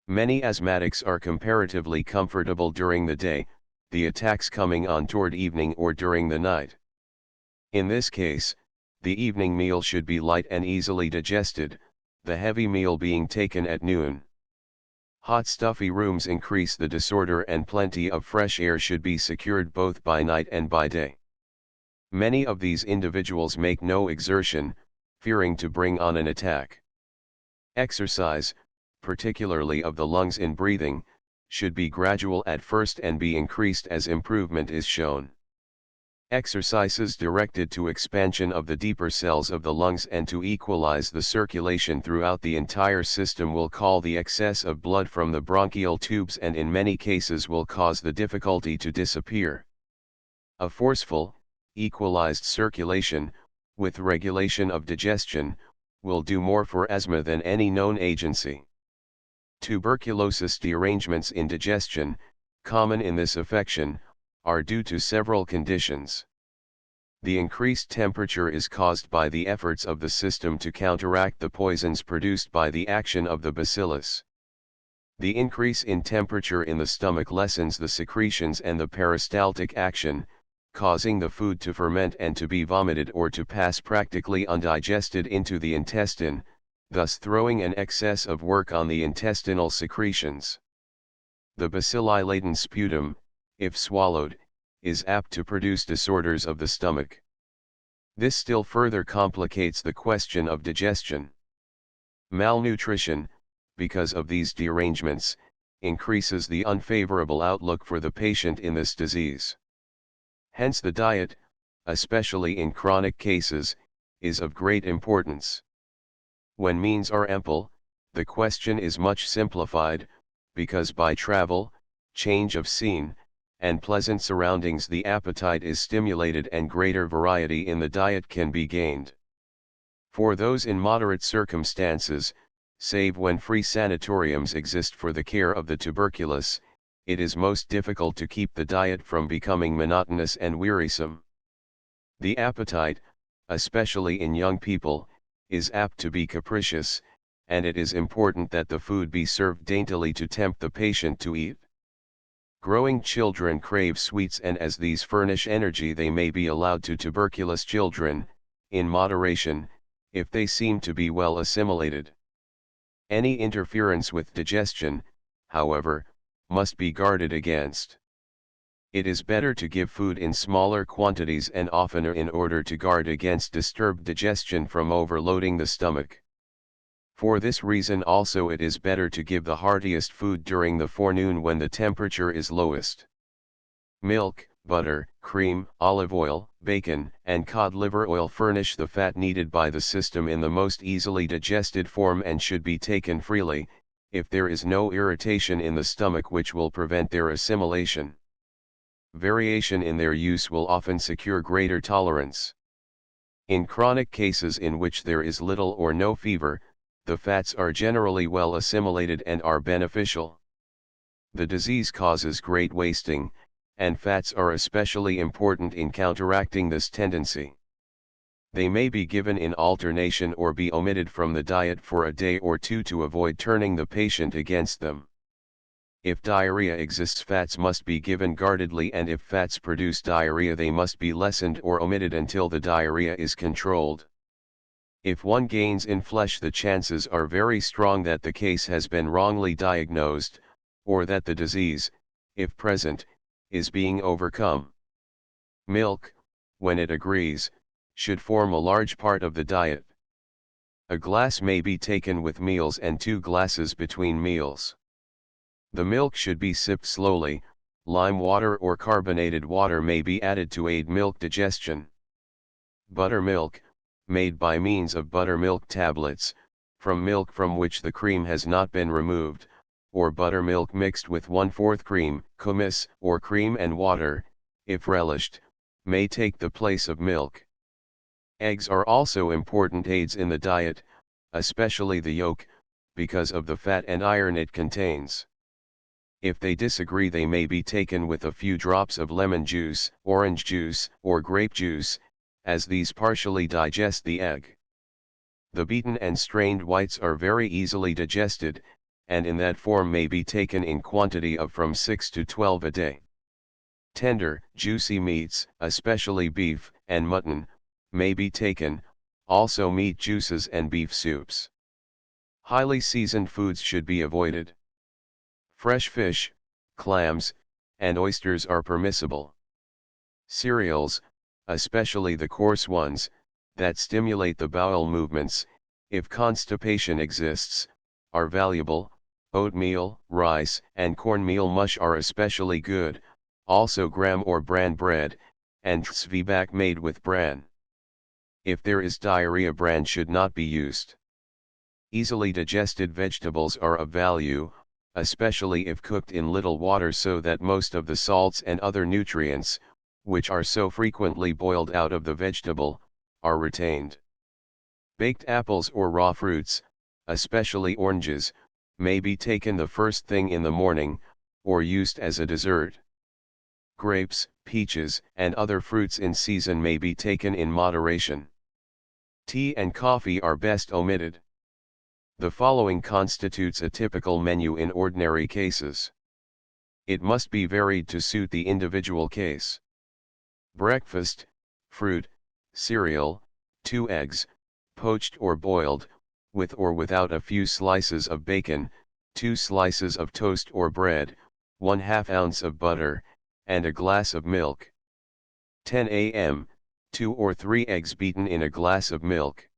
Many asthmatics are comparatively comfortable during the day, the attacks coming on toward evening or during the night. In this case, the evening meal should be light and easily digested, the heavy meal being taken at noon. Hot stuffy rooms increase the disorder, and plenty of fresh air should be secured both by night and by day. Many of these individuals make no exertion, fearing to bring on an attack. Exercise, particularly of the lungs in breathing, should be gradual at first and be increased as improvement is shown. Exercises directed to expansion of the deeper cells of the lungs and to equalize the circulation throughout the entire system will call the excess of blood from the bronchial tubes, and in many cases will cause the difficulty to disappear. A forceful, equalized circulation, with regulation of digestion, will do more for asthma than any known agency. Tuberculosis derangements in digestion, common in this affection, are due to several conditions. The increased temperature is caused by the efforts of the system to counteract the poisons produced by the action of the bacillus. The increase in temperature in the stomach lessens the secretions and the peristaltic action, causing the food to ferment and to be vomited or to pass practically undigested into the intestine, thus throwing an excess of work on the intestinal secretions. The bacilli-laden sputum, if swallowed, is apt to produce disorders of the stomach. This still further complicates the question of digestion. Malnutrition, because of these derangements, increases the unfavorable outlook for the patient in this disease. Hence the diet, especially in chronic cases, is of great importance. When means are ample, the question is much simplified, because by travel, change of scene, and pleasant surroundings the appetite is stimulated and greater variety in the diet can be gained. For those in moderate circumstances, save when free sanatoriums exist for the care of the tuberculous, it is most difficult to keep the diet from becoming monotonous and wearisome. The appetite, especially in young people, is apt to be capricious, and it is important that the food be served daintily to tempt the patient to eat. Growing children crave sweets, and as these furnish energy they may be allowed to tuberculous children, in moderation, if they seem to be well assimilated. Any interference with digestion, however, must be guarded against. It is better to give food in smaller quantities and oftener in order to guard against disturbed digestion from overloading the stomach. For this reason also it is better to give the heartiest food during the forenoon when the temperature is lowest. Milk, butter, cream, olive oil, bacon, and cod liver oil furnish the fat needed by the system in the most easily digested form and should be taken freely, if there is no irritation in the stomach which will prevent their assimilation. Variation in their use will often secure greater tolerance. In chronic cases in which there is little or no fever, the fats are generally well assimilated and are beneficial. The disease causes great wasting, and fats are especially important in counteracting this tendency. They may be given in alternation or be omitted from the diet for a day or two to avoid turning the patient against them. If diarrhea exists, fats must be given guardedly, and if fats produce diarrhea they must be lessened or omitted until the diarrhea is controlled. If one gains in flesh, the chances are very strong that the case has been wrongly diagnosed, or that the disease, if present, is being overcome. Milk, when it agrees, should form a large part of the diet. A glass may be taken with meals and 2 glasses between meals. The milk should be sipped slowly. Lime water or carbonated water may be added to aid milk digestion. Buttermilk, made by means of buttermilk tablets, from milk from which the cream has not been removed, or buttermilk mixed with 1/4 cream, kummis, or cream and water, if relished, may take the place of milk. Eggs are also important aids in the diet, especially the yolk, because of the fat and iron it contains. If they disagree, they may be taken with a few drops of lemon juice, orange juice, or grape juice, as these partially digest the egg. The beaten and strained whites are very easily digested, and in that form may be taken in quantity of from 6 to 12 a day. Tender, juicy meats, especially beef and mutton, may be taken, also meat juices and beef soups. Highly seasoned foods should be avoided. Fresh fish, clams, and oysters are permissible. Cereals, especially the coarse ones, that stimulate the bowel movements, if constipation exists, are valuable. Oatmeal, rice, and cornmeal mush are especially good, also gram or bran bread, and zwieback made with bran. If there is diarrhea, bran should not be used. Easily digested vegetables are of value, especially if cooked in little water so that most of the salts and other nutrients, which are so frequently boiled out of the vegetable, are retained. Baked apples or raw fruits, especially oranges, may be taken the first thing in the morning, or used as a dessert. Grapes, peaches, and other fruits in season may be taken in moderation. Tea and coffee are best omitted. The following constitutes a typical menu in ordinary cases. It must be varied to suit the individual case. Breakfast: fruit, cereal, 2 eggs, poached or boiled, with or without a few slices of bacon, 2 slices of toast or bread, 1/2 ounce of butter, and a glass of milk. 10 a.m., 2 or 3 eggs beaten in a glass of milk.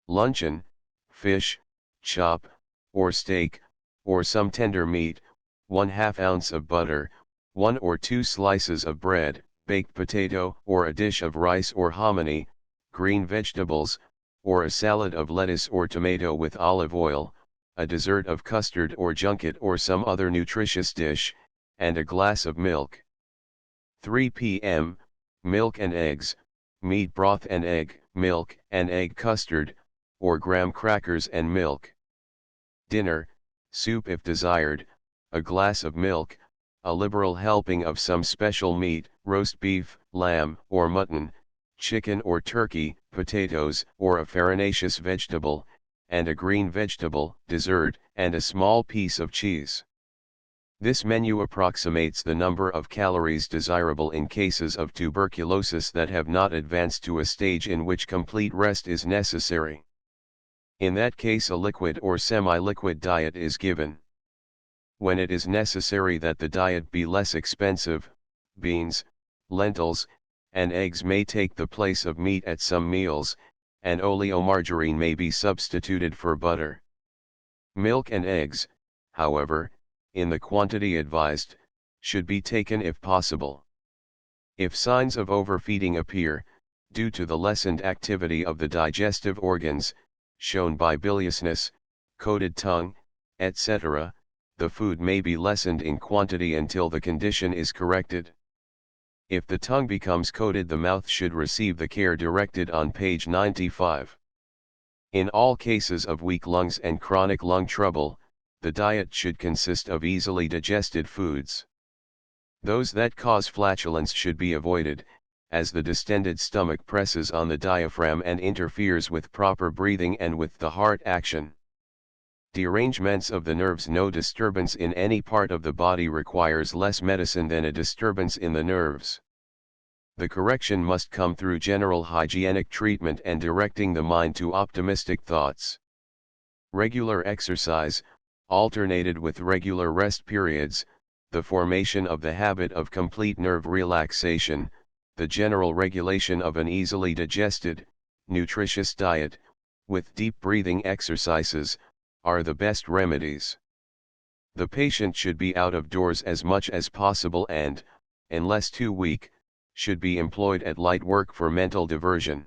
Luncheon: fish, chop, or steak, or some tender meat, 1/2 ounce of butter, 1 or 2 slices of bread, baked potato or a dish of rice or hominy, green vegetables, or a salad of lettuce or tomato with olive oil, a dessert of custard or junket or some other nutritious dish, and a glass of milk. 3 p.m., milk and eggs, meat broth and egg, milk and egg custard, or graham crackers and milk. Dinner: soup if desired, a glass of milk, a liberal helping of some special meat, roast beef, lamb or mutton, chicken or turkey, potatoes or a farinaceous vegetable, and a green vegetable, dessert, and a small piece of cheese. This menu approximates the number of calories desirable in cases of tuberculosis that have not advanced to a stage in which complete rest is necessary. In that case, a liquid or semi-liquid diet is given. When it is necessary that the diet be less expensive, beans, lentils, and eggs may take the place of meat at some meals, and oleomargarine may be substituted for butter. Milk and eggs, however, in the quantity advised, should be taken if possible. If signs of overfeeding appear, due to the lessened activity of the digestive organs, shown by biliousness, coated tongue, etc., the food may be lessened in quantity until the condition is corrected. If the tongue becomes coated, the mouth should receive the care directed on page 95. In all cases of weak lungs and chronic lung trouble, the diet should consist of easily digested foods. Those that cause flatulence should be avoided, as the distended stomach presses on the diaphragm and interferes with proper breathing and with the heart action. Derangements of the nerves: no disturbance in any part of the body requires less medicine than a disturbance in the nerves. The correction must come through general hygienic treatment and directing the mind to optimistic thoughts. Regular exercise, alternated with regular rest periods, the formation of the habit of complete nerve relaxation, the general regulation of an easily digested, nutritious diet, with deep breathing exercises, are the best remedies. The patient should be out of doors as much as possible and, unless too weak, should be employed at light work for mental diversion.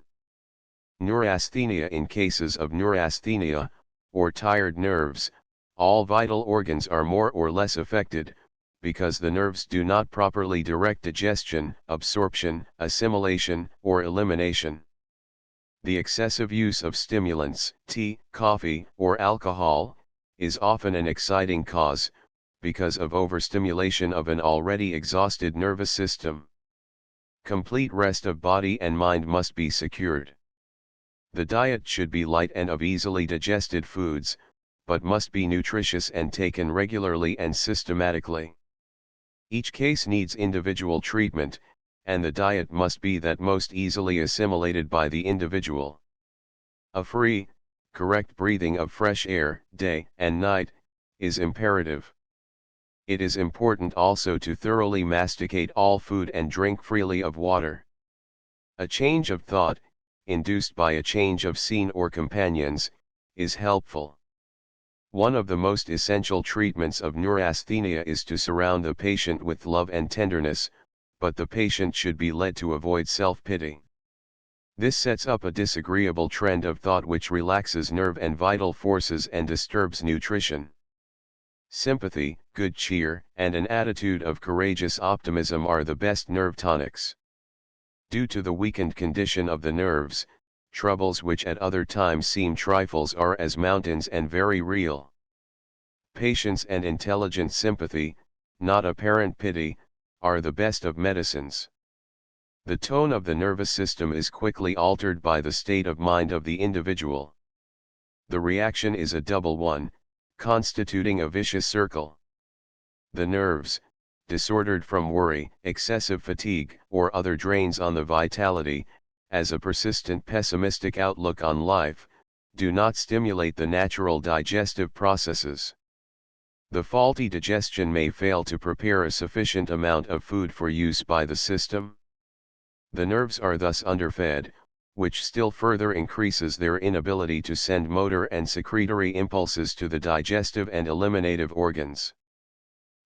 Neurasthenia: in cases of neurasthenia, or tired nerves, all vital organs are more or less affected, because the nerves do not properly direct digestion, absorption, assimilation, or elimination. The excessive use of stimulants, tea, coffee, or alcohol, is often an exciting cause, because of overstimulation of an already exhausted nervous system. Complete rest of body and mind must be secured. The diet should be light and of easily digested foods, but must be nutritious and taken regularly and systematically. Each case needs individual treatment, and the diet must be that most easily assimilated by the individual. A free, correct breathing of fresh air, day and night, is imperative. It is important also to thoroughly masticate all food and drink freely of water. A change of thought, induced by a change of scene or companions, is helpful. One of the most essential treatments of neurasthenia is to surround the patient with love and tenderness, but the patient should be led to avoid self-pity. This sets up a disagreeable trend of thought which relaxes nerve and vital forces and disturbs nutrition. Sympathy, good cheer, and an attitude of courageous optimism are the best nerve tonics. Due to the weakened condition of the nerves, troubles which at other times seem trifles are as mountains and very real. Patience and intelligent sympathy, not apparent pity, are the best of medicines. The tone of the nervous system is quickly altered by the state of mind of the individual. The reaction is a double one, constituting a vicious circle. The nerves, disordered from worry, excessive fatigue, or other drains on the vitality, as a persistent pessimistic outlook on life, do not stimulate the natural digestive processes. The faulty digestion may fail to prepare a sufficient amount of food for use by the system. The nerves are thus underfed, which still further increases their inability to send motor and secretory impulses to the digestive and eliminative organs.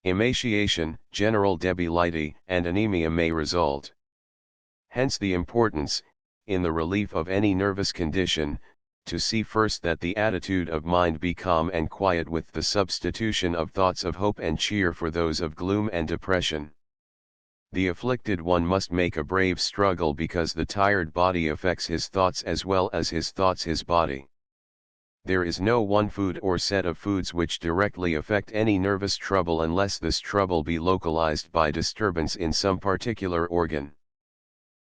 Emaciation, general debility, and anemia may result. Hence the importance, in the relief of any nervous condition, to see first that the attitude of mind be calm and quiet with the substitution of thoughts of hope and cheer for those of gloom and depression. The afflicted one must make a brave struggle because the tired body affects his thoughts as well as his thoughts his body. There is no one food or set of foods which directly affect any nervous trouble unless this trouble be localized by disturbance in some particular organ.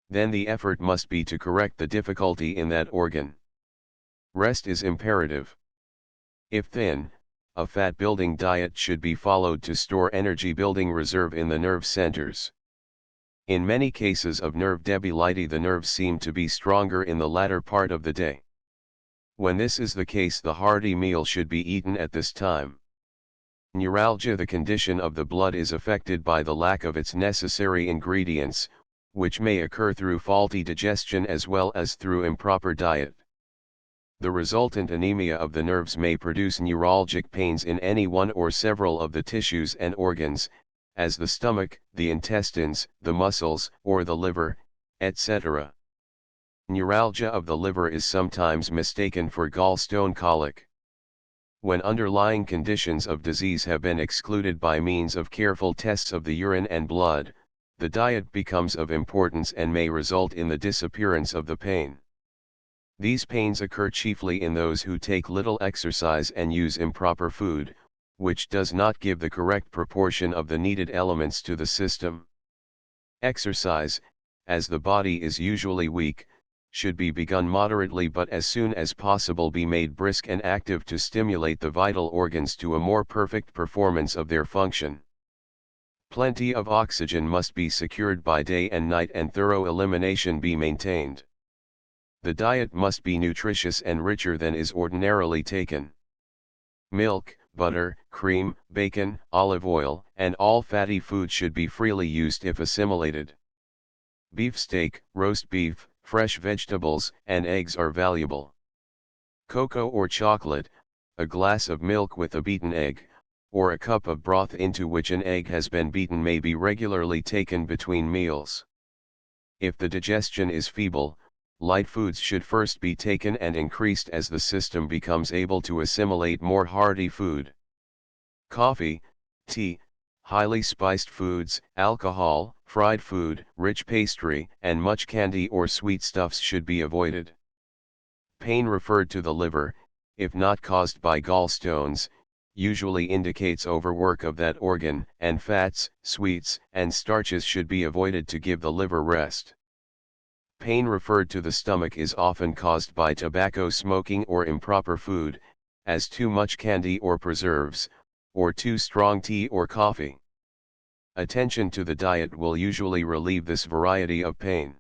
Then the effort must be to correct the difficulty in that organ. Rest is imperative. If thin, a fat-building diet should be followed to store energy-building reserve in the nerve centers. In many cases of nerve debility, the nerves seem to be stronger in the latter part of the day. When this is the case, the hearty meal should be eaten at this time. Neuralgia: the condition of the blood is affected by the lack of its necessary ingredients, which may occur through faulty digestion as well as through improper diet. The resultant anemia of the nerves may produce neuralgic pains in any one or several of the tissues and organs, as the stomach, the intestines, the muscles, or the liver, etc. Neuralgia of the liver is sometimes mistaken for gallstone colic. When underlying conditions of disease have been excluded by means of careful tests of the urine and blood, the diet becomes of importance and may result in the disappearance of the pain. These pains occur chiefly in those who take little exercise and use improper food, which does not give the correct proportion of the needed elements to the system. Exercise, as the body is usually weak, should be begun moderately but as soon as possible be made brisk and active to stimulate the vital organs to a more perfect performance of their function. Plenty of oxygen must be secured by day and night and thorough elimination be maintained. The diet must be nutritious and richer than is ordinarily taken. Milk, butter, cream, bacon, olive oil, and all fatty foods should be freely used if assimilated. Beefsteak, roast beef, fresh vegetables, and eggs are valuable. Cocoa or chocolate, a glass of milk with a beaten egg, or a cup of broth into which an egg has been beaten may be regularly taken between meals. If the digestion is feeble, light foods should first be taken and increased as the system becomes able to assimilate more hearty food. Coffee, tea, highly spiced foods, alcohol, fried food, rich pastry, and much candy or sweet stuffs should be avoided. Pain referred to the liver, if not caused by gallstones, usually indicates overwork of that organ, and fats, sweets, and starches should be avoided to give the liver rest. Pain referred to the stomach is often caused by tobacco smoking or improper food, as too much candy or preserves, or too strong tea or coffee. Attention to the diet will usually relieve this variety of pain.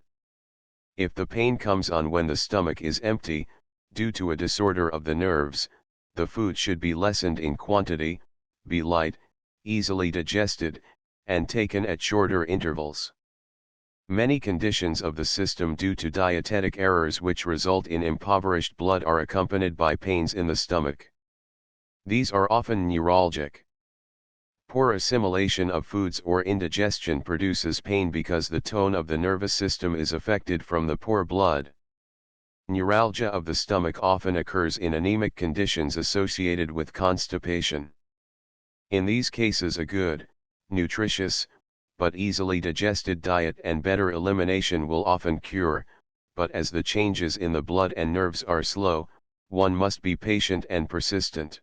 If the pain comes on when the stomach is empty, due to a disorder of the nerves, the food should be lessened in quantity, be light, easily digested, and taken at shorter intervals. Many conditions of the system due to dietetic errors which result in impoverished blood are accompanied by pains in the stomach. These are often neuralgic. Poor assimilation of foods or indigestion produces pain because the tone of the nervous system is affected from the poor blood. Neuralgia of the stomach often occurs in anemic conditions associated with constipation. In these cases a good, nutritious, but easily digested diet and better elimination will often cure, but as the changes in the blood and nerves are slow, one must be patient and persistent.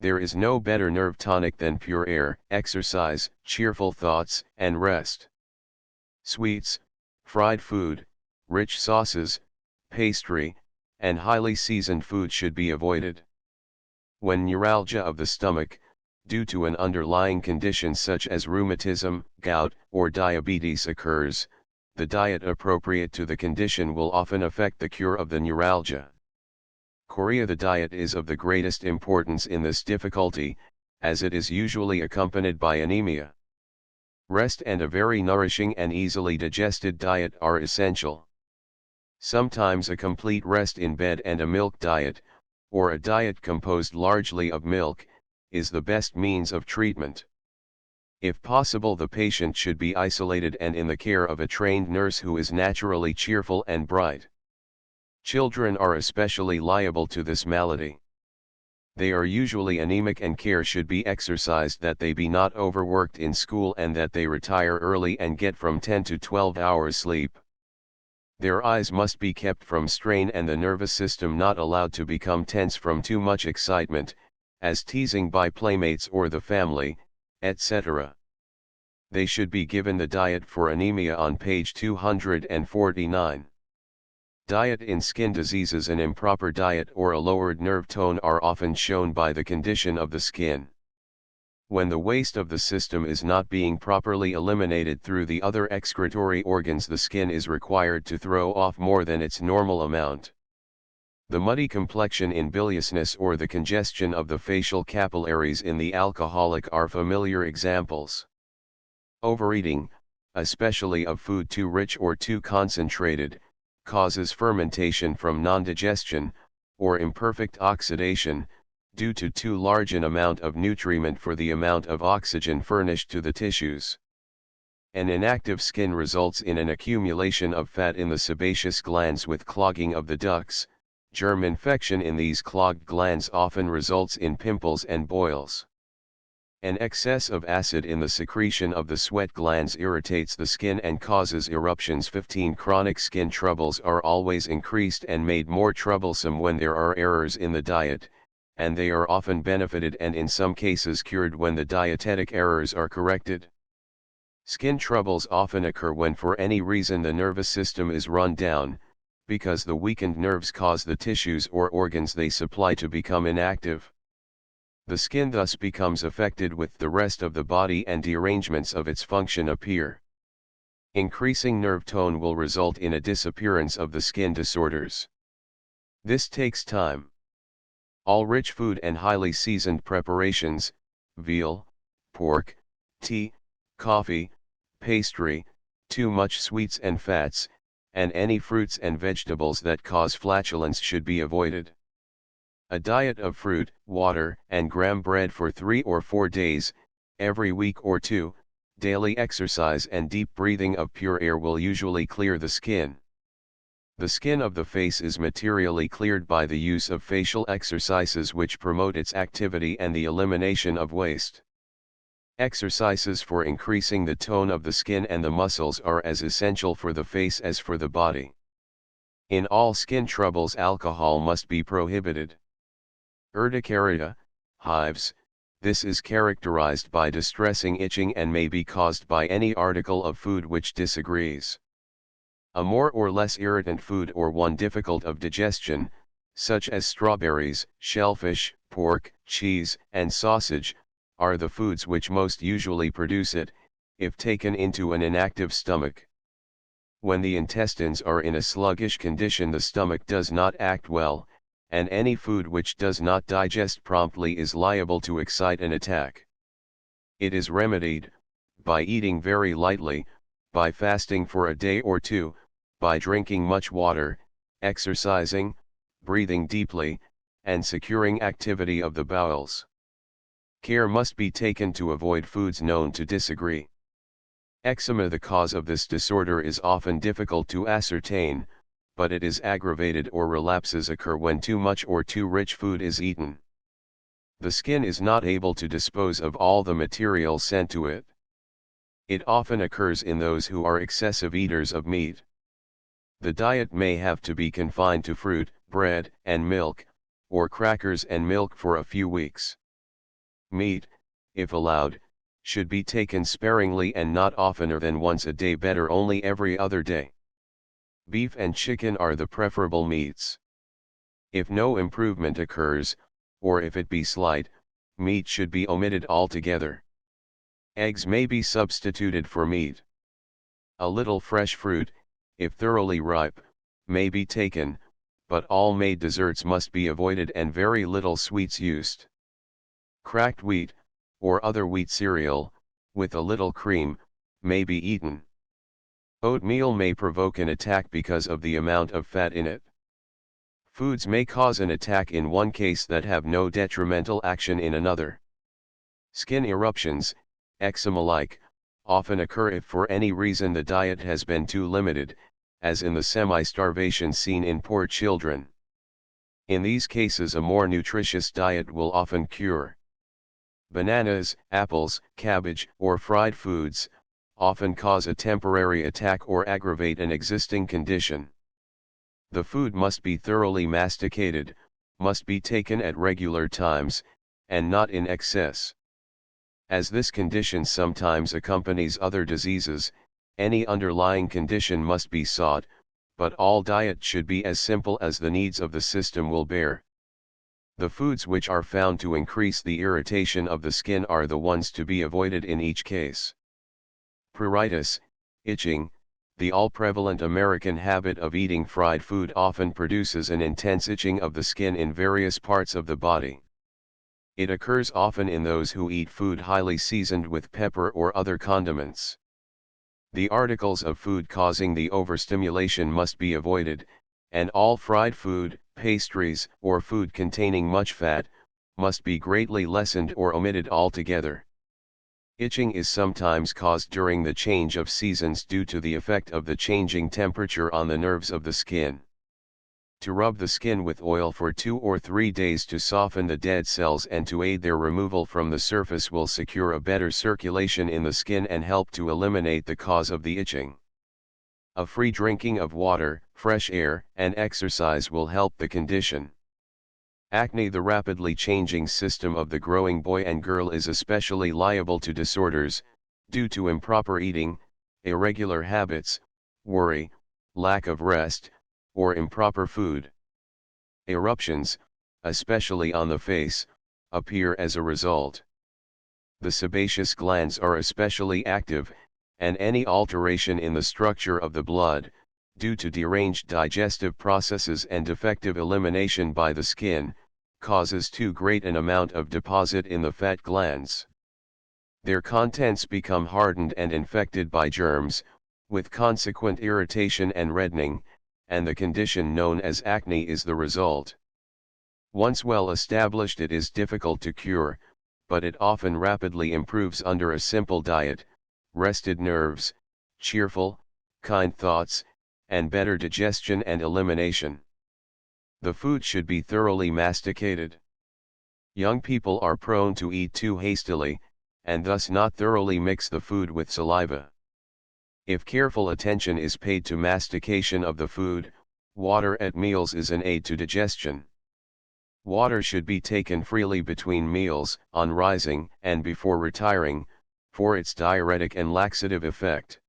There is no better nerve tonic than pure air, exercise, cheerful thoughts, and rest. Sweets, fried food, rich sauces, pastry, and highly seasoned food should be avoided. When neuralgia of the stomach, due to an underlying condition such as rheumatism, gout, or diabetes occurs, the diet appropriate to the condition will often affect the cure of the neuralgia. Chorea: the diet is of the greatest importance in this difficulty, as it is usually accompanied by anemia. Rest and a very nourishing and easily digested diet are essential. Sometimes a complete rest in bed and a milk diet, or a diet composed largely of milk, is the best means of treatment. If possible, the patient should be isolated and in the care of a trained nurse who is naturally cheerful and bright. Children are especially liable to this malady. They are usually anemic and care should be exercised that they be not overworked in school and that they retire early and get from 10 to 12 hours sleep. Their eyes must be kept from strain and the nervous system not allowed to become tense from too much excitement, as teasing by playmates or the family, etc. They should be given the diet for anemia on page 249. Diet in skin diseases: an improper diet or a lowered nerve tone are often shown by the condition of the skin. When the waste of the system is not being properly eliminated through the other excretory organs, the skin is required to throw off more than its normal amount. The muddy complexion in biliousness or the congestion of the facial capillaries in the alcoholic are familiar examples. Overeating, especially of food too rich or too concentrated, causes fermentation from non-digestion, or imperfect oxidation, due to too large an amount of nutriment for the amount of oxygen furnished to the tissues. An inactive skin results in an accumulation of fat in the sebaceous glands with clogging of the ducts. Germ infection in these clogged glands often results in pimples and boils. An excess of acid in the secretion of the sweat glands irritates the skin and causes eruptions. 15. Chronic skin troubles are always increased and made more troublesome when there are errors in the diet, and they are often benefited and in some cases cured when the dietetic errors are corrected. Skin troubles often occur when for any reason the nervous system is run down, because the weakened nerves cause the tissues or organs they supply to become inactive. The skin thus becomes affected with the rest of the body and derangements of its function appear. Increasing nerve tone will result in a disappearance of the skin disorders. This takes time. All rich food and highly seasoned preparations, veal, pork, tea, coffee, pastry, Too much sweets and fats, and any fruits and vegetables that cause flatulence should be avoided. A diet of fruit, water, and graham bread for 3 or 4 days, every week or two, daily exercise and deep breathing of pure air will usually clear the skin. The skin of the face is materially cleared by the use of facial exercises which promote its activity and the elimination of waste. Exercises for increasing the tone of the skin and the muscles are as essential for the face as for the body. In all skin troubles, alcohol must be prohibited. Urticaria, hives, this is characterized by distressing itching and may be caused by any article of food which disagrees. A more or less irritant food or one difficult of digestion, such as strawberries, shellfish, pork, cheese, and sausage, are the foods which most usually produce it, if taken into an inactive stomach. When the intestines are in a sluggish condition, the stomach does not act well, and any food which does not digest promptly is liable to excite an attack. It is remedied, by eating very lightly, by fasting for a day or two, by drinking much water, exercising, breathing deeply, and securing activity of the bowels. Care must be taken to avoid foods known to disagree. Eczema. The cause of this disorder is often difficult to ascertain, but it is aggravated or relapses occur when too much or too rich food is eaten. The skin is not able to dispose of all the material sent to it. It often occurs in those who are excessive eaters of meat. The diet may have to be confined to fruit, bread, and milk, or crackers and milk for a few weeks. Meat, if allowed, should be taken sparingly and not oftener than once a day, better only every other day. Beef and chicken are the preferable meats. If no improvement occurs, or if it be slight, meat should be omitted altogether. Eggs may be substituted for meat. A little fresh fruit, if thoroughly ripe, may be taken, but all made desserts must be avoided and very little sweets used. Cracked wheat, or other wheat cereal, with a little cream, may be eaten. Oatmeal may provoke an attack because of the amount of fat in it. Foods may cause an attack in one case that have no detrimental action in another. Skin eruptions, eczema-like, often occur if for any reason the diet has been too limited, as in the semi-starvation seen in poor children. In these cases a more nutritious diet will often cure. Bananas, apples, cabbage, or fried foods, often cause a temporary attack or aggravate an existing condition. The food must be thoroughly masticated, must be taken at regular times, and not in excess. As this condition sometimes accompanies other diseases, any underlying condition must be sought, but all diet should be as simple as the needs of the system will bear. The foods which are found to increase the irritation of the skin are the ones to be avoided in each case. Pruritus, itching. The all-prevalent American habit of eating fried food often produces an intense itching of the skin in various parts of the body. It occurs often in those who eat food highly seasoned with pepper or other condiments. The articles of food causing the overstimulation must be avoided, and all fried food, pastries, or food containing much fat, must be greatly lessened or omitted altogether. Itching is sometimes caused during the change of seasons due to the effect of the changing temperature on the nerves of the skin. To rub the skin with oil for 2 or 3 days to soften the dead cells and to aid their removal from the surface will secure a better circulation in the skin and help to eliminate the cause of the itching. A free drinking of water, fresh air, and exercise will help the condition. Acne. The rapidly changing system of the growing boy and girl is especially liable to disorders, due to improper eating, irregular habits, worry, lack of rest, or improper food. Eruptions, especially on the face, appear as a result. The sebaceous glands are especially active, and any alteration in the structure of the blood, due to deranged digestive processes and defective elimination by the skin, causes too great an amount of deposit in the fat glands. Their contents become hardened and infected by germs, with consequent irritation and reddening, and the condition known as acne is the result. Once well established, it is difficult to cure, but it often rapidly improves under a simple diet, rested nerves, cheerful, kind thoughts, and better digestion and elimination. The food should be thoroughly masticated. Young people are prone to eat too hastily, and thus not thoroughly mix the food with saliva. If careful attention is paid to mastication of the food, water at meals is an aid to digestion. Water should be taken freely between meals, on rising, and before retiring, for its diuretic and laxative effect.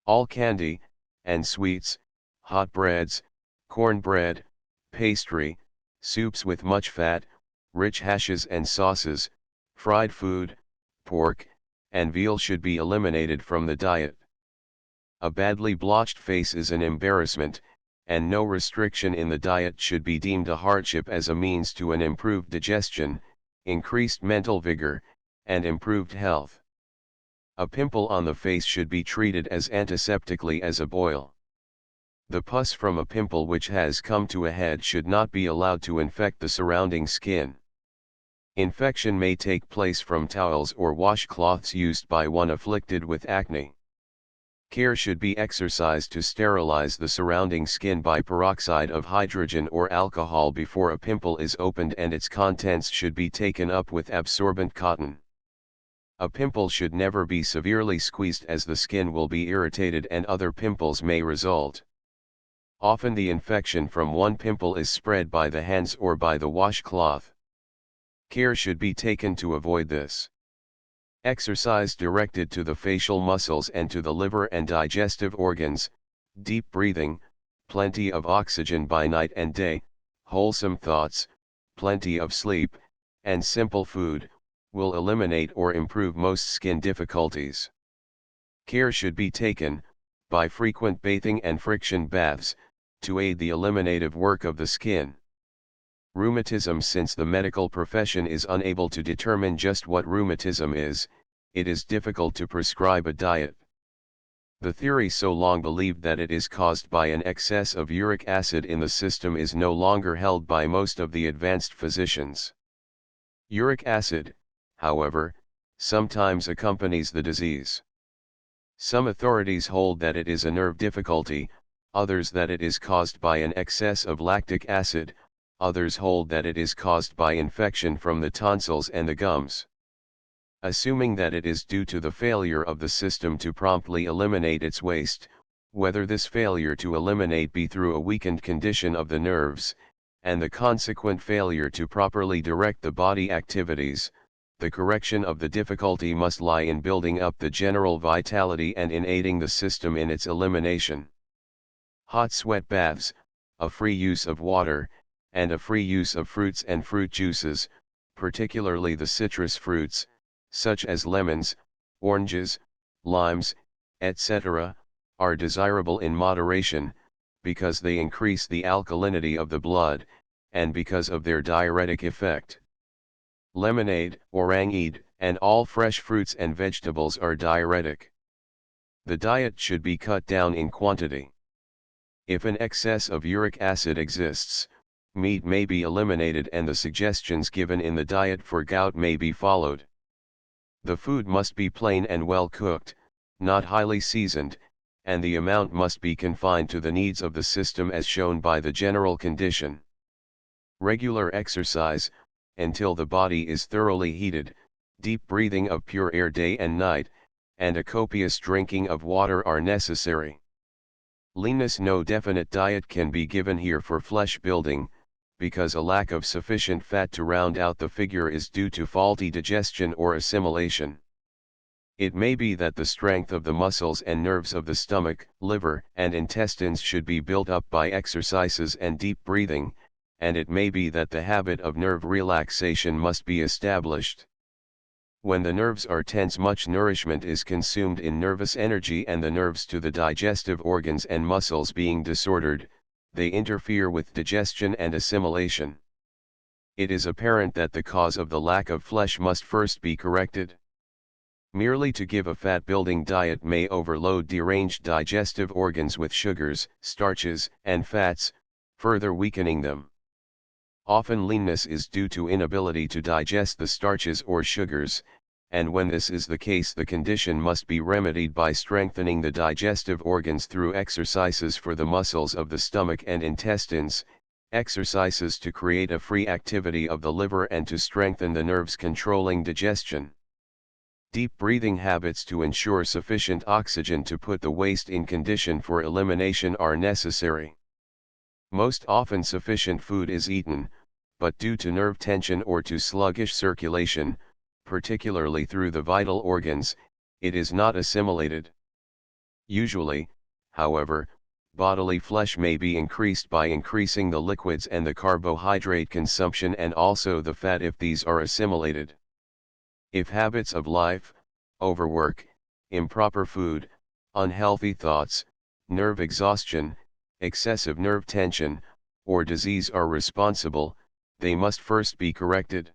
All candy, and sweets, hot breads, cornbread, pastry, soups with much fat, rich hashes and sauces, fried food, pork, and veal should be eliminated from the diet. A badly blotched face is an embarrassment, and no restriction in the diet should be deemed a hardship as a means to an improved digestion, increased mental vigor, and improved health. A pimple on the face should be treated as antiseptically as a boil. The pus from a pimple which has come to a head should not be allowed to infect the surrounding skin. Infection may take place from towels or washcloths used by one afflicted with acne. Care should be exercised to sterilize the surrounding skin by peroxide of hydrogen or alcohol before a pimple is opened, and its contents should be taken up with absorbent cotton. A pimple should never be severely squeezed, as the skin will be irritated and other pimples may result. Often the infection from one pimple is spread by the hands or by the washcloth. Care should be taken to avoid this. Exercise directed to the facial muscles and to the liver and digestive organs, deep breathing, plenty of oxygen by night and day, wholesome thoughts, plenty of sleep, and simple food, will eliminate or improve most skin difficulties. Care should be taken, by frequent bathing and friction baths, to aid the eliminative work of the skin. Rheumatism. Since the medical profession is unable to determine just what rheumatism is, it is difficult to prescribe a diet. The theory so long believed that it is caused by an excess of uric acid in the system is no longer held by most of the advanced physicians. Uric acid, however, sometimes accompanies the disease. Some authorities hold that it is a nerve difficulty, others that it is caused by an excess of lactic acid, others hold that it is caused by infection from the tonsils and the gums. Assuming that it is due to the failure of the system to promptly eliminate its waste, whether this failure to eliminate be through a weakened condition of the nerves, and the consequent failure to properly direct the body activities, the correction of the difficulty must lie in building up the general vitality and in aiding the system in its elimination. Hot sweat baths, a free use of water, and a free use of fruits and fruit juices, particularly the citrus fruits, such as lemons, oranges, limes, etc., are desirable in moderation, because they increase the alkalinity of the blood, and because of their diuretic effect. Lemonade, orangeade, and all fresh fruits and vegetables are diuretic. The diet should be cut down in quantity. If an excess of uric acid exists, meat may be eliminated and the suggestions given in the diet for gout may be followed. The food must be plain and well cooked, not highly seasoned, and the amount must be confined to the needs of the system as shown by the general condition. Regular exercise, until the body is thoroughly heated, deep breathing of pure air day and night, and a copious drinking of water are necessary. Leanness. No definite diet can be given here for flesh building, because a lack of sufficient fat to round out the figure is due to faulty digestion or assimilation. It may be that the strength of the muscles and nerves of the stomach, liver, and intestines should be built up by exercises and deep breathing, and it may be that the habit of nerve relaxation must be established. When the nerves are tense, much nourishment is consumed in nervous energy, and the nerves to the digestive organs and muscles being disordered, they interfere with digestion and assimilation. It is apparent that the cause of the lack of flesh must first be corrected. Merely to give a fat-building diet may overload deranged digestive organs with sugars, starches, and fats, further weakening them. Often leanness is due to inability to digest the starches or sugars, and when this is the case the condition must be remedied by strengthening the digestive organs through exercises for the muscles of the stomach and intestines, exercises to create a free activity of the liver and to strengthen the nerves controlling digestion. Deep breathing habits to ensure sufficient oxygen to put the waste in condition for elimination are necessary. Most often sufficient food is eaten, but due to nerve tension or to sluggish circulation, particularly through the vital organs, it is not assimilated. Usually, however, bodily flesh may be increased by increasing the liquids and the carbohydrate consumption and also the fat if these are assimilated. If habits of life, overwork, improper food, unhealthy thoughts, nerve exhaustion, excessive nerve tension, or disease are responsible, they must first be corrected.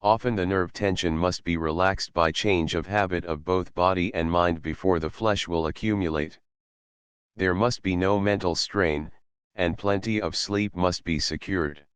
Often the nerve tension must be relaxed by change of habit of both body and mind before the flesh will accumulate. There must be no mental strain, and plenty of sleep must be secured.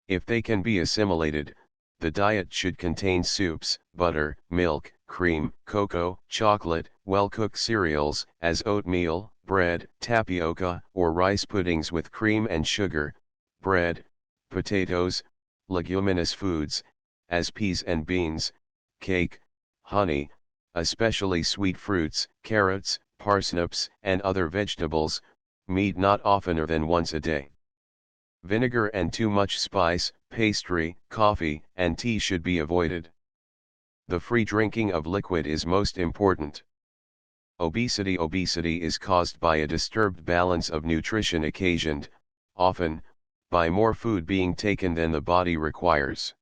If they can be assimilated, the diet should contain soups, butter, milk, cream, cocoa, chocolate, well-cooked cereals, as oatmeal, bread, tapioca, or rice puddings with cream and sugar, bread, potatoes, leguminous foods, as peas and beans, cake, honey, especially sweet fruits, carrots, parsnips, and other vegetables, meat not oftener than once a day. Vinegar and too much spice, pastry, coffee, and tea should be avoided. The free drinking of liquid is most important. Obesity is caused by a disturbed balance of nutrition occasioned, often, by more food being taken than the body requires.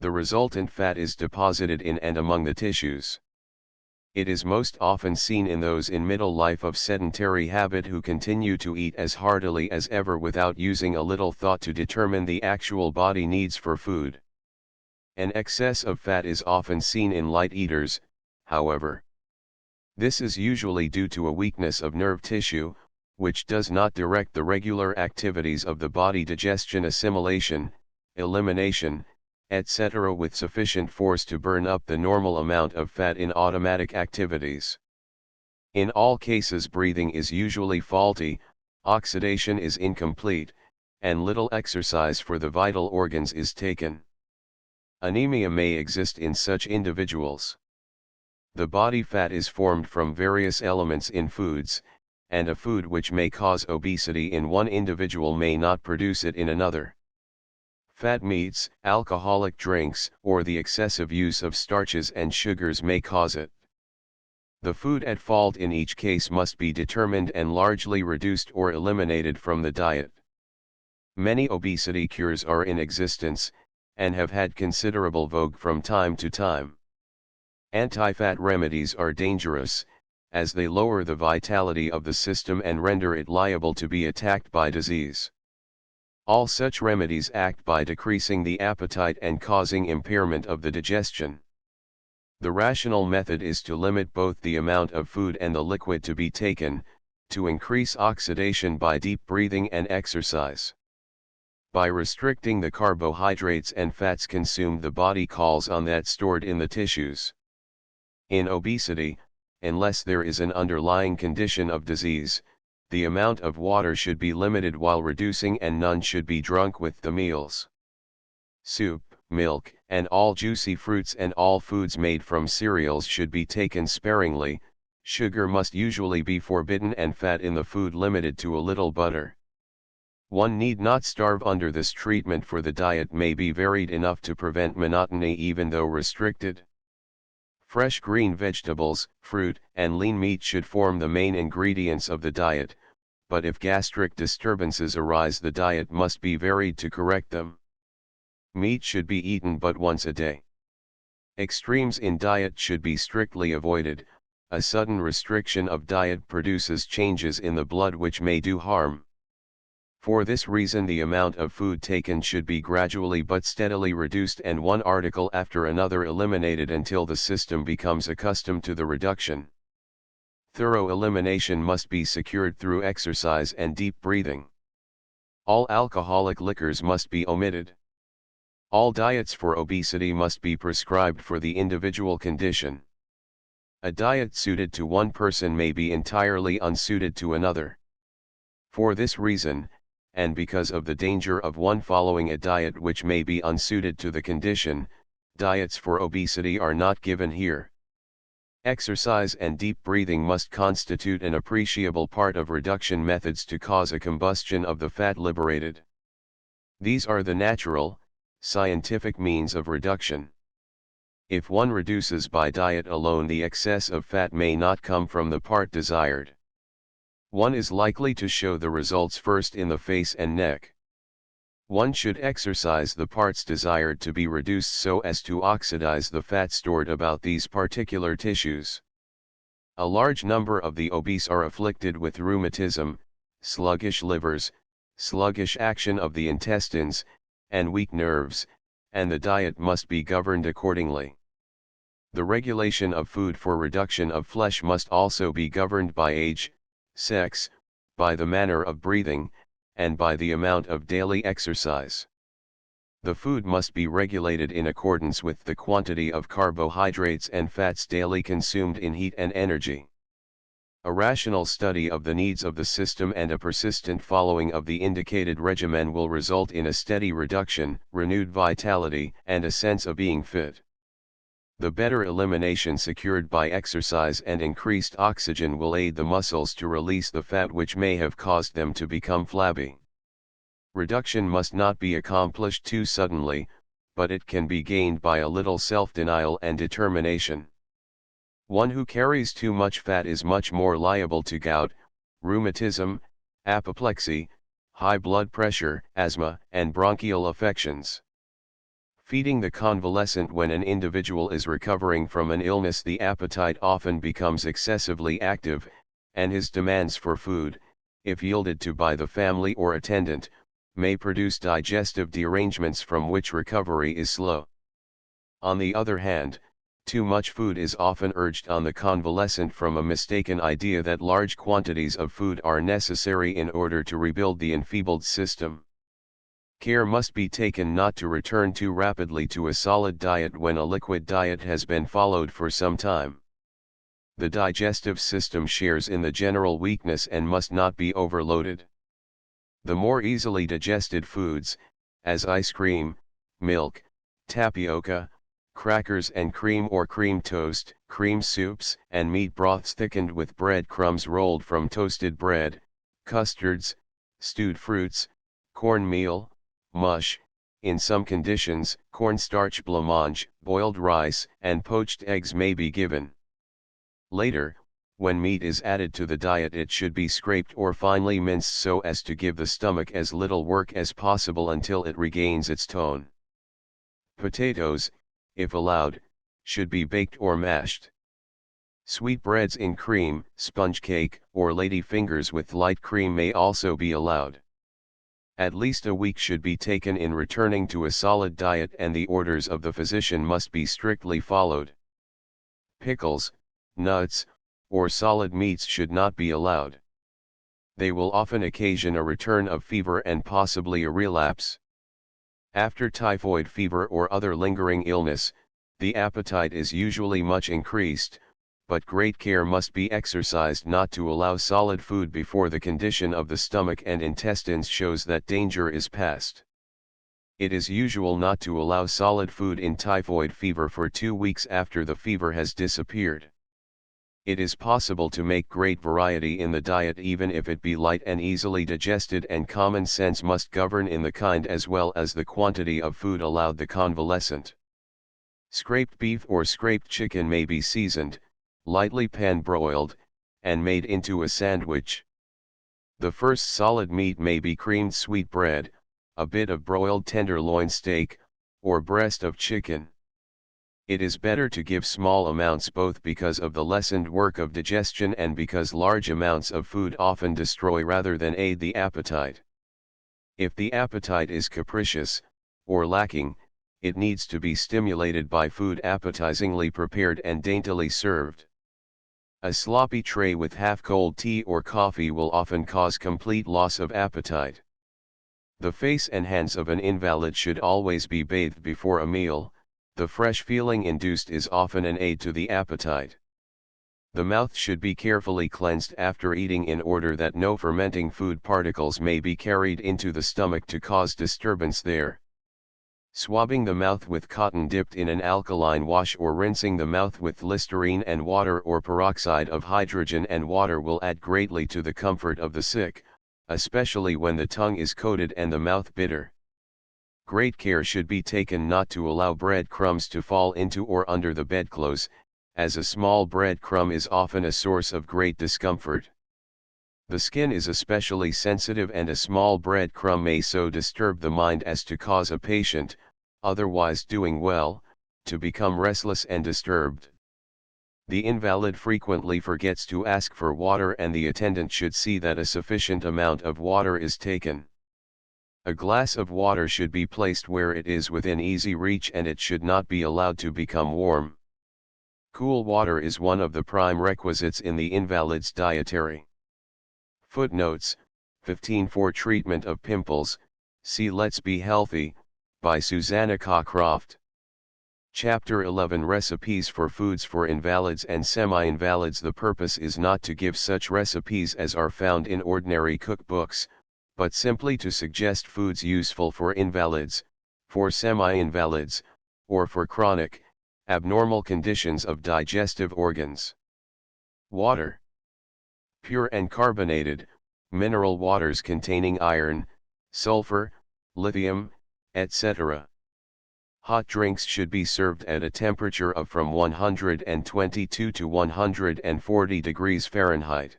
The resultant fat is deposited in and among the tissues. It is most often seen in those in middle life of sedentary habit who continue to eat as heartily as ever without using a little thought to determine the actual body needs for food. An excess of fat is often seen in light eaters, however. This is usually due to a weakness of nerve tissue, which does not direct the regular activities of the body digestion, assimilation, elimination, etc. with sufficient force to burn up the normal amount of fat in automatic activities. In all cases breathing is usually faulty, oxidation is incomplete, and little exercise for the vital organs is taken. Anemia may exist in such individuals. The body fat is formed from various elements in foods, and a food which may cause obesity in one individual may not produce it in another. Fat meats, alcoholic drinks, or the excessive use of starches and sugars may cause it. The food at fault in each case must be determined and largely reduced or eliminated from the diet. Many obesity cures are in existence, and have had considerable vogue from time to time. Anti-fat remedies are dangerous, as they lower the vitality of the system and render it liable to be attacked by disease. All such remedies act by decreasing the appetite and causing impairment of the digestion. The rational method is to limit both the amount of food and the liquid to be taken, to increase oxidation by deep breathing and exercise. By restricting the carbohydrates and fats consumed, the body calls on that stored in the tissues. In obesity, unless there is an underlying condition of disease, the amount of water should be limited while reducing and none should be drunk with the meals. Soup, milk, and all juicy fruits and all foods made from cereals should be taken sparingly, sugar must usually be forbidden and fat in the food limited to a little butter. One need not starve under this treatment, for the diet may be varied enough to prevent monotony even though restricted. Fresh green vegetables, fruit, and lean meat should form the main ingredients of the diet, but if gastric disturbances arise, the diet must be varied to correct them. Meat should be eaten but once a day. Extremes in diet should be strictly avoided. A sudden restriction of diet produces changes in the blood which may do harm. For this reason the amount of food taken should be gradually but steadily reduced and one article after another eliminated until the system becomes accustomed to the reduction. Thorough elimination must be secured through exercise and deep breathing. All alcoholic liquors must be omitted. All diets for obesity must be prescribed for the individual condition. A diet suited to one person may be entirely unsuited to another. For this reason, and because of the danger of one following a diet which may be unsuited to the condition, diets for obesity are not given here. Exercise and deep breathing must constitute an appreciable part of reduction methods to cause a combustion of the fat liberated. These are the natural, scientific means of reduction. If one reduces by diet alone, the excess of fat may not come from the part desired. One is likely to show the results first in the face and neck. One should exercise the parts desired to be reduced so as to oxidize the fat stored about these particular tissues. A large number of the obese are afflicted with rheumatism, sluggish livers, sluggish action of the intestines, and weak nerves, and the diet must be governed accordingly. The regulation of food for reduction of flesh must also be governed by age, sex, by the manner of breathing, and by the amount of daily exercise. The food must be regulated in accordance with the quantity of carbohydrates and fats daily consumed in heat and energy. A rational study of the needs of the system and a persistent following of the indicated regimen will result in a steady reduction, renewed vitality, and a sense of being fit. The better elimination secured by exercise and increased oxygen will aid the muscles to release the fat which may have caused them to become flabby. Reduction must not be accomplished too suddenly, but it can be gained by a little self-denial and determination. One who carries too much fat is much more liable to gout, rheumatism, apoplexy, high blood pressure, asthma, and bronchial affections. Feeding the convalescent. When an individual is recovering from an illness, the appetite often becomes excessively active, and his demands for food, if yielded to by the family or attendant, may produce digestive derangements from which recovery is slow. On the other hand, too much food is often urged on the convalescent from a mistaken idea that large quantities of food are necessary in order to rebuild the enfeebled system. Care must be taken not to return too rapidly to a solid diet when a liquid diet has been followed for some time. The digestive system shares in the general weakness and must not be overloaded. The more easily digested foods, as ice cream, milk, tapioca, crackers and cream or cream toast, cream soups and meat broths thickened with bread crumbs rolled from toasted bread, custards, stewed fruits, cornmeal, mush, in some conditions, cornstarch blancmange, boiled rice, and poached eggs may be given. Later, when meat is added to the diet, it should be scraped or finely minced so as to give the stomach as little work as possible until it regains its tone. Potatoes, if allowed, should be baked or mashed. Sweetbreads in cream, sponge cake, or lady fingers with light cream may also be allowed. At least a week should be taken in returning to a solid diet, and the orders of the physician must be strictly followed. Pickles, nuts, or solid meats should not be allowed. They will often occasion a return of fever and possibly a relapse. After typhoid fever or other lingering illness, the appetite is usually much increased, but great care must be exercised not to allow solid food before the condition of the stomach and intestines shows that danger is past. It is usual not to allow solid food in typhoid fever for 2 weeks after the fever has disappeared. It is possible to make great variety in the diet even if it be light and easily digested, and common sense must govern in the kind as well as the quantity of food allowed the convalescent. Scraped beef or scraped chicken may be seasoned, lightly pan-broiled, and made into a sandwich. The first solid meat may be creamed sweetbread, a bit of broiled tenderloin steak, or breast of chicken. It is better to give small amounts both because of the lessened work of digestion and because large amounts of food often destroy rather than aid the appetite. If the appetite is capricious, or lacking, it needs to be stimulated by food appetizingly prepared and daintily served. A sloppy tray with half-cold tea or coffee will often cause complete loss of appetite. The face and hands of an invalid should always be bathed before a meal. The fresh feeling induced is often an aid to the appetite. The mouth should be carefully cleansed after eating in order that no fermenting food particles may be carried into the stomach to cause disturbance there. Swabbing the mouth with cotton dipped in an alkaline wash or rinsing the mouth with Listerine and water or peroxide of hydrogen and water will add greatly to the comfort of the sick, especially when the tongue is coated and the mouth bitter. Great care should be taken not to allow bread crumbs to fall into or under the bedclothes, as a small bread crumb is often a source of great discomfort. The skin is especially sensitive and a small bread crumb may so disturb the mind as to cause a patient, otherwise doing well, to become restless and disturbed. The invalid frequently forgets to ask for water and the attendant should see that a sufficient amount of water is taken. A glass of water should be placed where it is within easy reach and it should not be allowed to become warm. Cool water is one of the prime requisites in the invalid's dietary. Footnotes, 15 For treatment of pimples, see Let's Be Healthy, by Susanna Cocroft. Chapter 11 Recipes for Foods for Invalids and Semi-Invalids. The purpose is not to give such recipes as are found in ordinary cookbooks, but simply to suggest foods useful for invalids, for semi-invalids, or for chronic, abnormal conditions of digestive organs. Water. Pure and carbonated, mineral waters containing iron, sulfur, lithium, etc. Hot drinks should be served at a temperature of from 122 to 140 degrees Fahrenheit.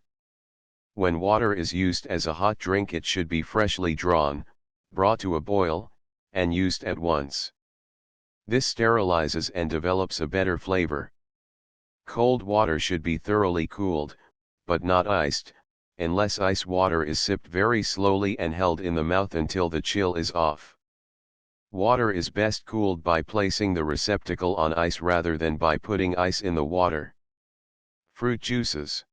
When water is used as a hot drink, it should be freshly drawn, brought to a boil, and used at once. This sterilizes and develops a better flavor. Cold water should be thoroughly cooled, but not iced, unless ice water is sipped very slowly and held in the mouth until the chill is off. Water is best cooled by placing the receptacle on ice rather than by putting ice in the water. Fruit juices.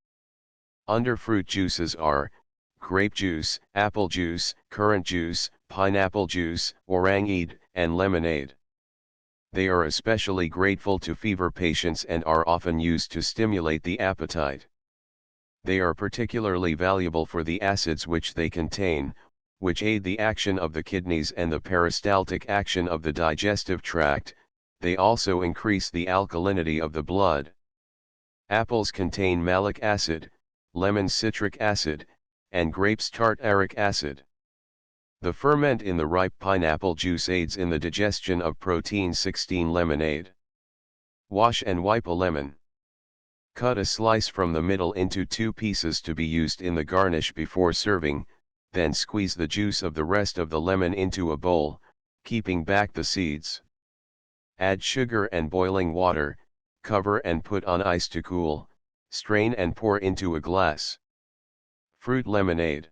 Under fruit juices are grape juice, apple juice, currant juice, pineapple juice, orangeade, and lemonade. They are especially grateful to fever patients and are often used to stimulate the appetite. They are particularly valuable for the acids which they contain, which aid the action of the kidneys and the peristaltic action of the digestive tract. They also increase the alkalinity of the blood. Apples contain malic acid, lemons citric acid, and grapes tartaric acid. The ferment in the ripe pineapple juice aids in the digestion of protein. 16 Lemonade. Wash and wipe a lemon. Cut a slice from the middle into 2 pieces to be used in the garnish before serving, then squeeze the juice of the rest of the lemon into a bowl, keeping back the seeds. Add sugar and boiling water, cover and put on ice to cool, strain and pour into a glass. Fruit lemonade.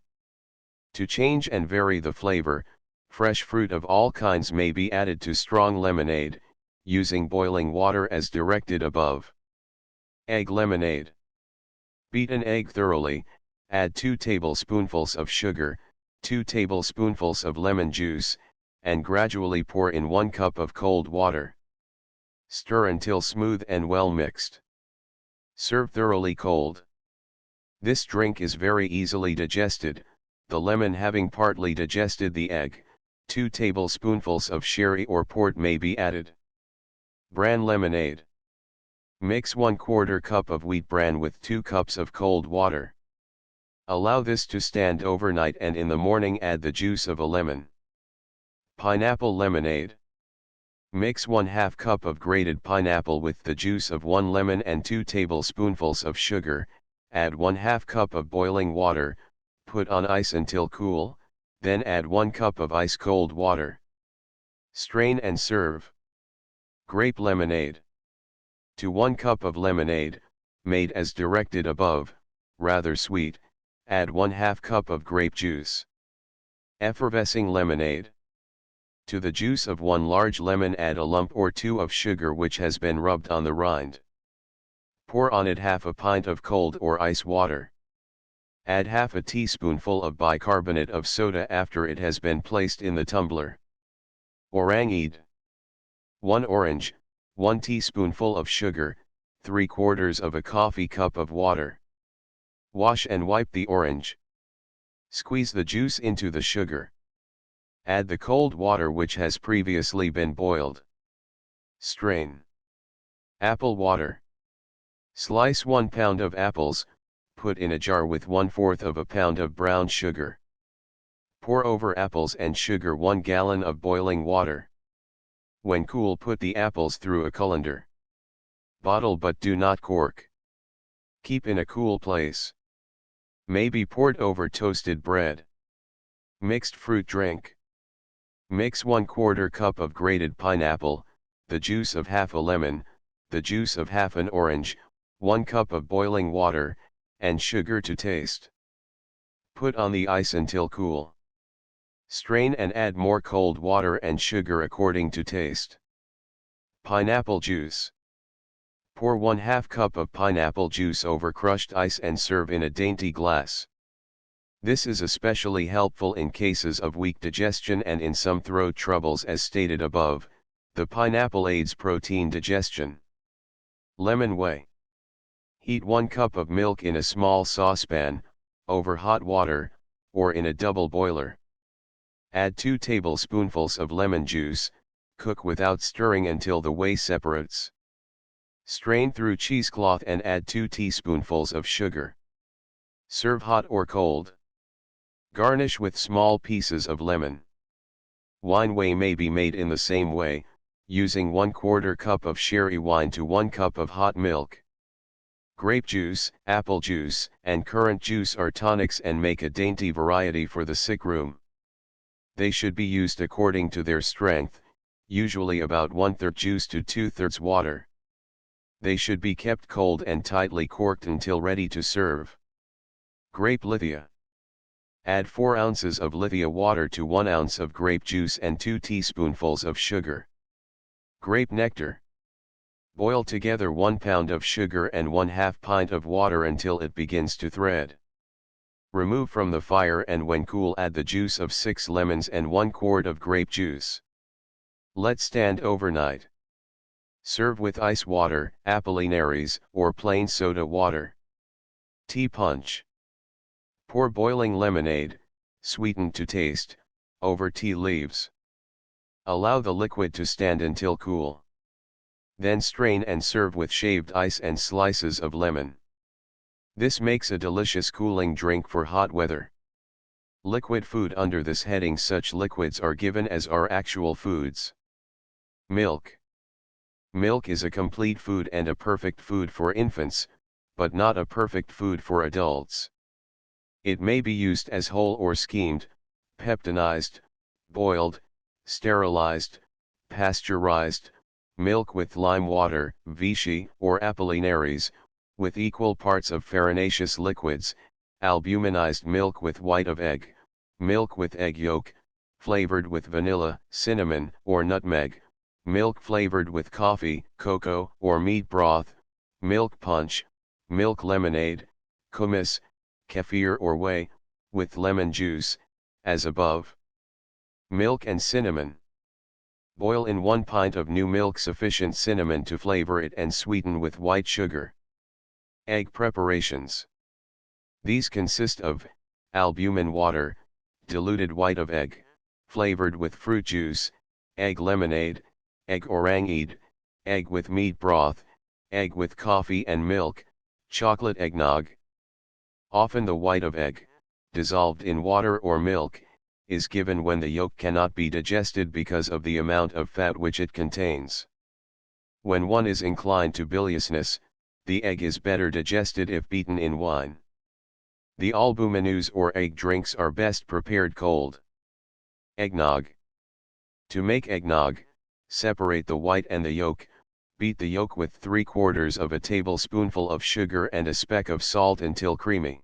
To change and vary the flavor, fresh fruit of all kinds may be added to strong lemonade, using boiling water as directed above. Egg lemonade. Beat an egg thoroughly, add 2 tablespoonfuls of sugar, 2 tablespoonfuls of lemon juice, and gradually pour in 1 cup of cold water. Stir until smooth and well mixed. Serve thoroughly cold. This drink is very easily digested, the lemon having partly digested the egg. 2 tablespoonfuls of sherry or port may be added. Bran lemonade. Mix 1/4 cup of wheat bran with 2 cups of cold water. Allow this to stand overnight and in the morning add the juice of a lemon. Pineapple lemonade. Mix 1/2 cup of grated pineapple with the juice of 1 lemon and 2 tablespoonfuls of sugar, add 1/2 cup of boiling water, put on ice until cool, then add 1 cup of ice cold water. Strain and serve. Grape lemonade. To 1 cup of lemonade, made as directed above, rather sweet, add 1/2 cup of grape juice. Effervescing lemonade. To the juice of one large lemon add a lump or two of sugar which has been rubbed on the rind. Pour on it half a pint of cold or ice water. Add half a teaspoonful of bicarbonate of soda after it has been placed in the tumbler. Orangeade. 1 orange, 1 teaspoonful of sugar, 3/4 of a coffee cup of water. Wash and wipe the orange. Squeeze the juice into the sugar. Add the cold water which has previously been boiled. Strain. Apple water. Slice 1 pound of apples, put in a jar with 1/4 of a pound of brown sugar. Pour over apples and sugar 1 gallon of boiling water. When cool, put the apples through a colander. Bottle but do not cork. Keep in a cool place. May be poured over toasted bread. Mixed fruit drink. Mix 1/4 cup of grated pineapple, the juice of half a lemon, the juice of half an orange, 1 cup of boiling water, and sugar to taste. Put on the ice until cool. Strain and add more cold water and sugar according to taste. Pineapple juice. Pour 1/2 cup of pineapple juice over crushed ice and serve in a dainty glass. This is especially helpful in cases of weak digestion and in some throat troubles as stated above. The pineapple aids protein digestion. Lemon whey. Heat 1 cup of milk in a small saucepan, over hot water, or in a double boiler. Add 2 tablespoonfuls of lemon juice, cook without stirring until the whey separates. Strain through cheesecloth and add 2 teaspoonfuls of sugar. Serve hot or cold. Garnish with small pieces of lemon. Wine whey may be made in the same way, using 1/4 cup of sherry wine to 1 cup of hot milk. Grape juice, apple juice, and currant juice are tonics and make a dainty variety for the sick room. They should be used according to their strength, usually about 1/3 juice to 2/3 water. They should be kept cold and tightly corked until ready to serve. Grape lithia. Add 4 ounces of lithia water to 1 ounce of grape juice and 2 teaspoonfuls of sugar. Grape nectar. Boil together 1 pound of sugar and 1/2 pint of water until it begins to thread. Remove from the fire and when cool add the juice of 6 lemons and 1 quart of grape juice. Let stand overnight. Serve with ice water, apollinaris, or plain soda water. Tea punch. Pour boiling lemonade, sweetened to taste, over tea leaves. Allow the liquid to stand until cool. Then strain and serve with shaved ice and slices of lemon. This makes a delicious cooling drink for hot weather. Liquid food. Under this heading, such liquids are given as are actual foods. Milk. Milk is a complete food and a perfect food for infants, but not a perfect food for adults. It may be used as whole or skimmed, peptonized, boiled, sterilized, pasteurized, milk with lime water, vichy, or apollinaris, with equal parts of farinaceous liquids, albuminized milk with white of egg, milk with egg yolk, flavored with vanilla, cinnamon, or nutmeg, milk flavored with coffee, cocoa, or meat broth, milk punch, milk lemonade, kummis, kefir or whey, with lemon juice, as above. Milk and cinnamon. Boil in 1 pint of new milk sufficient cinnamon to flavor it and sweeten with white sugar. Egg preparations. These consist of albumin water, diluted white of egg, flavored with fruit juice, egg lemonade, egg orangeade, egg with meat broth, egg with coffee and milk, chocolate eggnog. Often the white of egg, dissolved in water or milk, is given when the yolk cannot be digested because of the amount of fat which it contains. When one is inclined to biliousness, the egg is better digested if beaten in wine. The albuminous or egg drinks are best prepared cold. Eggnog. To make eggnog, separate the white and the yolk, beat the yolk with 3/4 of a tablespoonful of sugar and a speck of salt until creamy.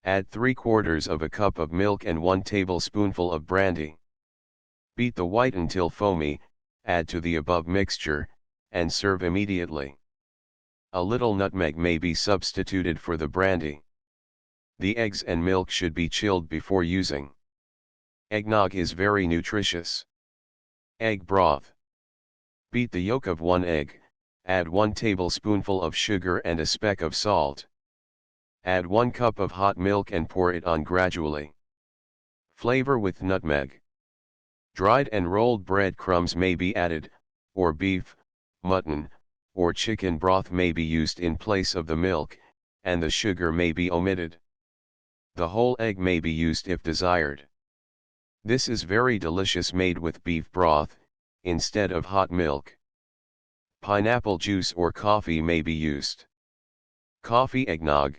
Add 3/4 of a cup of milk and 1 tablespoonful of brandy. Beat the white until foamy, add to the above mixture, and serve immediately. A little nutmeg may be substituted for the brandy. The eggs and milk should be chilled before using. Eggnog is very nutritious. Egg broth. Beat the yolk of 1 egg, add 1 tablespoonful of sugar and a speck of salt. Add 1 cup of hot milk and pour it on gradually. Flavor with nutmeg. Dried and rolled bread crumbs may be added, or beef, mutton, or chicken broth may be used in place of the milk, and the sugar may be omitted. The whole egg may be used if desired. This is very delicious made with beef broth, instead of hot milk. Pineapple juice or coffee may be used. Coffee eggnog.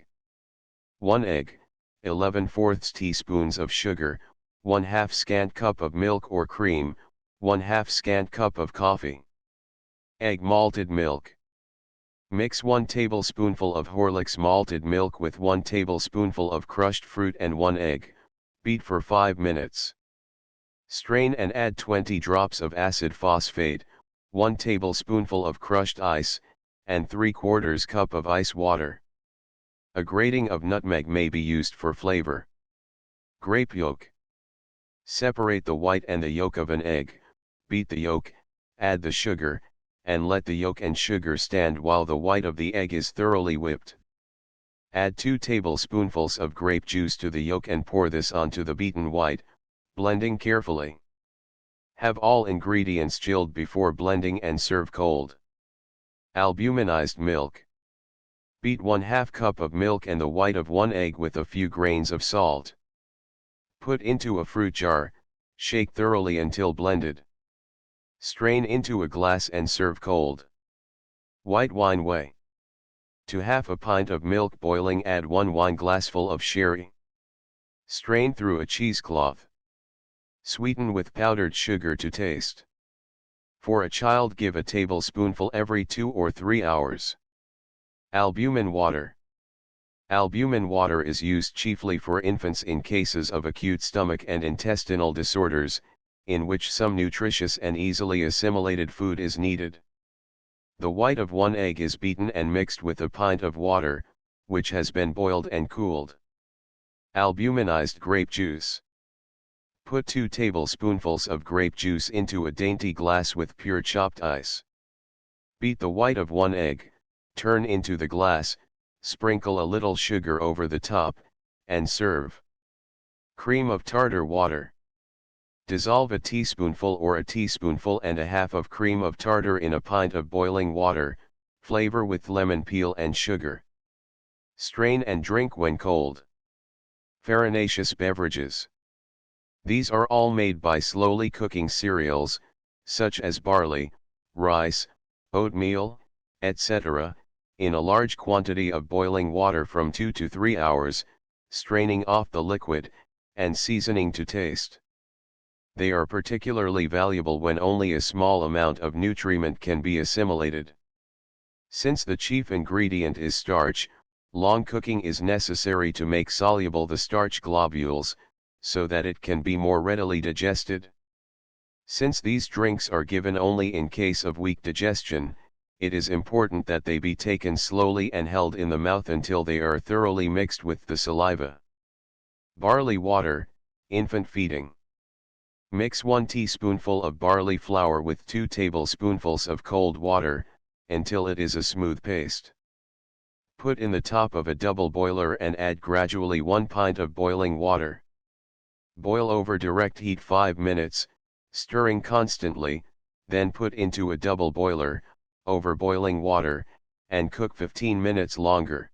1 egg, 11/4 teaspoons of sugar, 1/2 scant cup of milk or cream, 1/2 scant cup of coffee. Egg malted milk. Mix 1 tablespoonful of Horlicks malted milk with 1 tablespoonful of crushed fruit and 1 egg, beat for 5 minutes. Strain and add 20 drops of acid phosphate, 1 tablespoonful of crushed ice, and 3/4 cup of ice water. A grating of nutmeg may be used for flavor. Grape yolk. Separate the white and the yolk of an egg, beat the yolk, add the sugar, and let the yolk and sugar stand while the white of the egg is thoroughly whipped. Add 2 tablespoonfuls of grape juice to the yolk and pour this onto the beaten white, blending carefully. Have all ingredients chilled before blending and serve cold. Albuminized milk. Beat 1/2 cup of milk and the white of 1 egg with a few grains of salt. Put into a fruit jar, shake thoroughly until blended. Strain into a glass and serve cold. White wine whey. To half a pint of milk boiling add 1 wineglassful of sherry. Strain through a cheesecloth. Sweeten with powdered sugar to taste. For a child give a tablespoonful every 2 or 3 hours. Albumin water. Albumin water is used chiefly for infants in cases of acute stomach and intestinal disorders, in which some nutritious and easily assimilated food is needed. The white of 1 egg is beaten and mixed with a pint of water, which has been boiled and cooled. Albuminized grape juice. Put 2 tablespoonfuls of grape juice into a dainty glass with pure chopped ice. Beat the white of 1 egg, turn into the glass, sprinkle a little sugar over the top, and serve. Cream of tartar water. Dissolve a teaspoonful or a teaspoonful and a half of cream of tartar in a pint of boiling water, flavor with lemon peel and sugar. Strain and drink when cold. Farinaceous beverages. These are all made by slowly cooking cereals, such as barley, rice, oatmeal, etc., in a large quantity of boiling water from 2 to 3 hours, straining off the liquid, and seasoning to taste. They are particularly valuable when only a small amount of nutriment can be assimilated. Since the chief ingredient is starch, long cooking is necessary to make soluble the starch globules, so that it can be more readily digested. Since these drinks are given only in case of weak digestion, it is important that they be taken slowly and held in the mouth until they are thoroughly mixed with the saliva. Barley water, infant feeding. Mix 1 teaspoonful of barley flour with 2 tablespoonfuls of cold water, until it is a smooth paste. Put in the top of a double boiler and add gradually 1 pint of boiling water. Boil over direct heat 5 minutes, stirring constantly, then put into a double boiler, over boiling water, and cook 15 minutes longer.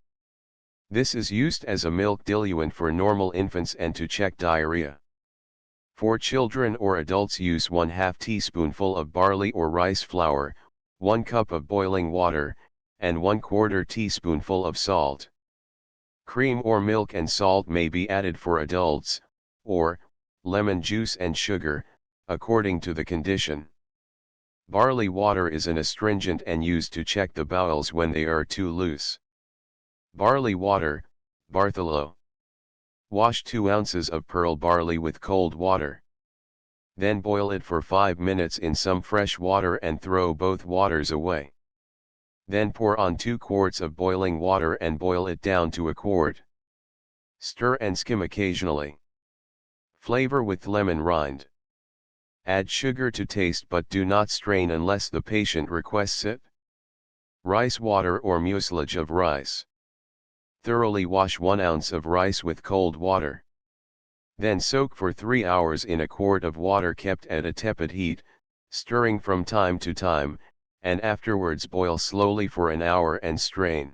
This is used as a milk diluent for normal infants and to check diarrhea. For children or adults use 1/2 teaspoonful of barley or rice flour, 1 cup of boiling water, and 1/4 teaspoonful of salt. Cream or milk and salt may be added for adults, or lemon juice and sugar, according to the condition. Barley water is an astringent and used to check the bowels when they are too loose. Barley water, Bartholo. Wash 2 ounces of pearl barley with cold water. Then boil it for 5 minutes in some fresh water and throw both waters away. Then pour on 2 quarts of boiling water and boil it down to a quart. Stir and skim occasionally. Flavor with lemon rind. Add sugar to taste but do not strain unless the patient requests it. Rice water or mucilage of rice. Thoroughly wash 1 ounce of rice with cold water. Then soak for 3 hours in a quart of water kept at a tepid heat, stirring from time to time, and afterwards boil slowly for an hour and strain.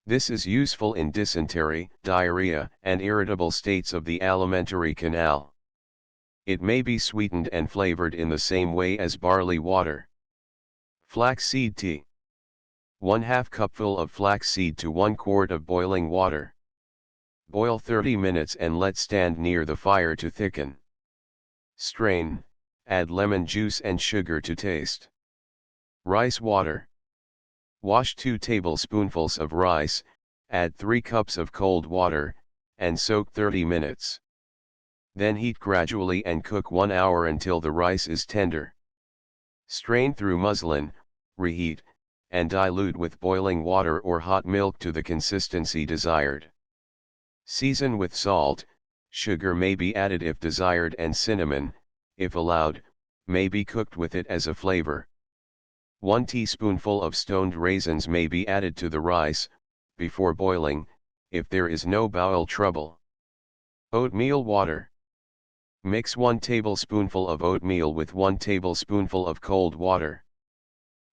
This is useful in dysentery, diarrhea, and irritable states of the alimentary canal. It may be sweetened and flavored in the same way as barley water. Flaxseed tea. 1/2 cupful of flaxseed to 1 quart of boiling water. Boil 30 minutes and let stand near the fire to thicken. Strain, add lemon juice and sugar to taste. Rice water. Wash 2 tablespoonfuls of rice, add 3 cups of cold water, and soak 30 minutes. Then heat gradually and cook 1 hour until the rice is tender. Strain through muslin, reheat, and dilute with boiling water or hot milk to the consistency desired. Season with salt, sugar may be added if desired, and cinnamon, if allowed, may be cooked with it as a flavor. 1 teaspoonful of stoned raisins may be added to the rice, before boiling, if there is no bowel trouble. Oatmeal water. Mix 1 tablespoonful of oatmeal with 1 tablespoonful of cold water.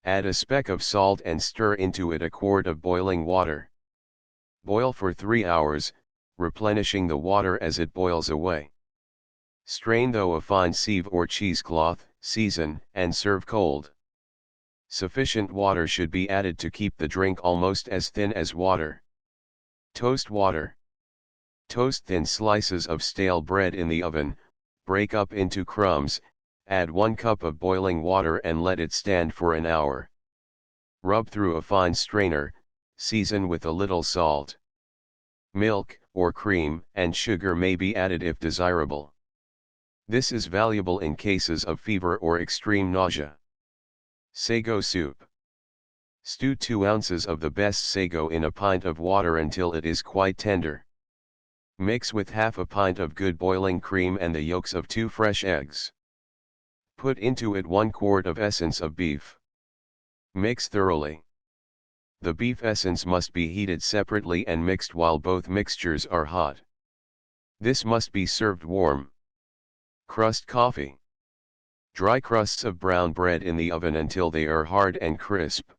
Add a speck of salt and stir into it a quart of boiling water. Boil for 3 hours, replenishing the water as it boils away. Strain through a fine sieve or cheesecloth, season, and serve cold. Sufficient water should be added to keep the drink almost as thin as water. Toast water. Toast thin slices of stale bread in the oven, break up into crumbs, add 1 cup of boiling water and let it stand for an hour. Rub through a fine strainer, season with a little salt. Milk, or cream, and sugar may be added if desirable. This is valuable in cases of fever or extreme nausea. Sago soup. Stew 2 ounces of the best sago in a pint of water until it is quite tender. Mix with half a pint of good boiling cream and the yolks of 2 fresh eggs. Put into it 1 quart of essence of beef. Mix thoroughly. The beef essence must be heated separately and mixed while both mixtures are hot. This must be served warm. Crust coffee. Dry crusts of brown bread in the oven until they are hard and crisp.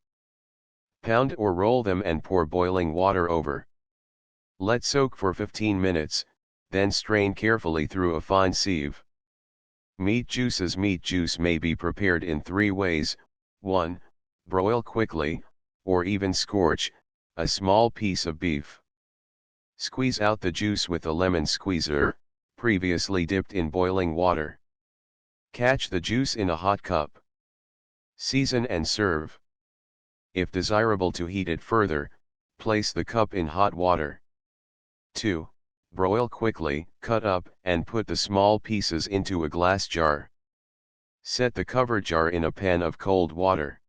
Pound or roll them and pour boiling water over. Let soak for 15 minutes, then strain carefully through a fine sieve. Meat juices. Meat juice may be prepared in 3 ways. 1. Broil quickly, or even scorch, a small piece of beef. Squeeze out the juice with a lemon squeezer, previously dipped in boiling water. Catch the juice in a hot cup. Season and serve. If desirable to heat it further, place the cup in hot water. 2. Broil quickly, cut up, and put the small pieces into a glass jar. Set the cover jar in a pan of cold water.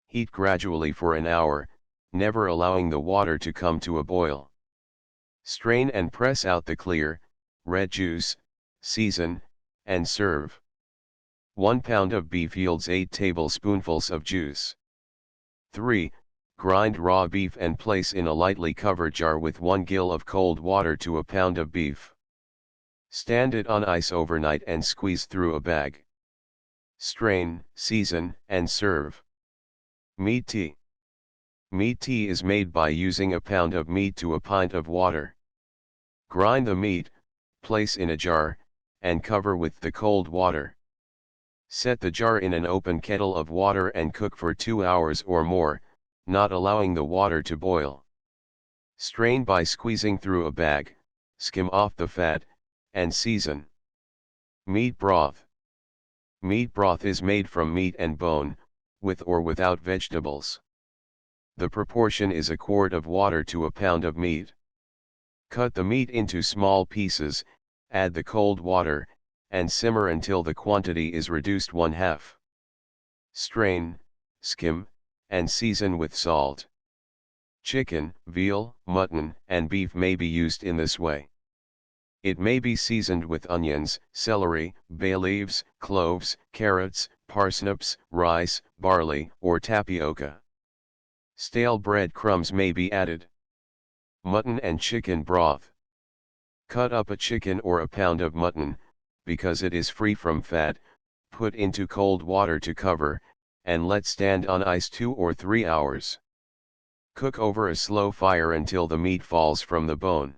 Heat gradually for an hour, never allowing the water to come to a boil. Strain and press out the clear, red juice, season, and serve. 1 pound of beef yields 8 tablespoonfuls of juice. 3. Grind raw beef and place in a lightly covered jar with 1 gill of cold water to a pound of beef. Stand it on ice overnight and squeeze through a bag. Strain, season, and serve. Meat tea. Meat tea is made by using a pound of meat to a pint of water. Grind the meat, place in a jar, and cover with the cold water. Set the jar in an open kettle of water and cook for 2 hours or more, not allowing the water to boil. Strain by squeezing through a bag, skim off the fat, and season. Meat broth. Meat broth is made from meat and bone, with or without vegetables. The proportion is a quart of water to a pound of meat. Cut the meat into small pieces, add the cold water, and simmer until the quantity is reduced 1/2. Strain, skim, and season with salt. Chicken, veal, mutton, and beef may be used in this way. It may be seasoned with onions, celery, bay leaves, cloves, carrots, parsnips, rice, barley, or tapioca. Stale bread crumbs may be added. Mutton and chicken broth. Cut up a chicken or a pound of mutton, because it is free from fat, put into cold water to cover, and let stand on ice 2 or 3 hours. Cook over a slow fire until the meat falls from the bone.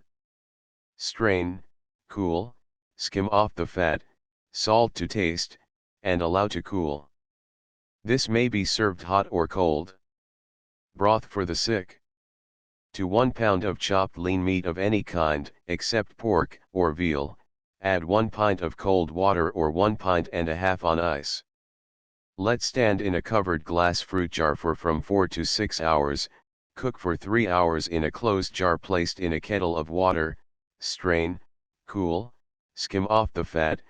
Strain, cool, skim off the fat, salt to taste, and allow to cool. This may be served hot or cold. Broth for the sick. To 1 pound of chopped lean meat of any kind, except pork or veal, add 1 pint of cold water or 1.5 pints on ice. Let stand in a covered glass fruit jar for from 4 to 6 hours, cook for 3 hours in a closed jar placed in a kettle of water, strain, cool, skim off the fat,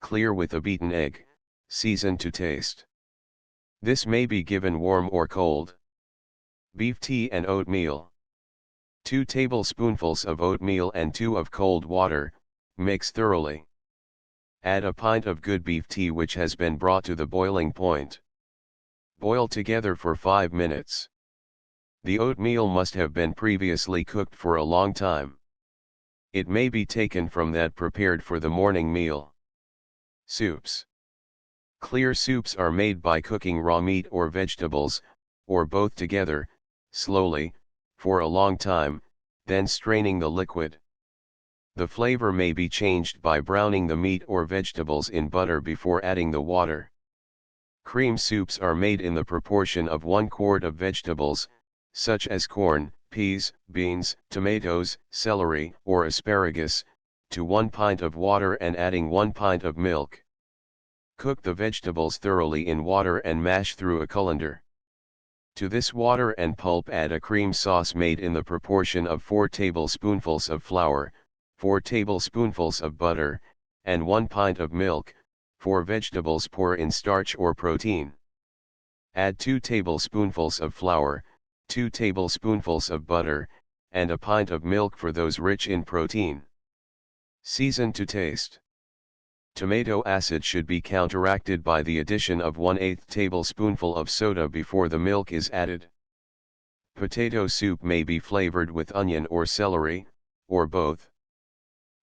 clear with a beaten egg, season to taste. This may be given warm or cold. Beef tea and oatmeal. 2 tablespoonfuls of oatmeal and 2 of cold water, mix thoroughly. Add a pint of good beef tea which has been brought to the boiling point. Boil together for 5 minutes. The oatmeal must have been previously cooked for a long time. It may be taken from that prepared for the morning meal. Soups. Clear soups are made by cooking raw meat or vegetables, or both together, slowly, for a long time, then straining the liquid. The flavor may be changed by browning the meat or vegetables in butter before adding the water. Cream soups are made in the proportion of 1 quart of vegetables, such as corn, peas, beans, tomatoes, celery, or asparagus, to 1 pint of water and adding 1 pint of milk. Cook the vegetables thoroughly in water and mash through a colander. To this water and pulp add a cream sauce made in the proportion of 4 tablespoonfuls of flour, 4 tablespoonfuls of butter, and 1 pint of milk. For vegetables poor in starch or protein. Add 2 tablespoonfuls of flour, 2 tablespoonfuls of butter, and a pint of milk for those rich in protein. Season to taste. Tomato acid should be counteracted by the addition of 1/8 tablespoonful of soda before the milk is added. Potato soup may be flavored with onion or celery, or both.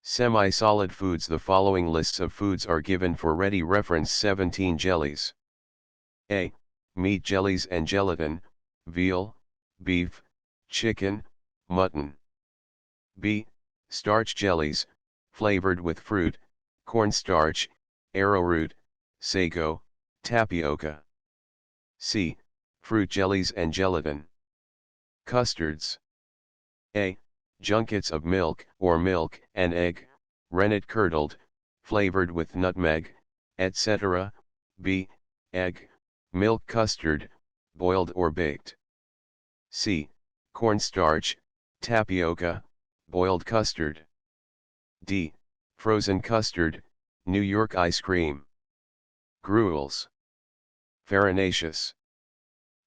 Semi-solid foods. The following lists of foods are given for ready reference. 17 jellies. A. Meat jellies and gelatin, veal, beef, chicken, mutton. B. Starch jellies, flavored with fruit, cornstarch, arrowroot, sago, tapioca. C. Fruit jellies and gelatin. Custards. A. Junkets of milk or milk and egg, rennet curdled, flavored with nutmeg, etc. B. Egg, milk custard, boiled or baked. C. Cornstarch, tapioca, boiled custard. D. Frozen custard, New York ice cream. Gruels. Farinaceous.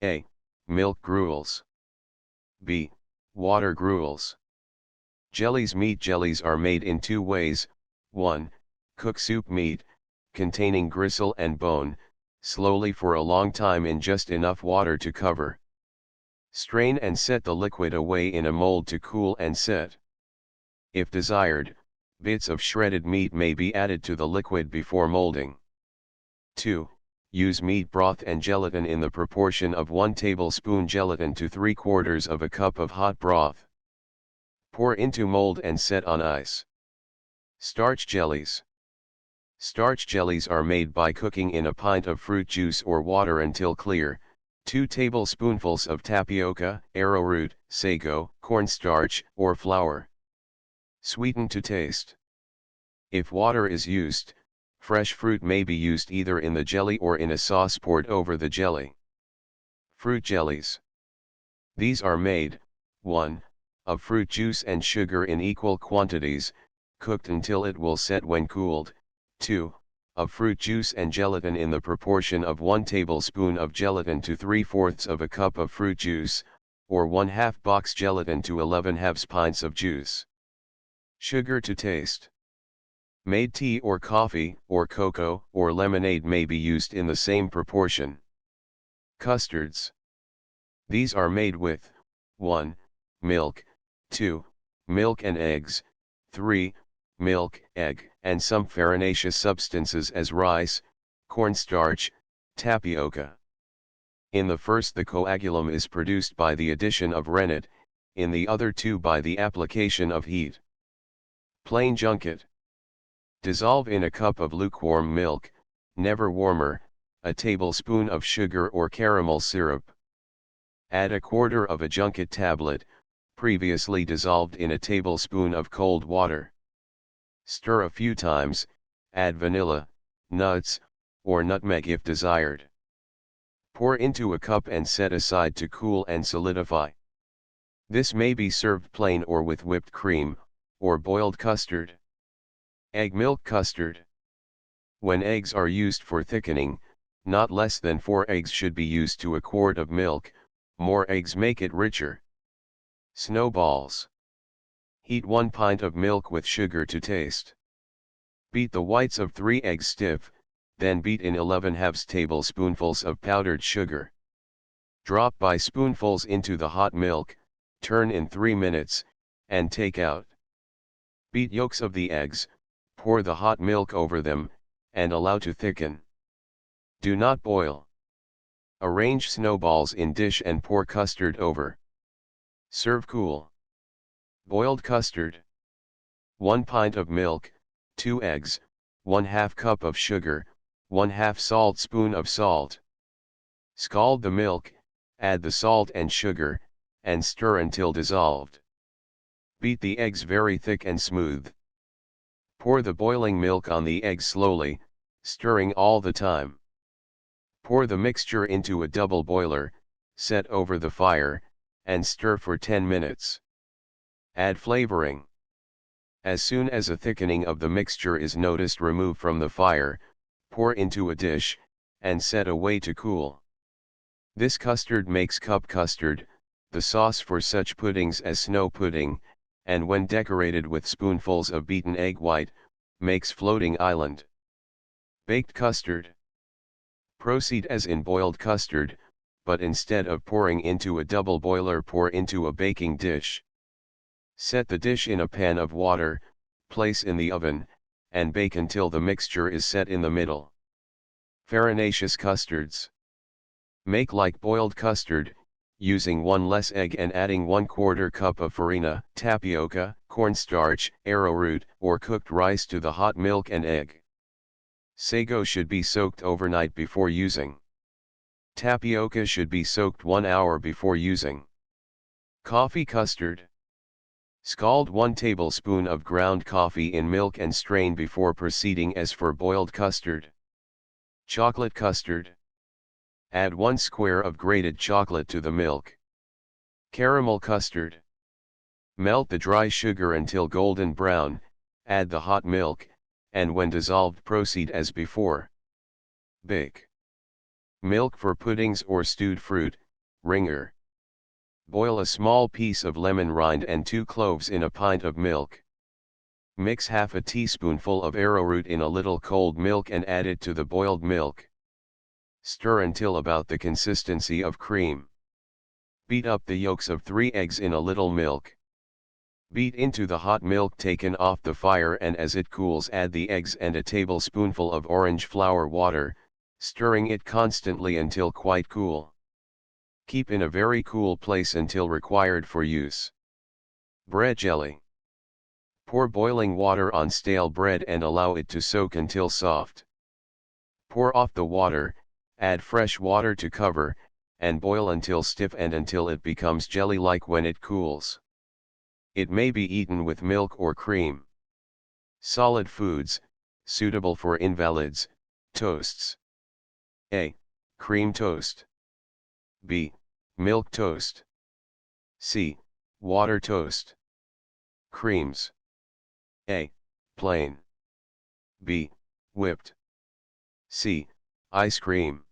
A. Milk gruels. B. Water gruels. Jellies. Meat jellies are made in 2 ways. 1. Cook soup meat, containing gristle and bone, slowly for a long time in just enough water to cover. Strain and set the liquid away in a mold to cool and set. If desired, bits of shredded meat may be added to the liquid before molding. 2. Use meat broth and gelatin in the proportion of 1 tablespoon gelatin to 3/4 of a cup of hot broth. Pour into mold and set on ice. Starch jellies. Starch jellies are made by cooking in a pint of fruit juice or water until clear, 2 tablespoonfuls of tapioca, arrowroot, sago, cornstarch, or flour. Sweeten to taste. If water is used, fresh fruit may be used either in the jelly or in a sauce poured over the jelly. Fruit jellies. These are made, 1. of fruit juice and sugar in equal quantities, cooked until it will set when cooled. 2. Of fruit juice and gelatin in the proportion of 1 tablespoon of gelatin to 3/4 of a cup of fruit juice, or 1/2 box gelatin to 11/2 pints of juice. Sugar to taste. Made tea or coffee, or cocoa, or lemonade may be used in the same proportion. Custards. These are made with 1. Milk, 2. Milk and eggs, 3. Milk, egg, and some farinaceous substances as rice, cornstarch, tapioca. In the first the coagulum is produced by the addition of rennet, in the other two by the application of heat. Plain junket. Dissolve in a cup of lukewarm milk, never warmer, a tablespoon of sugar or caramel syrup. Add a quarter of a junket tablet, previously dissolved in a tablespoon of cold water. Stir a few times, add vanilla, nuts, or nutmeg if desired. Pour into a cup and set aside to cool and solidify. This may be served plain or with whipped cream, or boiled custard. Egg milk custard. When eggs are used for thickening, not less than 4 eggs should be used to a quart of milk, more eggs make it richer. Snowballs. Heat 1 pint of milk with sugar to taste. Beat the whites of 3 eggs stiff, then beat in 11/2 tablespoonfuls of powdered sugar. Drop by spoonfuls into the hot milk, turn in 3 minutes, and take out. Beat yolks of the eggs, pour the hot milk over them, and allow to thicken. Do not boil. Arrange snowballs in dish and pour custard over. Serve cool. Boiled custard. 1 pint of milk, 2 eggs, 1/2 cup of sugar, 1/2 saltspoon of salt. Scald the milk, add the salt and sugar, and stir until dissolved. Beat the eggs very thick and smooth. Pour the boiling milk on the eggs slowly, stirring all the time. Pour the mixture into a double boiler, set over the fire, and stir for 10 minutes. Add flavoring. As soon as a thickening of the mixture is noticed, remove from the fire, pour into a dish, and set away to cool. This custard makes cup custard, the sauce for such puddings as snow pudding, and when decorated with spoonfuls of beaten egg white, makes floating island. Baked custard. Proceed as in boiled custard, but instead of pouring into a double boiler, pour into a baking dish. Set the dish in a pan of water, place in the oven, and bake until the mixture is set in the middle. Farinaceous custards. Make like boiled custard, using 1 less egg and adding 1/4 cup of farina, tapioca, cornstarch, arrowroot, or cooked rice to the hot milk and egg. Sago should be soaked overnight before using. Tapioca should be soaked 1 hour before using. Coffee custard. Scald 1 tablespoon of ground coffee in milk and strain before proceeding as for boiled custard. Chocolate custard. Add 1 square of grated chocolate to the milk. Caramel custard. Melt the dry sugar until golden brown, add the hot milk, and when dissolved proceed as before. Bake. Milk for puddings or stewed fruit, ringer. Boil a small piece of lemon rind and 2 cloves in a pint of milk. Mix half a teaspoonful of arrowroot in a little cold milk and add it to the boiled milk. Stir until about the consistency of cream. Beat up the yolks of 3 eggs in a little milk. Beat into the hot milk taken off the fire, and as it cools add the eggs and a tablespoonful of orange flower water, stirring it constantly until quite cool. Keep in a very cool place until required for use. Bread jelly. Pour boiling water on stale bread and allow it to soak until soft. Pour off the water, add fresh water to cover, and boil until stiff and until it becomes jelly-like when it cools. It may be eaten with milk or cream. Solid foods, suitable for invalids, toasts. A. Cream toast. B. Milk toast. C. Water toast. Creams. A. Plain. B. Whipped. C. Ice cream.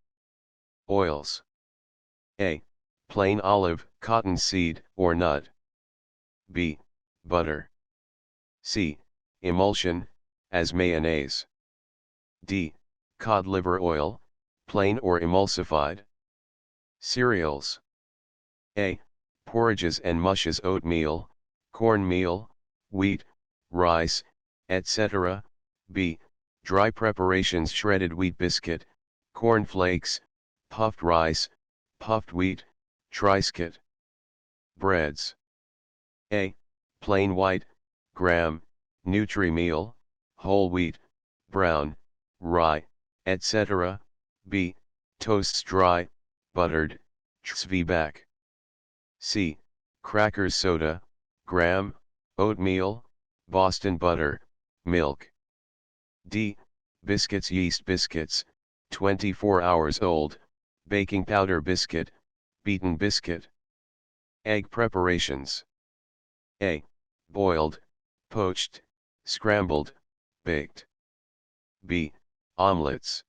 Oils. A. Plain olive, cottonseed, or nut. B. Butter. C. Emulsion, as mayonnaise. D. Cod liver oil, plain or emulsified. Cereals. A. Porridges and mushes: oatmeal, cornmeal, wheat, rice, etc. B. Dry preparations: shredded wheat biscuit, corn flakes, puffed rice, puffed wheat, Triscuit. Breads. A. Plain white, graham, Nutri-Meal, whole wheat, brown, rye, etc. B. Toasts: dry, buttered, Zwieback. C. Crackers: soda, graham, oatmeal, Boston butter, milk. D. Biscuits: yeast biscuits, 24 hours old, baking powder biscuit, beaten biscuit. Egg preparations. A. Boiled, poached, scrambled, baked. B. Omelets.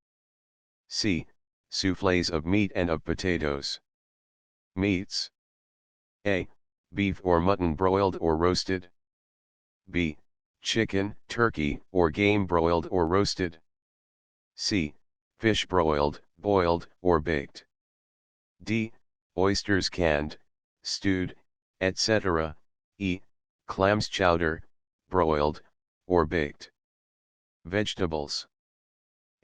C. Soufflés of meat and of potatoes. Meats. A. Beef or mutton, broiled or roasted. B. Chicken, turkey, or game, broiled or roasted. C. Fish, broiled, boiled, or baked. D. Oysters, canned, stewed, etc. E. Clams, chowder, broiled, or baked. Vegetables.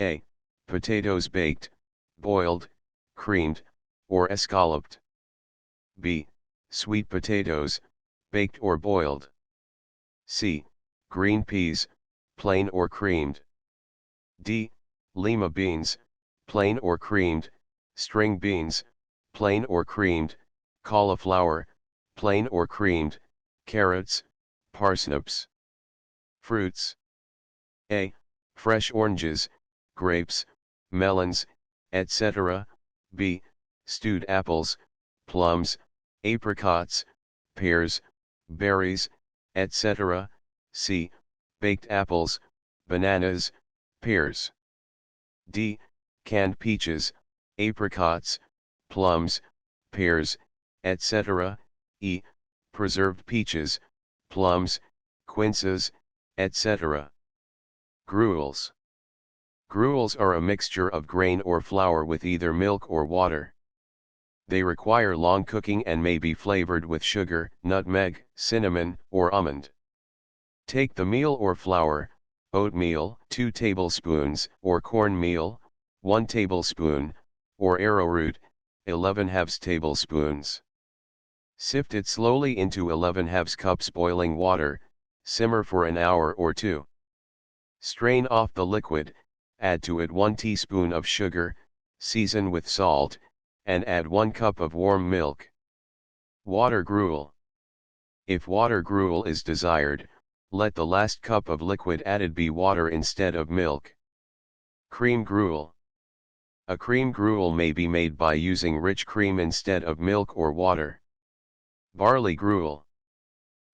A. Potatoes, baked, boiled, creamed, or escalloped. B. Sweet potatoes, baked or boiled. C. Green peas, plain or creamed. D. Lima beans, plain or creamed, string beans, plain or creamed, cauliflower, plain or creamed, carrots, parsnips. Fruits. A. Fresh oranges, grapes, melons, etc. B. Stewed apples, plums, apricots, pears, berries, etc. C. Baked apples, bananas, pears. D. Canned peaches, apricots, plums, pears, etc. E. Preserved peaches, plums, quinces, etc. Gruels. Gruels are a mixture of grain or flour with either milk or water. They require long cooking and may be flavored with sugar, nutmeg, cinnamon, or almond. Take the meal or flour, oatmeal, 2 tablespoons, or cornmeal, 1 tablespoon, or arrowroot, 11/2 tablespoons. Sift it slowly into 11/2 cups boiling water, simmer for an hour or two. Strain off the liquid, add to it 1 teaspoon of sugar, season with salt, and add 1 cup of warm milk. Water gruel. If water gruel is desired, let the last cup of liquid added be water instead of milk. Cream gruel. A cream gruel may be made by using rich cream instead of milk or water. Barley gruel.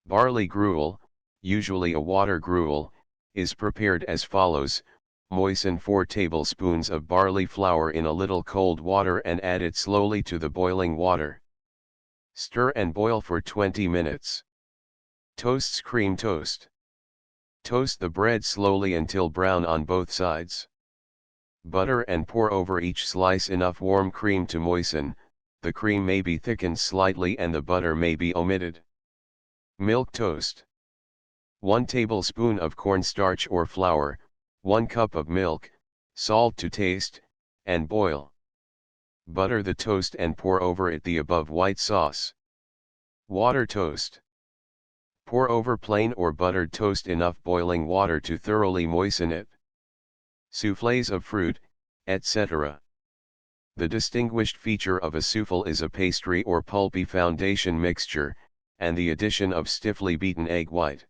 Barley gruel, usually a water gruel, is prepared as follows: moisten 4 tablespoons of barley flour in a little cold water and add it slowly to the boiling water. Stir and boil for 20 minutes. Toasts: cream toast. Toast the bread slowly until brown on both sides. Butter and pour over each slice enough warm cream to moisten. The cream may be thickened slightly and the butter may be omitted. Milk toast. 1 tablespoon of cornstarch or flour, 1 cup of milk, salt to taste, and boil. Butter the toast and pour over it the above white sauce. Water toast. Pour over plain or buttered toast enough boiling water to thoroughly moisten it. Soufflés of fruit, etc. The distinguished feature of a souffle is a pastry or pulpy foundation mixture, and the addition of stiffly beaten egg white.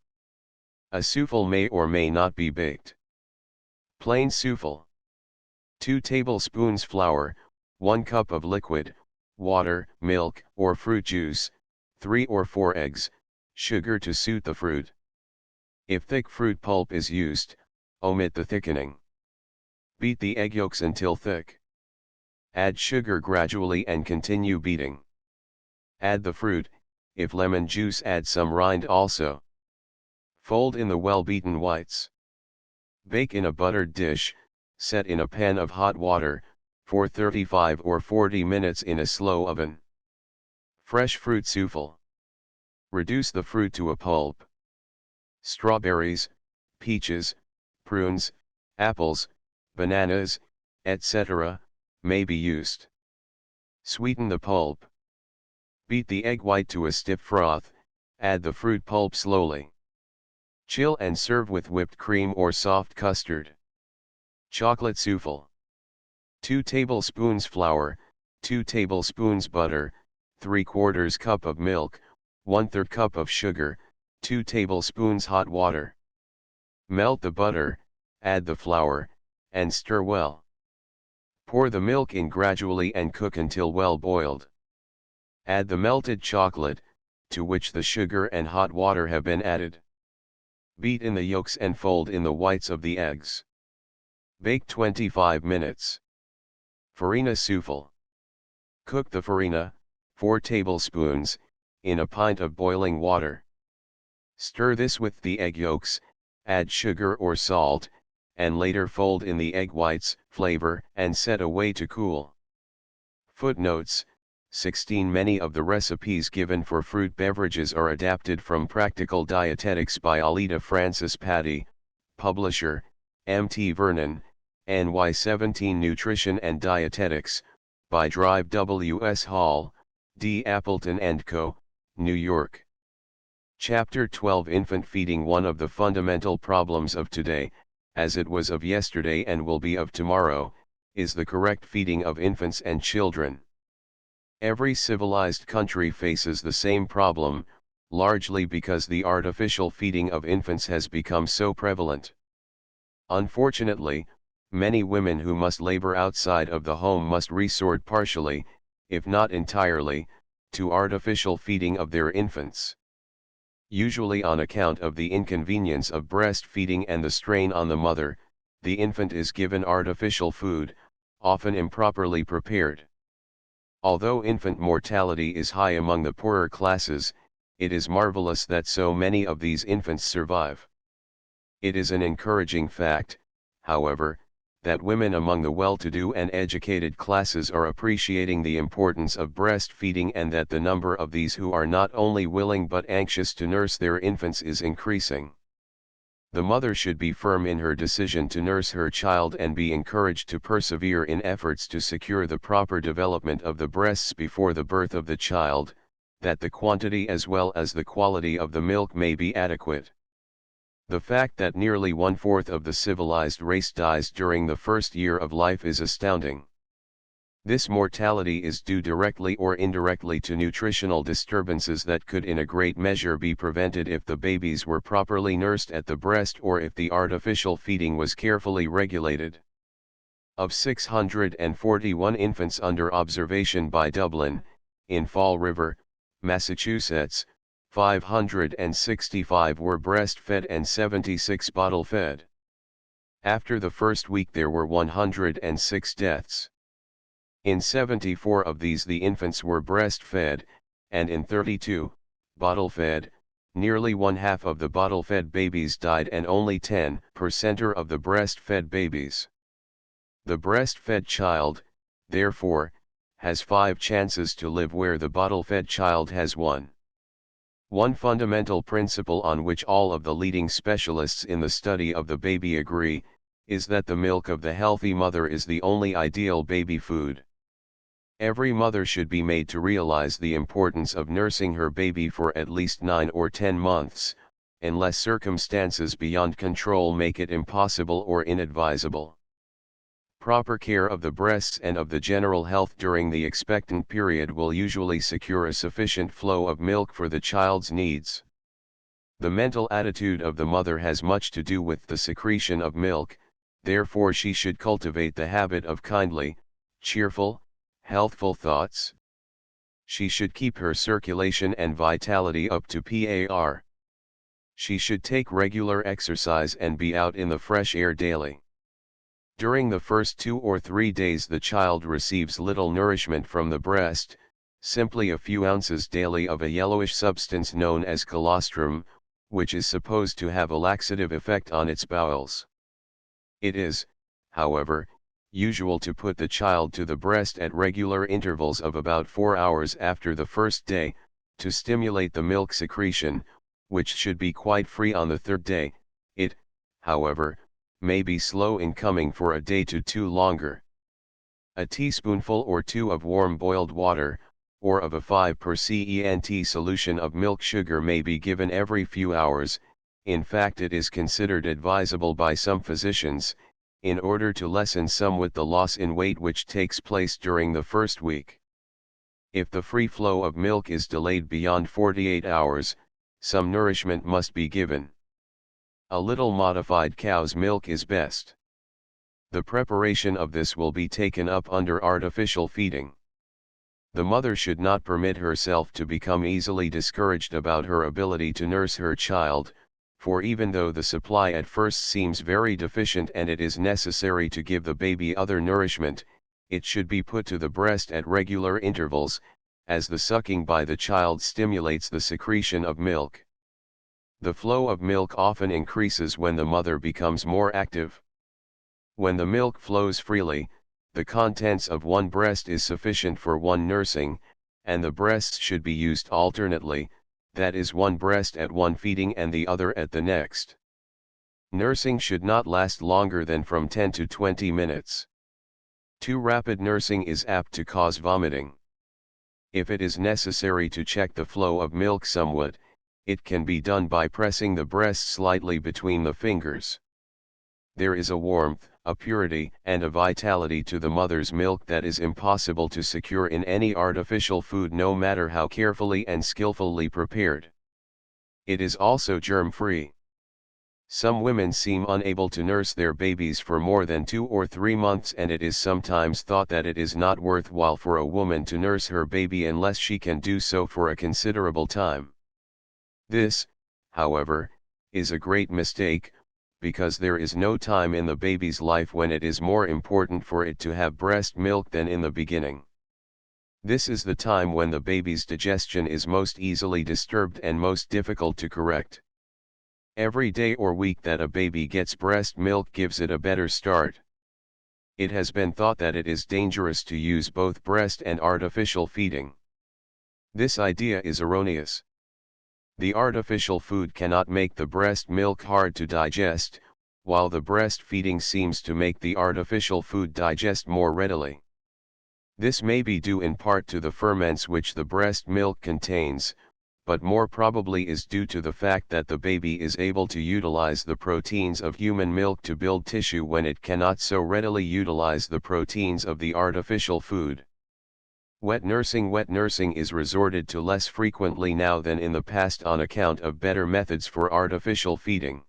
A souffle may or may not be baked. Plain souffle. 2 tablespoons flour, 1 cup of liquid, water, milk, or fruit juice, 3 or 4 eggs, sugar to suit the fruit. If thick fruit pulp is used, omit the thickening. Beat the egg yolks until thick. Add sugar gradually and continue beating. Add the fruit, if lemon juice add some rind also. Fold in the well-beaten whites. Bake in a buttered dish, set in a pan of hot water, for 35 or 40 minutes in a slow oven. Fresh fruit souffle. Reduce the fruit to a pulp. Strawberries, peaches, prunes, apples, bananas, etc., may be used. Sweeten the pulp. Beat the egg white to a stiff froth, add the fruit pulp slowly. Chill and serve with whipped cream or soft custard. Chocolate souffle. 2 tablespoons flour, 2 tablespoons butter, 3/4 cup of milk, 1/3 cup of sugar, 2 tablespoons hot water. Melt the butter, add the flour, and stir well. Pour the milk in gradually and cook until well boiled. Add the melted chocolate, to which the sugar and hot water have been added. Beat in the yolks and fold in the whites of the eggs. Bake 25 minutes. Farina souffle. Cook the farina, 4 tablespoons, in a pint of boiling water. Stir this with the egg yolks, add sugar or salt, and later fold in the egg whites, flavor, and set away to cool. Footnotes: 16 Many of the recipes given for fruit beverages are adapted from Practical Dietetics by Alida Francis Patty, publisher, M.T. Vernon, NY 17 Nutrition and Dietetics, by Drive W.S. Hall, D. Appleton & Co., New York. Chapter 12 Infant Feeding. One of the fundamental problems of today, as it was of yesterday and will be of tomorrow, is the correct feeding of infants and children. Every civilized country faces the same problem, largely because the artificial feeding of infants has become so prevalent. Unfortunately, many women who must labor outside of the home must resort partially, if not entirely, to artificial feeding of their infants. Usually on account of the inconvenience of breastfeeding and the strain on the mother, the infant is given artificial food, often improperly prepared. Although infant mortality is high among the poorer classes, it is marvelous that so many of these infants survive. It is an encouraging fact, however, that women among the well-to-do and educated classes are appreciating the importance of breastfeeding and that the number of these who are not only willing but anxious to nurse their infants is increasing. The mother should be firm in her decision to nurse her child and be encouraged to persevere in efforts to secure the proper development of the breasts before the birth of the child, that the quantity as well as the quality of the milk may be adequate. The fact that nearly 1/4 of the civilized race dies during the first year of life is astounding. This mortality is due directly or indirectly to nutritional disturbances that could in a great measure be prevented if the babies were properly nursed at the breast or if the artificial feeding was carefully regulated. Of 641 infants under observation by Dublin, in Fall River, Massachusetts, 565 were breastfed and 76 bottle-fed. After the first week there were 106 deaths. In 74 of these the infants were breastfed, and in 32, bottle-fed. Nearly 1/2 of the bottle-fed babies died and only 10% of the breastfed babies. The breastfed child, therefore, has 5 chances to live where the bottle-fed child has 1. One fundamental principle on which all of the leading specialists in the study of the baby agree, is that the milk of the healthy mother is the only ideal baby food. Every mother should be made to realize the importance of nursing her baby for at least 9 or 10 months, unless circumstances beyond control make it impossible or inadvisable. Proper care of the breasts and of the general health during the expectant period will usually secure a sufficient flow of milk for the child's needs. The mental attitude of the mother has much to do with the secretion of milk, therefore she should cultivate the habit of kindly, cheerful, healthful thoughts. She should keep her circulation and vitality up to par. She should take regular exercise and be out in the fresh air daily. During the first 2 or 3 days the child receives little nourishment from the breast, simply a few ounces daily of a yellowish substance known as colostrum, which is supposed to have a laxative effect on its bowels. It is, however, usual to put the child to the breast at regular intervals of about 4 hours after the first day, to stimulate the milk secretion, which should be quite free on the 3rd day. It, however, may be slow in coming for a day to 2 longer. A teaspoonful or 2 of warm boiled water, or of a 5% solution of milk sugar may be given every few hours. In fact, it is considered advisable by some physicians, in order to lessen somewhat the loss in weight which takes place during the first week. If the free flow of milk is delayed beyond 48 hours, some nourishment must be given. A little modified cow's milk is best. The preparation of this will be taken up under artificial feeding. The mother should not permit herself to become easily discouraged about her ability to nurse her child, for even though the supply at first seems very deficient and it is necessary to give the baby other nourishment, it should be put to the breast at regular intervals, as the sucking by the child stimulates the secretion of milk. The flow of milk often increases when the mother becomes more active. When the milk flows freely, the contents of one breast is sufficient for one nursing, and the breasts should be used alternately, that is, one breast at one feeding and the other at the next. Nursing should not last longer than from 10 to 20 minutes. Too rapid nursing is apt to cause vomiting. If it is necessary to check the flow of milk somewhat, it can be done by pressing the breast slightly between the fingers. There is a warmth, a purity, and a vitality to the mother's milk that is impossible to secure in any artificial food, no matter how carefully and skillfully prepared. It is also germ-free. Some women seem unable to nurse their babies for more than 2 or 3 months, and it is sometimes thought that it is not worthwhile for a woman to nurse her baby unless she can do so for a considerable time. This, however, is a great mistake, because there is no time in the baby's life when it is more important for it to have breast milk than in the beginning. This is the time when the baby's digestion is most easily disturbed and most difficult to correct. Every day or week that a baby gets breast milk gives it a better start. It has been thought that it is dangerous to use both breast and artificial feeding. This idea is erroneous. The artificial food cannot make the breast milk hard to digest, while the breastfeeding seems to make the artificial food digest more readily. This may be due in part to the ferments which the breast milk contains, but more probably is due to the fact that the baby is able to utilize the proteins of human milk to build tissue when it cannot so readily utilize the proteins of the artificial food. Wet nursing is resorted to less frequently now than in the past on account of better methods for artificial feeding.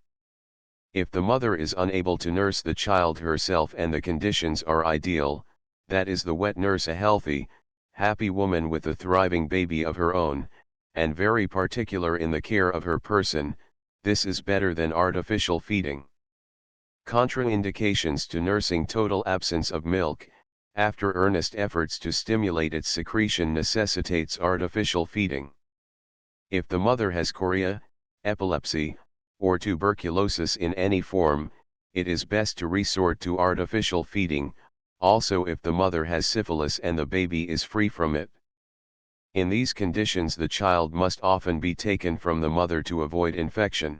If the mother is unable to nurse the child herself and the conditions are ideal, that is, the wet nurse a healthy, happy woman with a thriving baby of her own, and very particular in the care of her person, this is better than artificial feeding. Contraindications to nursing: total absence of milk, after earnest efforts to stimulate its secretion, necessitates artificial feeding. If the mother has chorea, epilepsy, or tuberculosis in any form, it is best to resort to artificial feeding, also if the mother has syphilis and the baby is free from it. In these conditions the child must often be taken from the mother to avoid infection.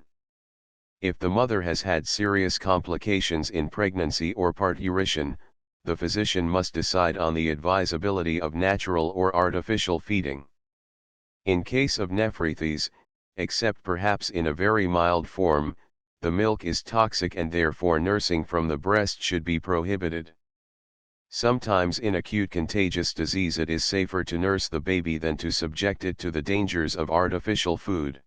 If the mother has had serious complications in pregnancy or parturition, the physician must decide on the advisability of natural or artificial feeding. In case of nephritis, except perhaps in a very mild form, the milk is toxic and therefore nursing from the breast should be prohibited. Sometimes in acute contagious disease it is safer to nurse the baby than to subject it to the dangers of artificial food.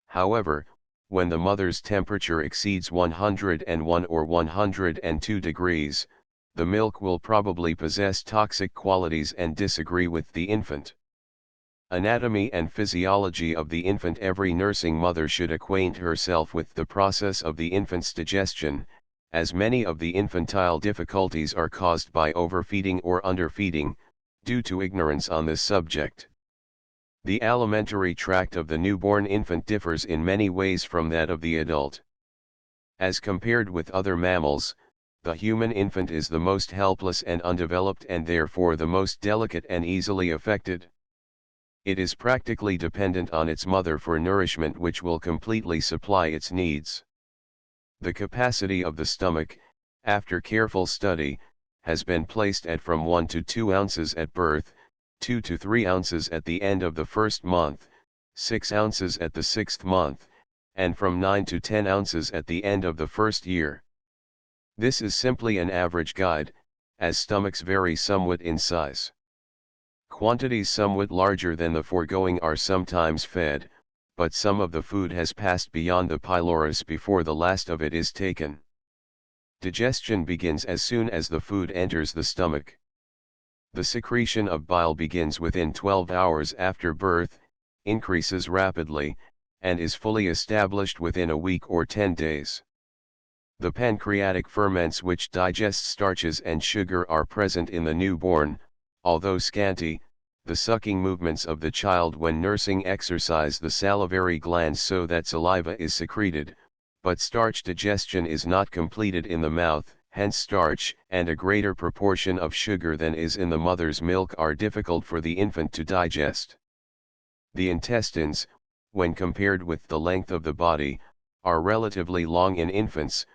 However, when the mother's temperature exceeds 101 or 102 degrees, the milk will probably possess toxic qualities and disagree with the infant. Anatomy and physiology of the infant. Every nursing mother should acquaint herself with the process of the infant's digestion, as many of the infantile difficulties are caused by overfeeding or underfeeding, due to ignorance on this subject. The alimentary tract of the newborn infant differs in many ways from that of the adult. As compared with other mammals, the human infant is the most helpless and undeveloped, and therefore the most delicate and easily affected. It is practically dependent on its mother for nourishment, which will completely supply its needs. The capacity of the stomach, after careful study, has been placed at from 1 to 2 ounces at birth, 2 to 3 ounces at the end of the first month, 6 ounces at the 6th month, and from 9 to 10 ounces at the end of the first year. This is simply an average guide, as stomachs vary somewhat in size. Quantities somewhat larger than the foregoing are sometimes fed, but some of the food has passed beyond the pylorus before the last of it is taken. Digestion begins as soon as the food enters the stomach. The secretion of bile begins within 12 hours after birth, increases rapidly, and is fully established within a week or 10 days. The pancreatic ferments which digest starches and sugar are present in the newborn, although scanty. The sucking movements of the child when nursing exercise the salivary glands so that saliva is secreted, but starch digestion is not completed in the mouth, hence starch and a greater proportion of sugar than is in the mother's milk are difficult for the infant to digest. The intestines, when compared with the length of the body, are relatively long in infants,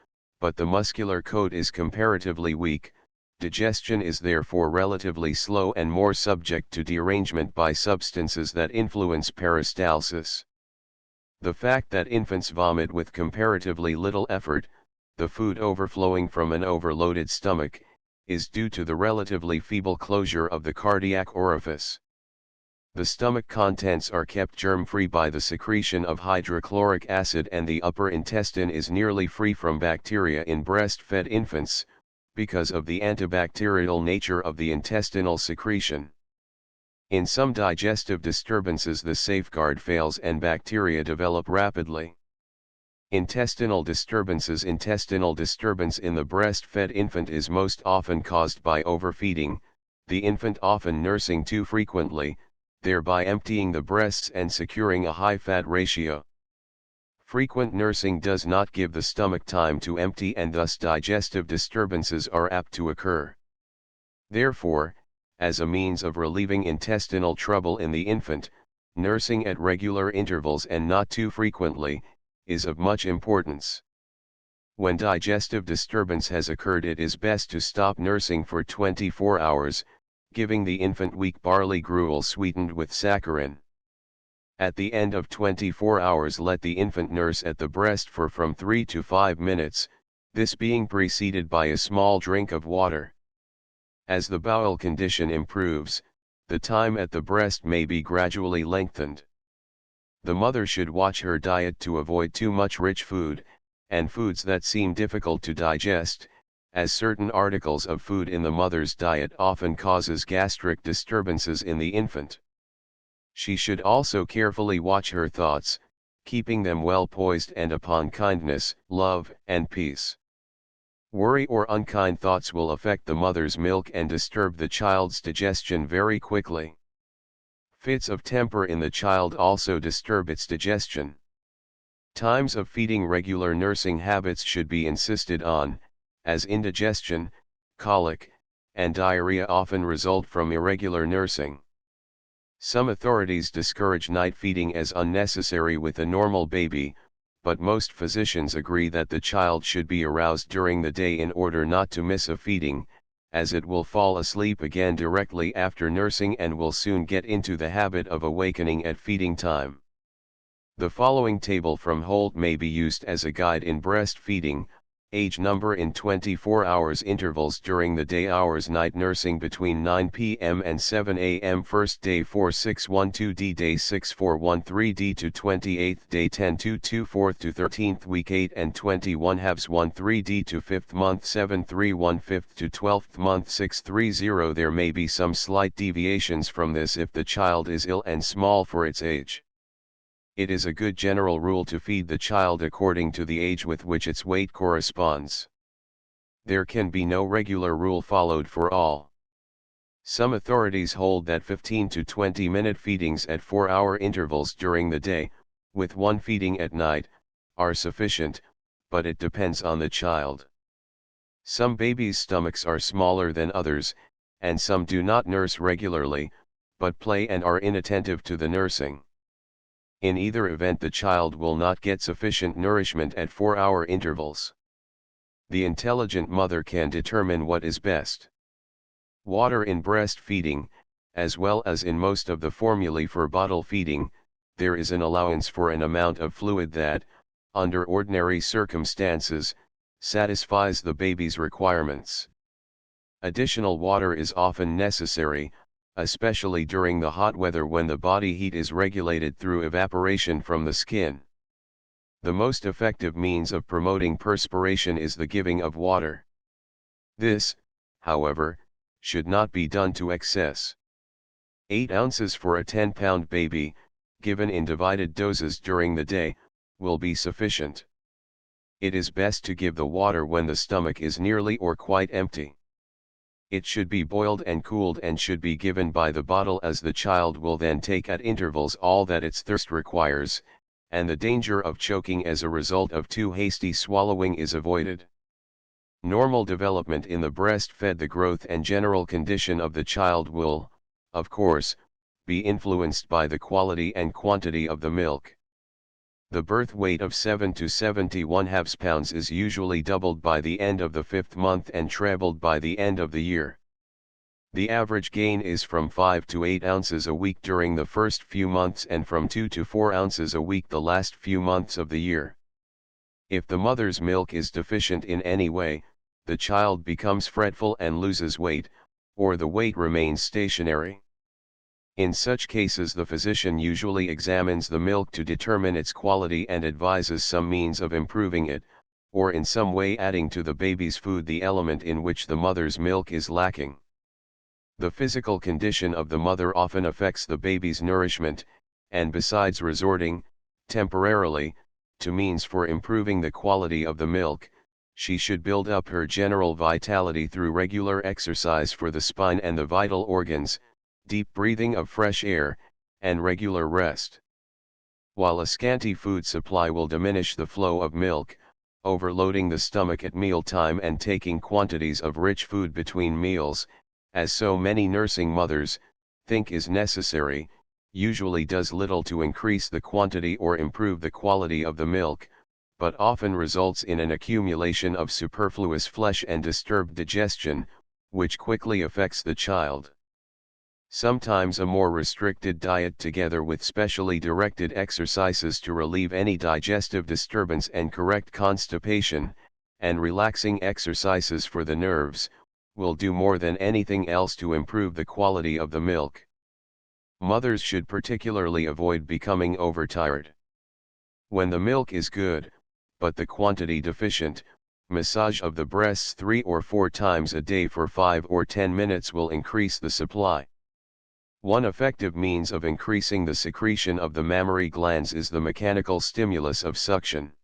but the muscular coat is comparatively weak. Digestion is therefore relatively slow and more subject to derangement by substances that influence peristalsis. The fact that infants vomit with comparatively little effort, the food overflowing from an overloaded stomach, is due to the relatively feeble closure of the cardiac orifice. The stomach contents are kept germ-free by the secretion of hydrochloric acid, and the upper intestine is nearly free from bacteria in breastfed infants, because of the antibacterial nature of the intestinal secretion. In some digestive disturbances the safeguard fails and bacteria develop rapidly. Intestinal disturbance in the breastfed infant is most often caused by overfeeding, the infant often nursing too frequently, thereby emptying the breasts and securing a high fat ratio. Frequent nursing does not give the stomach time to empty, and thus digestive disturbances are apt to occur. Therefore, as a means of relieving intestinal trouble in the infant, nursing at regular intervals and not too frequently, is of much importance. When digestive disturbance has occurred, it is best to stop nursing for 24 hours, giving the infant weak barley gruel sweetened with saccharin. At the end of 24 hours let the infant nurse at the breast for from 3 to 5 minutes, this being preceded by a small drink of water. As the bowel condition improves, the time at the breast may be gradually lengthened. The mother should watch her diet to avoid too much rich food, and foods that seem difficult to digest, as certain articles of food in the mother's diet often causes gastric disturbances in the infant. She should also carefully watch her thoughts, keeping them well poised and upon kindness, love, and peace. Worry or unkind thoughts will affect the mother's milk and disturb the child's digestion very quickly. Fits of temper in the child also disturb its digestion. Times of feeding. Regular nursing habits should be insisted on, as indigestion, colic, and diarrhea often result from irregular nursing. Some authorities discourage night feeding as unnecessary with a normal baby, but most physicians agree that the child should be aroused during the day in order not to miss a feeding, as it will fall asleep again directly after nursing and will soon get into the habit of awakening at feeding time. The following table from Holt may be used as a guide in breastfeeding. Age number in 24 hours intervals during the day hours night nursing between 9 p.m. and 7 a.m. First day 4612D day 6413D to 28th day 10224 to 13th week 8 and 21 halves 13D to 5th month 731 to 12th month 630. There may be some slight deviations from this if the child is ill and small for its age. It is a good general rule to feed the child according to the age with which its weight corresponds. There can be no regular rule followed for all. Some authorities hold that 15 to 20-minute feedings at 4-hour intervals during the day, with one feeding at night, are sufficient, but it depends on the child. Some babies' stomachs are smaller than others, and some do not nurse regularly, but play and are inattentive to the nursing. In either event, the child will not get sufficient nourishment at 4-hour intervals. The intelligent mother can determine what is best. Water in breastfeeding, as well as in most of the formulae for bottle feeding, there is an allowance for an amount of fluid that, under ordinary circumstances, satisfies the baby's requirements. Additional water is often necessary, especially during the hot weather when the body heat is regulated through evaporation from the skin. The most effective means of promoting perspiration is the giving of water. This, however, should not be done to excess. 8 ounces for a 10-pound baby, given in divided doses during the day, will be sufficient. It is best to give the water when the stomach is nearly or quite empty. It should be boiled and cooled and should be given by the bottle, as the child will then take at intervals all that its thirst requires, and the danger of choking as a result of too hasty swallowing is avoided. Normal development in the breastfed, the growth and general condition of the child will, of course, be influenced by the quality and quantity of the milk. The birth weight of 7 to 71 halves pounds is usually doubled by the end of the 5th month and trebled by the end of the year. The average gain is from 5 to 8 ounces a week during the first few months and from 2 to 4 ounces a week the last few months of the year. If the mother's milk is deficient in any way, the child becomes fretful and loses weight, or the weight remains stationary. In such cases, the physician usually examines the milk to determine its quality and advises some means of improving it, or in some way adding to the baby's food the element in which the mother's milk is lacking. The physical condition of the mother often affects the baby's nourishment, and besides resorting, temporarily, to means for improving the quality of the milk, she should build up her general vitality through regular exercise for the spine and the vital organs, deep breathing of fresh air, and regular rest. While a scanty food supply will diminish the flow of milk, overloading the stomach at mealtime and taking quantities of rich food between meals, as so many nursing mothers think is necessary, usually does little to increase the quantity or improve the quality of the milk, but often results in an accumulation of superfluous flesh and disturbed digestion, which quickly affects the child. Sometimes a more restricted diet together with specially directed exercises to relieve any digestive disturbance and correct constipation, and relaxing exercises for the nerves, will do more than anything else to improve the quality of the milk. Mothers should particularly avoid becoming overtired. When the milk is good, but the quantity deficient, massage of the breasts 3 or 4 times a day for 5 or 10 minutes will increase the supply. One effective means of increasing the secretion of the mammary glands is the mechanical stimulus of suction.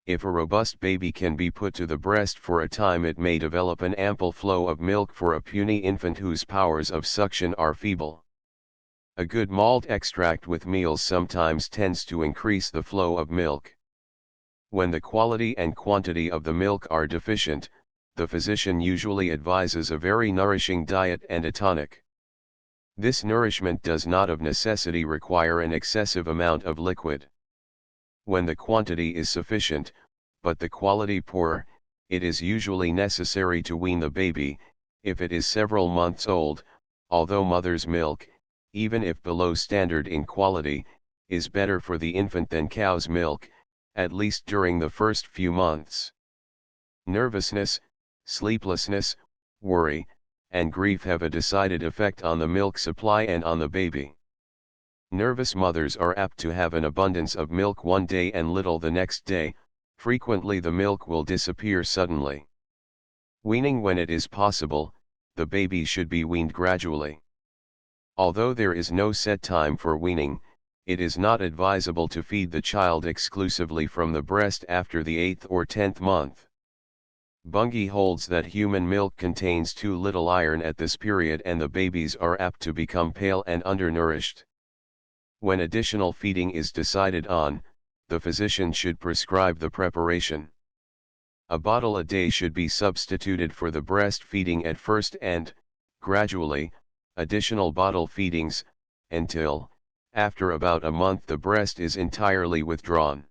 If a robust baby can be put to the breast for a time, it may develop an ample flow of milk for a puny infant whose powers of suction are feeble. A good malt extract with meals sometimes tends to increase the flow of milk. When the quality and quantity of the milk are deficient, the physician usually advises a very nourishing diet and a tonic. This nourishment does not of necessity require an excessive amount of liquid. When the quantity is sufficient, but the quality poor, it is usually necessary to wean the baby, if it is several months old, although mother's milk, even if below standard in quality, is better for the infant than cow's milk, at least during the first few months. Nervousness, sleeplessness, worry, and grief have a decided effect on the milk supply and on the baby. Nervous mothers are apt to have an abundance of milk one day and little the next day. Frequently the milk will disappear suddenly. Weaning when it is possible, the baby should be weaned gradually. Although there is no set time for weaning, it is not advisable to feed the child exclusively from the breast after the 8th or 10th month. Bungay holds that human milk contains too little iron at this period and the babies are apt to become pale and undernourished. When additional feeding is decided on, the physician should prescribe the preparation. A bottle a day should be substituted for the breastfeeding at first and, gradually, additional bottle feedings, until, after about a month the breast is entirely withdrawn.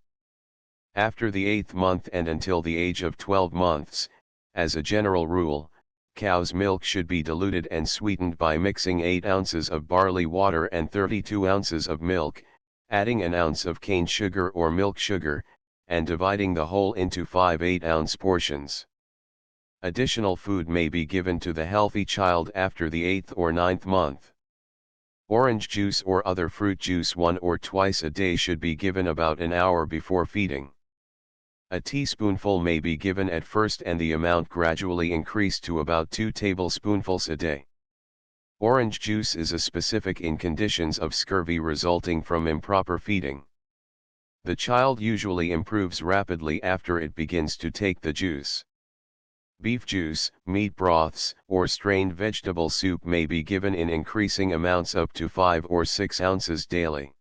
After the 8th month and until the age of 12 months, as a general rule, cow's milk should be diluted and sweetened by mixing 8 ounces of barley water and 32 ounces of milk, adding an ounce of cane sugar or milk sugar, and dividing the whole into 5 8-ounce portions. Additional food may be given to the healthy child after the 8th or 9th month. Orange juice or other fruit juice 1 or twice a day should be given about an hour before feeding. A teaspoonful may be given at first and the amount gradually increased to about 2 tablespoonfuls a day. Orange juice is a specific in conditions of scurvy resulting from improper feeding. The child usually improves rapidly after it begins to take the juice. Beef juice, meat broths, or strained vegetable soup may be given in increasing amounts up to 5 or 6 ounces daily.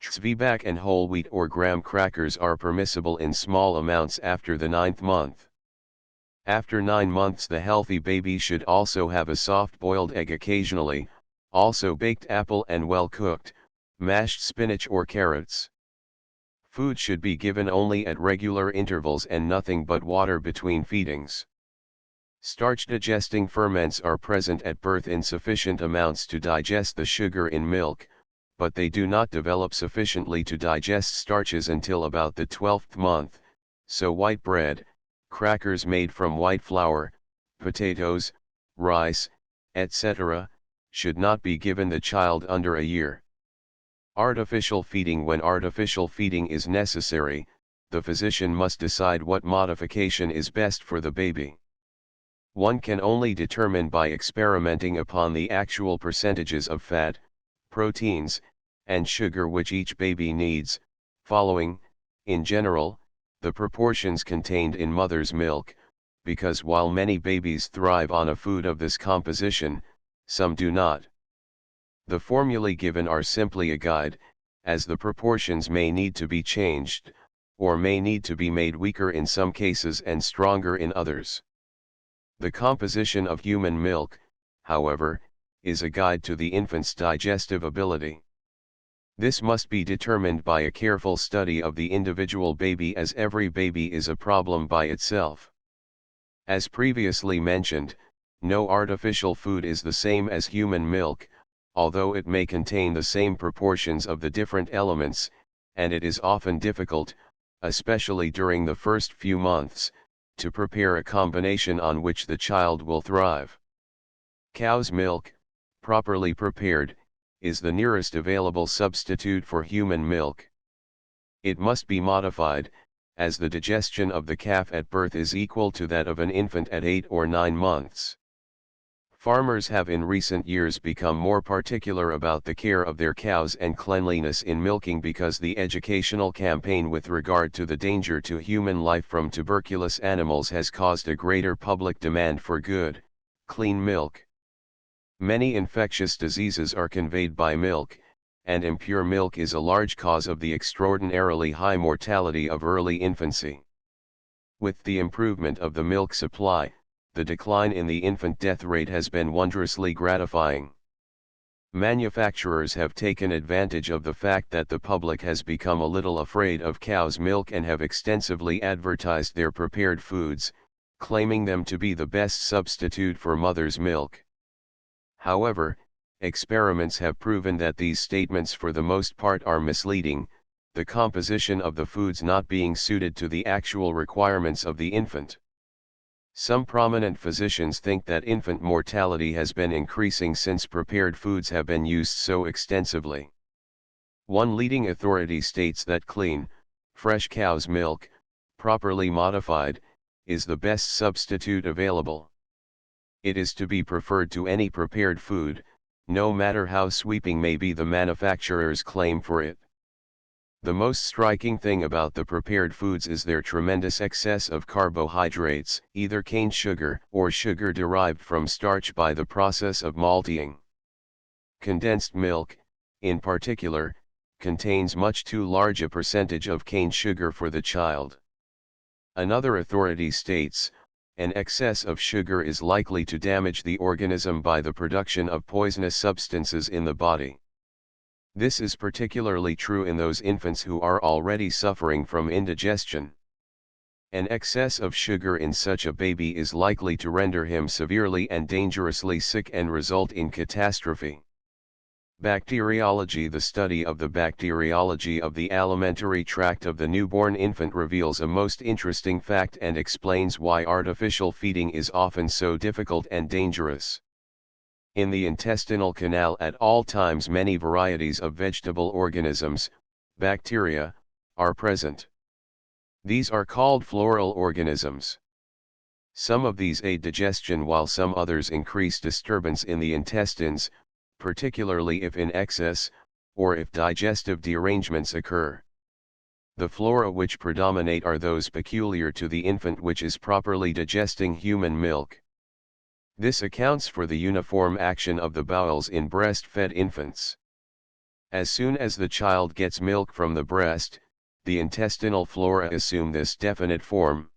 Zwieback and whole wheat or graham crackers are permissible in small amounts after the 9th month. After 9 months the healthy baby should also have a soft-boiled egg occasionally, also baked apple and well-cooked, mashed spinach or carrots. Food should be given only at regular intervals and nothing but water between feedings. Starch-digesting ferments are present at birth in sufficient amounts to digest the sugar in milk, but they do not develop sufficiently to digest starches until about the 12th month, so white bread, crackers made from white flour, potatoes, rice, etc., should not be given the child under a year. Artificial feeding. When artificial feeding is necessary, the physician must decide what modification is best for the baby. One can only determine by experimenting upon the actual percentages of fat, proteins, and sugar which each baby needs, following, in general, the proportions contained in mother's milk, because while many babies thrive on a food of this composition, some do not. The formulae given are simply a guide, as the proportions may need to be changed, or may need to be made weaker in some cases and stronger in others. The composition of human milk, however, is a guide to the infant's digestive ability. This must be determined by a careful study of the individual baby, as every baby is a problem by itself. As previously mentioned, no artificial food is the same as human milk, although it may contain the same proportions of the different elements, and it is often difficult, especially during the first few months, to prepare a combination on which the child will thrive. Cow's milk, properly prepared, is the nearest available substitute for human milk. It must be modified, as the digestion of the calf at birth is equal to that of an infant at 8 or 9 months. Farmers have in recent years become more particular about the care of their cows and cleanliness in milking because the educational campaign with regard to the danger to human life from tuberculous animals has caused a greater public demand for good, clean milk. Many infectious diseases are conveyed by milk, and impure milk is a large cause of the extraordinarily high mortality of early infancy. With the improvement of the milk supply, the decline in the infant death rate has been wondrously gratifying. Manufacturers have taken advantage of the fact that the public has become a little afraid of cow's milk and have extensively advertised their prepared foods, claiming them to be the best substitute for mother's milk. However, experiments have proven that these statements for the most part are misleading, the composition of the foods not being suited to the actual requirements of the infant. Some prominent physicians think that infant mortality has been increasing since prepared foods have been used so extensively. One leading authority states that clean, fresh cow's milk, properly modified, is the best substitute available. It is to be preferred to any prepared food, no matter how sweeping may be the manufacturer's claim for it. The most striking thing about the prepared foods is their tremendous excess of carbohydrates, either cane sugar or sugar derived from starch by the process of malting. Condensed milk, in particular, contains much too large a percentage of cane sugar for the child. Another authority states, an excess of sugar is likely to damage the organism by the production of poisonous substances in the body. This is particularly true in those infants who are already suffering from indigestion. An excess of sugar in such a baby is likely to render him severely and dangerously sick and result in catastrophe. Bacteriology: the study of the bacteriology of the alimentary tract of the newborn infant reveals a most interesting fact and explains why artificial feeding is often so difficult and dangerous. In the intestinal canal at all times many varieties of vegetable organisms, bacteria, are present. These are called floral organisms. Some of these aid digestion while some others increase disturbance in the intestines, particularly if in excess, or if digestive derangements occur. The flora which predominate are those peculiar to the infant which is properly digesting human milk. This accounts for the uniform action of the bowels in breastfed infants. As soon as the child gets milk from the breast, the intestinal flora assume this definite form.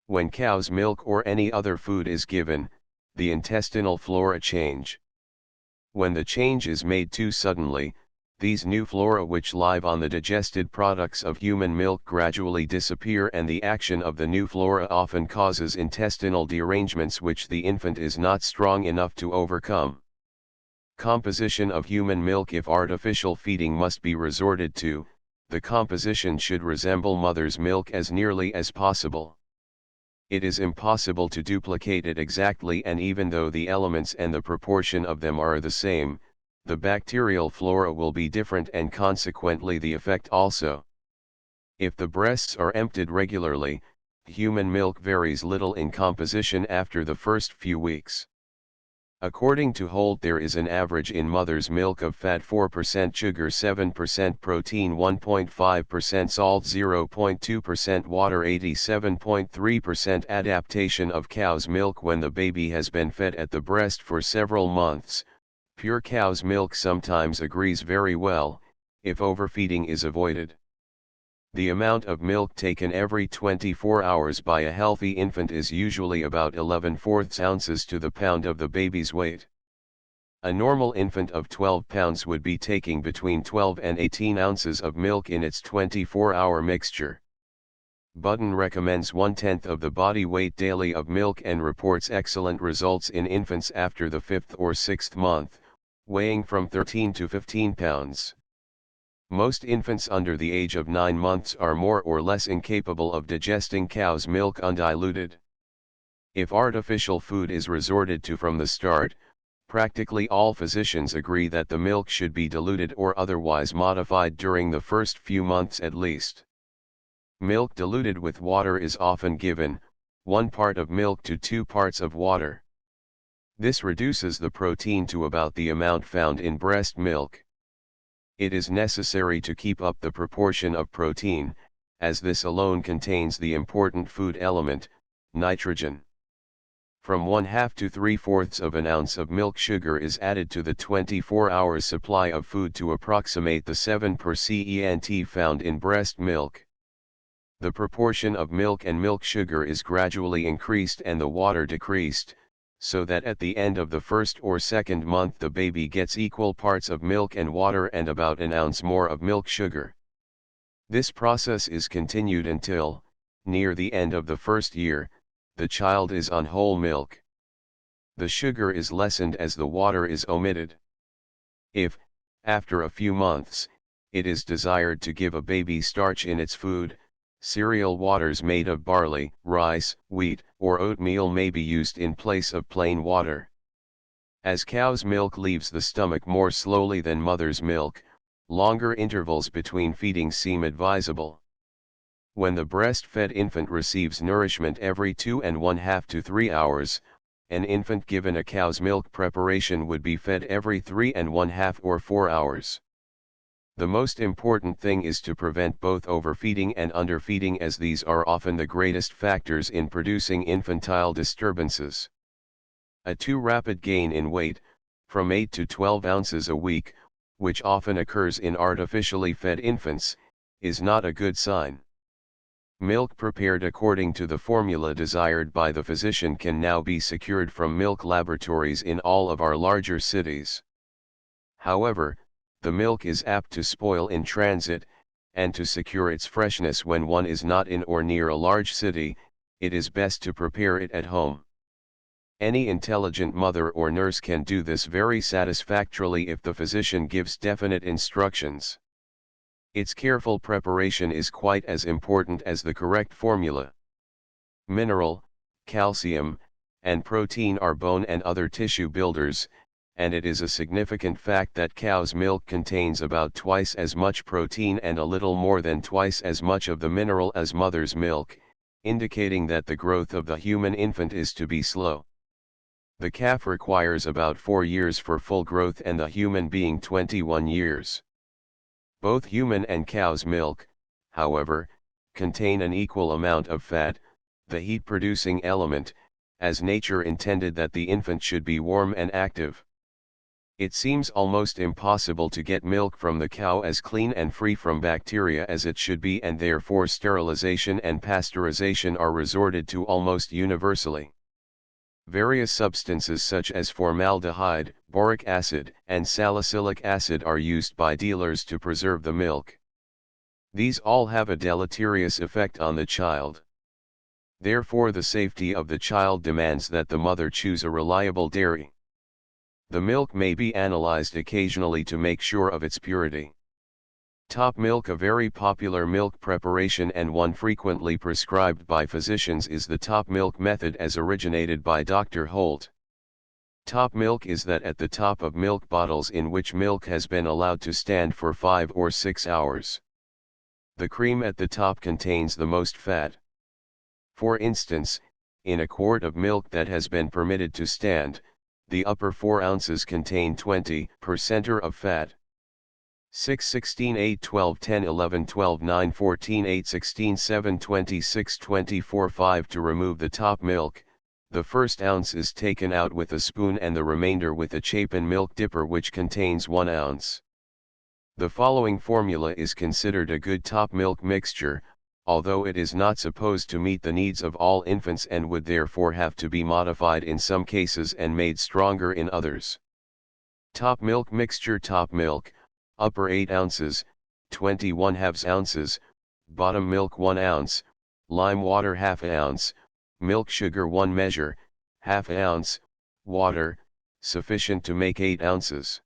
When cow's milk or any other food is given, the intestinal flora change. When the change is made too suddenly, these new flora which live on the digested products of human milk gradually disappear, and the action of the new flora often causes intestinal derangements which the infant is not strong enough to overcome. Composition of human milk: if artificial feeding must be resorted to, the composition should resemble mother's milk as nearly as possible. It is impossible to duplicate it exactly, and even though the elements and the proportion of them are the same, the bacterial flora will be different and consequently the effect also. If the breasts are emptied regularly, human milk varies little in composition after the first few weeks. According to Holt, there is an average in mother's milk of fat 4%, sugar 7%, protein 1.5%, salt 0.2%, water 87.3%. Adaptation of cow's milk: when the baby has been fed at the breast for several months, pure cow's milk sometimes agrees very well, if overfeeding is avoided. The amount of milk taken every 24 hours by a healthy infant is usually about 11/4 ounces to the pound of the baby's weight. A normal infant of 12 pounds would be taking between 12 and 18 ounces of milk in its 24-hour mixture. Budden recommends 1/10 of the body weight daily of milk and reports excellent results in infants after the 5th or 6th month, weighing from 13 to 15 pounds. Most infants under the age of 9 months are more or less incapable of digesting cow's milk undiluted. If artificial food is resorted to from the start, practically all physicians agree that the milk should be diluted or otherwise modified during the first few months at least. Milk diluted with water is often given, 1 part of milk to 2 parts of water. This reduces the protein to about the amount found in breast milk. It is necessary to keep up the proportion of protein, as this alone contains the important food element, nitrogen. From 1/2 to 3/4 of an ounce of milk sugar is added to the 24-hour supply of food to approximate the 7% found in breast milk. The proportion of milk and milk sugar is gradually increased and the water decreased, so that at the end of the first or second month the baby gets equal parts of milk and water and about an ounce more of milk sugar. This process is continued until, near the end of the first year, the child is on whole milk. The sugar is lessened as the water is omitted. If, after a few months, it is desired to give a baby starch in its food, Cereal waters made of barley, rice, wheat, or oatmeal may be used in place of plain water. As cow's milk leaves the stomach more slowly than mother's milk, longer intervals between feedings seem advisable. When the breastfed infant receives nourishment every 2½ to 3 hours, an infant given a cow's milk preparation would be fed every 3½ or 4 hours. The most important thing is to prevent both overfeeding and underfeeding, as these are often the greatest factors in producing infantile disturbances. A too rapid gain in weight, from 8 to 12 ounces a week, which often occurs in artificially fed infants, is not a good sign. Milk prepared according to the formula desired by the physician can now be secured from milk laboratories in all of our larger cities. However, the milk is apt to spoil in transit, and to secure its freshness when one is not in or near a large city, it is best to prepare it at home. Any intelligent mother or nurse can do this very satisfactorily if the physician gives definite instructions. Its careful preparation is quite as important as the correct formula. Mineral, calcium, and protein are bone and other tissue builders, and it is a significant fact that cow's milk contains about twice as much protein and a little more than twice as much of the mineral as mother's milk, indicating that the growth of the human infant is to be slow. The calf requires about 4 years for full growth and the human being 21 years. Both human and cow's milk, however, contain an equal amount of fat, the heat-producing element, as nature intended that the infant should be warm and active. It seems almost impossible to get milk from the cow as clean and free from bacteria as it should be, and therefore sterilization and pasteurization are resorted to almost universally. Various substances such as formaldehyde, boric acid, and salicylic acid are used by dealers to preserve the milk. These all have a deleterious effect on the child. Therefore, the safety of the child demands that the mother choose a reliable dairy. The milk may be analyzed occasionally to make sure of its purity. Top milk, a very popular milk preparation and one frequently prescribed by physicians, is the top milk method as originated by Dr. Holt. Top milk is that at the top of milk bottles in which milk has been allowed to stand for 5 or 6 hours. The cream at the top contains the most fat. For instance, in a quart of milk that has been permitted to stand, the upper 4 ounces contain 20% of fat. 6, 16, 8, 12, 10, 11, 12, 9, 14, 8, 16, 7, 26, 24, 5. To remove the top milk, the first ounce is taken out with a spoon and the remainder with a Chapin milk dipper, which contains 1 ounce. The following formula is considered a good top milk mixture, although it is not supposed to meet the needs of all infants and would therefore have to be modified in some cases and made stronger in others. Top milk mixture: top milk, upper 8 ounces, 21/2 ounces, bottom milk 1 ounce, lime water 1/2 ounce, milk sugar 1 measure, 1/2 ounce, water, sufficient to make 8 ounces.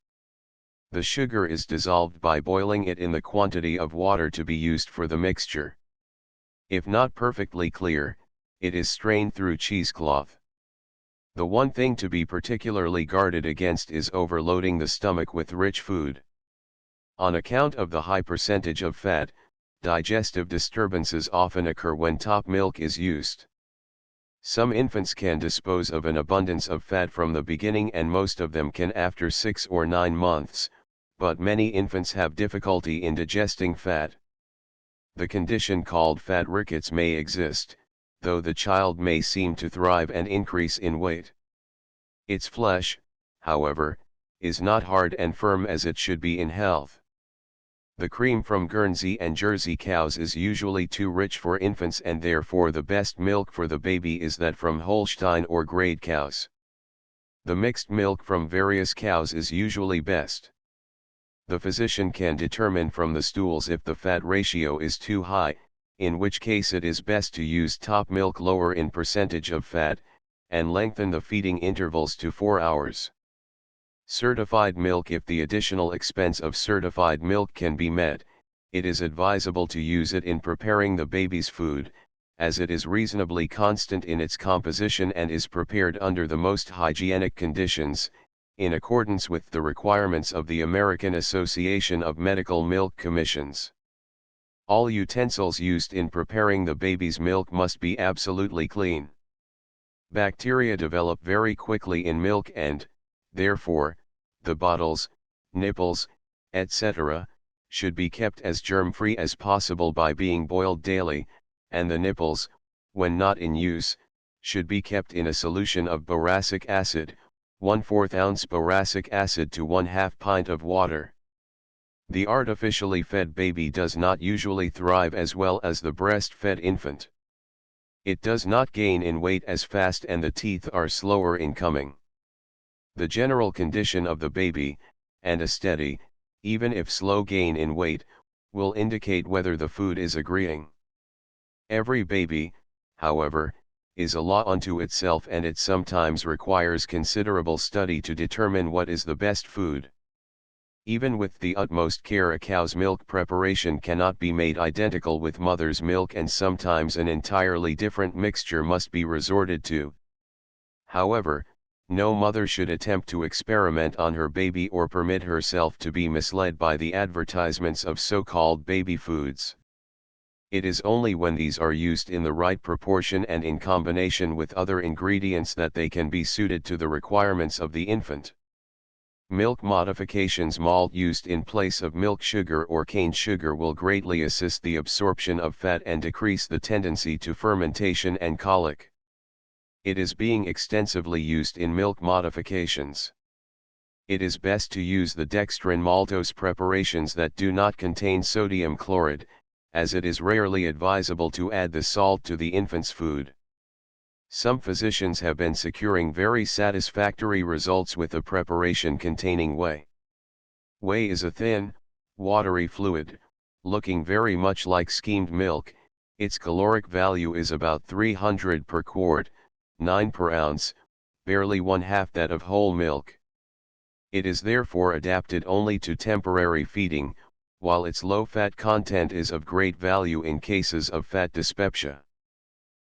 The sugar is dissolved by boiling it in the quantity of water to be used for the mixture. If not perfectly clear, it is strained through cheesecloth. The one thing to be particularly guarded against is overloading the stomach with rich food. On account of the high percentage of fat, digestive disturbances often occur when top milk is used. Some infants can dispose of an abundance of fat from the beginning, and most of them can after 6 or 9 months, but many infants have difficulty in digesting fat. The condition called fat rickets may exist, though the child may seem to thrive and increase in weight. Its flesh, however, is not hard and firm as it should be in health. The cream from Guernsey and Jersey cows is usually too rich for infants, and therefore the best milk for the baby is that from Holstein or grade cows. The mixed milk from various cows is usually best. The physician can determine from the stools if the fat ratio is too high, in which case it is best to use top milk lower in percentage of fat, and lengthen the feeding intervals to 4 hours. Certified milk: if the additional expense of certified milk can be met, it is advisable to use it in preparing the baby's food, as it is reasonably constant in its composition and is prepared under the most hygienic conditions, in accordance with the requirements of the American Association of Medical Milk Commissions. All utensils used in preparing the baby's milk must be absolutely clean. Bacteria develop very quickly in milk and, therefore, the bottles, nipples, etc., should be kept as germ-free as possible by being boiled daily, and the nipples, when not in use, should be kept in a solution of boracic acid, 1/4 ounce boracic acid to 1/2 pint of water. The artificially fed baby does not usually thrive as well as the breastfed infant. It does not gain in weight as fast and the teeth are slower in coming. The general condition of the baby, and a steady, even if slow gain in weight, will indicate whether the food is agreeing. Every baby, however, is a law unto itself, and it sometimes requires considerable study to determine what is the best food. Even with the utmost care, a cow's milk preparation cannot be made identical with mother's milk, and sometimes an entirely different mixture must be resorted to. However, no mother should attempt to experiment on her baby or permit herself to be misled by the advertisements of so-called baby foods. It is only when these are used in the right proportion and in combination with other ingredients that they can be suited to the requirements of the infant. Milk modifications: malt used in place of milk sugar or cane sugar will greatly assist the absorption of fat and decrease the tendency to fermentation and colic. It is being extensively used in milk modifications. It is best to use the dextrin maltose preparations that do not contain sodium chloride, as it is rarely advisable to add the salt to the infant's food. Some physicians have been securing very satisfactory results with a preparation containing whey. Whey is a thin, watery fluid, looking very much like skimmed milk. Its caloric value is about 300 per quart, 9 per ounce, barely 1/2 that of whole milk. It is therefore adapted only to temporary feeding, while its low fat content is of great value in cases of fat dyspepsia.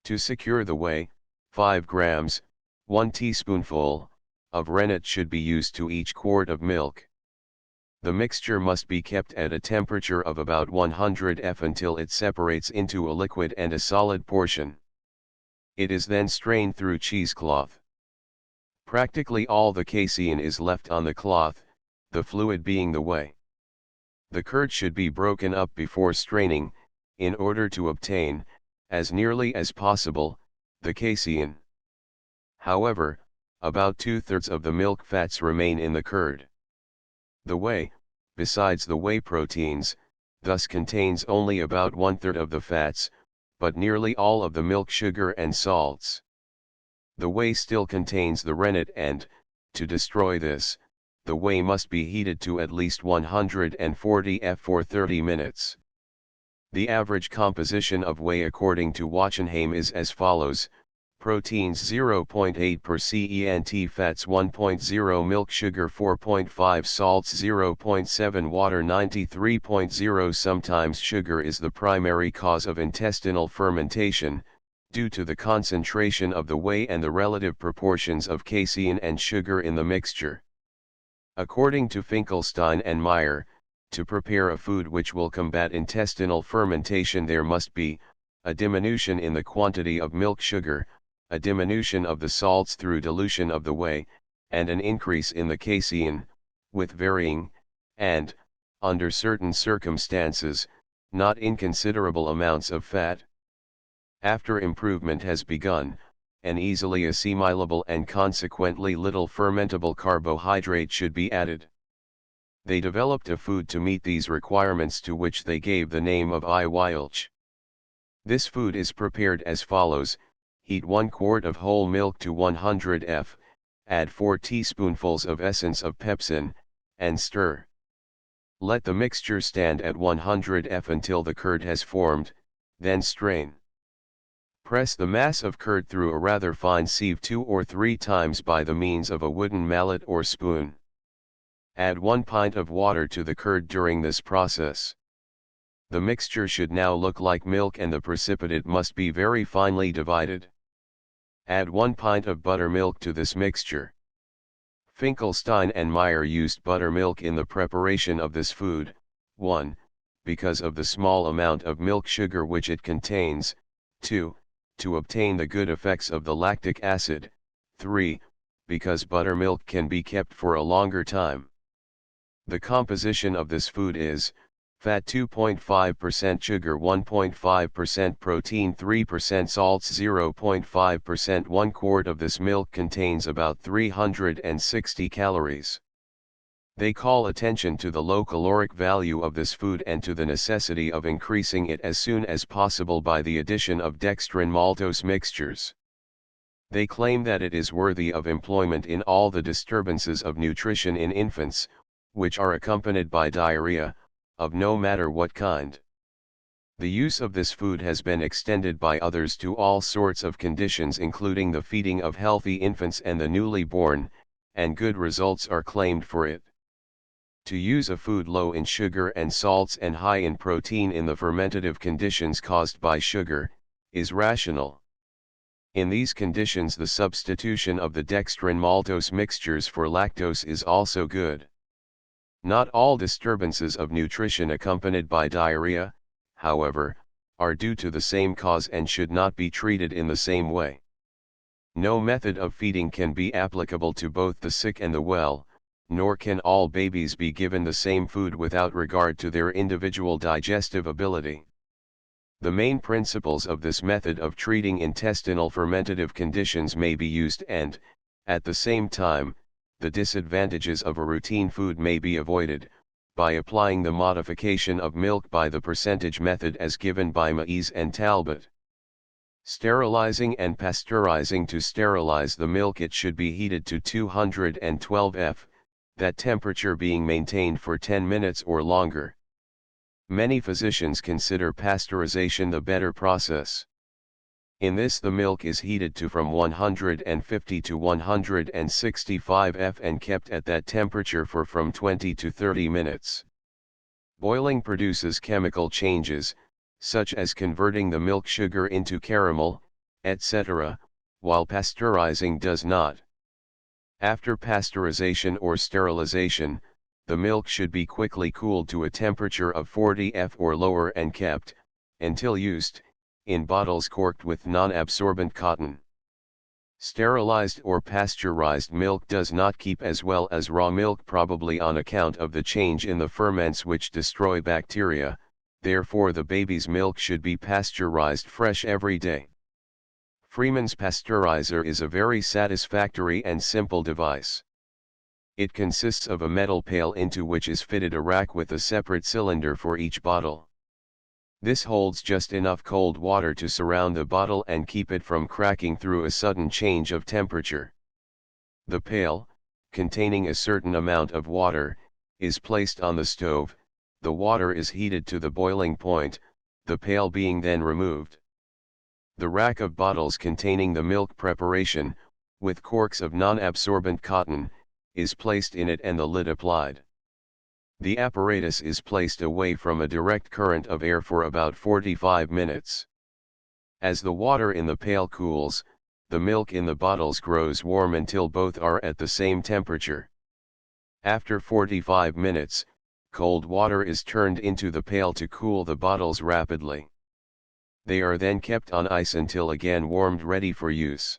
To secure the whey, 5 grams, 1 teaspoonful, of rennet should be used to each quart of milk. The mixture must be kept at a temperature of about 100 F until it separates into a liquid and a solid portion. It is then strained through cheesecloth. Practically all the casein is left on the cloth, the fluid being the whey. The curd should be broken up before straining, in order to obtain, as nearly as possible, the casein. However, about 2/3 of the milk fats remain in the curd. The whey, besides the whey proteins, thus contains only about 1/3 of the fats, but nearly all of the milk sugar and salts. The whey still contains the rennet, and, to destroy this, the whey must be heated to at least 140 F for 30 minutes. The average composition of whey according to Wachenheim is as follows: proteins 0.8 per cent, fats 1.0, milk sugar 4.5, salts 0.7, water 93.0. Sometimes sugar is the primary cause of intestinal fermentation, due to the concentration of the whey and the relative proportions of casein and sugar in the mixture. According to Finkelstein and Meyer, to prepare a food which will combat intestinal fermentation there must be a diminution in the quantity of milk sugar, a diminution of the salts through dilution of the whey, and an increase in the casein, with varying, and, under certain circumstances, not inconsiderable amounts of fat. After improvement has begun, an easily assimilable and consequently little fermentable carbohydrate should be added. They developed a food to meet these requirements, to which they gave the name of Eiweiß. This food is prepared as follows: heat 1 quart of whole milk to 100 F, add 4 teaspoonfuls of essence of pepsin, and stir. Let the mixture stand at 100 F until the curd has formed, then strain. Press the mass of curd through a rather fine sieve 2 or 3 times by the means of a wooden mallet or spoon. Add 1 pint of water to the curd during this process. The mixture should now look like milk and the precipitate must be very finely divided. Add 1 pint of buttermilk to this mixture. Finkelstein and Meyer used buttermilk in the preparation of this food. 1. Because of the small amount of milk sugar which it contains. 2. To obtain the good effects of the lactic acid. 3. Because buttermilk can be kept for a longer time. The composition of this food is: fat 2.5%, sugar 1.5%, protein 3%, salts 0.5%. 1 quart of this milk contains about 360 calories. They call attention to the low caloric value of this food and to the necessity of increasing it as soon as possible by the addition of dextrin-maltose mixtures. They claim that it is worthy of employment in all the disturbances of nutrition in infants, which are accompanied by diarrhea, of no matter what kind. The use of this food has been extended by others to all sorts of conditions, including the feeding of healthy infants and the newly born, and good results are claimed for it. To use a food low in sugar and salts and high in protein in the fermentative conditions caused by sugar, is rational. In these conditions the substitution of the dextrin-maltose mixtures for lactose is also good. Not all disturbances of nutrition accompanied by diarrhea, however, are due to the same cause and should not be treated in the same way. No method of feeding can be applicable to both the sick and the well, nor can all babies be given the same food without regard to their individual digestive ability. The main principles of this method of treating intestinal fermentative conditions may be used and, at the same time, the disadvantages of a routine food may be avoided, by applying the modification of milk by the percentage method as given by Maes and Talbot. Sterilizing and pasteurizing: to sterilize the milk it should be heated to 212 F, that temperature being maintained for 10 minutes or longer. Many physicians consider pasteurization the better process. In this the milk is heated to from 150 to 165 F and kept at that temperature for from 20 to 30 minutes. Boiling produces chemical changes, such as converting the milk sugar into caramel, etc., while pasteurizing does not. After pasteurization or sterilization, the milk should be quickly cooled to a temperature of 40 F or lower and kept, until used, in bottles corked with non-absorbent cotton. Sterilized or pasteurized milk does not keep as well as raw milk, probably on account of the change in the ferments which destroy bacteria, therefore the baby's milk should be pasteurized fresh every day. Freeman's pasteurizer is a very satisfactory and simple device. It consists of a metal pail into which is fitted a rack with a separate cylinder for each bottle. This holds just enough cold water to surround the bottle and keep it from cracking through a sudden change of temperature. The pail, containing a certain amount of water, is placed on the stove, the water is heated to the boiling point, the pail being then removed. The rack of bottles containing the milk preparation, with corks of non-absorbent cotton, is placed in it and the lid applied. The apparatus is placed away from a direct current of air for about 45 minutes. As the water in the pail cools, the milk in the bottles grows warm until both are at the same temperature. After 45 minutes, cold water is turned into the pail to cool the bottles rapidly. They are then kept on ice until again warmed, ready for use.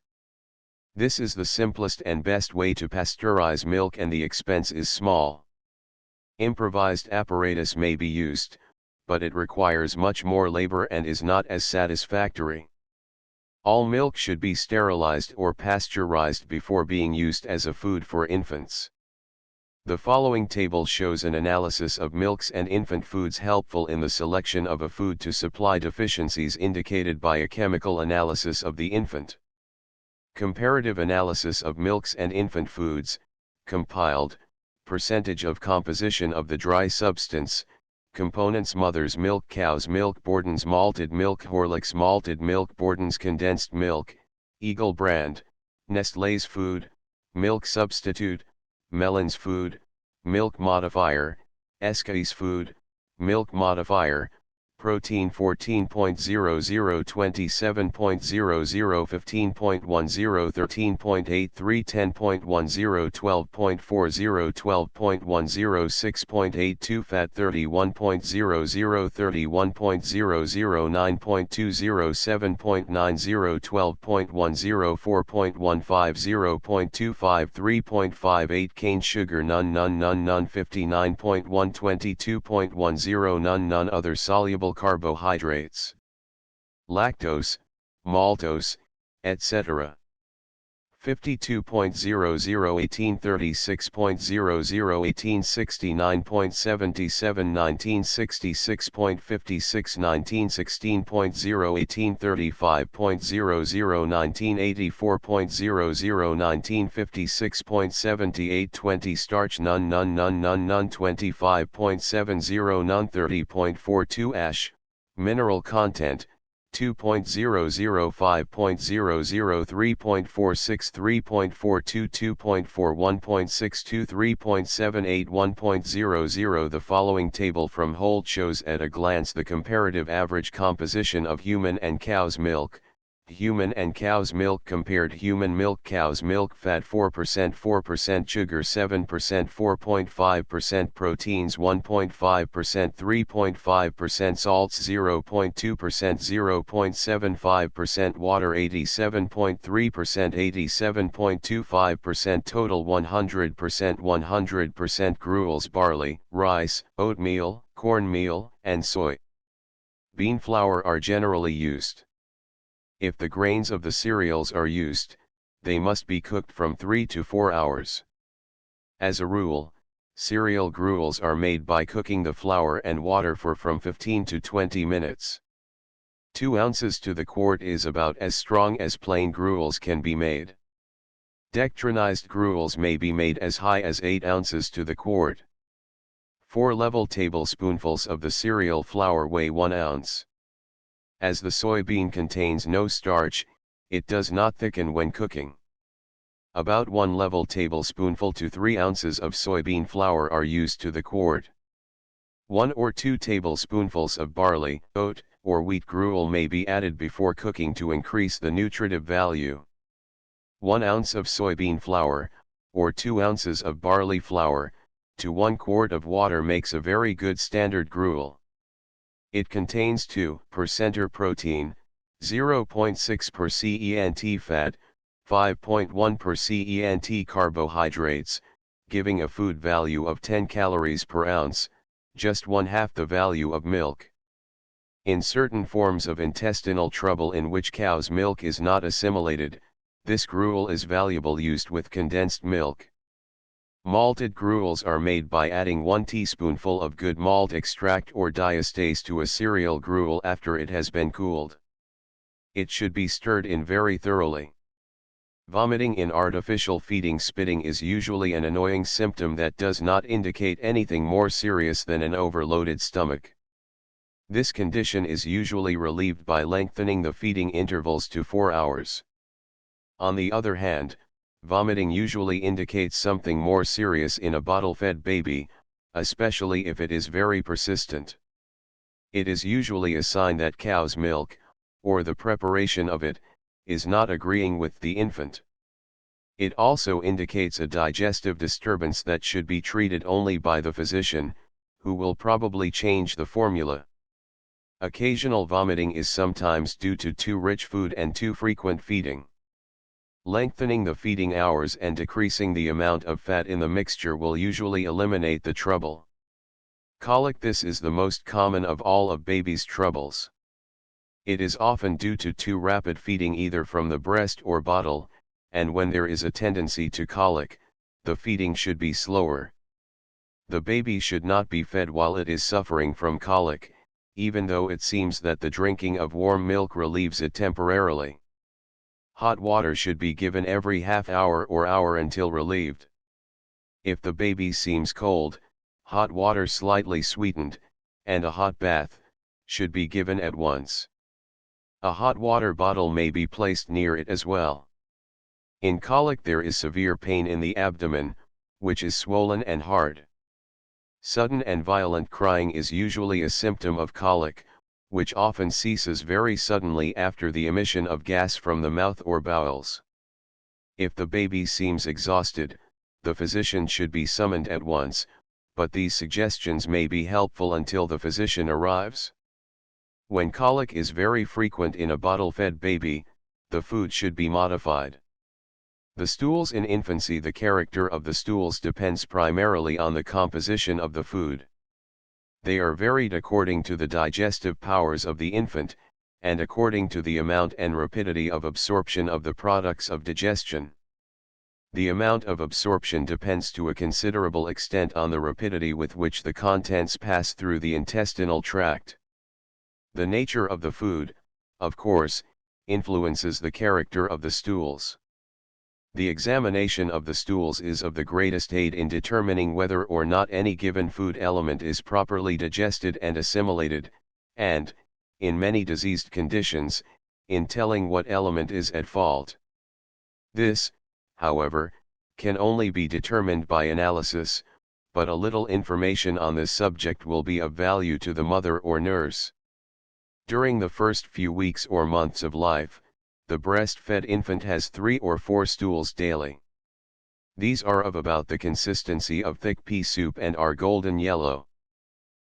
This is the simplest and best way to pasteurize milk, and the expense is small. Improvised apparatus may be used, but it requires much more labor and is not as satisfactory. All milk should be sterilized or pasteurized before being used as a food for infants. The following table shows an analysis of milks and infant foods, helpful in the selection of a food to supply deficiencies indicated by a chemical analysis of the infant. Comparative analysis of milks and infant foods, compiled, percentage of composition of the dry substance, components: mother's milk, cow's milk, Borden's malted milk, Horlick's malted milk, Borden's condensed milk, Eagle brand, Nestlé's food, milk substitute, Mellon's food, milk modifier, Eske's food, milk modifier, protein 14.00, 27.00, 15.10, 13.83, 10.10, 12.40, 12.10, 6.82, fat 31.00, 31.00, 9.20, 7.90, 12.10, 4.15, 0.25, 3.58, cane sugar none 59.1, 22.10, none other soluble carbohydrates, lactose, maltose, etc. 52.00, 1836.00, 1869.77, 1966.56, 1916.0, 1835.00, 1984.00, 1956.78, 20 starch none 25.70, none 30.42 ash, mineral content 2.005.00, 3.46, 3.42, 2.41, 2.62, 3.78, 1.00. The following table from Holt shows at a glance the comparative average composition of human and cow's milk. Human and cow's milk compared: human milk, cow's milk, fat 4%, 4% sugar, 7%, 4.5% proteins, 1.5%, 3.5% salts, 0.2%, 0.75% water, 87.3%, 87.25% total, 100% gruels, barley, rice, oatmeal, cornmeal, and soy bean flour are generally used. If the grains of the cereals are used, they must be cooked from 3 to 4 hours. As a rule, cereal gruels are made by cooking the flour and water for from 15 to 20 minutes. 2 ounces to the quart is about as strong as plain gruels can be made. Dextrinized gruels may be made as high as 8 ounces to the quart. 4 level tablespoonfuls of the cereal flour weigh 1 ounce. As the soybean contains no starch, it does not thicken when cooking. About 1 level tablespoonful to 3 ounces of soybean flour are used to the quart. 1 or 2 tablespoonfuls of barley, oat, or wheat gruel may be added before cooking to increase the nutritive value. 1 ounce of soybean flour, or 2 ounces of barley flour, to 1 quart of water makes a very good standard gruel. It contains 2% protein, 0.6% fat, 5.1% carbohydrates, giving a food value of 10 calories per ounce, just 1/2 the value of milk. In certain forms of intestinal trouble in which cow's milk is not assimilated, this gruel is valuable used with condensed milk. Malted gruels are made by adding 1 teaspoonful of good malt extract or diastase to a cereal gruel after it has been cooled. It should be stirred in very thoroughly. Vomiting in artificial feeding. Spitting is usually an annoying symptom that does not indicate anything more serious than an overloaded stomach. This condition is usually relieved by lengthening the feeding intervals to 4 hours. On the other hand, vomiting usually indicates something more serious in a bottle-fed baby, especially if it is very persistent. It is usually a sign that cow's milk, or the preparation of it, is not agreeing with the infant. It also indicates a digestive disturbance that should be treated only by the physician, who will probably change the formula. Occasional vomiting is sometimes due to too rich food and too frequent feeding. Lengthening the feeding hours and decreasing the amount of fat in the mixture will usually eliminate the trouble. Colic. This is the most common of all of baby's troubles. It is often due to too rapid feeding either from the breast or bottle, and when there is a tendency to colic, the feeding should be slower. The baby should not be fed while it is suffering from colic, even though it seems that the drinking of warm milk relieves it temporarily. Hot water should be given every half hour or hour until relieved. If the baby seems cold, hot water slightly sweetened, and a hot bath, should be given at once. A hot water bottle may be placed near it as well. In colic there is severe pain in the abdomen, which is swollen and hard. Sudden and violent crying is usually a symptom of colic, which often ceases very suddenly after the emission of gas from the mouth or bowels. If the baby seems exhausted, the physician should be summoned at once, but these suggestions may be helpful until the physician arrives. When colic is very frequent in a bottle-fed baby, the food should be modified. The stools in infancy. The character of the stools depends primarily on the composition of the food. They are varied according to the digestive powers of the infant, and according to the amount and rapidity of absorption of the products of digestion. The amount of absorption depends to a considerable extent on the rapidity with which the contents pass through the intestinal tract. The nature of the food, of course, influences the character of the stools. The examination of the stools is of the greatest aid in determining whether or not any given food element is properly digested and assimilated, and, in many diseased conditions, in telling what element is at fault. This, however, can only be determined by analysis, but a little information on this subject will be of value to the mother or nurse. During the first few weeks or months of life, the breastfed infant has 3 or 4 stools daily. These are of about the consistency of thick pea soup and are golden yellow.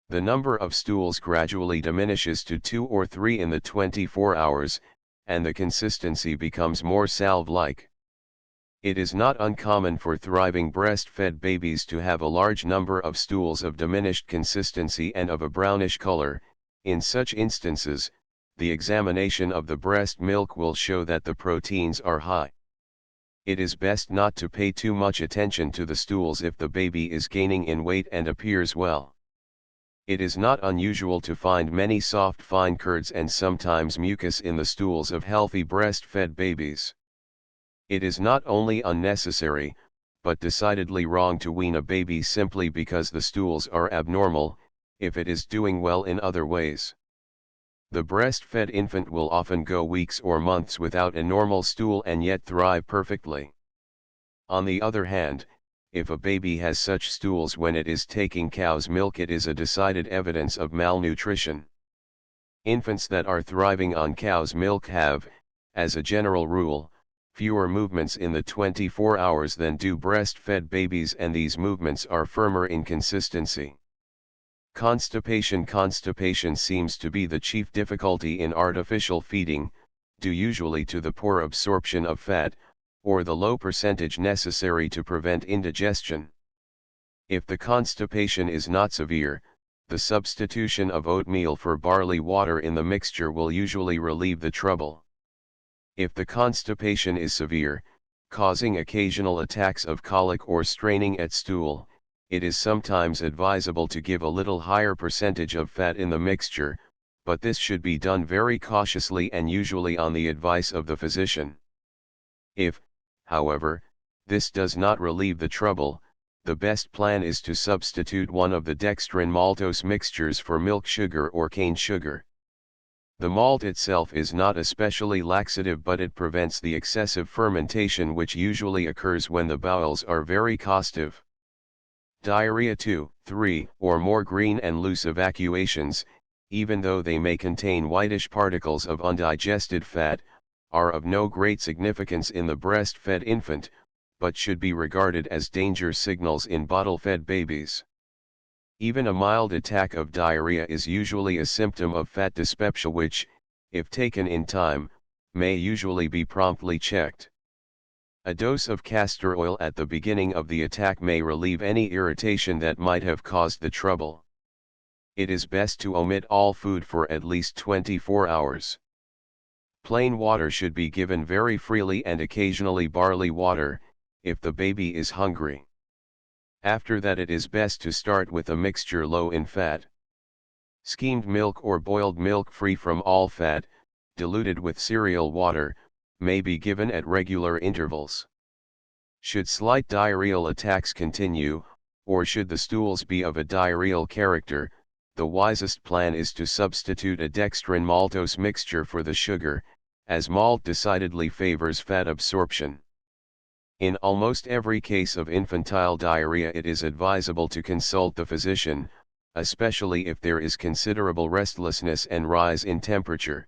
The number of stools gradually diminishes to 2 or 3 in the 24 hours, and the consistency becomes more salve-like. It is not uncommon for thriving breastfed babies to have a large number of stools of diminished consistency and of a brownish color. In such instances, the examination of the breast milk will show that the proteins are high. It is best not to pay too much attention to the stools if the baby is gaining in weight and appears well. It is not unusual to find many soft fine curds and sometimes mucus in the stools of healthy breastfed babies. It is not only unnecessary, but decidedly wrong to wean a baby simply because the stools are abnormal, if it is doing well in other ways. The breastfed infant will often go weeks or months without a normal stool and yet thrive perfectly. On the other hand, if a baby has such stools when it is taking cow's milk, it is a decided evidence of malnutrition. Infants that are thriving on cow's milk have, as a general rule, fewer movements in the 24 hours than do breastfed babies, and these movements are firmer in consistency. Constipation seems to be the chief difficulty in artificial feeding, due usually to the poor absorption of fat, or the low percentage necessary to prevent indigestion. If the constipation is not severe, the substitution of oatmeal for barley water in the mixture will usually relieve the trouble. If the constipation is severe, causing occasional attacks of colic or straining at stool, it is sometimes advisable to give a little higher percentage of fat in the mixture, but this should be done very cautiously and usually on the advice of the physician. If, however, this does not relieve the trouble, the best plan is to substitute one of the dextrin-maltose mixtures for milk sugar or cane sugar. The malt itself is not especially laxative, but it prevents the excessive fermentation which usually occurs when the bowels are very costive. Diarrhea 2, 3, or more green and loose evacuations, even though they may contain whitish particles of undigested fat, are of no great significance in the breastfed infant, but should be regarded as danger signals in bottle-fed babies. Even a mild attack of diarrhea is usually a symptom of fat dyspepsia which, if taken in time, may usually be promptly checked. A dose of castor oil at the beginning of the attack may relieve any irritation that might have caused the trouble. It is best to omit all food for at least 24 hours. Plain water should be given very freely, and occasionally barley water, if the baby is hungry. After that, it is best to start with a mixture low in fat. Skimmed milk or boiled milk free from all fat, diluted with cereal water, may be given at regular intervals. Should slight diarrheal attacks continue, or should the stools be of a diarrheal character, the wisest plan is to substitute a dextrin-maltose mixture for the sugar, as malt decidedly favors fat absorption. In almost every case of infantile diarrhea, it is advisable to consult the physician, especially if there is considerable restlessness and rise in temperature.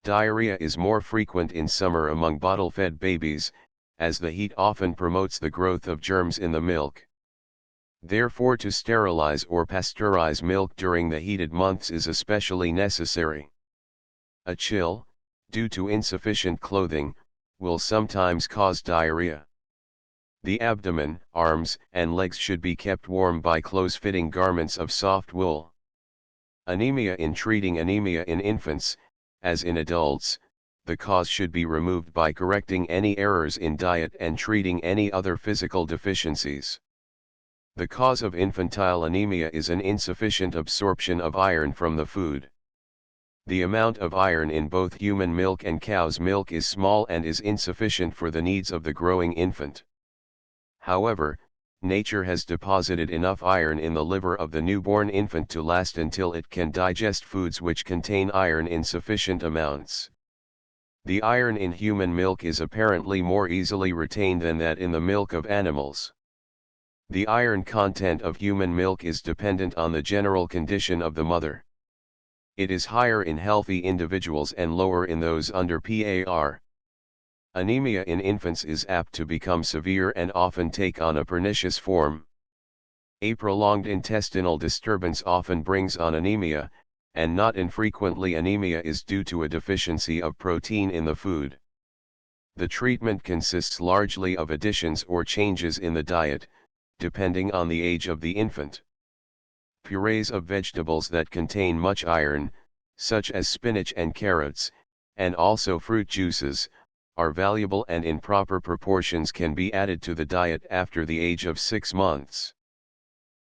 Diarrhea is more frequent in summer among bottle-fed babies, as the heat often promotes the growth of germs in the milk. Therefore, to sterilize or pasteurize milk during the heated months is especially necessary. A chill, due to insufficient clothing, will sometimes cause diarrhea. The abdomen, arms, and legs should be kept warm by close-fitting garments of soft wool. Anemia. In treating anemia in infants, as in adults, the cause should be removed by correcting any errors in diet and treating any other physical deficiencies. The cause of infantile anemia is an insufficient absorption of iron from the food. The amount of iron in both human milk and cow's milk is small and is insufficient for the needs of the growing infant. However, nature has deposited enough iron in the liver of the newborn infant to last until it can digest foods which contain iron in sufficient amounts. The iron in human milk is apparently more easily retained than that in the milk of animals. The iron content of human milk is dependent on the general condition of the mother. It is higher in healthy individuals and lower in those under PAR. Anemia in infants is apt to become severe and often take on a pernicious form. A prolonged intestinal disturbance often brings on anemia, and not infrequently anemia is due to a deficiency of protein in the food. The treatment consists largely of additions or changes in the diet, depending on the age of the infant. Purees of vegetables that contain much iron, such as spinach and carrots, and also fruit juices, are valuable and in proper proportions can be added to the diet after the age of 6 months.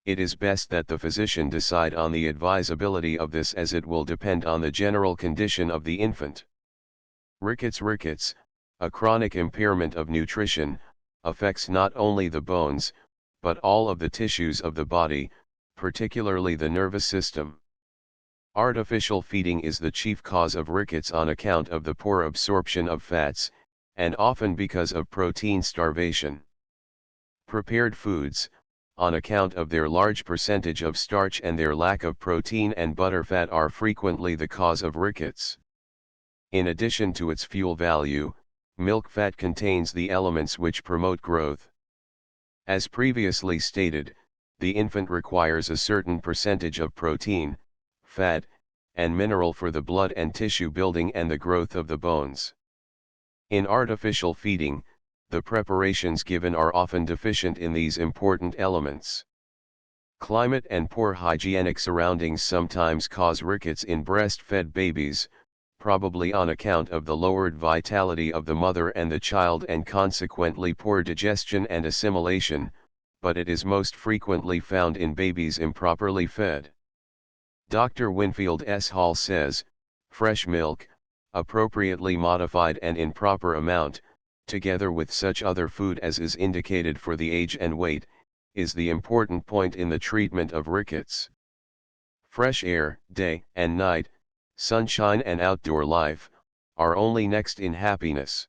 It is best that the physician decide on the advisability of this, as it will depend on the general condition of the infant. Rickets. Rickets, a chronic impairment of nutrition, affects not only the bones, but all of the tissues of the body, particularly the nervous system. Artificial feeding is the chief cause of rickets on account of the poor absorption of fats, and often because of protein starvation. Prepared foods, on account of their large percentage of starch and their lack of protein and butterfat, are frequently the cause of rickets. In addition to its fuel value, milk fat contains the elements which promote growth. As previously stated, the infant requires a certain percentage of protein, fat, and mineral for the blood and tissue building and the growth of the bones. In artificial feeding, the preparations given are often deficient in these important elements. Climate and poor hygienic surroundings sometimes cause rickets in breastfed babies, probably on account of the lowered vitality of the mother and the child and consequently poor digestion and assimilation, but it is most frequently found in babies improperly fed. Dr. Winfield S. Hall says, fresh milk, appropriately modified and in proper amount, together with such other food as is indicated for the age and weight, is the important point in the treatment of rickets. Fresh air, day and night, sunshine and outdoor life, are only next in happiness.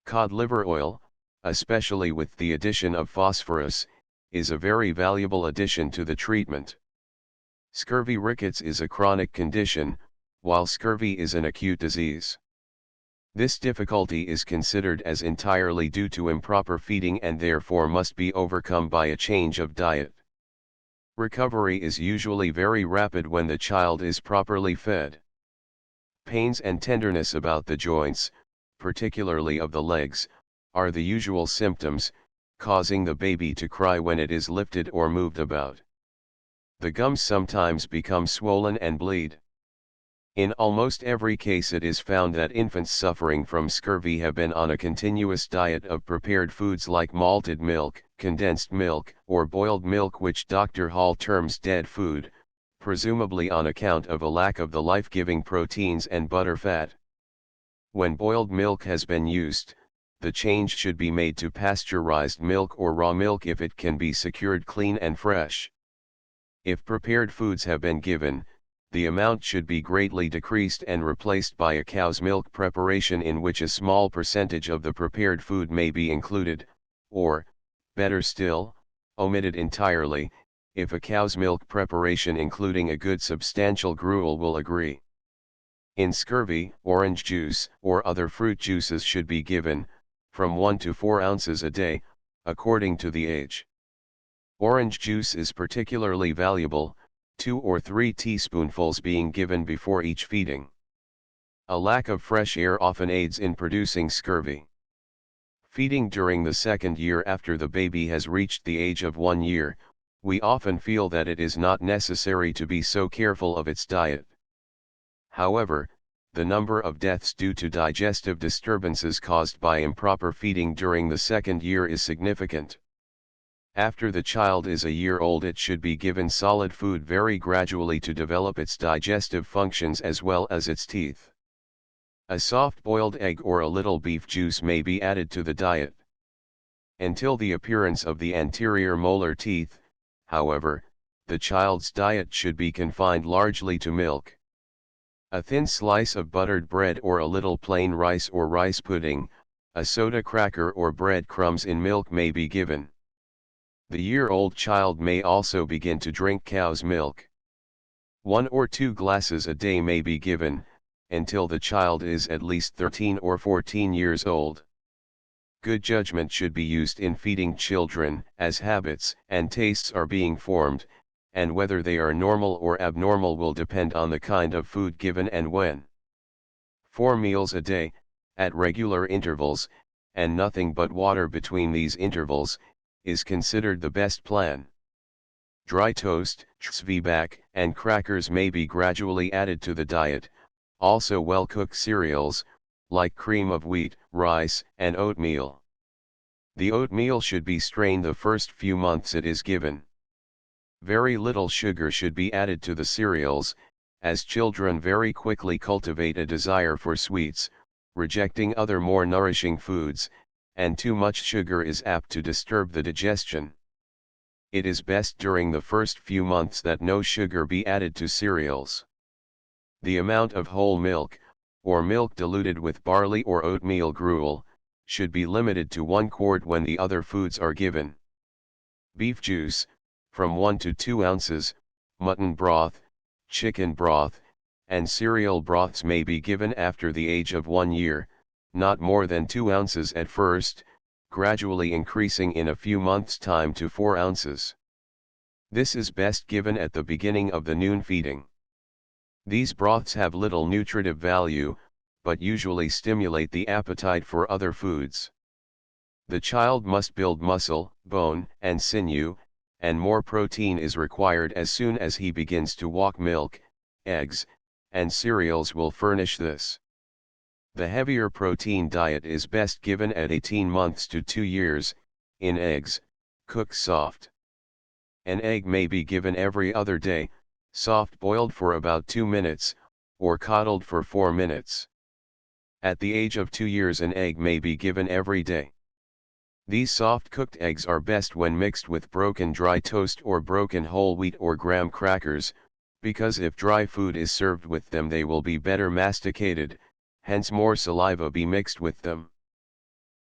Cod liver oil, especially with the addition of phosphorus, is a very valuable addition to the treatment. Scurvy. Rickets is a chronic condition, while scurvy is an acute disease. This difficulty is considered as entirely due to improper feeding and therefore must be overcome by a change of diet. Recovery is usually very rapid when the child is properly fed. Pains and tenderness about the joints, particularly of the legs, are the usual symptoms, causing the baby to cry when it is lifted or moved about. The gums sometimes become swollen and bleed. In almost every case it is found that infants suffering from scurvy have been on a continuous diet of prepared foods like malted milk, condensed milk, or boiled milk, which Dr. Hall terms dead food, presumably on account of a lack of the life-giving proteins and butterfat. When boiled milk has been used, the change should be made to pasteurized milk or raw milk if it can be secured clean and fresh. If prepared foods have been given, the amount should be greatly decreased and replaced by a cow's milk preparation in which a small percentage of the prepared food may be included, or, better still, omitted entirely, if a cow's milk preparation including a good substantial gruel will agree. In scurvy, orange juice or other fruit juices should be given, from 1 to 4 ounces a day, according to the age. Orange juice is particularly valuable, 2 or 3 teaspoonfuls being given before each feeding. A lack of fresh air often aids in producing scurvy. Feeding during the second year after the baby has reached the age of 1 year, we often feel that it is not necessary to be so careful of its diet. However, the number of deaths due to digestive disturbances caused by improper feeding during the second year is significant. After the child is a year old, it should be given solid food very gradually to develop its digestive functions as well as its teeth. A soft-boiled egg or a little beef juice may be added to the diet. Until the appearance of the anterior molar teeth, however, the child's diet should be confined largely to milk. A thin slice of buttered bread or a little plain rice or rice pudding, a soda cracker or bread crumbs in milk may be given. The year-old child may also begin to drink cow's milk. 1 or 2 glasses a day may be given, until the child is at least 13 or 14 years old. Good judgment should be used in feeding children, as habits and tastes are being formed, and whether they are normal or abnormal will depend on the kind of food given and when. 4 meals a day, at regular intervals, and nothing but water between these intervals, is considered the best plan. Dry toast, zwieback, and crackers may be gradually added to the diet, also well-cooked cereals, like cream of wheat, rice, and oatmeal. The oatmeal should be strained the first few months it is given. Very little sugar should be added to the cereals, as children very quickly cultivate a desire for sweets, rejecting other more nourishing foods, and too much sugar is apt to disturb the digestion. It is best during the first few months that no sugar be added to cereals. The amount of whole milk, or milk diluted with barley or oatmeal gruel, should be limited to 1 quart when the other foods are given. Beef juice, from 1 to 2 ounces, mutton broth, chicken broth, and cereal broths may be given after the age of 1 year, not more than 2 ounces at first, gradually increasing in a few months' time to 4 ounces. This is best given at the beginning of the noon feeding. These broths have little nutritive value, but usually stimulate the appetite for other foods. The child must build muscle, bone, and sinew, and more protein is required as soon as he begins to walk. Milk, eggs, and cereals will furnish this. The heavier protein diet is best given at 18 months to 2 years, in eggs, cooked soft. An egg may be given every other day, soft-boiled for about 2 minutes, or coddled for 4 minutes. At the age of 2 years an egg may be given every day. These soft-cooked eggs are best when mixed with broken dry toast or broken whole wheat or graham crackers, because if dry food is served with them they will be better masticated, hence more saliva be mixed with them.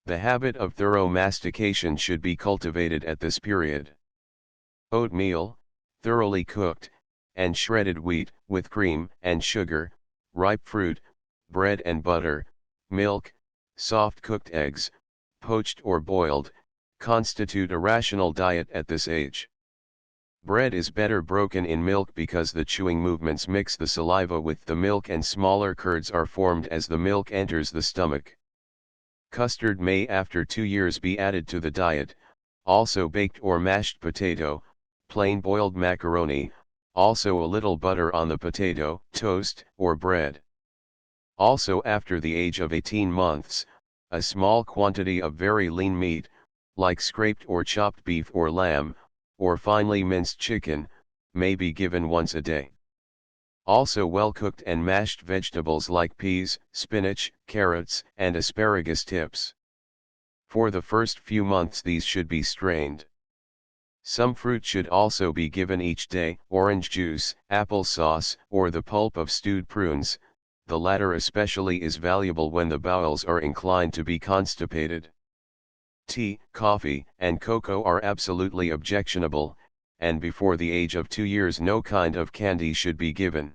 The habit of thorough mastication should be cultivated at this period. Oatmeal, thoroughly cooked, and shredded wheat, with cream and sugar, ripe fruit, bread and butter, milk, soft-cooked eggs, poached or boiled, constitute a rational diet at this age. Bread is better broken in milk because the chewing movements mix the saliva with the milk and smaller curds are formed as the milk enters the stomach. Custard may after 2 years be added to the diet, also baked or mashed potato, plain boiled macaroni, also a little butter on the potato, toast, or bread. Also after the age of 18 months, a small quantity of very lean meat, like scraped or chopped beef or lamb, or finely minced chicken, may be given once a day. Also well-cooked and mashed vegetables like peas, spinach, carrots, and asparagus tips. For the first few months these should be strained. Some fruit should also be given each day, orange juice, apple sauce, or the pulp of stewed prunes. The latter especially is valuable when the bowels are inclined to be constipated. Tea, coffee, and cocoa are absolutely objectionable, and before the age of 2 years no kind of candy should be given.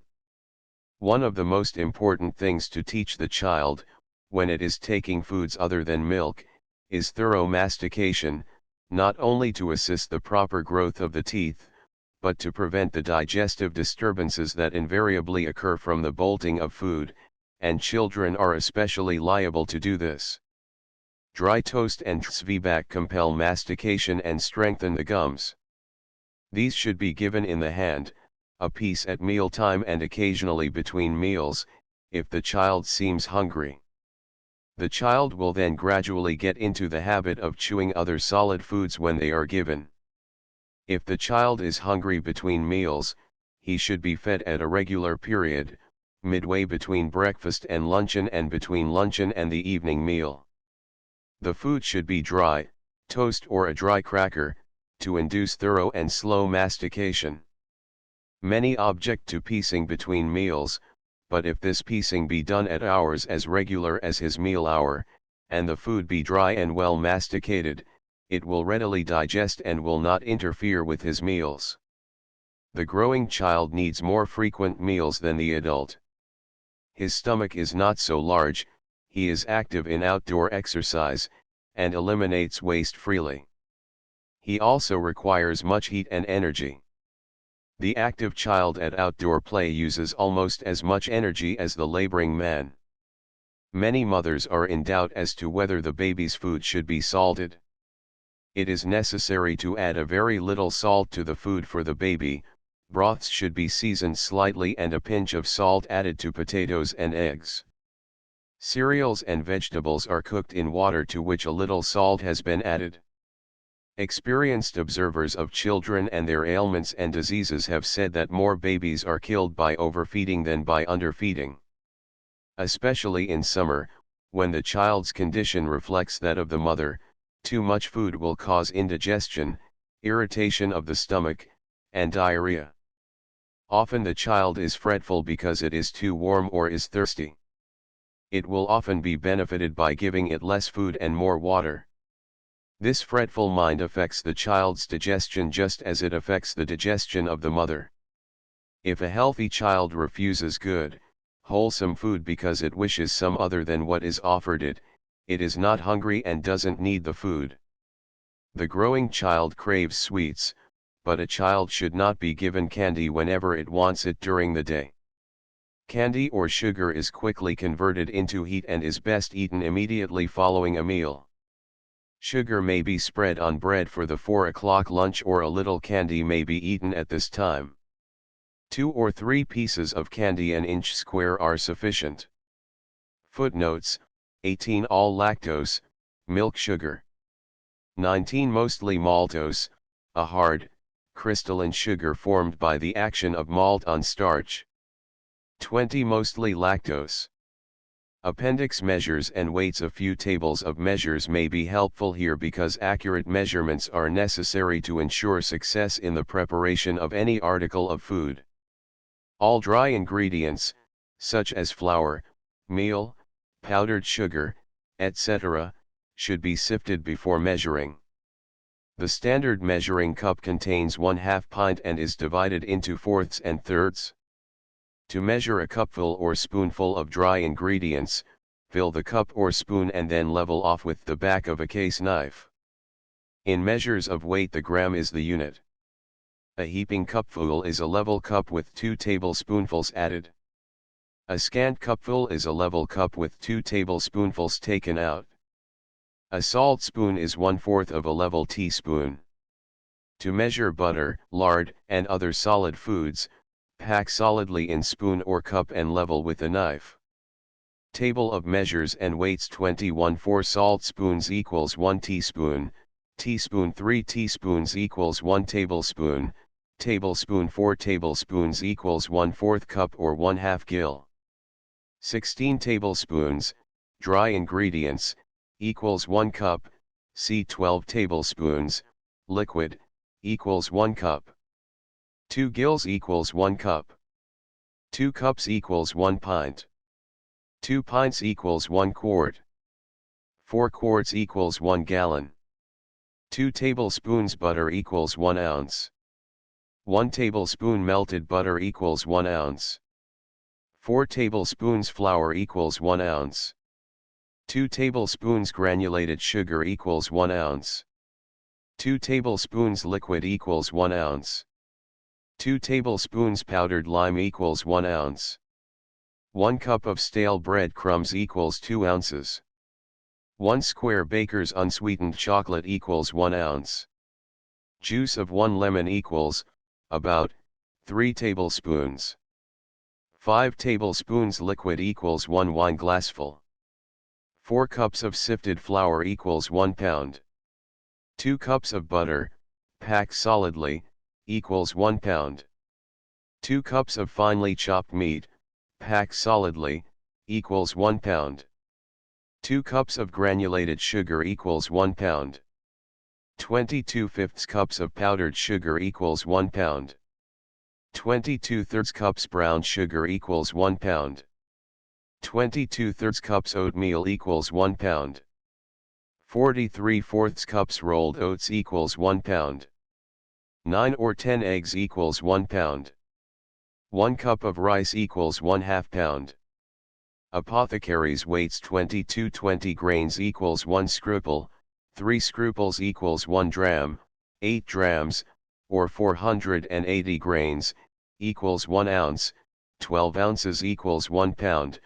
One of the most important things to teach the child, when it is taking foods other than milk, is thorough mastication, not only to assist the proper growth of the teeth, but to prevent the digestive disturbances that invariably occur from the bolting of food, and children are especially liable to do this. Dry toast and zwieback compel mastication and strengthen the gums. These should be given in the hand, a piece at mealtime and occasionally between meals, if the child seems hungry. The child will then gradually get into the habit of chewing other solid foods when they are given. If the child is hungry between meals, he should be fed at a regular period, midway between breakfast and luncheon and between luncheon and the evening meal. The food should be dry, toast or a dry cracker, to induce thorough and slow mastication. Many object to piecing between meals, but if this piecing be done at hours as regular as his meal hour, and the food be dry and well masticated, it will readily digest and will not interfere with his meals. The growing child needs more frequent meals than the adult. His stomach is not so large, he is active in outdoor exercise, and eliminates waste freely. He also requires much heat and energy. The active child at outdoor play uses almost as much energy as the laboring man. Many mothers are in doubt as to whether the baby's food should be salted. It is necessary to add a very little salt to the food for the baby. Broths should be seasoned slightly and a pinch of salt added to potatoes and eggs. Cereals and vegetables are cooked in water to which a little salt has been added. Experienced observers of children and their ailments and diseases have said that more babies are killed by overfeeding than by underfeeding. Especially in summer, when the child's condition reflects that of the mother, too much food will cause indigestion, irritation of the stomach, and diarrhea. Often the child is fretful because it is too warm or is thirsty. It will often be benefited by giving it less food and more water. This fretful mind affects the child's digestion just as it affects the digestion of the mother. If a healthy child refuses good, wholesome food because it wishes some other than what is offered it, it is not hungry and doesn't need the food. The growing child craves sweets, but a child should not be given candy whenever it wants it during the day. Candy or sugar is quickly converted into heat and is best eaten immediately following a meal. Sugar may be spread on bread for the 4 o'clock lunch, or a little candy may be eaten at this time. 2 or 3 pieces of candy an inch square are sufficient. Footnotes: 18 all lactose, milk sugar. 19 mostly maltose, a hard, crystalline sugar formed by the action of malt on starch. 20 mostly lactose. Appendix measures and weights. A few tables of measures may be helpful here because accurate measurements are necessary to ensure success in the preparation of any article of food. All dry ingredients, such as flour, meal, powdered sugar, etc., should be sifted before measuring. The standard measuring cup contains 1/2 pint and is divided into fourths and thirds. To measure a cupful or spoonful of dry ingredients, fill the cup or spoon and then level off with the back of a case knife. In measures of weight, the gram is the unit. A heaping cupful is a level cup with 2 tablespoonfuls added. A scant cupful is a level cup with 2 tablespoonfuls taken out. A salt spoon is 1/4 of a level teaspoon. To measure butter, lard, and other solid foods, pack solidly in spoon or cup and level with a knife. Table of measures and weights: 21 4 salt spoons equals 1 teaspoon, teaspoon 3 teaspoons equals 1 tablespoon, tablespoon 4 tablespoons equals 1/4 cup or 1/2 gill. 16 tablespoons, dry ingredients, equals 1 cup, see 12 tablespoons, liquid, equals 1 cup. 2 gills equals 1 cup. 2 cups equals 1 pint. 2 pints equals 1 quart. 4 quarts equals 1 gallon. 2 tablespoons butter equals 1 ounce. 1 tablespoon melted butter equals 1 ounce. 4 tablespoons flour equals 1 ounce. 2 tablespoons granulated sugar equals 1 ounce. 2 tablespoons liquid equals 1 ounce. 2 tablespoons powdered lime equals 1 ounce. 1 cup of stale bread crumbs equals 2 ounces. 1 square baker's unsweetened chocolate equals 1 ounce. Juice of 1 lemon equals, about, 3 tablespoons. 5 tablespoons liquid equals 1 wineglassful. 4 cups of sifted flour equals 1 pound. 2 cups of butter, packed solidly, equals 1 pound. 2 cups of finely chopped meat, packed solidly, equals 1 pound. 2 cups of granulated sugar equals 1 pound. 22/5 cups of powdered sugar equals 1 pound. 22/3 cups brown sugar equals 1 pound. 22/3 cups oatmeal equals 1 pound. 43/4 cups rolled oats equals 1 pound. 9 or 10 eggs equals 1 pound. 1 cup of rice equals 1/2 pound. Apothecaries weights 20 grains equals 1 scruple, 3 scruples equals 1 dram, 8 drams, or 480 grains, equals 1 ounce, 12 ounces equals 1 pound.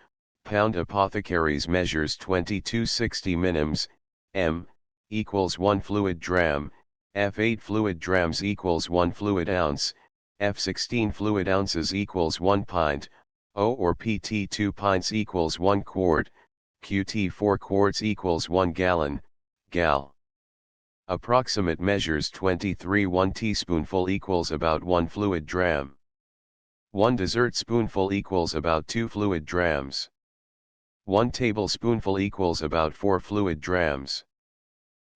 Pound apothecaries measures 2260 minims, m, equals 1 fluid dram, f8 fluid drams equals 1 fluid ounce, f16 fluid ounces equals 1 pint, O or PT 2 pints equals 1 quart, QT 4 quarts equals 1 gallon, gal. Approximate measures 23 1 teaspoonful equals about 1 fluid dram. 1 dessert spoonful equals about 2 fluid drams. 1 tablespoonful equals about 4 fluid drams.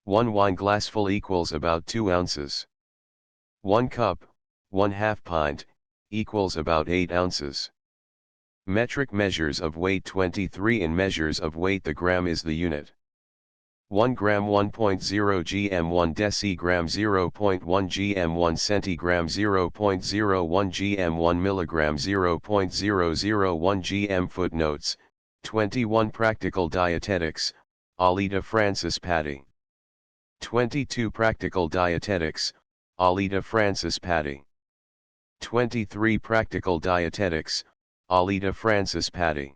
1 wineglassful equals about 2 ounces. 1 cup, 1/2 pint, equals about 8 ounces. Metric measures of weight 23 in measures of weight. The gram is the unit. 1 gram 1.0 gm 1 decigram 0.1 gm 1 centigram 0.01 gm 1 milligram 0.001 gm. Footnotes, 21 Practical Dietetics, Alida Francis Patty. 22 Practical Dietetics, Alida Francis Patty. 23 Practical Dietetics, Alida Francis Patty.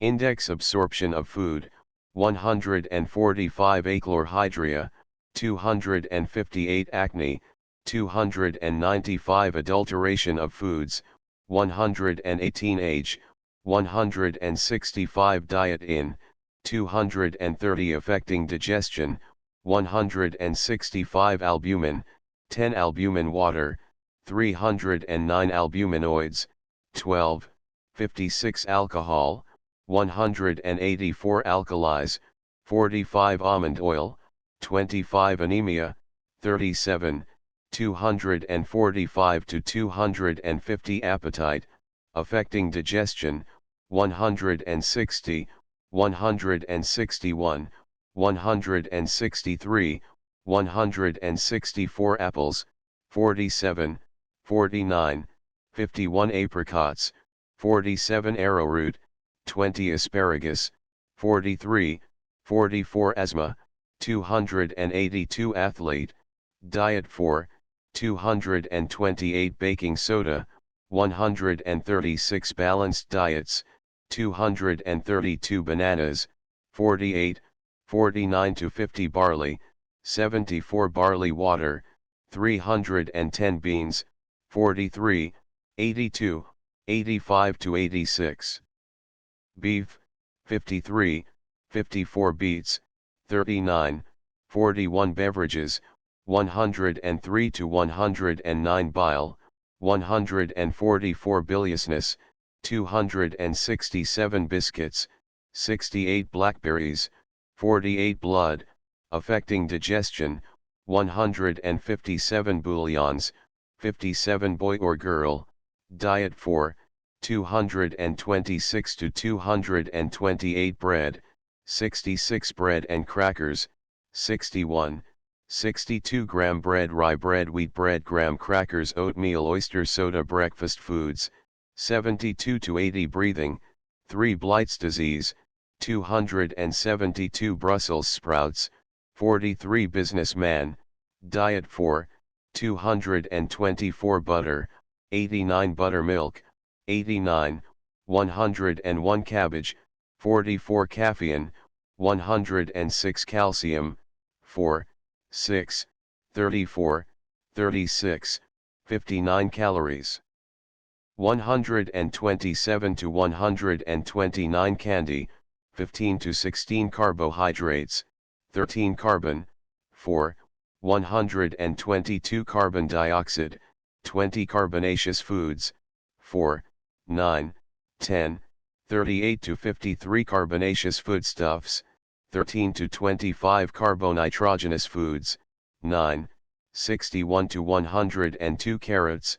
Index absorption of food, 145 achlorhydria, 258 acne, 295 adulteration of foods, 118 age, 165 diet in, 230 affecting digestion, 165 albumin, 10 albumin water, 309 albuminoids, 12, 56 alcohol, 184 alkalis, 45 almond oil, 25 anemia, 37, 245 to 250 appetite, affecting digestion, 160, 161, 163, 164 apples, 47, 49, 51 apricots, 47 arrowroot, 20 asparagus, 43, 44 asthma, 282 athlete, diet for, 228 baking soda, 136 balanced diets, 232 bananas, 48, 49 to 50 barley, 74 barley water, 310 beans, 43, 82, 85 to 86. Beef, 53, 54 beets, 39, 41 beverages, 103 to 109 bile, 144 biliousness, 267 biscuits, 68 blackberries, 48 blood, affecting digestion, 157 bouillons, 57 boy or girl, diet for, 226 to 228 bread, 66 bread and crackers, 61, 62 gram bread, rye bread, wheat bread, graham crackers, oatmeal, oyster soda, breakfast foods, 72 to 80 breathing, 3 blights disease, 272 Brussels sprouts, 43 businessman, diet 4, 224 butter, 89 buttermilk, 89, 101 cabbage, 44 caffeine, 106 calcium, 4, 6, 34, 36, 59 calories. 127 to 129 candy, 15 to 16 carbohydrates, 13 carbon, 4, 122 carbon dioxide, 20 carbonaceous foods, 4, 9, 10, 38 to 53 carbonaceous foodstuffs, 13 to 25 carbonitrogenous foods, 9, 61 to 102 carrots,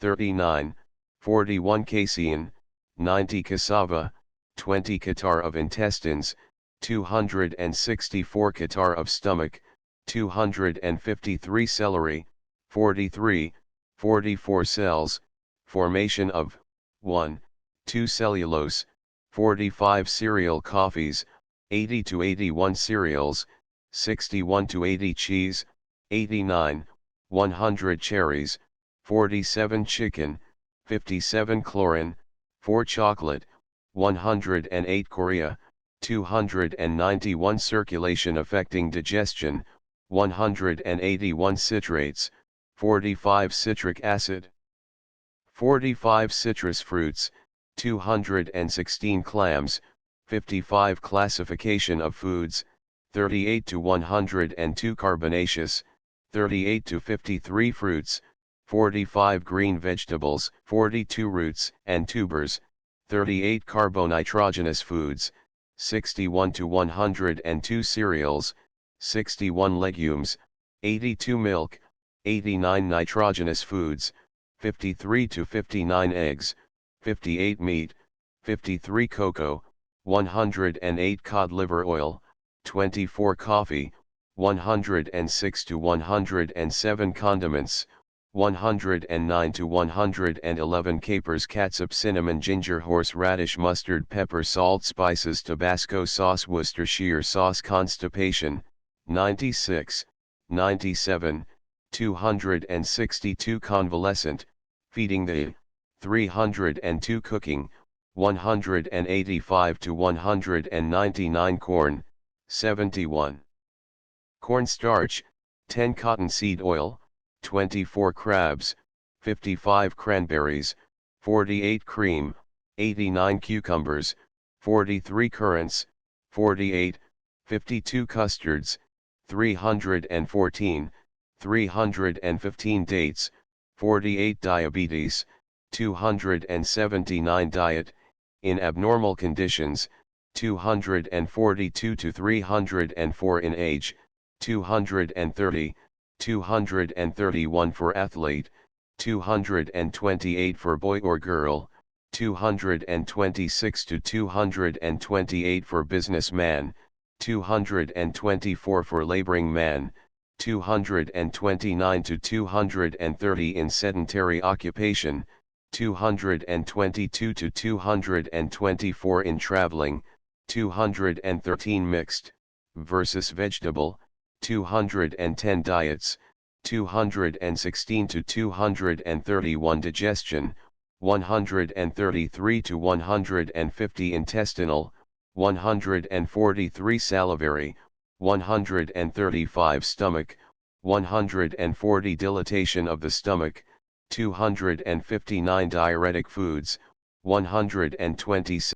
39, 41 casein, 90 cassava, 20 catarrh of intestines, 264 catarrh of stomach, 253 celery, 43, 44 cells, formation of 1, 2 cellulose, 45 cereal coffees, 80 to 81 cereals, 61 to 80 cheese, 89, 100 cherries, 47 chicken, 57 chlorine, 4 chocolate, 108 chorea, 291 circulation affecting digestion, 181 citrates, 45 citric acid, 45 citrus fruits, 216 clams, 55 classification of foods, 38 to 102 carbonaceous, 38 to 53 fruits, 45 green vegetables, 42 roots and tubers, 38 carbonitrogenous foods, 61 to 102 cereals, 61 legumes, 82 milk, 89 nitrogenous foods, 53 to 59 eggs, 58 meat, 53 cocoa, 108 cod liver oil, 24 coffee, 106 to 107 condiments, 109 to 111 capers, catsup, cinnamon, ginger, horseradish, mustard, pepper, salt, spices, Tabasco sauce, Worcestershire sauce, constipation, 96, 97, 262 convalescent, feeding the 302 cooking, 185 to 199 corn, 71 cornstarch, 10 cottonseed oil, 24 crabs, 55 cranberries, 48 cream, 89 cucumbers, 43 currants, 48, 52 custards, 314, 315 dates, 48 diabetes, 279 diet, in abnormal conditions, 242 to 304 in age, 230, 231 for athlete, 228 for boy or girl, 226 to 228 for businessman, 224 for laboring man, 229 to 230 in sedentary occupation, 222 to 224 in traveling, 213 mixed, versus vegetable, 210 diets, 216 to 231 digestion, 133 to 150 intestinal, 143 salivary, 135 stomach, 140 dilatation of the stomach, 259 diuretic foods, 126